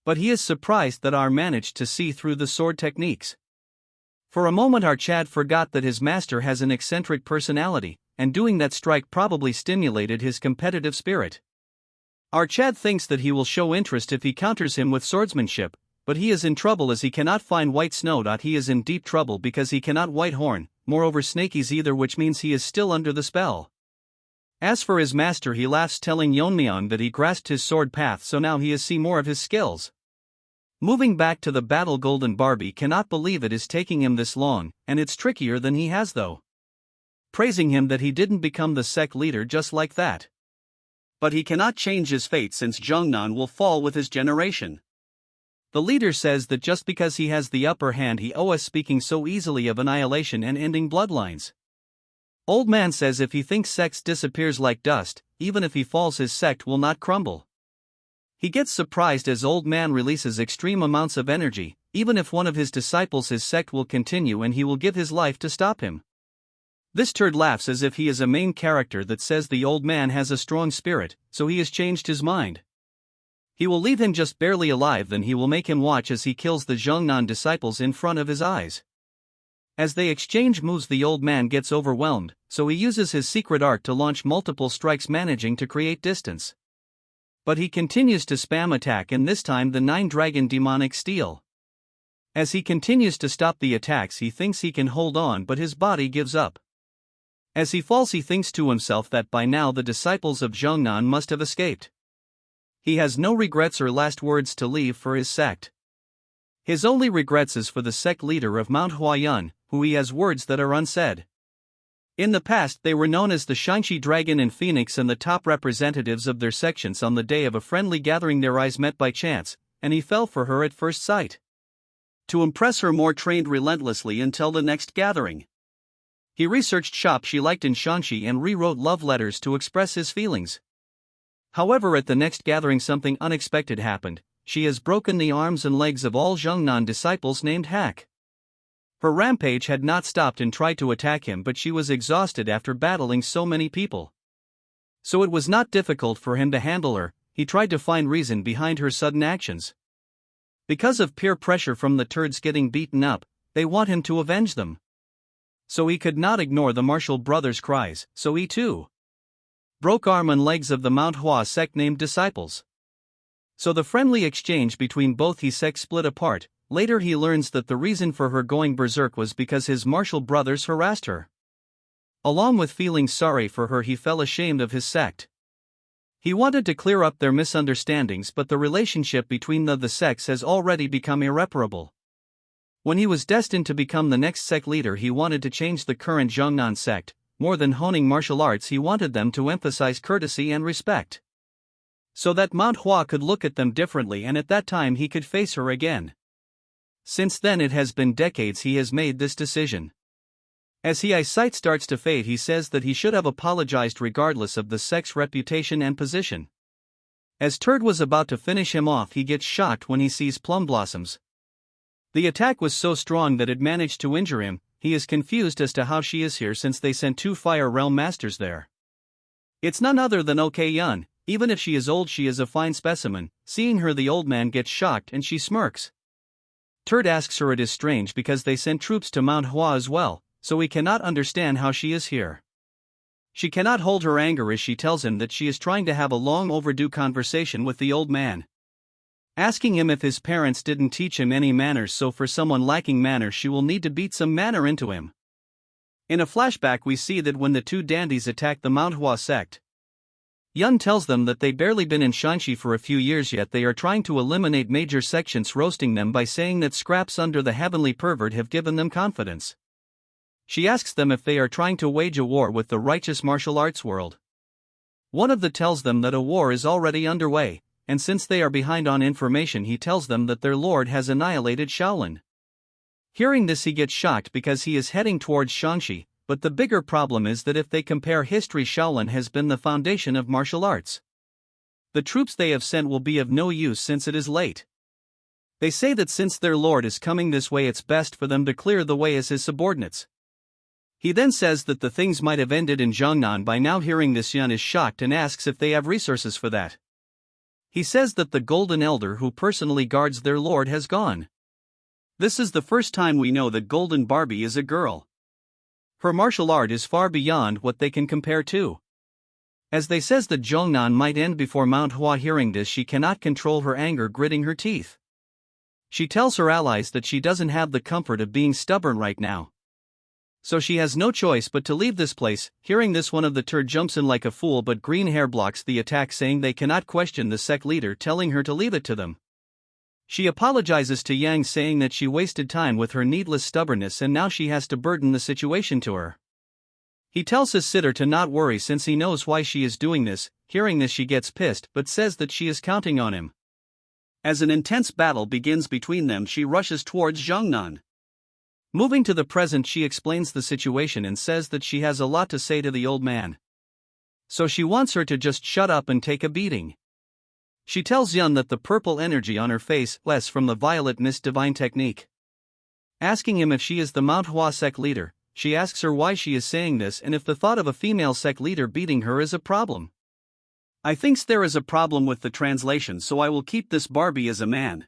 But he is surprised that our managed to see through the sword techniques. For a moment our Chad forgot that his master has an eccentric personality, and doing that strike probably stimulated his competitive spirit. Our Chad thinks that he will show interest if he counters him with swordsmanship, but he is in trouble as he cannot find white snow. He is in deep trouble because he cannot white horn, moreover Snakey's either, which means he is still under the spell. As for his master, he laughs, telling Yeon-myeong that he grasped his sword path, so now he has seen more of his skills. Moving back to the battle, Golden Barbie cannot believe it is taking him this long, and it's trickier than he has though. Praising him that he didn't become the sect leader just like that. But he cannot change his fate since Jeongnan will fall with his generation. The leader says that just because he has the upper hand he owes speaking so easily of annihilation and ending bloodlines. Old man says if he thinks sects disappears like dust, even if he falls his sect will not crumble. He gets surprised as old man releases extreme amounts of energy, even if one of his disciples his sect will continue and he will give his life to stop him. This turd laughs as if he is a main character that says the old man has a strong spirit, so he has changed his mind. He will leave him just barely alive, then he will make him watch as he kills the Jeongnan disciples in front of his eyes. As they exchange moves the old man gets overwhelmed, so he uses his secret art to launch multiple strikes managing to create distance. But he continues to spam attack and this time the 9-dragon demonic steel. As he continues to stop the attacks he thinks he can hold on but his body gives up. As he falls he thinks to himself that by now the disciples of Jeongnan must have escaped. He has no regrets or last words to leave for his sect. His only regrets is for the sect leader of Manhwa, who he has words that are unsaid. In the past they were known as the Shinchi Dragon and Phoenix and the top representatives of their sections. On the day of a friendly gathering their eyes met by chance, and he fell for her at first sight. To impress her more trained relentlessly until the next gathering. He researched shops she liked in Shanxi and rewrote love letters to express his feelings. However, at the next gathering something unexpected happened. She has broken the arms and legs of all Jeongnan disciples named Hack. Her rampage had not stopped and tried to attack him, but she was exhausted after battling so many people. So it was not difficult for him to handle her. He tried to find reason behind her sudden actions. Because of peer pressure from the turds getting beaten up, they want him to avenge them. So he could not ignore the martial brothers' cries, so he too broke arm and legs of the Manhwa sect named disciples. So the friendly exchange between both his sects split apart. Later he learns that the reason for her going berserk was because his martial brothers harassed her. Along with feeling sorry for her he felt ashamed of his sect. He wanted to clear up their misunderstandings, but the relationship between the sects has already become irreparable. When he was destined to become the next sect leader he wanted to change the current Jeongnan sect. More than honing martial arts he wanted them to emphasize courtesy and respect. So that Manhwa could look at them differently and at that time he could face her again. Since then it has been decades he has made this decision. As his eyesight starts to fade he says that he should have apologized regardless of the sect's reputation and position. As Turd was about to finish him off he gets shocked when he sees Plum Blossoms. The attack was so strong that it managed to injure him. He is confused as to how she is here since they sent 2 Fire Realm Masters there. It's none other than Ok-yun. Even if she is old she is a fine specimen. Seeing her the old man gets shocked and she smirks. Turd asks her it is strange because they sent troops to Manhwa as well, so he cannot understand how she is here. She cannot hold her anger as she tells him that she is trying to have a long overdue conversation with the old man. Asking him if his parents didn't teach him any manners, so for someone lacking manners she will need to beat some manner into him. In a flashback we see that when the 2 dandies attack the Manhwa sect, Yun tells them that they barely been in Shanxi for a few years yet they are trying to eliminate major sections, roasting them by saying that scraps under the heavenly pervert have given them confidence. She asks them if they are trying to wage a war with the righteous martial arts world. One of them tells them that a war is already underway, and since they are behind on information he tells them that their lord has annihilated Shaolin. Hearing this he gets shocked because he is heading towards Shanxi. But the bigger problem is that if they compare history, Shaolin has been the foundation of martial arts. The troops they have sent will be of no use since it is late. They say that since their lord is coming this way it's best for them to clear the way as his subordinates. He then says that the things might have ended in Jeongnan by now. Hearing this Yun is shocked and asks if they have resources for that. He says that the Golden Elder who personally guards their lord has gone. This is the first time we know that Golden Barbie is a girl. Her martial art is far beyond what they can compare to. As they says that Jeongnan might end before Manhwa. Hearing this she cannot control her anger, gritting her teeth. She tells her allies that she doesn't have the comfort of being stubborn right now. So she has no choice but to leave this place. Hearing this one of the turd jumps in like a fool, but green hair blocks the attack saying they cannot question the sect leader, telling her to leave it to them. She apologizes to Yang, saying that she wasted time with her needless stubbornness and now she has to burden the situation to her. He tells his sitter to not worry since he knows why she is doing this. Hearing this, she gets pissed but says that she is counting on him. As an intense battle begins between them, she rushes towards Zhongnan. Moving to the present, she explains the situation and says that she has a lot to say to the old man. So she wants her to just shut up and take a beating. She tells Yun that the purple energy on her face less from the violet mist divine technique. Asking him if she is the Manhwa sect leader, she asks her why she is saying this and if the thought of a female sect leader beating her is a problem. I thinks there is a problem with the translation, so I will keep this Barbie as a man.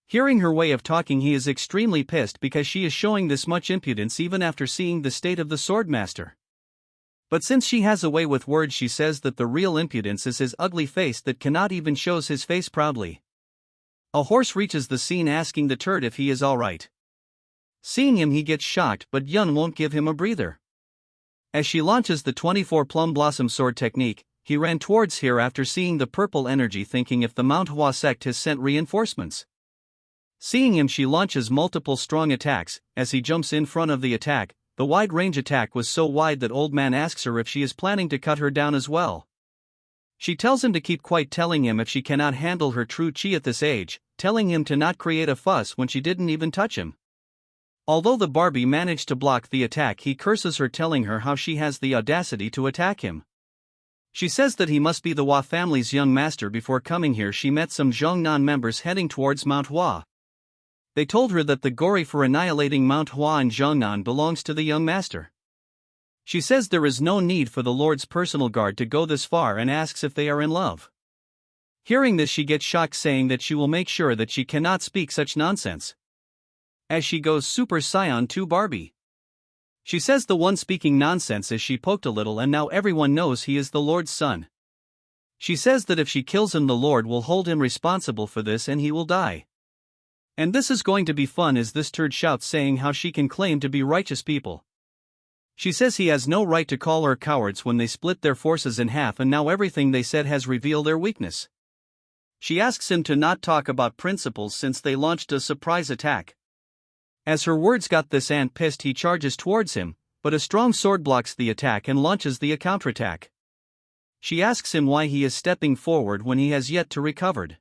Hearing her way of talking, he is extremely pissed because she is showing this much impudence even after seeing the state of the Swordmaster. But since she has a way with words, she says that the real impudence is his ugly face that cannot even shows his face proudly. A horse reaches the scene asking the turd if he is alright. Seeing him, he gets shocked, but Yun won't give him a breather. As she launches the 24 plum blossom sword technique, he ran towards her after seeing the purple energy, thinking if the Manhwa sect has sent reinforcements. Seeing him, she launches multiple strong attacks. As he jumps in front of the attack, the wide range attack was so wide that old man asks her if she is planning to cut her down as well. She tells him to keep quiet, telling him if she cannot handle her true chi at this age, telling him to not create a fuss when she didn't even touch him. Although the Barbie managed to block the attack, he curses her, telling her how she has the audacity to attack him. She says that he must be the Hua family's young master. Before coming here, she met some Zhongnan members heading towards Mount Hua. They told her that the glory for annihilating Mount Hua and Zhongnan belongs to the young master. She says there is no need for the Lord's personal guard to go this far and asks if they are in love. Hearing this, she gets shocked, saying that she will make sure that she cannot speak such nonsense. As she goes Super Saiyan 2 Barbie. She says the one speaking nonsense is she poked a little and now everyone knows he is the Lord's son. She says that if she kills him, the Lord will hold him responsible for this and he will die. And this is going to be fun, as this turd shouts, saying how she can claim to be righteous people. She says he has no right to call her cowards when they split their forces in half and now everything they said has revealed their weakness. She asks him to not talk about principles since they launched a surprise attack. As her words got this ant pissed, he charges towards him, but a strong sword blocks the attack and launches the counterattack. She asks him why he is stepping forward when he has yet to recovered.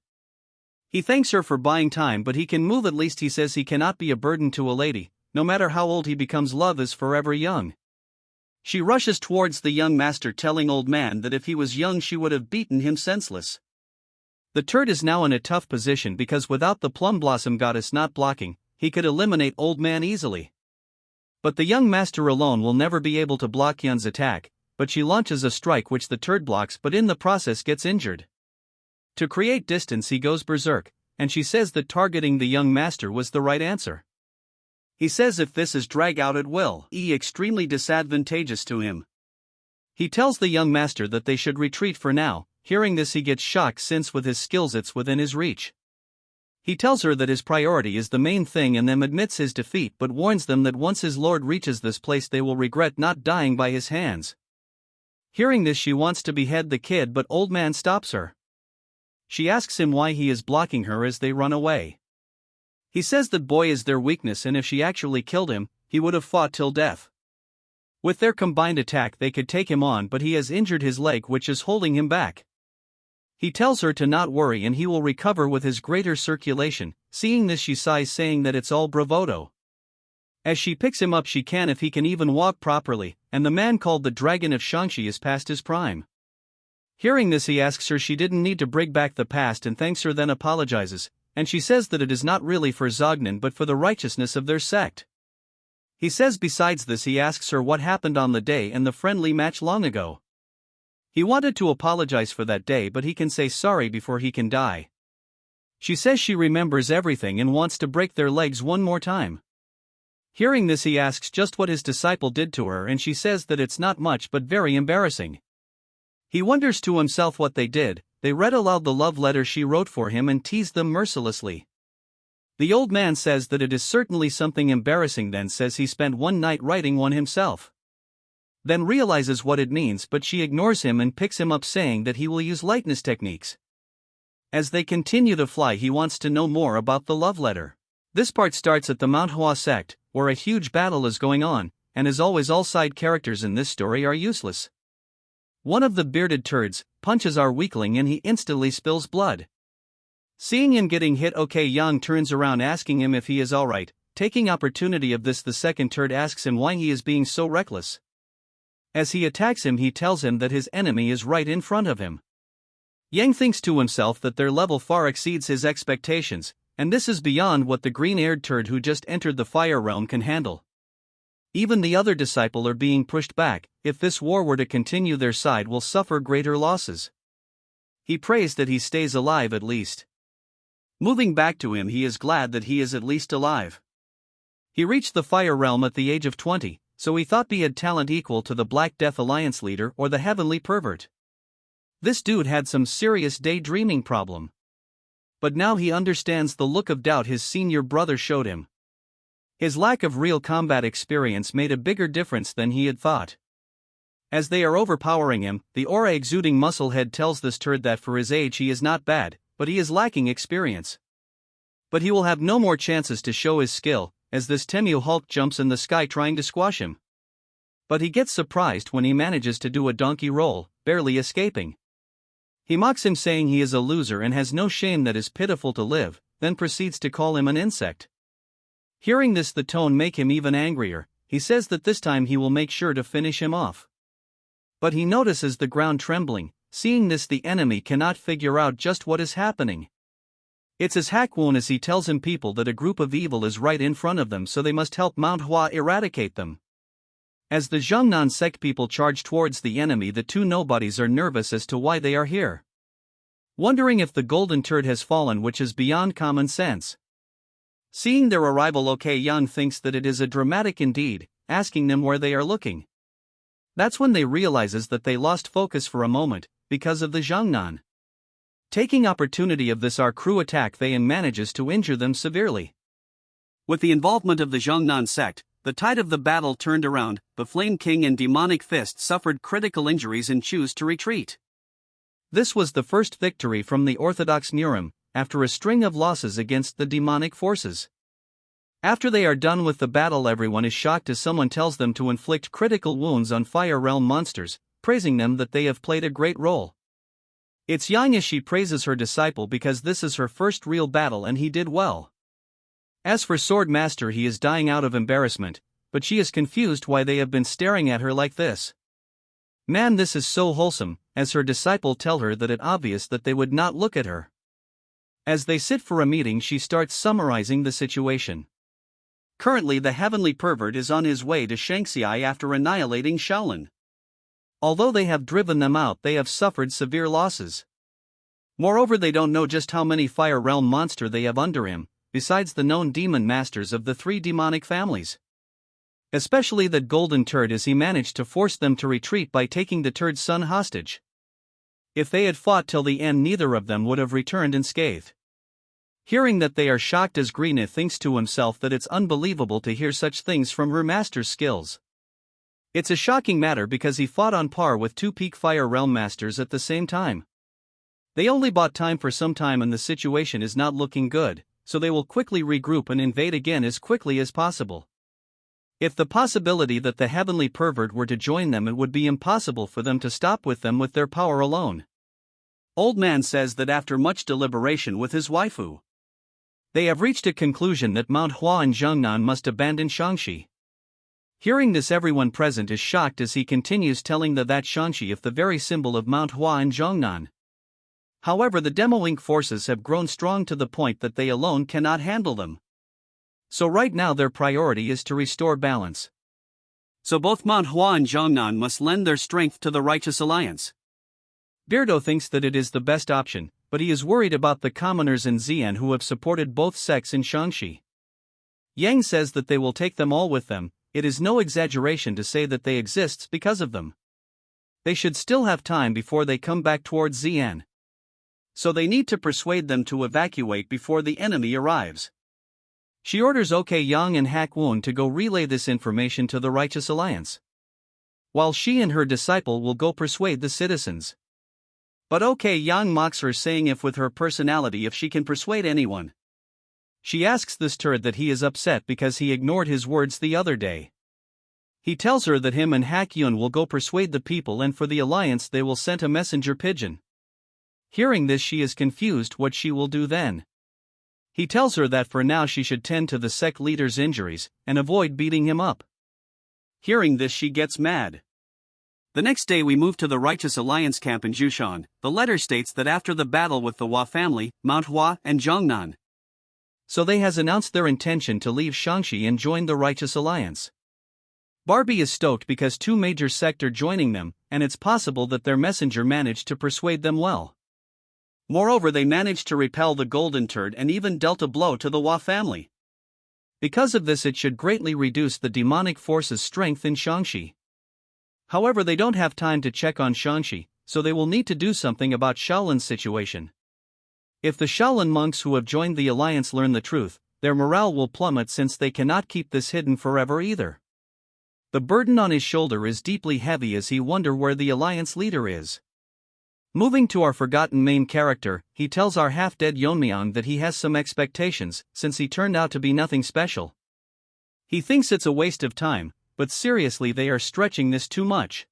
He thanks her for buying time, but he can move at least. He says he cannot be a burden to a lady, no matter how old he becomes, love is forever young. She rushes towards the young master, telling old man that if he was young she would have beaten him senseless. The turd is now in a tough position because without the plum blossom goddess not blocking, he could eliminate old man easily. But the young master alone will never be able to block Yun's attack, but she launches a strike which the turd blocks, but in the process gets injured. To create distance, he goes berserk, and she says that targeting the young master was the right answer. He says if this is drag out it will be extremely disadvantageous to him. He tells the young master that they should retreat for now. Hearing this, he gets shocked since with his skills it's within his reach. He tells her that his priority is the main thing and then admits his defeat, but warns them that once his lord reaches this place they will regret not dying by his hands. Hearing this, she wants to behead the kid, but old man stops her. She asks him why he is blocking her as they run away. He says that boy is their weakness and if she actually killed him, he would have fought till death. With their combined attack they could take him on, but he has injured his leg which is holding him back. He tells her to not worry and he will recover with his greater circulation. Seeing this, she sighs, saying that it's all bravado. As she picks him up, she can if he can even walk properly, and the man called the Dragon of Shangxi is past his prime. Hearing this, he asks her she didn't need to bring back the past and thanks her, then apologizes, and she says that it is not really for Zognan but for the righteousness of their sect. He says besides this, he asks her what happened on the day and the friendly match long ago. He wanted to apologize for that day, but he can say sorry before he can die. She says she remembers everything and wants to break their legs one more time. Hearing this, he asks just what his disciple did to her and she says that it's not much but very embarrassing. He wonders to himself what they did. They read aloud the love letter she wrote for him and teased them mercilessly. The old man says that it is certainly something embarrassing, then says he spent one night writing one himself. Then realizes what it means, but she ignores him and picks him up, saying that he will use lightness techniques. As they continue to fly, he wants to know more about the love letter. This part starts at the Manhwa sect, where a huge battle is going on, and as always all side characters in this story are useless. One of the bearded turds punches our weakling and he instantly spills blood. Seeing him getting hit, Yang turns around asking him if he is alright. Taking opportunity of this, the second turd asks him why he is being so reckless. As he attacks him, he tells him that his enemy is right in front of him. Yang thinks to himself that their level far exceeds his expectations, and this is beyond what the green-haired turd who just entered the fire realm can handle. Even the other disciple are being pushed back. If this war were to continue, their side will suffer greater losses. He prays that he stays alive at least. Moving back to him, he is glad that he is at least alive. He reached the fire realm at the age of 20, so he thought he had talent equal to the Black Death Alliance leader or the Heavenly Pervert. This dude had some serious daydreaming problem. But now he understands the look of doubt his senior brother showed him. His lack of real combat experience made a bigger difference than he had thought. As they are overpowering him, the aura exuding musclehead tells this turd that for his age he is not bad, but he is lacking experience. But he will have no more chances to show his skill, as this Temu Hulk jumps in the sky trying to squash him. But he gets surprised when he manages to do a donkey roll, barely escaping. He mocks him, saying he is a loser and has no shame, that is pitiful to live, then proceeds to call him an insect. Hearing this, the tone make him even angrier. He says that this time he will make sure to finish him off. But he notices the ground trembling. Seeing this, the enemy cannot figure out just what is happening. It's as Hakwon as he tells him people that a group of evil is right in front of them, so they must help Manhwa eradicate them. As the Zhongnan sect people charge towards the enemy, the two nobodies are nervous as to why they are here. Wondering if the golden turd has fallen, which is beyond common sense. Seeing their arrival, Yang thinks that it is a dramatic indeed, asking them where they are looking. That's when they realizes that they lost focus for a moment, because of the Zhongnan. Taking opportunity of this, our crew attack they and manages to injure them severely. With the involvement of the Zhongnan sect, the tide of the battle turned around. The Flame King and Demonic Fist suffered critical injuries and choose to retreat. This was the first victory from the Orthodox Nurim, after a string of losses against the demonic forces. After they are done with the battle, everyone is shocked as someone tells them to inflict critical wounds on Fire Realm monsters, praising them that they have played a great role. It's Yang as she praises her disciple because this is her first real battle and he did well. As for Swordmaster, he is dying out of embarrassment, but she is confused why they have been staring at her like this. Man, this is so wholesome, as her disciple tell her that it's obvious that they would not look at her. As they sit for a meeting, she starts summarizing the situation. Currently, the Heavenly Pervert is on his way to Shanxi after annihilating Shaolin. Although they have driven them out, they have suffered severe losses. Moreover, they don't know just how many Fire Realm monster they have under him, besides the known demon masters of the three demonic families. Especially that golden turd, as he managed to force them to retreat by taking the turd's son hostage. If they had fought till the end, neither of them would have returned unscathed. Hearing that, they are shocked as Greena thinks to himself that it's unbelievable to hear such things from her master's skills. It's a shocking matter because he fought on par with two peak Fire Realm masters at the same time. They only bought time for some time and the situation is not looking good, so they will quickly regroup and invade again as quickly as possible. If the possibility that the Heavenly Pervert were to join them, it would be impossible for them to stop with them with their power alone. Old Man says that after much deliberation with his waifu, they have reached a conclusion that Manhwa and Zhongnan must abandon Shangxi. Hearing this, everyone present is shocked as he continues telling that Shangxi is the very symbol of Manhwa and Zhongnan. However, the Demo Inc. forces have grown strong to the point that they alone cannot handle them. So right now their priority is to restore balance. So both Manhwa and Zhongnan must lend their strength to the Righteous Alliance. Beardo thinks that it is the best option, but he is worried about the commoners in Xi'an who have supported both sects in Shangxi. Yang says that they will take them all with them. It is no exaggeration to say that they exist because of them. They should still have time before they come back towards Xi'an. So they need to persuade them to evacuate before the enemy arrives. She orders Yang and Hakwon to go relay this information to the Righteous Alliance, while she and her disciple will go persuade the citizens. But okay, Yang mocks her, saying if with her personality if she can persuade anyone. She asks this turd that he is upset because he ignored his words the other day. He tells her that him and Hakyun will go persuade the people, and for the alliance they will send a messenger pigeon. Hearing this, she is confused what she will do then. He tells her that for now she should tend to the sect leader's injuries and avoid beating him up. Hearing this, she gets mad. The next day we move to the Righteous Alliance camp in Jushan. The letter states that after the battle with the Hua family, Manhwa and Zhongnan, so they has announced their intention to leave Shangxi and join the Righteous Alliance. Barbie is stoked because two major sects are joining them, and it's possible that their messenger managed to persuade them well. Moreover, they managed to repel the golden turd and even dealt a blow to the Hua family. Because of this, it should greatly reduce the demonic force's strength in Shangxi. However, they don't have time to check on Shangxi, so they will need to do something about Shaolin's situation. If the Shaolin monks who have joined the alliance learn the truth, their morale will plummet, since they cannot keep this hidden forever either. The burden on his shoulder is deeply heavy as he wonders where the alliance leader is. Moving to our forgotten main character, he tells our half-dead Yeon-myeong that he has some expectations, since he turned out to be nothing special. He thinks it's a waste of time, but seriously they are stretching this too much.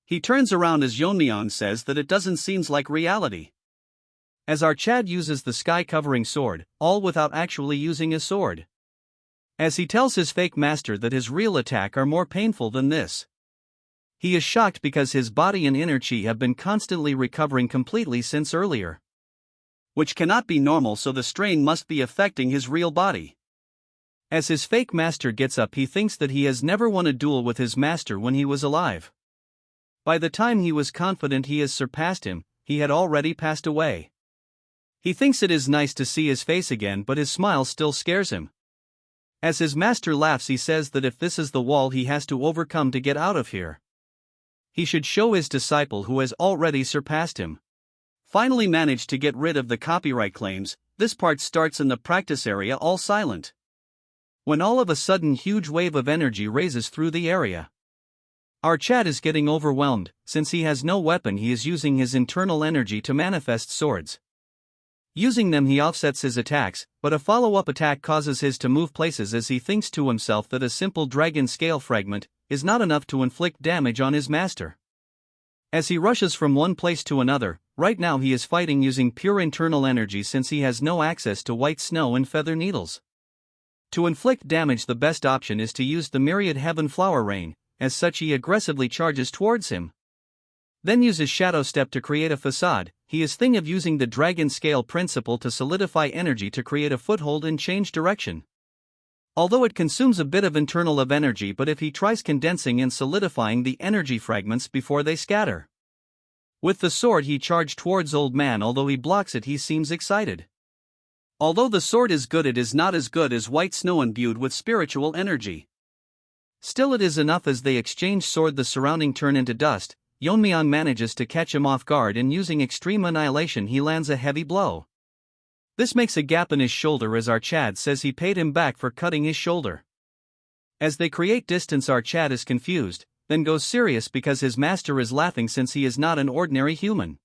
He turns around as Yeon-myeong says that it doesn't seem like reality. As our Chad uses the sky-covering sword, all without actually using a sword. As he tells his fake master that his real attack are more painful than this. He is shocked because his body and inner chi have been constantly recovering completely since earlier. Which cannot be normal, so the strain must be affecting his real body. As his fake master gets up, he thinks that he has never won a duel with his master when he was alive. By the time he was confident he has surpassed him, he had already passed away. He thinks it is nice to see his face again, but his smile still scares him. As his master laughs, he says that if this is the wall he has to overcome to get out of here, he should show his disciple who has already surpassed him. Finally managed to get rid of the copyright claims, this part starts in the practice area all silent. When all of a sudden huge wave of energy raises through the area. Our Chad is getting overwhelmed, since he has no weapon. He is using his internal energy to manifest swords. Using them he offsets his attacks, but a follow-up attack causes his to move places as he thinks to himself that a simple dragon scale fragment is not enough to inflict damage on his master. As he rushes from one place to another, right now he is fighting using pure internal energy since he has no access to white snow and feather needles. To inflict damage, the best option is to use the myriad heaven flower rain, as such he aggressively charges towards him. Then uses shadow step to create a facade. He is thinking of using the dragon scale principle to solidify energy to create a foothold and change direction. Although it consumes a bit of internal energy, but if he tries condensing and solidifying the energy fragments before they scatter. With the sword he charged towards old man. Although he blocks it, he seems excited. Although the sword is good, it is not as good as white snow imbued with spiritual energy. Still it is enough. As they exchange sword, the surrounding turn into dust. Yeon-myeong manages to catch him off guard, and using extreme annihilation he lands a heavy blow. This makes a gap in his shoulder as our Chad says he paid him back for cutting his shoulder. As they create distance, our Chad is confused, then goes serious because his master is laughing since he is not an ordinary human.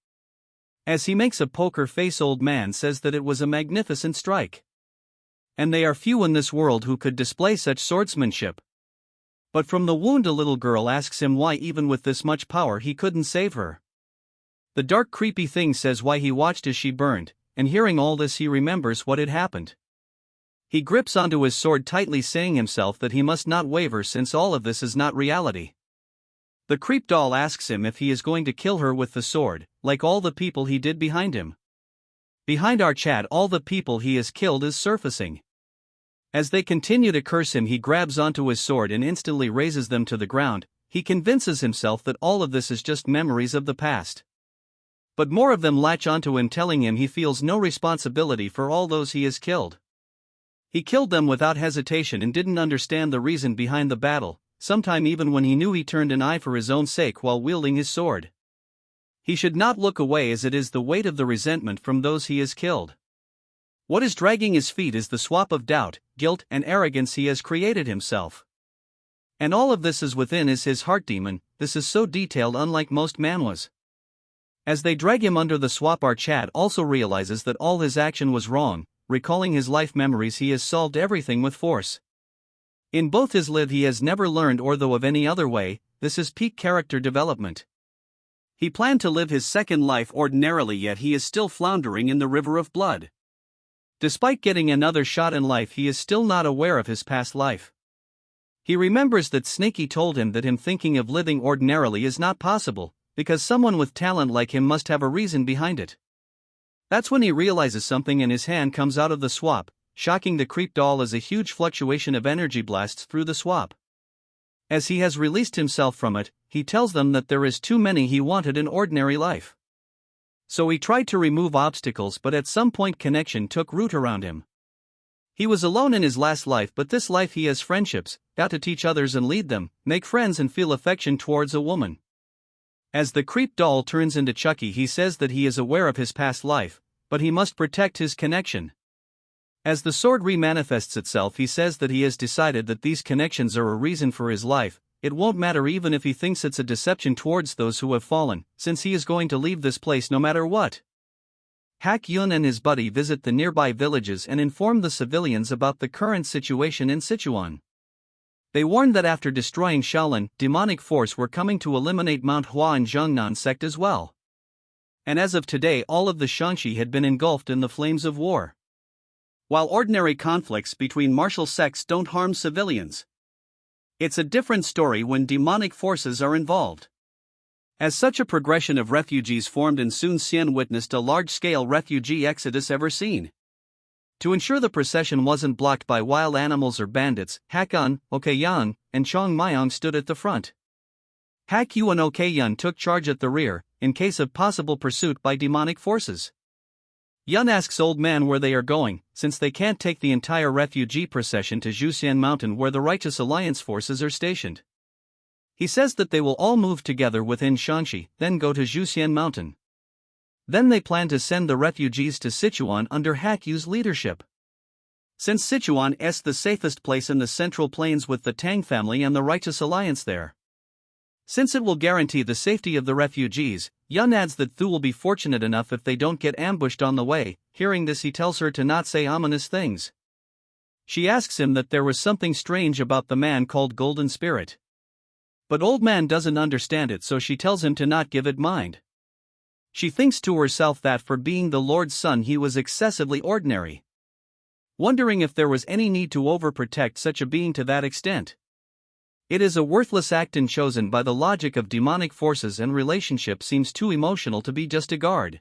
As he makes a poker face, old man says that it was a magnificent strike. And they are few in this world who could display such swordsmanship. But from the wound a little girl asks him why even with this much power he couldn't save her. The dark creepy thing says why he watched as she burned, and hearing all this he remembers what had happened. He grips onto his sword tightly, saying himself that he must not waver since all of this is not reality. The creep doll asks him if he is going to kill her with the sword, like all the people he did behind him. Behind our Chad, all the people he has killed is surfacing. As they continue to curse him, he grabs onto his sword and instantly raises them to the ground. He convinces himself that all of this is just memories of the past. But more of them latch onto him, telling him he feels no responsibility for all those he has killed. He killed them without hesitation and didn't understand the reason behind the battle, sometime even when he knew he turned an eye for his own sake while wielding his sword. He should not look away, as it is the weight of the resentment from those he has killed. What is dragging his feet is the swap of doubt, guilt, and arrogance he has created himself. And all of this is within his heart demon. This is so detailed, unlike most manhwas. As they drag him under the swap, our Chad also realizes that all his action was wrong. Recalling his life memories, he has solved everything with force. In both his live he has never learned or though of any other way. This is peak character development. He planned to live his second life ordinarily, yet he is still floundering in the river of blood. Despite getting another shot in life, he is still not aware of his past life. He remembers that Snaky told him that him thinking of living ordinarily is not possible, because someone with talent like him must have a reason behind it. That's when he realizes something and his hand comes out of the swap, shocking the creep doll as a huge fluctuation of energy blasts through the swap. As he has released himself from it, he tells them that there is too many he wanted in ordinary life. So he tried to remove obstacles, but at some point connection took root around him. He was alone in his last life, but this life he has friendships, got to teach others and lead them, make friends and feel affection towards a woman. As the creep doll turns into Chucky, he says that he is aware of his past life, but he must protect his connection. As the sword remanifests itself, he says that he has decided that these connections are a reason for his life. It won't matter even if he thinks it's a deception towards those who have fallen, since he is going to leave this place no matter what. Hak Yun and his buddy visit the nearby villages and inform the civilians about the current situation in Sichuan. They warn that after destroying Shaolin, demonic force were coming to eliminate Manhwa and Zhongnan sect as well. And as of today, all of the Shangxi had been engulfed in the flames of war. While ordinary conflicts between martial sects don't harm civilians, it's a different story when demonic forces are involved. As such a progression of refugees formed and soon Xian witnessed a large-scale refugee exodus ever seen. To ensure the procession wasn't blocked by wild animals or bandits, Hakon, Okeyang, and Chong Myong stood at the front. Hak Yu and Okeyang took charge at the rear, in case of possible pursuit by demonic forces. Yun asks Old Man where they are going, since they can't take the entire refugee procession to Zhuxian Mountain where the Righteous Alliance forces are stationed. He says that they will all move together within Shangxi, then go to Zhuxian Mountain. Then they plan to send the refugees to Sichuan under Hak Yu's leadership. Since Sichuan is the safest place in the Central Plains with the Tang family and the Righteous Alliance there. Since it will guarantee the safety of the refugees, Yun adds that Thu will be fortunate enough if they don't get ambushed on the way. Hearing this, he tells her to not say ominous things. She asks him that there was something strange about the man called Golden Spirit. But Old Man doesn't understand it, so she tells him to not give it mind. She thinks to herself that for being the Lord's son he was excessively ordinary. Wondering if there was any need to overprotect such a being to that extent. It is a worthless act and chosen by the logic of demonic forces, and relationship seems too emotional to be just a guard.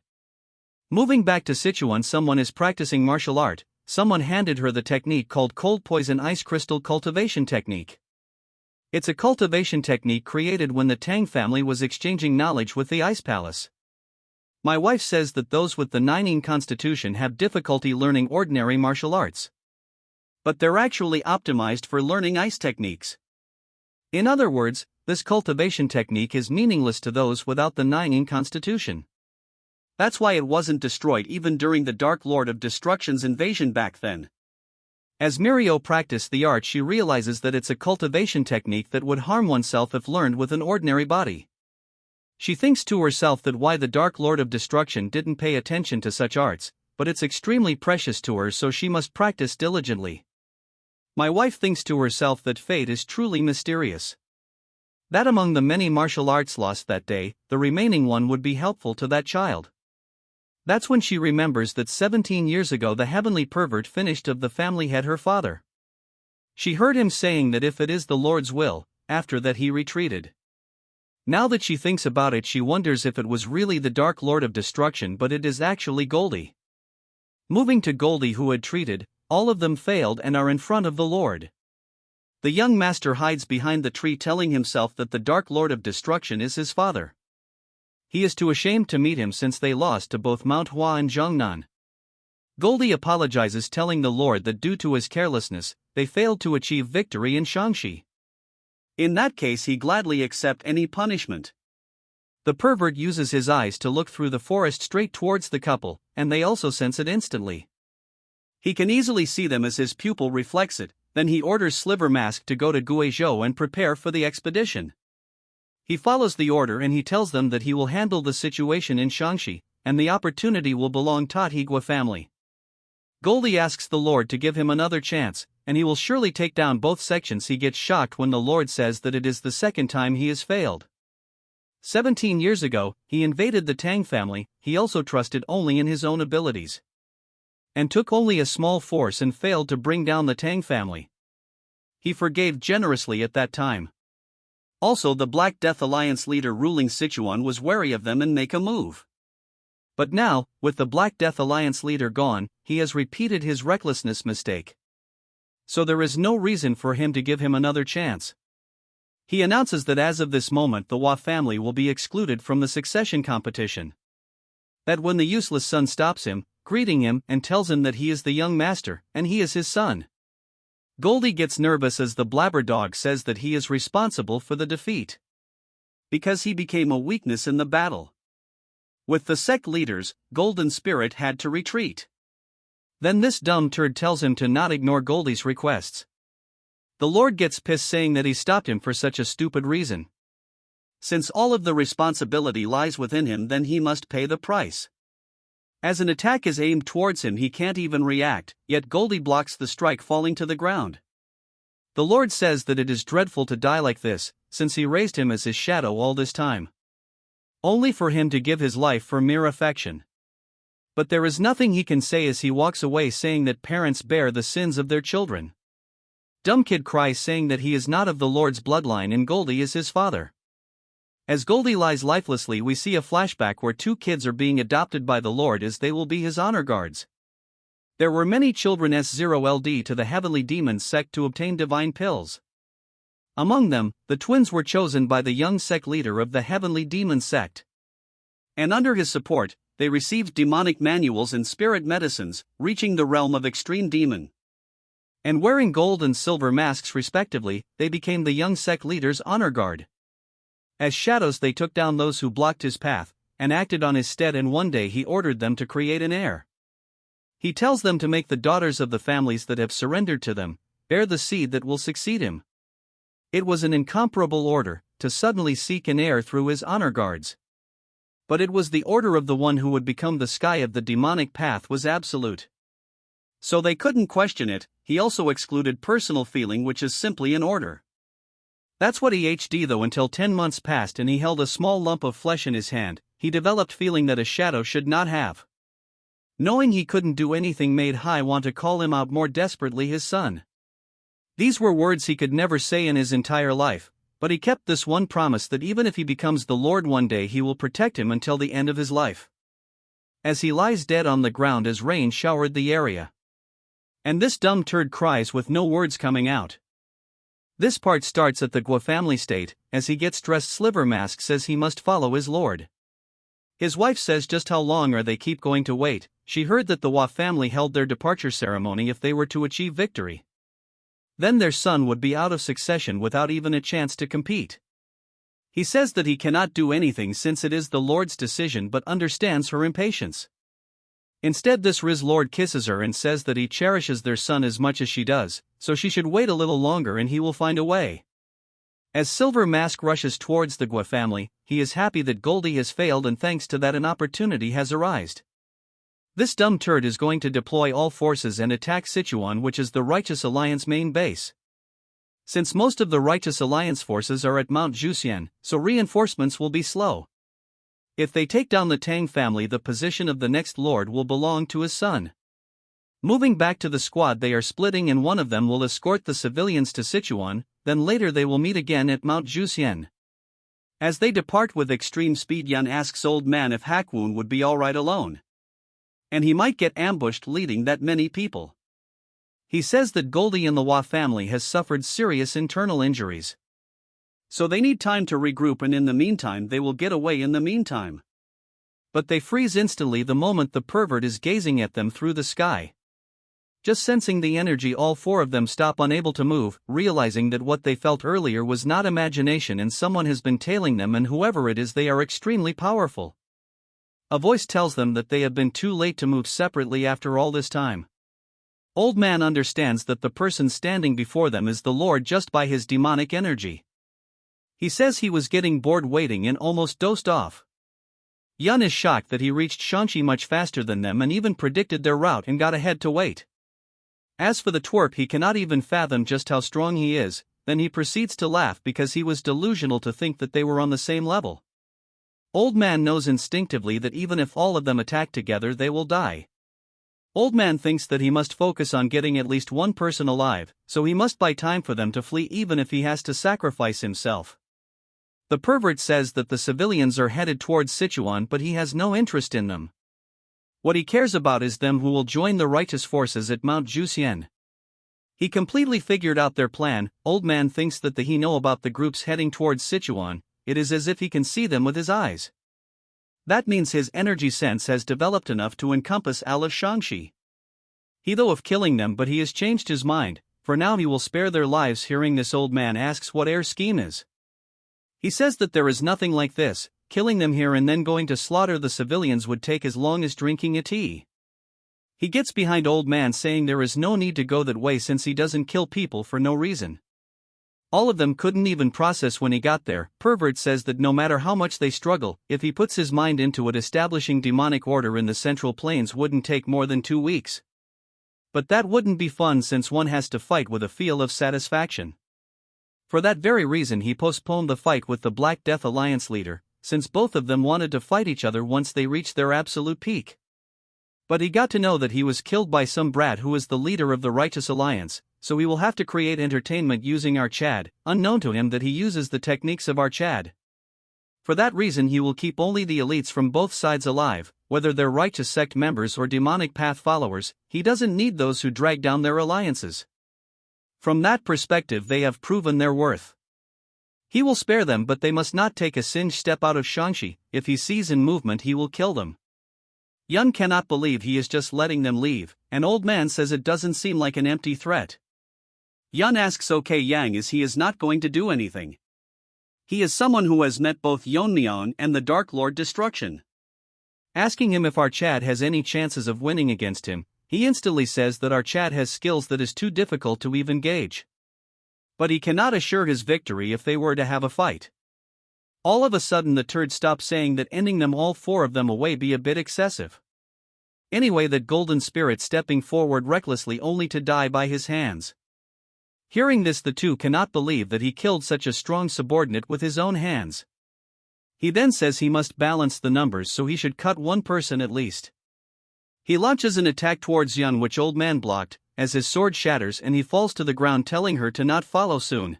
Moving back to Sichuan, someone is practicing martial art. Someone handed her the technique called cold poison ice crystal cultivation technique. It's a cultivation technique created when the Tang family was exchanging knowledge with the Ice Palace. My wife says that those with the Nining constitution have difficulty learning ordinary martial arts. But they're actually optimized for learning ice techniques. In other words, this cultivation technique is meaningless to those without the Nining constitution. That's why it wasn't destroyed even during the Dark Lord of Destruction's invasion back then. As Mirio practiced the art, she realizes that it's a cultivation technique that would harm oneself if learned with an ordinary body. She thinks to herself that why the Dark Lord of Destruction didn't pay attention to such arts, but it's extremely precious to her, so she must practice diligently. My wife thinks to herself that fate is truly mysterious. That among the many martial arts lost that day, the remaining one would be helpful to that child. That's when she remembers that 17 years ago the heavenly pervert finished of the family had her father. She heard him saying that if it is the Lord's will, after that he retreated. Now that she thinks about it, she wonders if it was really the Dark Lord of Destruction, but it is actually Goldie. Moving to Goldie, who had treated, all of them failed and are in front of the Lord. The young master hides behind the tree, telling himself that the Dark Lord of Destruction is his father. He is too ashamed to meet him since they lost to both Manhwa and Zhongnan. Goldie apologizes, telling the Lord that due to his carelessness, they failed to achieve victory in Shangxi. In that case, he gladly accept any punishment. The pervert uses his eyes to look through the forest straight towards the couple, and they also sense it instantly. He can easily see them as his pupil reflects it. Then he orders Sliver Mask to go to Guizhou and prepare for the expedition. He follows the order and he tells them that he will handle the situation in Shaanxi, and the opportunity will belong to the Higua family. Goldie asks the Lord to give him another chance, and he will surely take down both sections. He gets shocked when the Lord says that it is the second time he has failed. 17 years ago, he invaded the Tang family. He also trusted only in his own abilities, and took only a small force and failed to bring down the Tang family. He forgave generously at that time. Also, the Black Death Alliance leader ruling Sichuan was wary of them and make a move. But now, with the Black Death Alliance leader gone, he has repeated his recklessness mistake. So there is no reason for him to give him another chance. He announces that as of this moment the Hua family will be excluded from the succession competition. That when the useless son stops him, greeting him and tells him that he is the young master, and he is his son. Goldie gets nervous as the blabber dog says that he is responsible for the defeat, because he became a weakness in the battle. With the sect leaders, Golden Spirit had to retreat. Then this dumb turd tells him to not ignore Goldie's requests. The Lord gets pissed saying that he stopped him for such a stupid reason. Since all of the responsibility lies within him, then he must pay the price. As an attack is aimed towards him, he can't even react, yet Goldie blocks the strike, falling to the ground. The Lord says that it is dreadful to die like this, since he raised him as his shadow all this time, only for him to give his life for mere affection. But there is nothing he can say as he walks away, saying that parents bear the sins of their children. Dumb kid cries saying that he is not of the Lord's bloodline and Goldie is his father. As Goldie lies lifelessly, we see a flashback where two kids are being adopted by the Lord as they will be his honor guards. There were many children S0LD to the Heavenly Demon sect to obtain divine pills. Among them, the twins were chosen by the young sect leader of the Heavenly Demon sect. And under his support, they received demonic manuals and spirit medicines, reaching the realm of extreme demon. And wearing gold and silver masks respectively, they became the young sect leader's honor guard. As shadows they took down those who blocked his path, and acted on his stead, and one day he ordered them to create an heir. He tells them to make the daughters of the families that have surrendered to them bear the seed that will succeed him. It was an incomparable order, to suddenly seek an heir through his honor guards. But it was the order of the one who would become the sky of the demonic path was absolute. So they couldn't question it. He also excluded personal feeling, which is simply an order. That's what he HD though. Until 10 months passed and he held a small lump of flesh in his hand, he developed feeling that a shadow should not have. Knowing he couldn't do anything made Hai want to call him out more desperately, his son. These were words he could never say in his entire life, but he kept this one promise that even if he becomes the Lord one day he will protect him until the end of his life. As he lies dead on the ground as rain showered the area. And this dumb turd cries with no words coming out. This part starts at the Gua family state. As he gets dressed, Sliver Mask says he must follow his lord. His wife says just how long are they keep going to wait. She heard that the Hua family held their departure ceremony if they were to achieve victory. Then their son would be out of succession without even a chance to compete. He says that he cannot do anything since it is the Lord's decision, but understands her impatience. Instead, this Riz Lord kisses her and says that he cherishes their son as much as she does, so she should wait a little longer and he will find a way. As Silver Mask rushes towards the Gua family, he is happy that Goldie has failed, and thanks to that an opportunity has arisen. This dumb turd is going to deploy all forces and attack Sichuan, which is the Righteous Alliance main base. Since most of the Righteous Alliance forces are at Mount Juxian, so reinforcements will be slow. If they take down the Tang family, the position of the next lord will belong to his son. Moving back to the squad, they are splitting and one of them will escort the civilians to Sichuan, then later they will meet again at Mount Juxian. As they depart with extreme speed, Yan asks Old Man if Hakwun would be alright alone. And he might get ambushed leading that many people. He says that Goldie and the Hua family has suffered serious internal injuries. So they need time to regroup, and in the meantime they will get away in the meantime. But they freeze instantly the moment the pervert is gazing at them through the sky. Just sensing the energy, all four of them stop, unable to move, realizing that what they felt earlier was not imagination and someone has been tailing them, and whoever it is, they are extremely powerful. A voice tells them that they have been too late to move separately after all this time. Old Man understands that the person standing before them is the Lord just by his demonic energy. He says he was getting bored waiting and almost dozed off. Yun is shocked that he reached Shanxi much faster than them and even predicted their route and got ahead to wait. As for the twerp, he cannot even fathom just how strong he is, then he proceeds to laugh because he was delusional to think that they were on the same level. Old Man knows instinctively that even if all of them attack together they will die. Old Man thinks that he must focus on getting at least one person alive, so he must buy time for them to flee even if he has to sacrifice himself. The pervert says that the civilians are headed towards Sichuan, but he has no interest in them. What he cares about is them who will join the righteous forces at Mount Juxian. He completely figured out their plan. Old Man thinks that he know about the groups heading towards Sichuan. It is as if he can see them with his eyes. That means his energy sense has developed enough to encompass all of Shanxi. He thought of killing them, but he has changed his mind. For now he will spare their lives. Hearing this, Old Man asks what their scheme is. He says that there is nothing like this. Killing them here and then going to slaughter the civilians would take as long as drinking a tea. He gets behind Old Man, saying there is no need to go that way since he doesn't kill people for no reason. All of them couldn't even process when he got there. Pervert says that no matter how much they struggle, if he puts his mind into it, establishing demonic order in the Central Plains wouldn't take more than 2 weeks. But that wouldn't be fun since one has to fight with a feel of satisfaction. For that very reason he postponed the fight with the Black Death Alliance leader, since both of them wanted to fight each other once they reached their absolute peak. But he got to know that he was killed by some brat who is the leader of the Righteous Alliance, so he will have to create entertainment using our Chad, unknown to him that he uses the techniques of our Chad. For that reason he will keep only the elites from both sides alive, whether they're righteous sect members or demonic path followers. He doesn't need those who drag down their alliances. From that perspective they have proven their worth. He will spare them, but they must not take a singed step out of Shanxi. If he sees in movement he will kill them. Yun cannot believe he is just letting them leave, and Old Man says it doesn't seem like an empty threat. Yun asks OK Yang as he is not going to do anything. He is someone who has met both Yeon-myeong and the Dark Lord Destruction. Asking him if our Chad has any chances of winning against him, he instantly says that our Chad has skills that is too difficult to even gauge. But he cannot assure his victory if they were to have a fight. All of a sudden the turd stops, saying that ending them all 4 of them away be a bit excessive. Anyway, that golden spirit stepping forward recklessly only to die by his hands. Hearing this, the two cannot believe that he killed such a strong subordinate with his own hands. He then says he must balance the numbers, so he should cut one person at least. He launches an attack towards Yun, which Old Man blocked, as his sword shatters and he falls to the ground, telling her to not follow soon.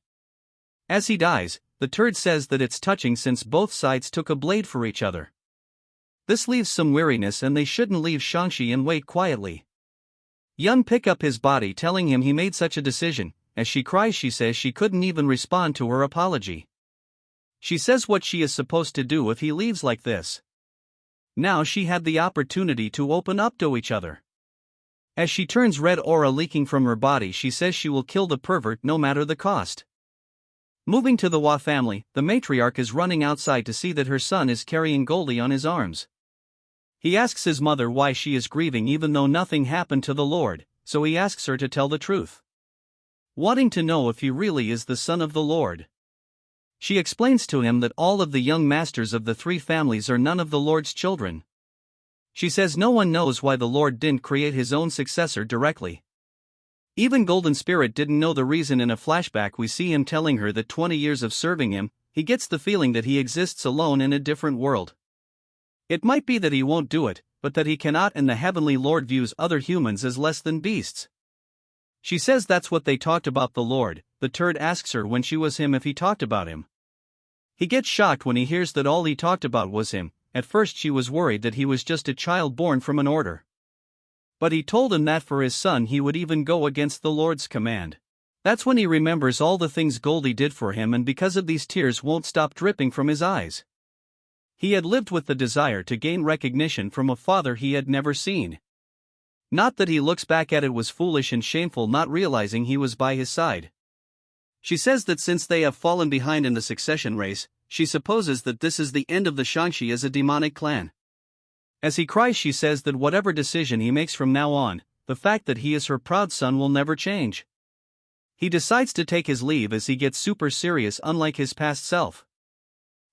As he dies, the turd says that it's touching since both sides took a blade for each other. This leaves some weariness and they shouldn't leave Shanxi and wait quietly. Yun pick up his body, telling him he made such a decision. As she cries, she says she couldn't even respond to her apology. She says what she is supposed to do if he leaves like this. Now she had the opportunity to open up to each other. As she turns red, aura leaking from her body, she says she will kill the pervert no matter the cost. Moving to the Hua family, the matriarch is running outside to see that her son is carrying Goldie on his arms. He asks his mother why she is grieving even though nothing happened to the Lord, so he asks her to tell the truth, wanting to know if he really is the son of the Lord. She explains to him that all of the young masters of the 3 families are none of the Lord's children. She says no one knows why the Lord didn't create his own successor directly. Even Golden Spirit didn't know the reason. In a flashback we see him telling her that 20 years of serving him, he gets the feeling that he exists alone in a different world. It might be that he won't do it, but that he cannot, and the Heavenly Lord views other humans as less than beasts. She says that's what they talked about the Lord. The turd asks her when she was him if he talked about him. He gets shocked when he hears that all he talked about was him. At first she was worried that he was just a child born from an order. But he told him that for his son he would even go against the Lord's command. That's when he remembers all the things Goldie did for him, and because of these tears won't stop dripping from his eyes. He had lived with the desire to gain recognition from a father he had never seen. Not that he looks back at it was foolish and shameful, not realizing he was by his side. She says that since they have fallen behind in the succession race, she supposes that this is the end of the Shanxi as a demonic clan. As he cries, she says that whatever decision he makes from now on, the fact that he is her proud son will never change. He decides to take his leave as he gets super serious, unlike his past self.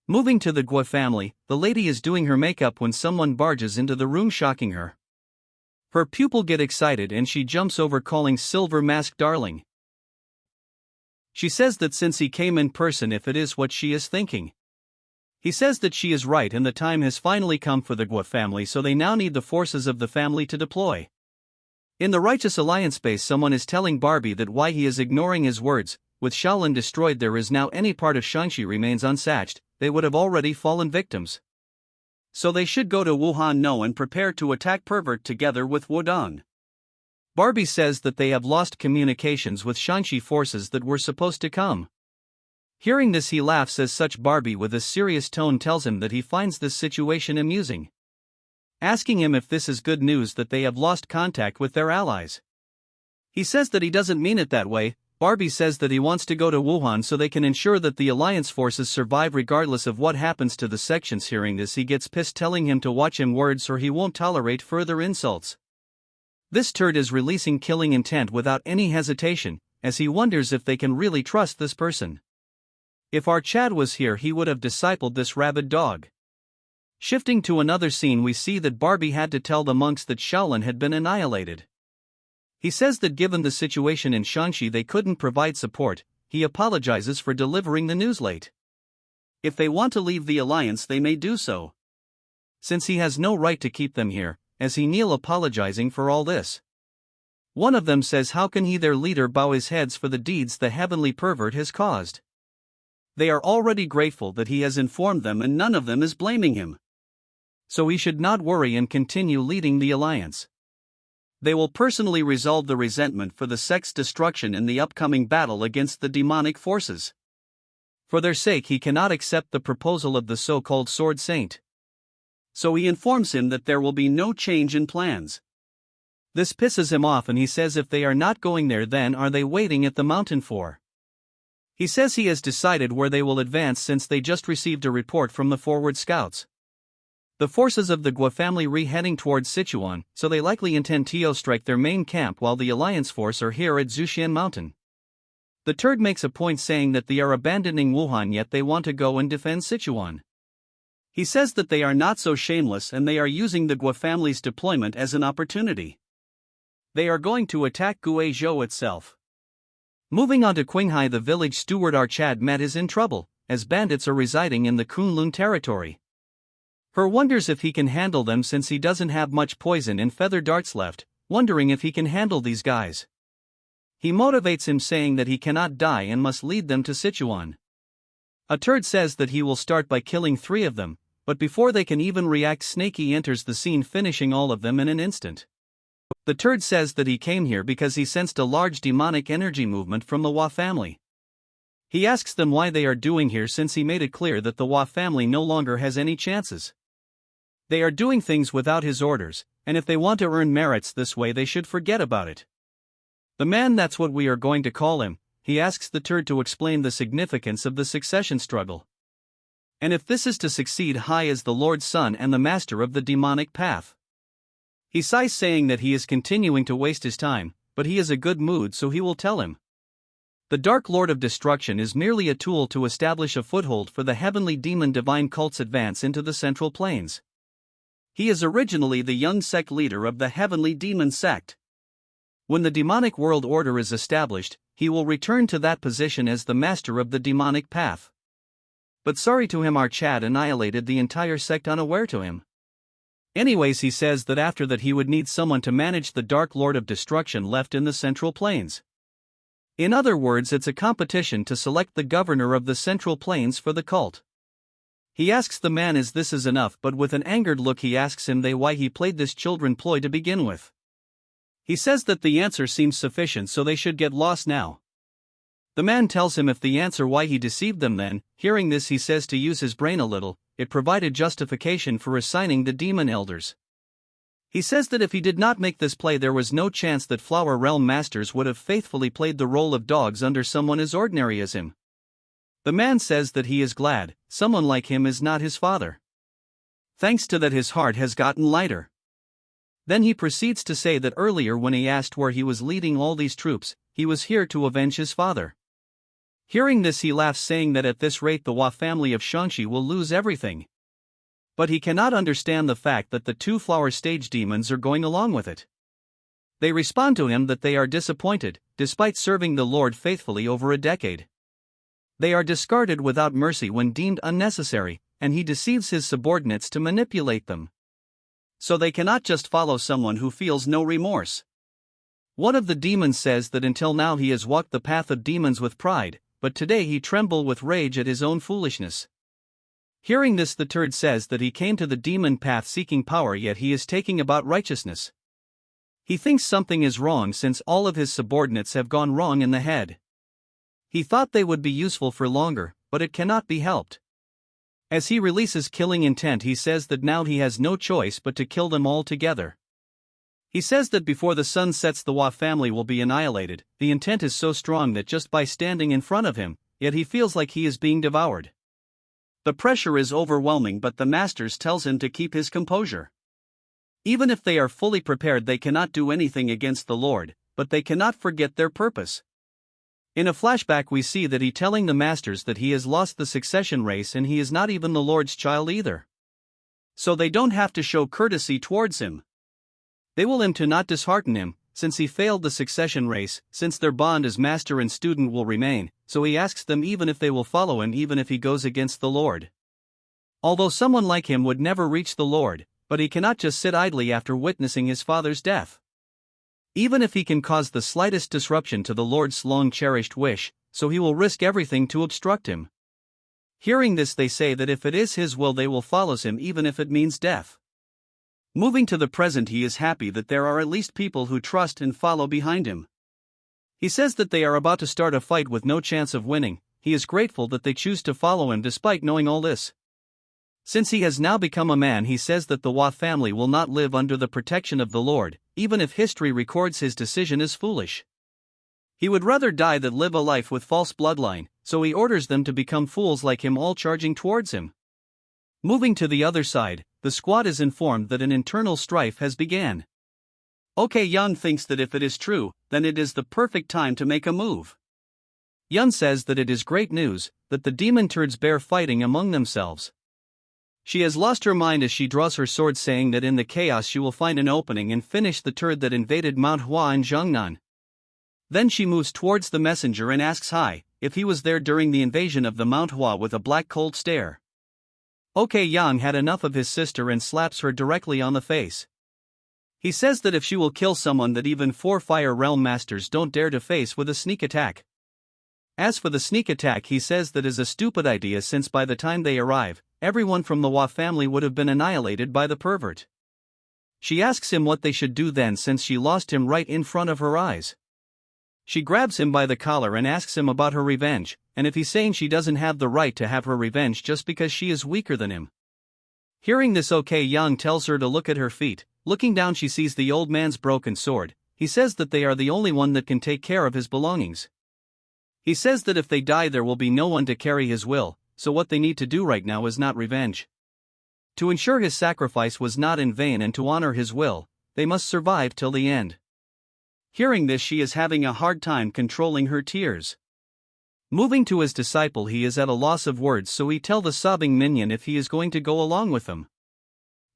Moving to the Gua family, the lady is doing her makeup when someone barges into the room, shocking her. Her pupil get excited and she jumps over, calling Silver Mask darling. She says that since he came in person, if it is what she is thinking. He says that she is right and the time has finally come for the Gua family, so they now need the forces of the family to deploy. In the Righteous Alliance base, someone is telling Barbie that why he is ignoring his words. With Shaolin destroyed, there is now any part of Shaanxi remains unsatched, they would have already fallen victims. So they should go to Wuhan No and prepare to attack Pervert together with Wudong. Barbie says that they have lost communications with Shaanxi forces that were supposed to come. Hearing this, he laughs as such. Barbie with a serious tone tells him that he finds this situation amusing, asking him if this is good news that they have lost contact with their allies. He says that he doesn't mean it that way. Barbie says that he wants to go to Wuhan so they can ensure that the alliance forces survive regardless of what happens to the sections. Hearing this, he gets pissed, telling him to watch him words or he won't tolerate further insults. This turd is releasing killing intent without any hesitation, as he wonders if they can really trust this person. If our Chad was here, he would have discipled this rabid dog. Shifting to another scene, we see that Barbie had to tell the monks that Shaolin had been annihilated. He says that given the situation in Shaanxi they couldn't provide support. He apologizes for delivering the news late. If they want to leave the alliance, they may do so, since he has no right to keep them here, as he kneel apologizing for all this. One of them says how can he, their leader, bow his heads for the deeds the heavenly pervert has caused. They are already grateful that he has informed them and none of them is blaming him. So he should not worry and continue leading the alliance. They will personally resolve the resentment for the sect's destruction in the upcoming battle against the demonic forces. For their sake he cannot accept the proposal of the so-called Sword Saint. So he informs him that there will be no change in plans. This pisses him off and he says if they are not going there, then are they waiting at the mountain for? He says he has decided where they will advance since they just received a report from the forward scouts. The forces of the Gua family heading towards Sichuan, so they likely intend to strike their main camp while the alliance force are here at Zhuxian Mountain. The turd makes a point saying that they are abandoning Wuhan yet they want to go and defend Sichuan. He says that they are not so shameless and they are using the Gua family's deployment as an opportunity. They are going to attack Guizhou itself. Moving on to Qinghai, the village steward Archad met is in trouble, as bandits are residing in the Kunlun territory. Her wonders if he can handle them since he doesn't have much poison and feather darts left, wondering if he can handle these guys. He motivates him saying that he cannot die and must lead them to Sichuan. A turd says that he will start by killing 3 of them, but before they can even react, Snaky enters the scene, finishing all of them in an instant. The turd says that he came here because he sensed a large demonic energy movement from the Hua family. He asks them why they are doing here since he made it clear that the Hua family no longer has any chances. They are doing things without his orders, and if they want to earn merits this way they should forget about it. The man, that's what we are going to call him, he asks the turd to explain the significance of the succession struggle. And if this is to succeed high as the Lord's son and the master of the demonic path. He sighs, saying that he is continuing to waste his time, but he is a good mood so he will tell him. The Dark Lord of Destruction is merely a tool to establish a foothold for the heavenly demon divine cult's advance into the Central Plains. He is originally the young sect leader of the heavenly demon sect. When the demonic world order is established, he will return to that position as the master of the demonic path. But sorry to him, Archad annihilated the entire sect unaware to him. Anyways, he says that after that he would need someone to manage the Dark Lord of Destruction left in the Central Plains. In other words, it's a competition to select the governor of the Central Plains for the cult. He asks the man is this is enough, but with an angered look he asks him why he played this children ploy to begin with. He says that the answer seems sufficient so they should get lost now. The man tells him if the answer why he deceived them, then, hearing this he says to use his brain a little, it provided justification for assigning the demon elders. He says that if he did not make this play there was no chance that Flower Realm Masters would have faithfully played the role of dogs under someone as ordinary as him. The man says that he is glad someone like him is not his father. Thanks to that his heart has gotten lighter. Then he proceeds to say that earlier when he asked where he was leading all these troops, he was here to avenge his father. Hearing this, he laughs, saying that at this rate the Hua family of Shangxi will lose everything. But he cannot understand the fact that the two flower stage demons are going along with it. They respond to him that they are disappointed, despite serving the Lord faithfully over a decade. They are discarded without mercy when deemed unnecessary, and he deceives his subordinates to manipulate them. So they cannot just follow someone who feels no remorse. One of the demons says that until now he has walked the path of demons with pride, but today he trembles with rage at his own foolishness. Hearing this, the third says that he came to the demon path seeking power, yet he is taking about righteousness. He thinks something is wrong since all of his subordinates have gone wrong in the head. He thought they would be useful for longer, but it cannot be helped. As he releases killing intent, he says that now he has no choice but to kill them all together. He says that before the sun sets the Hua family will be annihilated. The intent is so strong that just by standing in front of him, yet he feels like he is being devoured. The pressure is overwhelming, but the masters tells him to keep his composure. Even if they are fully prepared, they cannot do anything against the Lord, but they cannot forget their purpose. In a flashback we see that he telling the masters that he has lost the succession race and he is not even the Lord's child either. So they don't have to show courtesy towards him. They will aim to not dishearten him, since he failed the succession race, since their bond as master and student will remain, so he asks them even if they will follow him even if he goes against the Lord. Although someone like him would never reach the Lord, but he cannot just sit idly after witnessing his father's death. Even if he can cause the slightest disruption to the Lord's long-cherished wish, so he will risk everything to obstruct him. Hearing this, they say that if it is his will they will follow him even if it means death. Moving to the present, he is happy that there are at least people who trust and follow behind him. He says that they are about to start a fight with no chance of winning. He is grateful that they choose to follow him despite knowing all this. Since he has now become a man, he says that the Hua family will not live under the protection of the Lord, even if history records his decision as foolish. He would rather die than live a life with false bloodline, so he orders them to become fools like him, all charging towards him. Moving to the other side, the squad is informed that an internal strife has began. Yang thinks that if it is true, then it is the perfect time to make a move. Yun says that it is great news, that the demon turds bear fighting among themselves. She has lost her mind as she draws her sword, saying that in the chaos she will find an opening and finish the turd that invaded Manhwa and Zhongnan. Then she moves towards the messenger and asks Hai if he was there during the invasion of the Manhwa with a black cold stare. Yang had enough of his sister and slaps her directly on the face. He says that if she will kill someone that even 4 Fire Realm Masters don't dare to face with a sneak attack. As for the sneak attack, he says that is a stupid idea since by the time they arrive, everyone from the Hua family would have been annihilated by the pervert. She asks him what they should do then since she lost him right in front of her eyes. She grabs him by the collar and asks him about her revenge, and if he's saying she doesn't have the right to have her revenge just because she is weaker than him. Hearing this, Yang tells her to look at her feet. Looking down, she sees the old man's broken sword. He says that they are the only one that can take care of his belongings. He says that if they die there will be no one to carry his will, so what they need to do right now is not revenge. To ensure his sacrifice was not in vain and to honor his will, they must survive till the end. Hearing this, she is having a hard time controlling her tears. Moving to his disciple, he is at a loss of words, so he tells the sobbing minion if he is going to go along with them.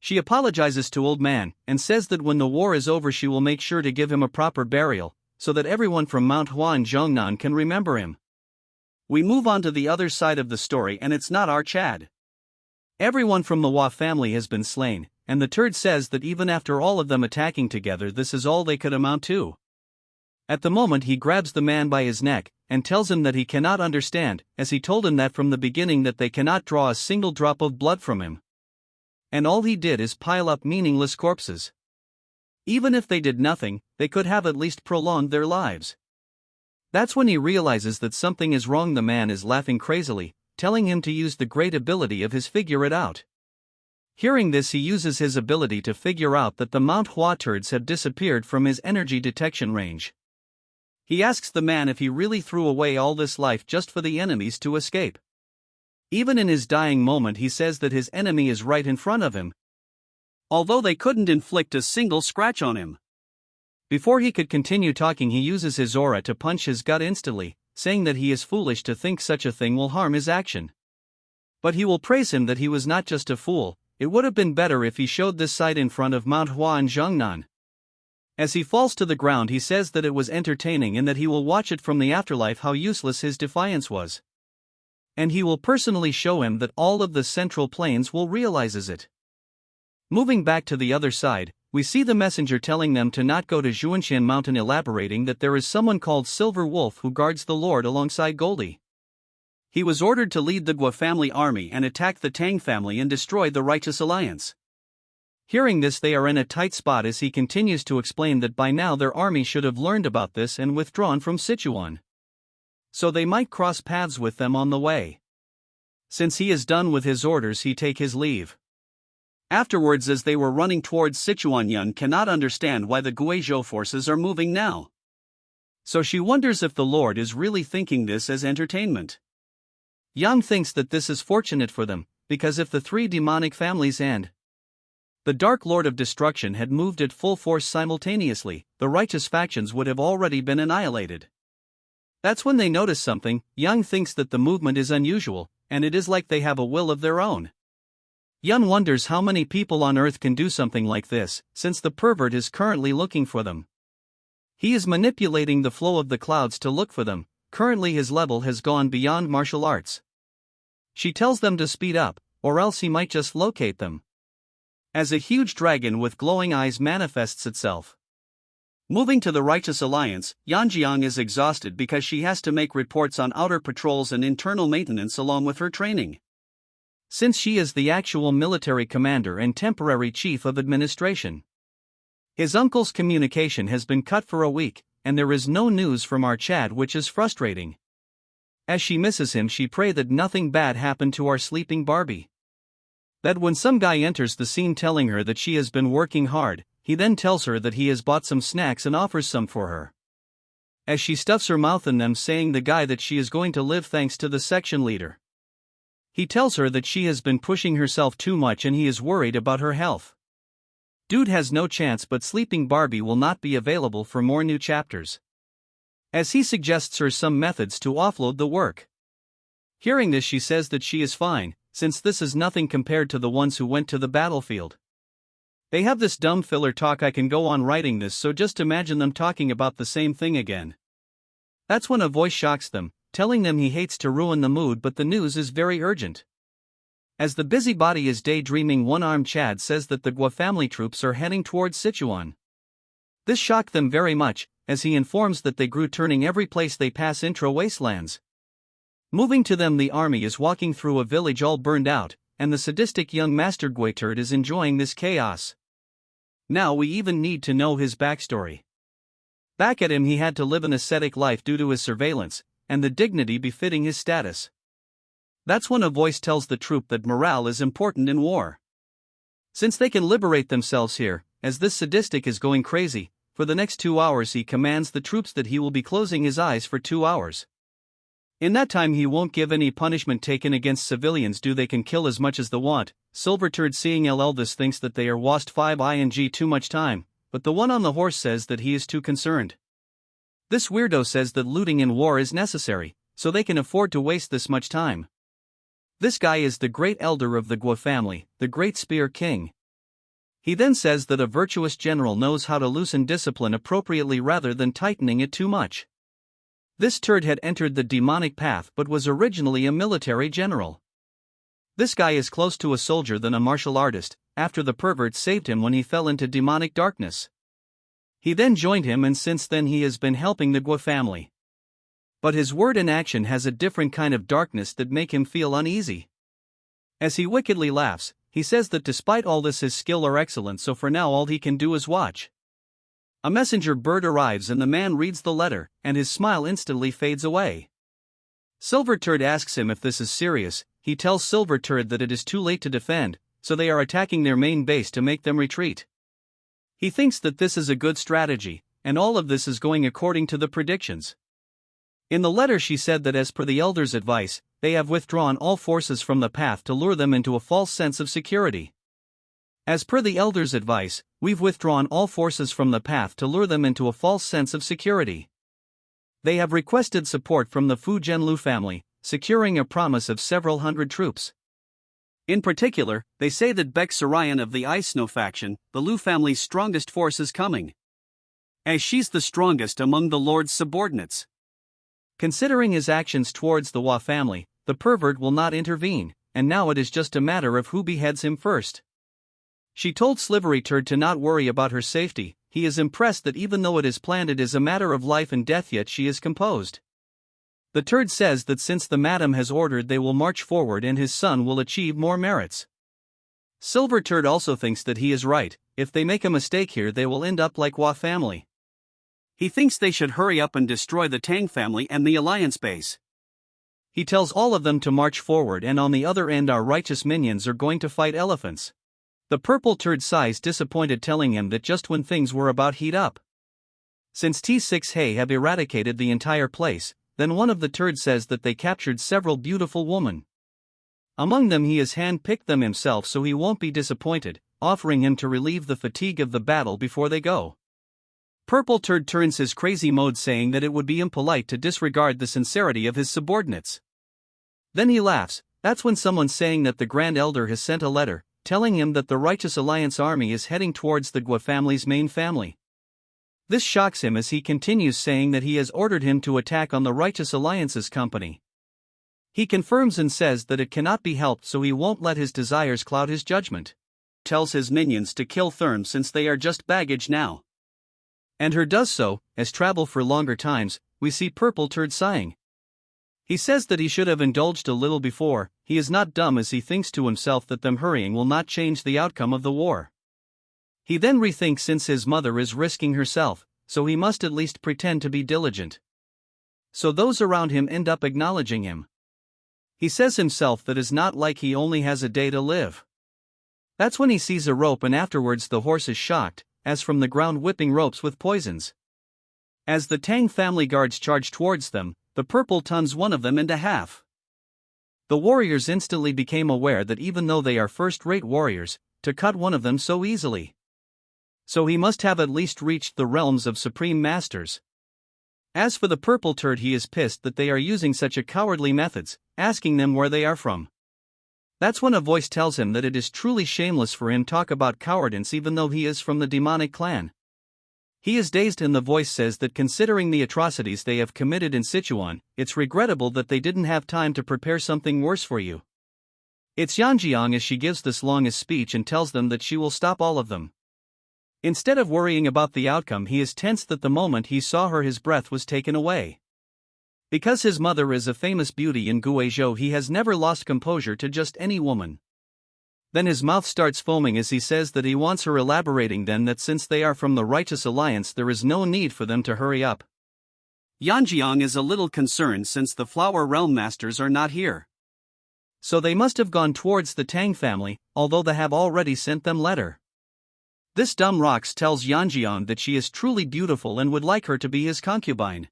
She apologizes to old man, and says that when the war is over she will make sure to give him a proper burial, so that everyone from Mount Hua and Zhongnan can remember him. We move on to the other side of the story, and it's not our Chad. Everyone from the Hua family has been slain, and the turd says that even after all of them attacking together, this is all they could amount to. At the moment he grabs the man by his neck, and tells him that he cannot understand, as he told him that from the beginning that they cannot draw a single drop of blood from him. And all he did is pile up meaningless corpses. Even if they did nothing, they could have at least prolonged their lives. That's when he realizes that something is wrong. The man is laughing crazily, telling him to use the great ability of his figure it out. Hearing this, he uses his ability to figure out that the Mount Hua turds have disappeared from his energy detection range. He asks the man if he really threw away all this life just for the enemies to escape. Even in his dying moment he says that his enemy is right in front of him, although they couldn't inflict a single scratch on him. Before he could continue talking, he uses his aura to punch his gut instantly, saying that he is foolish to think such a thing will harm his action. But he will praise him that he was not just a fool. It would have been better if he showed this sight in front of Manhwa and Zhongnan. As he falls to the ground, he says that it was entertaining and that he will watch it from the afterlife how useless his defiance was. And he will personally show him that all of the central plains will realizes it. Moving back to the other side, we see the messenger telling them to not go to Zhuanshan Mountain, elaborating that there is someone called Silver Wolf who guards the Lord alongside Goldie. He was ordered to lead the Gua family army and attack the Tang family and destroy the Righteous Alliance. Hearing this, they are in a tight spot as he continues to explain that by now their army should have learned about this and withdrawn from Sichuan. So they might cross paths with them on the way. Since he is done with his orders, he take his leave. Afterwards, as they were running towards Sichuan, Yun cannot understand why the Guizhou forces are moving now. So she wonders if the Lord is really thinking this as entertainment. Yun thinks that this is fortunate for them, because if the three demonic families and the Dark Lord of Destruction had moved at full force simultaneously, the righteous factions would have already been annihilated. That's when they notice something. Yun thinks that the movement is unusual, and it is like they have a will of their own. Yun wonders how many people on Earth can do something like this, since the pervert is currently looking for them. He is manipulating the flow of the clouds to look for them. Currently his level has gone beyond martial arts. She tells them to speed up, or else he might just locate them. As a huge dragon with glowing eyes manifests itself. Moving to the Righteous Alliance, Yanjiang is exhausted because she has to make reports on outer patrols and internal maintenance along with her training. Since she is the actual military commander and temporary chief of administration. His uncle's communication has been cut for a week, and there is no news from our Chad, which is frustrating. As she misses him, she prays that nothing bad happened to our sleeping Barbie. That when some guy enters the scene telling her that she has been working hard, he then tells her that he has bought some snacks and offers some for her. As she stuffs her mouth in them, saying the guy that she is going to live thanks to the section leader. He tells her that she has been pushing herself too much and he is worried about her health. Dude has no chance, but sleeping Barbie will not be available for more new chapters. As he suggests her some methods to offload the work. Hearing this, she says that she is fine, since this is nothing compared to the ones who went to the battlefield. They have this dumb filler talk. I can go on writing this, so just imagine them talking about the same thing again. That's when a voice shocks them, telling them he hates to ruin the mood, but the news is very urgent. As the busybody is daydreaming, one-armed Chad says that the Gua family troops are heading towards Sichuan. This shocked them very much, as he informs that they grew, turning every place they pass into wastelands. Moving to them, the army is walking through a village all burned out, and the sadistic young Master Guiterd is enjoying this chaos. Now we even need to know his backstory. Back at him, he had to live an ascetic life due to his surveillance, and the dignity befitting his status. That's when a voice tells the troop that morale is important in war. Since they can liberate themselves here, as this sadistic is going crazy, for the next 2 hours he commands the troops that he will be closing his eyes for 2 hours. In that time he won't give any punishment taken against civilians, they can kill as much as they want. Silverturd seeing this thinks that they are wast 5ing too much time, but the one on the horse says that he is too concerned. This weirdo says that looting in war is necessary, so they can afford to waste this much time. This guy is the great elder of the Gua family, the great spear king. He then says that a virtuous general knows how to loosen discipline appropriately rather than tightening it too much. This turd had entered the demonic path but was originally a military general. This guy is close to a soldier than a martial artist, after the pervert saved him when he fell into demonic darkness. He then joined him, and since then he has been helping the Gua family. But his word and action has a different kind of darkness that make him feel uneasy. As he wickedly laughs, he says that despite all this his skill are excellent, so for now all he can do is watch. A messenger bird arrives and the man reads the letter, and his smile instantly fades away. Silverturd asks him if this is serious. He tells Silverturd that it is too late to defend, so they are attacking their main base to make them retreat. He thinks that this is a good strategy, and all of this is going according to the predictions. In the letter she said that as per the elder's advice, they have withdrawn all forces from the path to lure them into a false sense of security. As per the elder's advice, we've withdrawn all forces from the path to lure them into a false sense of security. They have requested support from the Fu Zhenlu family, securing a promise of several hundred troops. In particular, they say that Baek Sarayan of the Ice Snow faction, the Lu family's strongest force, is coming, as she's the strongest among the Lord's subordinates. Considering his actions towards the Hua family, the pervert will not intervene, and now it is just a matter of who beheads him first. She told Slivery Turd to not worry about her safety. He is impressed that even though it is planned it is a matter of life and death, yet she is composed. The Turd says that since the madam has ordered, they will march forward and his son will achieve more merits. Silver Turd also thinks that he is right. If they make a mistake here, they will end up like Hua family. He thinks they should hurry up and destroy the Tang family and the alliance base. He tells all of them to march forward, and on the other end our righteous minions are going to fight elephants. The Purple Turd sighs disappointed, telling him that just when things were about heat up. Since T6 Hay have eradicated the entire place, then one of the Turds says that they captured several beautiful women. Among them he has hand-picked them himself, so he won't be disappointed, offering him to relieve the fatigue of the battle before they go. Purple Turd turns his crazy mode, saying that it would be impolite to disregard the sincerity of his subordinates. Then he laughs. That's when someone's saying that the Grand Elder has sent a letter, telling him that the Righteous Alliance army is heading towards the Gua family's main family. This shocks him as he continues, saying that he has ordered him to attack on the Righteous Alliance's company. He confirms and says that it cannot be helped, so he won't let his desires cloud his judgment. Tells his minions to kill Therm since they are just baggage now. And her does so. As travel for longer times, we see Purple Turd sighing. He says that he should have indulged a little before. He is not dumb, as he thinks to himself that them hurrying will not change the outcome of the war. He then rethinks, since his mother is risking herself, so he must at least pretend to be diligent. So those around him end up acknowledging him. He says himself that is not like he only has a day to live. That's when he sees a rope, and afterwards the horse is shocked, as from the ground whipping ropes with poisons. As the Tang family guards charge towards them, the Purple tuns one of them into half. The warriors instantly became aware that even though they are first-rate warriors, to cut one of them so easily. So he must have at least reached the realms of supreme masters. As for the Purple Turd, he is pissed that they are using such a cowardly methods, asking them where they are from. That's when a voice tells him that it is truly shameless for him to talk about cowardice even though he is from the demonic clan. He is dazed, and the voice says that considering the atrocities they have committed in Sichuan, it's regrettable that they didn't have time to prepare something worse for you. It's Yanjiang as she gives this longest speech and tells them that she will stop all of them. Instead of worrying about the outcome, he is tense that the moment he saw her his breath was taken away. Because his mother is a famous beauty in Guizhou, he has never lost composure to just any woman. Then his mouth starts foaming as he says that he wants her, elaborating then that since they are from the Righteous Alliance there is no need for them to hurry up. Yanjiang is a little concerned since the Flower Realm Masters are not here. So they must have gone towards the Tang family, although they have already sent them letter. This dumb Rox tells Yanjiang that she is truly beautiful and would like her to be his concubine.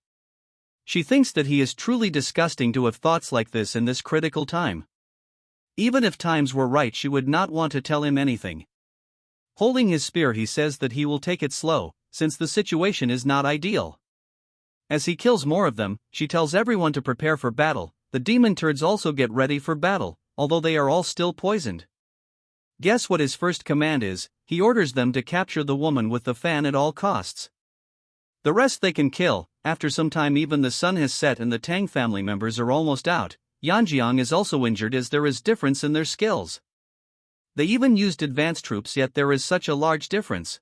She thinks that he is truly disgusting to have thoughts like this in this critical time. Even if times were right, she would not want to tell him anything. Holding his spear, he says that he will take it slow, since the situation is not ideal. As he kills more of them, she tells everyone to prepare for battle. The demon turds also get ready for battle, although they are all still poisoned. Guess what his first command is? He orders them to capture the woman with the fan at all costs. The rest they can kill. After some time, even the sun has set and the Tang family members are almost out. Yanjiang is also injured as there is difference in their skills. They even used advanced troops, yet there is such a large difference.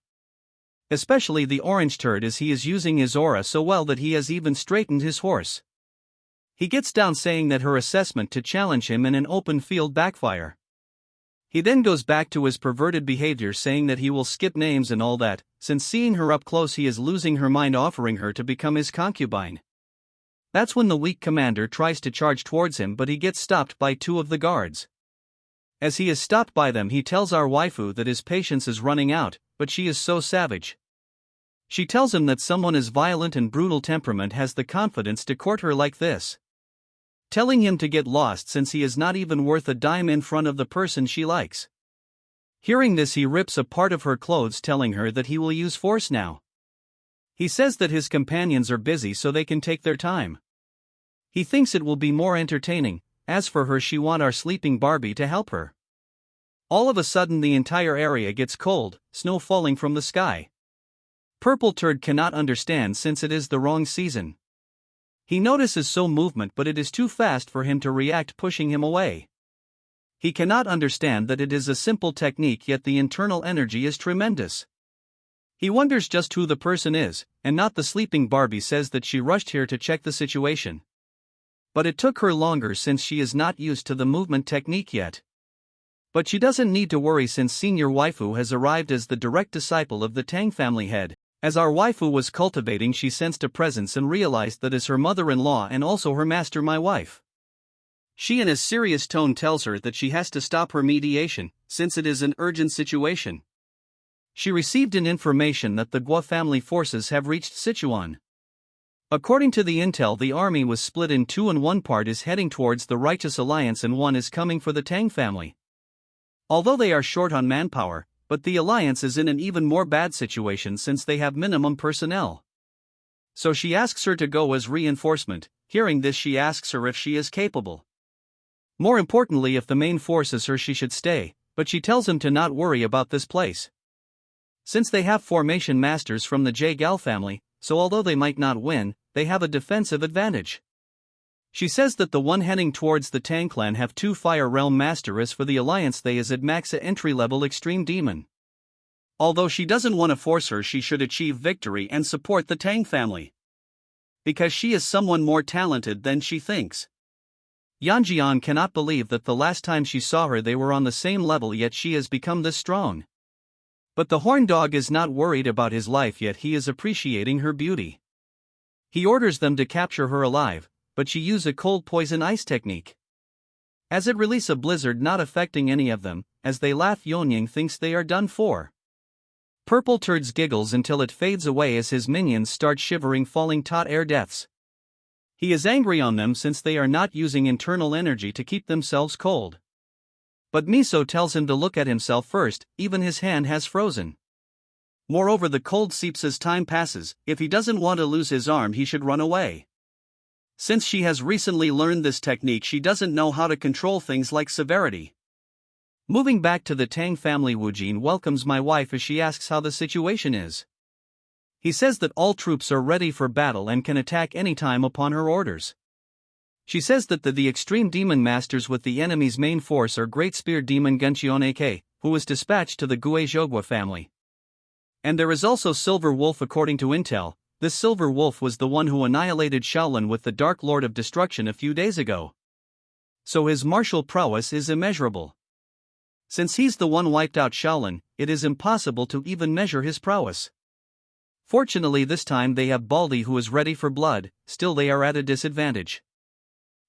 Especially the orange turd, as he is using his aura so well that he has even straightened his horse. He gets down, saying that her assessment to challenge him in an open field backfire. He then goes back to his perverted behavior, saying that he will skip names and all that, since seeing her up close he is losing her mind, offering her to become his concubine. That's when the weak commander tries to charge towards him, but he gets stopped by two of the guards. As he is stopped by them, he tells our waifu that his patience is running out, but she is so savage. She tells him that someone as violent and brutal temperament has the confidence to court her like this, telling him to get lost since he is not even worth a dime in front of the person she likes. Hearing this, he rips a part of her clothes, telling her that he will use force now. He says that his companions are busy so they can take their time. He thinks it will be more entertaining. As for her, she wants our sleeping Barbie to help her. All of a sudden the entire area gets cold, snow falling from the sky. Purple Turd cannot understand since it is the wrong season. He notices so movement, but it is too fast for him to react, pushing him away. He cannot understand that it is a simple technique, yet the internal energy is tremendous. He wonders just who the person is, and not the sleeping Barbie says that she rushed here to check the situation. But it took her longer since she is not used to the movement technique yet. But she doesn't need to worry since senior waifu has arrived as the direct disciple of the Tang family head. As our waifu was cultivating, she sensed a presence and realized that is her mother-in-law and also her master, my wife. She in a serious tone tells her that she has to stop her mediation, since it is an urgent situation. She received an information that the Gua family forces have reached Sichuan. According to the intel, the army was split in two and one part is heading towards the Righteous Alliance and one is coming for the Tang family. Although they are short on manpower, but the alliance is in an even more bad situation since they have minimum personnel. So she asks her to go as reinforcement. Hearing this, she asks her if she is capable. More importantly, if the main forces her, she should stay, but she tells him to not worry about this place. Since they have formation masters from the J-Gal family, so although they might not win, they have a defensive advantage. She says that the one heading towards the Tang clan have two Fire Realm Master. As for the alliance, they is at maxa entry-level extreme demon. Although she doesn't want to force her, she should achieve victory and support the Tang family. Because she is someone more talented than she thinks. Yanjian cannot believe that the last time she saw her they were on the same level, yet she has become this strong. But the horn dog is not worried about his life yet, he is appreciating her beauty. He orders them to capture her alive, but she use a cold poison ice technique. As it release a blizzard not affecting any of them, as they laugh, Yeon-myeong thinks they are done for. Purple Turds giggles until it fades away as his minions start shivering, falling tot air deaths. He is angry on them since they are not using internal energy to keep themselves cold. But Miso tells him to look at himself first, even his hand has frozen. Moreover, the cold seeps as time passes. If he doesn't want to lose his arm, he should run away. Since she has recently learned this technique, she doesn't know how to control things like severity. Moving back to the Tang family, Woojin welcomes my wife as she asks how the situation is. He says that all troops are ready for battle and can attack anytime upon her orders. She says that the extreme demon masters with the enemy's main force are Great Spear Demon Guncheon AK, who was dispatched to the Guizhogua family. And there is also Silver Wolf. According to intel, this Silver Wolf was the one who annihilated Shaolin with the Dark Lord of Destruction a few days ago. So his martial prowess is immeasurable. Since he's the one wiped out Shaolin, it is impossible to even measure his prowess. Fortunately, this time they have Baldy, who is ready for blood. Still, they are at a disadvantage.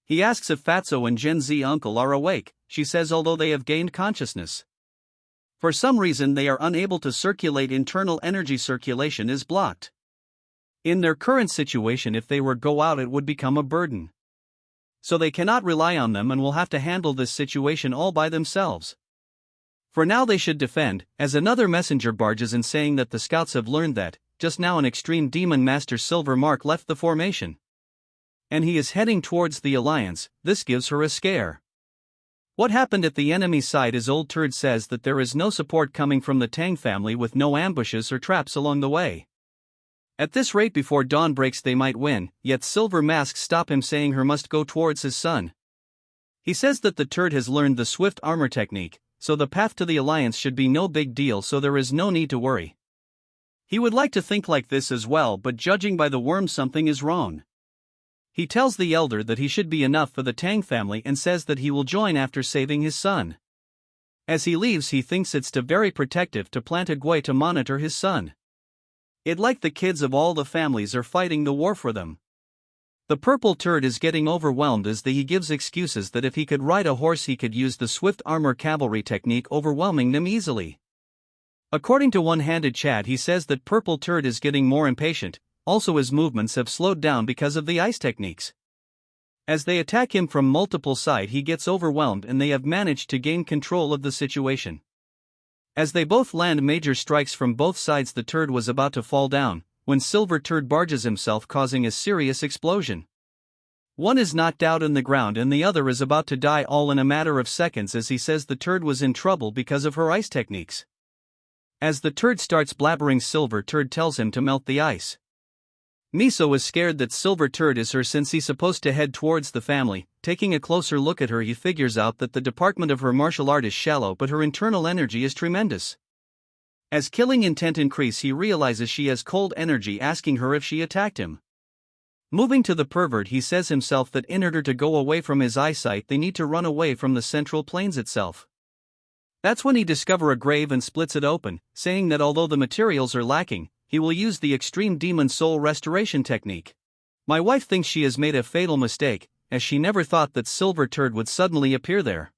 He asks if Fatso and Gen Z uncle are awake. She says although they have gained consciousness, for some reason they are unable to circulate. Internal energy circulation is blocked. In their current situation, if they were go out, it would become a burden. So they cannot rely on them and will have to handle this situation all by themselves. For now they should defend, as another messenger barges in saying that the scouts have learned that, just now, an extreme demon master Silver Mark left the formation. And he is heading towards the alliance. This gives her a scare. What happened at the enemy's side is Old Turd says that there is no support coming from the Tang family, with no ambushes or traps along the way. At this rate, before dawn breaks they might win, yet Silver Mask stop him, saying her must go towards his son. He says that the Turd has learned the swift armor technique, so the path to the alliance should be no big deal, so there is no need to worry. He would like to think like this as well, but judging by the worm, something is wrong. He tells the elder that he should be enough for the Tang family and says that he will join after saving his son. As he leaves, he thinks it's very protective to plant a gui to monitor his son. It like the kids of all the families are fighting the war for them. The Purple Turd is getting overwhelmed as he gives excuses that if he could ride a horse he could use the swift armor cavalry technique, overwhelming them easily. According to one-handed Chad, he says that Purple Turd is getting more impatient. Also his movements have slowed down because of the ice techniques. As they attack him from multiple sides, he gets overwhelmed and they have managed to gain control of the situation. As they both land major strikes from both sides, the turd was about to fall down, when Silver Turd barges himself, causing a serious explosion. One is knocked out in the ground and the other is about to die, all in a matter of seconds, as he says the turd was in trouble because of her ice techniques. As the turd starts blabbering, Silver Turd tells him to melt the ice. Miso is scared that Silver Turd is her, since he's supposed to head towards the family. Taking a closer look at her, he figures out that the department of her martial art is shallow, but her internal energy is tremendous. As killing intent increase, he realizes she has cold energy, asking her if she attacked him. Moving to the pervert, he says himself that in order to go away from his eyesight, they need to run away from the central plains itself. That's when he discovers a grave and splits it open, saying that although the materials are lacking, he will use the extreme demon soul restoration technique. My wife thinks she has made a fatal mistake, as she never thought that Silver Turd would suddenly appear there.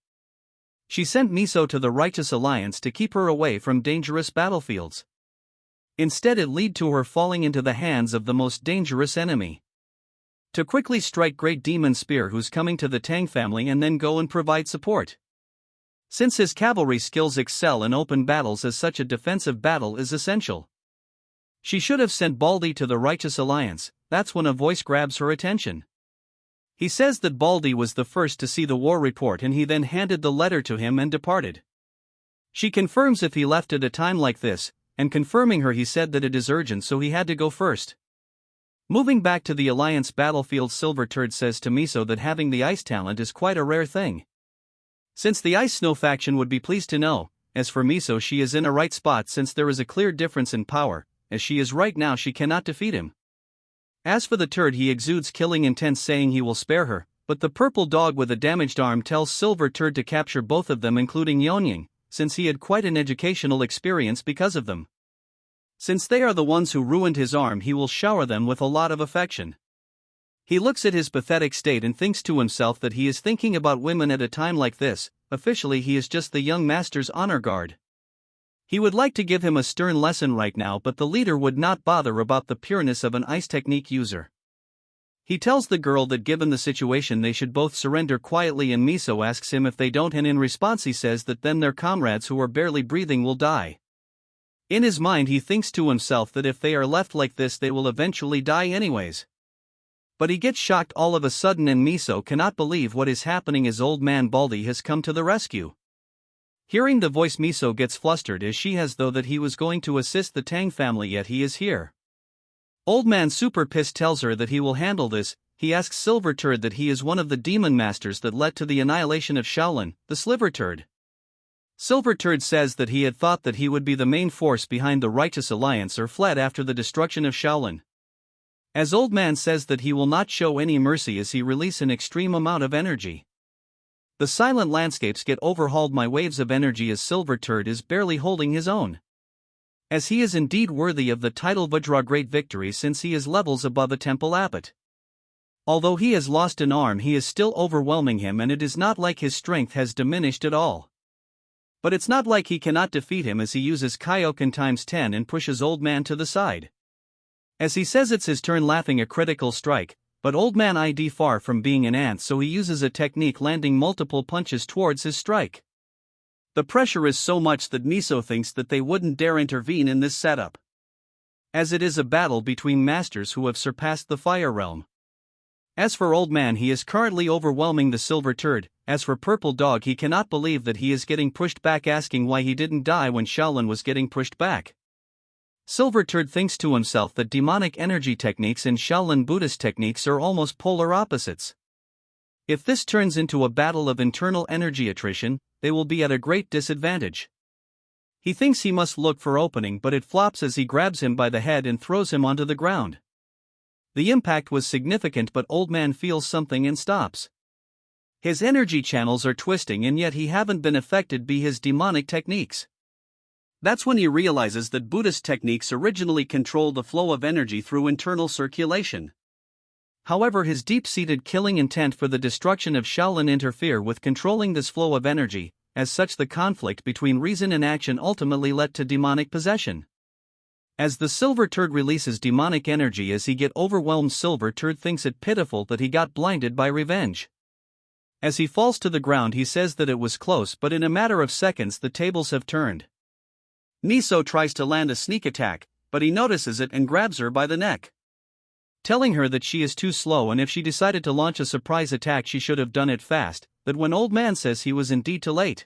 She sent Miso to the Righteous Alliance to keep her away from dangerous battlefields. Instead, it led to her falling into the hands of the most dangerous enemy. To quickly strike Great Demon Spear, who's coming to the Tang family, and then go and provide support. Since his cavalry skills excel in open battles, as such a defensive battle is essential. She should have sent Baldy to the Righteous Alliance. That's when a voice grabs her attention. He says that Baldy was the first to see the war report, and he then handed the letter to him and departed. She confirms if he left at a time like this, and confirming her, he said that it is urgent, so he had to go first. Moving back to the Alliance battlefield, Silver Turd says to Miso that having the ice talent is quite a rare thing. Since the Ice Snow faction would be pleased to know. As for Miso, she is in a right spot, since there is a clear difference in power. As she is right now, she cannot defeat him. As for the turd, he exudes killing intent, saying he will spare her, but the purple dog with a damaged arm tells Silver Turd to capture both of them, including Yeon-myeong, since he had quite an educational experience because of them. Since they are the ones who ruined his arm, he will shower them with a lot of affection. He looks at his pathetic state and thinks to himself that he is thinking about women at a time like this. Officially, he is just the young master's honor guard. He would like to give him a stern lesson right now, but the leader would not bother about the pureness of an ice technique user. He tells the girl that given the situation they should both surrender quietly, and Miso asks him if they don't, and in response he says that then their comrades who are barely breathing will die. In his mind, he thinks to himself that if they are left like this, they will eventually die anyways. But he gets shocked all of a sudden, and Miso cannot believe what is happening as old man Baldy has come to the rescue. Hearing the voice, Miso gets flustered, as she has though that he was going to assist the Tang family, yet he is here. Old man super pissed tells her that he will handle this. He asks Silver Turd that he is one of the demon masters that led to the annihilation of Shaolin, the Sliver Turd. Silver Turd says that he had thought that he would be the main force behind the Righteous Alliance or fled after the destruction of Shaolin. As old man says that he will not show any mercy as he release an extreme amount of energy. The silent landscapes get overhauled by waves of energy as Silver Turd is barely holding his own. As he is indeed worthy of the title Vajra Great Victory, since he is levels above a temple abbot. Although he has lost an arm, he is still overwhelming him, and it is not like his strength has diminished at all. But it's not like he cannot defeat him, as he uses Kaioken times 10 and pushes old man to the side. As he says it's his turn, laughing a critical strike, but old man is far from being an ant, so he uses a technique landing multiple punches towards his strike. The pressure is so much that Miso thinks that they wouldn't dare intervene in this setup, as it is a battle between masters who have surpassed the fire realm. As for old man, he is currently overwhelming the Silver Turd. As for purple dog, he cannot believe that he is getting pushed back, asking why he didn't die when Shaolin was getting pushed back. Silver Turd thinks to himself that demonic energy techniques and Shaolin Buddhist techniques are almost polar opposites. If this turns into a battle of internal energy attrition, they will be at a great disadvantage. He thinks he must look for opening, but it flops as he grabs him by the head and throws him onto the ground. The impact was significant, but old man feels something and stops. His energy channels are twisting, and yet he haven't been affected by his demonic techniques. That's when he realizes that Buddhist techniques originally control the flow of energy through internal circulation. However, his deep-seated killing intent for the destruction of Shaolin interfere with controlling this flow of energy. As such, the conflict between reason and action ultimately led to demonic possession. As the Silver Turd releases demonic energy as he get overwhelmed, Silver Turd thinks it pitiful that he got blinded by revenge. As he falls to the ground, he says that it was close, but in a matter of seconds the tables have turned. Miso tries to land a sneak attack, but he notices it and grabs her by the neck, telling her that she is too slow and if she decided to launch a surprise attack she should have done it fast, but when old man says he was indeed too late.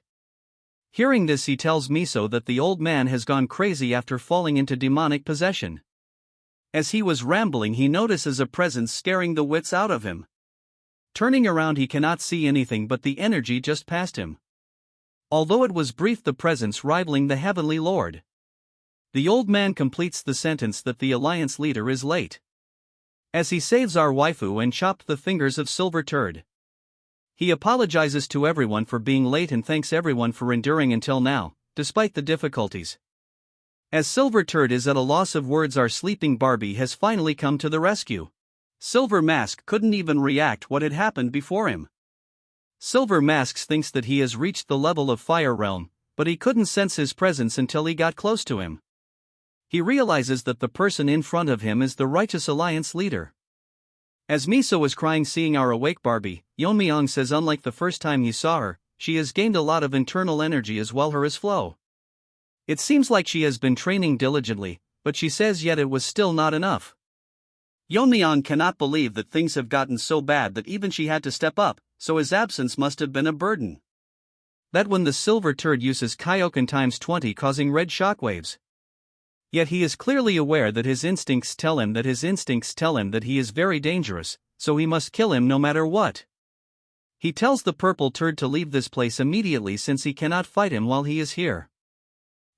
Hearing this he tells Miso that the old man has gone crazy after falling into demonic possession. As he was rambling he notices a presence scaring the wits out of him. Turning around he cannot see anything but the energy just past him. Although it was brief, the presence rivaling the Heavenly Lord. The old man completes the sentence that the alliance leader is late, as he saves our waifu and chopped the fingers of Silver Turd. He apologizes to everyone for being late and thanks everyone for enduring until now, despite the difficulties. As Silver Turd is at a loss of words, our sleeping Barbie has finally come to the rescue. Silver Mask couldn't even react what had happened before him. Silver Masks thinks that he has reached the level of Fire Realm, but he couldn't sense his presence until he got close to him. He realizes that the person in front of him is the Righteous Alliance leader. As Miso is crying seeing our awake Barbie, Yeon-myeong says unlike the first time he saw her, she has gained a lot of internal energy as well as flow. It seems like she has been training diligently, but she says yet it was still not enough. Yeon-myeong cannot believe that things have gotten so bad that even she had to step up, so his absence must have been a burden. That when the Silver Turd uses Kaioken times 20 causing red shockwaves. Yet he is clearly aware that his instincts tell him that he is very dangerous, so he must kill him no matter what. He tells the Purple Turd to leave this place immediately since he cannot fight him while he is here.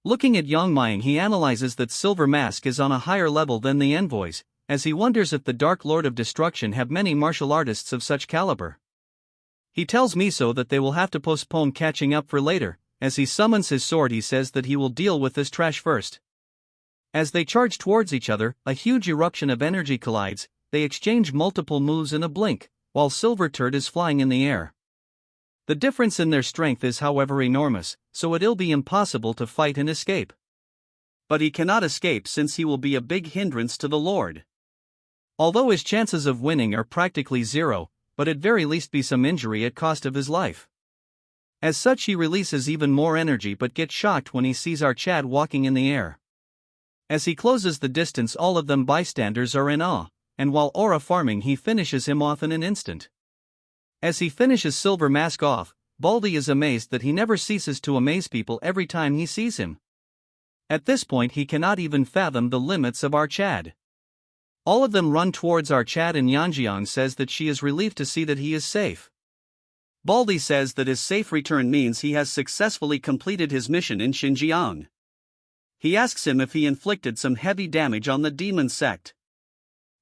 Looking at Yeon-myeong he analyzes that Silver Mask is on a higher level than the envoys, as he wonders if the Dark Lord of Destruction have many martial artists of such caliber. He tells Miso that they will have to postpone catching up for later. As he summons his sword he says that he will deal with this trash first. As they charge towards each other, a huge eruption of energy collides, they exchange multiple moves in a blink, while Silver Turd is flying in the air. The difference in their strength is however enormous, so it'll be impossible to fight and escape. But he cannot escape since he will be a big hindrance to the Lord. Although his chances of winning are practically zero, but at very least be some injury at cost of his life. As such he releases even more energy but gets shocked when he sees our Chad walking in the air. As he closes the distance all of them bystanders are in awe, and while aura farming he finishes him off in an instant. As he finishes Silver Mask off, Baldy is amazed that he never ceases to amaze people every time he sees him. At this point he cannot even fathom the limits of our Chad. All of them run towards our Chad and Yeon-myeong says that she is relieved to see that he is safe. Baldy says that his safe return means he has successfully completed his mission in Xinjiang. He asks him if he inflicted some heavy damage on the demon sect.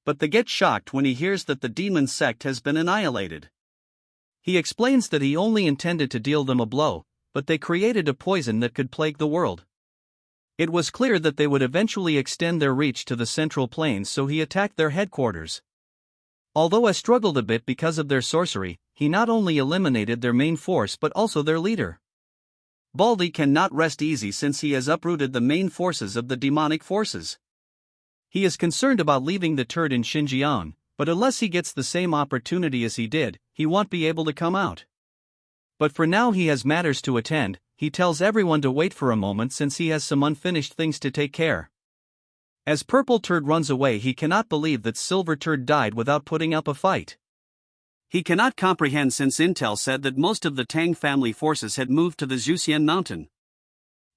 But they get shocked when he hears that the demon sect has been annihilated. He explains that he only intended to deal them a blow, but they created a poison that could plague the world. It was clear that they would eventually extend their reach to the Central Plains, so he attacked their headquarters. Although I struggled a bit because of their sorcery, he not only eliminated their main force but also their leader. Baldy cannot rest easy since he has uprooted the main forces of the demonic forces. He is concerned about leaving the turd in Xinjiang, but unless he gets the same opportunity as he did, he won't be able to come out. But for now he has matters to attend. He tells everyone to wait for a moment since he has some unfinished things to take care. As Purple Turd runs away he cannot believe that Silver Turd died without putting up a fight. He cannot comprehend since Intel said that most of the Tang family forces had moved to the Zhuxian mountain.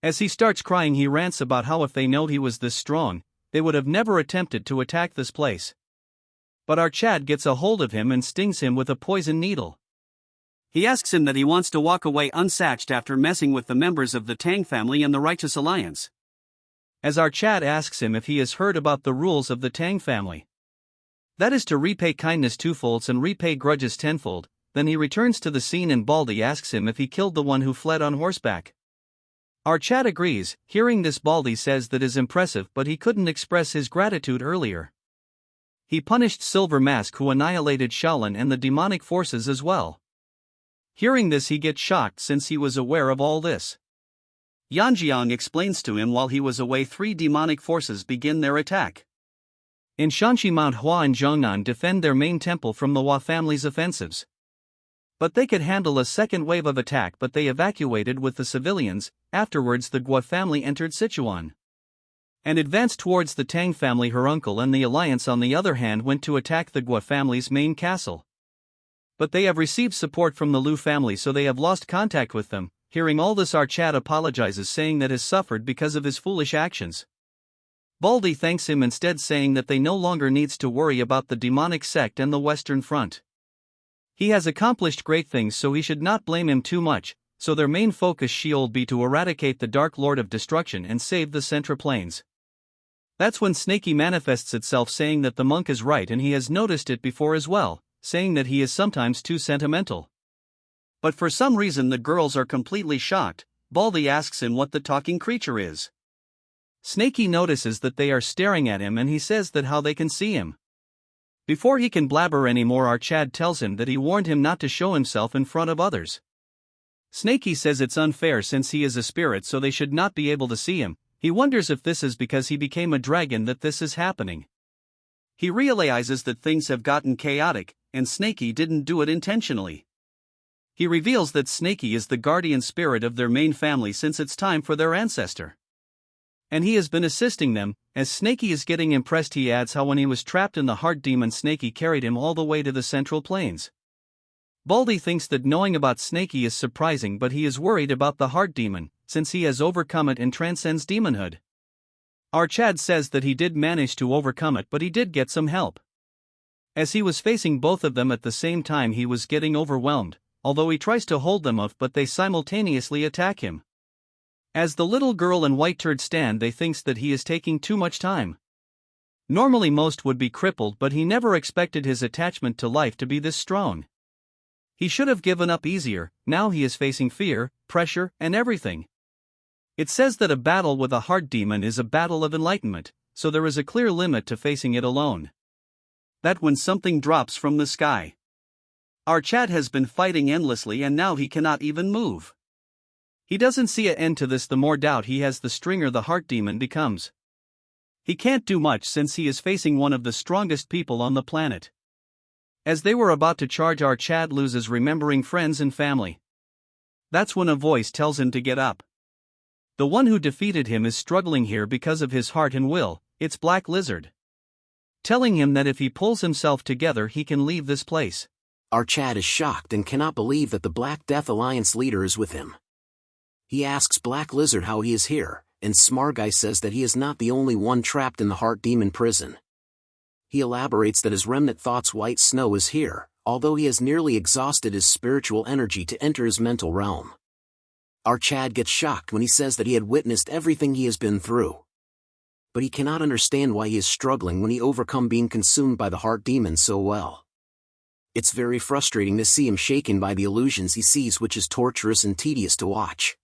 As he starts crying he rants about how if they knowed he was this strong, they would have never attempted to attack this place. But our Chad gets a hold of him and stings him with a poison needle. He asks him that he wants to walk away unsatched after messing with the members of the Tang family and the Righteous Alliance. As our Chad asks him if he has heard about the rules of the Tang family. That is to repay kindness twofold and repay grudges tenfold. Then he returns to the scene and Baldy asks him if he killed the one who fled on horseback. Our Chad agrees. Hearing this Baldy says that is impressive but he couldn't express his gratitude earlier. He punished Silver Mask who annihilated Shaolin and the demonic forces as well. Hearing this he gets shocked since he was aware of all this. Yeon-myeong explains to him while he was away 3 demonic forces begin their attack. In Shanxi Manhwa and Zhongnan defend their main temple from the Hua family's offensives. But they could handle a second wave of attack, but they evacuated with the civilians. Afterwards the Gua family entered Sichuan and advanced towards the Tang family. Her uncle and the alliance on the other hand went to attack the Gua family's main castle. But they have received support from the Lu family, so they have lost contact with them. Hearing all this, our Chad apologizes, saying that has suffered because of his foolish actions. Baldy thanks him instead, saying that they no longer needs to worry about the demonic sect and the Western Front. He has accomplished great things, so he should not blame him too much, so their main focus shall be to eradicate the Dark Lord of Destruction and save the Central Plains. That's when Snaky manifests itself, saying that the monk is right and he has noticed it before as well, saying that he is sometimes too sentimental. But for some reason the girls are completely shocked. Baldy asks him what the talking creature is. Snaky notices that they are staring at him and he says that how they can see him. Before he can blabber anymore, our Chad tells him that he warned him not to show himself in front of others. Snaky says it's unfair since he is a spirit, so they should not be able to see him. He wonders if this is because he became a dragon that this is happening. He realizes that things have gotten chaotic, and Snaky didn't do it intentionally. He reveals that Snaky is the guardian spirit of their main family since it's time for their ancestor. And he has been assisting them. As Snaky is getting impressed, he adds how when he was trapped in the heart demon, Snaky carried him all the way to the Central Plains. Baldy thinks that knowing about Snaky is surprising, but he is worried about the heart demon, since he has overcome it and transcends demonhood. Our Chad says that he did manage to overcome it, but he did get some help. As he was facing both of them at the same time, he was getting overwhelmed, although he tries to hold them off, but they simultaneously attack him. As the little girl and White Turd stand, they thinks that he is taking too much time. Normally most would be crippled, but he never expected his attachment to life to be this strong. He should have given up easier. Now he is facing fear, pressure, and everything. It says that a battle with a heart demon is a battle of enlightenment, so there is a clear limit to facing it alone. That when something drops from the sky. Our Chad has been fighting endlessly and now he cannot even move. He doesn't see an end to this. The more doubt he has, the stronger the heart demon becomes. He can't do much since he is facing one of the strongest people on the planet. As they were about to charge, our Chad loses remembering friends and family. That's when a voice tells him to get up. The one who defeated him is struggling here because of his heart and will. It's Black Lizard, telling him that if he pulls himself together he can leave this place. Our Chad is shocked and cannot believe that the Black Death Alliance leader is with him. He asks Black Lizard how he is here, and Smarguy says that he is not the only one trapped in the heart demon prison. He elaborates that his remnant thoughts White Snow is here, although he has nearly exhausted his spiritual energy to enter his mental realm. Our Chad gets shocked when he says that he had witnessed everything he has been through. But he cannot understand why he is struggling when he overcome being consumed by the heart demon so well. It's very frustrating to see him shaken by the illusions he sees, which is torturous and tedious to watch.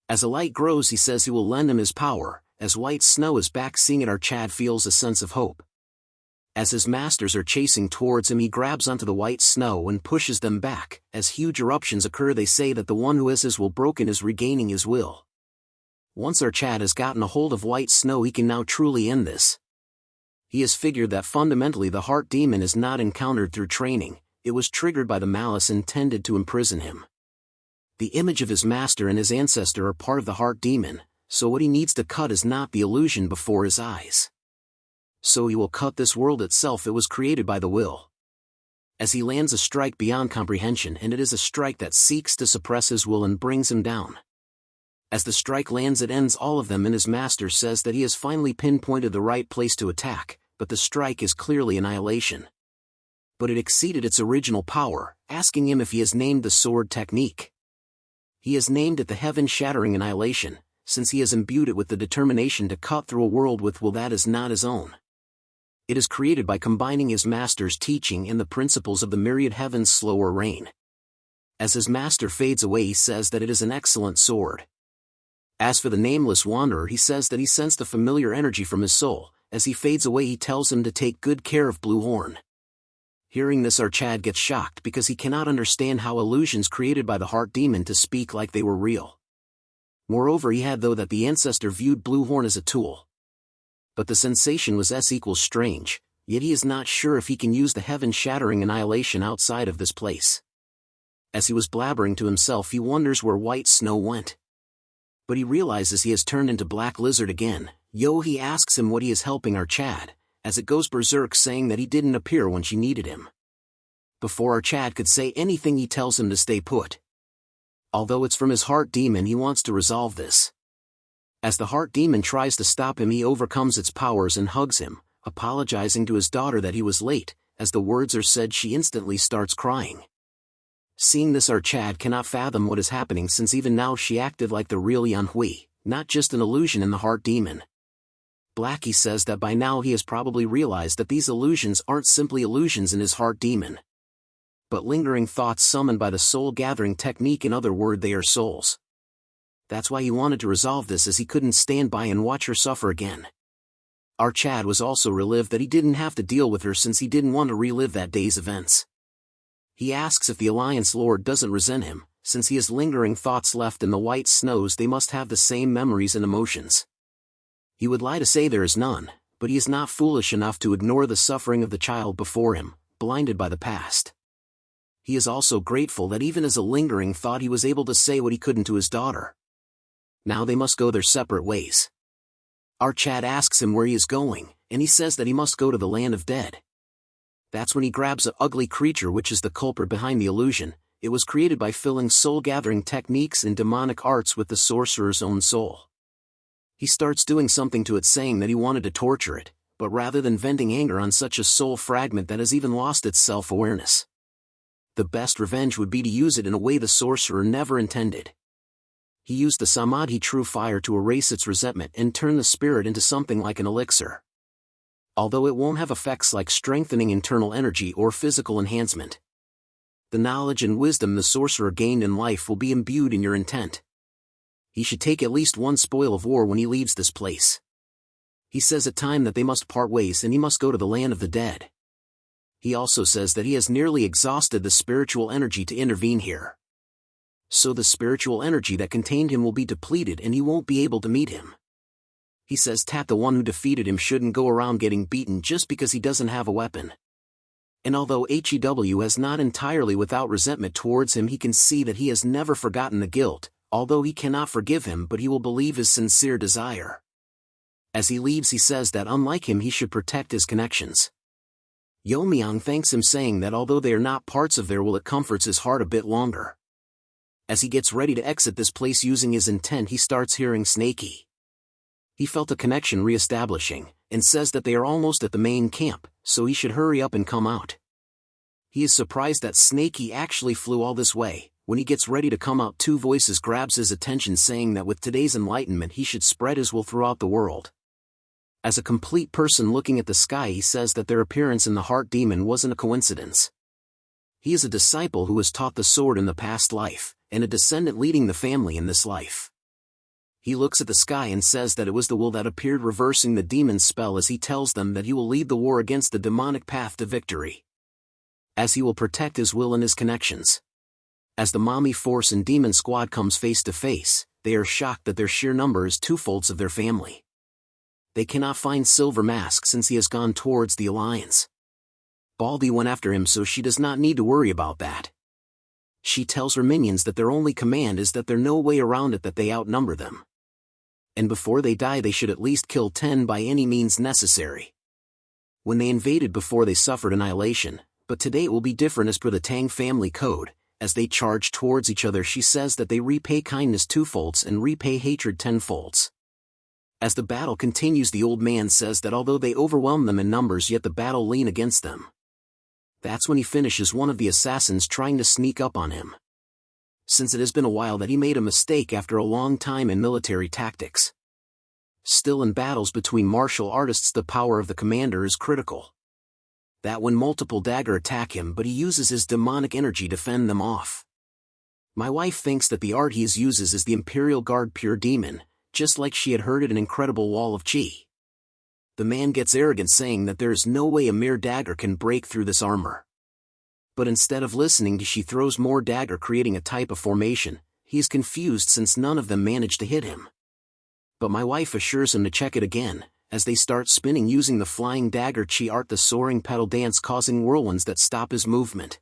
As a light grows, he says he will lend him his power. As White Snow is back seeing it, our Chad feels a sense of hope. As his masters are chasing towards him, he grabs onto the White Snow and pushes them back. As huge eruptions occur, they say that the one who has his will broken is regaining his will. Once our Chad has gotten a hold of White Snow, he can now truly end this. He has figured that fundamentally the heart demon is not encountered through training, it was triggered by the malice intended to imprison him. The image of his master and his ancestor are part of the heart demon, so what he needs to cut is not the illusion before his eyes. So he will cut this world itself. It was created by the will. As he lands a strike beyond comprehension, and it is a strike that seeks to suppress his will and brings him down. As the strike lands, it ends all of them, and his master says that he has finally pinpointed the right place to attack, but the strike is clearly annihilation. But it exceeded its original power, asking him if he has named the sword technique. He has named it the heaven-shattering annihilation, since he has imbued it with the determination to cut through a world with will that is not his own. It is created by combining his master's teaching and the principles of the myriad heaven's slower reign. As his master fades away, he says that it is an excellent sword. As for the nameless wanderer, he says that he sensed the familiar energy from his soul. As he fades away, he tells him to take good care of Blue Horn. Hearing this, our Chad gets shocked because he cannot understand how illusions created by the heart demon to speak like they were real. Moreover, he had though that the ancestor viewed Blue Horn as a tool. But the sensation was strange, yet he is not sure if he can use the heaven-shattering annihilation outside of this place. As he was blabbering to himself, he wonders where White Snow went. But he realizes he has turned into Black Lizard again. He asks him what he is helping our Chad, as it goes berserk, saying that he didn't appear when she needed him. Before our Chad could say anything, he tells him to stay put. Although it's from his heart demon, he wants to resolve this. As the heart demon tries to stop him, he overcomes its powers and hugs him, apologizing to his daughter that he was late. As the words are said, she instantly starts crying. Seeing this, our Chad cannot fathom what is happening, since even now she acted like the real Manhwa, not just an illusion in the heart demon. Blackie says that by now he has probably realized that these illusions aren't simply illusions in his heart demon, but lingering thoughts summoned by the soul-gathering technique. In other words, they are souls. That's why he wanted to resolve this, as he couldn't stand by and watch her suffer again. Our Chad was also relieved that he didn't have to deal with her, since he didn't want to relive that day's events. He asks if the Alliance Lord doesn't resent him, since he has lingering thoughts left in the White Snows. They must have the same memories and emotions. He would lie to say there is none, but he is not foolish enough to ignore the suffering of the child before him, blinded by the past. He is also grateful that even as a lingering thought he was able to say what he couldn't to his daughter. Now they must go their separate ways. Our Chad asks him where he is going, and he says that he must go to the land of dead. That's when he grabs an ugly creature, which is the culprit behind the illusion. It was created by filling soul-gathering techniques and demonic arts with the sorcerer's own soul. He starts doing something to it, saying that he wanted to torture it, but rather than venting anger on such a soul fragment that has even lost its self-awareness, the best revenge would be to use it in a way the sorcerer never intended. He used the Samadhi true fire to erase its resentment and turn the spirit into something like an elixir. Although it won't have effects like strengthening internal energy or physical enhancement, the knowledge and wisdom the sorcerer gained in life will be imbued in your intent. He should take at least one spoil of war when he leaves this place. He says at time that they must part ways and he must go to the land of the dead. He also says that he has nearly exhausted the spiritual energy to intervene here. So the spiritual energy that contained him will be depleted and he won't be able to meet him. He says that the one who defeated him shouldn't go around getting beaten just because he doesn't have a weapon. And although HEW is not entirely without resentment towards him, he can see that he has never forgotten the guilt, although he cannot forgive him, but he will believe his sincere desire. As he leaves, he says that unlike him, he should protect his connections. Yeon-myeong thanks him, saying that although they are not parts of their will, it comforts his heart a bit longer. As he gets ready to exit this place using his intent, he starts hearing Snaky. He felt a connection re-establishing, and says that they are almost at the main camp, so he should hurry up and come out. He is surprised that Snaky actually flew all this way. When he gets ready to come out, two voices grabs his attention, saying that with today's enlightenment he should spread his will throughout the world. As a complete person looking at the sky, he says that their appearance in the heart demon wasn't a coincidence. He is a disciple who was taught the sword in the past life, and a descendant leading the family in this life. He looks at the sky and says that it was the will that appeared reversing the demon's spell, as he tells them that he will lead the war against the demonic path to victory, as he will protect his will and his connections. As the mommy force and demon squad comes face to face, they are shocked that their sheer number is twofolds of their family. They cannot find Silver Mask since he has gone towards the Alliance. Baldy went after him, so she does not need to worry about that. She tells her minions that their only command is that there's no way around it, that they outnumber them. And before they die they should at least kill 10 by any means necessary. When they invaded before, they suffered annihilation, but today it will be different as per the Tang family code. As they charge towards each other, she says that they repay kindness twofolds and repay hatred tenfolds. As the battle continues, the old man says that although they overwhelm them in numbers, yet the battle lean against them. That's when he finishes one of the assassins trying to sneak up on him, since it has been a while that he made a mistake after a long time in military tactics. Still, in battles between martial artists, the power of the commander is critical. That when multiple dagger attack him, but he uses his demonic energy to fend them off. My wife thinks that the art he uses is the Imperial Guard Pure Demon, just like she had heard it, an incredible wall of chi. The man gets arrogant, saying that there is no way a mere dagger can break through this armor. But instead of listening, she throws more dagger, creating a type of formation. He is confused since none of them manage to hit him. But my wife assures him to check it again, as they start spinning using the flying dagger chi art, the soaring pedal dance, causing whirlwinds that stop his movement.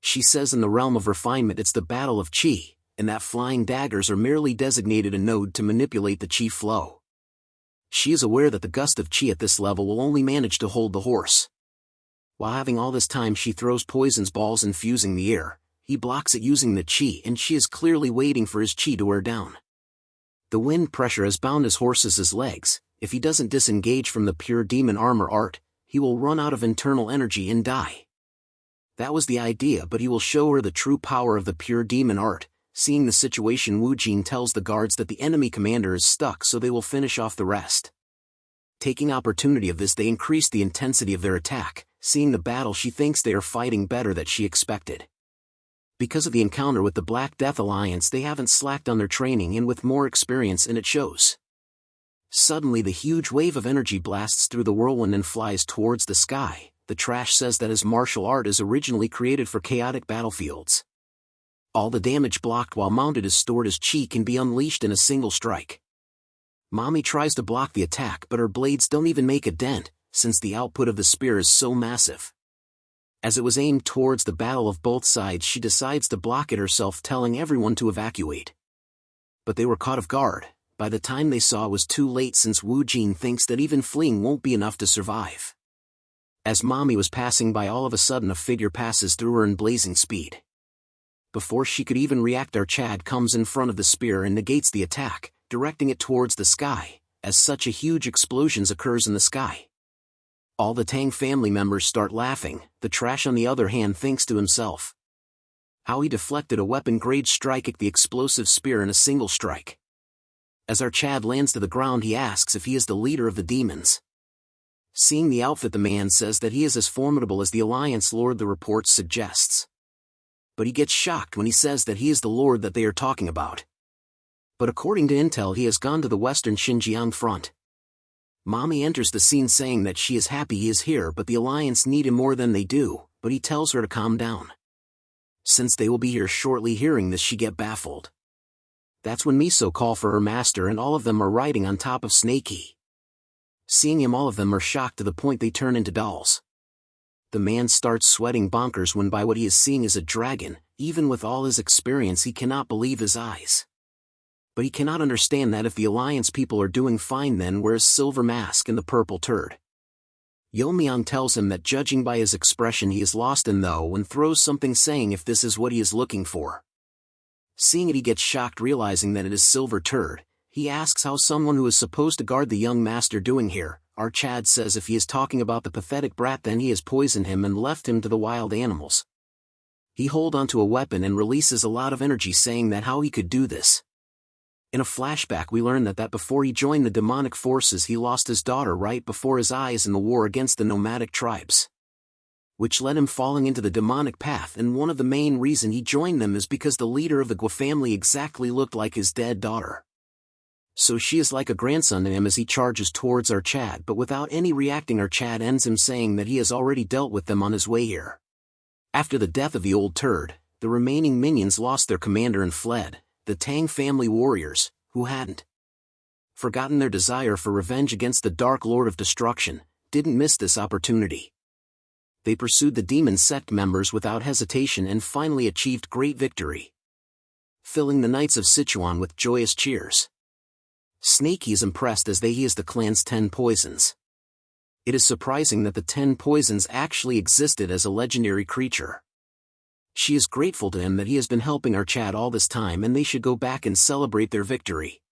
She says in the realm of refinement it's the battle of qi, and that flying daggers are merely designated a node to manipulate the qi flow. She is aware that the gust of qi at this level will only manage to hold the horse. While having all this time she throws poison's balls infusing the air, he blocks it using the qi and she is clearly waiting for his qi to wear down. The wind pressure has bound his horse's legs. If he doesn't disengage from the pure demon armor art, he will run out of internal energy and die. That was the idea, but he will show her the true power of the pure demon art. Seeing the situation, Wu Jin tells the guards that the enemy commander is stuck, so they will finish off the rest. Taking opportunity of this, they increase the intensity of their attack. Seeing the battle, she thinks they are fighting better than she expected. Because of the encounter with the Black Death Alliance, they haven't slacked on their training and with more experience, and it shows. Suddenly the huge wave of energy blasts through the whirlwind and flies towards the sky. The trash says that his martial art is originally created for chaotic battlefields. All the damage blocked while mounted is stored as chi can be unleashed in a single strike. Mommy tries to block the attack, but her blades don't even make a dent, since the output of the spear is so massive. As it was aimed towards the battle of both sides, she decides to block it herself, telling everyone to evacuate. But they were caught off guard. By the time they saw, it was too late, since Wu Jin thinks that even fleeing won't be enough to survive. As Mommy was passing by, all of a sudden a figure passes through her in blazing speed. Before she could even react, our Chad comes in front of the spear and negates the attack, directing it towards the sky. As such, a huge explosion occurs in the sky. All the Tang family members start laughing. The trash, on the other hand, thinks to himself how he deflected a weapon-grade strike at the explosive spear in a single strike. As our Chad lands to the ground, he asks if he is the leader of the demons. Seeing the outfit, the man says that he is as formidable as the Alliance Lord the report suggests. But he gets shocked when he says that he is the Lord that they are talking about. But according to intel, he has gone to the western Xinjiang front. Mommy enters the scene saying that she is happy he is here, but the Alliance need him more than they do, but he tells her to calm down. Since they will be here shortly, hearing this, she get baffled. That's when Miso call for her master, and all of them are riding on top of Snakey. Seeing him, all of them are shocked to the point they turn into dolls. The man starts sweating bonkers when by what he is seeing is a dragon. Even with all his experience, he cannot believe his eyes. But he cannot understand that if the Alliance people are doing fine, then where's Silver Mask and the purple turd? Yeon-myeong tells him that judging by his expression he is lost, and though, and throws something saying if this is what he is looking for. Seeing it, he gets shocked, realizing that it is Silver Turd. He asks how someone who is supposed to guard the young master doing here. Our Chad says if he is talking about the pathetic brat, then he has poisoned him and left him to the wild animals. He hold onto a weapon and releases a lot of energy, saying that how he could do this. In a flashback, we learn that before he joined the demonic forces, he lost his daughter right before his eyes in the war against the nomadic tribes, which led him falling into the demonic path, and one of the main reason he joined them is because the leader of the Gua family exactly looked like his dead daughter. So she is like a grandson to him as he charges towards our Chad, but without any reacting, our Chad ends him, saying that he has already dealt with them on his way here. After the death of the old turd, the remaining minions lost their commander and fled. The Tang family warriors, who hadn't forgotten their desire for revenge against the Dark Lord of Destruction, didn't miss this opportunity. They pursued the demon sect members without hesitation and finally achieved great victory, filling the knights of Sichuan with joyous cheers. Snakey is impressed as he is the clan's 10 poisons. It is surprising that the 10 poisons actually existed as a legendary creature. She is grateful to him that he has been helping our Chad all this time, and they should go back and celebrate their victory.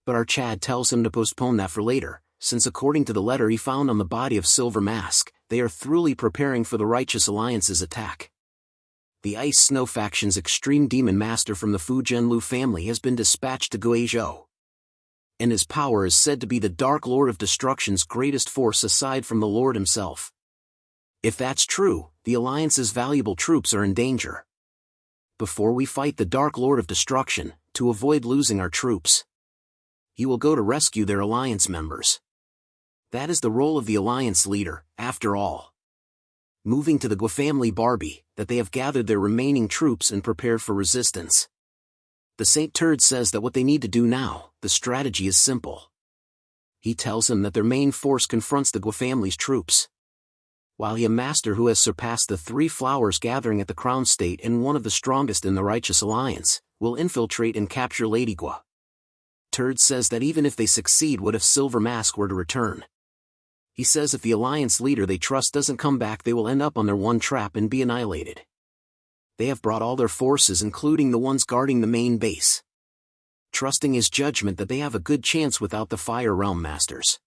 But our Chad tells him to postpone that for later, since according to the letter he found on the body of Silver Mask, they are thoroughly preparing for the Righteous Alliance's attack. The Ice Snow faction's extreme demon master from the Fu Zhenlu family has been dispatched to Guizhou, and his power is said to be the Dark Lord of Destruction's greatest force aside from the Lord himself. If that's true, the Alliance's valuable troops are in danger. Before we fight the Dark Lord of Destruction, to avoid losing our troops, he will go to rescue their Alliance members. That is the role of the Alliance leader, after all. Moving to the Gua family Barbie, that they have gathered their remaining troops and prepared for resistance. The Saint Turd says that what they need to do now, the strategy is simple. He tells him that their main force confronts the Gua family's troops. while he a master who has surpassed the 3 flowers gathering at the crown state and one of the strongest in the righteous alliance, will infiltrate and capture Lady Gua. Turd says that even if they succeed, what if Silver Mask were to return? He says if the alliance leader they trust doesn't come back, they will end up on their one trap and be annihilated. They have brought all their forces, including the ones guarding the main base, trusting his judgment that they have a good chance without the Fire Realm Masters.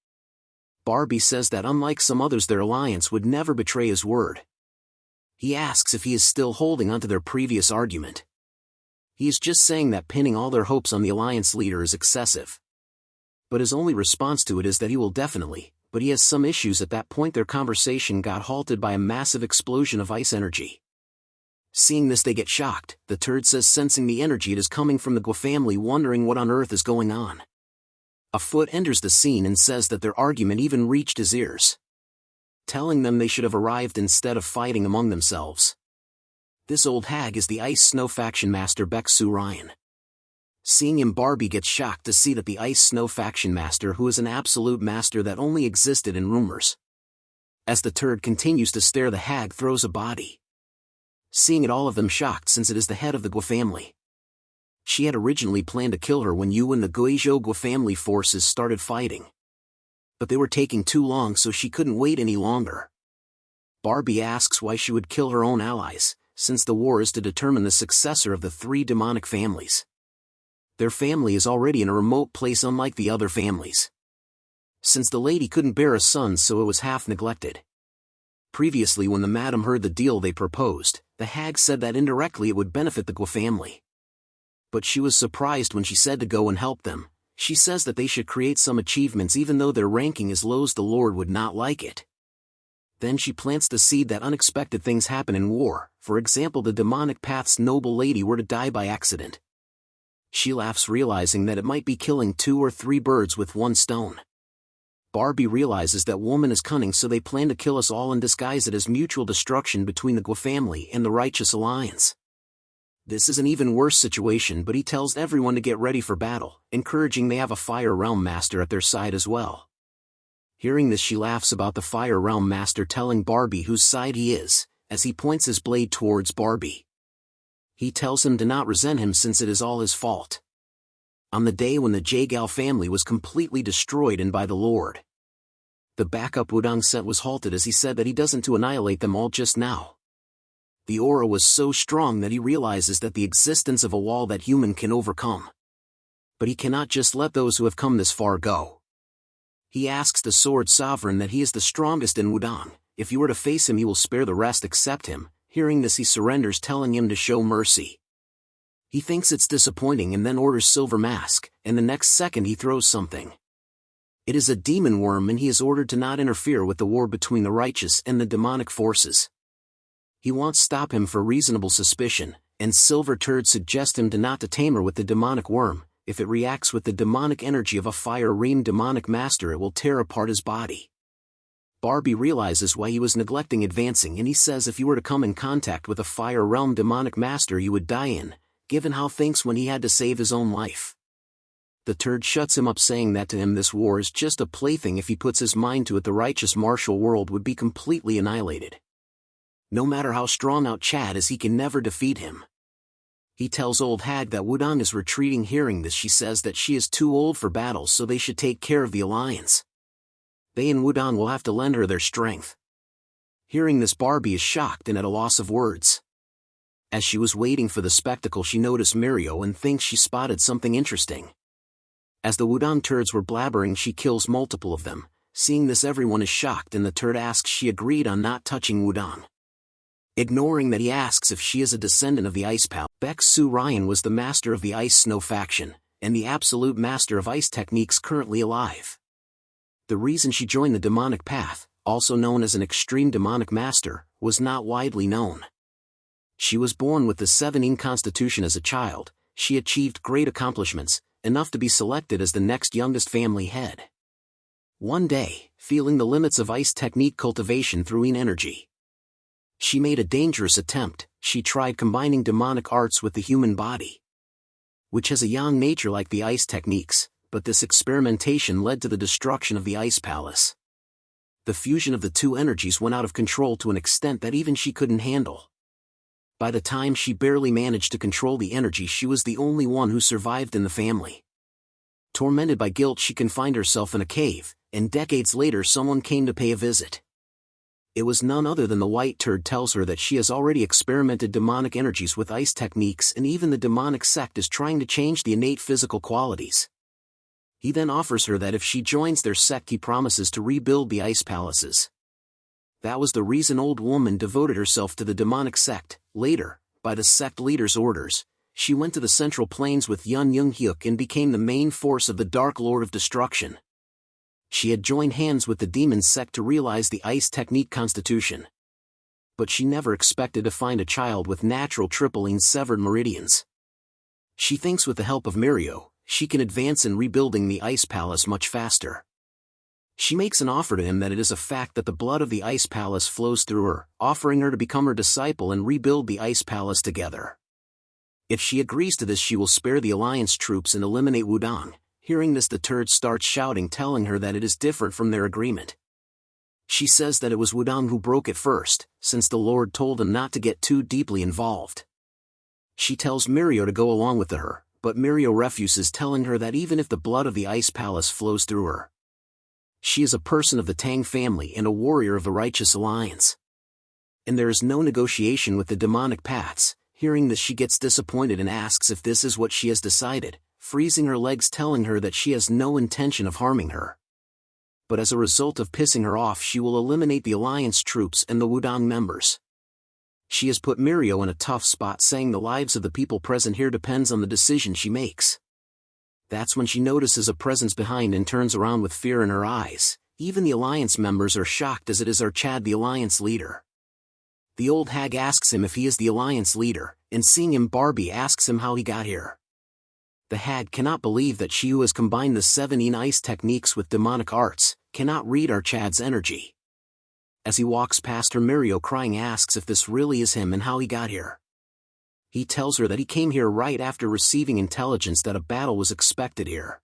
Barbie says that unlike some others, their alliance would never betray his word. He asks if he is still holding onto their previous argument. He is just saying that pinning all their hopes on the alliance leader is excessive. But his only response to it is that he will definitely, but he has some issues. At that point their conversation got halted by a massive explosion of ice energy. Seeing this they get shocked. The Turd says sensing the energy it is coming from the Gua family, wondering what on earth is going on. A foot enters the scene and says that their argument even reached his ears, telling them they should have arrived instead of fighting among themselves. This old hag is the Ice Snow faction master Baek-Soo Ryan. Seeing him, Barbie gets shocked to see that the Ice Snow faction master, who is an absolute master that only existed in rumors. As the Turd continues to stare, the hag throws a body. Seeing it, all of them shocked, since it is the head of the Gua family. She had originally planned to kill her when you and the Guizhou Gua family forces started fighting. But they were taking too long, so she couldn't wait any longer. Barbie asks why she would kill her own allies, since the war is to determine the successor of the 3 demonic families. Their family is already in a remote place, unlike the other families, since the lady couldn't bear a son, so it was half neglected. Previously, when the madam heard the deal they proposed, the hag said that indirectly it would benefit the Gua family. But she was surprised when she said to go and help them. She says that they should create some achievements even though their ranking is low, as the Lord would not like it. Then she plants the seed that unexpected things happen in war. For example, the demonic path's noble lady were to die by accident. She laughs, realizing that it might be killing 2 or 3 birds with one stone. Barbie realizes that woman is cunning, so they plan to kill us all and disguise it as mutual destruction between the Gua family and the Righteous Alliance. This is an even worse situation, but he tells everyone to get ready for battle, encouraging they have a Fire Realm Master at their side as well. Hearing this, she laughs about the Fire Realm Master telling Barbie whose side he is, as he points his blade towards Barbie. He tells him to not resent him, since it is all his fault. On the day when the Jagal family was completely destroyed and by the Lord, the backup Wudang set was halted, as he said that he doesn't to annihilate them all just now. The aura was so strong that he realizes that the existence of a wall that human can overcome. But he cannot just let those who have come this far go. He asks the Sword Sovereign that he is the strongest in Wudang. If you were to face him, he will spare the rest except him. Hearing this, he surrenders, telling him to show mercy. He thinks it's disappointing and then orders Silver Mask, and the next second he throws something. It is a demon worm, and he is ordered to not interfere with the war between the righteous and the demonic forces. He won't stop him for reasonable suspicion, and Silver Turd suggests him to not to tame her with the demonic worm. If it reacts with the demonic energy of a Fire Realm demonic master, it will tear apart his body. Barbie realizes why he was neglecting advancing, and he says if you were to come in contact with a Fire Realm demonic master, you would die in, given how thinks when he had to save his own life. The Turd shuts him up, saying that to him this war is just a plaything. If he puts his mind to it, the righteous martial world would be completely annihilated. No matter how strong out Chad is, he can never defeat him. He tells old hag that Wudang is retreating. Hearing this, she says that she is too old for battle, so they should take care of the alliance. They and Wudang will have to lend her their strength. Hearing this, Barbie is shocked and at a loss of words. As she was waiting for the spectacle, she noticed Mirio and thinks she spotted something interesting. As the Wudang Turds were blabbering, she kills multiple of them. Seeing this, everyone is shocked, and the Turd asks she agreed on not touching Wudang. Ignoring that, he asks if she is a descendant of the Ice Pal. Baek-Soo Ryan was the master of the Ice Snow faction, and the absolute master of ice techniques currently alive. The reason she joined the demonic path, also known as an extreme demonic master, was not widely known. She was born with the 17 constitution as a child. She achieved great accomplishments, enough to be selected as the next youngest family head. One day, feeling the limits of ice technique cultivation through energy, she made a dangerous attempt. She tried combining demonic arts with the human body, which has a yang nature like the ice techniques, but this experimentation led to the destruction of the ice palace. The fusion of the two energies went out of control to an extent that even she couldn't handle. By the time she barely managed to control the energy, she was the only one who survived in the family. Tormented by guilt, she confined herself in a cave, and decades later someone came to pay a visit. It was none other than the White Turd. Tells her that she has already experimented demonic energies with ice techniques, and even the demonic sect is trying to change the innate physical qualities. He then offers her that if she joins their sect, he promises to rebuild the ice palaces. That was the reason old woman devoted herself to the demonic sect. Later, by the sect leader's orders, she went to the Central Plains with Yeon-myeong and became the main force of the Dark Lord of Destruction. She had joined hands with the demon sect to realize the ice technique constitution. But she never expected to find a child with natural tripling severed meridians. She thinks with the help of Mirio, she can advance in rebuilding the ice palace much faster. She makes an offer to him that it is a fact that the blood of the ice palace flows through her, offering her to become her disciple and rebuild the ice palace together. If she agrees to this, she will spare the alliance troops and eliminate Wudong. Hearing this, the turd starts shouting, telling her that it is different from their agreement. She says that it was Wudong who broke it first, since the Lord told him not to get too deeply involved. She tells Mirio to go along with her, but Mirio refuses, telling her that even if the blood of the ice palace flows through her, she is a person of the Tang family and a warrior of the righteous alliance. And there is no negotiation with the demonic paths. Hearing this, she gets disappointed and asks if this is what she has decided, freezing her legs, telling her that she has no intention of harming her. But as a result of pissing her off, she will eliminate the alliance troops and the Wudong members. She has put Mirio in a tough spot, saying the lives of the people present here depends on the decision she makes. That's when she notices a presence behind and turns around with fear in her eyes. Even the alliance members are shocked, as it is our Chad, the alliance leader. The old hag asks him if he is the alliance leader, and seeing him, Barbie asks him how he got here. The hag cannot believe that she, who has combined the 7 ice techniques with demonic arts, cannot read our Chad's energy. As he walks past her, Mirio, crying, asks if this really is him and how he got here. He tells her that he came here right after receiving intelligence that a battle was expected here.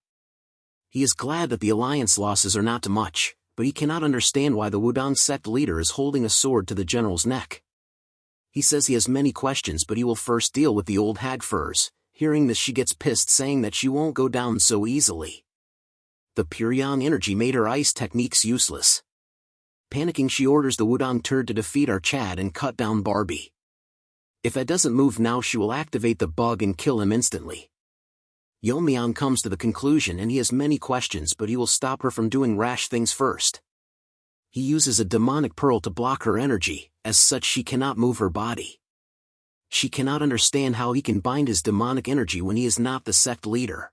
He is glad that the alliance losses are not too much, but he cannot understand why the Wudong sect leader is holding a sword to the general's neck. He says he has many questions, but he will first deal with the old hag first. Hearing this, she gets pissed, saying that she won't go down so easily. The pure yang energy made her ice techniques useless. Panicking, she orders the Wudong turd to defeat our Chad and cut down Barbie. If it doesn't move now, she will activate the bug and kill him instantly. Yeon-myeong comes to the conclusion, and he has many questions, but he will stop her from doing rash things first. He uses a demonic pearl to block her energy, as such she cannot move her body. She cannot understand how he can bind his demonic energy when he is not the sect leader.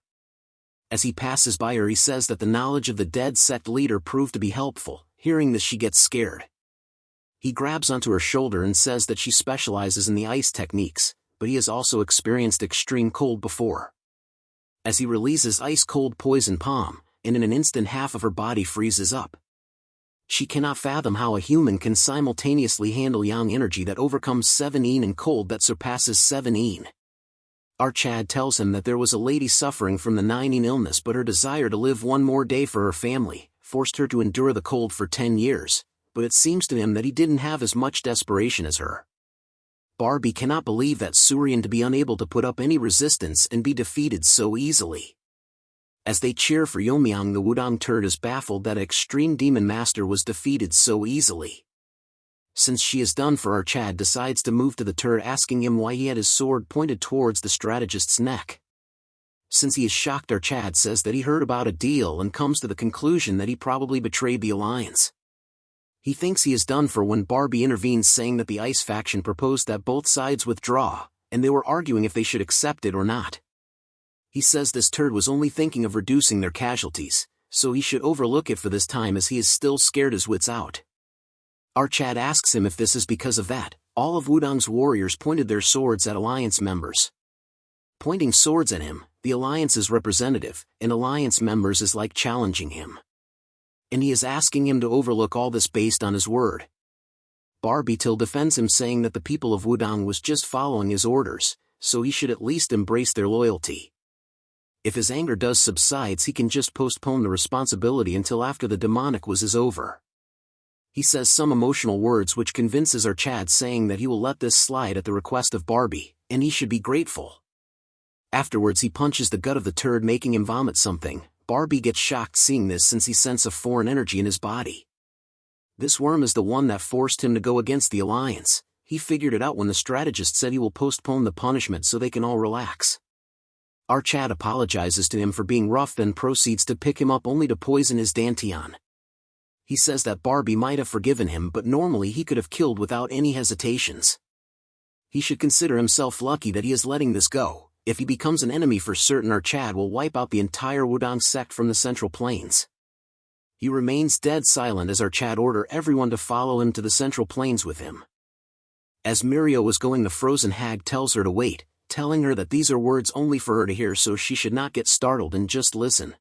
As he passes by her, he says that the knowledge of the dead sect leader proved to be helpful. Hearing this, she gets scared. He grabs onto her shoulder and says that she specializes in the ice techniques, but he has also experienced extreme cold before. As he releases ice-cold poison palm, and in an instant half of her body freezes up. She cannot fathom how a human can simultaneously handle yang energy that overcomes 7 and cold that surpasses 7. Our Chad tells him that there was a lady suffering from the 9 illness, but her desire to live one more day for her family forced her to endure the cold for 10 years, but it seems to him that he didn't have as much desperation as her. Barbie cannot believe that Surian to be unable to put up any resistance and be defeated so easily. As they cheer for Yeon-myeong, the Wudong turd is baffled that Extreme Demon Master was defeated so easily. Since she is done for, our Chad decides to move to the turd, asking him why he had his sword pointed towards the strategist's neck. Since he is shocked, our Chad says that he heard about a deal and comes to the conclusion that he probably betrayed the alliance. He thinks he is done for when Barbie intervenes, saying that the ice faction proposed that both sides withdraw, and they were arguing if they should accept it or not. He says this turd was only thinking of reducing their casualties, so he should overlook it for this time, as he is still scared his wits out. Our Chad asks him if this is because of that. All of Wudong's warriors pointed their swords at alliance members. Pointing swords at him, the alliance's representative, and alliance members, is like challenging him. And he is asking him to overlook all this based on his word. Barbie defends him, saying that the people of Wudong was just following his orders, so he should at least embrace their loyalty. If his anger does subsides, he can just postpone the responsibility until after the demonic was over. He says some emotional words which convinces our Chad, saying that he will let this slide at the request of Barbie, and he should be grateful. Afterwards he punches the gut of the turd, making him vomit something. Barbie gets shocked seeing this since he senses a foreign energy in his body. This worm is the one that forced him to go against the alliance. He figured it out when the strategist said he will postpone the punishment so they can all relax. Our Chad apologizes to him for being rough, then proceeds to pick him up only to poison his dantian. He says that Barbie might have forgiven him, but normally he could have killed without any hesitations. He should consider himself lucky that he is letting this go. If he becomes an enemy for certain, our Chad will wipe out the entire Wudang sect from the Central Plains. He remains dead silent as our Chad order everyone to follow him to the Central Plains with him. As Mirio is going, the frozen hag tells her to wait, telling her that these are words only for her to hear, so she should not get startled and just listen.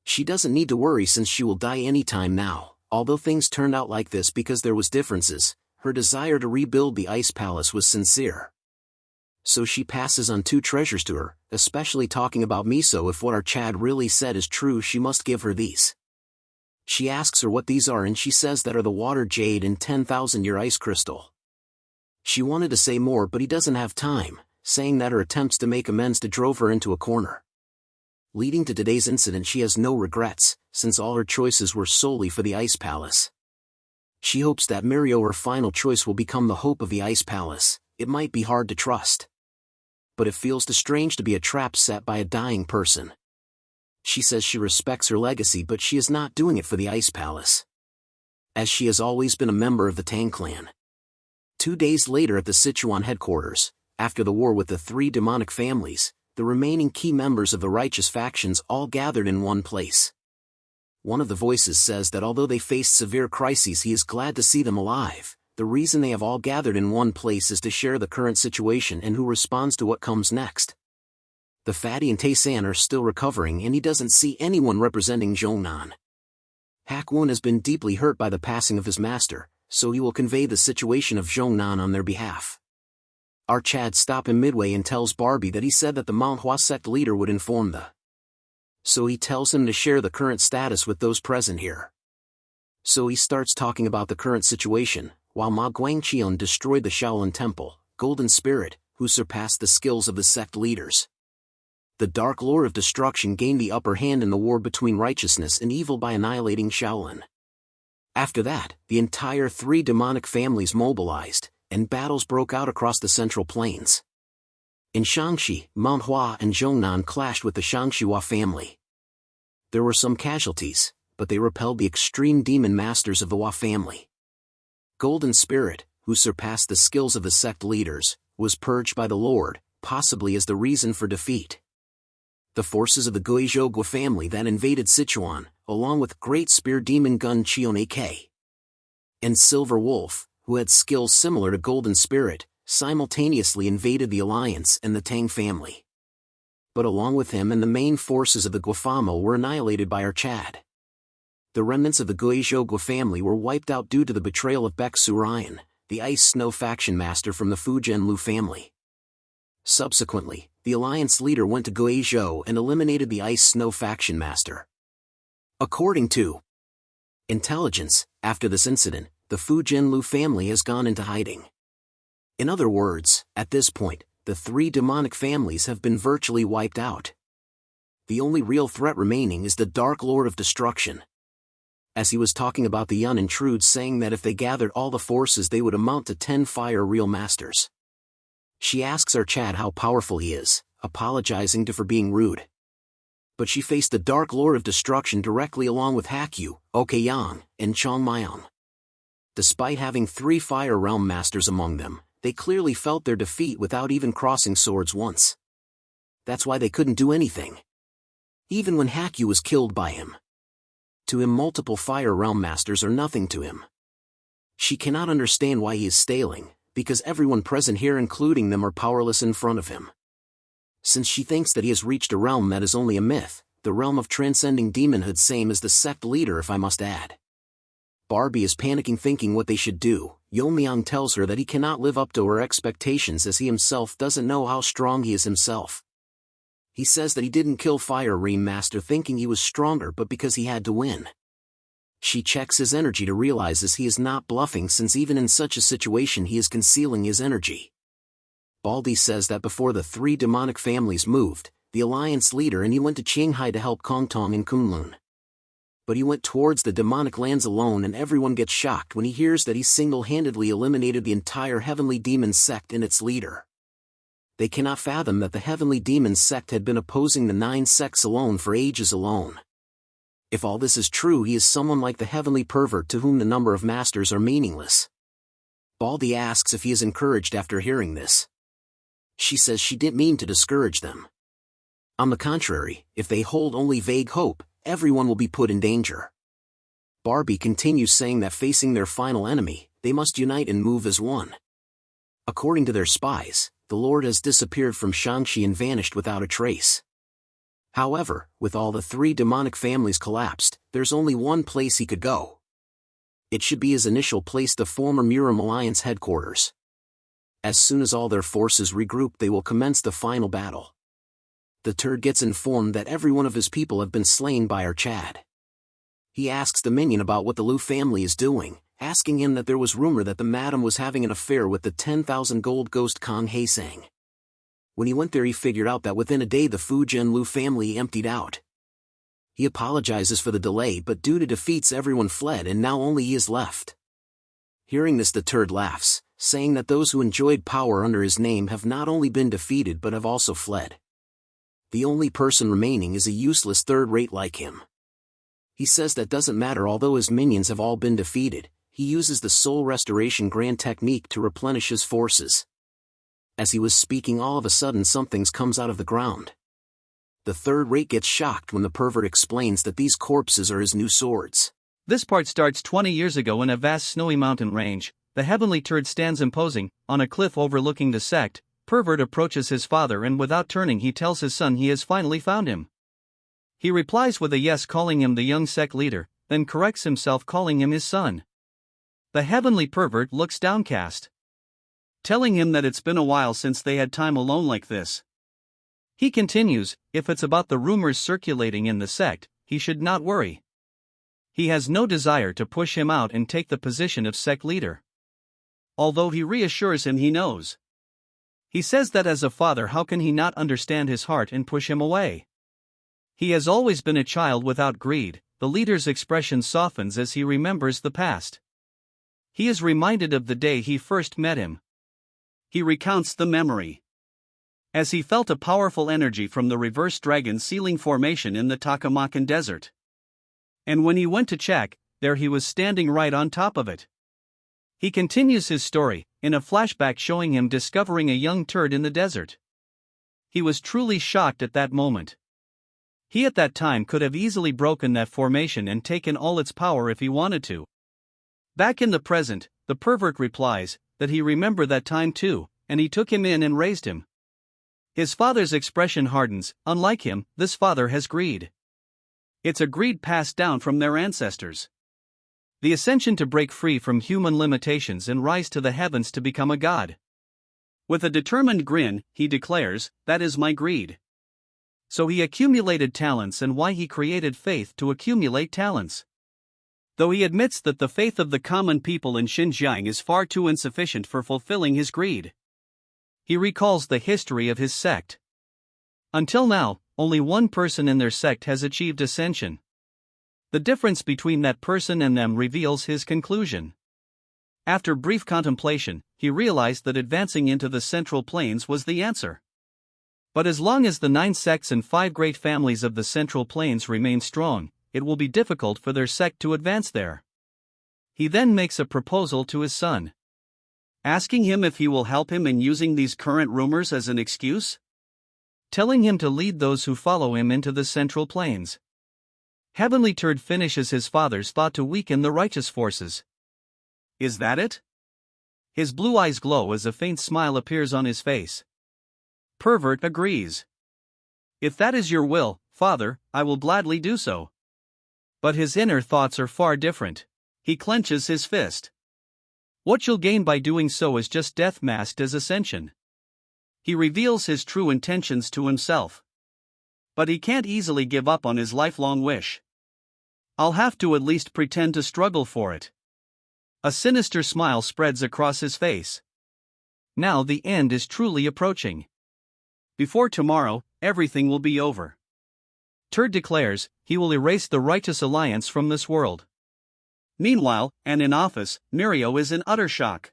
She doesn't need to worry since she will die anytime now. Although things turned out like this because there was differences, her desire to rebuild the ice palace was sincere. So she passes on 2 treasures to her, especially talking about miso. If what our Chad really said is true, she must give her these. She asks her what these are, and she says that are the water jade and 10,000-year ice crystal. She wanted to say more, but he doesn't have time, saying that her attempts to make amends drove her into a corner. Leading to today's incident, she has no regrets, since all her choices were solely for the ice palace. She hopes that Mirio, her final choice, will become the hope of the ice palace. It might be hard to trust, but it feels too strange to be a trap set by a dying person. She says she respects her legacy, but she is not doing it for the ice palace, as she has always been a member of the Tang clan. 2 days later at the Sichuan headquarters, after the war with the 3 demonic families, the remaining key members of the righteous factions all gathered in one place. One of the voices says that although they faced severe crises, he is glad to see them alive. The reason they have all gathered in one place is to share the current situation and who responds to what comes next. The Fatty and Tae-san are still recovering, and he doesn't see anyone representing Zhongnan. Hak-won has been deeply hurt by the passing of his master, so he will convey the situation of Zhongnan on their behalf. Our Chad stops him midway and tells Barbie that he said that the Manhwa sect leader would inform the. So he tells him to share the current status with those present here. So he starts talking about the current situation. While Ma Guangqian destroyed the Shaolin Temple, Golden Spirit, who surpassed the skills of the sect leaders, the Dark Lord of Destruction gained the upper hand in the war between righteousness and evil by annihilating Shaolin. After that, the entire 3 demonic families mobilized, and battles broke out across the Central Plains. In Shangxi, Manhwa and Zhongnan clashed with the Shangxiwa family. There were some casualties, but they repelled the extreme demon masters of the Hua family. Golden Spirit, who surpassed the skills of the sect leaders, was purged by the Lord, possibly as the reason for defeat. The forces of the Guizhou family that invaded Sichuan, along with Great Spear Demon Gun Chionake and Silver Wolf, who had skills similar to Golden Spirit, simultaneously invaded the Alliance and the Tang family. But along with him and the main forces of the Guifamo were annihilated by our Chad. The remnants of the Guizhou family were wiped out due to the betrayal of Baek-su Ryan, the Ice Snow faction master from the Fujian-Lu family. Subsequently, the alliance leader went to Guizhou and eliminated the Ice Snow faction master. According to intelligence, after this incident, the Fujian-Lu family has gone into hiding. In other words, at this point, the 3 demonic families have been virtually wiped out. The only real threat remaining is the Dark Lord of Destruction. As he was talking about the Yun intrudes, saying that if they gathered all the forces they would amount to 10 fire real masters. She asks our Chad how powerful he is, apologizing to for being rude. But she faced the Dark Lord of Destruction directly along with Hakyu, Okeyang, and Chongmyong. Despite having 3 fire realm masters among them, they clearly felt their defeat without even crossing swords once. That's why they couldn't do anything. Even when Hakyu was killed by him. To him, multiple fire realm masters are nothing to him. She cannot understand why he is staling, because everyone present here, including them, are powerless in front of him. Since she thinks that he has reached a realm that is only a myth, the realm of transcending demonhood, same as the sect leader if I must add. Barbie is panicking, thinking what they should do. Yeon-myeong tells her that he cannot live up to her expectations as he himself doesn't know how strong he is himself. He says that he didn't kill Fire Ream Master thinking he was stronger but because he had to win. She checks his energy to realize he is not bluffing, since even in such a situation he is concealing his energy. Baldy says that before the three demonic families moved, the alliance leader and he went to Qinghai to help Kongtong and Kunlun. But he went towards the demonic lands alone, and everyone gets shocked when he hears that he single-handedly eliminated the entire heavenly demon sect and its leader. They cannot fathom that the heavenly demon sect had been opposing the 9 sects alone for ages alone. If all this is true, he is someone like the heavenly pervert to whom the number of masters are meaningless. Baldy asks if he is encouraged after hearing this. She says she didn't mean to discourage them. On the contrary, if they hold only vague hope, everyone will be put in danger. Barbie continues saying that facing their final enemy, they must unite and move as one. According to their spies, the Lord has disappeared from Shangxi and vanished without a trace. However, with all the 3 demonic families collapsed, there's only one place he could go. It should be his initial place, the former Murim Alliance headquarters. As soon as all their forces regroup, they will commence the final battle. The turd gets informed that every one of his people have been slain by our Chad. He asks the minion about what the Lu family is doing, asking him that there was rumor that the madam was having an affair with the 10,000 gold ghost Kong Haesang. When he went there, he figured out that within a day the Fujian Lu family emptied out. He apologizes for the delay, but due to defeats everyone fled and now only he is left. Hearing this, the turd laughs, saying that those who enjoyed power under his name have not only been defeated but have also fled. The only person remaining is a useless third-rate like him. He says that doesn't matter, although his minions have all been defeated, he uses the soul restoration grand technique to replenish his forces. As he was speaking, all of a sudden something comes out of the ground. The third-rate gets shocked when the pervert explains that these corpses are his new swords. This part starts 20 years ago in a vast snowy mountain range. The heavenly turd stands imposing, on a cliff overlooking the sect. Pervert approaches his father and without turning he tells his son he has finally found him. He replies with a yes, calling him the young sect leader, then corrects himself, calling him his son. The heavenly pervert looks downcast, telling him that it's been a while since they had time alone like this. He continues, if it's about the rumors circulating in the sect, he should not worry. He has no desire to push him out and take the position of sect leader. Although he reassures him he knows. He says that as a father, how can he not understand his heart and push him away? He has always been a child without greed. The leader's expression softens as he remembers the past. He is reminded of the day he first met him. He recounts the memory. As he felt a powerful energy from the reverse dragon sealing formation in the Takamakan desert. And when he went to check, there he was standing right on top of it. He continues his story, in a flashback showing him discovering a young turd in the desert. He was truly shocked at that moment. He at that time could have easily broken that formation and taken all its power if he wanted to. Back in the present, the pervert replies that he remembered that time too, and he took him in and raised him. His father's expression hardens. Unlike him, this father has greed. It's a greed passed down from their ancestors. The ascension to break free from human limitations and rise to the heavens to become a god. With a determined grin, he declares, that is my greed. So he accumulated talents, and why he created faith to accumulate talents. Though he admits that the faith of the common people in Xinjiang is far too insufficient for fulfilling his greed. He recalls the history of his sect. Until now, only one person in their sect has achieved ascension. The difference between that person and them reveals his conclusion. After brief contemplation, he realized that advancing into the Central Plains was the answer. But as long as the 9 sects and 5 great families of the Central Plains remain strong, it will be difficult for their sect to advance there. He then makes a proposal to his son, asking him if he will help him in using these current rumors as an excuse, telling him to lead those who follow him into the Central Plains. Heavenly Turd finishes his father's thought to weaken the righteous forces. Is that it? His blue eyes glow as a faint smile appears on his face. Pervert agrees. If that is your will, father, I will gladly do so. But his inner thoughts are far different. He clenches his fist. What you'll gain by doing so is just death masked as ascension. He reveals his true intentions to himself. But he can't easily give up on his lifelong wish. I'll have to at least pretend to struggle for it. A sinister smile spreads across his face. Now the end is truly approaching. Before tomorrow, everything will be over. Turd declares he will erase the righteous alliance from this world. Meanwhile, and in office, Mirio is in utter shock.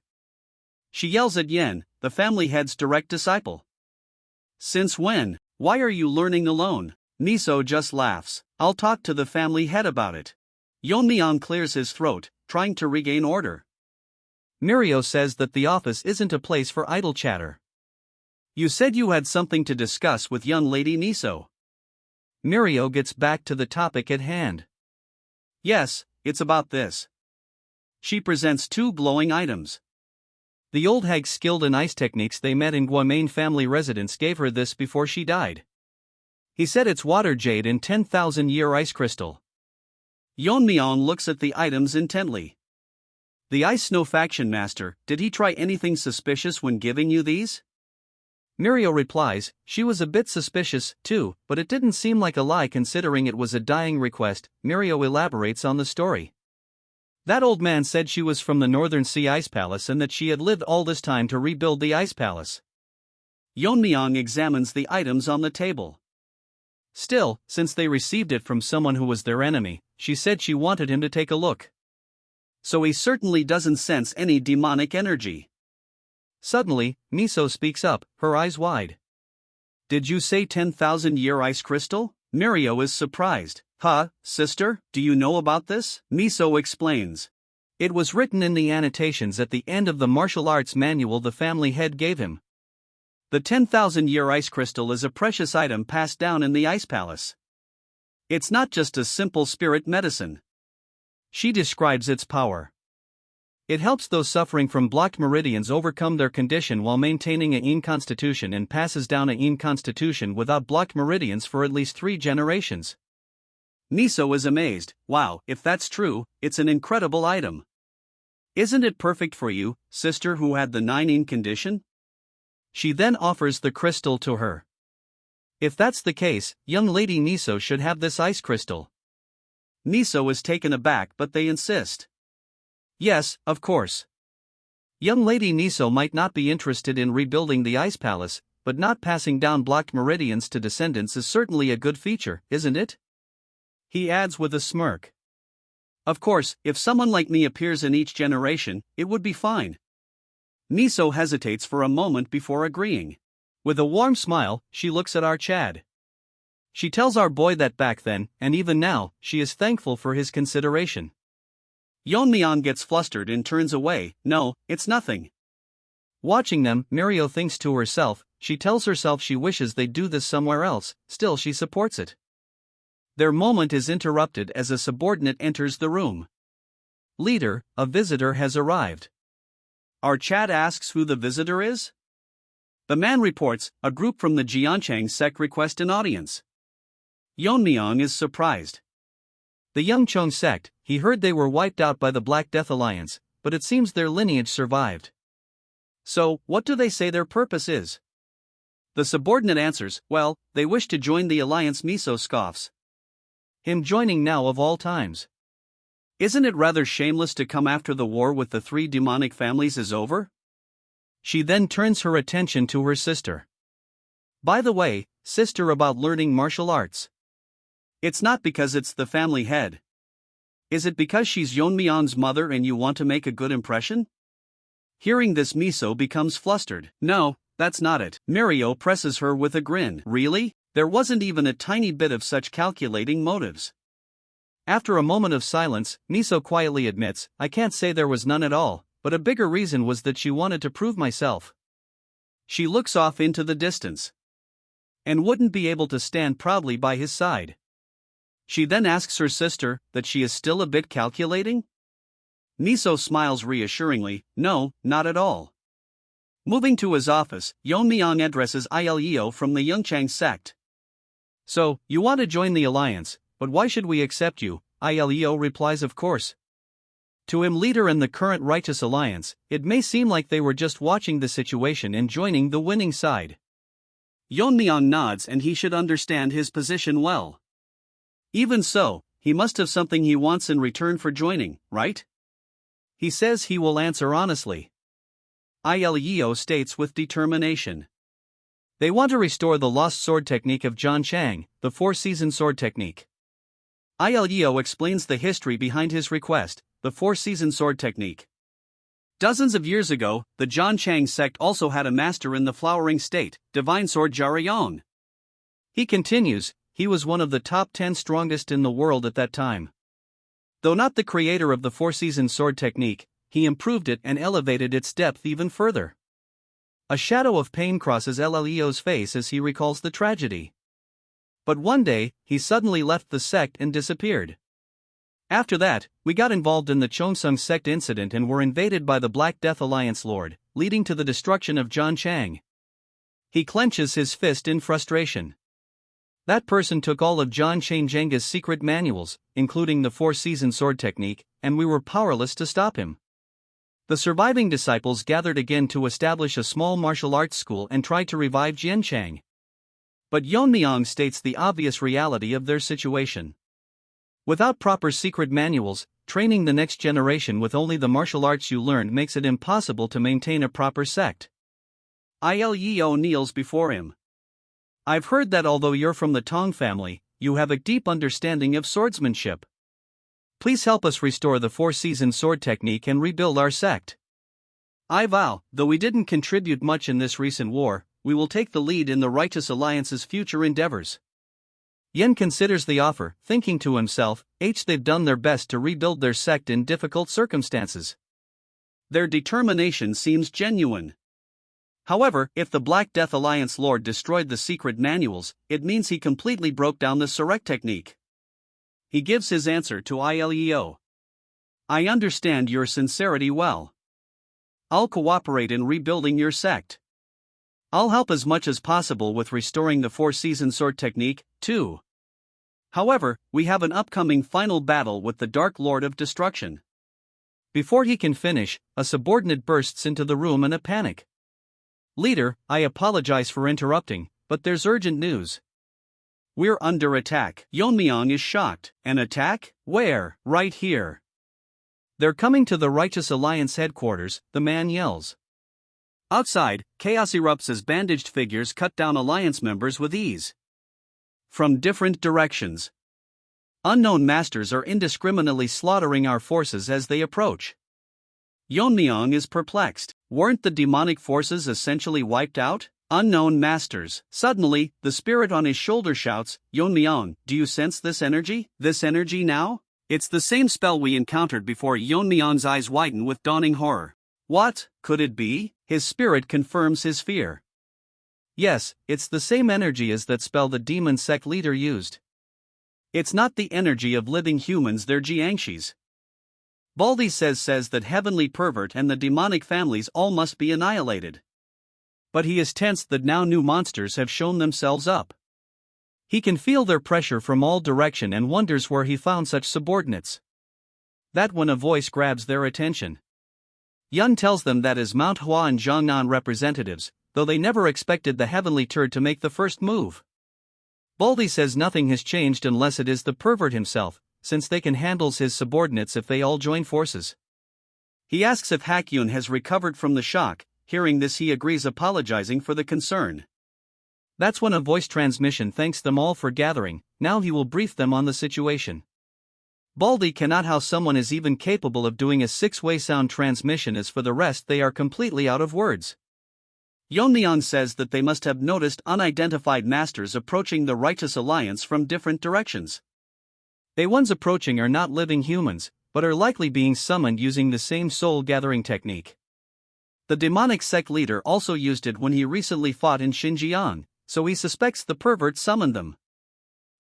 She yells at Yen, the family head's direct disciple. Since when? Why are you learning alone? Miso just laughs. I'll talk to the family head about it. Yeon-myeong clears his throat, trying to regain order. Mirio says that the office isn't a place for idle chatter. You said you had something to discuss with young lady Miso. Mirio gets back to the topic at hand. Yes, it's about this. She presents two glowing items. The old hag skilled in ice techniques they met in Gwaemain family residence gave her this before she died. He said it's water jade and 10,000-year ice crystal. Yeon-myeong looks at the items intently. The Ice Snow Faction Master, did he try anything suspicious when giving you these? Mirio replies, she was a bit suspicious, too, but it didn't seem like a lie considering it was a dying request. Mirio elaborates on the story. That old man said she was from the Northern Sea Ice Palace and that she had lived all this time to rebuild the Ice Palace. Yeon-myeong examines the items on the table. Still, since they received it from someone who was their enemy, she said she wanted him to take a look. So he certainly doesn't sense any demonic energy. Suddenly, Miso speaks up, her eyes wide. Did you say 10,000-year ice crystal? Mirio is surprised. Huh, sister, do you know about this? Miso explains. It was written in the annotations at the end of the martial arts manual the family head gave him. The 10,000-year ice crystal is a precious item passed down in the Ice Palace. It's not just a simple spirit medicine. She describes its power. It helps those suffering from blocked meridians overcome their condition while maintaining a yin constitution and passes down a yin constitution without blocked meridians for at least 3 generations. Miso is amazed. Wow, if that's true, it's an incredible item. Isn't it perfect for you, sister who had the 9 yin condition? She then offers the crystal to her. If that's the case, young lady Miso should have this ice crystal. Miso is taken aback but they insist. Yes, of course. Young lady Miso might not be interested in rebuilding the Ice Palace, but not passing down blocked meridians to descendants is certainly a good feature, isn't it? He adds with a smirk. Of course, if someone like me appears in each generation, it would be fine. Miso hesitates for a moment before agreeing. With a warm smile, she looks at our Chad. She tells our boy that back then, and even now, she is thankful for his consideration. Yeon-myeong gets flustered and turns away. No, it's nothing. Watching them, Mirio thinks to herself, she tells herself she wishes they'd do this somewhere else, still she supports it. Their moment is interrupted as a subordinate enters the room. Leader, a visitor has arrived. Our Chad asks who the visitor is? The man reports, a group from the Jeonchang sect request an audience. Yeon-myeong is surprised. The Yeonchang sect, he heard they were wiped out by the Black Death Alliance, but it seems their lineage survived. So, what do they say their purpose is? The subordinate answers, well, they wish to join the alliance. Miso scoffs. Him joining now of all times. Isn't it rather shameless to come after the war with the 3 demonic families is over? She then turns her attention to her sister. By the way, sister, about learning martial arts. It's not because it's the family head. Is it because she's Yeon-myeong's mother and you want to make a good impression? Hearing this, Miso becomes flustered. No, that's not it. Mirio presses her with a grin. Really? There wasn't even a tiny bit of such calculating motives. After a moment of silence, Miso quietly admits, I can't say there was none at all, but a bigger reason was that she wanted to prove myself. She looks off into the distance. And wouldn't be able to stand proudly by his side. She then asks her sister that she is still a bit calculating? Miso smiles reassuringly, no, not at all. Moving to his office, Yeon-myeong addresses Ileo from the Yeonchang sect. So, you want to join the alliance, but why should we accept you? Ileo replies, of course. To him, leader in the current righteous alliance, it may seem like they were just watching the situation and joining the winning side. Yeon-myeong nods and he should understand his position well. Even so, he must have something he wants in return for joining, right? He says he will answer honestly. Ileo states with determination. They want to restore the lost sword technique of John Chang, the four-season sword technique. Ileo explains the history behind his request, the four-season sword technique. Dozens of years ago, the John Chang sect also had a master in the flowering state, divine sword Jarayong. He continues, he was one of the top 10 strongest in the world at that time. Though not the creator of the four-season sword technique, he improved it and elevated its depth even further. A shadow of pain crosses Leo's face as he recalls the tragedy. But one day, he suddenly left the sect and disappeared. After that, we got involved in the Chongsung sect incident and were invaded by the Black Death Alliance Lord, leading to the destruction of John Chang. He clenches his fist in frustration. That person took all of John Chang Jenga's secret manuals, including the four-season sword technique, and we were powerless to stop him. The surviving disciples gathered again to establish a small martial arts school and tried to revive Jian Chang. But Yeon-myeong states the obvious reality of their situation. Without proper secret manuals, training the next generation with only the martial arts you learned makes it impossible to maintain a proper sect. Ileo kneels before him. I've heard that although you're from the Tang family, you have a deep understanding of swordsmanship. Please help us restore the four-season sword technique and rebuild our sect. I vow, though we didn't contribute much in this recent war, we will take the lead in the Righteous Alliance's future endeavors. Yen considers the offer, thinking to himself, they've done their best to rebuild their sect in difficult circumstances. Their determination seems genuine. However, if the Black Death Alliance Lord destroyed the secret manuals, it means he completely broke down the Surek technique. He gives his answer to Ileo. I understand your sincerity well. I'll cooperate in rebuilding your sect. I'll help as much as possible with restoring the four-season sword technique, too. However, we have an upcoming final battle with the Dark Lord of Destruction. Before he can finish, a subordinate bursts into the room in a panic. Leader, I apologize for interrupting, but there's urgent news. We're under attack. Yeon-myeong is shocked. An attack? Where? Right here. They're coming to the Righteous Alliance headquarters, the man yells. Outside, chaos erupts as bandaged figures cut down Alliance members with ease. From different directions. Unknown masters are indiscriminately slaughtering our forces as they approach. Yeon-myeong is perplexed. Weren't the demonic forces essentially wiped out? Unknown masters. Suddenly, the spirit on his shoulder shouts, Yeon-myeong, do you sense this energy? This energy now? It's the same spell we encountered before. Yeon-myeong's eyes widen with dawning horror. What could it be? His spirit confirms his fear. Yes, it's the same energy as that spell the demon sect leader used. It's not the energy of living humans, they're Jiangshis. Baldy says that heavenly pervert and the demonic families all must be annihilated. But he is tensed that now new monsters have shown themselves up. He can feel their pressure from all direction and wonders where he found such subordinates. That when a voice grabs their attention. Yun tells them that as Manhwa and Zhongnan representatives, though they never expected the heavenly turd to make the first move. Baldy says nothing has changed unless it is the pervert himself, since they can handle his subordinates if they all join forces. He asks if Hakyun has recovered from the shock. Hearing this, he agrees, apologizing for the concern. That's when a voice transmission thanks them all for gathering. Now he will brief them on the situation. Baldy cannot how someone is even capable of doing a six-way sound transmission, as for the rest they are completely out of words. Yeon-myeong says that they must have noticed unidentified masters approaching the Righteous Alliance from different directions. The ones approaching are not living humans, but are likely being summoned using the same soul-gathering technique. The demonic sect leader also used it when he recently fought in Xinjiang, so he suspects the pervert summoned them.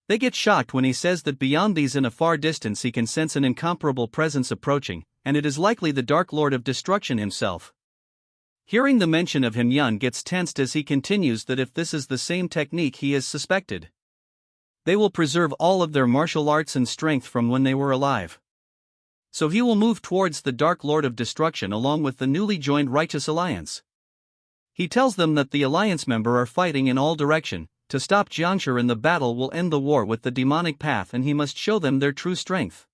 They get shocked when he says that beyond these in a far distance he can sense an incomparable presence approaching, and it is likely the Dark Lord of Destruction himself. Hearing the mention of him, Yun gets tensed as he continues that if this is the same technique he has suspected, they will preserve all of their martial arts and strength from when they were alive. So he will move towards the Dark Lord of Destruction along with the newly joined Righteous Alliance. He tells them that the Alliance members are fighting in all direction, to stop Jiangshi in the battle will end the war with the demonic path and he must show them their true strength.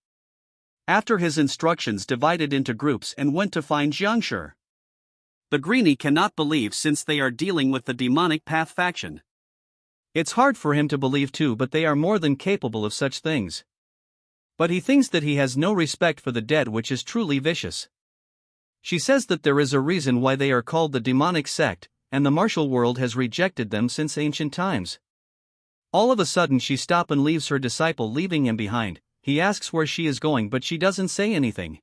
After his instructions divided into groups and went to find Jiangshi. The greenie cannot believe since they are dealing with the demonic path faction. It's hard for him to believe too, but they are more than capable of such things. But he thinks that he has no respect for the dead, which is truly vicious. She says that there is a reason why they are called the demonic sect, and the martial world has rejected them since ancient times. All of a sudden she stops and leaves her disciple, leaving him behind. He asks where she is going, but she doesn't say anything.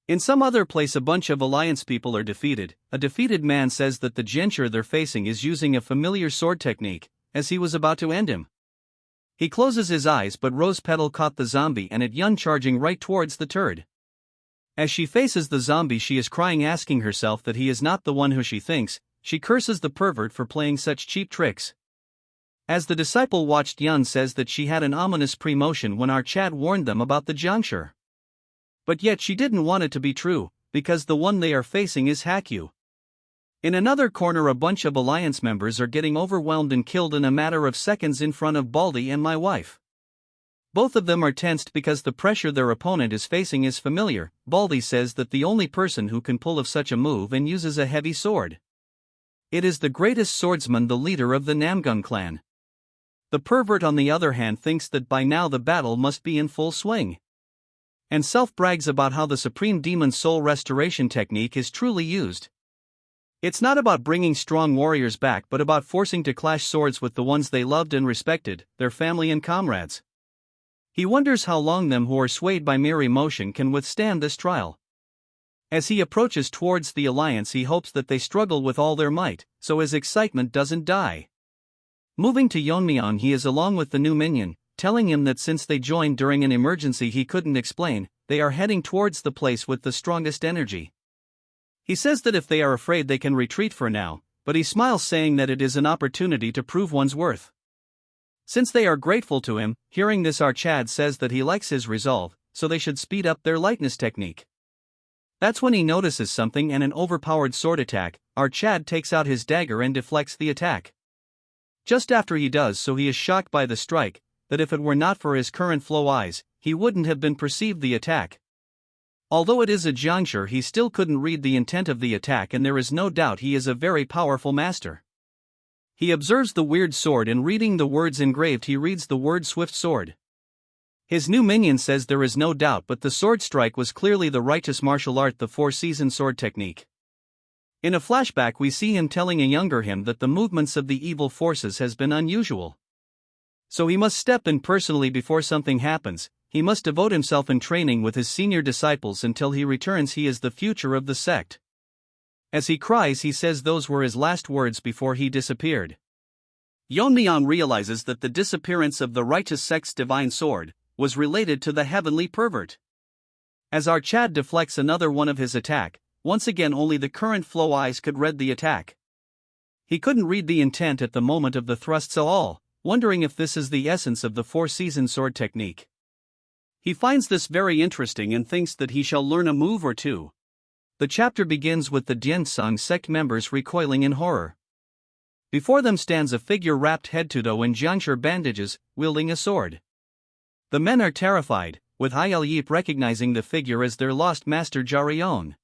In some other place a bunch of alliance people are defeated. A defeated man says that the Jiangshi they're facing is using a familiar sword technique, as he was about to end him. He closes his eyes, but Rose Petal caught the zombie and it Yun charging right towards the turd. As she faces the zombie she is crying, asking herself that he is not the one who she thinks. She curses the pervert for playing such cheap tricks. As the disciple watched, Yun says that she had an ominous premonition when our Chad warned them about the Jiangshi. But yet she didn't want it to be true, because the one they are facing is Hakyu. In another corner a bunch of alliance members are getting overwhelmed and killed in a matter of seconds in front of Baldy and my wife. Both of them are tensed because the pressure their opponent is facing is familiar. Baldy says that the only person who can pull off such a move and uses a heavy sword. It is the greatest swordsman, the leader of the Namgun clan. The pervert on the other hand thinks that by now the battle must be in full swing. And self-brags about how the supreme demon soul restoration technique is truly used. It's not about bringing strong warriors back but about forcing to clash swords with the ones they loved and respected, their family and comrades. He wonders how long them who are swayed by mere emotion can withstand this trial. As he approaches towards the alliance he hopes that they struggle with all their might, so his excitement doesn't die. Moving to Yeon-myeong he is along with the new minion, telling him that since they joined during an emergency he couldn't explain, they are heading towards the place with the strongest energy. He says that if they are afraid they can retreat for now, but he smiles saying that it is an opportunity to prove one's worth. Since they are grateful to him, hearing this our Chad says that he likes his resolve, so they should speed up their lightness technique. That's when he notices something and an overpowered sword attack. Our Chad takes out his dagger and deflects the attack. Just after he does so he is shocked by the strike, that if it were not for his current flow eyes, he wouldn't have been perceived the attack. Although it is a Jiangshi he still couldn't read the intent of the attack and there is no doubt he is a very powerful master. He observes the weird sword and reading the words engraved he reads the word swift sword. His new minion says there is no doubt but the sword strike was clearly the righteous martial art, the four-season sword technique. In a flashback we see him telling a younger him that the movements of the evil forces has been unusual. So he must step in personally before something happens. He must devote himself in training with his senior disciples until he returns. He is the future of the sect. As he cries he says those were his last words before he disappeared. Yeon-myeong realizes that the disappearance of the righteous sect's divine sword was related to the heavenly pervert. As our Chad deflects another one of his attack, once again only the current flow eyes could read the attack. He couldn't read the intent at the moment of the thrusts at all, wondering if this is the essence of the four-season sword technique. He finds this very interesting and thinks that he shall learn a move or two. The chapter begins with the Diensang sect members recoiling in horror. Before them stands a figure wrapped head to toe in Jiangshi bandages, wielding a sword. The men are terrified, with Il Yip recognizing the figure as their lost master Jarion.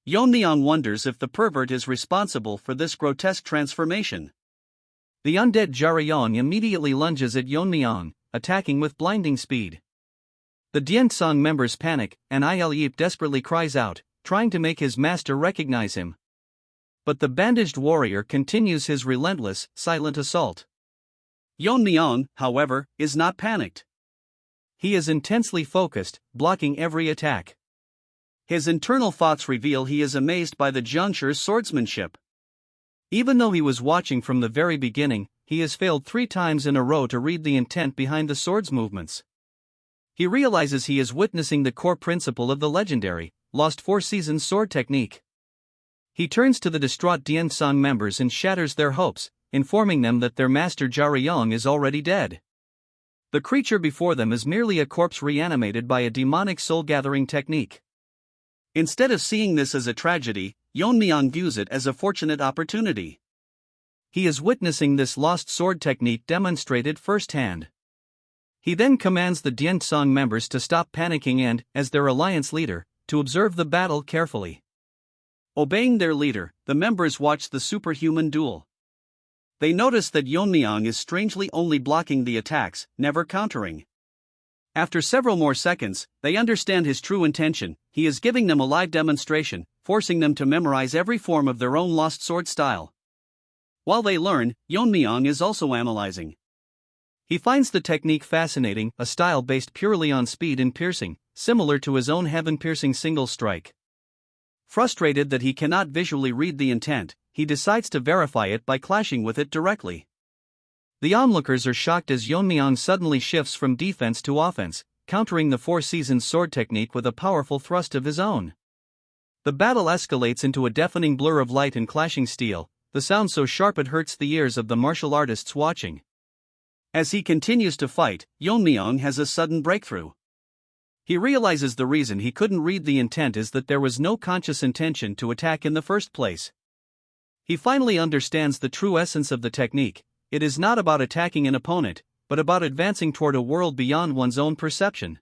Yeon-myeong wonders if the pervert is responsible for this grotesque transformation. The undead Jarion immediately lunges at Yeon-myeong, attacking with blinding speed. The Diensang members panic, and Il Yip desperately cries out, trying to make his master recognize him. But the bandaged warrior continues his relentless, silent assault. Yeon-myeong, however, is not panicked. He is intensely focused, blocking every attack. His internal thoughts reveal he is amazed by the Jiangshi's swordsmanship. Even though he was watching from the very beginning, he has failed 3 times in a row to read the intent behind the sword's movements. He realizes he is witnessing the core principle of the legendary, lost four-season sword technique. He turns to the distraught Diensang members and shatters their hopes, informing them that their master Jarion is already dead. The creature before them is merely a corpse reanimated by a demonic soul-gathering technique. Instead of seeing this as a tragedy, Yeon-myeong views it as a fortunate opportunity. He is witnessing this lost sword technique demonstrated firsthand. He then commands the Diensong members to stop panicking and, as their alliance leader, to observe the battle carefully. Obeying their leader, the members watch the superhuman duel. They notice that Yeon-myeong is strangely only blocking the attacks, never countering. After several more seconds, they understand his true intention. He is giving them a live demonstration, forcing them to memorize every form of their own lost sword style. While they learn, Yeon-myeong is also analyzing. He finds the technique fascinating, a style based purely on speed and piercing, similar to his own heaven-piercing single strike. Frustrated that he cannot visually read the intent, he decides to verify it by clashing with it directly. The onlookers are shocked as Yeon-myeong suddenly shifts from defense to offense, countering the Four Seasons sword technique with a powerful thrust of his own. The battle escalates into a deafening blur of light and clashing steel, the sound so sharp it hurts the ears of the martial artists watching. As he continues to fight, Yeon-myeong has a sudden breakthrough. He realizes the reason he couldn't read the intent is that there was no conscious intention to attack in the first place. He finally understands the true essence of the technique. It is not about attacking an opponent, but about advancing toward a world beyond one's own perception.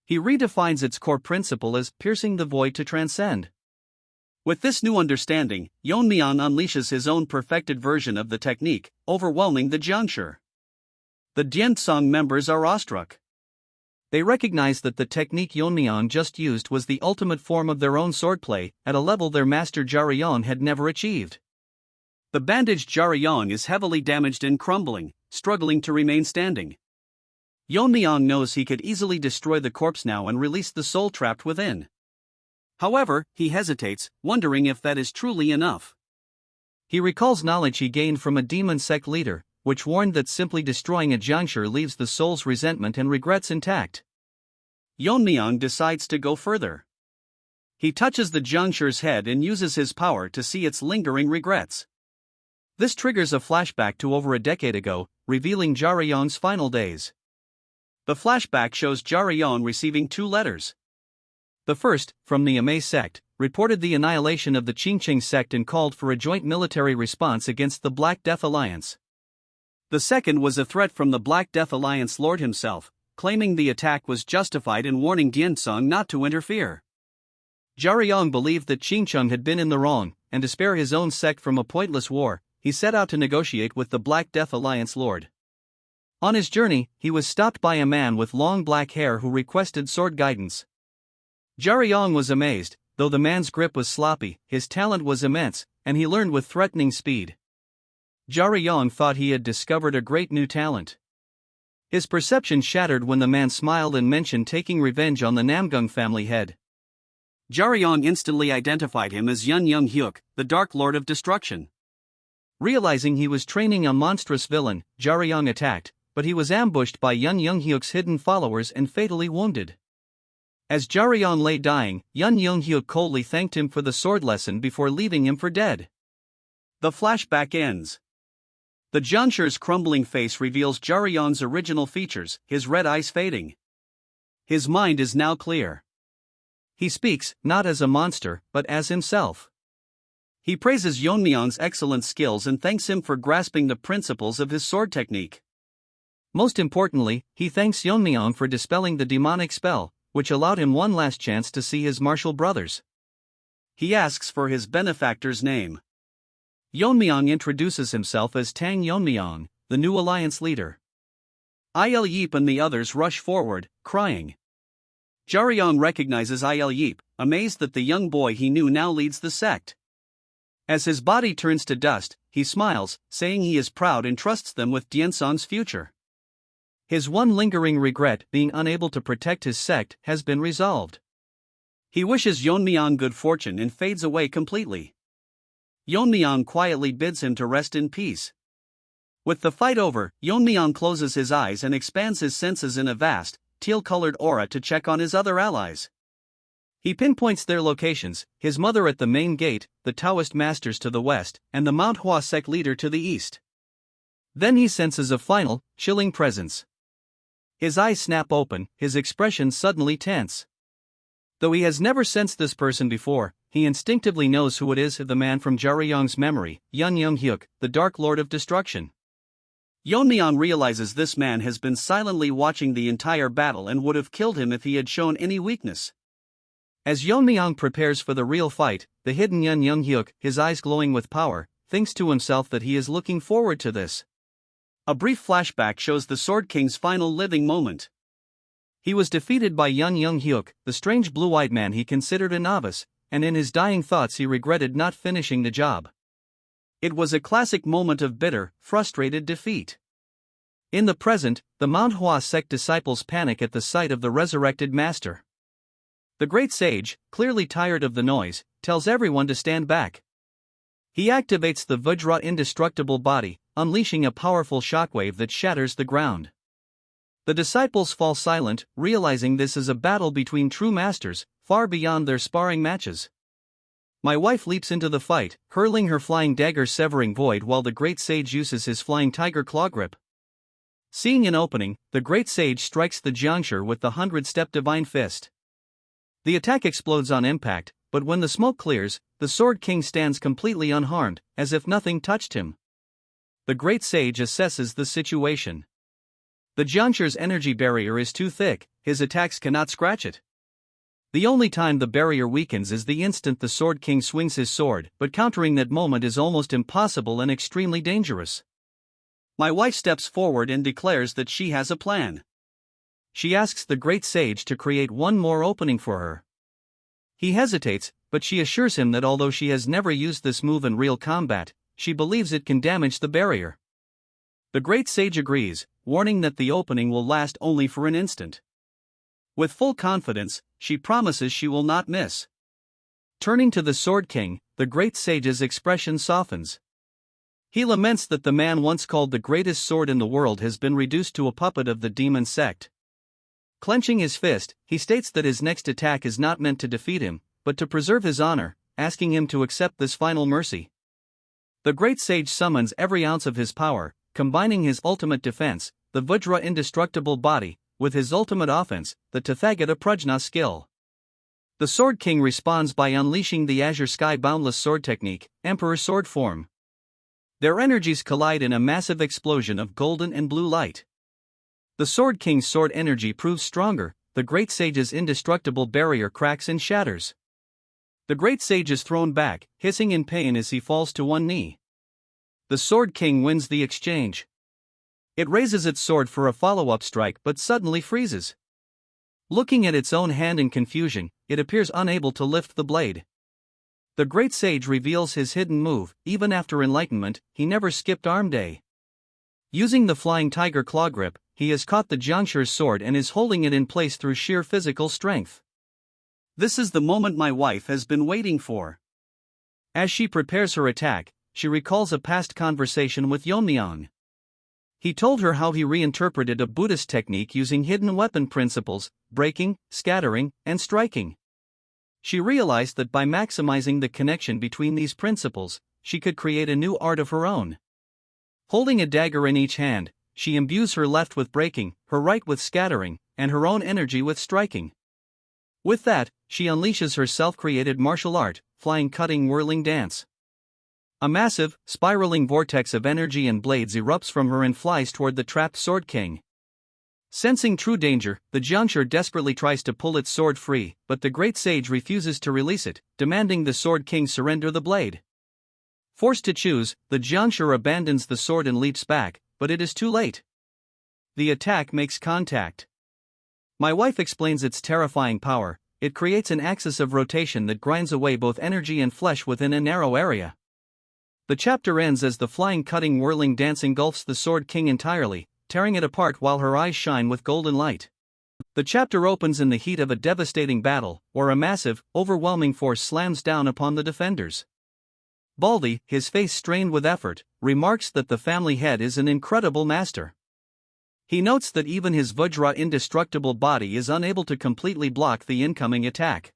He redefines its core principle as piercing the void to transcend. With this new understanding, Yeon-myeong unleashes his own perfected version of the technique, overwhelming the Jiangshi. The Diensong members are awestruck. They recognize that the technique Yeon-myeong just used was the ultimate form of their own swordplay, at a level their master Jarion had never achieved. The bandaged Jarion is heavily damaged and crumbling, struggling to remain standing. Yeon-myeong knows he could easily destroy the corpse now and release the soul trapped within. However, he hesitates, wondering if that is truly enough. He recalls knowledge he gained from a demon sect leader, which warned that simply destroying a Jiangshi leaves the soul's resentment and regrets intact. Yeon-myeong decides to go further. He touches the Jiangshi's head and uses his power to see its lingering regrets. This triggers a flashback to over a decade ago, revealing Jarion's final days. The flashback shows Jarion receiving 2 letters. The first, from the Amei sect, reported the annihilation of the Qingqing sect and called for a joint military response against the Black Death Alliance. The second was a threat from the Black Death Alliance Lord himself, claiming the attack was justified and warning Diensong not to interfere. Jarion believed that Qingqing had been in the wrong, and to spare his own sect from a pointless war, he set out to negotiate with the Black Death Alliance Lord. On his journey, he was stopped by a man with long black hair who requested sword guidance. Jarion was amazed. Though the man's grip was sloppy, his talent was immense, and he learned with threatening speed. Jarion thought he had discovered a great new talent. His perception shattered when the man smiled and mentioned taking revenge on the Namgung family head. Jarion instantly identified him as Yun Young-hyuk, the Dark Lord of Destruction. Realizing he was training a monstrous villain, Jarion attacked, but he was ambushed by Yun Young-hyuk's hidden followers and fatally wounded. As Jarion lay dying, Yun Young-hyuk coldly thanked him for the sword lesson before leaving him for dead. The flashback ends. The Jiangshi's crumbling face reveals Jarion's original features, his red eyes fading. His mind is now clear. He speaks, not as a monster, but as himself. He praises Yeon-myeong's excellent skills and thanks him for grasping the principles of his sword technique. Most importantly, he thanks Yeon-myeong for dispelling the demonic spell, which allowed him one last chance to see his martial brothers. He asks for his benefactor's name. Yeon-myeong introduces himself as Tang Yeon-myeong, the new alliance leader. Il Yeep and the others rush forward, crying. Jarion recognizes Il Yeep, amazed that the young boy he knew now leads the sect. As his body turns to dust, he smiles, saying he is proud and trusts them with Diensong's future. His one lingering regret, being unable to protect his sect, has been resolved. He wishes Yeon-myeong good fortune and fades away completely. Yeon-myeong quietly bids him to rest in peace. With the fight over, Yeon-myeong closes his eyes and expands his senses in a vast, teal-colored aura to check on his other allies. He pinpoints their locations, his mother at the main gate, the Taoist masters to the west, and the Manhwa sect leader to the east. Then he senses a final, chilling presence. His eyes snap open, his expression suddenly tense. Though he has never sensed this person before, he instinctively knows who it is, the man from Jaryong's memory, Yeon-myeong, the Dark Lord of Destruction. Yeon-myeong realizes this man has been silently watching the entire battle and would have killed him if he had shown any weakness. As Yeon-myeong prepares for the real fight, the hidden Yeon-myeong, his eyes glowing with power, thinks to himself that he is looking forward to this. A brief flashback shows the Sword King's final living moment. He was defeated by Yeon-myeong, the strange blue-eyed man he considered a novice, and in his dying thoughts he regretted not finishing the job. It was a classic moment of bitter, frustrated defeat. In the present, the Manhwa sect disciples panic at the sight of the resurrected master. The great sage, clearly tired of the noise, tells everyone to stand back. He activates the Vajra indestructible body, unleashing a powerful shockwave that shatters the ground. The disciples fall silent, realizing this is a battle between true masters, far beyond their sparring matches. My wife leaps into the fight, hurling her flying dagger severing void while the great sage uses his flying tiger claw grip. Seeing an opening, the great sage strikes the juncture with the 100-step divine fist. The attack explodes on impact, but when the smoke clears, the Sword King stands completely unharmed, as if nothing touched him. The great sage assesses the situation. The juncture's energy barrier is too thick, his attacks cannot scratch it. The only time the barrier weakens is the instant the Sword King swings his sword, but countering that moment is almost impossible and extremely dangerous. My wife steps forward and declares that she has a plan. She asks the great sage to create one more opening for her. He hesitates, but she assures him that although she has never used this move in real combat, she believes it can damage the barrier. The great sage agrees, warning that the opening will last only for an instant. With full confidence, she promises she will not miss. Turning to the Sword King, the great sage's expression softens. He laments that the man once called the greatest sword in the world has been reduced to a puppet of the demon sect. Clenching his fist, he states that his next attack is not meant to defeat him, but to preserve his honor, asking him to accept this final mercy. The great sage summons every ounce of his power, combining his ultimate defense, the Vajra indestructible body, with his ultimate offense, the Tathagata Prajna skill. The Sword King responds by unleashing the Azure Sky Boundless Sword technique, Emperor Sword form. Their energies collide in a massive explosion of golden and blue light. The Sword King's sword energy proves stronger, the great sage's indestructible barrier cracks and shatters. The great sage is thrown back, hissing in pain as he falls to one knee. The Sword King wins the exchange. It raises its sword for a follow-up strike but suddenly freezes. Looking at its own hand in confusion, it appears unable to lift the blade. The great sage reveals his hidden move. Even after enlightenment, he never skipped arm day. Using the flying tiger claw grip, he has caught the juncture's sword and is holding it in place through sheer physical strength. This is the moment my wife has been waiting for. As she prepares her attack, she recalls a past conversation with Yeon-myeong. He told her how he reinterpreted a Buddhist technique using hidden weapon principles, breaking, scattering, and striking. She realized that by maximizing the connection between these principles, she could create a new art of her own. Holding a dagger in each hand, she imbues her left with breaking, her right with scattering, and her own energy with striking. With that, she unleashes her self-created martial art, flying cutting whirling dance. A massive, spiraling vortex of energy and blades erupts from her and flies toward the trapped Sword King. Sensing true danger, the juncture desperately tries to pull its sword free, but the great sage refuses to release it, demanding the Sword King surrender the blade. Forced to choose, the juncture abandons the sword and leaps back, but it is too late. The attack makes contact. My wife explains its terrifying power. It creates an axis of rotation that grinds away both energy and flesh within a narrow area. The chapter ends as the flying cutting whirling dance engulfs the Sword King entirely, tearing it apart while her eyes shine with golden light. The chapter opens in the heat of a devastating battle, where a massive, overwhelming force slams down upon the defenders. Baldy, his face strained with effort, remarks that the family head is an incredible master. He notes that even his Vajra indestructible body is unable to completely block the incoming attack.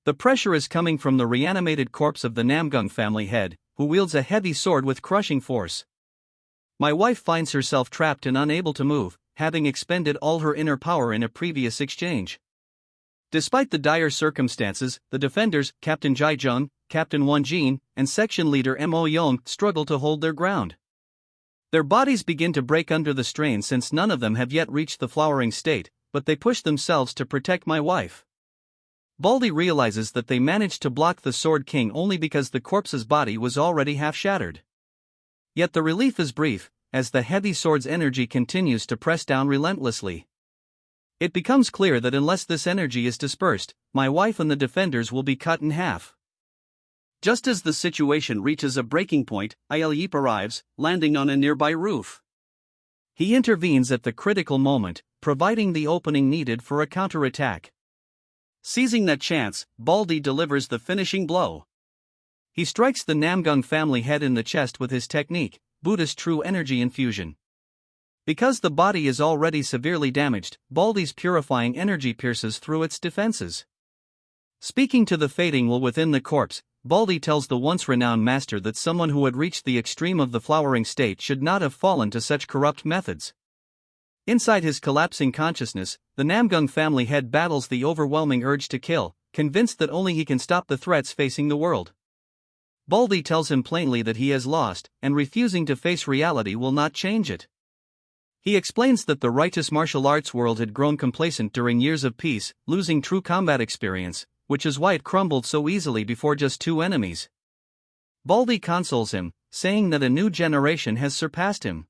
The pressure is coming from the reanimated corpse of the Namgung family head, who wields a heavy sword with crushing force. My wife finds herself trapped and unable to move, having expended all her inner power in a previous exchange. Despite the dire circumstances, the defenders, Captain Jai-jung, Captain Won-jin, and section leader Mo-young struggle to hold their ground. Their bodies begin to break under the strain since none of them have yet reached the flowering state, but they push themselves to protect my wife. Baldy realizes that they managed to block the Sword King only because the corpse's body was already half shattered. Yet the relief is brief, as the heavy sword's energy continues to press down relentlessly. It becomes clear that unless this energy is dispersed, my wife and the defenders will be cut in half. Just as the situation reaches a breaking point, Il Yip arrives, landing on a nearby roof. He intervenes at the critical moment, providing the opening needed for a counterattack. Seizing that chance, Baldy delivers the finishing blow. He strikes the Namgung family head in the chest with his technique, Buddhist True Energy Infusion. Because the body is already severely damaged, Baldy's purifying energy pierces through its defenses. Speaking to the fading will within the corpse, Baldy tells the once renowned master that someone who had reached the extreme of the flowering state should not have fallen to such corrupt methods. Inside his collapsing consciousness, the Namgung family head battles the overwhelming urge to kill, convinced that only he can stop the threats facing the world. Baldy tells him plainly that he has lost, and refusing to face reality will not change it. He explains that the righteous martial arts world had grown complacent during years of peace, losing true combat experience, which is why it crumbled so easily before just two enemies. Baldy consoles him, saying that a new generation has surpassed him.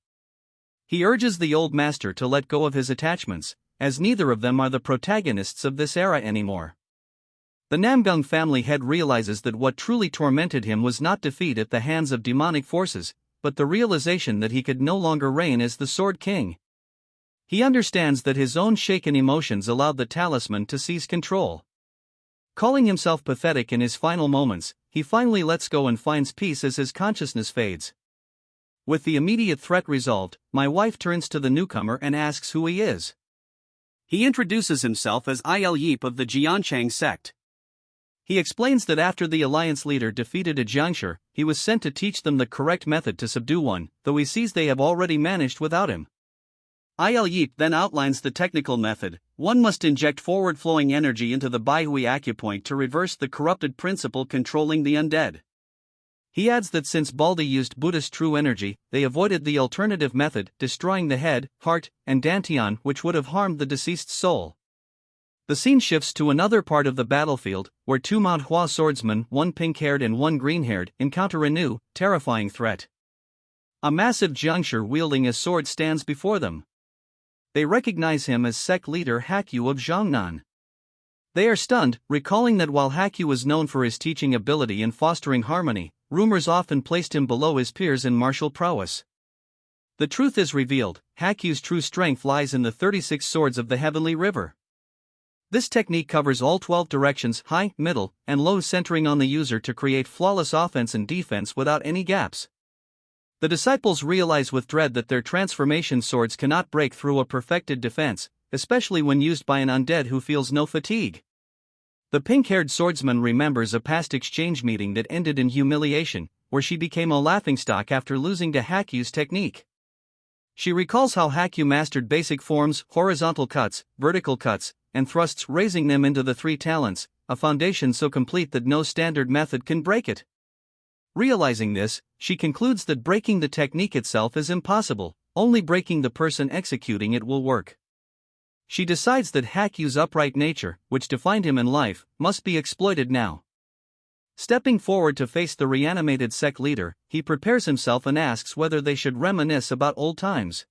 He urges the old master to let go of his attachments, as neither of them are the protagonists of this era anymore. The Namgung family head realizes that what truly tormented him was not defeat at the hands of demonic forces, but the realization that he could no longer reign as the Sword King. He understands that his own shaken emotions allowed the talisman to seize control. Calling himself pathetic in his final moments, he finally lets go and finds peace as his consciousness fades. With the immediate threat resolved, my wife turns to the newcomer and asks who he is. He introduces himself as Il Yip of the Jianchang sect. He explains that after the alliance leader defeated a Jiangshi, he was sent to teach them the correct method to subdue one, though he sees they have already managed without him. Il Yip then outlines the technical method. One must inject forward-flowing energy into the Baihui acupoint to reverse the corrupted principle controlling the undead. He adds that since Baldy used Buddhist true energy, they avoided the alternative method, destroying the head, heart, and dantian, which would have harmed the deceased's soul. The scene shifts to another part of the battlefield, where two Manhwa swordsmen, one pink-haired and one green-haired, encounter a new, terrifying threat. A massive Jiangshi wielding a sword stands before them. They recognize him as sect leader Hakyu of Zhongnan. They are stunned, recalling that while Hakyu was known for his teaching ability and fostering harmony, rumors often placed him below his peers in martial prowess. The truth is revealed: Hakyu's true strength lies in the 36 swords of the Heavenly River. This technique covers all 12 directions, high, middle, and low, centering on the user to create flawless offense and defense without any gaps. The disciples realize with dread that their transformation swords cannot break through a perfected defense, especially when used by an undead who feels no fatigue. The pink-haired swordsman remembers a past exchange meeting that ended in humiliation, where she became a laughingstock after losing to Hakyu's technique. She recalls how Hakyu mastered basic forms, horizontal cuts, vertical cuts, and thrusts, raising them into the three talents, a foundation so complete that no standard method can break it. Realizing this, she concludes that breaking the technique itself is impossible, only breaking the person executing it will work. She decides that Hakyu's upright nature, which defined him in life, must be exploited now. Stepping forward to face the reanimated sect leader, he prepares himself and asks whether they should reminisce about old times.